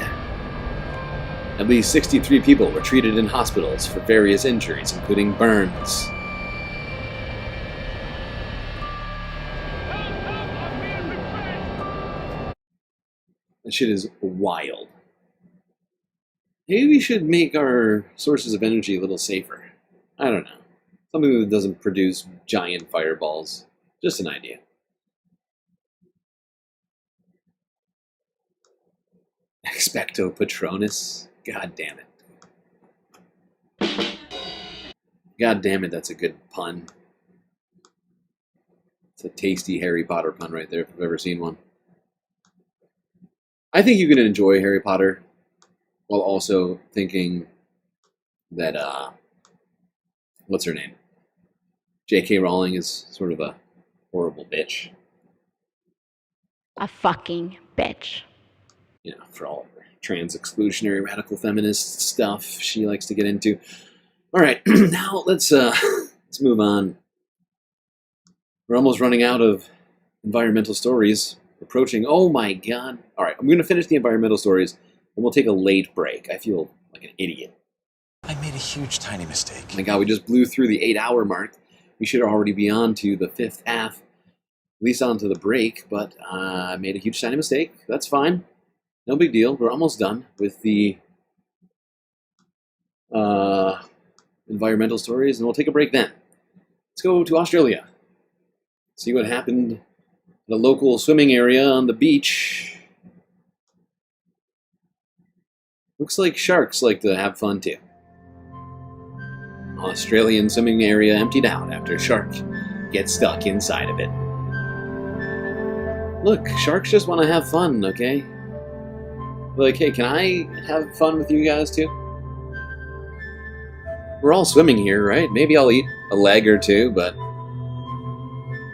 Speaker 14: At least 63 people were treated in hospitals for various injuries, including burns. That shit is wild. Maybe we should make our sources of energy a little safer. I don't know. Something that doesn't produce giant fireballs. Just an idea. Expecto Patronus? God damn it. God damn it, that's a good pun. It's a tasty Harry Potter pun right there, if I've ever seen one. I think you can enjoy Harry Potter while also thinking that, what's her name? J.K. Rowling is sort of a horrible bitch.
Speaker 7: A fucking bitch.
Speaker 14: You know, for all of her trans exclusionary radical feminist stuff she likes to get into. All right, now let's move on. We're almost running out of environmental stories. Approaching, oh my god. All right, I'm going to finish the environmental stories, and we'll take a late break. I feel like an idiot.
Speaker 8: I made a huge, tiny mistake.
Speaker 14: Oh my god, we just blew through the 8-hour mark. We should already be on to the 5th half, at least on to the break, but I made a huge, tiny mistake. That's fine. No big deal. We're almost done with the environmental stories, and we'll take a break then. Let's go to Australia. See what happened at a local swimming area on the beach. Looks like sharks like to have fun too. Australian swimming area emptied out after a shark gets stuck inside of it. Look, sharks just want to have fun, okay? Like, hey, can I have fun with you guys too? We're all swimming here, right? Maybe I'll eat a leg or two, but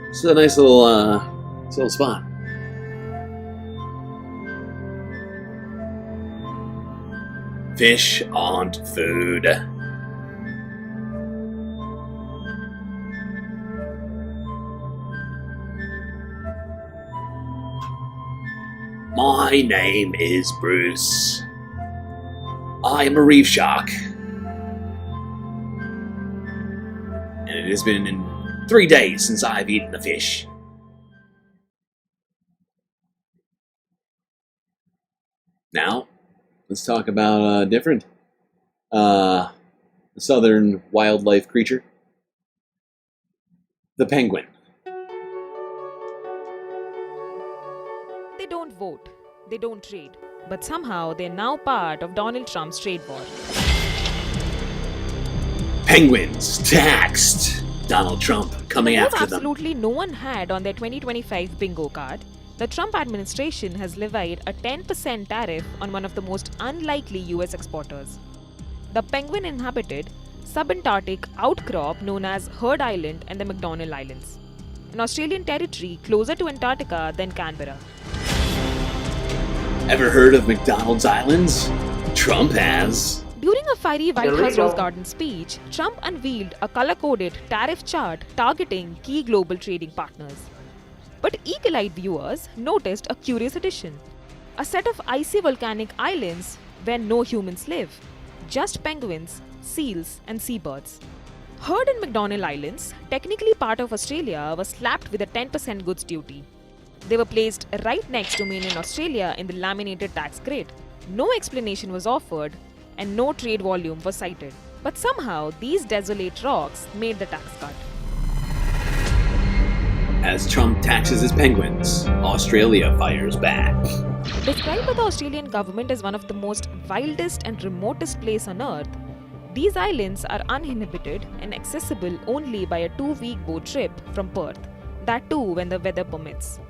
Speaker 14: it's a nice little spot. Fish aren't food. My name is Bruce. I am a reef shark. And it has been 3 days since I've eaten a fish. Now, let's talk about a different southern wildlife creature. The penguin.
Speaker 12: They don't vote, they don't trade, but somehow they're now part of Donald Trump's trade war.
Speaker 14: Penguins taxed. Donald Trump coming after them.
Speaker 12: Absolutely no one had on their 2025 bingo card. the Trump administration has levied a 10% tariff on one of the most unlikely US exporters, the penguin-inhabited subantarctic outcrop known as Heard Island and the McDonnell Islands, an Australian territory closer to Antarctica than Canberra.
Speaker 14: Ever heard of McDonald's Islands? Trump has.
Speaker 12: During a fiery White House Rose Garden speech, Trump unveiled a color-coded tariff chart targeting key global trading partners. But eagle-eyed viewers noticed a curious addition: a set of icy volcanic islands where no humans live, just penguins, seals, and seabirds. Heard and McDonnell Islands, technically part of Australia, were slapped with a 10% goods duty. They were placed right next to Maine and Australia in the laminated tax grid. No explanation was offered and no trade volume was cited. But somehow these desolate rocks made the tax cut.
Speaker 14: As Trump taxes his penguins, Australia fires back.
Speaker 12: Described by the Australian government as one of the most wildest and remotest places on Earth, these islands are uninhabited and accessible only by a 2-week boat trip from Perth, that too when the weather permits.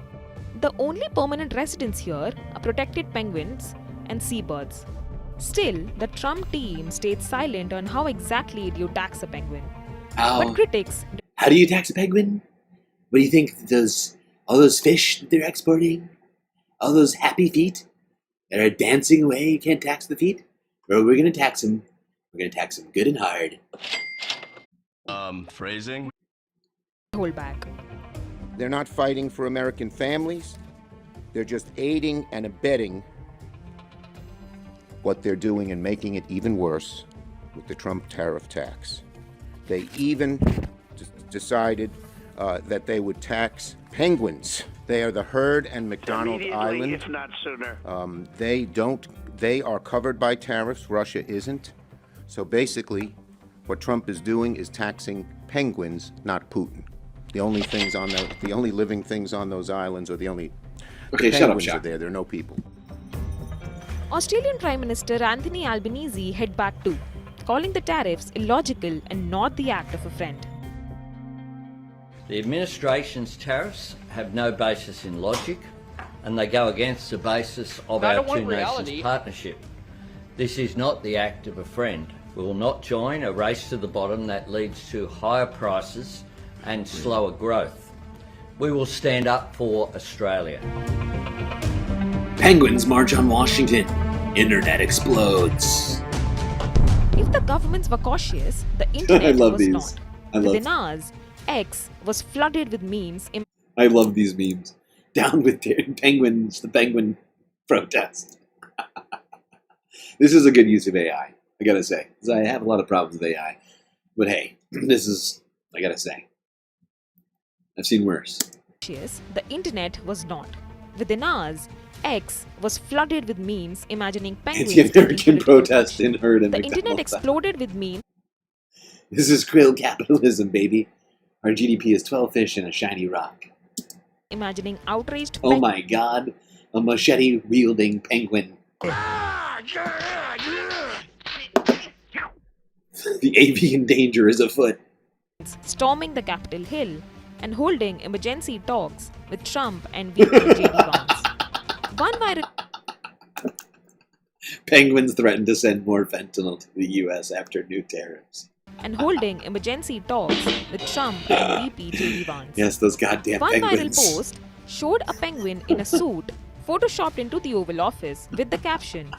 Speaker 12: The only permanent residents here are protected penguins and seabirds. Still, the Trump team stayed silent on how exactly do you tax a penguin. But critics...
Speaker 14: How do you tax a penguin? What do you think, all those fish that they're exporting? All those happy feet that are dancing away, you can't tax the feet? Well, we're going to tax them. We're going to tax them good and hard.
Speaker 6: Phrasing?
Speaker 12: Hold back.
Speaker 11: They're not fighting for American families. They're just aiding and abetting what they're doing and making it even worse with the Trump tariff tax. They even decided that they would tax penguins. They are the Heard and McDonnell Island.
Speaker 21: If not sooner.
Speaker 11: They are covered by tariffs. Russia isn't. So basically, what Trump is doing is taxing penguins, not Putin. The only living things on those islands, or the penguins are there. There are no people.
Speaker 12: Australian Prime Minister Anthony Albanese hit back too, calling the tariffs illogical and not the act of a friend.
Speaker 13: The administration's tariffs have no basis in logic, and they go against the basis of our two nations partnership. This is not the act of a friend. We will not join a race to the bottom that leads to higher prices and slower growth. We will stand up for Australia.
Speaker 14: Penguins march on Washington. Internet explodes.
Speaker 12: If the governments were cautious, the internet was not. Within hours, X was flooded with memes.
Speaker 14: I love these memes. Down with penguins, the penguin protest. This is a good use of AI, I gotta say. Because I have a lot of problems with AI. But hey, this is, I gotta say, I've seen worse.
Speaker 12: The internet was not. Within hours, X was flooded with memes imagining penguins.
Speaker 14: Anti-American protest in Heard and
Speaker 12: The
Speaker 14: McDonald's.
Speaker 12: internet exploded with memes.
Speaker 14: This is krill capitalism, baby. Our GDP is 12 fish and a shiny rock.
Speaker 12: Imagining outraged
Speaker 14: Oh my god, a machete-wielding penguin. The avian danger is afoot.
Speaker 12: Storming the Capitol Hill and holding emergency talks with Trump and VP JD Vance. One viral...
Speaker 14: Penguins threaten to send more fentanyl to the U.S. after new tariffs.
Speaker 12: And holding emergency talks with Trump and VP JD Vance.
Speaker 14: Yes, those goddamn
Speaker 12: One
Speaker 14: penguins.
Speaker 12: viral post showed a penguin in a suit photoshopped into the Oval Office with the caption,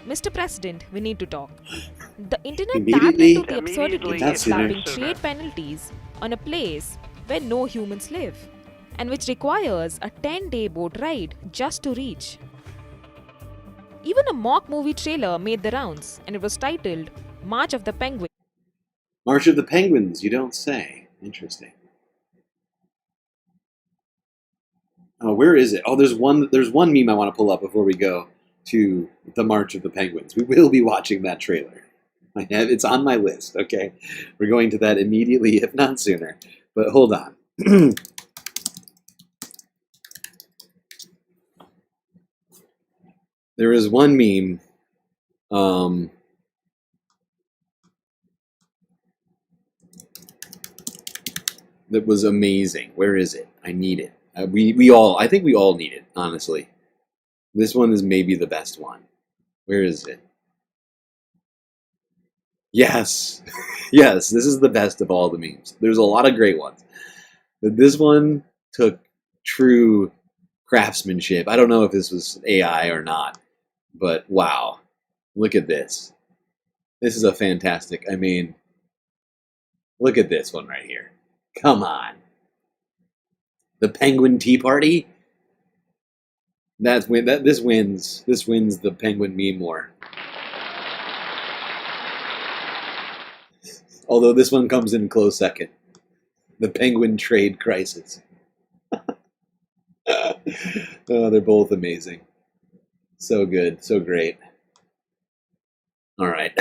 Speaker 12: "Mr. President, we need to talk." The internet tapped into the absurdity of slapping trade penalties on a place where no humans live, and which requires a 10-day boat ride just to reach. Even a mock movie trailer made the rounds, and it was titled March of the Penguins.
Speaker 14: March of the Penguins, you don't say. Interesting. Oh, where is it? Oh, there's one meme I want to pull up before we go to the March of the Penguins. We will be watching that trailer. It's on my list, okay? We're going to that immediately, if not sooner. But hold on. There is one meme that was amazing. Where is it? I need it. I think we all need it, honestly. This one is maybe the best one. Where is it? Yes. Yes, this is the best of all the memes. There's a lot of great ones. But this one took true craftsmanship. I don't know if this was AI or not, but wow. Look at this. This is a fantastic, I mean, look at this one right here. Come on. The Penguin Tea Party? This wins the Penguin meme war. Although this one comes in close second. The Penguin Trade Crisis. Oh, they're both amazing. So good, so great. All right.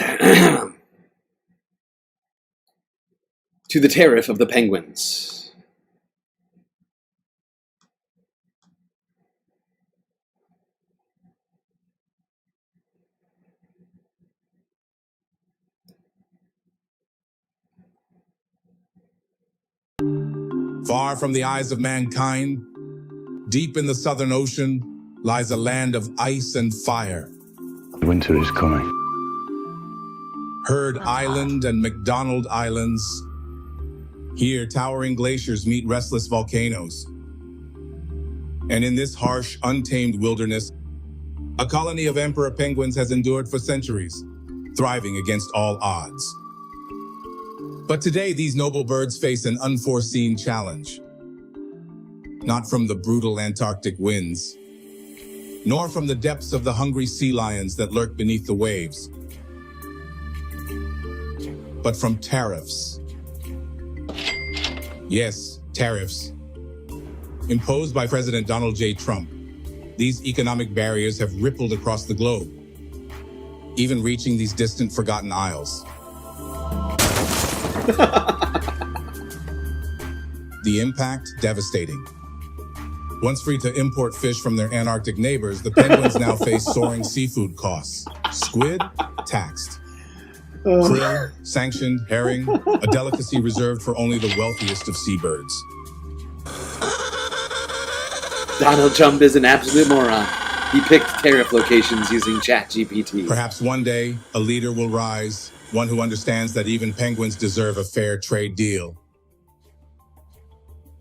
Speaker 14: To the tariff of the penguins.
Speaker 6: Far from the eyes of mankind, deep in the Southern Ocean, lies a land of ice and fire.
Speaker 15: Winter is coming.
Speaker 6: Heard Island and McDonald Islands. Here, towering glaciers meet restless volcanoes. And in this harsh, untamed wilderness, a colony of emperor penguins has endured for centuries, thriving against all odds. But today, these noble birds face an unforeseen challenge. Not from the brutal Antarctic winds, nor from the depths of the hungry sea lions that lurk beneath the waves, but from tariffs. Yes, tariffs. Imposed by President Donald J. Trump, these economic barriers have rippled across the globe, even reaching these distant, forgotten isles. The impact, devastating. Once free to import fish from their Antarctic neighbors, the penguins now face soaring seafood costs. Squid, taxed. Krill, sanctioned. Herring, a delicacy reserved for only the wealthiest of seabirds.
Speaker 14: Donald Trump is an absolute moron. He picked tariff locations using ChatGPT.
Speaker 6: Perhaps one day, a leader will rise, one who understands that even penguins deserve a fair trade deal.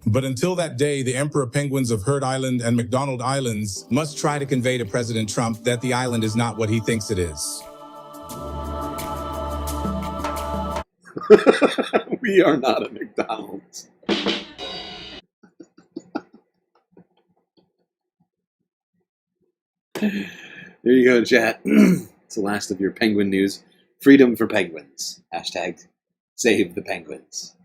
Speaker 6: But until that day, the emperor penguins of Heard Island and McDonald Islands must try to convey to President Trump that the island is not what he thinks it is.
Speaker 14: We are not a McDonald's. There you go, chat. It's the last of your penguin news. Freedom for penguins. Hashtag save the penguins.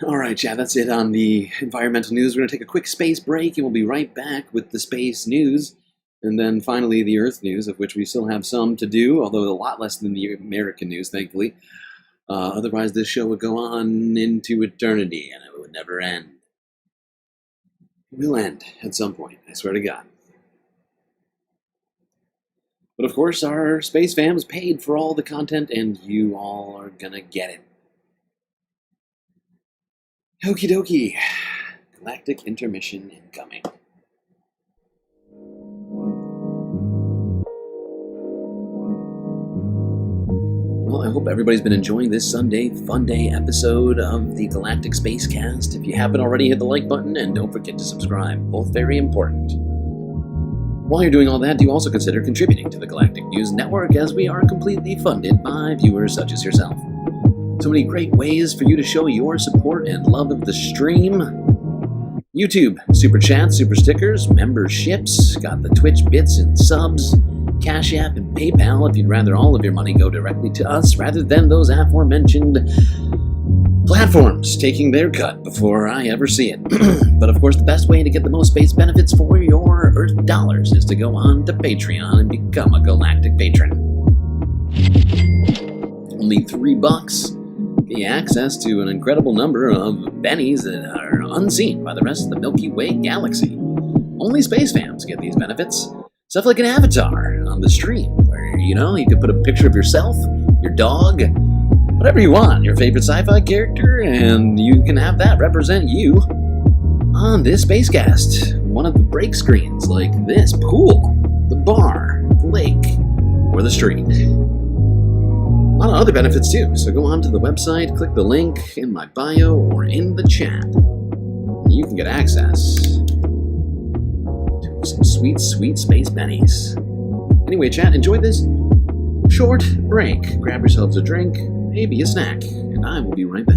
Speaker 14: All right, chat, that's it on the environmental news. We're going to take a quick space break, and we'll be right back with the space news. And then finally, the Earth news, of which we still have some to do, although a lot less than the American news, thankfully. Otherwise, this show would go on into eternity, and it would never end. It will end at some point, I swear to God. But of course, our space fams paid for all the content, and you all are gonna get it. Okie dokie. Galactic intermission incoming. Well, I hope everybody's been enjoying this Sunday FUNDAY episode of the Galactic Spacecast. If you haven't already, hit the like button and don't forget to subscribe. Both very important. While you're doing all that, do also consider contributing to the Galactic News Network, as we are completely funded by viewers such as yourself. So many great ways for you to show your support and love of the stream. YouTube, Super Chats, Super Stickers, memberships, got the Twitch bits and subs, Cash App, and PayPal if you'd rather all of your money go directly to us rather than those aforementioned platforms taking their cut before I ever see it. But of course, the best way to get the most space benefits for your Earth dollars is to go on to Patreon and become a Galactic Patron. Only $3 get you access to an incredible number of bennies that are unseen by the rest of the Milky Way galaxy. Only space fans get these benefits. Stuff like an avatar on the stream, where, you know, you could put a picture of yourself, your dog, whatever you want, your favorite sci-fi character, and you can have that represent you on this spacecast. One of the break screens, like this pool, the bar, the lake, or the street. A lot of other benefits too, so go on to the website, click the link in my bio or in the chat. You can get access to some sweet, sweet space bennies. Anyway, chat, enjoy this short break. Grab yourselves a drink, maybe a snack, and I will be right back.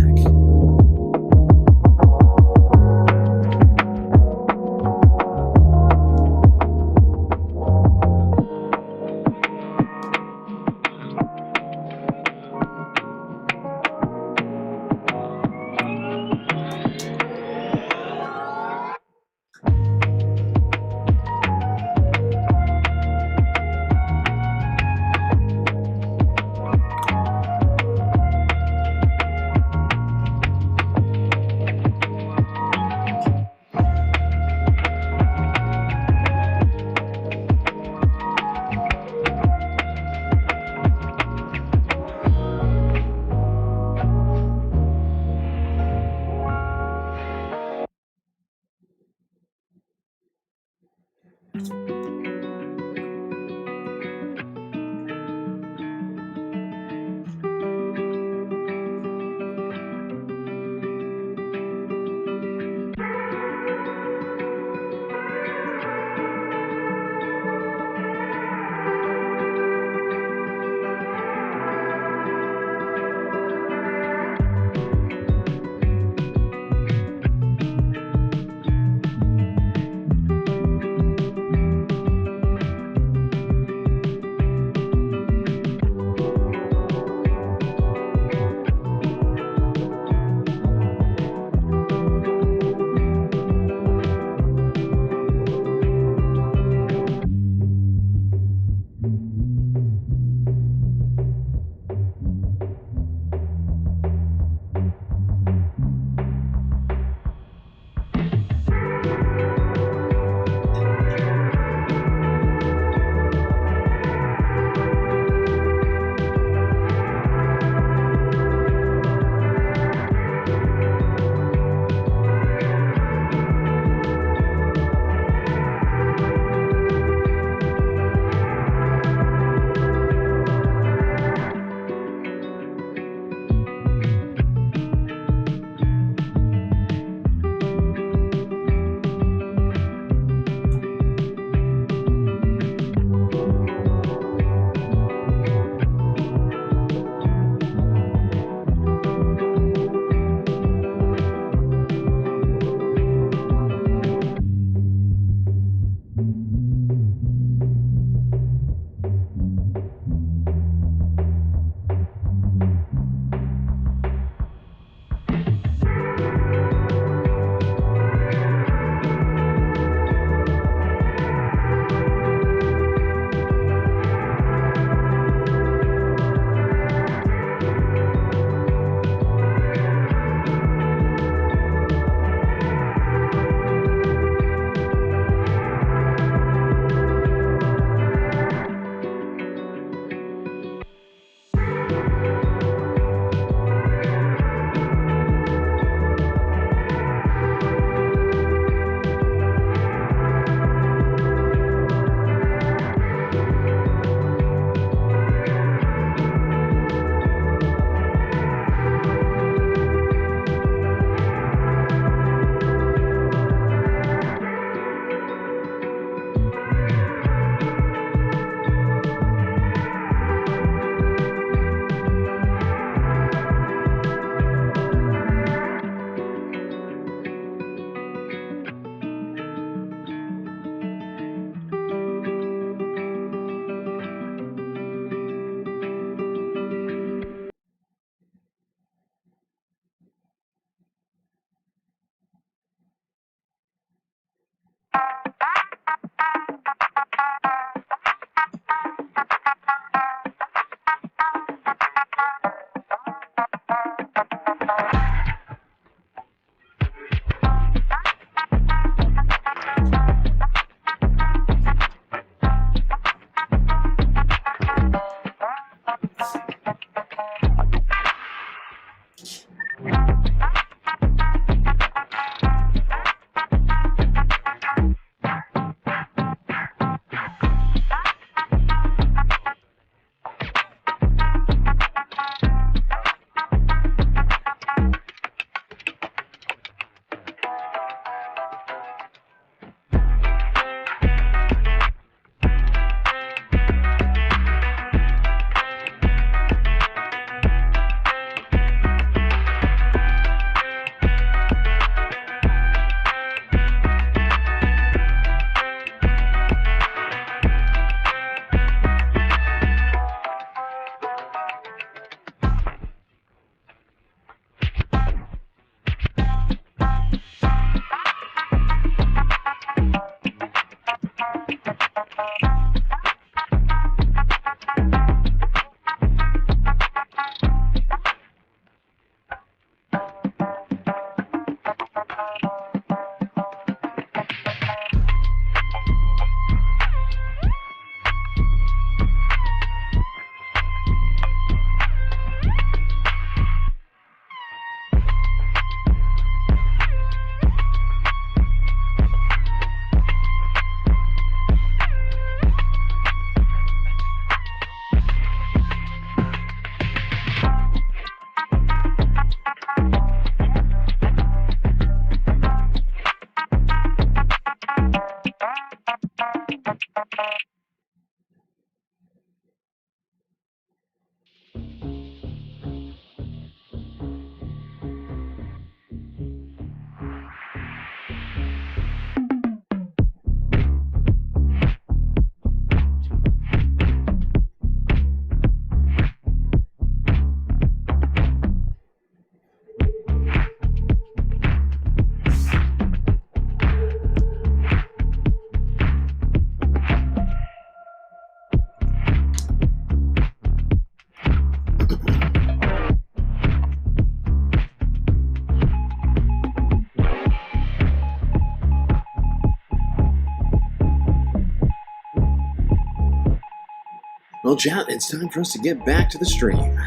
Speaker 14: Well, chat, it's time for us to get back to the stream.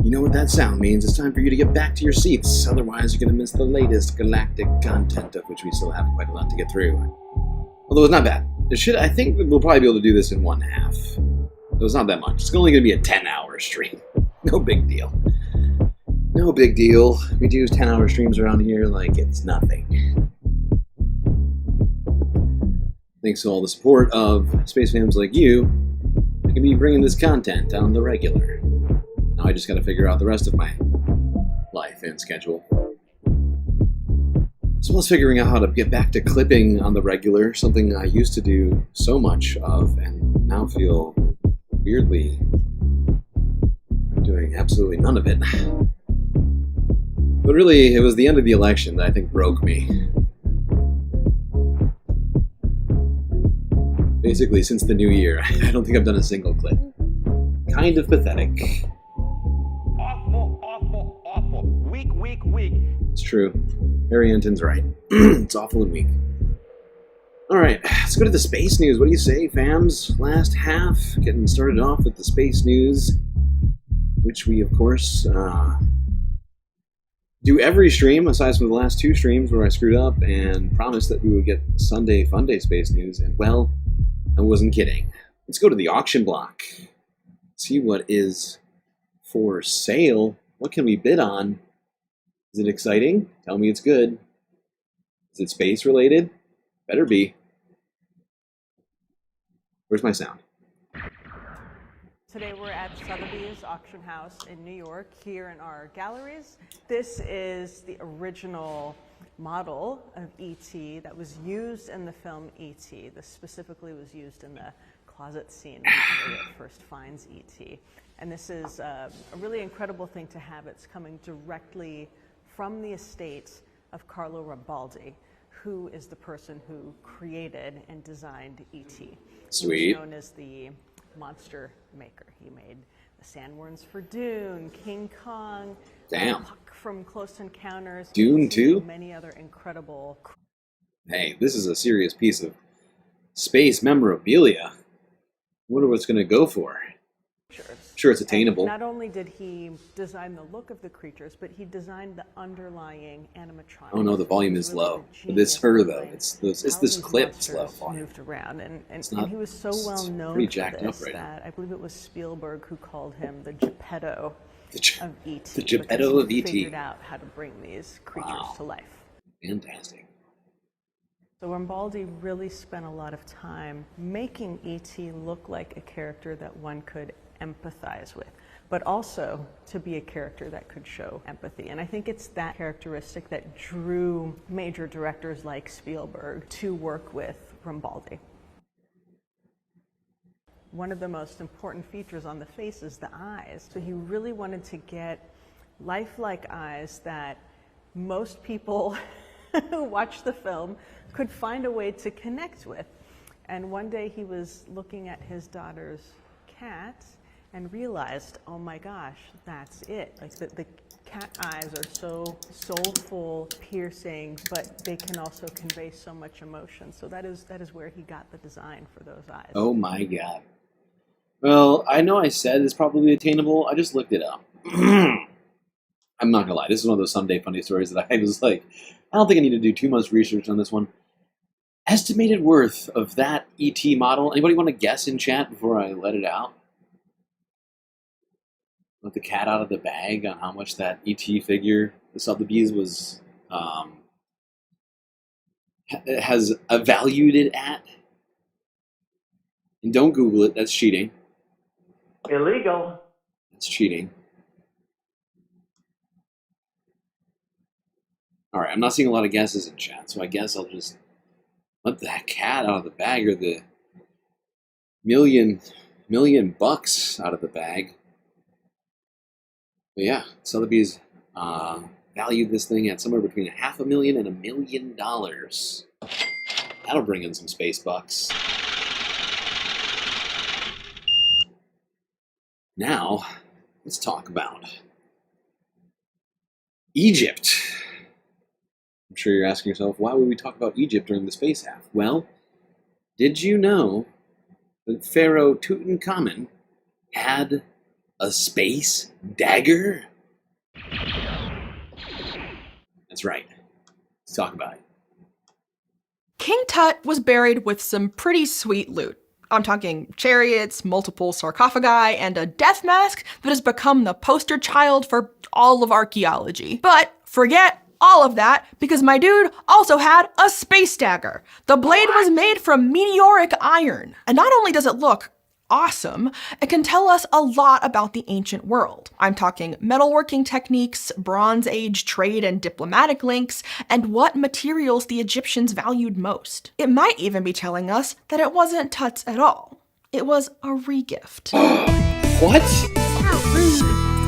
Speaker 14: You know what that sound means. It's time for you to get back to your seats. Otherwise, you're going to miss the latest galactic content, of which we still have quite a lot to get through. Although it's not bad. I think we'll probably be able to do this in one half. So it's not that much. It's only going to be a 10-hour stream. No big deal. No big deal. We do 10-hour streams around here like it's nothing. Thanks to all the support of space fans like you, I can be bringing this content on the regular. Now I just gotta figure out the rest of my life and schedule. As well as figuring out how to get back to clipping on the regular, something I used to do so much of and now feel weirdly doing absolutely none of it. But really, it was the end of the election that I think broke me. Basically, since the new year, I don't think I've done a single clip. Kind of pathetic.
Speaker 16: Awful. Weak.
Speaker 14: It's true. Harry Anton's right. It's awful and weak. Alright, let's go to the space news. What do you say, fams? Last half, getting started off with the space news, which we, of course, do every stream, aside from the last two streams where I screwed up and promised that we would get Sunday FUNDAY space news, and well, I wasn't kidding. Let's go to the auction block. See what is for sale. What can we bid on? Is it exciting? Tell me it's good. Is it space related? Better be. Where's my sound?
Speaker 17: Today we're at Sotheby's Auction House in New York, here in our galleries. This is the original model of E.T. that was used in the film E.T. This specifically was used in the closet scene when Elliot first finds E.T. And this is a really incredible thing to have. It's coming directly from the estate of Carlo Rambaldi, who is the person who created and designed E.T.
Speaker 14: Sweet.
Speaker 17: He's known as the monster maker. He made the sandworms for Dune, King Kong,
Speaker 14: Damn.
Speaker 17: Puck from Close Encounters,
Speaker 14: Dune too?
Speaker 17: and many other incredible.
Speaker 14: Hey, this is a serious piece of space memorabilia. I wonder what it's going to go for. Sure, it's attainable.
Speaker 17: And not only did he design the look of the creatures, but he designed the underlying animatronics.
Speaker 14: Oh no, the volume is low. But it's her though. It's this clip's low volume.
Speaker 17: Moved around, and
Speaker 14: not,
Speaker 17: he was so well known
Speaker 14: pretty
Speaker 17: for
Speaker 14: jacked
Speaker 17: this
Speaker 14: up right
Speaker 17: that
Speaker 14: now.
Speaker 17: I believe it was Spielberg who called him the Geppetto of E.T.
Speaker 14: The Geppetto of E.T.
Speaker 17: Figured out how to bring these creatures to life.
Speaker 14: Fantastic.
Speaker 17: So Rambaldi really spent a lot of time making E.T. look like a character that one could empathize with, but also to be a character that could show empathy. And I think it's that characteristic that drew major directors like Spielberg to work with Rambaldi. One of the most important features on the face is the eyes. So he really wanted to get lifelike eyes that most people who watch the film could find a way to connect with. And one day he was looking at his daughter's cat and realized, oh my gosh, that's it. Like the cat eyes are so soulful, piercing, but they can also convey so much emotion. So that is where he got the design for those eyes.
Speaker 14: Oh my god. Well, I know I said it's probably attainable. I just looked it up. I'm not gonna lie. This is one of those someday funny stories that I was like, I don't think I need to do too much research on this one. Estimated worth of that ET model. Anybody want to guess in chat before I let it out? Let the cat out of the bag on how much that ET figure, the Sotheby's, was has valued it at. And don't Google it. That's cheating.
Speaker 16: Illegal.
Speaker 14: That's cheating. All right, I'm not seeing a lot of guesses in chat, so I guess I'll just let that cat out of the bag, or the million bucks out of the bag. But yeah, Sotheby's valued this thing at somewhere between $500,000 and $1 million. That'll bring in some space bucks. Now, let's talk about Egypt. I'm sure you're asking yourself, why would we talk about Egypt during the space half? Well, did you know that Pharaoh Tutankhamun had a space dagger? That's right. Let's talk about it.
Speaker 1: King Tut was buried with some pretty sweet loot. I'm talking chariots, multiple sarcophagi, and a death mask that has become the poster child for all of archaeology. But forget all of that, because my dude also had a space dagger. The blade was made from meteoric iron, and not only does it look awesome, it can tell us a lot about the ancient world. I'm talking metalworking techniques, Bronze Age trade and diplomatic links, and what materials the Egyptians valued most. It might even be telling us that it wasn't Tut's at all. It was a regift.
Speaker 14: What?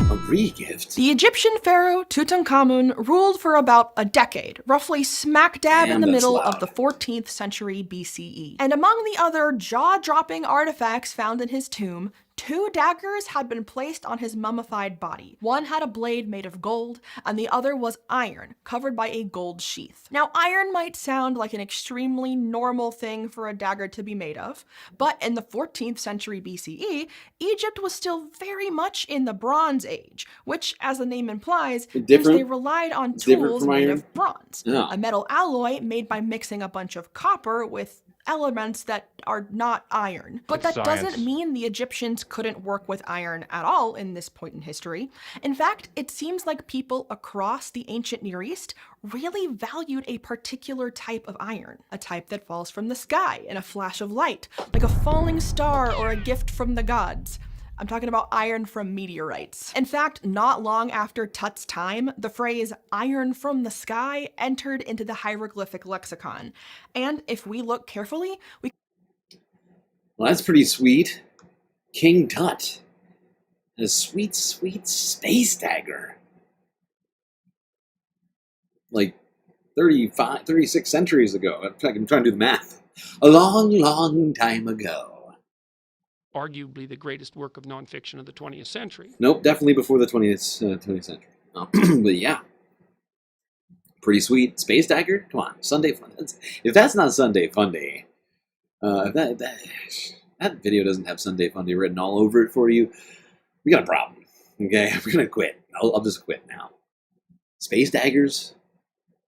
Speaker 14: A regift?
Speaker 1: The Egyptian pharaoh Tutankhamun ruled for about a decade, roughly smack dab in the middle of the 14th century BCE. And among the other jaw-dropping artifacts found in his tomb, 2 daggers had been placed on his mummified body. One had a blade made of gold, and the other was iron, covered by a gold sheath. Now, iron might sound like an extremely normal thing for a dagger to be made of, but in the 14th century BCE, Egypt was still very much in the Bronze Age, which, as the name implies, means they relied on tools made of bronze, a metal alloy made by mixing a bunch of copper with elements that are not iron. But that doesn't mean the Egyptians couldn't work with iron at all in this point in history. In fact, it seems like people across the ancient Near East really valued a particular type of iron, a type that falls from the sky in a flash of light, like a falling star or a gift from the gods. I'm talking about iron from meteorites. In fact, not long after Tut's time, the phrase iron from the sky entered into the hieroglyphic lexicon. And if we look carefully, we...
Speaker 14: Well, that's pretty sweet. King Tut. A sweet, sweet space dagger. Like 36 centuries ago. I'm trying to do the math. A long, long time ago.
Speaker 18: Arguably the greatest work of nonfiction of the 20th century.
Speaker 14: Nope, definitely before the 20th century. But yeah. Pretty sweet. Space dagger? Come on, Sunday fun. If that's not Sunday Funday, that video doesn't have Sunday Funday written all over it for you, we got a problem. Okay, we're gonna quit. I'll just quit now. Space daggers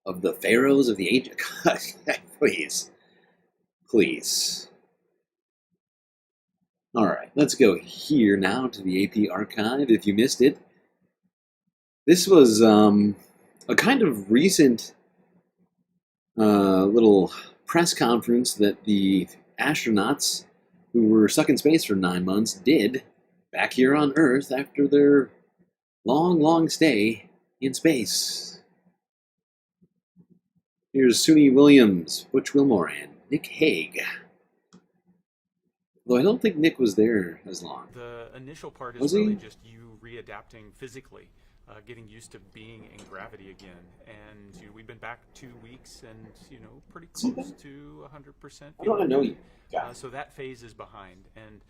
Speaker 14: of the pharaohs of the age. Please. Please. All right, let's go here now to the AP archive. If you missed it, this was a kind of recent little press conference that the astronauts who were stuck in space for 9 months did back here on Earth after their long, long stay in space. Here's Suni Williams, Butch Wilmore, and Nick Hague. Though I don't think Nick was there as long.
Speaker 19: The initial part is really just you readapting physically, getting used to being in gravity again. And we've been back 2 weeks and, pretty close to 100%.
Speaker 14: I don't know you.
Speaker 19: So that phase is behind. And,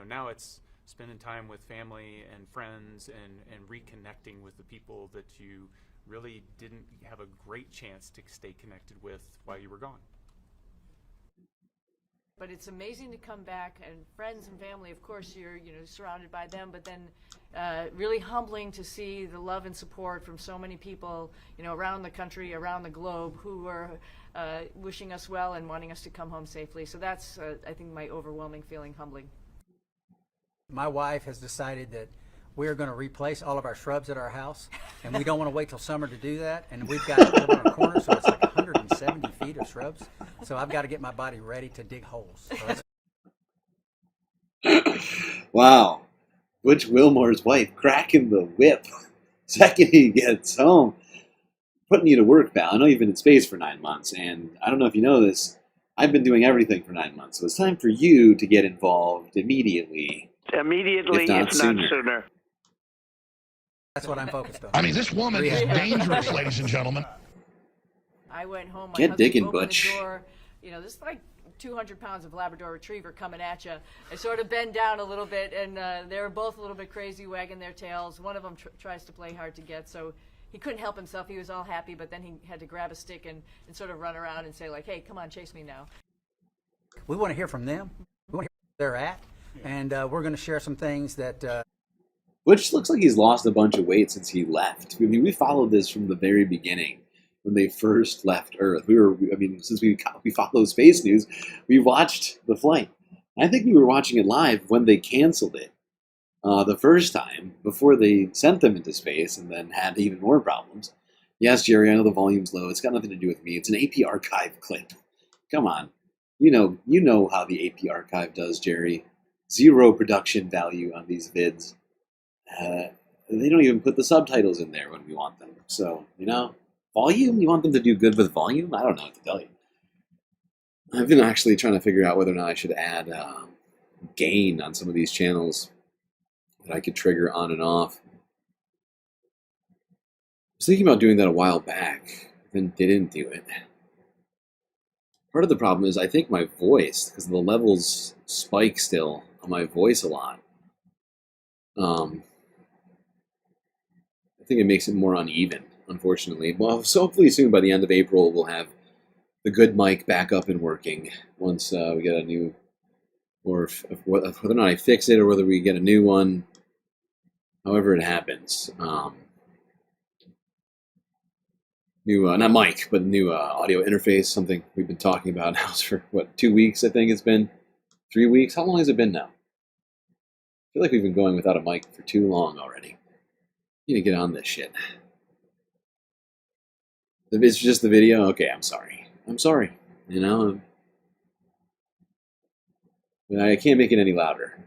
Speaker 19: now it's spending time with family and friends and reconnecting with the people that you really didn't have a great chance to stay connected with while you were gone.
Speaker 20: But it's amazing to come back, and friends and family, of course, you're surrounded by them, but then really humbling to see the love and support from so many people, around the country, around the globe, who are wishing us well and wanting us to come home safely. So that's, I think, my overwhelming feeling, humbling.
Speaker 22: My wife has decided that we're going to replace all of our shrubs at our house, and we don't want to wait till summer to do that. And we've got it on a corner, so it's like 170 feet of shrubs. So I've got to get my body ready to dig holes.
Speaker 14: Wow. Butch Wilmore's wife cracking the whip second he gets home. Putting you to work, pal. I know you've been in space for 9 months, and I don't know if you know this, I've been doing everything for 9 months. So it's time for you to get involved immediately.
Speaker 16: Immediately, if not sooner.
Speaker 22: That's what I'm focused on.
Speaker 26: I mean, this woman is dangerous, ladies and gentlemen.
Speaker 20: I went home. My
Speaker 14: Get
Speaker 20: husband
Speaker 14: digging,
Speaker 20: opened
Speaker 14: Butch.
Speaker 20: the door. This is like 200 pounds of Labrador Retriever coming at you. I sort of bend down a little bit, and they were both a little bit crazy, wagging their tails. One of them tries to play hard to get, so he couldn't help himself. He was all happy, but then he had to grab a stick and sort of run around and say, like, hey, come on, chase me now.
Speaker 22: We want to hear from them. they're at, and we're going to share some things that.
Speaker 14: Which looks like he's lost a bunch of weight since he left. I mean, we followed this from the very beginning when they first left Earth. Since we follow space news, we watched the flight. I think we were watching it live when they canceled it the first time before they sent them into space and then had even more problems. Yes, Jerry, I know the volume's low. It's got nothing to do with me. It's an AP archive clip. Come on. You know how the AP archive does, Jerry. Zero production value on these vids. They don't even put the subtitles in there when we want them. So, volume? You want them to do good with volume? I don't know what to tell you. I've been actually trying to figure out whether or not I should add gain on some of these channels that I could trigger on and off. I was thinking about doing that a while back, then didn't do it. Part of the problem is I think my voice, because the levels spike still on my voice a lot. I think it makes it more uneven, unfortunately. Well, so hopefully soon, by the end of April, we'll have the good mic back up and working once we get a new, or whether or not I fix it or whether we get a new one, however it happens. New, not mic, but new audio interface, something we've been talking about now for, 2 weeks, I think it's been? 3 weeks? How long has it been now? I feel like we've been going without a mic for too long already. You need to get on this shit. It's just the video? Okay, I'm sorry. I'm sorry. But I can't make it any louder.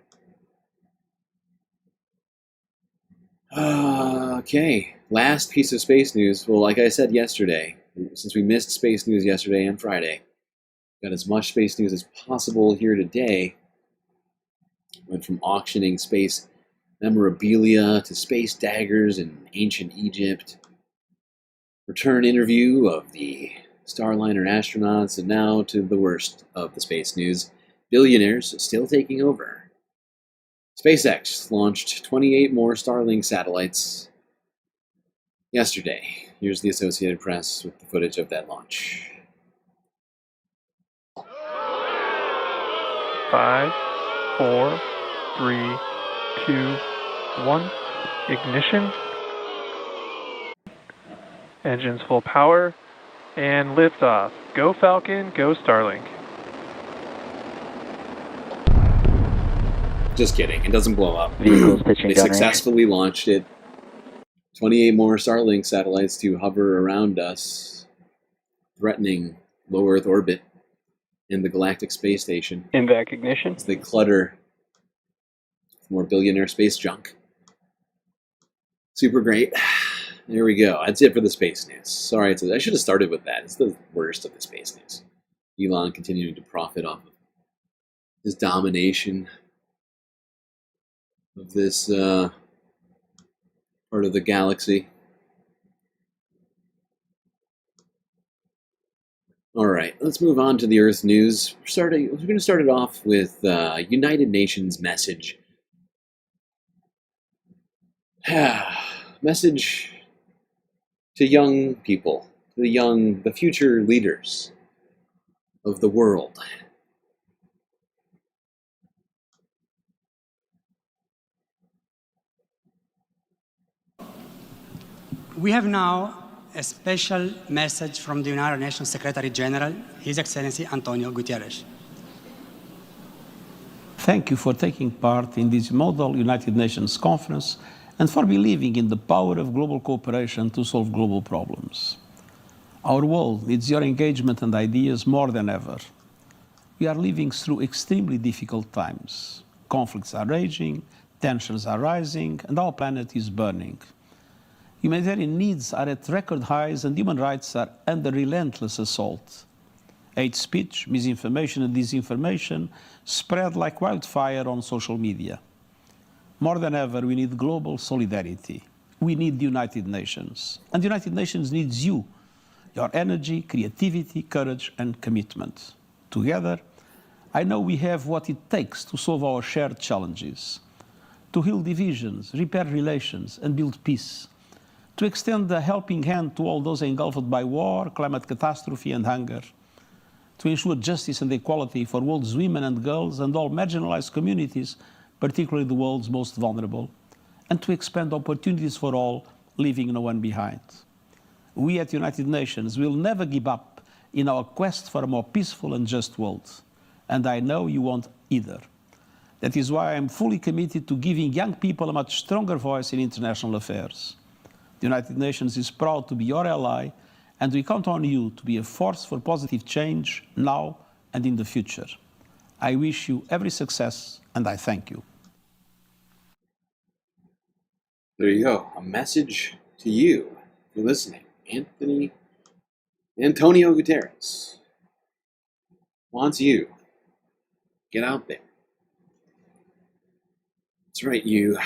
Speaker 14: Okay, last piece of space news. Well, like I said yesterday, since we missed space news yesterday and Friday, got as much space news as possible here today. Went from auctioning space memorabilia to space daggers in ancient Egypt. Return interview of the Starliner astronauts, and now to the worst of the space news. Billionaires still taking over. SpaceX launched 28 more Starlink satellites yesterday. Here's the Associated Press with the footage of that launch.
Speaker 2: 5, 4, 3, 2, 1. Ignition. Engines full power. And liftoff. Go Falcon, go Starlink.
Speaker 14: Just kidding. It doesn't blow up. They successfully launched it. 28 more Starlink satellites to hover around us, threatening low Earth orbit in the Galactic Space Station.
Speaker 2: Invac ignition.
Speaker 14: As they clutter more billionaire space junk. Super great. There we go. That's it for the space news. Sorry, I should have started with that. It's the worst of the space news. Elon continuing to profit off of his domination of this part of the galaxy. All right, let's move on to the Earth news. We're going to start it off with United Nations message. Message to young people, to the future leaders of the world.
Speaker 3: We have now a special message from the United Nations Secretary General, His Excellency Antonio Guterres.
Speaker 9: Thank you for taking part in this Model United Nations Conference and for believing in the power of global cooperation to solve global problems. Our world needs your engagement and ideas more than ever. We are living through extremely difficult times. Conflicts are raging, tensions are rising, and our planet is burning. Humanitarian needs are at record highs and human rights are under relentless assault. Hate speech, misinformation and disinformation spread like wildfire on social media. More than ever, we need global solidarity. We need the United Nations. And the United Nations needs you, your energy, creativity, courage and commitment. Together, I know we have what it takes to solve our shared challenges, to heal divisions, repair relations and build peace, to extend a helping hand to all those engulfed by war, climate catastrophe and hunger, to ensure justice and equality for world's women and girls and all marginalized communities, particularly the world's most vulnerable, and to expand opportunities for all, leaving no one behind. We at the United Nations will never give up in our quest for a more peaceful and just world, and I know you won't either. That is why I am fully committed to giving young people a much stronger voice in international affairs. The United Nations is proud to be your ally, and we count on you to be a force for positive change now and in the future. I wish you every success, and I thank you.
Speaker 14: There you go. A message to you for listening. Antonio Guterres wants you. Get out there. That's right, you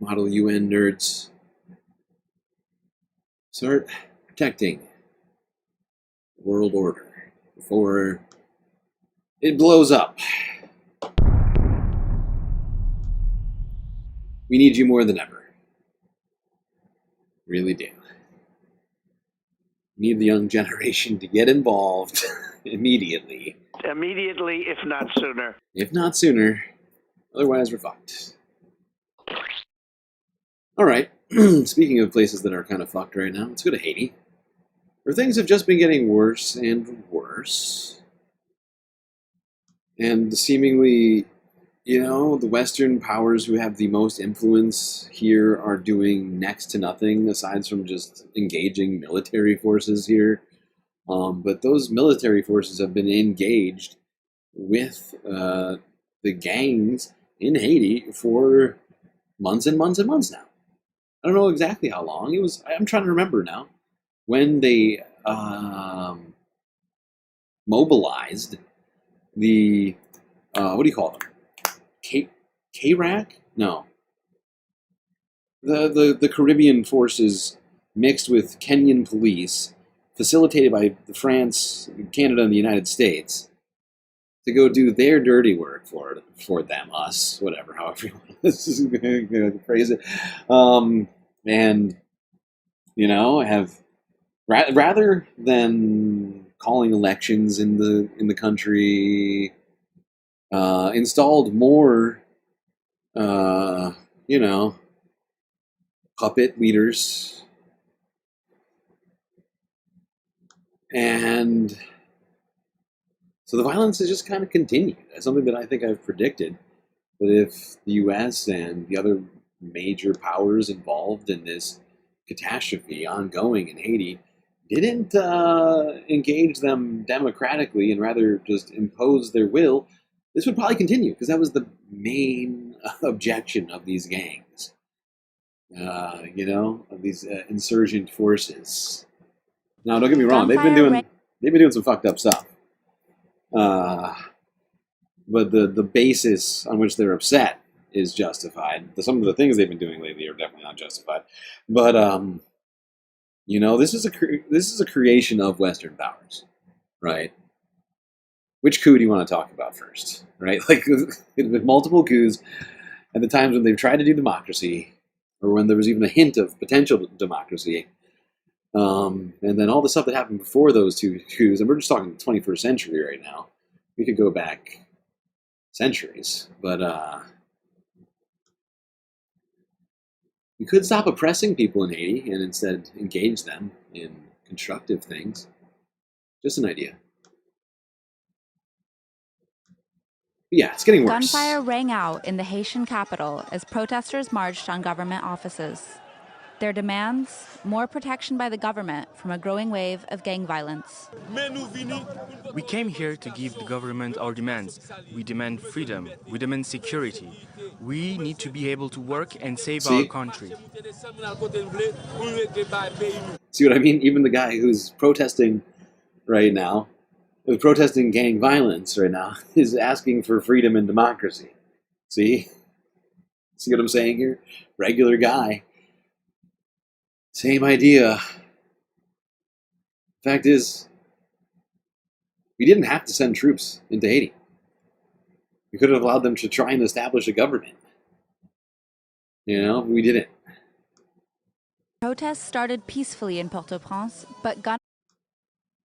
Speaker 14: model UN nerds. Start protecting the world order before it blows up. We need you more than ever. Really do. We need the young generation to get involved immediately.
Speaker 16: Immediately, if not sooner.
Speaker 14: If not sooner. Otherwise, we're fucked. Alright, speaking of places that are kind of fucked right now, let's go to Haiti, where things have just been getting worse and worse. And seemingly, you know, the Western powers who have the most influence here are doing next to nothing aside from just engaging military forces here. But those military forces have been engaged with the gangs in Haiti for months and months and months now. I don't know exactly how long. I'm trying to remember now. When they mobilized the, what do you call them? K-RAC? No. The Caribbean forces mixed with Kenyan police, facilitated by France, Canada, and the United States, to go do their dirty work for them, us, whatever, however you want to phrase it. And, you know, have, rather than calling elections in the country, installed more, you know, puppet leaders. And so the violence has just kind of continued. That's something that I think I've predicted. But if the U.S. and the other major powers involved in this catastrophe ongoing in Haiti didn't engage them democratically and rather just impose their will, this would probably continue, because that was the main objection of these gangs, you know, of these insurgent forces. Now, don't get me wrong; they've been doing some fucked up stuff. But the basis on which they're upset is justified. Some of the things they've been doing lately are definitely not justified. But you know, this is a creation of Western powers, right? Which coup do you want to talk about first, right? Like, with multiple coups, at the times when they've tried to do democracy, or when there was even a hint of potential democracy, and then all the stuff that happened before those two coups, and we're just talking the 21st century right now. We could go back centuries, but we could stop oppressing people in Haiti and instead engage them in constructive things. Just an idea. But yeah, it's getting worse.
Speaker 4: Gunfire rang out in the Haitian capital as protesters marched on government offices. Their demands: more protection by the government from a growing wave of gang violence.
Speaker 5: We came here to give the government our demands. We demand freedom. We demand security. We need to be able to work and save our country.
Speaker 14: See what I mean? Even the guy who's protesting right now, who's protesting gang violence right now, is asking for freedom and democracy. See? See what I'm saying here? Regular guy. Same idea. Fact is, we didn't have to send troops into Haiti. We could have allowed them to try and establish a government. You know, we didn't.
Speaker 4: Protests started peacefully in Port-au-Prince, but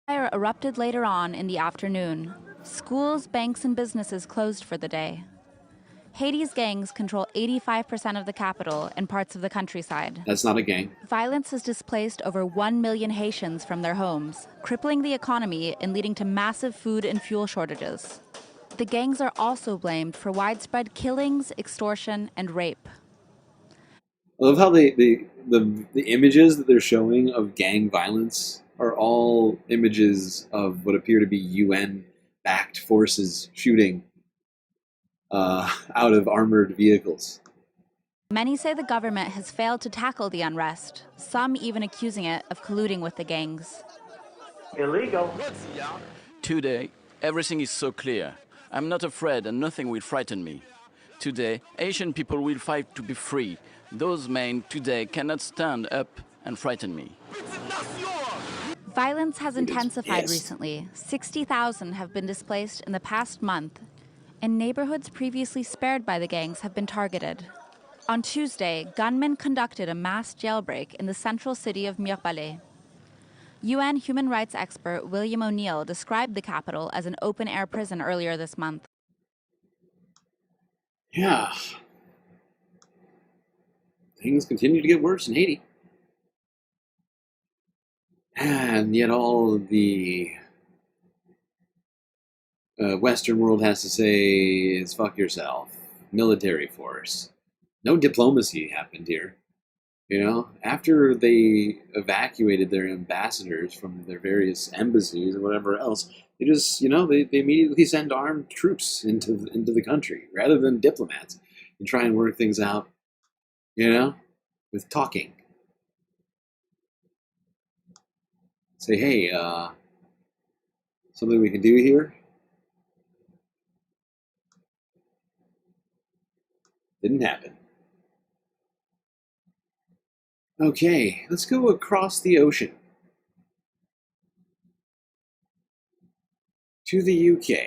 Speaker 4: Fire erupted later on in the afternoon. Schools, banks, and businesses closed for the day. Haiti's gangs control 85% of the capital and parts of the countryside.
Speaker 14: That's not a gang.
Speaker 4: Violence has displaced over 1 million Haitians from their homes, crippling the economy and leading to massive food and fuel shortages. The gangs are also blamed for widespread killings, extortion, and rape.
Speaker 14: I love how the images that they're showing of gang violence are all images of what appear to be UN-backed forces shooting out of armored vehicles.
Speaker 4: Many say the government has failed to tackle the unrest, some even accusing it of colluding with the gangs.
Speaker 16: Illegal.
Speaker 7: Today, everything is so clear. I'm not afraid and nothing will frighten me. Today, Asian people will fight to be free. Those men today cannot stand up and frighten me.
Speaker 4: Violence has intensified recently. 60,000 have been displaced in the past month, and neighborhoods previously spared by the gangs have been targeted. On Tuesday, gunmen conducted a mass jailbreak in the central city of Mirebalais. UN human rights expert William O'Neill described the capital as an open-air prison earlier this month.
Speaker 14: Yeah. Things continue to get worse in Haiti. And yet all of the Western world has to say is fuck yourself. Military force. No diplomacy happened here. You know, after they evacuated their ambassadors from their various embassies or whatever else, they just, you know, they immediately send armed troops into the country rather than diplomats and try and work things out, you know, with talking. Say, hey, something we can do here? Didn't happen. Okay, let's go across the ocean to the UK.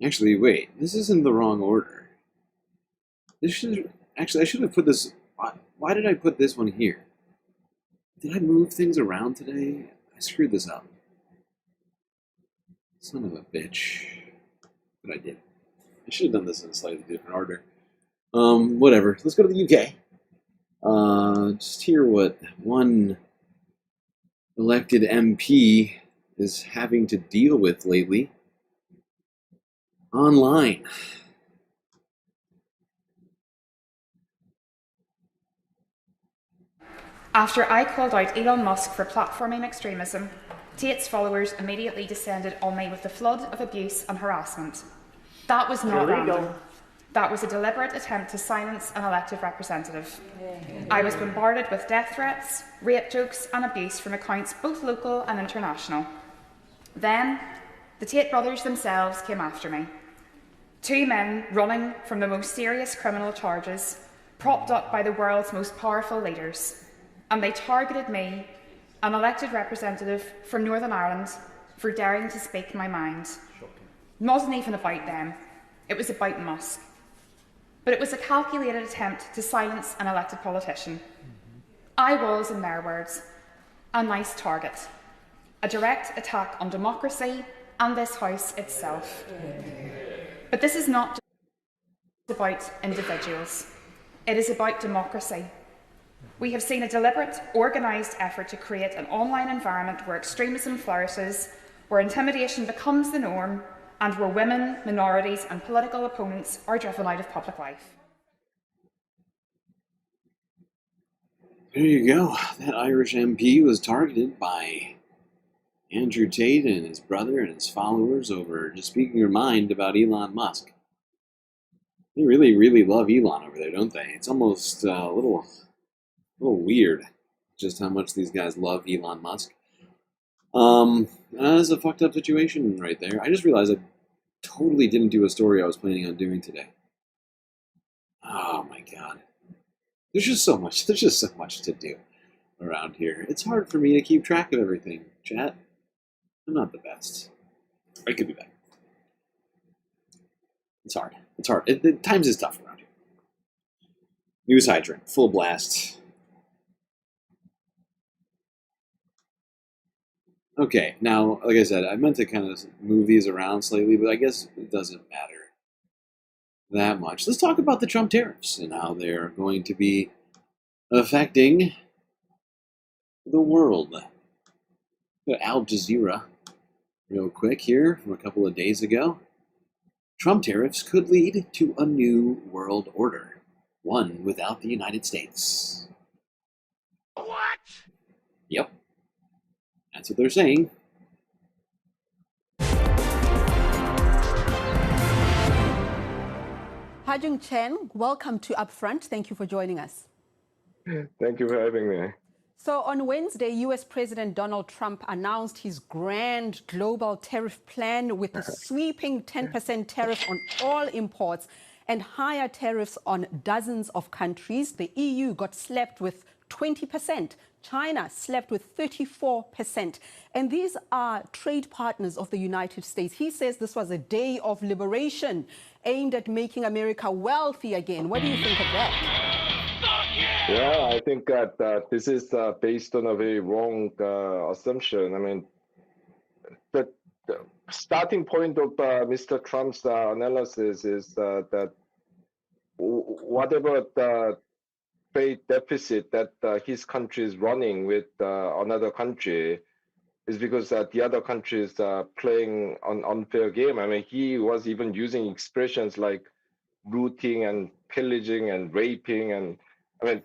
Speaker 14: Actually, wait, this is in the wrong order. I should have put this. Why did I put this one here? Did I move things around today? I screwed this up. Son of a bitch. But I did. I should have done this in a slightly different order. Whatever. Let's go to the UK. Just hear what one elected MP is having to deal with lately. Online.
Speaker 8: After I called out Elon Musk for platforming extremism, Tate's followers immediately descended on me with a flood of abuse and harassment. That was not random. That was a deliberate attempt to silence an elected representative. I was bombarded with death threats, rape jokes and abuse from accounts both local and international. Then, the Tate brothers themselves came after me. Two men running from the most serious criminal charges, propped up by the world's most powerful leaders. And they targeted me, an elected representative from Northern Ireland, for daring to speak my mind. It wasn't even about them. It was about Musk. But it was a calculated attempt to silence an elected politician. I was, in their words, a nice target. A direct attack on democracy and this House itself. But this is not just about individuals. It is about democracy. We have seen a deliberate, organised effort to create an online environment where extremism flourishes, where intimidation becomes the norm, and where women, minorities and political opponents are driven out of public life.
Speaker 14: There you go. That Irish MP was targeted by Andrew Tate and his brother and his followers over just speaking your mind about Elon Musk. They really, really love Elon over there, don't they? It's almost a little weird just how much these guys love Elon Musk. That's a fucked up situation right there. I just realized I totally didn't do a story I was planning on doing today. Oh my god. There's just so much to do around here. It's hard for me to keep track of everything, chat. I'm not the best. I could be better. It's hard. Times is tough around here. News hydrant, full blast. Okay, now, like I said, I meant to kind of move these around slightly, but I guess it doesn't matter that much. Let's talk about the Trump tariffs and how they're going to be affecting the world. Al Jazeera, real quick here, from a couple of days ago. Trump tariffs could lead to a new world order, one without the United States.
Speaker 16: What?
Speaker 14: Yep. That's what they're saying.
Speaker 10: Hajung Chen, welcome to Upfront. Thank you for joining us.
Speaker 11: Thank you for having me.
Speaker 10: So on Wednesday, US President Donald Trump announced his grand global tariff plan with a sweeping 10% tariff on all imports and higher tariffs on dozens of countries. The EU got slapped with 20%. China slapped with 34%. And these are trade partners of the United States. He says this was a day of liberation aimed at making America wealthy again. What do you think of that?
Speaker 11: Yeah, I think that this is based on a very wrong assumption. I mean, the starting point of Mr. Trump's analysis is that whatever the trade deficit that his country is running with another country is because the other country is playing an unfair game. I mean, he was even using expressions like looting and pillaging and raping, and I mean,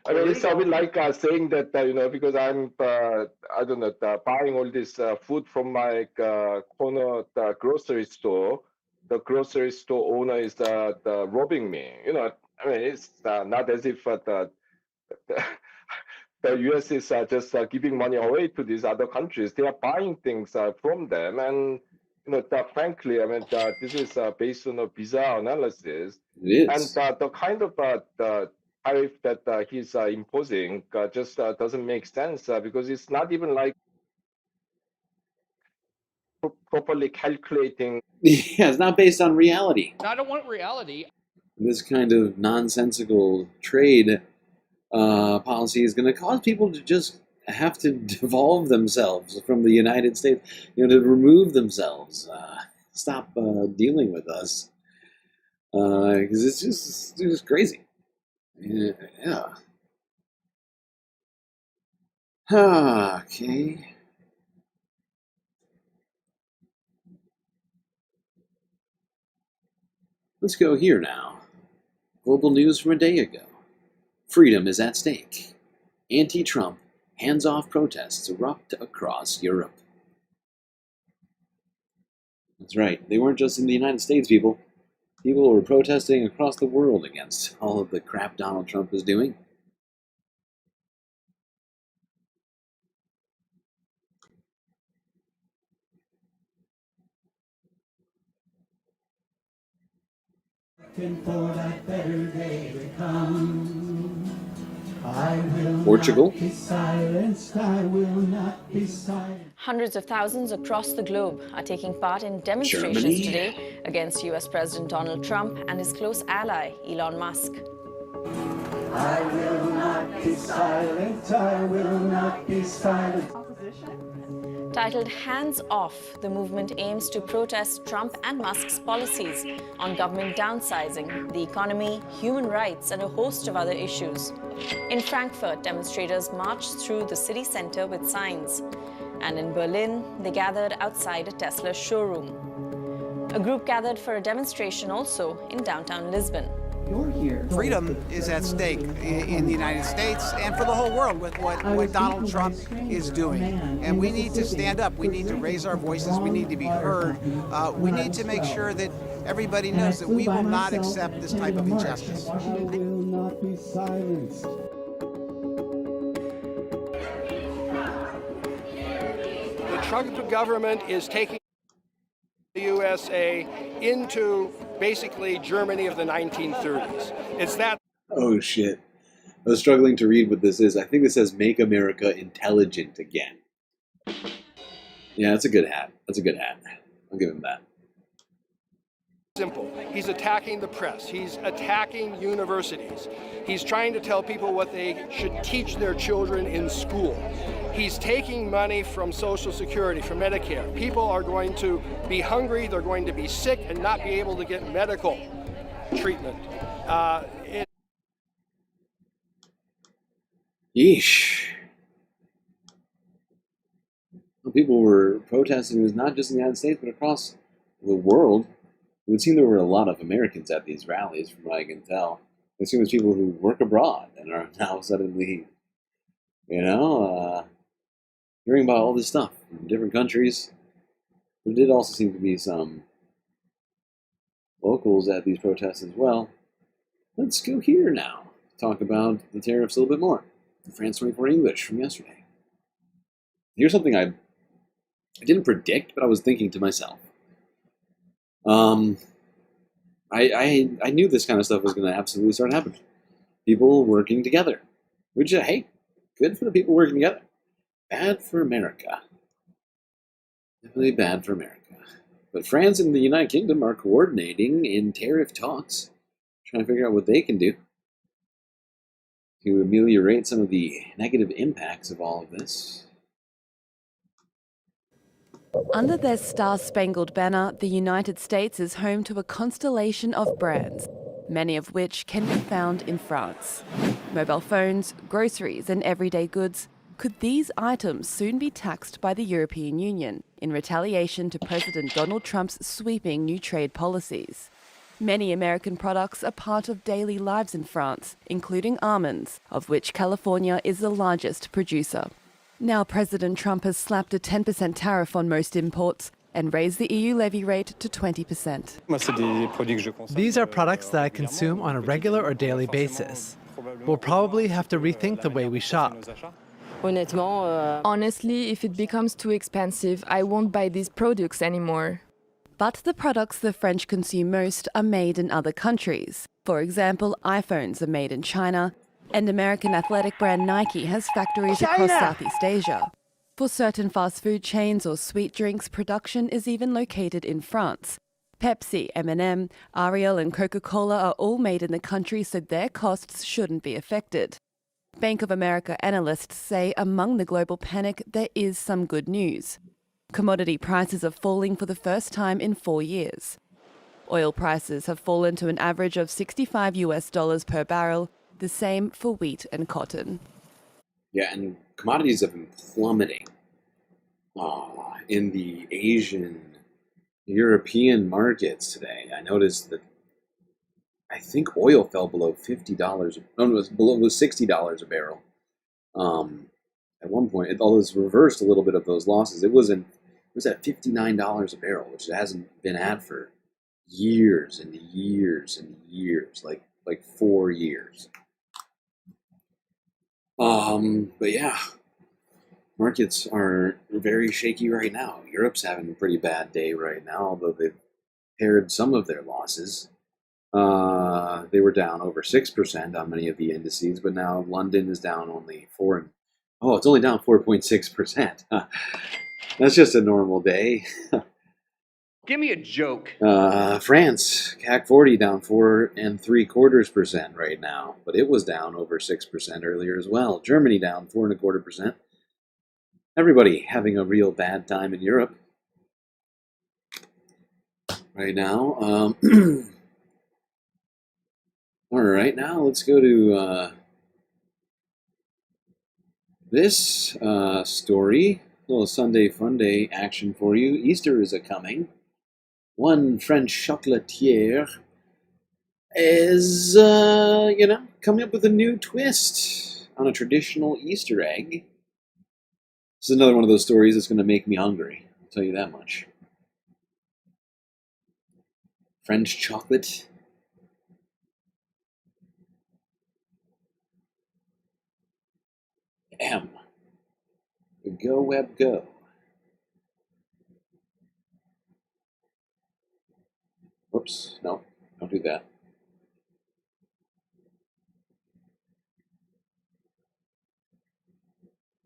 Speaker 11: it's a bit like saying that because I'm I don't know buying all this food from my corner grocery store, the grocery store owner is robbing me. I mean, it's not as if the U.S. is just giving money away to these other countries. They are buying things from them, and frankly, I mean, this is based on a bizarre analysis.
Speaker 14: It is.
Speaker 11: And the kind of the tariff that he's imposing just doesn't make sense because it's not even like properly calculating.
Speaker 14: Yeah, it's not based on reality.
Speaker 18: I don't want reality.
Speaker 14: This kind of nonsensical trade policy is going to cause people to just have to devolve themselves from the United States, to remove themselves, stop dealing with us, because it's just crazy. Yeah. Okay. Let's go here now. Global news from a day ago. Freedom is at stake. Anti-Trump, hands-off protests erupt across Europe. That's right. They weren't just in the United States, people. People were protesting across the world against all of the crap Donald Trump is doing. Portugal.
Speaker 21: Hundreds of thousands across the globe are taking part in demonstrations
Speaker 14: Germany.
Speaker 21: today against US President Donald Trump and his close ally, Elon Musk.
Speaker 16: I will not be silent. I will not be silent.
Speaker 21: Titled Hands Off, the movement aims to protest Trump and Musk's policies on government downsizing, the economy, human rights, and a host of other issues. In Frankfurt, demonstrators marched through the city center with signs. And in Berlin, they gathered outside a Tesla showroom. A group gathered for a demonstration also in downtown Lisbon.
Speaker 23: Freedom is at stake in the United States and for the whole world with what Donald Trump is doing. And we need to stand up. We need to raise our voices. We need to be heard. We need to make sure that everybody knows that we will not accept this type of injustice.
Speaker 16: I will not be silenced.
Speaker 24: The Trump government is taking the USA into basically Germany of the 1930s. It's that.
Speaker 14: Oh shit. I was struggling to read what this is. I think it says Make America Intelligent Again. Yeah, that's a good hat. That's a good hat. I'll give him that.
Speaker 24: simple. He's attacking the press. He's attacking universities. He's trying to tell people what they should teach their children in school. He's taking money from Social Security, from Medicare. People are going to be hungry, they're going to be sick, and not be able to get medical treatment.
Speaker 14: Yeesh. Well, people were protesting. It was not just in the United States, but across the world. It would seem there were a lot of Americans at these rallies, from what I can tell. It seems people who work abroad and are now suddenly, hearing about all this stuff from different countries. There did also seem to be some locals at these protests as well. Let's go here now. Talk about the tariffs a little bit more. France 24 English from yesterday. Here's something I didn't predict, but I was thinking to myself. I knew this kind of stuff was going to absolutely start happening. People working together. Which, hey, good for the people working together. Bad for America. Definitely bad for America. But France and the United Kingdom are coordinating in tariff talks, trying to figure out what they can do to ameliorate some of the negative impacts of all of this.
Speaker 6: Under their star-spangled banner, the United States is home to a constellation of brands, many of which can be found in France. Mobile phones, groceries and everyday goods. Could these items soon be taxed by the European Union in retaliation to President Donald Trump's sweeping new trade policies? Many American products are part of daily lives in France, including almonds, of which California is the largest producer. Now President Trump has slapped a 10% tariff on most imports and raised the EU levy rate to 20%.
Speaker 12: These are products that I consume on a regular or daily basis. We'll probably have to rethink the way we shop.
Speaker 13: Honestly, if it becomes too expensive, I won't buy these products anymore.
Speaker 6: But the products the French consume most are made in other countries. For example, iPhones are made in China, and American athletic brand Nike has factories across Southeast Asia. For certain fast food chains or sweet drinks, production is even located in France. Pepsi, M&M, Ariel and Coca-Cola are all made in the country, so their costs shouldn't be affected. Bank of America analysts say among the global panic there is some good news. Commodity prices are falling for the first time in 4 years. Oil prices have fallen to an average of $65 per barrel, the same for wheat and cotton.
Speaker 14: Yeah, and commodities have been plummeting in the Asian, European markets today. I noticed that I think oil fell below $50. No, it was $60 a barrel. At one point, although it's reversed a little bit of those losses, it was at $59 a barrel, which it hasn't been at for years and years and years, like 4 years. But yeah, markets are very shaky right now. Europe's having a pretty bad day right now, although they've pared some of their losses. They were down over 6% on many of the indices, but now London is down only it's only down 4.6%. That's just a normal day.
Speaker 15: Give me a joke.
Speaker 14: France, CAC 40 down 4.75% right now, but it was down over 6% earlier as well. Germany down 4.25%. Everybody having a real bad time in Europe right now. All right, now let's go to this story. A little Sunday FUNDAY action for you. Easter is a-coming. One French chocolatier is, coming up with a new twist on a traditional Easter egg. This is another one of those stories that's going to make me hungry. I'll tell you that much. French chocolate. M. Go web go. Whoops, no, don't do that.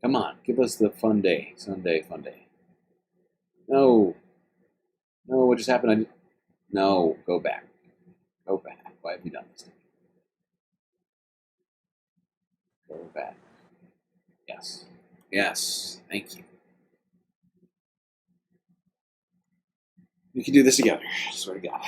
Speaker 14: Come on, give us the Sunday FUNDAY. No, what just happened? No, go back. Go back. Why have you done this? Go back. Yes. Yes. Thank you. We can do this together. I swear to God.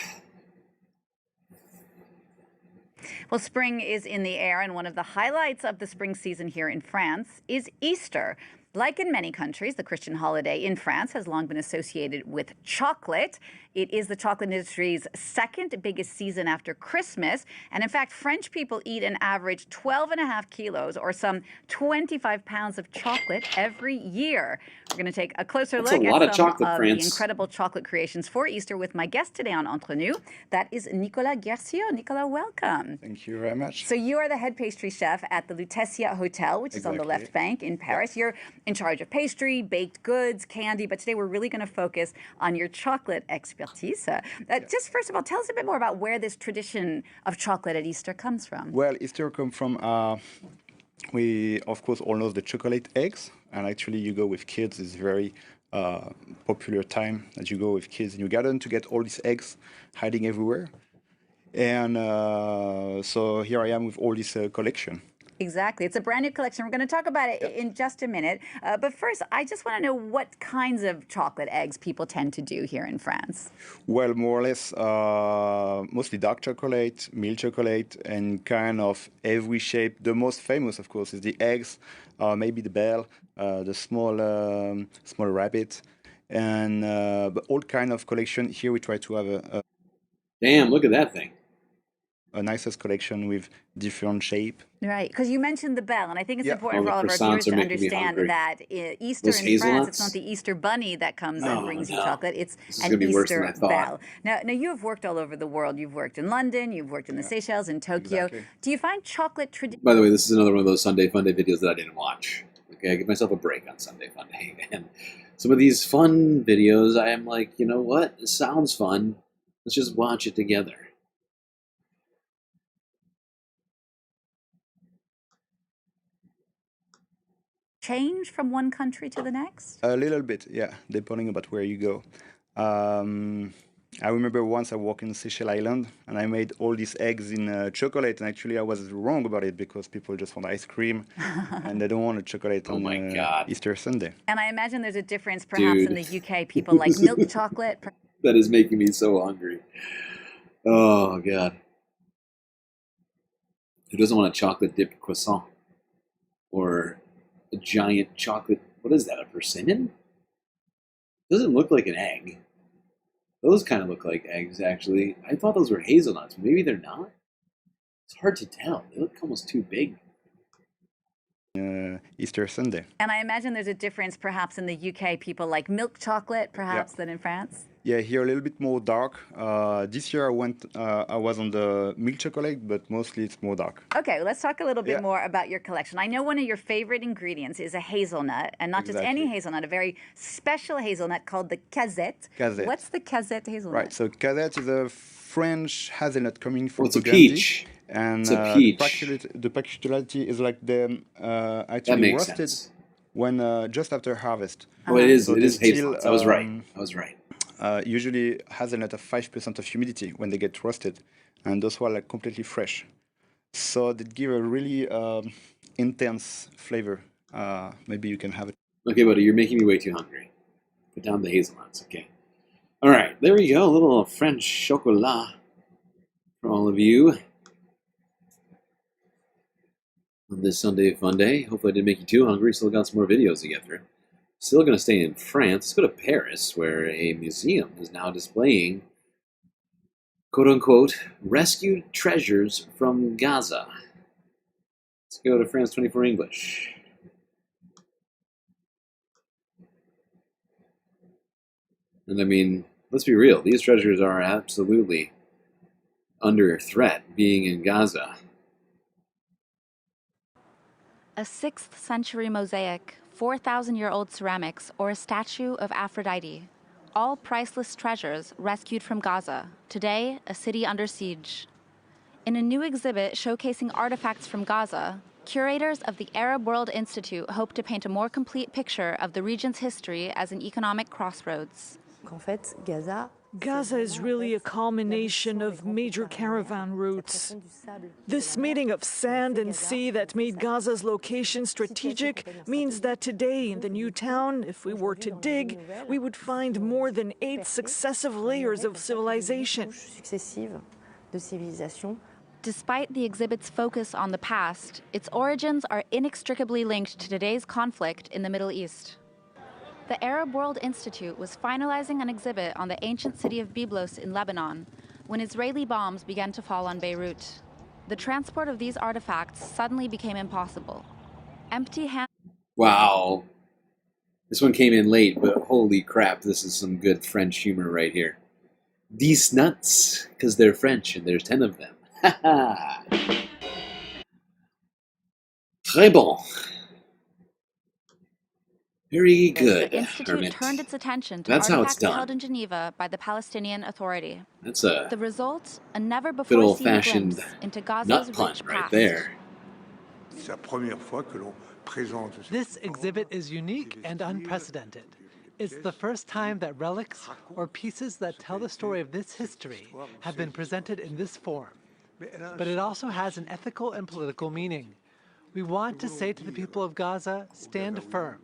Speaker 1: Well, spring is in the air, and one of the highlights of the spring season here in France is Easter. Like in many countries, the Christian holiday in France has long been associated with chocolate. It is the chocolate industry's second biggest season after Christmas. And in fact, French people eat an average 12.5 kilos or some 25 pounds of chocolate every year. We're going to take a closer
Speaker 14: That's
Speaker 1: look
Speaker 14: a lot
Speaker 1: at
Speaker 14: of
Speaker 1: some
Speaker 14: chocolate,
Speaker 1: of
Speaker 14: France.
Speaker 1: the incredible chocolate creations for Easter with my guest today on Entre Nous. That is Nicolas Guercieux. Nicolas, welcome.
Speaker 17: Thank you very much.
Speaker 1: So you are the head pastry chef at the Lutetia Hotel, which is on the left bank in Paris. You're in charge of pastry, baked goods, candy, but today we're really going to focus on your chocolate expertise. Just first of all, tell us a bit more about where this tradition of chocolate at Easter comes from.
Speaker 17: Well, Easter comes from, we of course all know the chocolate eggs, and actually you go with kids, it's very popular time that you go with kids in your garden to get all these eggs hiding everywhere. And so here I am with all this collection.
Speaker 1: Exactly. It's a brand new collection. We're going to talk about it in just a minute. But first, I just want to know what kinds of chocolate eggs people tend to do here in France.
Speaker 17: Well, more or less, mostly dark chocolate, milk chocolate, and kind of every shape. The most famous, of course, is the eggs, maybe the bell, the small rabbit, and but all kind of collection. Here we try to have a
Speaker 14: damn, look at that thing.
Speaker 17: A nicest collection with different shape.
Speaker 1: Right, because you mentioned the bell, and I think it's important for all of our
Speaker 17: croissants
Speaker 1: viewers to understand that Easter in France, it's not the Easter bunny that comes and brings you chocolate, it's an Easter bell. Now, you have worked all over the world. You've worked in London, you've worked in the Seychelles, in Tokyo.
Speaker 17: Exactly.
Speaker 1: Do you find chocolate tradition?
Speaker 14: By the way, this is another one of those Sunday Funday videos that I didn't watch. Okay, I give myself a break on Sunday Funday. And some of these fun videos, I am like, you know what? It sounds fun. Let's just watch it together.
Speaker 1: Change from one country to the next?
Speaker 17: A little bit, yeah, depending about where you go. I remember once I walked in Seychelles Island and I made all these eggs in chocolate, and actually I was wrong about it because people just want ice cream and they don't want a chocolate on Easter Sunday.
Speaker 1: And I imagine there's a difference perhaps in the UK. People like milk chocolate.
Speaker 14: That is making me so hungry. Oh, God. Who doesn't want a chocolate-dipped croissant? Or a giant chocolate, what is that, a persimmon? Doesn't look like an egg. Those kind of look like eggs, actually. I thought those were hazelnuts. Maybe they're not. It's hard to tell. They look almost too big.
Speaker 17: Easter Sunday.
Speaker 1: And I imagine there's a difference perhaps in the UK. People like milk chocolate perhaps than in France?
Speaker 17: Yeah, here a little bit more dark. This year I was on the milk chocolate, but mostly it's more dark.
Speaker 1: Okay, well, let's talk a little bit more about your collection. I know one of your favorite ingredients is a hazelnut, and not just any hazelnut, a very special hazelnut called the casette.
Speaker 17: Casette.
Speaker 1: What's the casette hazelnut?
Speaker 17: Right, so casette is a French hazelnut coming from
Speaker 14: it's a peach.
Speaker 17: And
Speaker 14: it's a peach.
Speaker 17: The particularity is like the actually roasted when just after harvest.
Speaker 14: Oh, it is.
Speaker 17: So
Speaker 14: it is hazelnuts. I was right.
Speaker 17: Usually hazelnut have 5% of humidity when they get roasted, and those were like completely fresh. So they give a really intense flavor. Maybe you can have it.
Speaker 14: Okay, buddy, you're making me way too hungry. Put down the hazelnuts, okay? All right, there we go. A little French chocolat for all of you on this Sunday Funday. Hopefully I didn't make you too hungry. Still got some more videos to get through. Still going to stay in France. Let's go to Paris, where a museum is now displaying, quote-unquote, rescued treasures from Gaza. Let's go to France 24 English. And I mean, let's be real. These treasures are absolutely under threat being in Gaza.
Speaker 4: A 6th century mosaic, 4,000-year-old ceramics, or a statue of Aphrodite. All priceless treasures rescued from Gaza. Today, a city under siege. In a new exhibit showcasing artifacts from Gaza, curators of the Arab World Institute hope to paint a more complete picture of the region's history as an economic crossroads.
Speaker 19: En fait, Gaza
Speaker 2: Gaza is really a culmination of major caravan routes. This meeting of sand and sea that made Gaza's location strategic means that today in the new town, if we were to dig, we would find more than 8 successive layers of civilization.
Speaker 4: Despite the exhibit's focus on the past, its origins are inextricably linked to today's conflict in the Middle East. The Arab World Institute was finalizing an exhibit on the ancient city of Byblos in Lebanon when Israeli bombs began to fall on Beirut. The transport of these artifacts suddenly became impossible. Empty-handed.
Speaker 14: Wow. This one came in late, but holy crap, this is some good French humor right here. These nuts, because they're French and there's 10 of them. Ha ha! Très bon. Very good,
Speaker 4: The Institute
Speaker 14: Hermit.
Speaker 4: turned its attention to
Speaker 14: That's how it's
Speaker 4: artifacts
Speaker 14: done.
Speaker 4: held in Geneva by the Palestinian Authority.
Speaker 14: That's a
Speaker 4: The result, a
Speaker 14: good
Speaker 4: never-before-seen
Speaker 14: old-fashioned
Speaker 4: glimpse into Gaza's
Speaker 14: nut pun
Speaker 4: rich
Speaker 14: right
Speaker 4: past.
Speaker 14: there.
Speaker 12: This exhibit is unique and unprecedented. It's the first time that relics or pieces that tell the story of this history have been presented in this form. But it also has an ethical and political meaning. We want to say to the people of Gaza, stand firm.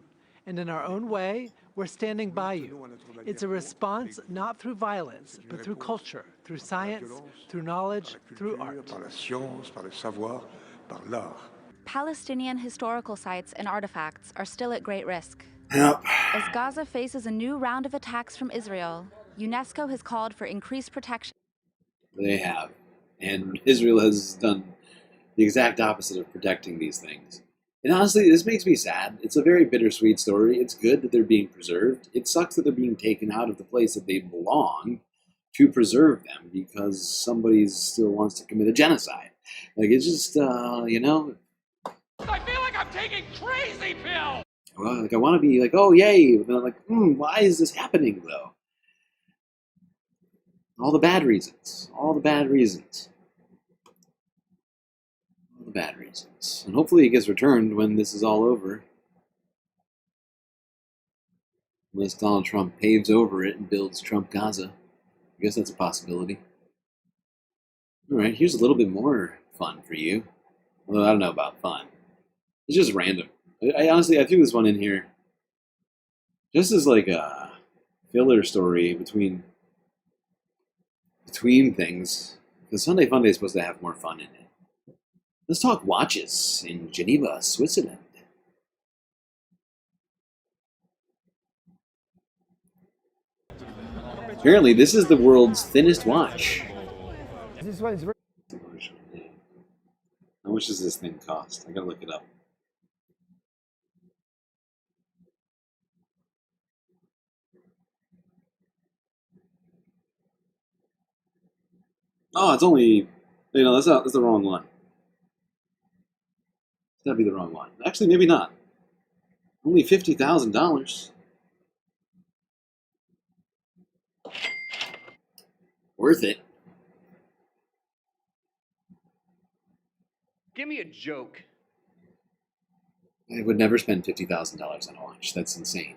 Speaker 12: And in our own way, we're standing by you. It's a response not through violence, but through culture, through science, through knowledge, through art.
Speaker 4: Palestinian historical sites and artifacts are still at great risk.
Speaker 14: Yep.
Speaker 4: As Gaza faces a new round of attacks from Israel, UNESCO has called for increased protection.
Speaker 14: They have. And Israel has done the exact opposite of protecting these things. And honestly, this makes me sad. It's a very bittersweet story. It's good that they're being preserved. It sucks that they're being taken out of the place that they belong to preserve them because somebody still wants to commit a genocide. Like, it's just, you know...
Speaker 19: I feel like I'm taking crazy pills!
Speaker 14: Well, like, I want to be like, oh, yay! But then I'm like, why is this happening, though? All the bad reasons. All the bad reasons. All the bad reasons. And hopefully it gets returned when this is all over. Unless Donald Trump paves over it and builds Trump Gaza. I guess that's a possibility. Alright, here's a little bit more fun for you. Although I don't know about fun. It's just random. I honestly, I threw this one in here just as like a filler story between things. Because Sunday Funday is supposed to have more fun in it. Let's talk watches in Geneva, Switzerland. Apparently, this is the world's thinnest watch.
Speaker 16: This one is very...
Speaker 14: How much does this thing cost? I gotta look it up. Oh, it's only... You know, that's the wrong one. That'd be the wrong one. Actually, maybe not. Only $50,000. Worth it.
Speaker 15: Give me a joke.
Speaker 14: I would never spend $50,000 on a watch. That's insane.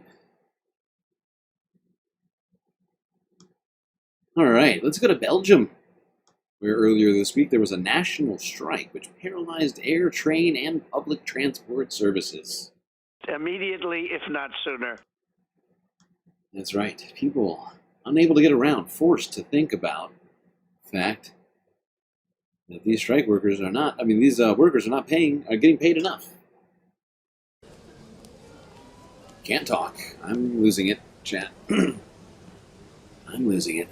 Speaker 14: All right, let's go to Belgium, where earlier this week there was a national strike which paralyzed air, train, and public transport services.
Speaker 20: Immediately, if not sooner.
Speaker 14: That's right. People unable to get around, forced to think about the fact that these strike workers are not, these workers are getting paid enough. Can't talk. I'm losing it, chat. I'm losing it.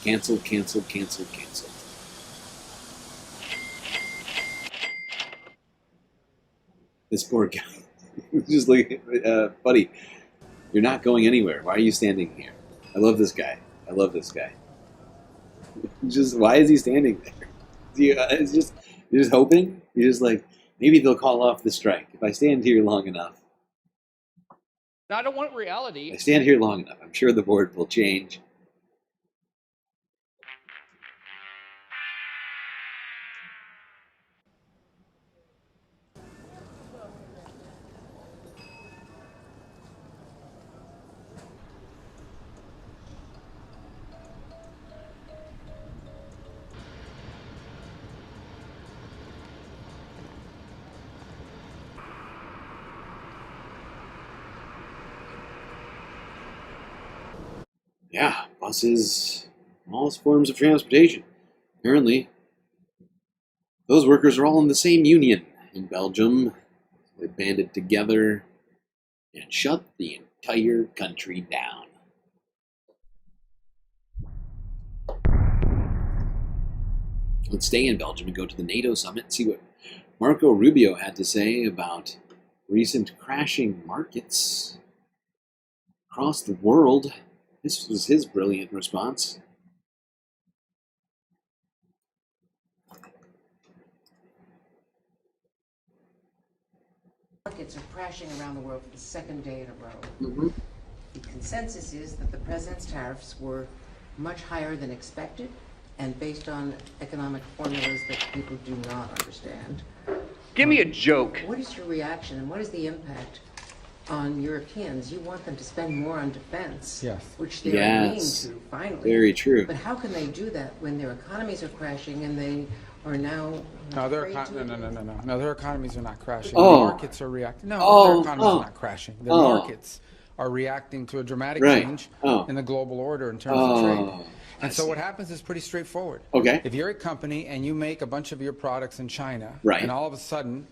Speaker 14: Canceled, canceled, canceled, canceled. This poor guy. Just like, buddy, you're not going anywhere. Why are you standing here? I love this guy. I love this guy. Just, why is he standing there? You're just hoping? You're just like, maybe they'll call off the strike. If I stand here long enough.
Speaker 15: I don't want reality.
Speaker 14: If I stand here long enough, I'm sure the board will change. Yeah, buses, all forms of transportation. Apparently, those workers are all in the same union in Belgium. They banded together and shut the entire country down. Let's stay in Belgium and go to the NATO summit and see what Marco Rubio had to say about recent crashing markets across the world. This was his brilliant response.
Speaker 3: Markets are crashing around the world for the second day in a row. The consensus is that the president's tariffs were much higher than expected and based on economic formulas that people do not understand.
Speaker 15: Give me a joke.
Speaker 3: What is your reaction and what is the impact on Europeans? You want them to spend more on defense,
Speaker 5: yes,
Speaker 3: which they're agreeing to finally.
Speaker 14: Very true.
Speaker 3: But how can they do that when their economies are crashing and they are now
Speaker 5: No, their economies are not crashing.
Speaker 14: Oh.
Speaker 5: The markets are reacting. No, their economies are not crashing. Their markets are reacting to a dramatic change in the global order in terms of trade. And so what happens is pretty straightforward.
Speaker 14: Okay.
Speaker 5: If you're a company and you make a bunch of your products in China,
Speaker 14: right,
Speaker 5: and all of a sudden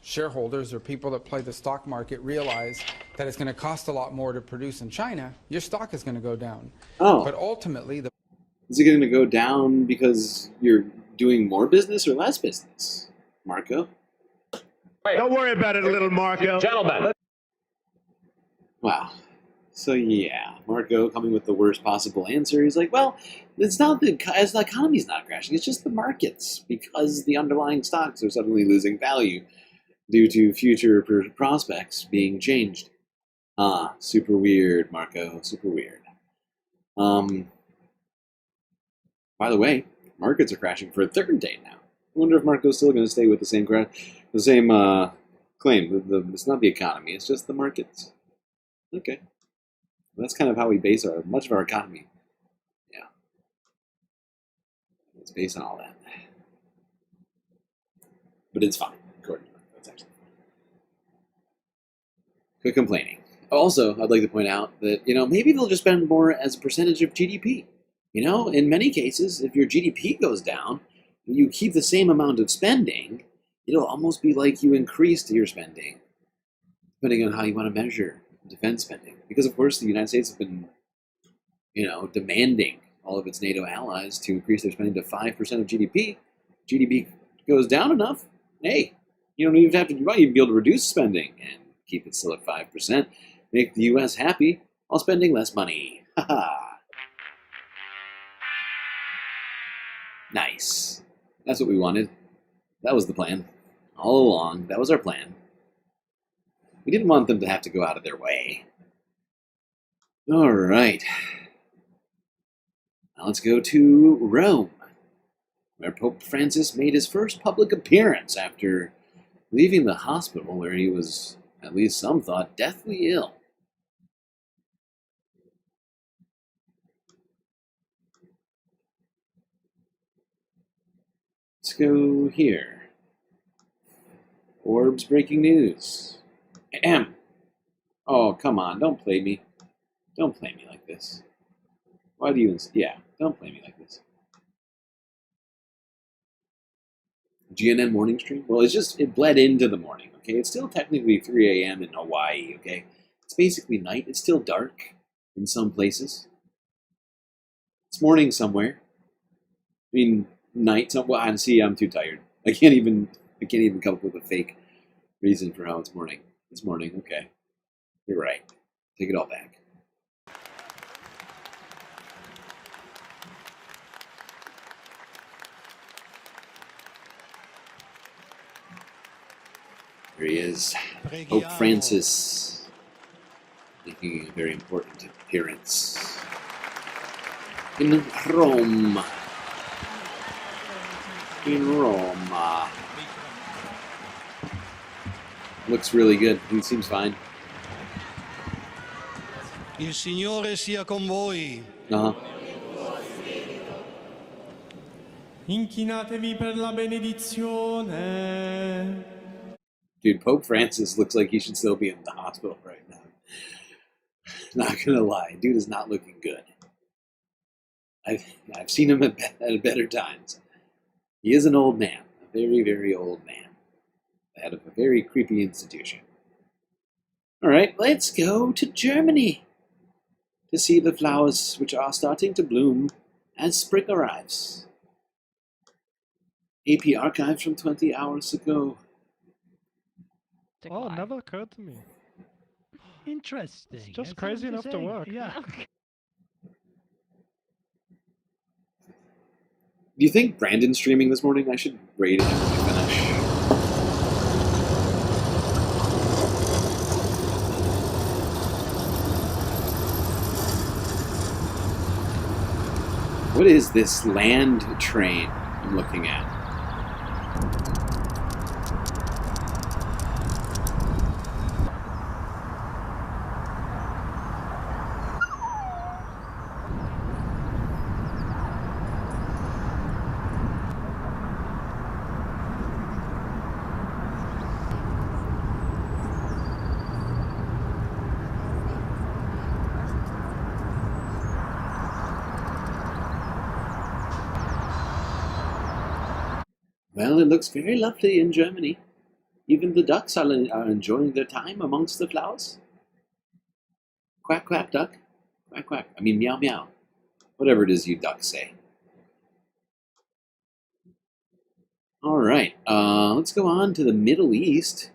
Speaker 5: shareholders or people that play the stock market realize that it's going to cost a lot more to produce in China, your stock is going to go down. But ultimately,
Speaker 14: is it going to go down because you're doing more business or less business, Marco?
Speaker 20: Wait, don't worry about it, little Marco. Gentlemen.
Speaker 14: Wow. So yeah, Marco coming with the worst possible answer. He's like, well, it's not the economy's not crashing. It's just the markets because the underlying stocks are suddenly losing value due to future prospects being changed. Super weird, Marco. Super weird. By the way, markets are crashing for a third day now. I wonder if Marco's still going to stay with the same claim. It's not the economy; it's just the markets. Okay, that's kind of how we base much of our economy. Yeah, it's based on all that, but it's fine according to Marco. That's actually fine. Quit complaining. Also, I'd like to point out that maybe they'll just spend more as a percentage of GDP. In many cases, if your GDP goes down, and you keep the same amount of spending, it'll almost be like you increased your spending, depending on how you want to measure defense spending. Because, of course, the United States have been, demanding all of its NATO allies to increase their spending to 5% of GDP. GDP goes down enough, hey, you don't even have to, you might even be able to reduce spending and keep it still at 5%. Make the U.S. happy while spending less money. Haha. Nice. That's what we wanted. That was the plan. All along, that was our plan. We didn't want them to have to go out of their way. All right. Now let's go to Rome, where Pope Francis made his first public appearance after leaving the hospital where he was, at least some thought, deathly ill. Let's go here. Orbs breaking news. Ahem. Oh, come on. Don't play me. Don't play me like this. Why do you... Yeah, don't play me like this. GNN morning stream? Well, it bled into the morning, okay? It's still technically 3 a.m. in Hawaii, okay? It's basically night. It's still dark in some places. It's morning somewhere. I mean... night. Well, see, I'm too tired. I can't even come up with a fake reason for how it's morning. It's morning. Okay, you're right. Take it all back. Here he is, Pope Francis, making a very important appearance in Rome. In Rome. Looks really good. He seems fine.
Speaker 9: Il Signore sia con voi.
Speaker 22: Inchinatevi per la benedizione.
Speaker 14: Dude, Pope Francis looks like he should still be in the hospital right now. Not gonna lie, dude is not looking good. I've seen him at better times. He is an old man, a very, very old man, the head of a very creepy institution. All right, let's go to Germany to see the flowers which are starting to bloom as spring arrives. AP archive from 20 hours ago.
Speaker 7: Oh, never occurred to me.
Speaker 8: Interesting.
Speaker 7: It's just crazy enough to work.
Speaker 8: Yeah.
Speaker 14: Do you think Brandon's streaming this morning? I should raid him when we finish. What is this land train I'm looking at? Well, it looks very lovely in Germany. Even the ducks are enjoying their time amongst the flowers. Quack, quack, duck. Quack, quack. I mean, meow, meow. Whatever it is you ducks say. All right, let's go on to the Middle East.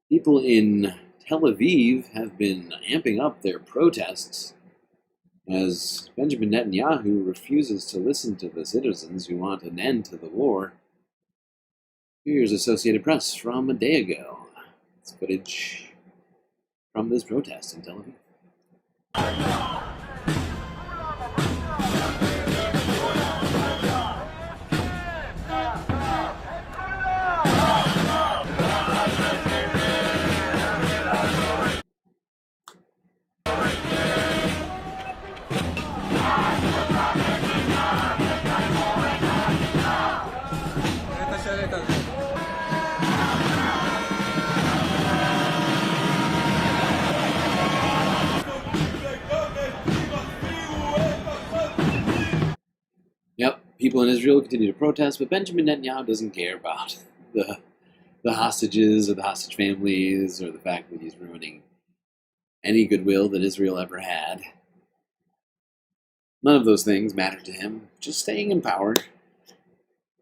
Speaker 14: People in Tel Aviv have been amping up their protests as Benjamin Netanyahu refuses to listen to the citizens who want an end to the war. Here's Associated Press from a day ago. It's footage from this protest in Tel Aviv. Yep, people in Israel continue to protest, but Benjamin Netanyahu doesn't care about the hostages or the hostage families or the fact that he's ruining any goodwill that Israel ever had. None of those things matter to him. Just staying in power.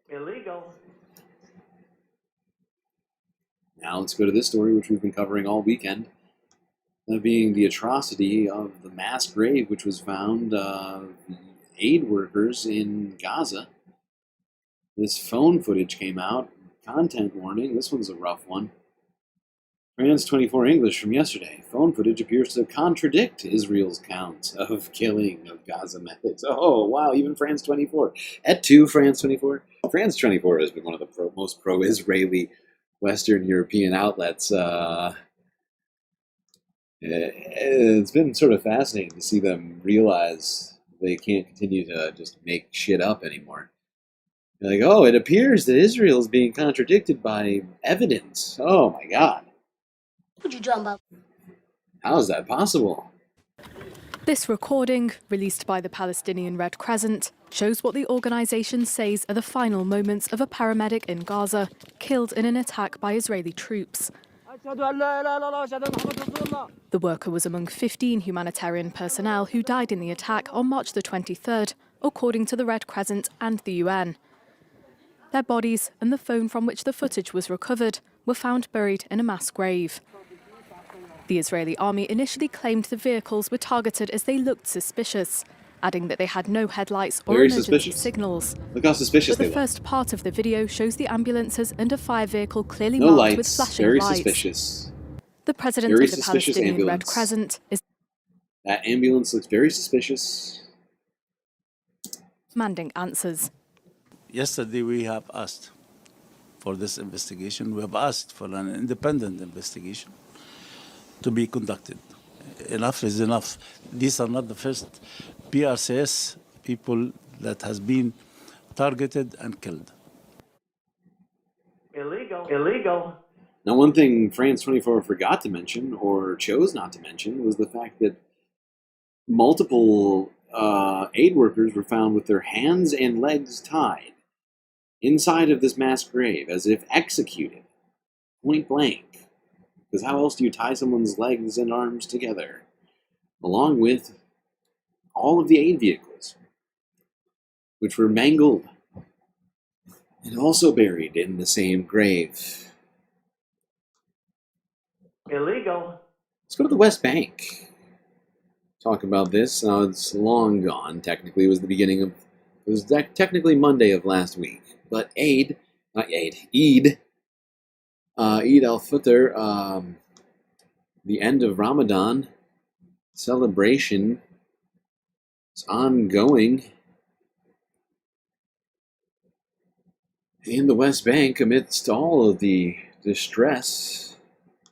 Speaker 20: Illegal.
Speaker 14: Now let's go to this story, which we've been covering all weekend. That being the atrocity of the mass grave, which was found aid workers in Gaza. This phone footage came out. Content warning. This one's a rough one. France 24 English from yesterday. Phone footage appears to contradict Israel's counts of killing of Gaza medics. Oh, wow, even France 24. At 2, France 24. France 24 has been one of the most pro-Israeli Western European outlets. It's been sort of fascinating to see them realize they can't continue to just make shit up anymore. They're like, oh, it appears that Israel is being contradicted by evidence. Oh my God.
Speaker 10: Would you jump up?
Speaker 14: How is that possible?
Speaker 22: This recording, released by the Palestinian Red Crescent, shows what the organisation says are the final moments of a paramedic in Gaza killed in an attack by Israeli troops. The worker was among 15 humanitarian personnel who died in the attack on March the 23rd, according to the Red Crescent and the UN. Their bodies and the phone from which the footage was recovered were found buried in a mass grave. The Israeli army initially claimed the vehicles were targeted as they looked suspicious, adding that they had no headlights or emergency signals.
Speaker 14: Look how suspicious
Speaker 22: they were. But the first part of the video shows the ambulances and a fire vehicle clearly marked with flashing lights.
Speaker 14: Very suspicious.
Speaker 22: The president of the Palestinian Red Crescent is...
Speaker 14: That ambulance looks very suspicious.
Speaker 22: Demanding answers.
Speaker 25: Yesterday we have asked for this investigation. We have asked for an independent investigation to be conducted. Enough is enough. These are not the first PRCS people that has been targeted and killed.
Speaker 20: Illegal. Illegal.
Speaker 14: Now, one thing France 24 forgot to mention, or chose not to mention, was the fact that multiple aid workers were found with their hands and legs tied inside of this mass grave as if executed, point blank. Because how else do you tie someone's legs and arms together? Along with all of the aid vehicles, which were mangled and also buried in the same grave.
Speaker 20: Illegal.
Speaker 14: Let's go to the West Bank. Talk about this. Now, it's long gone. Technically, it was the beginning of... It was technically Monday of last week. But Eid al-Fitr, the end of Ramadan celebration is ongoing in the West Bank amidst all of the distress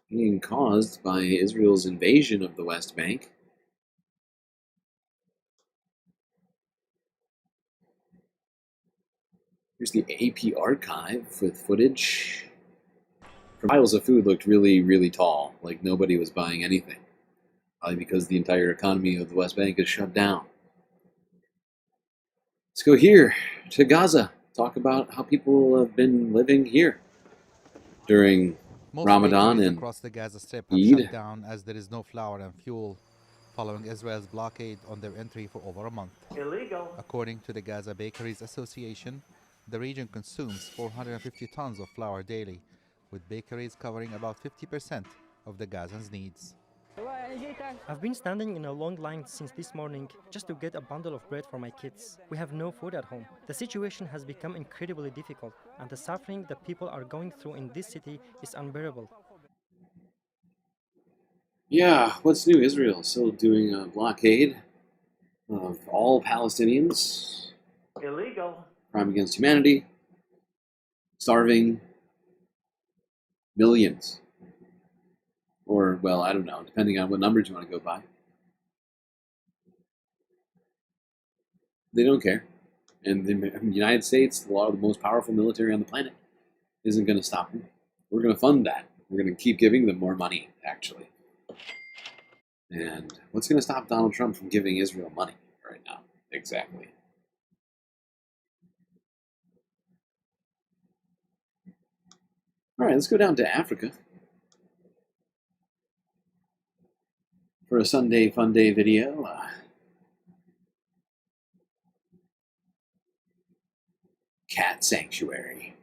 Speaker 14: being caused by Israel's invasion of the West Bank. Here's the AP archive with footage. Piles of food looked really, really tall, like nobody was buying anything. Probably because the entire economy of the West Bank is shut down. Let's go here to Gaza. Talk about how people have been living here during Ramadan and
Speaker 11: across the Gaza Strip have
Speaker 14: Eid.
Speaker 11: shut down as there is no flour and fuel following Israel's blockade on their entry for over a month.
Speaker 20: Illegal.
Speaker 11: According to the Gaza Bakeries Association, the region consumes 450 tons of flour daily, with bakeries covering about 50% of the Gazans' needs.
Speaker 18: I've been standing in a long line since this morning just to get a bundle of bread for my kids. We have no food at home. The situation has become incredibly difficult, and the suffering that people are going through in this city is unbearable.
Speaker 14: Yeah, what's new? Israel still doing a blockade of all Palestinians.
Speaker 20: Illegal.
Speaker 14: Crime against humanity. Starving millions. Or, well, I don't know, depending on what numbers you want to go by. They don't care. And the United States, a lot of the most powerful military on the planet, isn't going to stop them. We're going to fund that. We're going to keep giving them more money, actually. And what's going to stop Donald Trump from giving Israel money right now? Exactly. All right, let's go down to Africa for a Sunday Fun Day video. Cat sanctuary.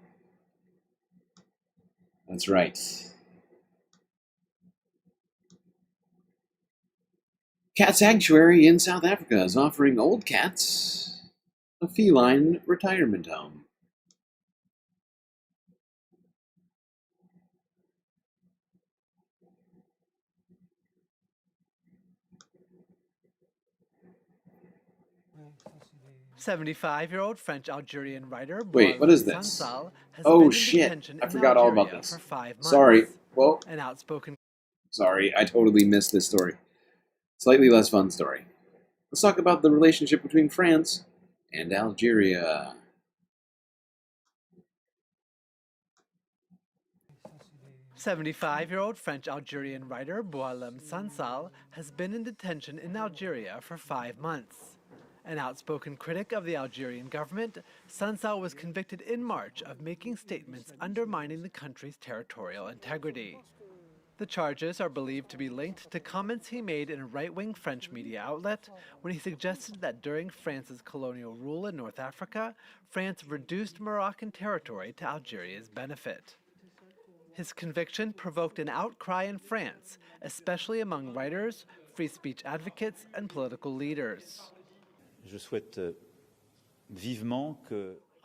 Speaker 14: That's right. Cat sanctuary in South Africa is offering old cats a feline retirement home.
Speaker 12: "75-year-old French-Algerian writer
Speaker 14: Wait, what is this? Oh shit! I forgot all about this. Sorry. Well,
Speaker 12: an outspoken.
Speaker 14: Sorry, I totally missed this story. Slightly less fun story. Let's talk about the relationship between France and Algeria.
Speaker 12: "75-year-old French-Algerian writer Boualem Sansal has been in detention in Algeria for 5 months. An outspoken critic of the Algerian government, Sansal was convicted in March of making statements undermining the country's territorial integrity. The charges are believed to be linked to comments he made in a right-wing French media outlet when he suggested that during France's colonial rule in North Africa, France reduced Moroccan territory to Algeria's benefit. His conviction provoked an outcry in France, especially among writers, free speech advocates, and political leaders.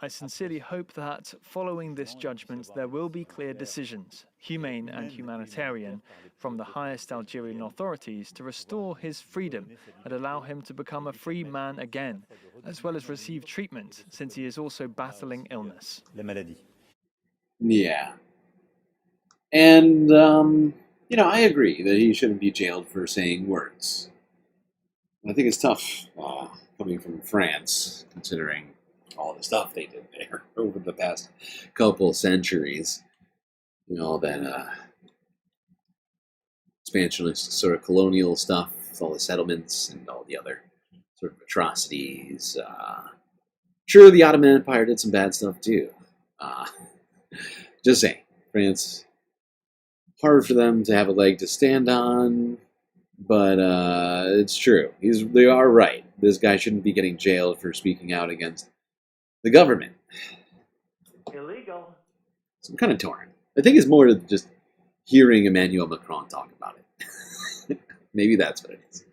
Speaker 21: I sincerely hope that, following this judgment, there will be clear decisions, humane and humanitarian, from the highest Algerian authorities to restore his freedom and allow him to become a free man again, as well as receive treatment, since he is also battling illness."
Speaker 14: Yeah. And, I agree that he shouldn't be jailed for saying words. I think it's tough coming from France, considering all the stuff they did there over the past couple centuries. All that expansionist sort of colonial stuff, with all the settlements and all the other sort of atrocities. Sure, the Ottoman Empire did some bad stuff too. Just saying, France, hard for them to have a leg to stand on, but it's true. They are right. This guy shouldn't be getting jailed for speaking out against the government.
Speaker 1: Illegal.
Speaker 14: So I'm kind of torn. I think it's more than just hearing Emmanuel Macron talk about it. Maybe that's what it is.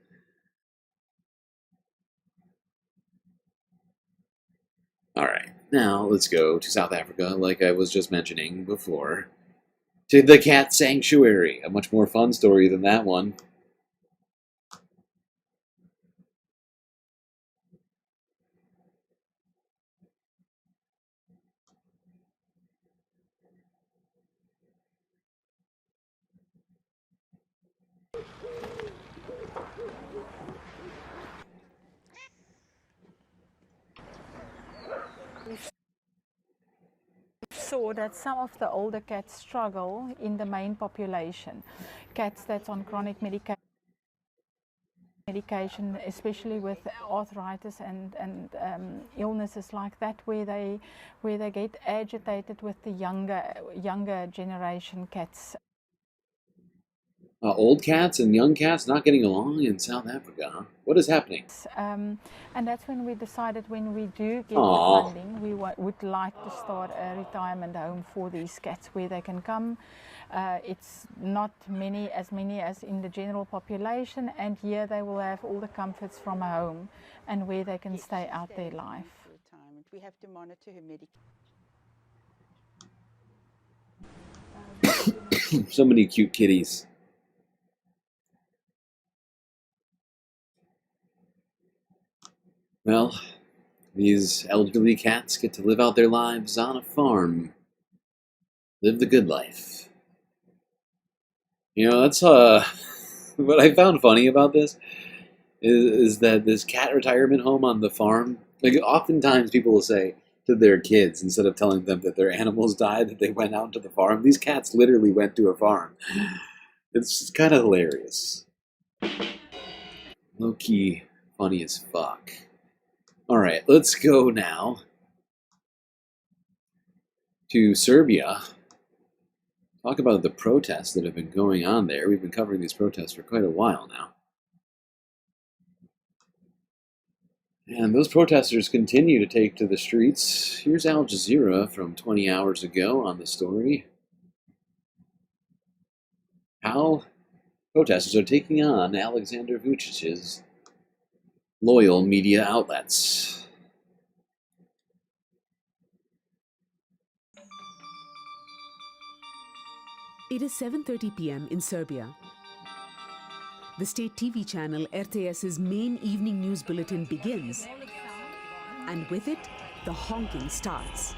Speaker 14: All right, now let's go to South Africa, like I was just mentioning before, to the cat sanctuary. A much more fun story than that one.
Speaker 6: Saw that some of the older cats struggle in the main population. Cats that's on chronic medication, especially with arthritis and illnesses like that, where they get agitated with the younger generation cats.
Speaker 14: Old cats and young cats not getting along in South Africa, huh? What is happening?
Speaker 6: And that's when we decided, when we do get
Speaker 14: Aww.
Speaker 6: the funding, we would like to start a retirement home for these cats where they can come. It's not as many as in the general population, and here they will have all the comforts from a home and where they can stay out their life.
Speaker 13: We have to monitor her medication.
Speaker 14: So many cute kitties. Well, these elderly cats get to live out their lives on a farm. Live the good life. You know, that's what I found funny about this is that this cat retirement home on the farm, like oftentimes people will say to their kids, instead of telling them that their animals died, that they went out to the farm, these cats literally went to a farm. It's kind of hilarious. Low-key funny as fuck. Alright, let's go now to Serbia. Talk about the protests that have been going on there. We've been covering these protests for quite a while now. And those protesters continue to take to the streets. Here's Al Jazeera from 20 hours ago on the story. How protesters are taking on Alexander Vucic's loyal media outlets.
Speaker 23: It is 7:30 p.m. in Serbia. The state TV channel RTS's main evening news bulletin begins, and with it, the honking starts.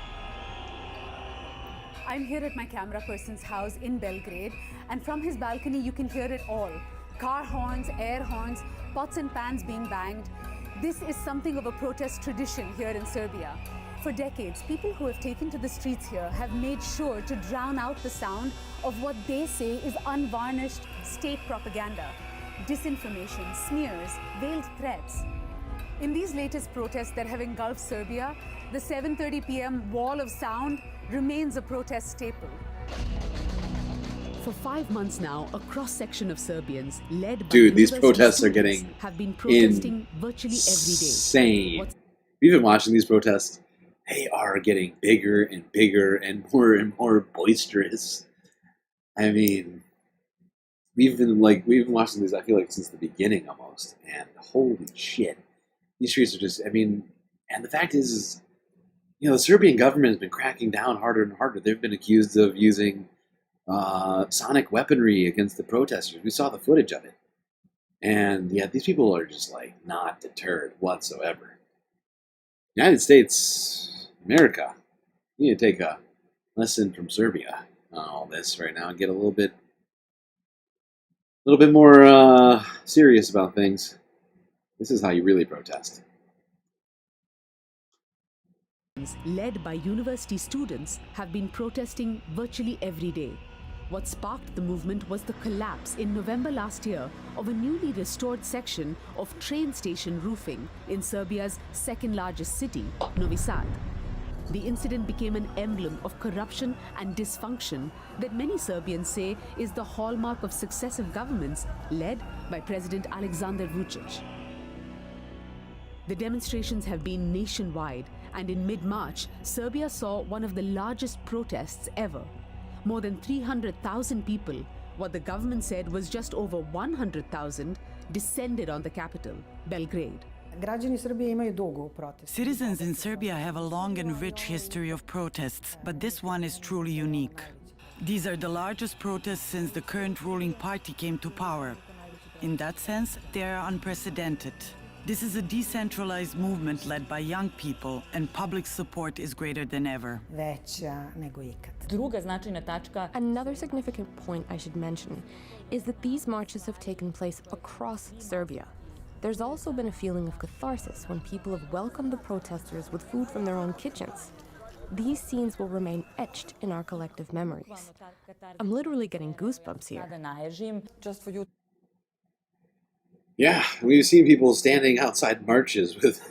Speaker 24: I'm here at my camera person's house in Belgrade, and from his balcony you can hear it all. Car horns, air horns, pots and pans being banged. This is something of a protest tradition here in Serbia. For decades, people who have taken to the streets here have made sure to drown out the sound of what they say is unvarnished state propaganda, disinformation, smears, veiled threats. In these latest protests that have engulfed Serbia, the 7:30 p.m. wall of sound remains a protest staple.
Speaker 23: For 5 months now, a cross-section of Serbians, led by
Speaker 14: Dude, these protests are getting
Speaker 23: have been protesting virtually
Speaker 14: insane.
Speaker 23: Every day.
Speaker 14: We've been watching these protests. They are getting bigger and more boisterous. I mean, we've been watching these, I feel like, since the beginning almost. And holy shit. These streets are just, I mean, and the fact is, you know, the Serbian government has been cracking down harder and harder. They've been accused of using sonic weaponry against the protesters. We saw the footage of it. And yeah, these people are just like not deterred whatsoever. United States, America, we need to take a lesson from Serbia on all this right now and get a little bit more serious about things. This is how you really protest.
Speaker 23: Led by university students have been protesting virtually every day. What sparked the movement was the collapse in November last year of a newly restored section of train station roofing in Serbia's second largest city, Novi Sad. The incident became an emblem of corruption and dysfunction that many Serbians say is the hallmark of successive governments led by President Aleksandar Vučić. The demonstrations have been nationwide, and in mid-March, Serbia saw one of the largest protests ever. More than 300,000 people, what the government said was just over 100,000, descended on the capital, Belgrade.
Speaker 2: Citizens in Serbia have a long and rich history of protests, but this one is truly unique. These are the largest protests since the current ruling party came to power. In that sense, they are unprecedented. This is a decentralized movement led by young people, and public support is greater than ever.
Speaker 4: Another significant point I should mention is that these marches have taken place across Serbia. There's also been a feeling of catharsis when people have welcomed the protesters with food from their own kitchens. These scenes will remain etched in our collective memories. I'm literally getting goosebumps here.
Speaker 14: Yeah, we've seen people standing outside marches with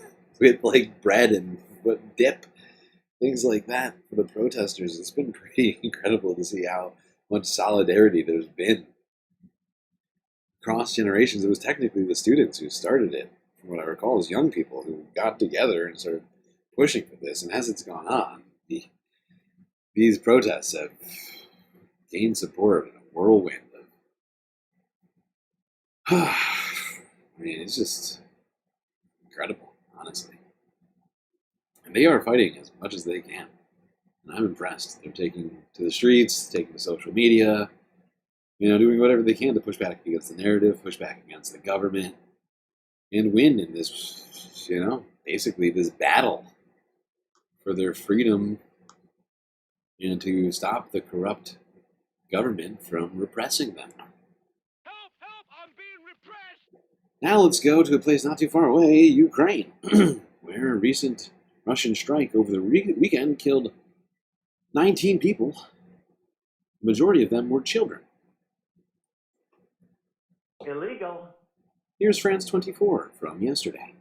Speaker 14: like bread and dip, things like that for the protesters. It's been pretty incredible to see how much solidarity there's been across generations. It was technically the students who started it, from what I recall, it was young people who got together and started pushing for this. And as it's gone on, these protests have gained support in a whirlwind of I mean, it's just incredible, honestly. And they are fighting as much as they can. And I'm impressed. They're taking to the streets, taking to social media, doing whatever they can to push back against the narrative, push back against the government, and win in this, basically this battle for their freedom and to stop the corrupt government from repressing them. Now let's go to a place not too far away, Ukraine, where a recent Russian strike over the weekend killed 19 people. The majority of them were children.
Speaker 1: Illegal.
Speaker 14: Here's France 24 from yesterday.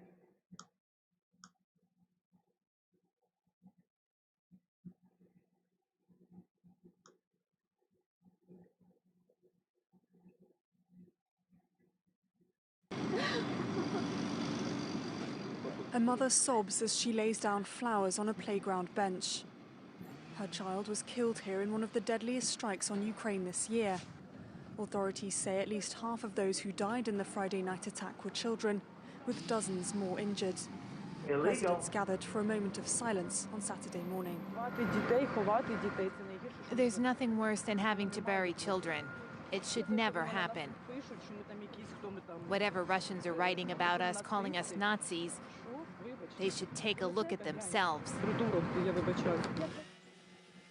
Speaker 16: A mother sobs as she lays down flowers on a playground bench. Her child was killed here in one of the deadliest strikes on Ukraine this year. Authorities say at least half of those who died in the Friday night attack were children, with dozens more injured.
Speaker 1: Illegal.
Speaker 16: Residents gathered for a moment of silence on Saturday morning.
Speaker 17: There's nothing worse than having to bury children. It should never happen. Whatever Russians are writing about us, calling us Nazis, they should take a look at themselves.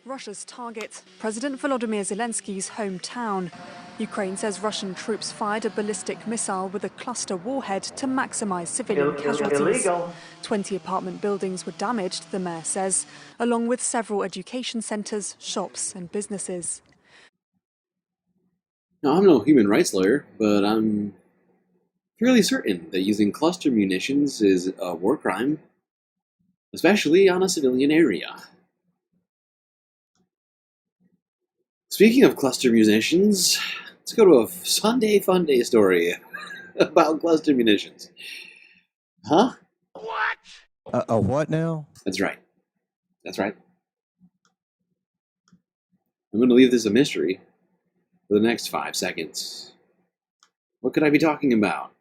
Speaker 16: Russia's target, President Volodymyr Zelensky's hometown. Ukraine says Russian troops fired a ballistic missile with a cluster warhead to maximize civilian casualties.
Speaker 1: Illegal.
Speaker 16: 20 apartment buildings were damaged, the mayor says, along with several education centers, shops and businesses.
Speaker 14: Now, I'm no human rights lawyer, but I'm fairly certain that using cluster munitions is a war crime, especially on a civilian area. Speaking of cluster munitions, let's go to a Sunday FUNDAY story about cluster munitions. Huh?
Speaker 19: What? A what now?
Speaker 14: That's right. That's right. I'm going to leave this a mystery for the next 5 seconds. What could I be talking about?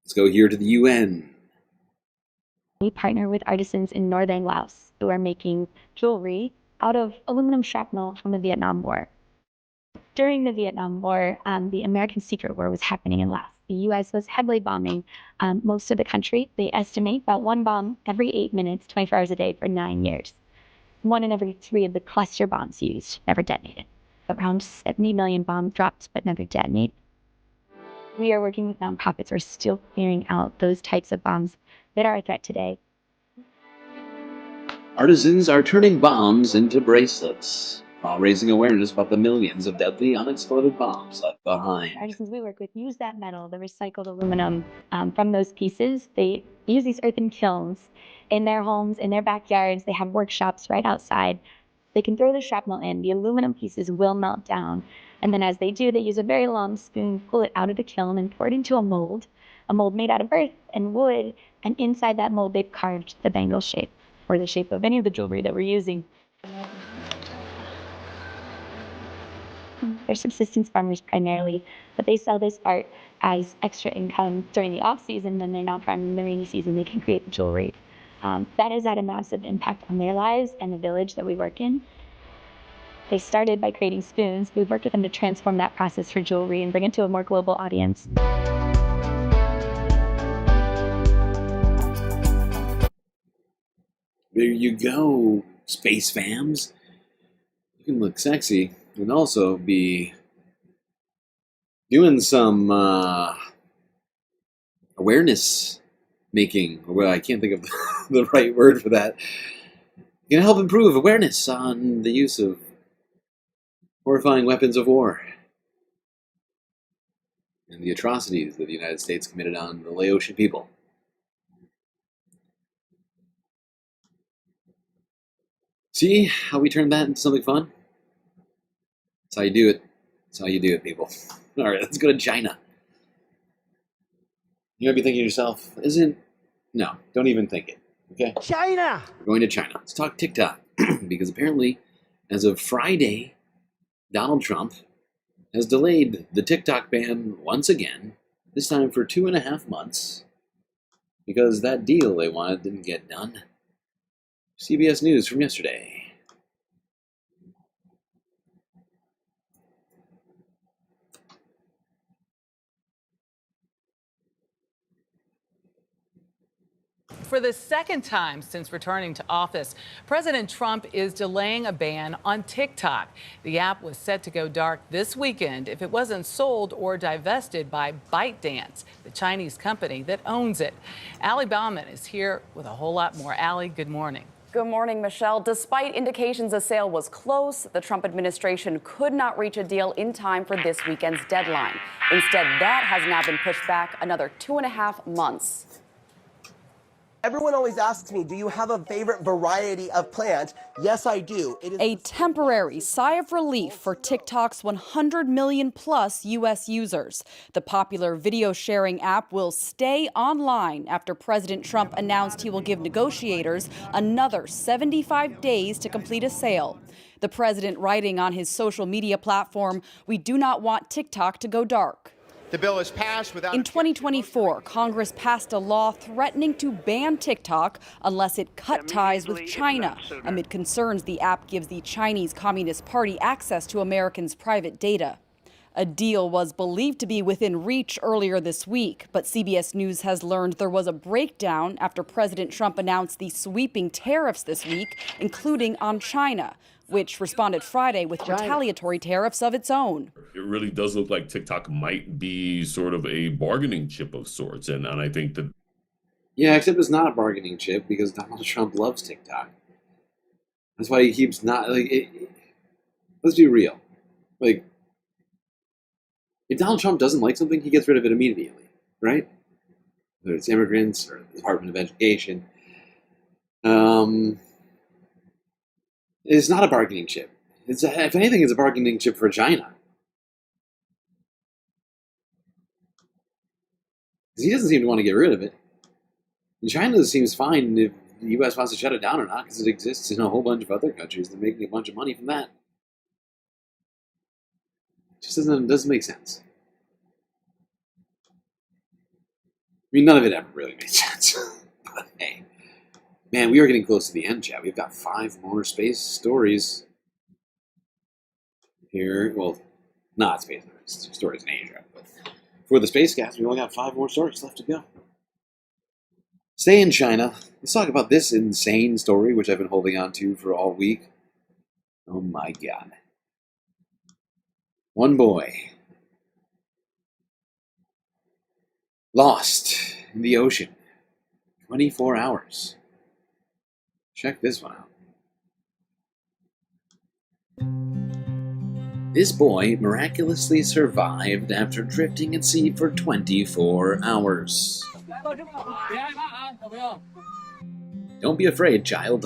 Speaker 14: Let's go here to the UN.
Speaker 26: We partner with artisans in northern Laos who are making jewelry out of aluminum shrapnel from the Vietnam War. During the Vietnam War, the American Secret War was happening in Laos. The U.S. was heavily bombing most of the country. They estimate about one bomb every 8 minutes, 24 hours a day for 9 years. 1 in every 3 of the cluster bombs used never detonated. Around 70 million bombs dropped but never detonated. We are working with nonprofits who are still clearing out those types of bombs that are a threat today.
Speaker 14: Artisans are turning bombs into bracelets. while raising awareness about the millions of deadly unexploded bombs left behind.
Speaker 26: Artisans we work with use that metal, the recycled aluminum from those pieces. They use these earthen kilns in their homes, in their backyards. They have workshops right outside. They can throw the shrapnel in. The aluminum pieces will melt down. And then as they do, they use a very long spoon, pull it out of the kiln and pour it into a mold made out of earth and wood. And inside that mold, they've carved the bangle shape or the shape of any of the jewelry that we're using. They're subsistence farmers primarily, but they sell this art as extra income during the off-season. When they're not farming in the rainy season, they can create jewelry. That has had a massive impact on their lives and the village that we work in. They started by creating spoons. We've worked with them to transform that process for jewelry and bring it to a more global audience.
Speaker 14: There you go, space fams. You can look sexy and also be doing some awareness making. Well, I can't think of the right word for that. You can help improve awareness on the use of horrifying weapons of war and the atrocities that the United States committed on the Laotian people. See how we turned that into something fun? That's how you do it. That's how you do it, people. All right, let's go to China. You might be thinking to yourself, no, don't even think it, okay?
Speaker 20: China!
Speaker 14: We're going to China. Let's talk TikTok. Because apparently, as of Friday, Donald Trump has delayed the TikTok ban once again, this time for 2.5 months, because that deal they wanted didn't get done. CBS News from yesterday.
Speaker 3: For the second time since returning to office, President Trump is delaying a ban on TikTok. The app was set to go dark this weekend if it wasn't sold or divested by ByteDance, the Chinese company that owns it. Ali Bauman is here with a whole lot more. Ali, good morning.
Speaker 5: Good morning, Michelle. Despite indications a sale was close, the Trump administration could not reach a deal in time for this weekend's deadline. Instead, that has now been pushed back another 2.5 months.
Speaker 7: Everyone always asks me, do you have a favorite variety of plant? Yes, I do. It is
Speaker 5: a temporary sigh of relief for TikTok's 100 million plus U.S. users. The popular video sharing app will stay online after President Trump announced he will give negotiators another 75 days to complete a sale. The president writing on his social media platform, "We do not want TikTok to go dark."
Speaker 8: The bill is passed without...
Speaker 5: In 2024, Congress passed a law threatening to ban TikTok unless it cut ties with China, amid concerns the app gives the Chinese Communist Party access to Americans' private data. A deal was believed to be within reach earlier this week, but CBS News has learned there was a breakdown after President Trump announced the sweeping tariffs this week, including on China, which responded Friday with retaliatory tariffs of its own.
Speaker 9: It really does look like TikTok might be sort of a bargaining chip of sorts, and I think that...
Speaker 14: Yeah, except it's not a bargaining chip because Donald Trump loves TikTok. That's why he keeps not... let's be real. If Donald Trump doesn't like something, he gets rid of it immediately, right? Whether it's immigrants or the Department of Education. It's not a bargaining chip. If anything, it's a bargaining chip for China. Because he doesn't seem to want to get rid of it. And China seems fine if the U.S. wants to shut it down or not, because it exists in a whole bunch of other countries. They're making a bunch of money from that. It just doesn't make sense. I mean, none of it ever really made sense. But hey. Man, we are getting close to the end, chat. We've got 5 more space stories here. Well, not space stories in Asia, but for the spacecast, we only got 5 more stories left to go. Stay in China. Let's talk about this insane story, which I've been holding on to for all week. Oh my God. One boy lost in the ocean. 24 hours. Check this one out. This boy miraculously survived after drifting at sea for 24 hours. Don't be afraid, child.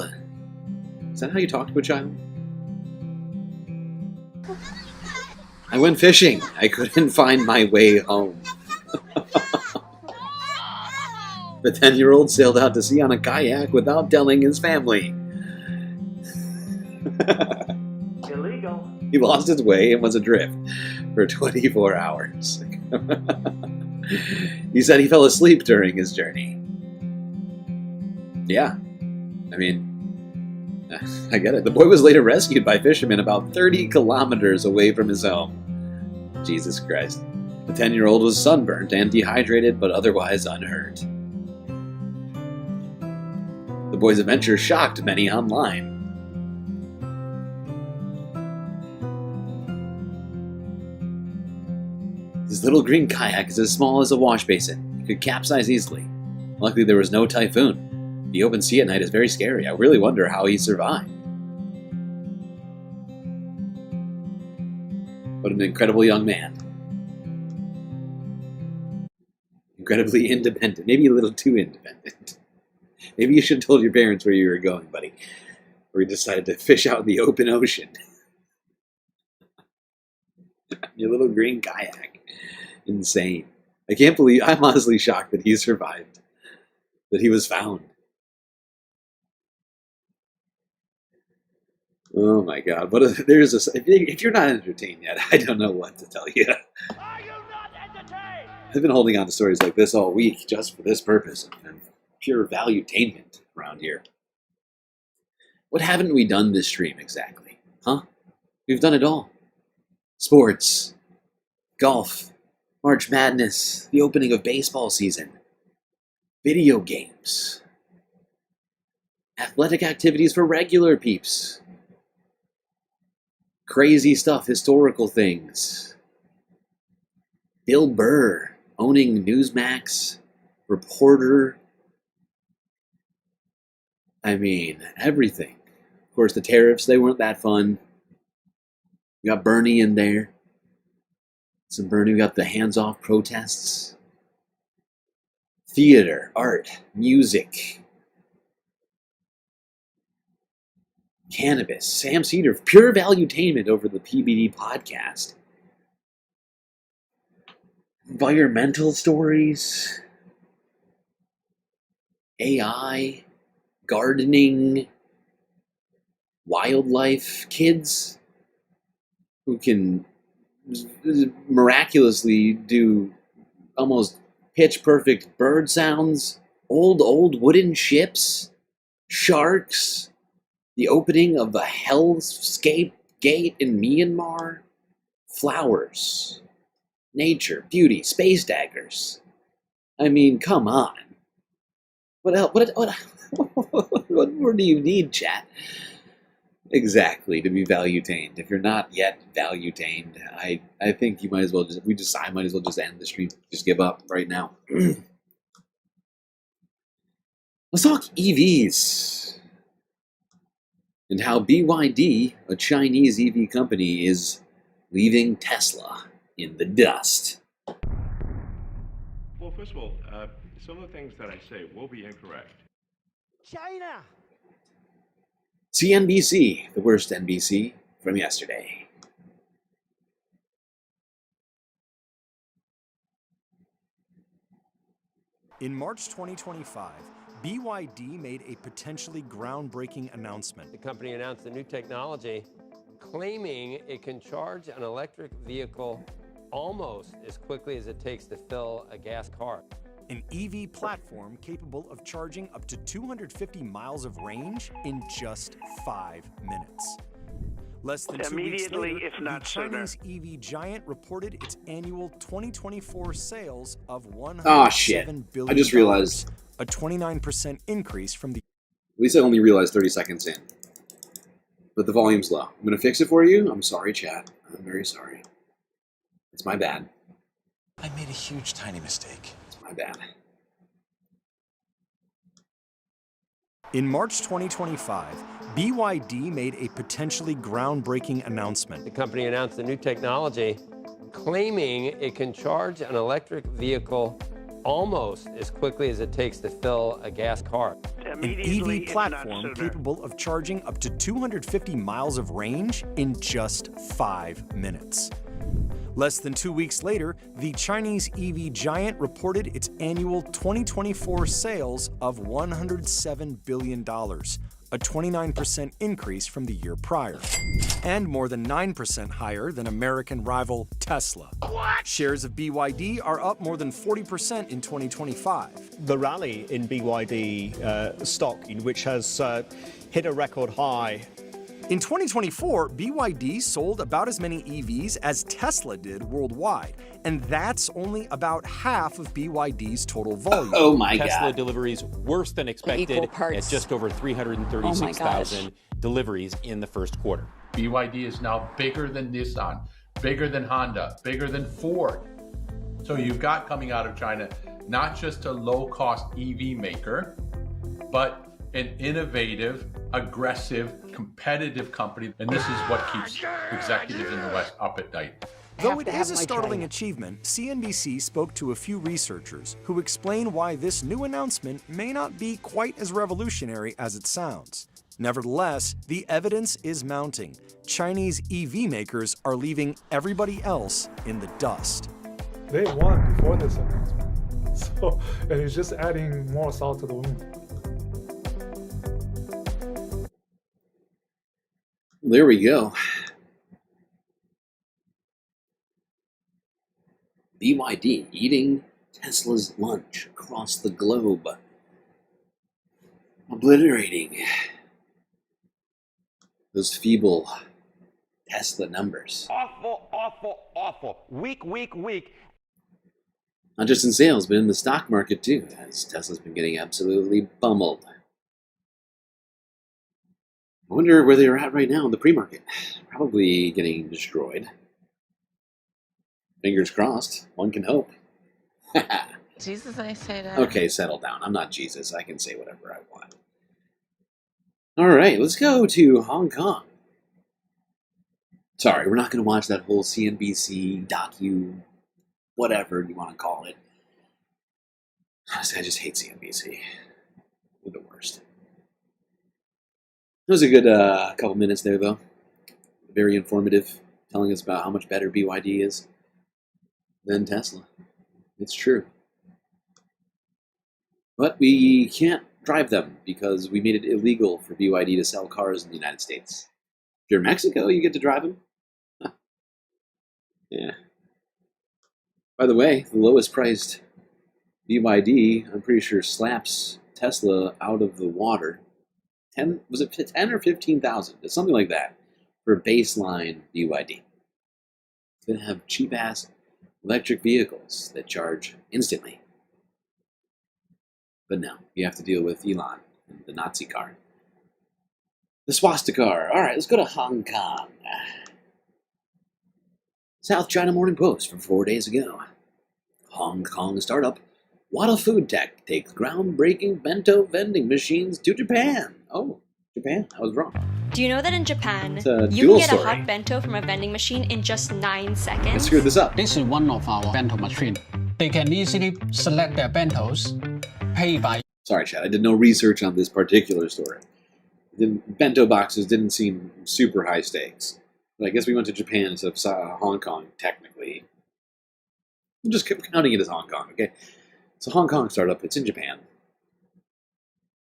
Speaker 14: Is that how you talk to a child? I went fishing. I couldn't find my way home. The 10-year-old sailed out to sea on a kayak without telling his family.
Speaker 1: Illegal.
Speaker 14: He lost his way and was adrift for 24 hours. He said he fell asleep during his journey. Yeah, I mean, I get it. The boy was later rescued by fishermen about 30 kilometers away from his home. Jesus Christ. The 10-year-old was sunburnt and dehydrated, but otherwise unhurt. The boy's adventure shocked many online. His little green kayak is as small as a wash basin. It could capsize easily. Luckily, there was no typhoon. The open sea at night is very scary. I really wonder how he survived. What an incredible young man. Incredibly independent. Maybe a little too independent. Maybe you should have told your parents where you were going, buddy. Or you decided to fish out in the open ocean. Your little green kayak. Insane. I can't believe, I'm honestly shocked that he survived. That he was found. Oh my God! If you're not entertained yet, I don't know what to tell you. Are you not entertained? I've been holding on to stories like this all week just for this purpose and pure valuetainment around here. What haven't we done this stream exactly? Huh? We've done it all. Sports, golf, March Madness, the opening of baseball season, video games, athletic activities for regular peeps. Crazy stuff, historical things. Bill Burr owning Newsmax, reporter. I mean, everything. Of course, the tariffs, they weren't that fun. We got Bernie in there. Some Bernie, we got the hands-off protests. Theater, art, music. Cannabis, Sam Cedar, pure valuetainment over the PBD podcast. Environmental stories, AI, gardening, wildlife, kids who can miraculously do almost pitch-perfect bird sounds, old wooden ships, sharks, the opening of the Hellscape Gate in Myanmar, flowers, nature, beauty, space daggers. I mean, come on. What else? What more do you need, chat? Exactly, to be valuetained. If you're not yet valuetained, I think you might as well I might as well just end the stream. Just give up right now. Let's talk EVs. And how BYD, a Chinese EV company, is leaving Tesla in the dust.
Speaker 20: Well, first of all, some of the things that I say will be incorrect.
Speaker 8: China!
Speaker 14: CNBC, the worst NBC from yesterday.
Speaker 10: In March 2025, BYD made a potentially groundbreaking announcement.
Speaker 11: The company announced a new technology claiming it can charge an electric vehicle almost as quickly as it takes to fill a gas car.
Speaker 10: An EV platform capable of charging up to 250 miles of range in just 5 minutes. Less than 2 weeks later, the Chinese EV giant reported its annual 2024 sales of $107 billion.
Speaker 14: I just realized.
Speaker 10: A 29% increase from the...
Speaker 14: At least I only realized 30 seconds in. But the volume's low. I'm going to fix it for you. I'm sorry, chat. I'm very sorry. It's my bad.
Speaker 15: I made a huge, tiny mistake.
Speaker 14: It's my bad.
Speaker 10: In March 2025, BYD made a potentially groundbreaking announcement.
Speaker 11: The company announced a new technology claiming it can charge an electric vehicle almost as quickly as it takes to fill a gas car.
Speaker 10: An EV platform capable of charging up to 250 miles of range in just 5 minutes. Less than 2 weeks later, the Chinese EV giant reported its annual 2024 sales of $107 billion, a 29% increase from the year prior, and more than 9% higher than American rival Tesla. What? Shares of BYD are up more than 40% in 2025.
Speaker 8: The rally in BYD stock, which has hit a record high.
Speaker 10: In 2024, BYD sold about as many EVs as Tesla did worldwide, and that's only about half of BYD's total volume.
Speaker 14: Oh my God.
Speaker 12: Tesla deliveries worse than expected at just over 336,000 deliveries in the first quarter.
Speaker 18: BYD is now bigger than Nissan, bigger than Honda, bigger than Ford. So you've got coming out of China, not just a low-cost EV maker, but an innovative, aggressive, competitive company. And this is what keeps executives in the West up at night.
Speaker 10: Though it is a startling achievement, CNBC spoke to a few researchers who explain why this new announcement may not be quite as revolutionary as it sounds. Nevertheless, the evidence is mounting. Chinese EV makers are leaving everybody else in the dust.
Speaker 21: They won before this announcement. So, and it's just adding more salt to the wound.
Speaker 14: There we go. BYD eating Tesla's lunch across the globe. Obliterating those feeble Tesla numbers.
Speaker 20: Awful, awful, awful. Weak, weak, weak.
Speaker 14: Not just in sales, but in the stock market too, as Tesla's been getting absolutely pummeled. I wonder where they're at right now in the pre-market. Probably getting destroyed. Fingers crossed. One can hope.
Speaker 22: Jesus, I say that.
Speaker 14: Okay, settle down. I'm not Jesus. I can say whatever I want. All right, let's go to Hong Kong. Sorry, we're not going to watch that whole CNBC docu, whatever you want to call it. Honestly, I just hate CNBC. They're the worst. It was a good couple minutes there, though. Very informative, telling us about how much better BYD is than Tesla. It's true. But we can't drive them because we made it illegal for BYD to sell cars in the United States. If you're in Mexico, you get to drive them. Huh. Yeah. By the way, the lowest priced BYD, I'm pretty sure, slaps Tesla out of the water. Was it 10 or 15,000? It's something like that for a baseline BYD. It's going to have cheap-ass electric vehicles that charge instantly. But no, you have to deal with Elon and the Nazi car. The swastika car. All right, let's go to Hong Kong. South China Morning Post from 4 days ago. Hong Kong startup Wada Food Tech takes groundbreaking bento vending machines to Japan. Oh, Japan. I was wrong.
Speaker 25: Do you know that in Japan,
Speaker 14: you can
Speaker 25: get a hot bento from a vending machine in just 9 seconds?
Speaker 14: I screwed this up.
Speaker 27: This is one of our bento machines. They can easily select their bentos, pay by...
Speaker 14: Sorry, Chad. I did no research on this particular story. The bento boxes didn't seem super high stakes. But I guess we went to Japan instead of Hong Kong, technically. I'm just counting it as Hong Kong, okay? It's a Hong Kong startup. It's in Japan.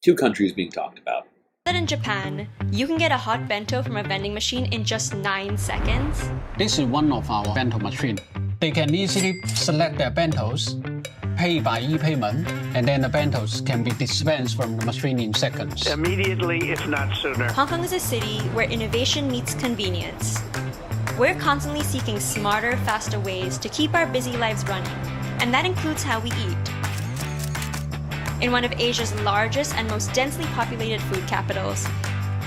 Speaker 14: 2 countries being talked about.
Speaker 25: That in Japan, you can get a hot bento from a vending machine in just 9 seconds.
Speaker 27: This is one of our bento machines. They can easily select their bentos, pay by e-payment, and then the bentos can be dispensed from the machine in seconds.
Speaker 1: Immediately, if not sooner.
Speaker 25: Hong Kong is a city where innovation meets convenience. We're constantly seeking smarter, faster ways to keep our busy lives running, and that includes how we eat. In one of Asia's largest and most densely populated food capitals,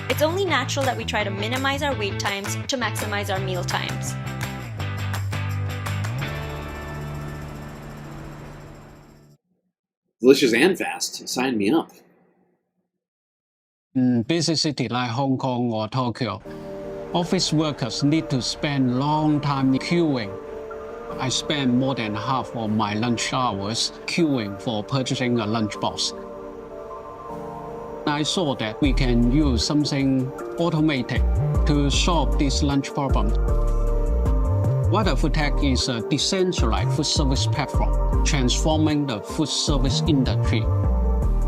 Speaker 25: it's only natural that we try to minimize our wait times to maximize our meal times.
Speaker 14: Delicious and fast. Sign me up.
Speaker 27: In busy city like Hong Kong or Tokyo, office workers need to spend long time queuing. I spend more than half of my lunch hours queuing for purchasing a lunchbox. I saw that we can use something automated to solve this lunch problem. What Food Tech is a decentralized food service platform transforming the food service industry.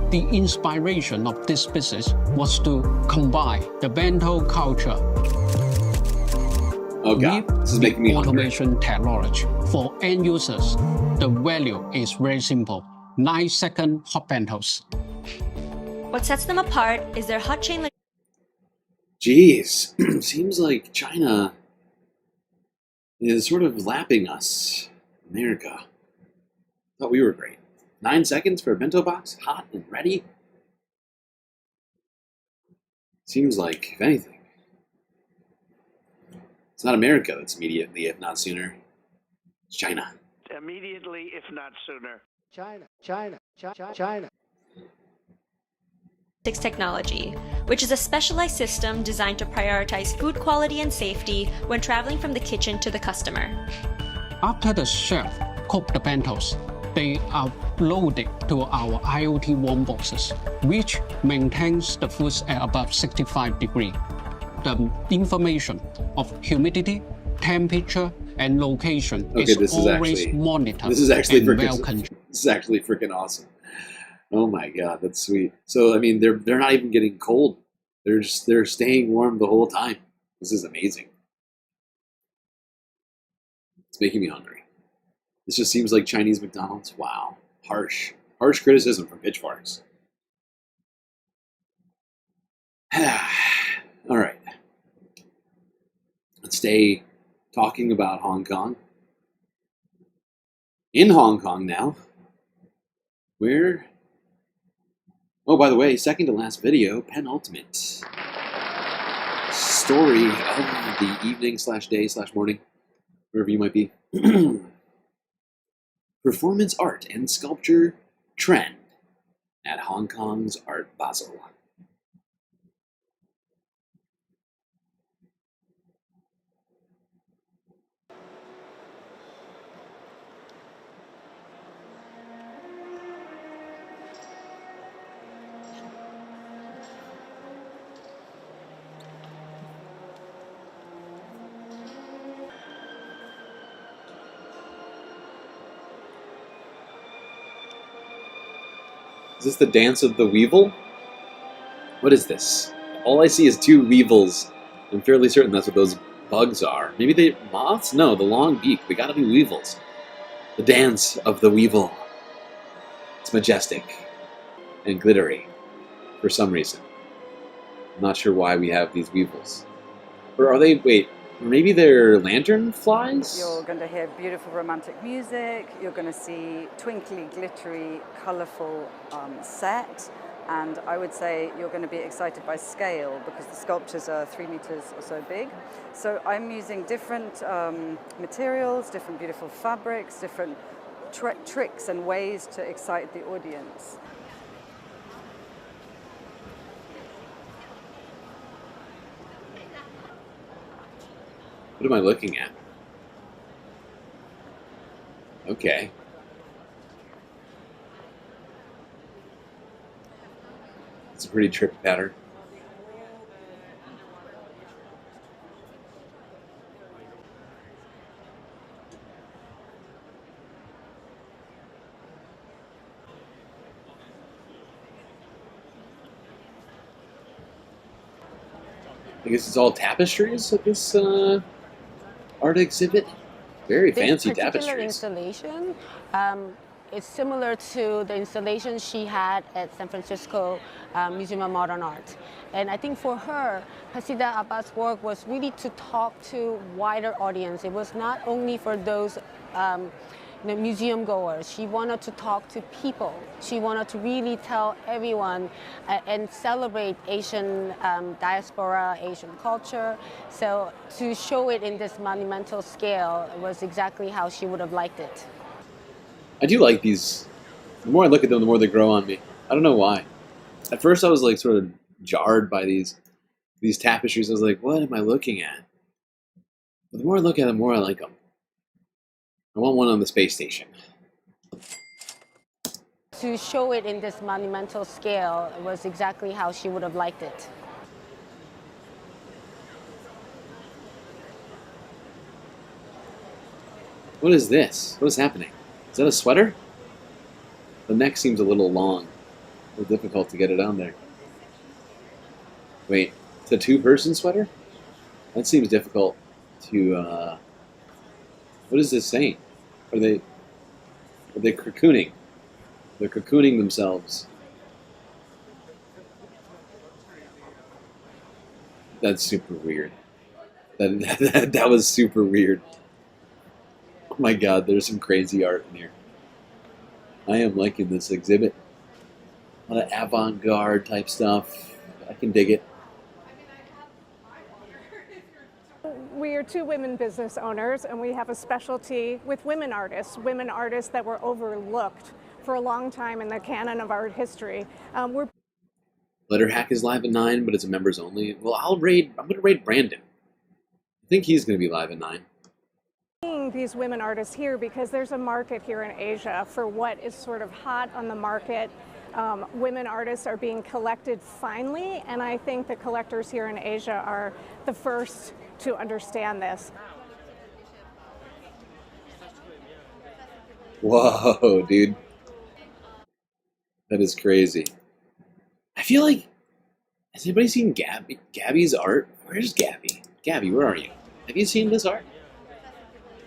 Speaker 27: The inspiration of this business was to combine the bento culture
Speaker 14: this is making me
Speaker 27: automation technology. For end users, the value is very simple. 9-second hot bentos.
Speaker 25: What sets them apart is their hot chain.
Speaker 14: Jeez, seems like China is sort of lapping us. America. Thought we were great. 9 seconds for a bento box, hot and ready. Seems like, if anything, it's not America that's immediately, if not sooner. It's China.
Speaker 1: Immediately, if not sooner.
Speaker 25: China. Technology, which is a specialized system designed to prioritize food quality and safety when traveling from the kitchen to the customer.
Speaker 27: After the chef cook the bentos, they are loaded to our IoT warm boxes, which maintains the foods at above 65 degrees. The information of humidity, temperature, and location is always monitored.
Speaker 14: This is actually
Speaker 27: freaking
Speaker 14: freaking awesome. Oh my god, that's sweet. So I mean, they're not even getting cold. They're staying warm the whole time. This is amazing. It's making me hungry. This just seems like Chinese McDonald's. Wow, harsh criticism from pitchforks. All right, let's stay talking about Hong Kong. In Hong Kong now, where? Oh, by the way, second to last video, penultimate story of the evening / day / morning, wherever you might be. Performance art and sculpture trend at Hong Kong's Art Basel. Is this the dance of the weevil? What is this? All I see is two weevils. I'm fairly certain that's what those bugs are. Maybe they moths? No, the long beak. They gotta be weevils. The dance of the weevil. It's majestic and glittery for some reason. I'm not sure why we have these weevils. Or are they, wait, maybe they're lantern flies?
Speaker 5: You're going to hear beautiful romantic music, you're going to see twinkly, glittery, colourful set, and I would say you're going to be excited by scale because the sculptures are 3 meters or so big. So I'm using different materials, different beautiful fabrics, different tricks and ways to excite the audience.
Speaker 14: What am I looking at? Okay. It's a pretty trippy pattern. I guess it's all tapestries at this art exhibit. Very fancy tapestries.
Speaker 2: This particular installation is similar to the installation she had at San Francisco Museum of Modern Art. And I think for her, Hasida Abbas' work was really to talk to wider audience. It was not only for those museum goers. She wanted to talk to people. She wanted to really tell everyone and celebrate Asian diaspora, Asian culture. So to show it in this monumental scale was exactly how she would have liked it.
Speaker 14: I do like these. The more I look at them, the more they grow on me. I don't know why. At first I was like sort of jarred by these tapestries. I was like, what am I looking at? But the more I look at them, the more I like them. I want one on the space station.
Speaker 2: To show it in this monumental scale was exactly how she would have liked it.
Speaker 14: What is this? What is happening? Is that a sweater? The neck seems a little long. A little difficult to get it on there. Wait, it's a two-person sweater? That seems difficult to, what is this saying? Are they cocooning? They're cocooning themselves. That's super weird. That was super weird. Oh my god, there's some crazy art in here. I am liking this exhibit. A lot of avant-garde type stuff. I can dig it.
Speaker 4: We are two women business owners, and we have a specialty with women artists that were overlooked for a long time in the canon of art history.
Speaker 14: Letter Hack is live at 9, but it's a members only. Well, I'm going to raid Brandon. I think he's going to be live at 9.
Speaker 4: Seeing these women artists here because there's a market here in Asia for what is sort of hot on the market. Women artists are being collected finally, and I think the collectors here in Asia are the first to understand this.
Speaker 14: Whoa, dude. That is crazy. I feel like, has anybody seen Gabby's art? Where's Gabby? Gabby, where are you? Have you seen this art?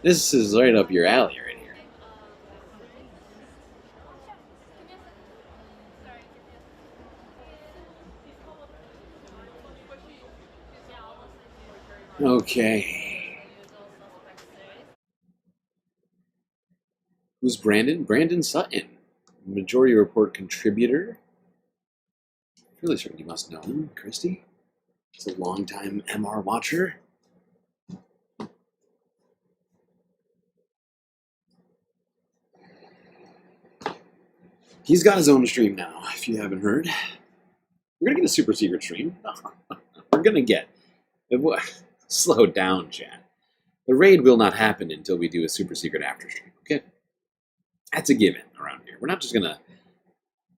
Speaker 14: This is right up your alley right here. Okay. Who's Brandon? Brandon Sutton. Majority Report contributor. I'm really certain you must know him. Christy? He's a longtime MR watcher. He's got his own stream now, if you haven't heard. We're going to get a super secret stream. We're going to get... Slow down, chat. The raid will not happen until we do a super secret after stream, okay? That's a given around here. We're not just going to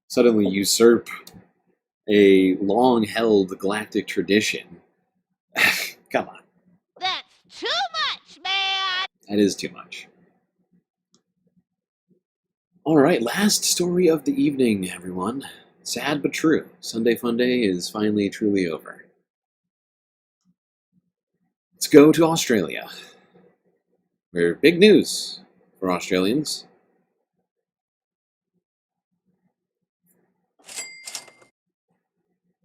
Speaker 14: suddenly usurp a long-held galactic tradition. Come on.
Speaker 6: That's too much, man!
Speaker 14: That is too much. All right, last story of the evening, everyone. Sad but true. Sunday Funday is finally truly over. Let's go to Australia. Where big news for Australians.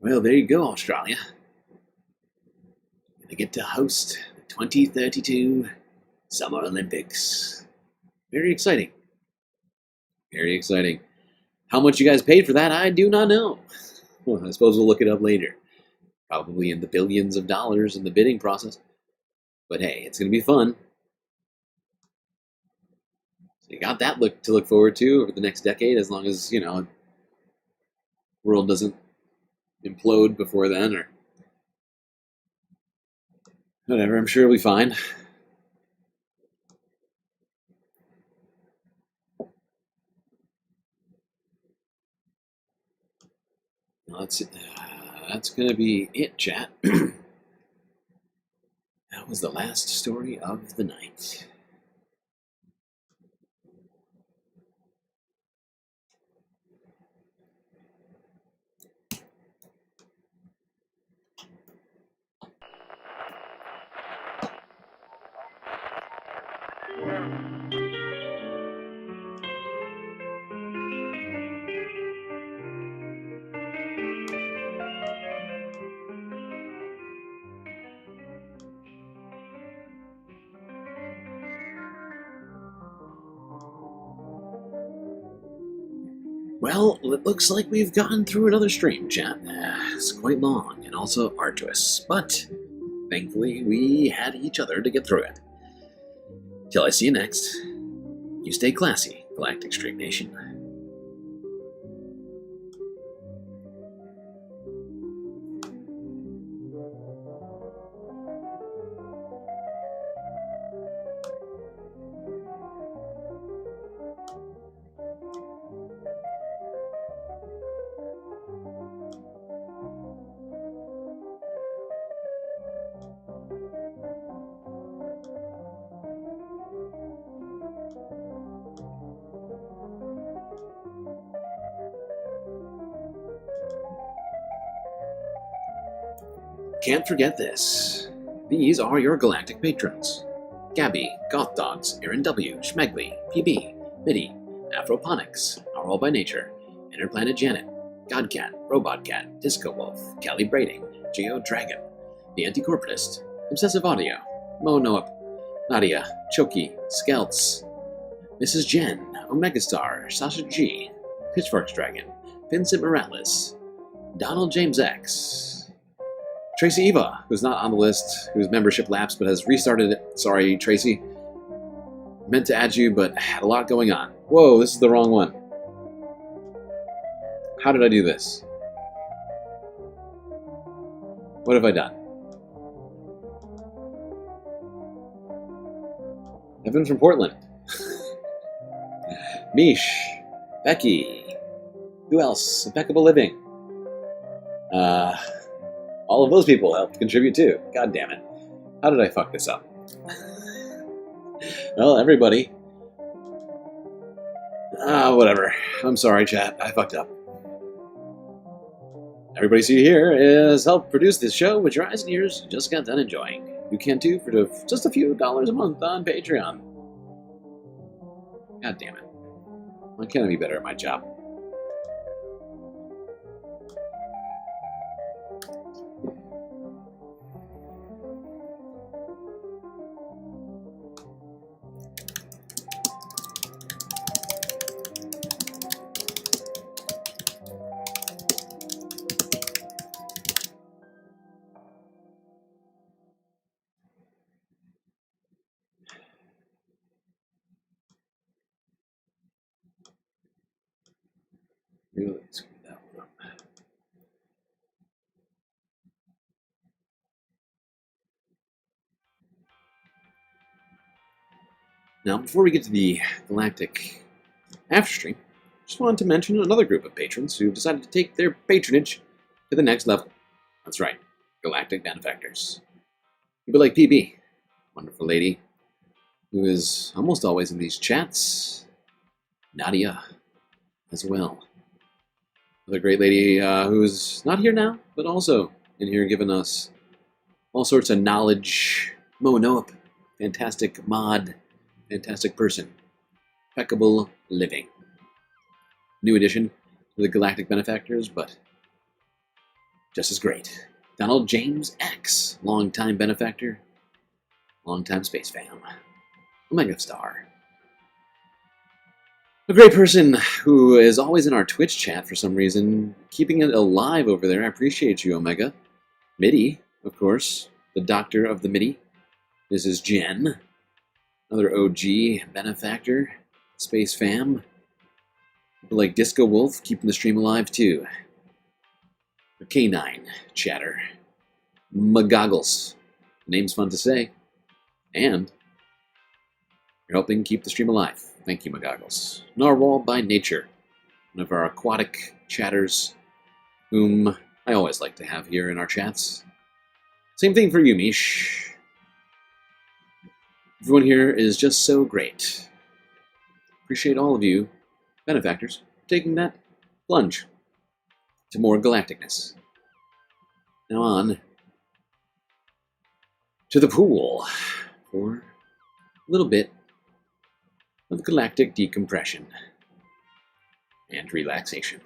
Speaker 14: Well, there you go, Australia. They get to host the 2032 Summer Olympics. Very exciting. Very exciting. How much you guys paid for that, I do not know. Well, I suppose we'll look it up later. Probably in the billions of dollars in the bidding process. But hey, it's going to be fun. So you got that to look forward to over the next decade, as long as, you know, the world doesn't implode before then, or whatever. I'm sure it'll be fine. That's going to be it, chat. That was the last story of the night. Well, it looks like we've gotten through another stream, chat. It's quite long and also arduous, but thankfully we had each other to get through it. Till I see you next, you stay classy, Galactic Stream Nation. can't forget this. These are your galactic patrons. Gabby, Goth Dogs, Aaron W., Schmegley, PB, Mitty, Afroponics, Our All by Nature, Interplanet Janet, Godcat, Robot Cat, Disco Wolf, Cali Braiding, Geo Dragon, The Anticorporatist, Obsessive Audio, Mo Noap, Nadia, Choki, Skelts, Mrs. Jen, Omega Star, Sasha G, Pitchforks Dragon, Vincent Morales, Donald James X, Tracy Eva, who's not on the list, whose membership lapsed but has restarted it. Sorry, Tracy. Meant to add you, but had a lot going on. Whoa, this is the wrong one. How did I do this? What have I done? Evan from Portland. Mish. Becky. Who else? Impeccable Living. All of those people helped contribute too. God damn it. How did I fuck this up? Well, everybody. Whatever. I'm sorry, chat. I fucked up. Everybody see here is help produce this show with your eyes and ears you just got done enjoying. You can too for just a few dollars a month on Patreon. God damn it. Why can't I be better at my job? Really screw that one up. Now, before we get to the Galactic Afterstream, just wanted to mention another group of patrons who've decided to take their patronage to the next level. That's right, Galactic Benefactors. People like PB, wonderful lady, who is almost always in these chats. Nadia, as well. Another great lady who's not here now, but also in here giving us all sorts of knowledge. Mo Noap, fantastic mod, fantastic person. Impeccable Living. New addition to the Galactic Benefactors, but just as great. Donald James X, longtime benefactor, longtime space fam. Omega Star. A great person who is always in our Twitch chat for some reason, keeping it alive over there. I appreciate you, Omega. Mitty, of course, the doctor of the Mitty. Mrs. Jen, another OG benefactor, space fam. People like Disco Wolf, keeping the stream alive too. The K9 chatter. Magoggles. Name's fun to say. And you're helping keep the stream alive. Thank you, Magoggles. Narwhal by Nature, one of our aquatic chatters, whom I always like to have here in our chats. Same thing for you, Mish. Everyone here is just so great. Appreciate all of you, benefactors, taking that plunge to more galacticness. Now on to the pool for a little bit of galactic decompression and relaxation.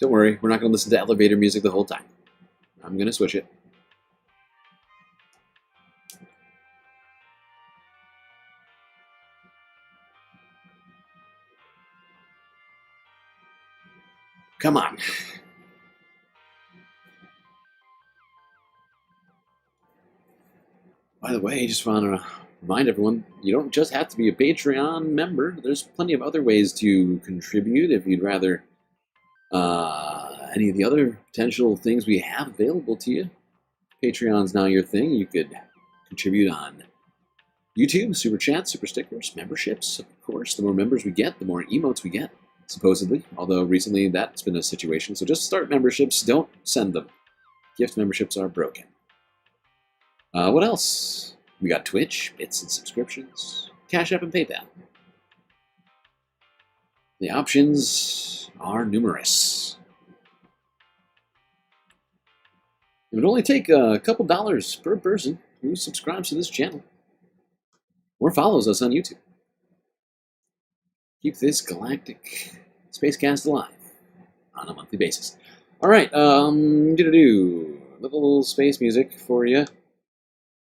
Speaker 14: Don't worry, we're not going to listen to elevator music the whole time. I'm going to switch it. Come on. By the way, just want to remind everyone, you don't just have to be a Patreon member. There's plenty of other ways to contribute if you'd rather any of the other potential things we have available to you. Patreon's now your thing. You could contribute on YouTube, Super Chats, Super Stickers, memberships, of course. The more members we get, the more emotes we get, supposedly. Although recently that's been a situation. So just start memberships. Don't send them. Gift memberships are broken. What else? We got Twitch, bits and subscriptions. Cash App, and PayPal. The options are numerous. It would only take a couple dollars per person who subscribes to this channel or follows us on YouTube. Keep this galactic spacecast alive on a monthly basis. All right, gonna do a little space music for you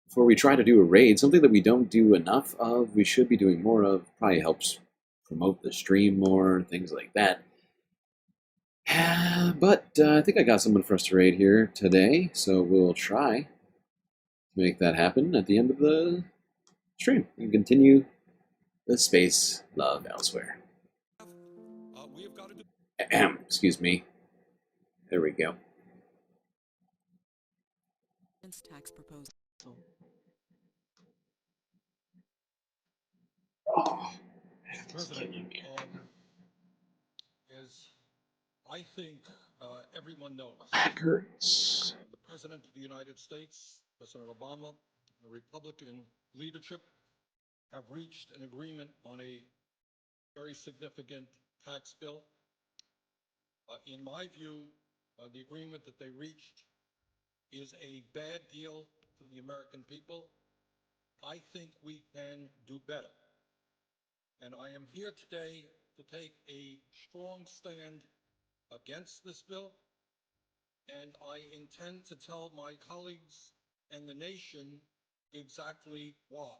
Speaker 14: before we try to do a raid. Something that we don't do enough of, we should be doing more of. Probably helps promote the stream more, things like that. But I think I got someone for us to raid here today, so we'll try to make that happen at the end of the stream and continue the space love elsewhere. Excuse me. There we go.
Speaker 13: Tax proposal.
Speaker 14: Oh,
Speaker 16: President, as I think everyone knows,
Speaker 14: hurts.
Speaker 16: the President of the United States, President Obama, the Republican leadership have reached an agreement on a very significant tax bill. In my view, the agreement that they reached is a bad deal for the American people. I think we can do better. And I am here today to take a strong stand against this bill, and I intend to tell my colleagues and the nation exactly why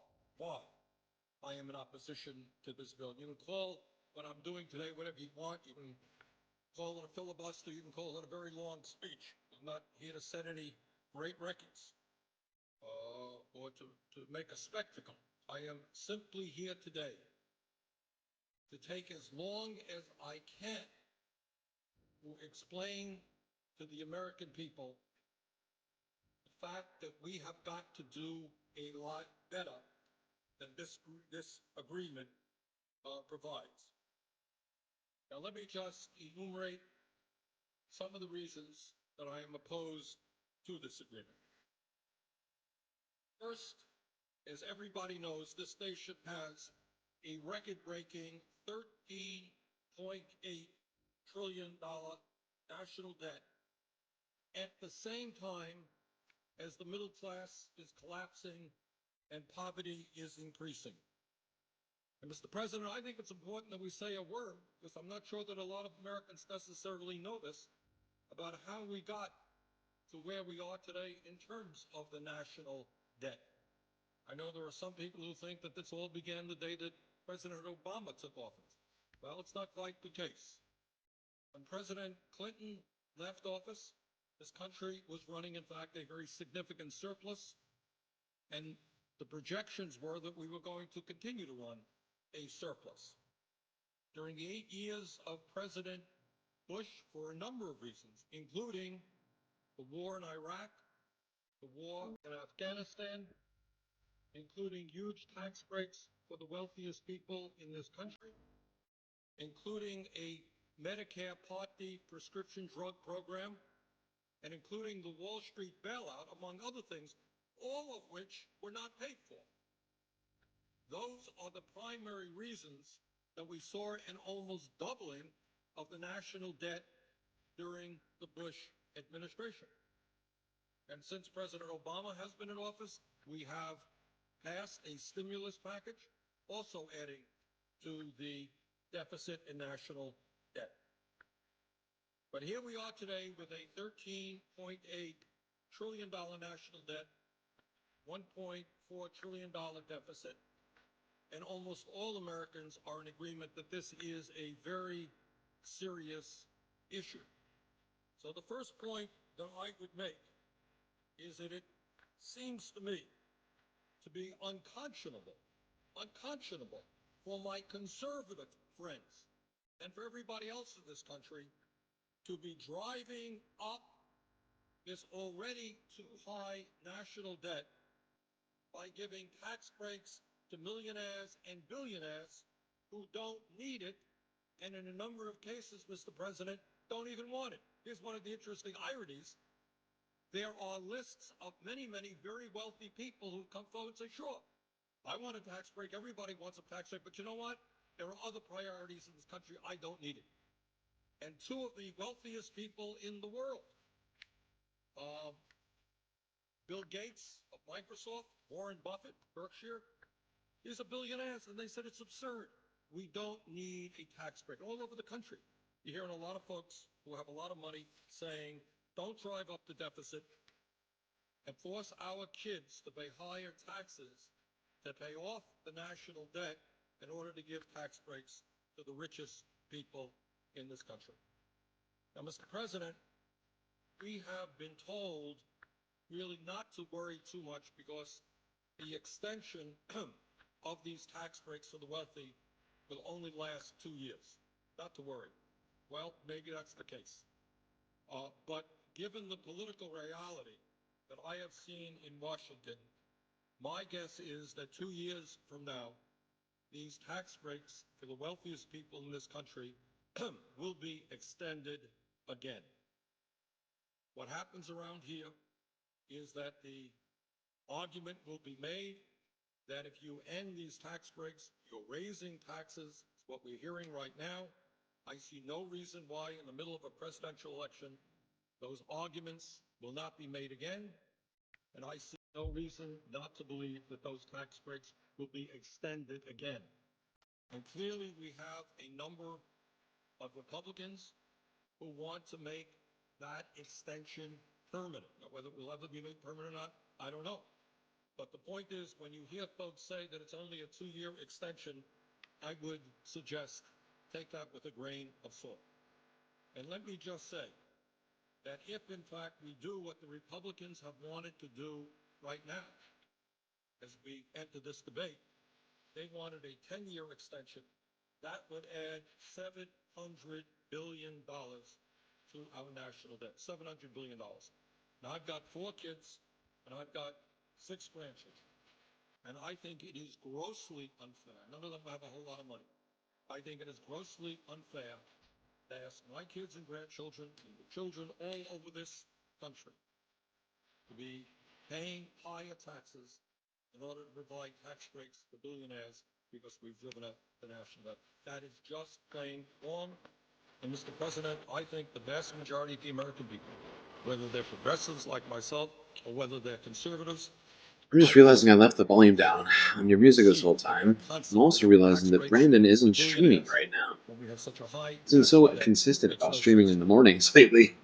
Speaker 16: I am in opposition to this bill. You can call what I'm doing today whatever you want. You can call it a filibuster. You can call it a very long speech. I'm not here to set any great records or to make a spectacle. I am simply here today to take as long as I can to explain to the American people the fact that we have got to do a lot better than this agreement provides. Now let me just enumerate some of the reasons that I am opposed to this agreement. First, as everybody knows, this nation has a record-breaking $13.8 trillion national debt at the same time as the middle class is collapsing and poverty is increasing. And Mr. President, I think it's important that we say a word, because I'm not sure that a lot of Americans necessarily know this, about how we got to where we are today in terms of the national debt. I know there are some people who think that this all began the day that President Obama took office. Well, it's not quite the case. When President Clinton left office, this country was running, in fact, a very significant surplus, and the projections were that we were going to continue to run a surplus. During the 8 years of President Bush, for a number of reasons, including the war in Iraq, the war in Afghanistan, including huge tax breaks for the wealthiest people in this country, including a Medicare Part D prescription drug program, and including the Wall Street bailout, among other things, all of which were not paid for. Those are the primary reasons that we saw an almost doubling of the national debt during the Bush administration. And since President Obama has been in office, we have passed a stimulus package, also adding to the deficit in national debt. But here we are today with a $13.8 trillion national debt, $1.4 trillion deficit, and almost all Americans are in agreement that this is a very serious issue. So the first point that I would make is that it seems to me to be unconscionable for my conservative friends and for everybody else in this country to be driving up this already too high national debt by giving tax breaks to millionaires and billionaires who don't need it, and in a number of cases, Mr. President, don't even want it. Here's one of the interesting ironies. There are lists of many, many very wealthy people who come forward and say, sure, I want a tax break. Everybody wants a tax break. But you know what? There are other priorities in this country. I don't need it. And two of the wealthiest people in the world, Bill Gates of Microsoft, Warren Buffett, Berkshire, these are billionaires, and they said it's absurd. We don't need a tax break. All over the country, you're hearing a lot of folks who have a lot of money saying, don't drive up the deficit and force our kids to pay higher taxes to pay off the national debt in order to give tax breaks to the richest people in this country. Now, Mr. President, we have been told really not to worry too much because the extension of these tax breaks for the wealthy will only last 2 years. Not to worry. Well, maybe that's the case. But given the political reality that I have seen in Washington, my guess is that 2 years from now, these tax breaks for the wealthiest people in this country will be extended again. What happens around here is that the argument will be made that if you end these tax breaks, you're raising taxes. It's what we're hearing right now. I see no reason why in the middle of a presidential election, those arguments will not be made again. And I see no reason not to believe that those tax breaks will be extended again. And clearly we have a number of Republicans who want to make that extension permanent. Now, whether it will ever be made permanent or not, I don't know. But the point is, when you hear folks say that it's only a 2-year extension, I would suggest take that with a grain of salt. And let me just say that if, in fact, we do what the Republicans have wanted to do right now, as we enter this debate, they wanted a 10-year extension. That would add $700 billion to our national debt, $700 billion. Now, I've got 4 kids, and I've got 6 grandchildren. And I think it is grossly unfair. None of them have a whole lot of money. I think it is grossly unfair to ask my kids and grandchildren and the children all over this country to be paying higher taxes in order to provide tax breaks for billionaires because we've driven up the national debt. That is just plain wrong. And Mr. President, I think the vast majority of the American people, whether they're progressives like myself or whether they're conservatives,
Speaker 14: I'm just realizing I left the volume down on your music this whole time. I'm also realizing that Brandon isn't streaming right now. He's been so consistent about streaming in the mornings lately.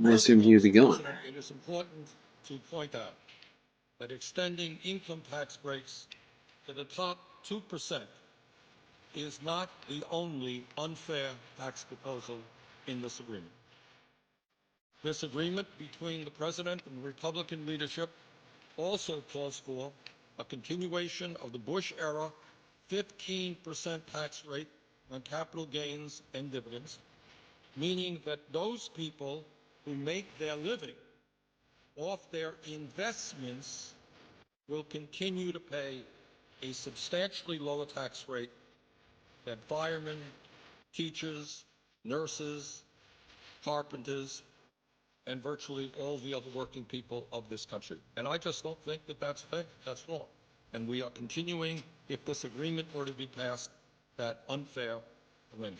Speaker 14: I assumed he would be going.
Speaker 16: It is important to point out that extending income tax breaks to the top 2% is not the only unfair tax proposal in this agreement. This agreement between the President and the Republican leadership also calls for a continuation of the Bush-era 15% tax rate on capital gains and dividends, meaning that those people who make their living off their investments will continue to pay a substantially lower tax rate than firemen, teachers, nurses, carpenters, and virtually all the other working people of this country. And I just don't think that that's fair. That's wrong. And we are continuing, if this agreement were to be passed, that unfair arrangement.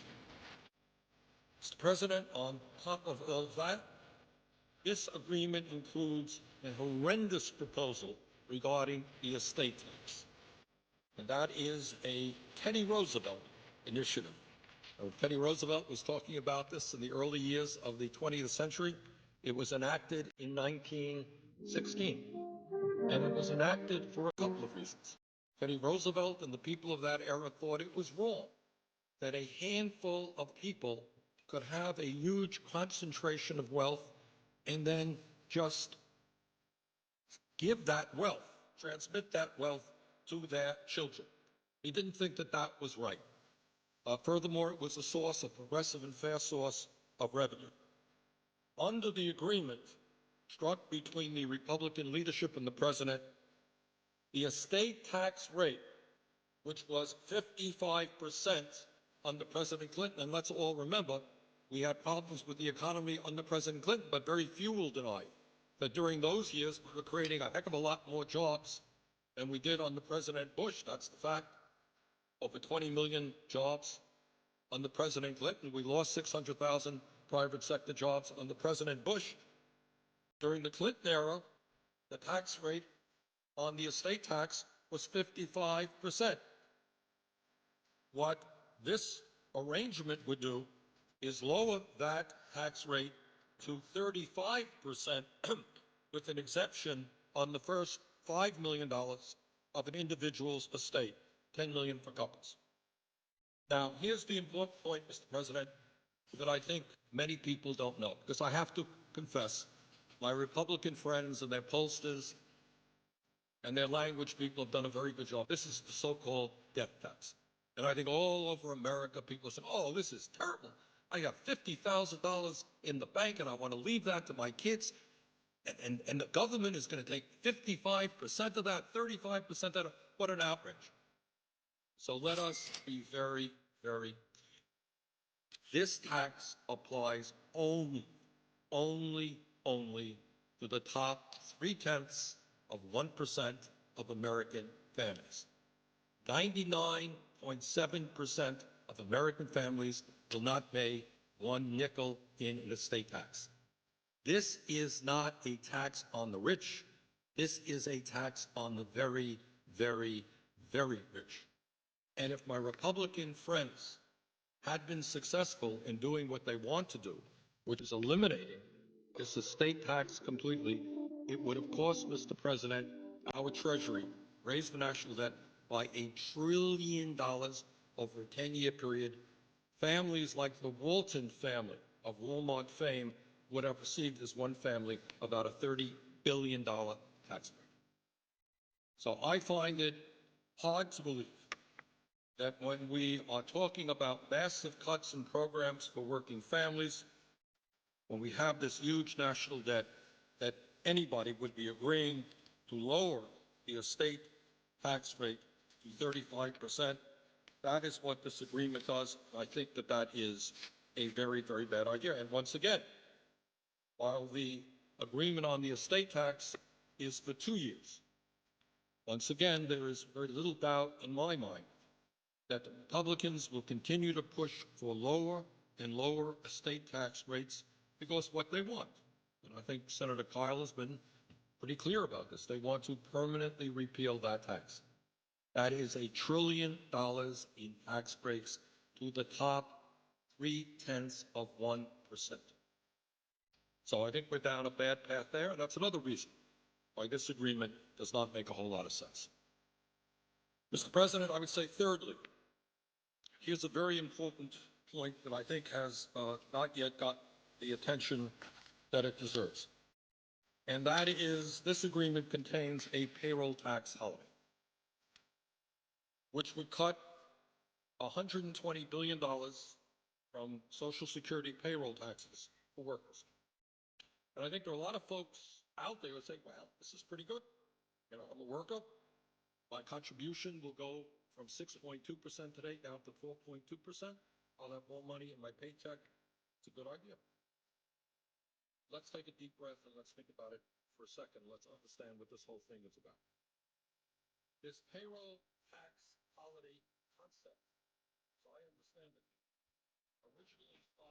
Speaker 16: Mr. President, on top of all that, this agreement includes a horrendous proposal regarding the estate tax. And that is a Teddy Roosevelt initiative. Teddy Roosevelt was talking about this in the early years of the 20th century. It was enacted in 1916, and it was enacted for a couple of reasons. Teddy Roosevelt and the people of that era thought it was wrong that a handful of people could have a huge concentration of wealth and then just give that wealth, transmit that wealth to their children. He didn't think that that was right. Furthermore, it was a source, a progressive and fair source of revenue. Under the agreement struck between the Republican leadership and the president, the estate tax rate, which was 55% under President Clinton, and let's all remember, we had problems with the economy under President Clinton, but very few will deny that during those years we were creating a heck of a lot more jobs than we did under President Bush. That's the fact. Over 20 million jobs under President Clinton. We lost 600,000 private sector jobs under President Bush. During the Clinton era, the tax rate on the estate tax was 55%. What this arrangement would do is lower that tax rate to 35% with an exemption on the first $5 million of an individual's estate, $10 million for couples. Now, here's the important point, Mr. President, that I think many people don't know, because I have to confess, my Republican friends and their pollsters and their language people have done a very good job. This is the so-called death tax. And I think all over America, people are saying, oh, this is terrible. I have $50,000 in the bank and I want to leave that to my kids. And the government is going to take 55% of that, 35% of that. What an outrage. So let us be very, very clear. This tax applies only to the top 0.3% of American families. 99.7% of American families will not pay one nickel in an estate tax. This is not a tax on the rich. This is a tax on the very, very, very rich. And if my Republican friends had been successful in doing what they want to do, which is eliminating this estate tax completely, it would have cost, Mr. President, our Treasury, raised the national debt by $1 trillion over a 10-year period. Families like the Walton family of Walmart fame would have received as one family about a $30 billion tax break. So I find it hard to believe that when we are talking about massive cuts in programs for working families, when we have this huge national debt, that anybody would be agreeing to lower the estate tax rate to 35%. That is what this agreement does. I think that that is a very, very bad idea. And once again, while the agreement on the estate tax is for 2 years, once again, there is very little doubt in my mind that the Republicans will continue to push for lower and lower estate tax rates because what they want, and I think Senator Keir has been pretty clear about this, they want to permanently repeal that tax. That is $1 trillion in tax breaks to the top 0.3%. So I think we're down a bad path there, and that's another reason why this agreement does not make a whole lot of sense. Mr. President, I would say thirdly, here's a very important point that I think has not yet got the attention that it deserves. And that is, this agreement contains a payroll tax holiday, which would cut $120 billion from Social Security payroll taxes for workers. And I think there are a lot of folks out there who say, well, this is pretty good. You know, I'm a worker. My contribution will go from 6.2% today down to 4.2%. I'll have more money in my paycheck. It's a good idea. Let's take a deep breath and let's think about it for a second. Let's understand what this whole thing is about. This payroll tax holiday concept, so I understand it, originally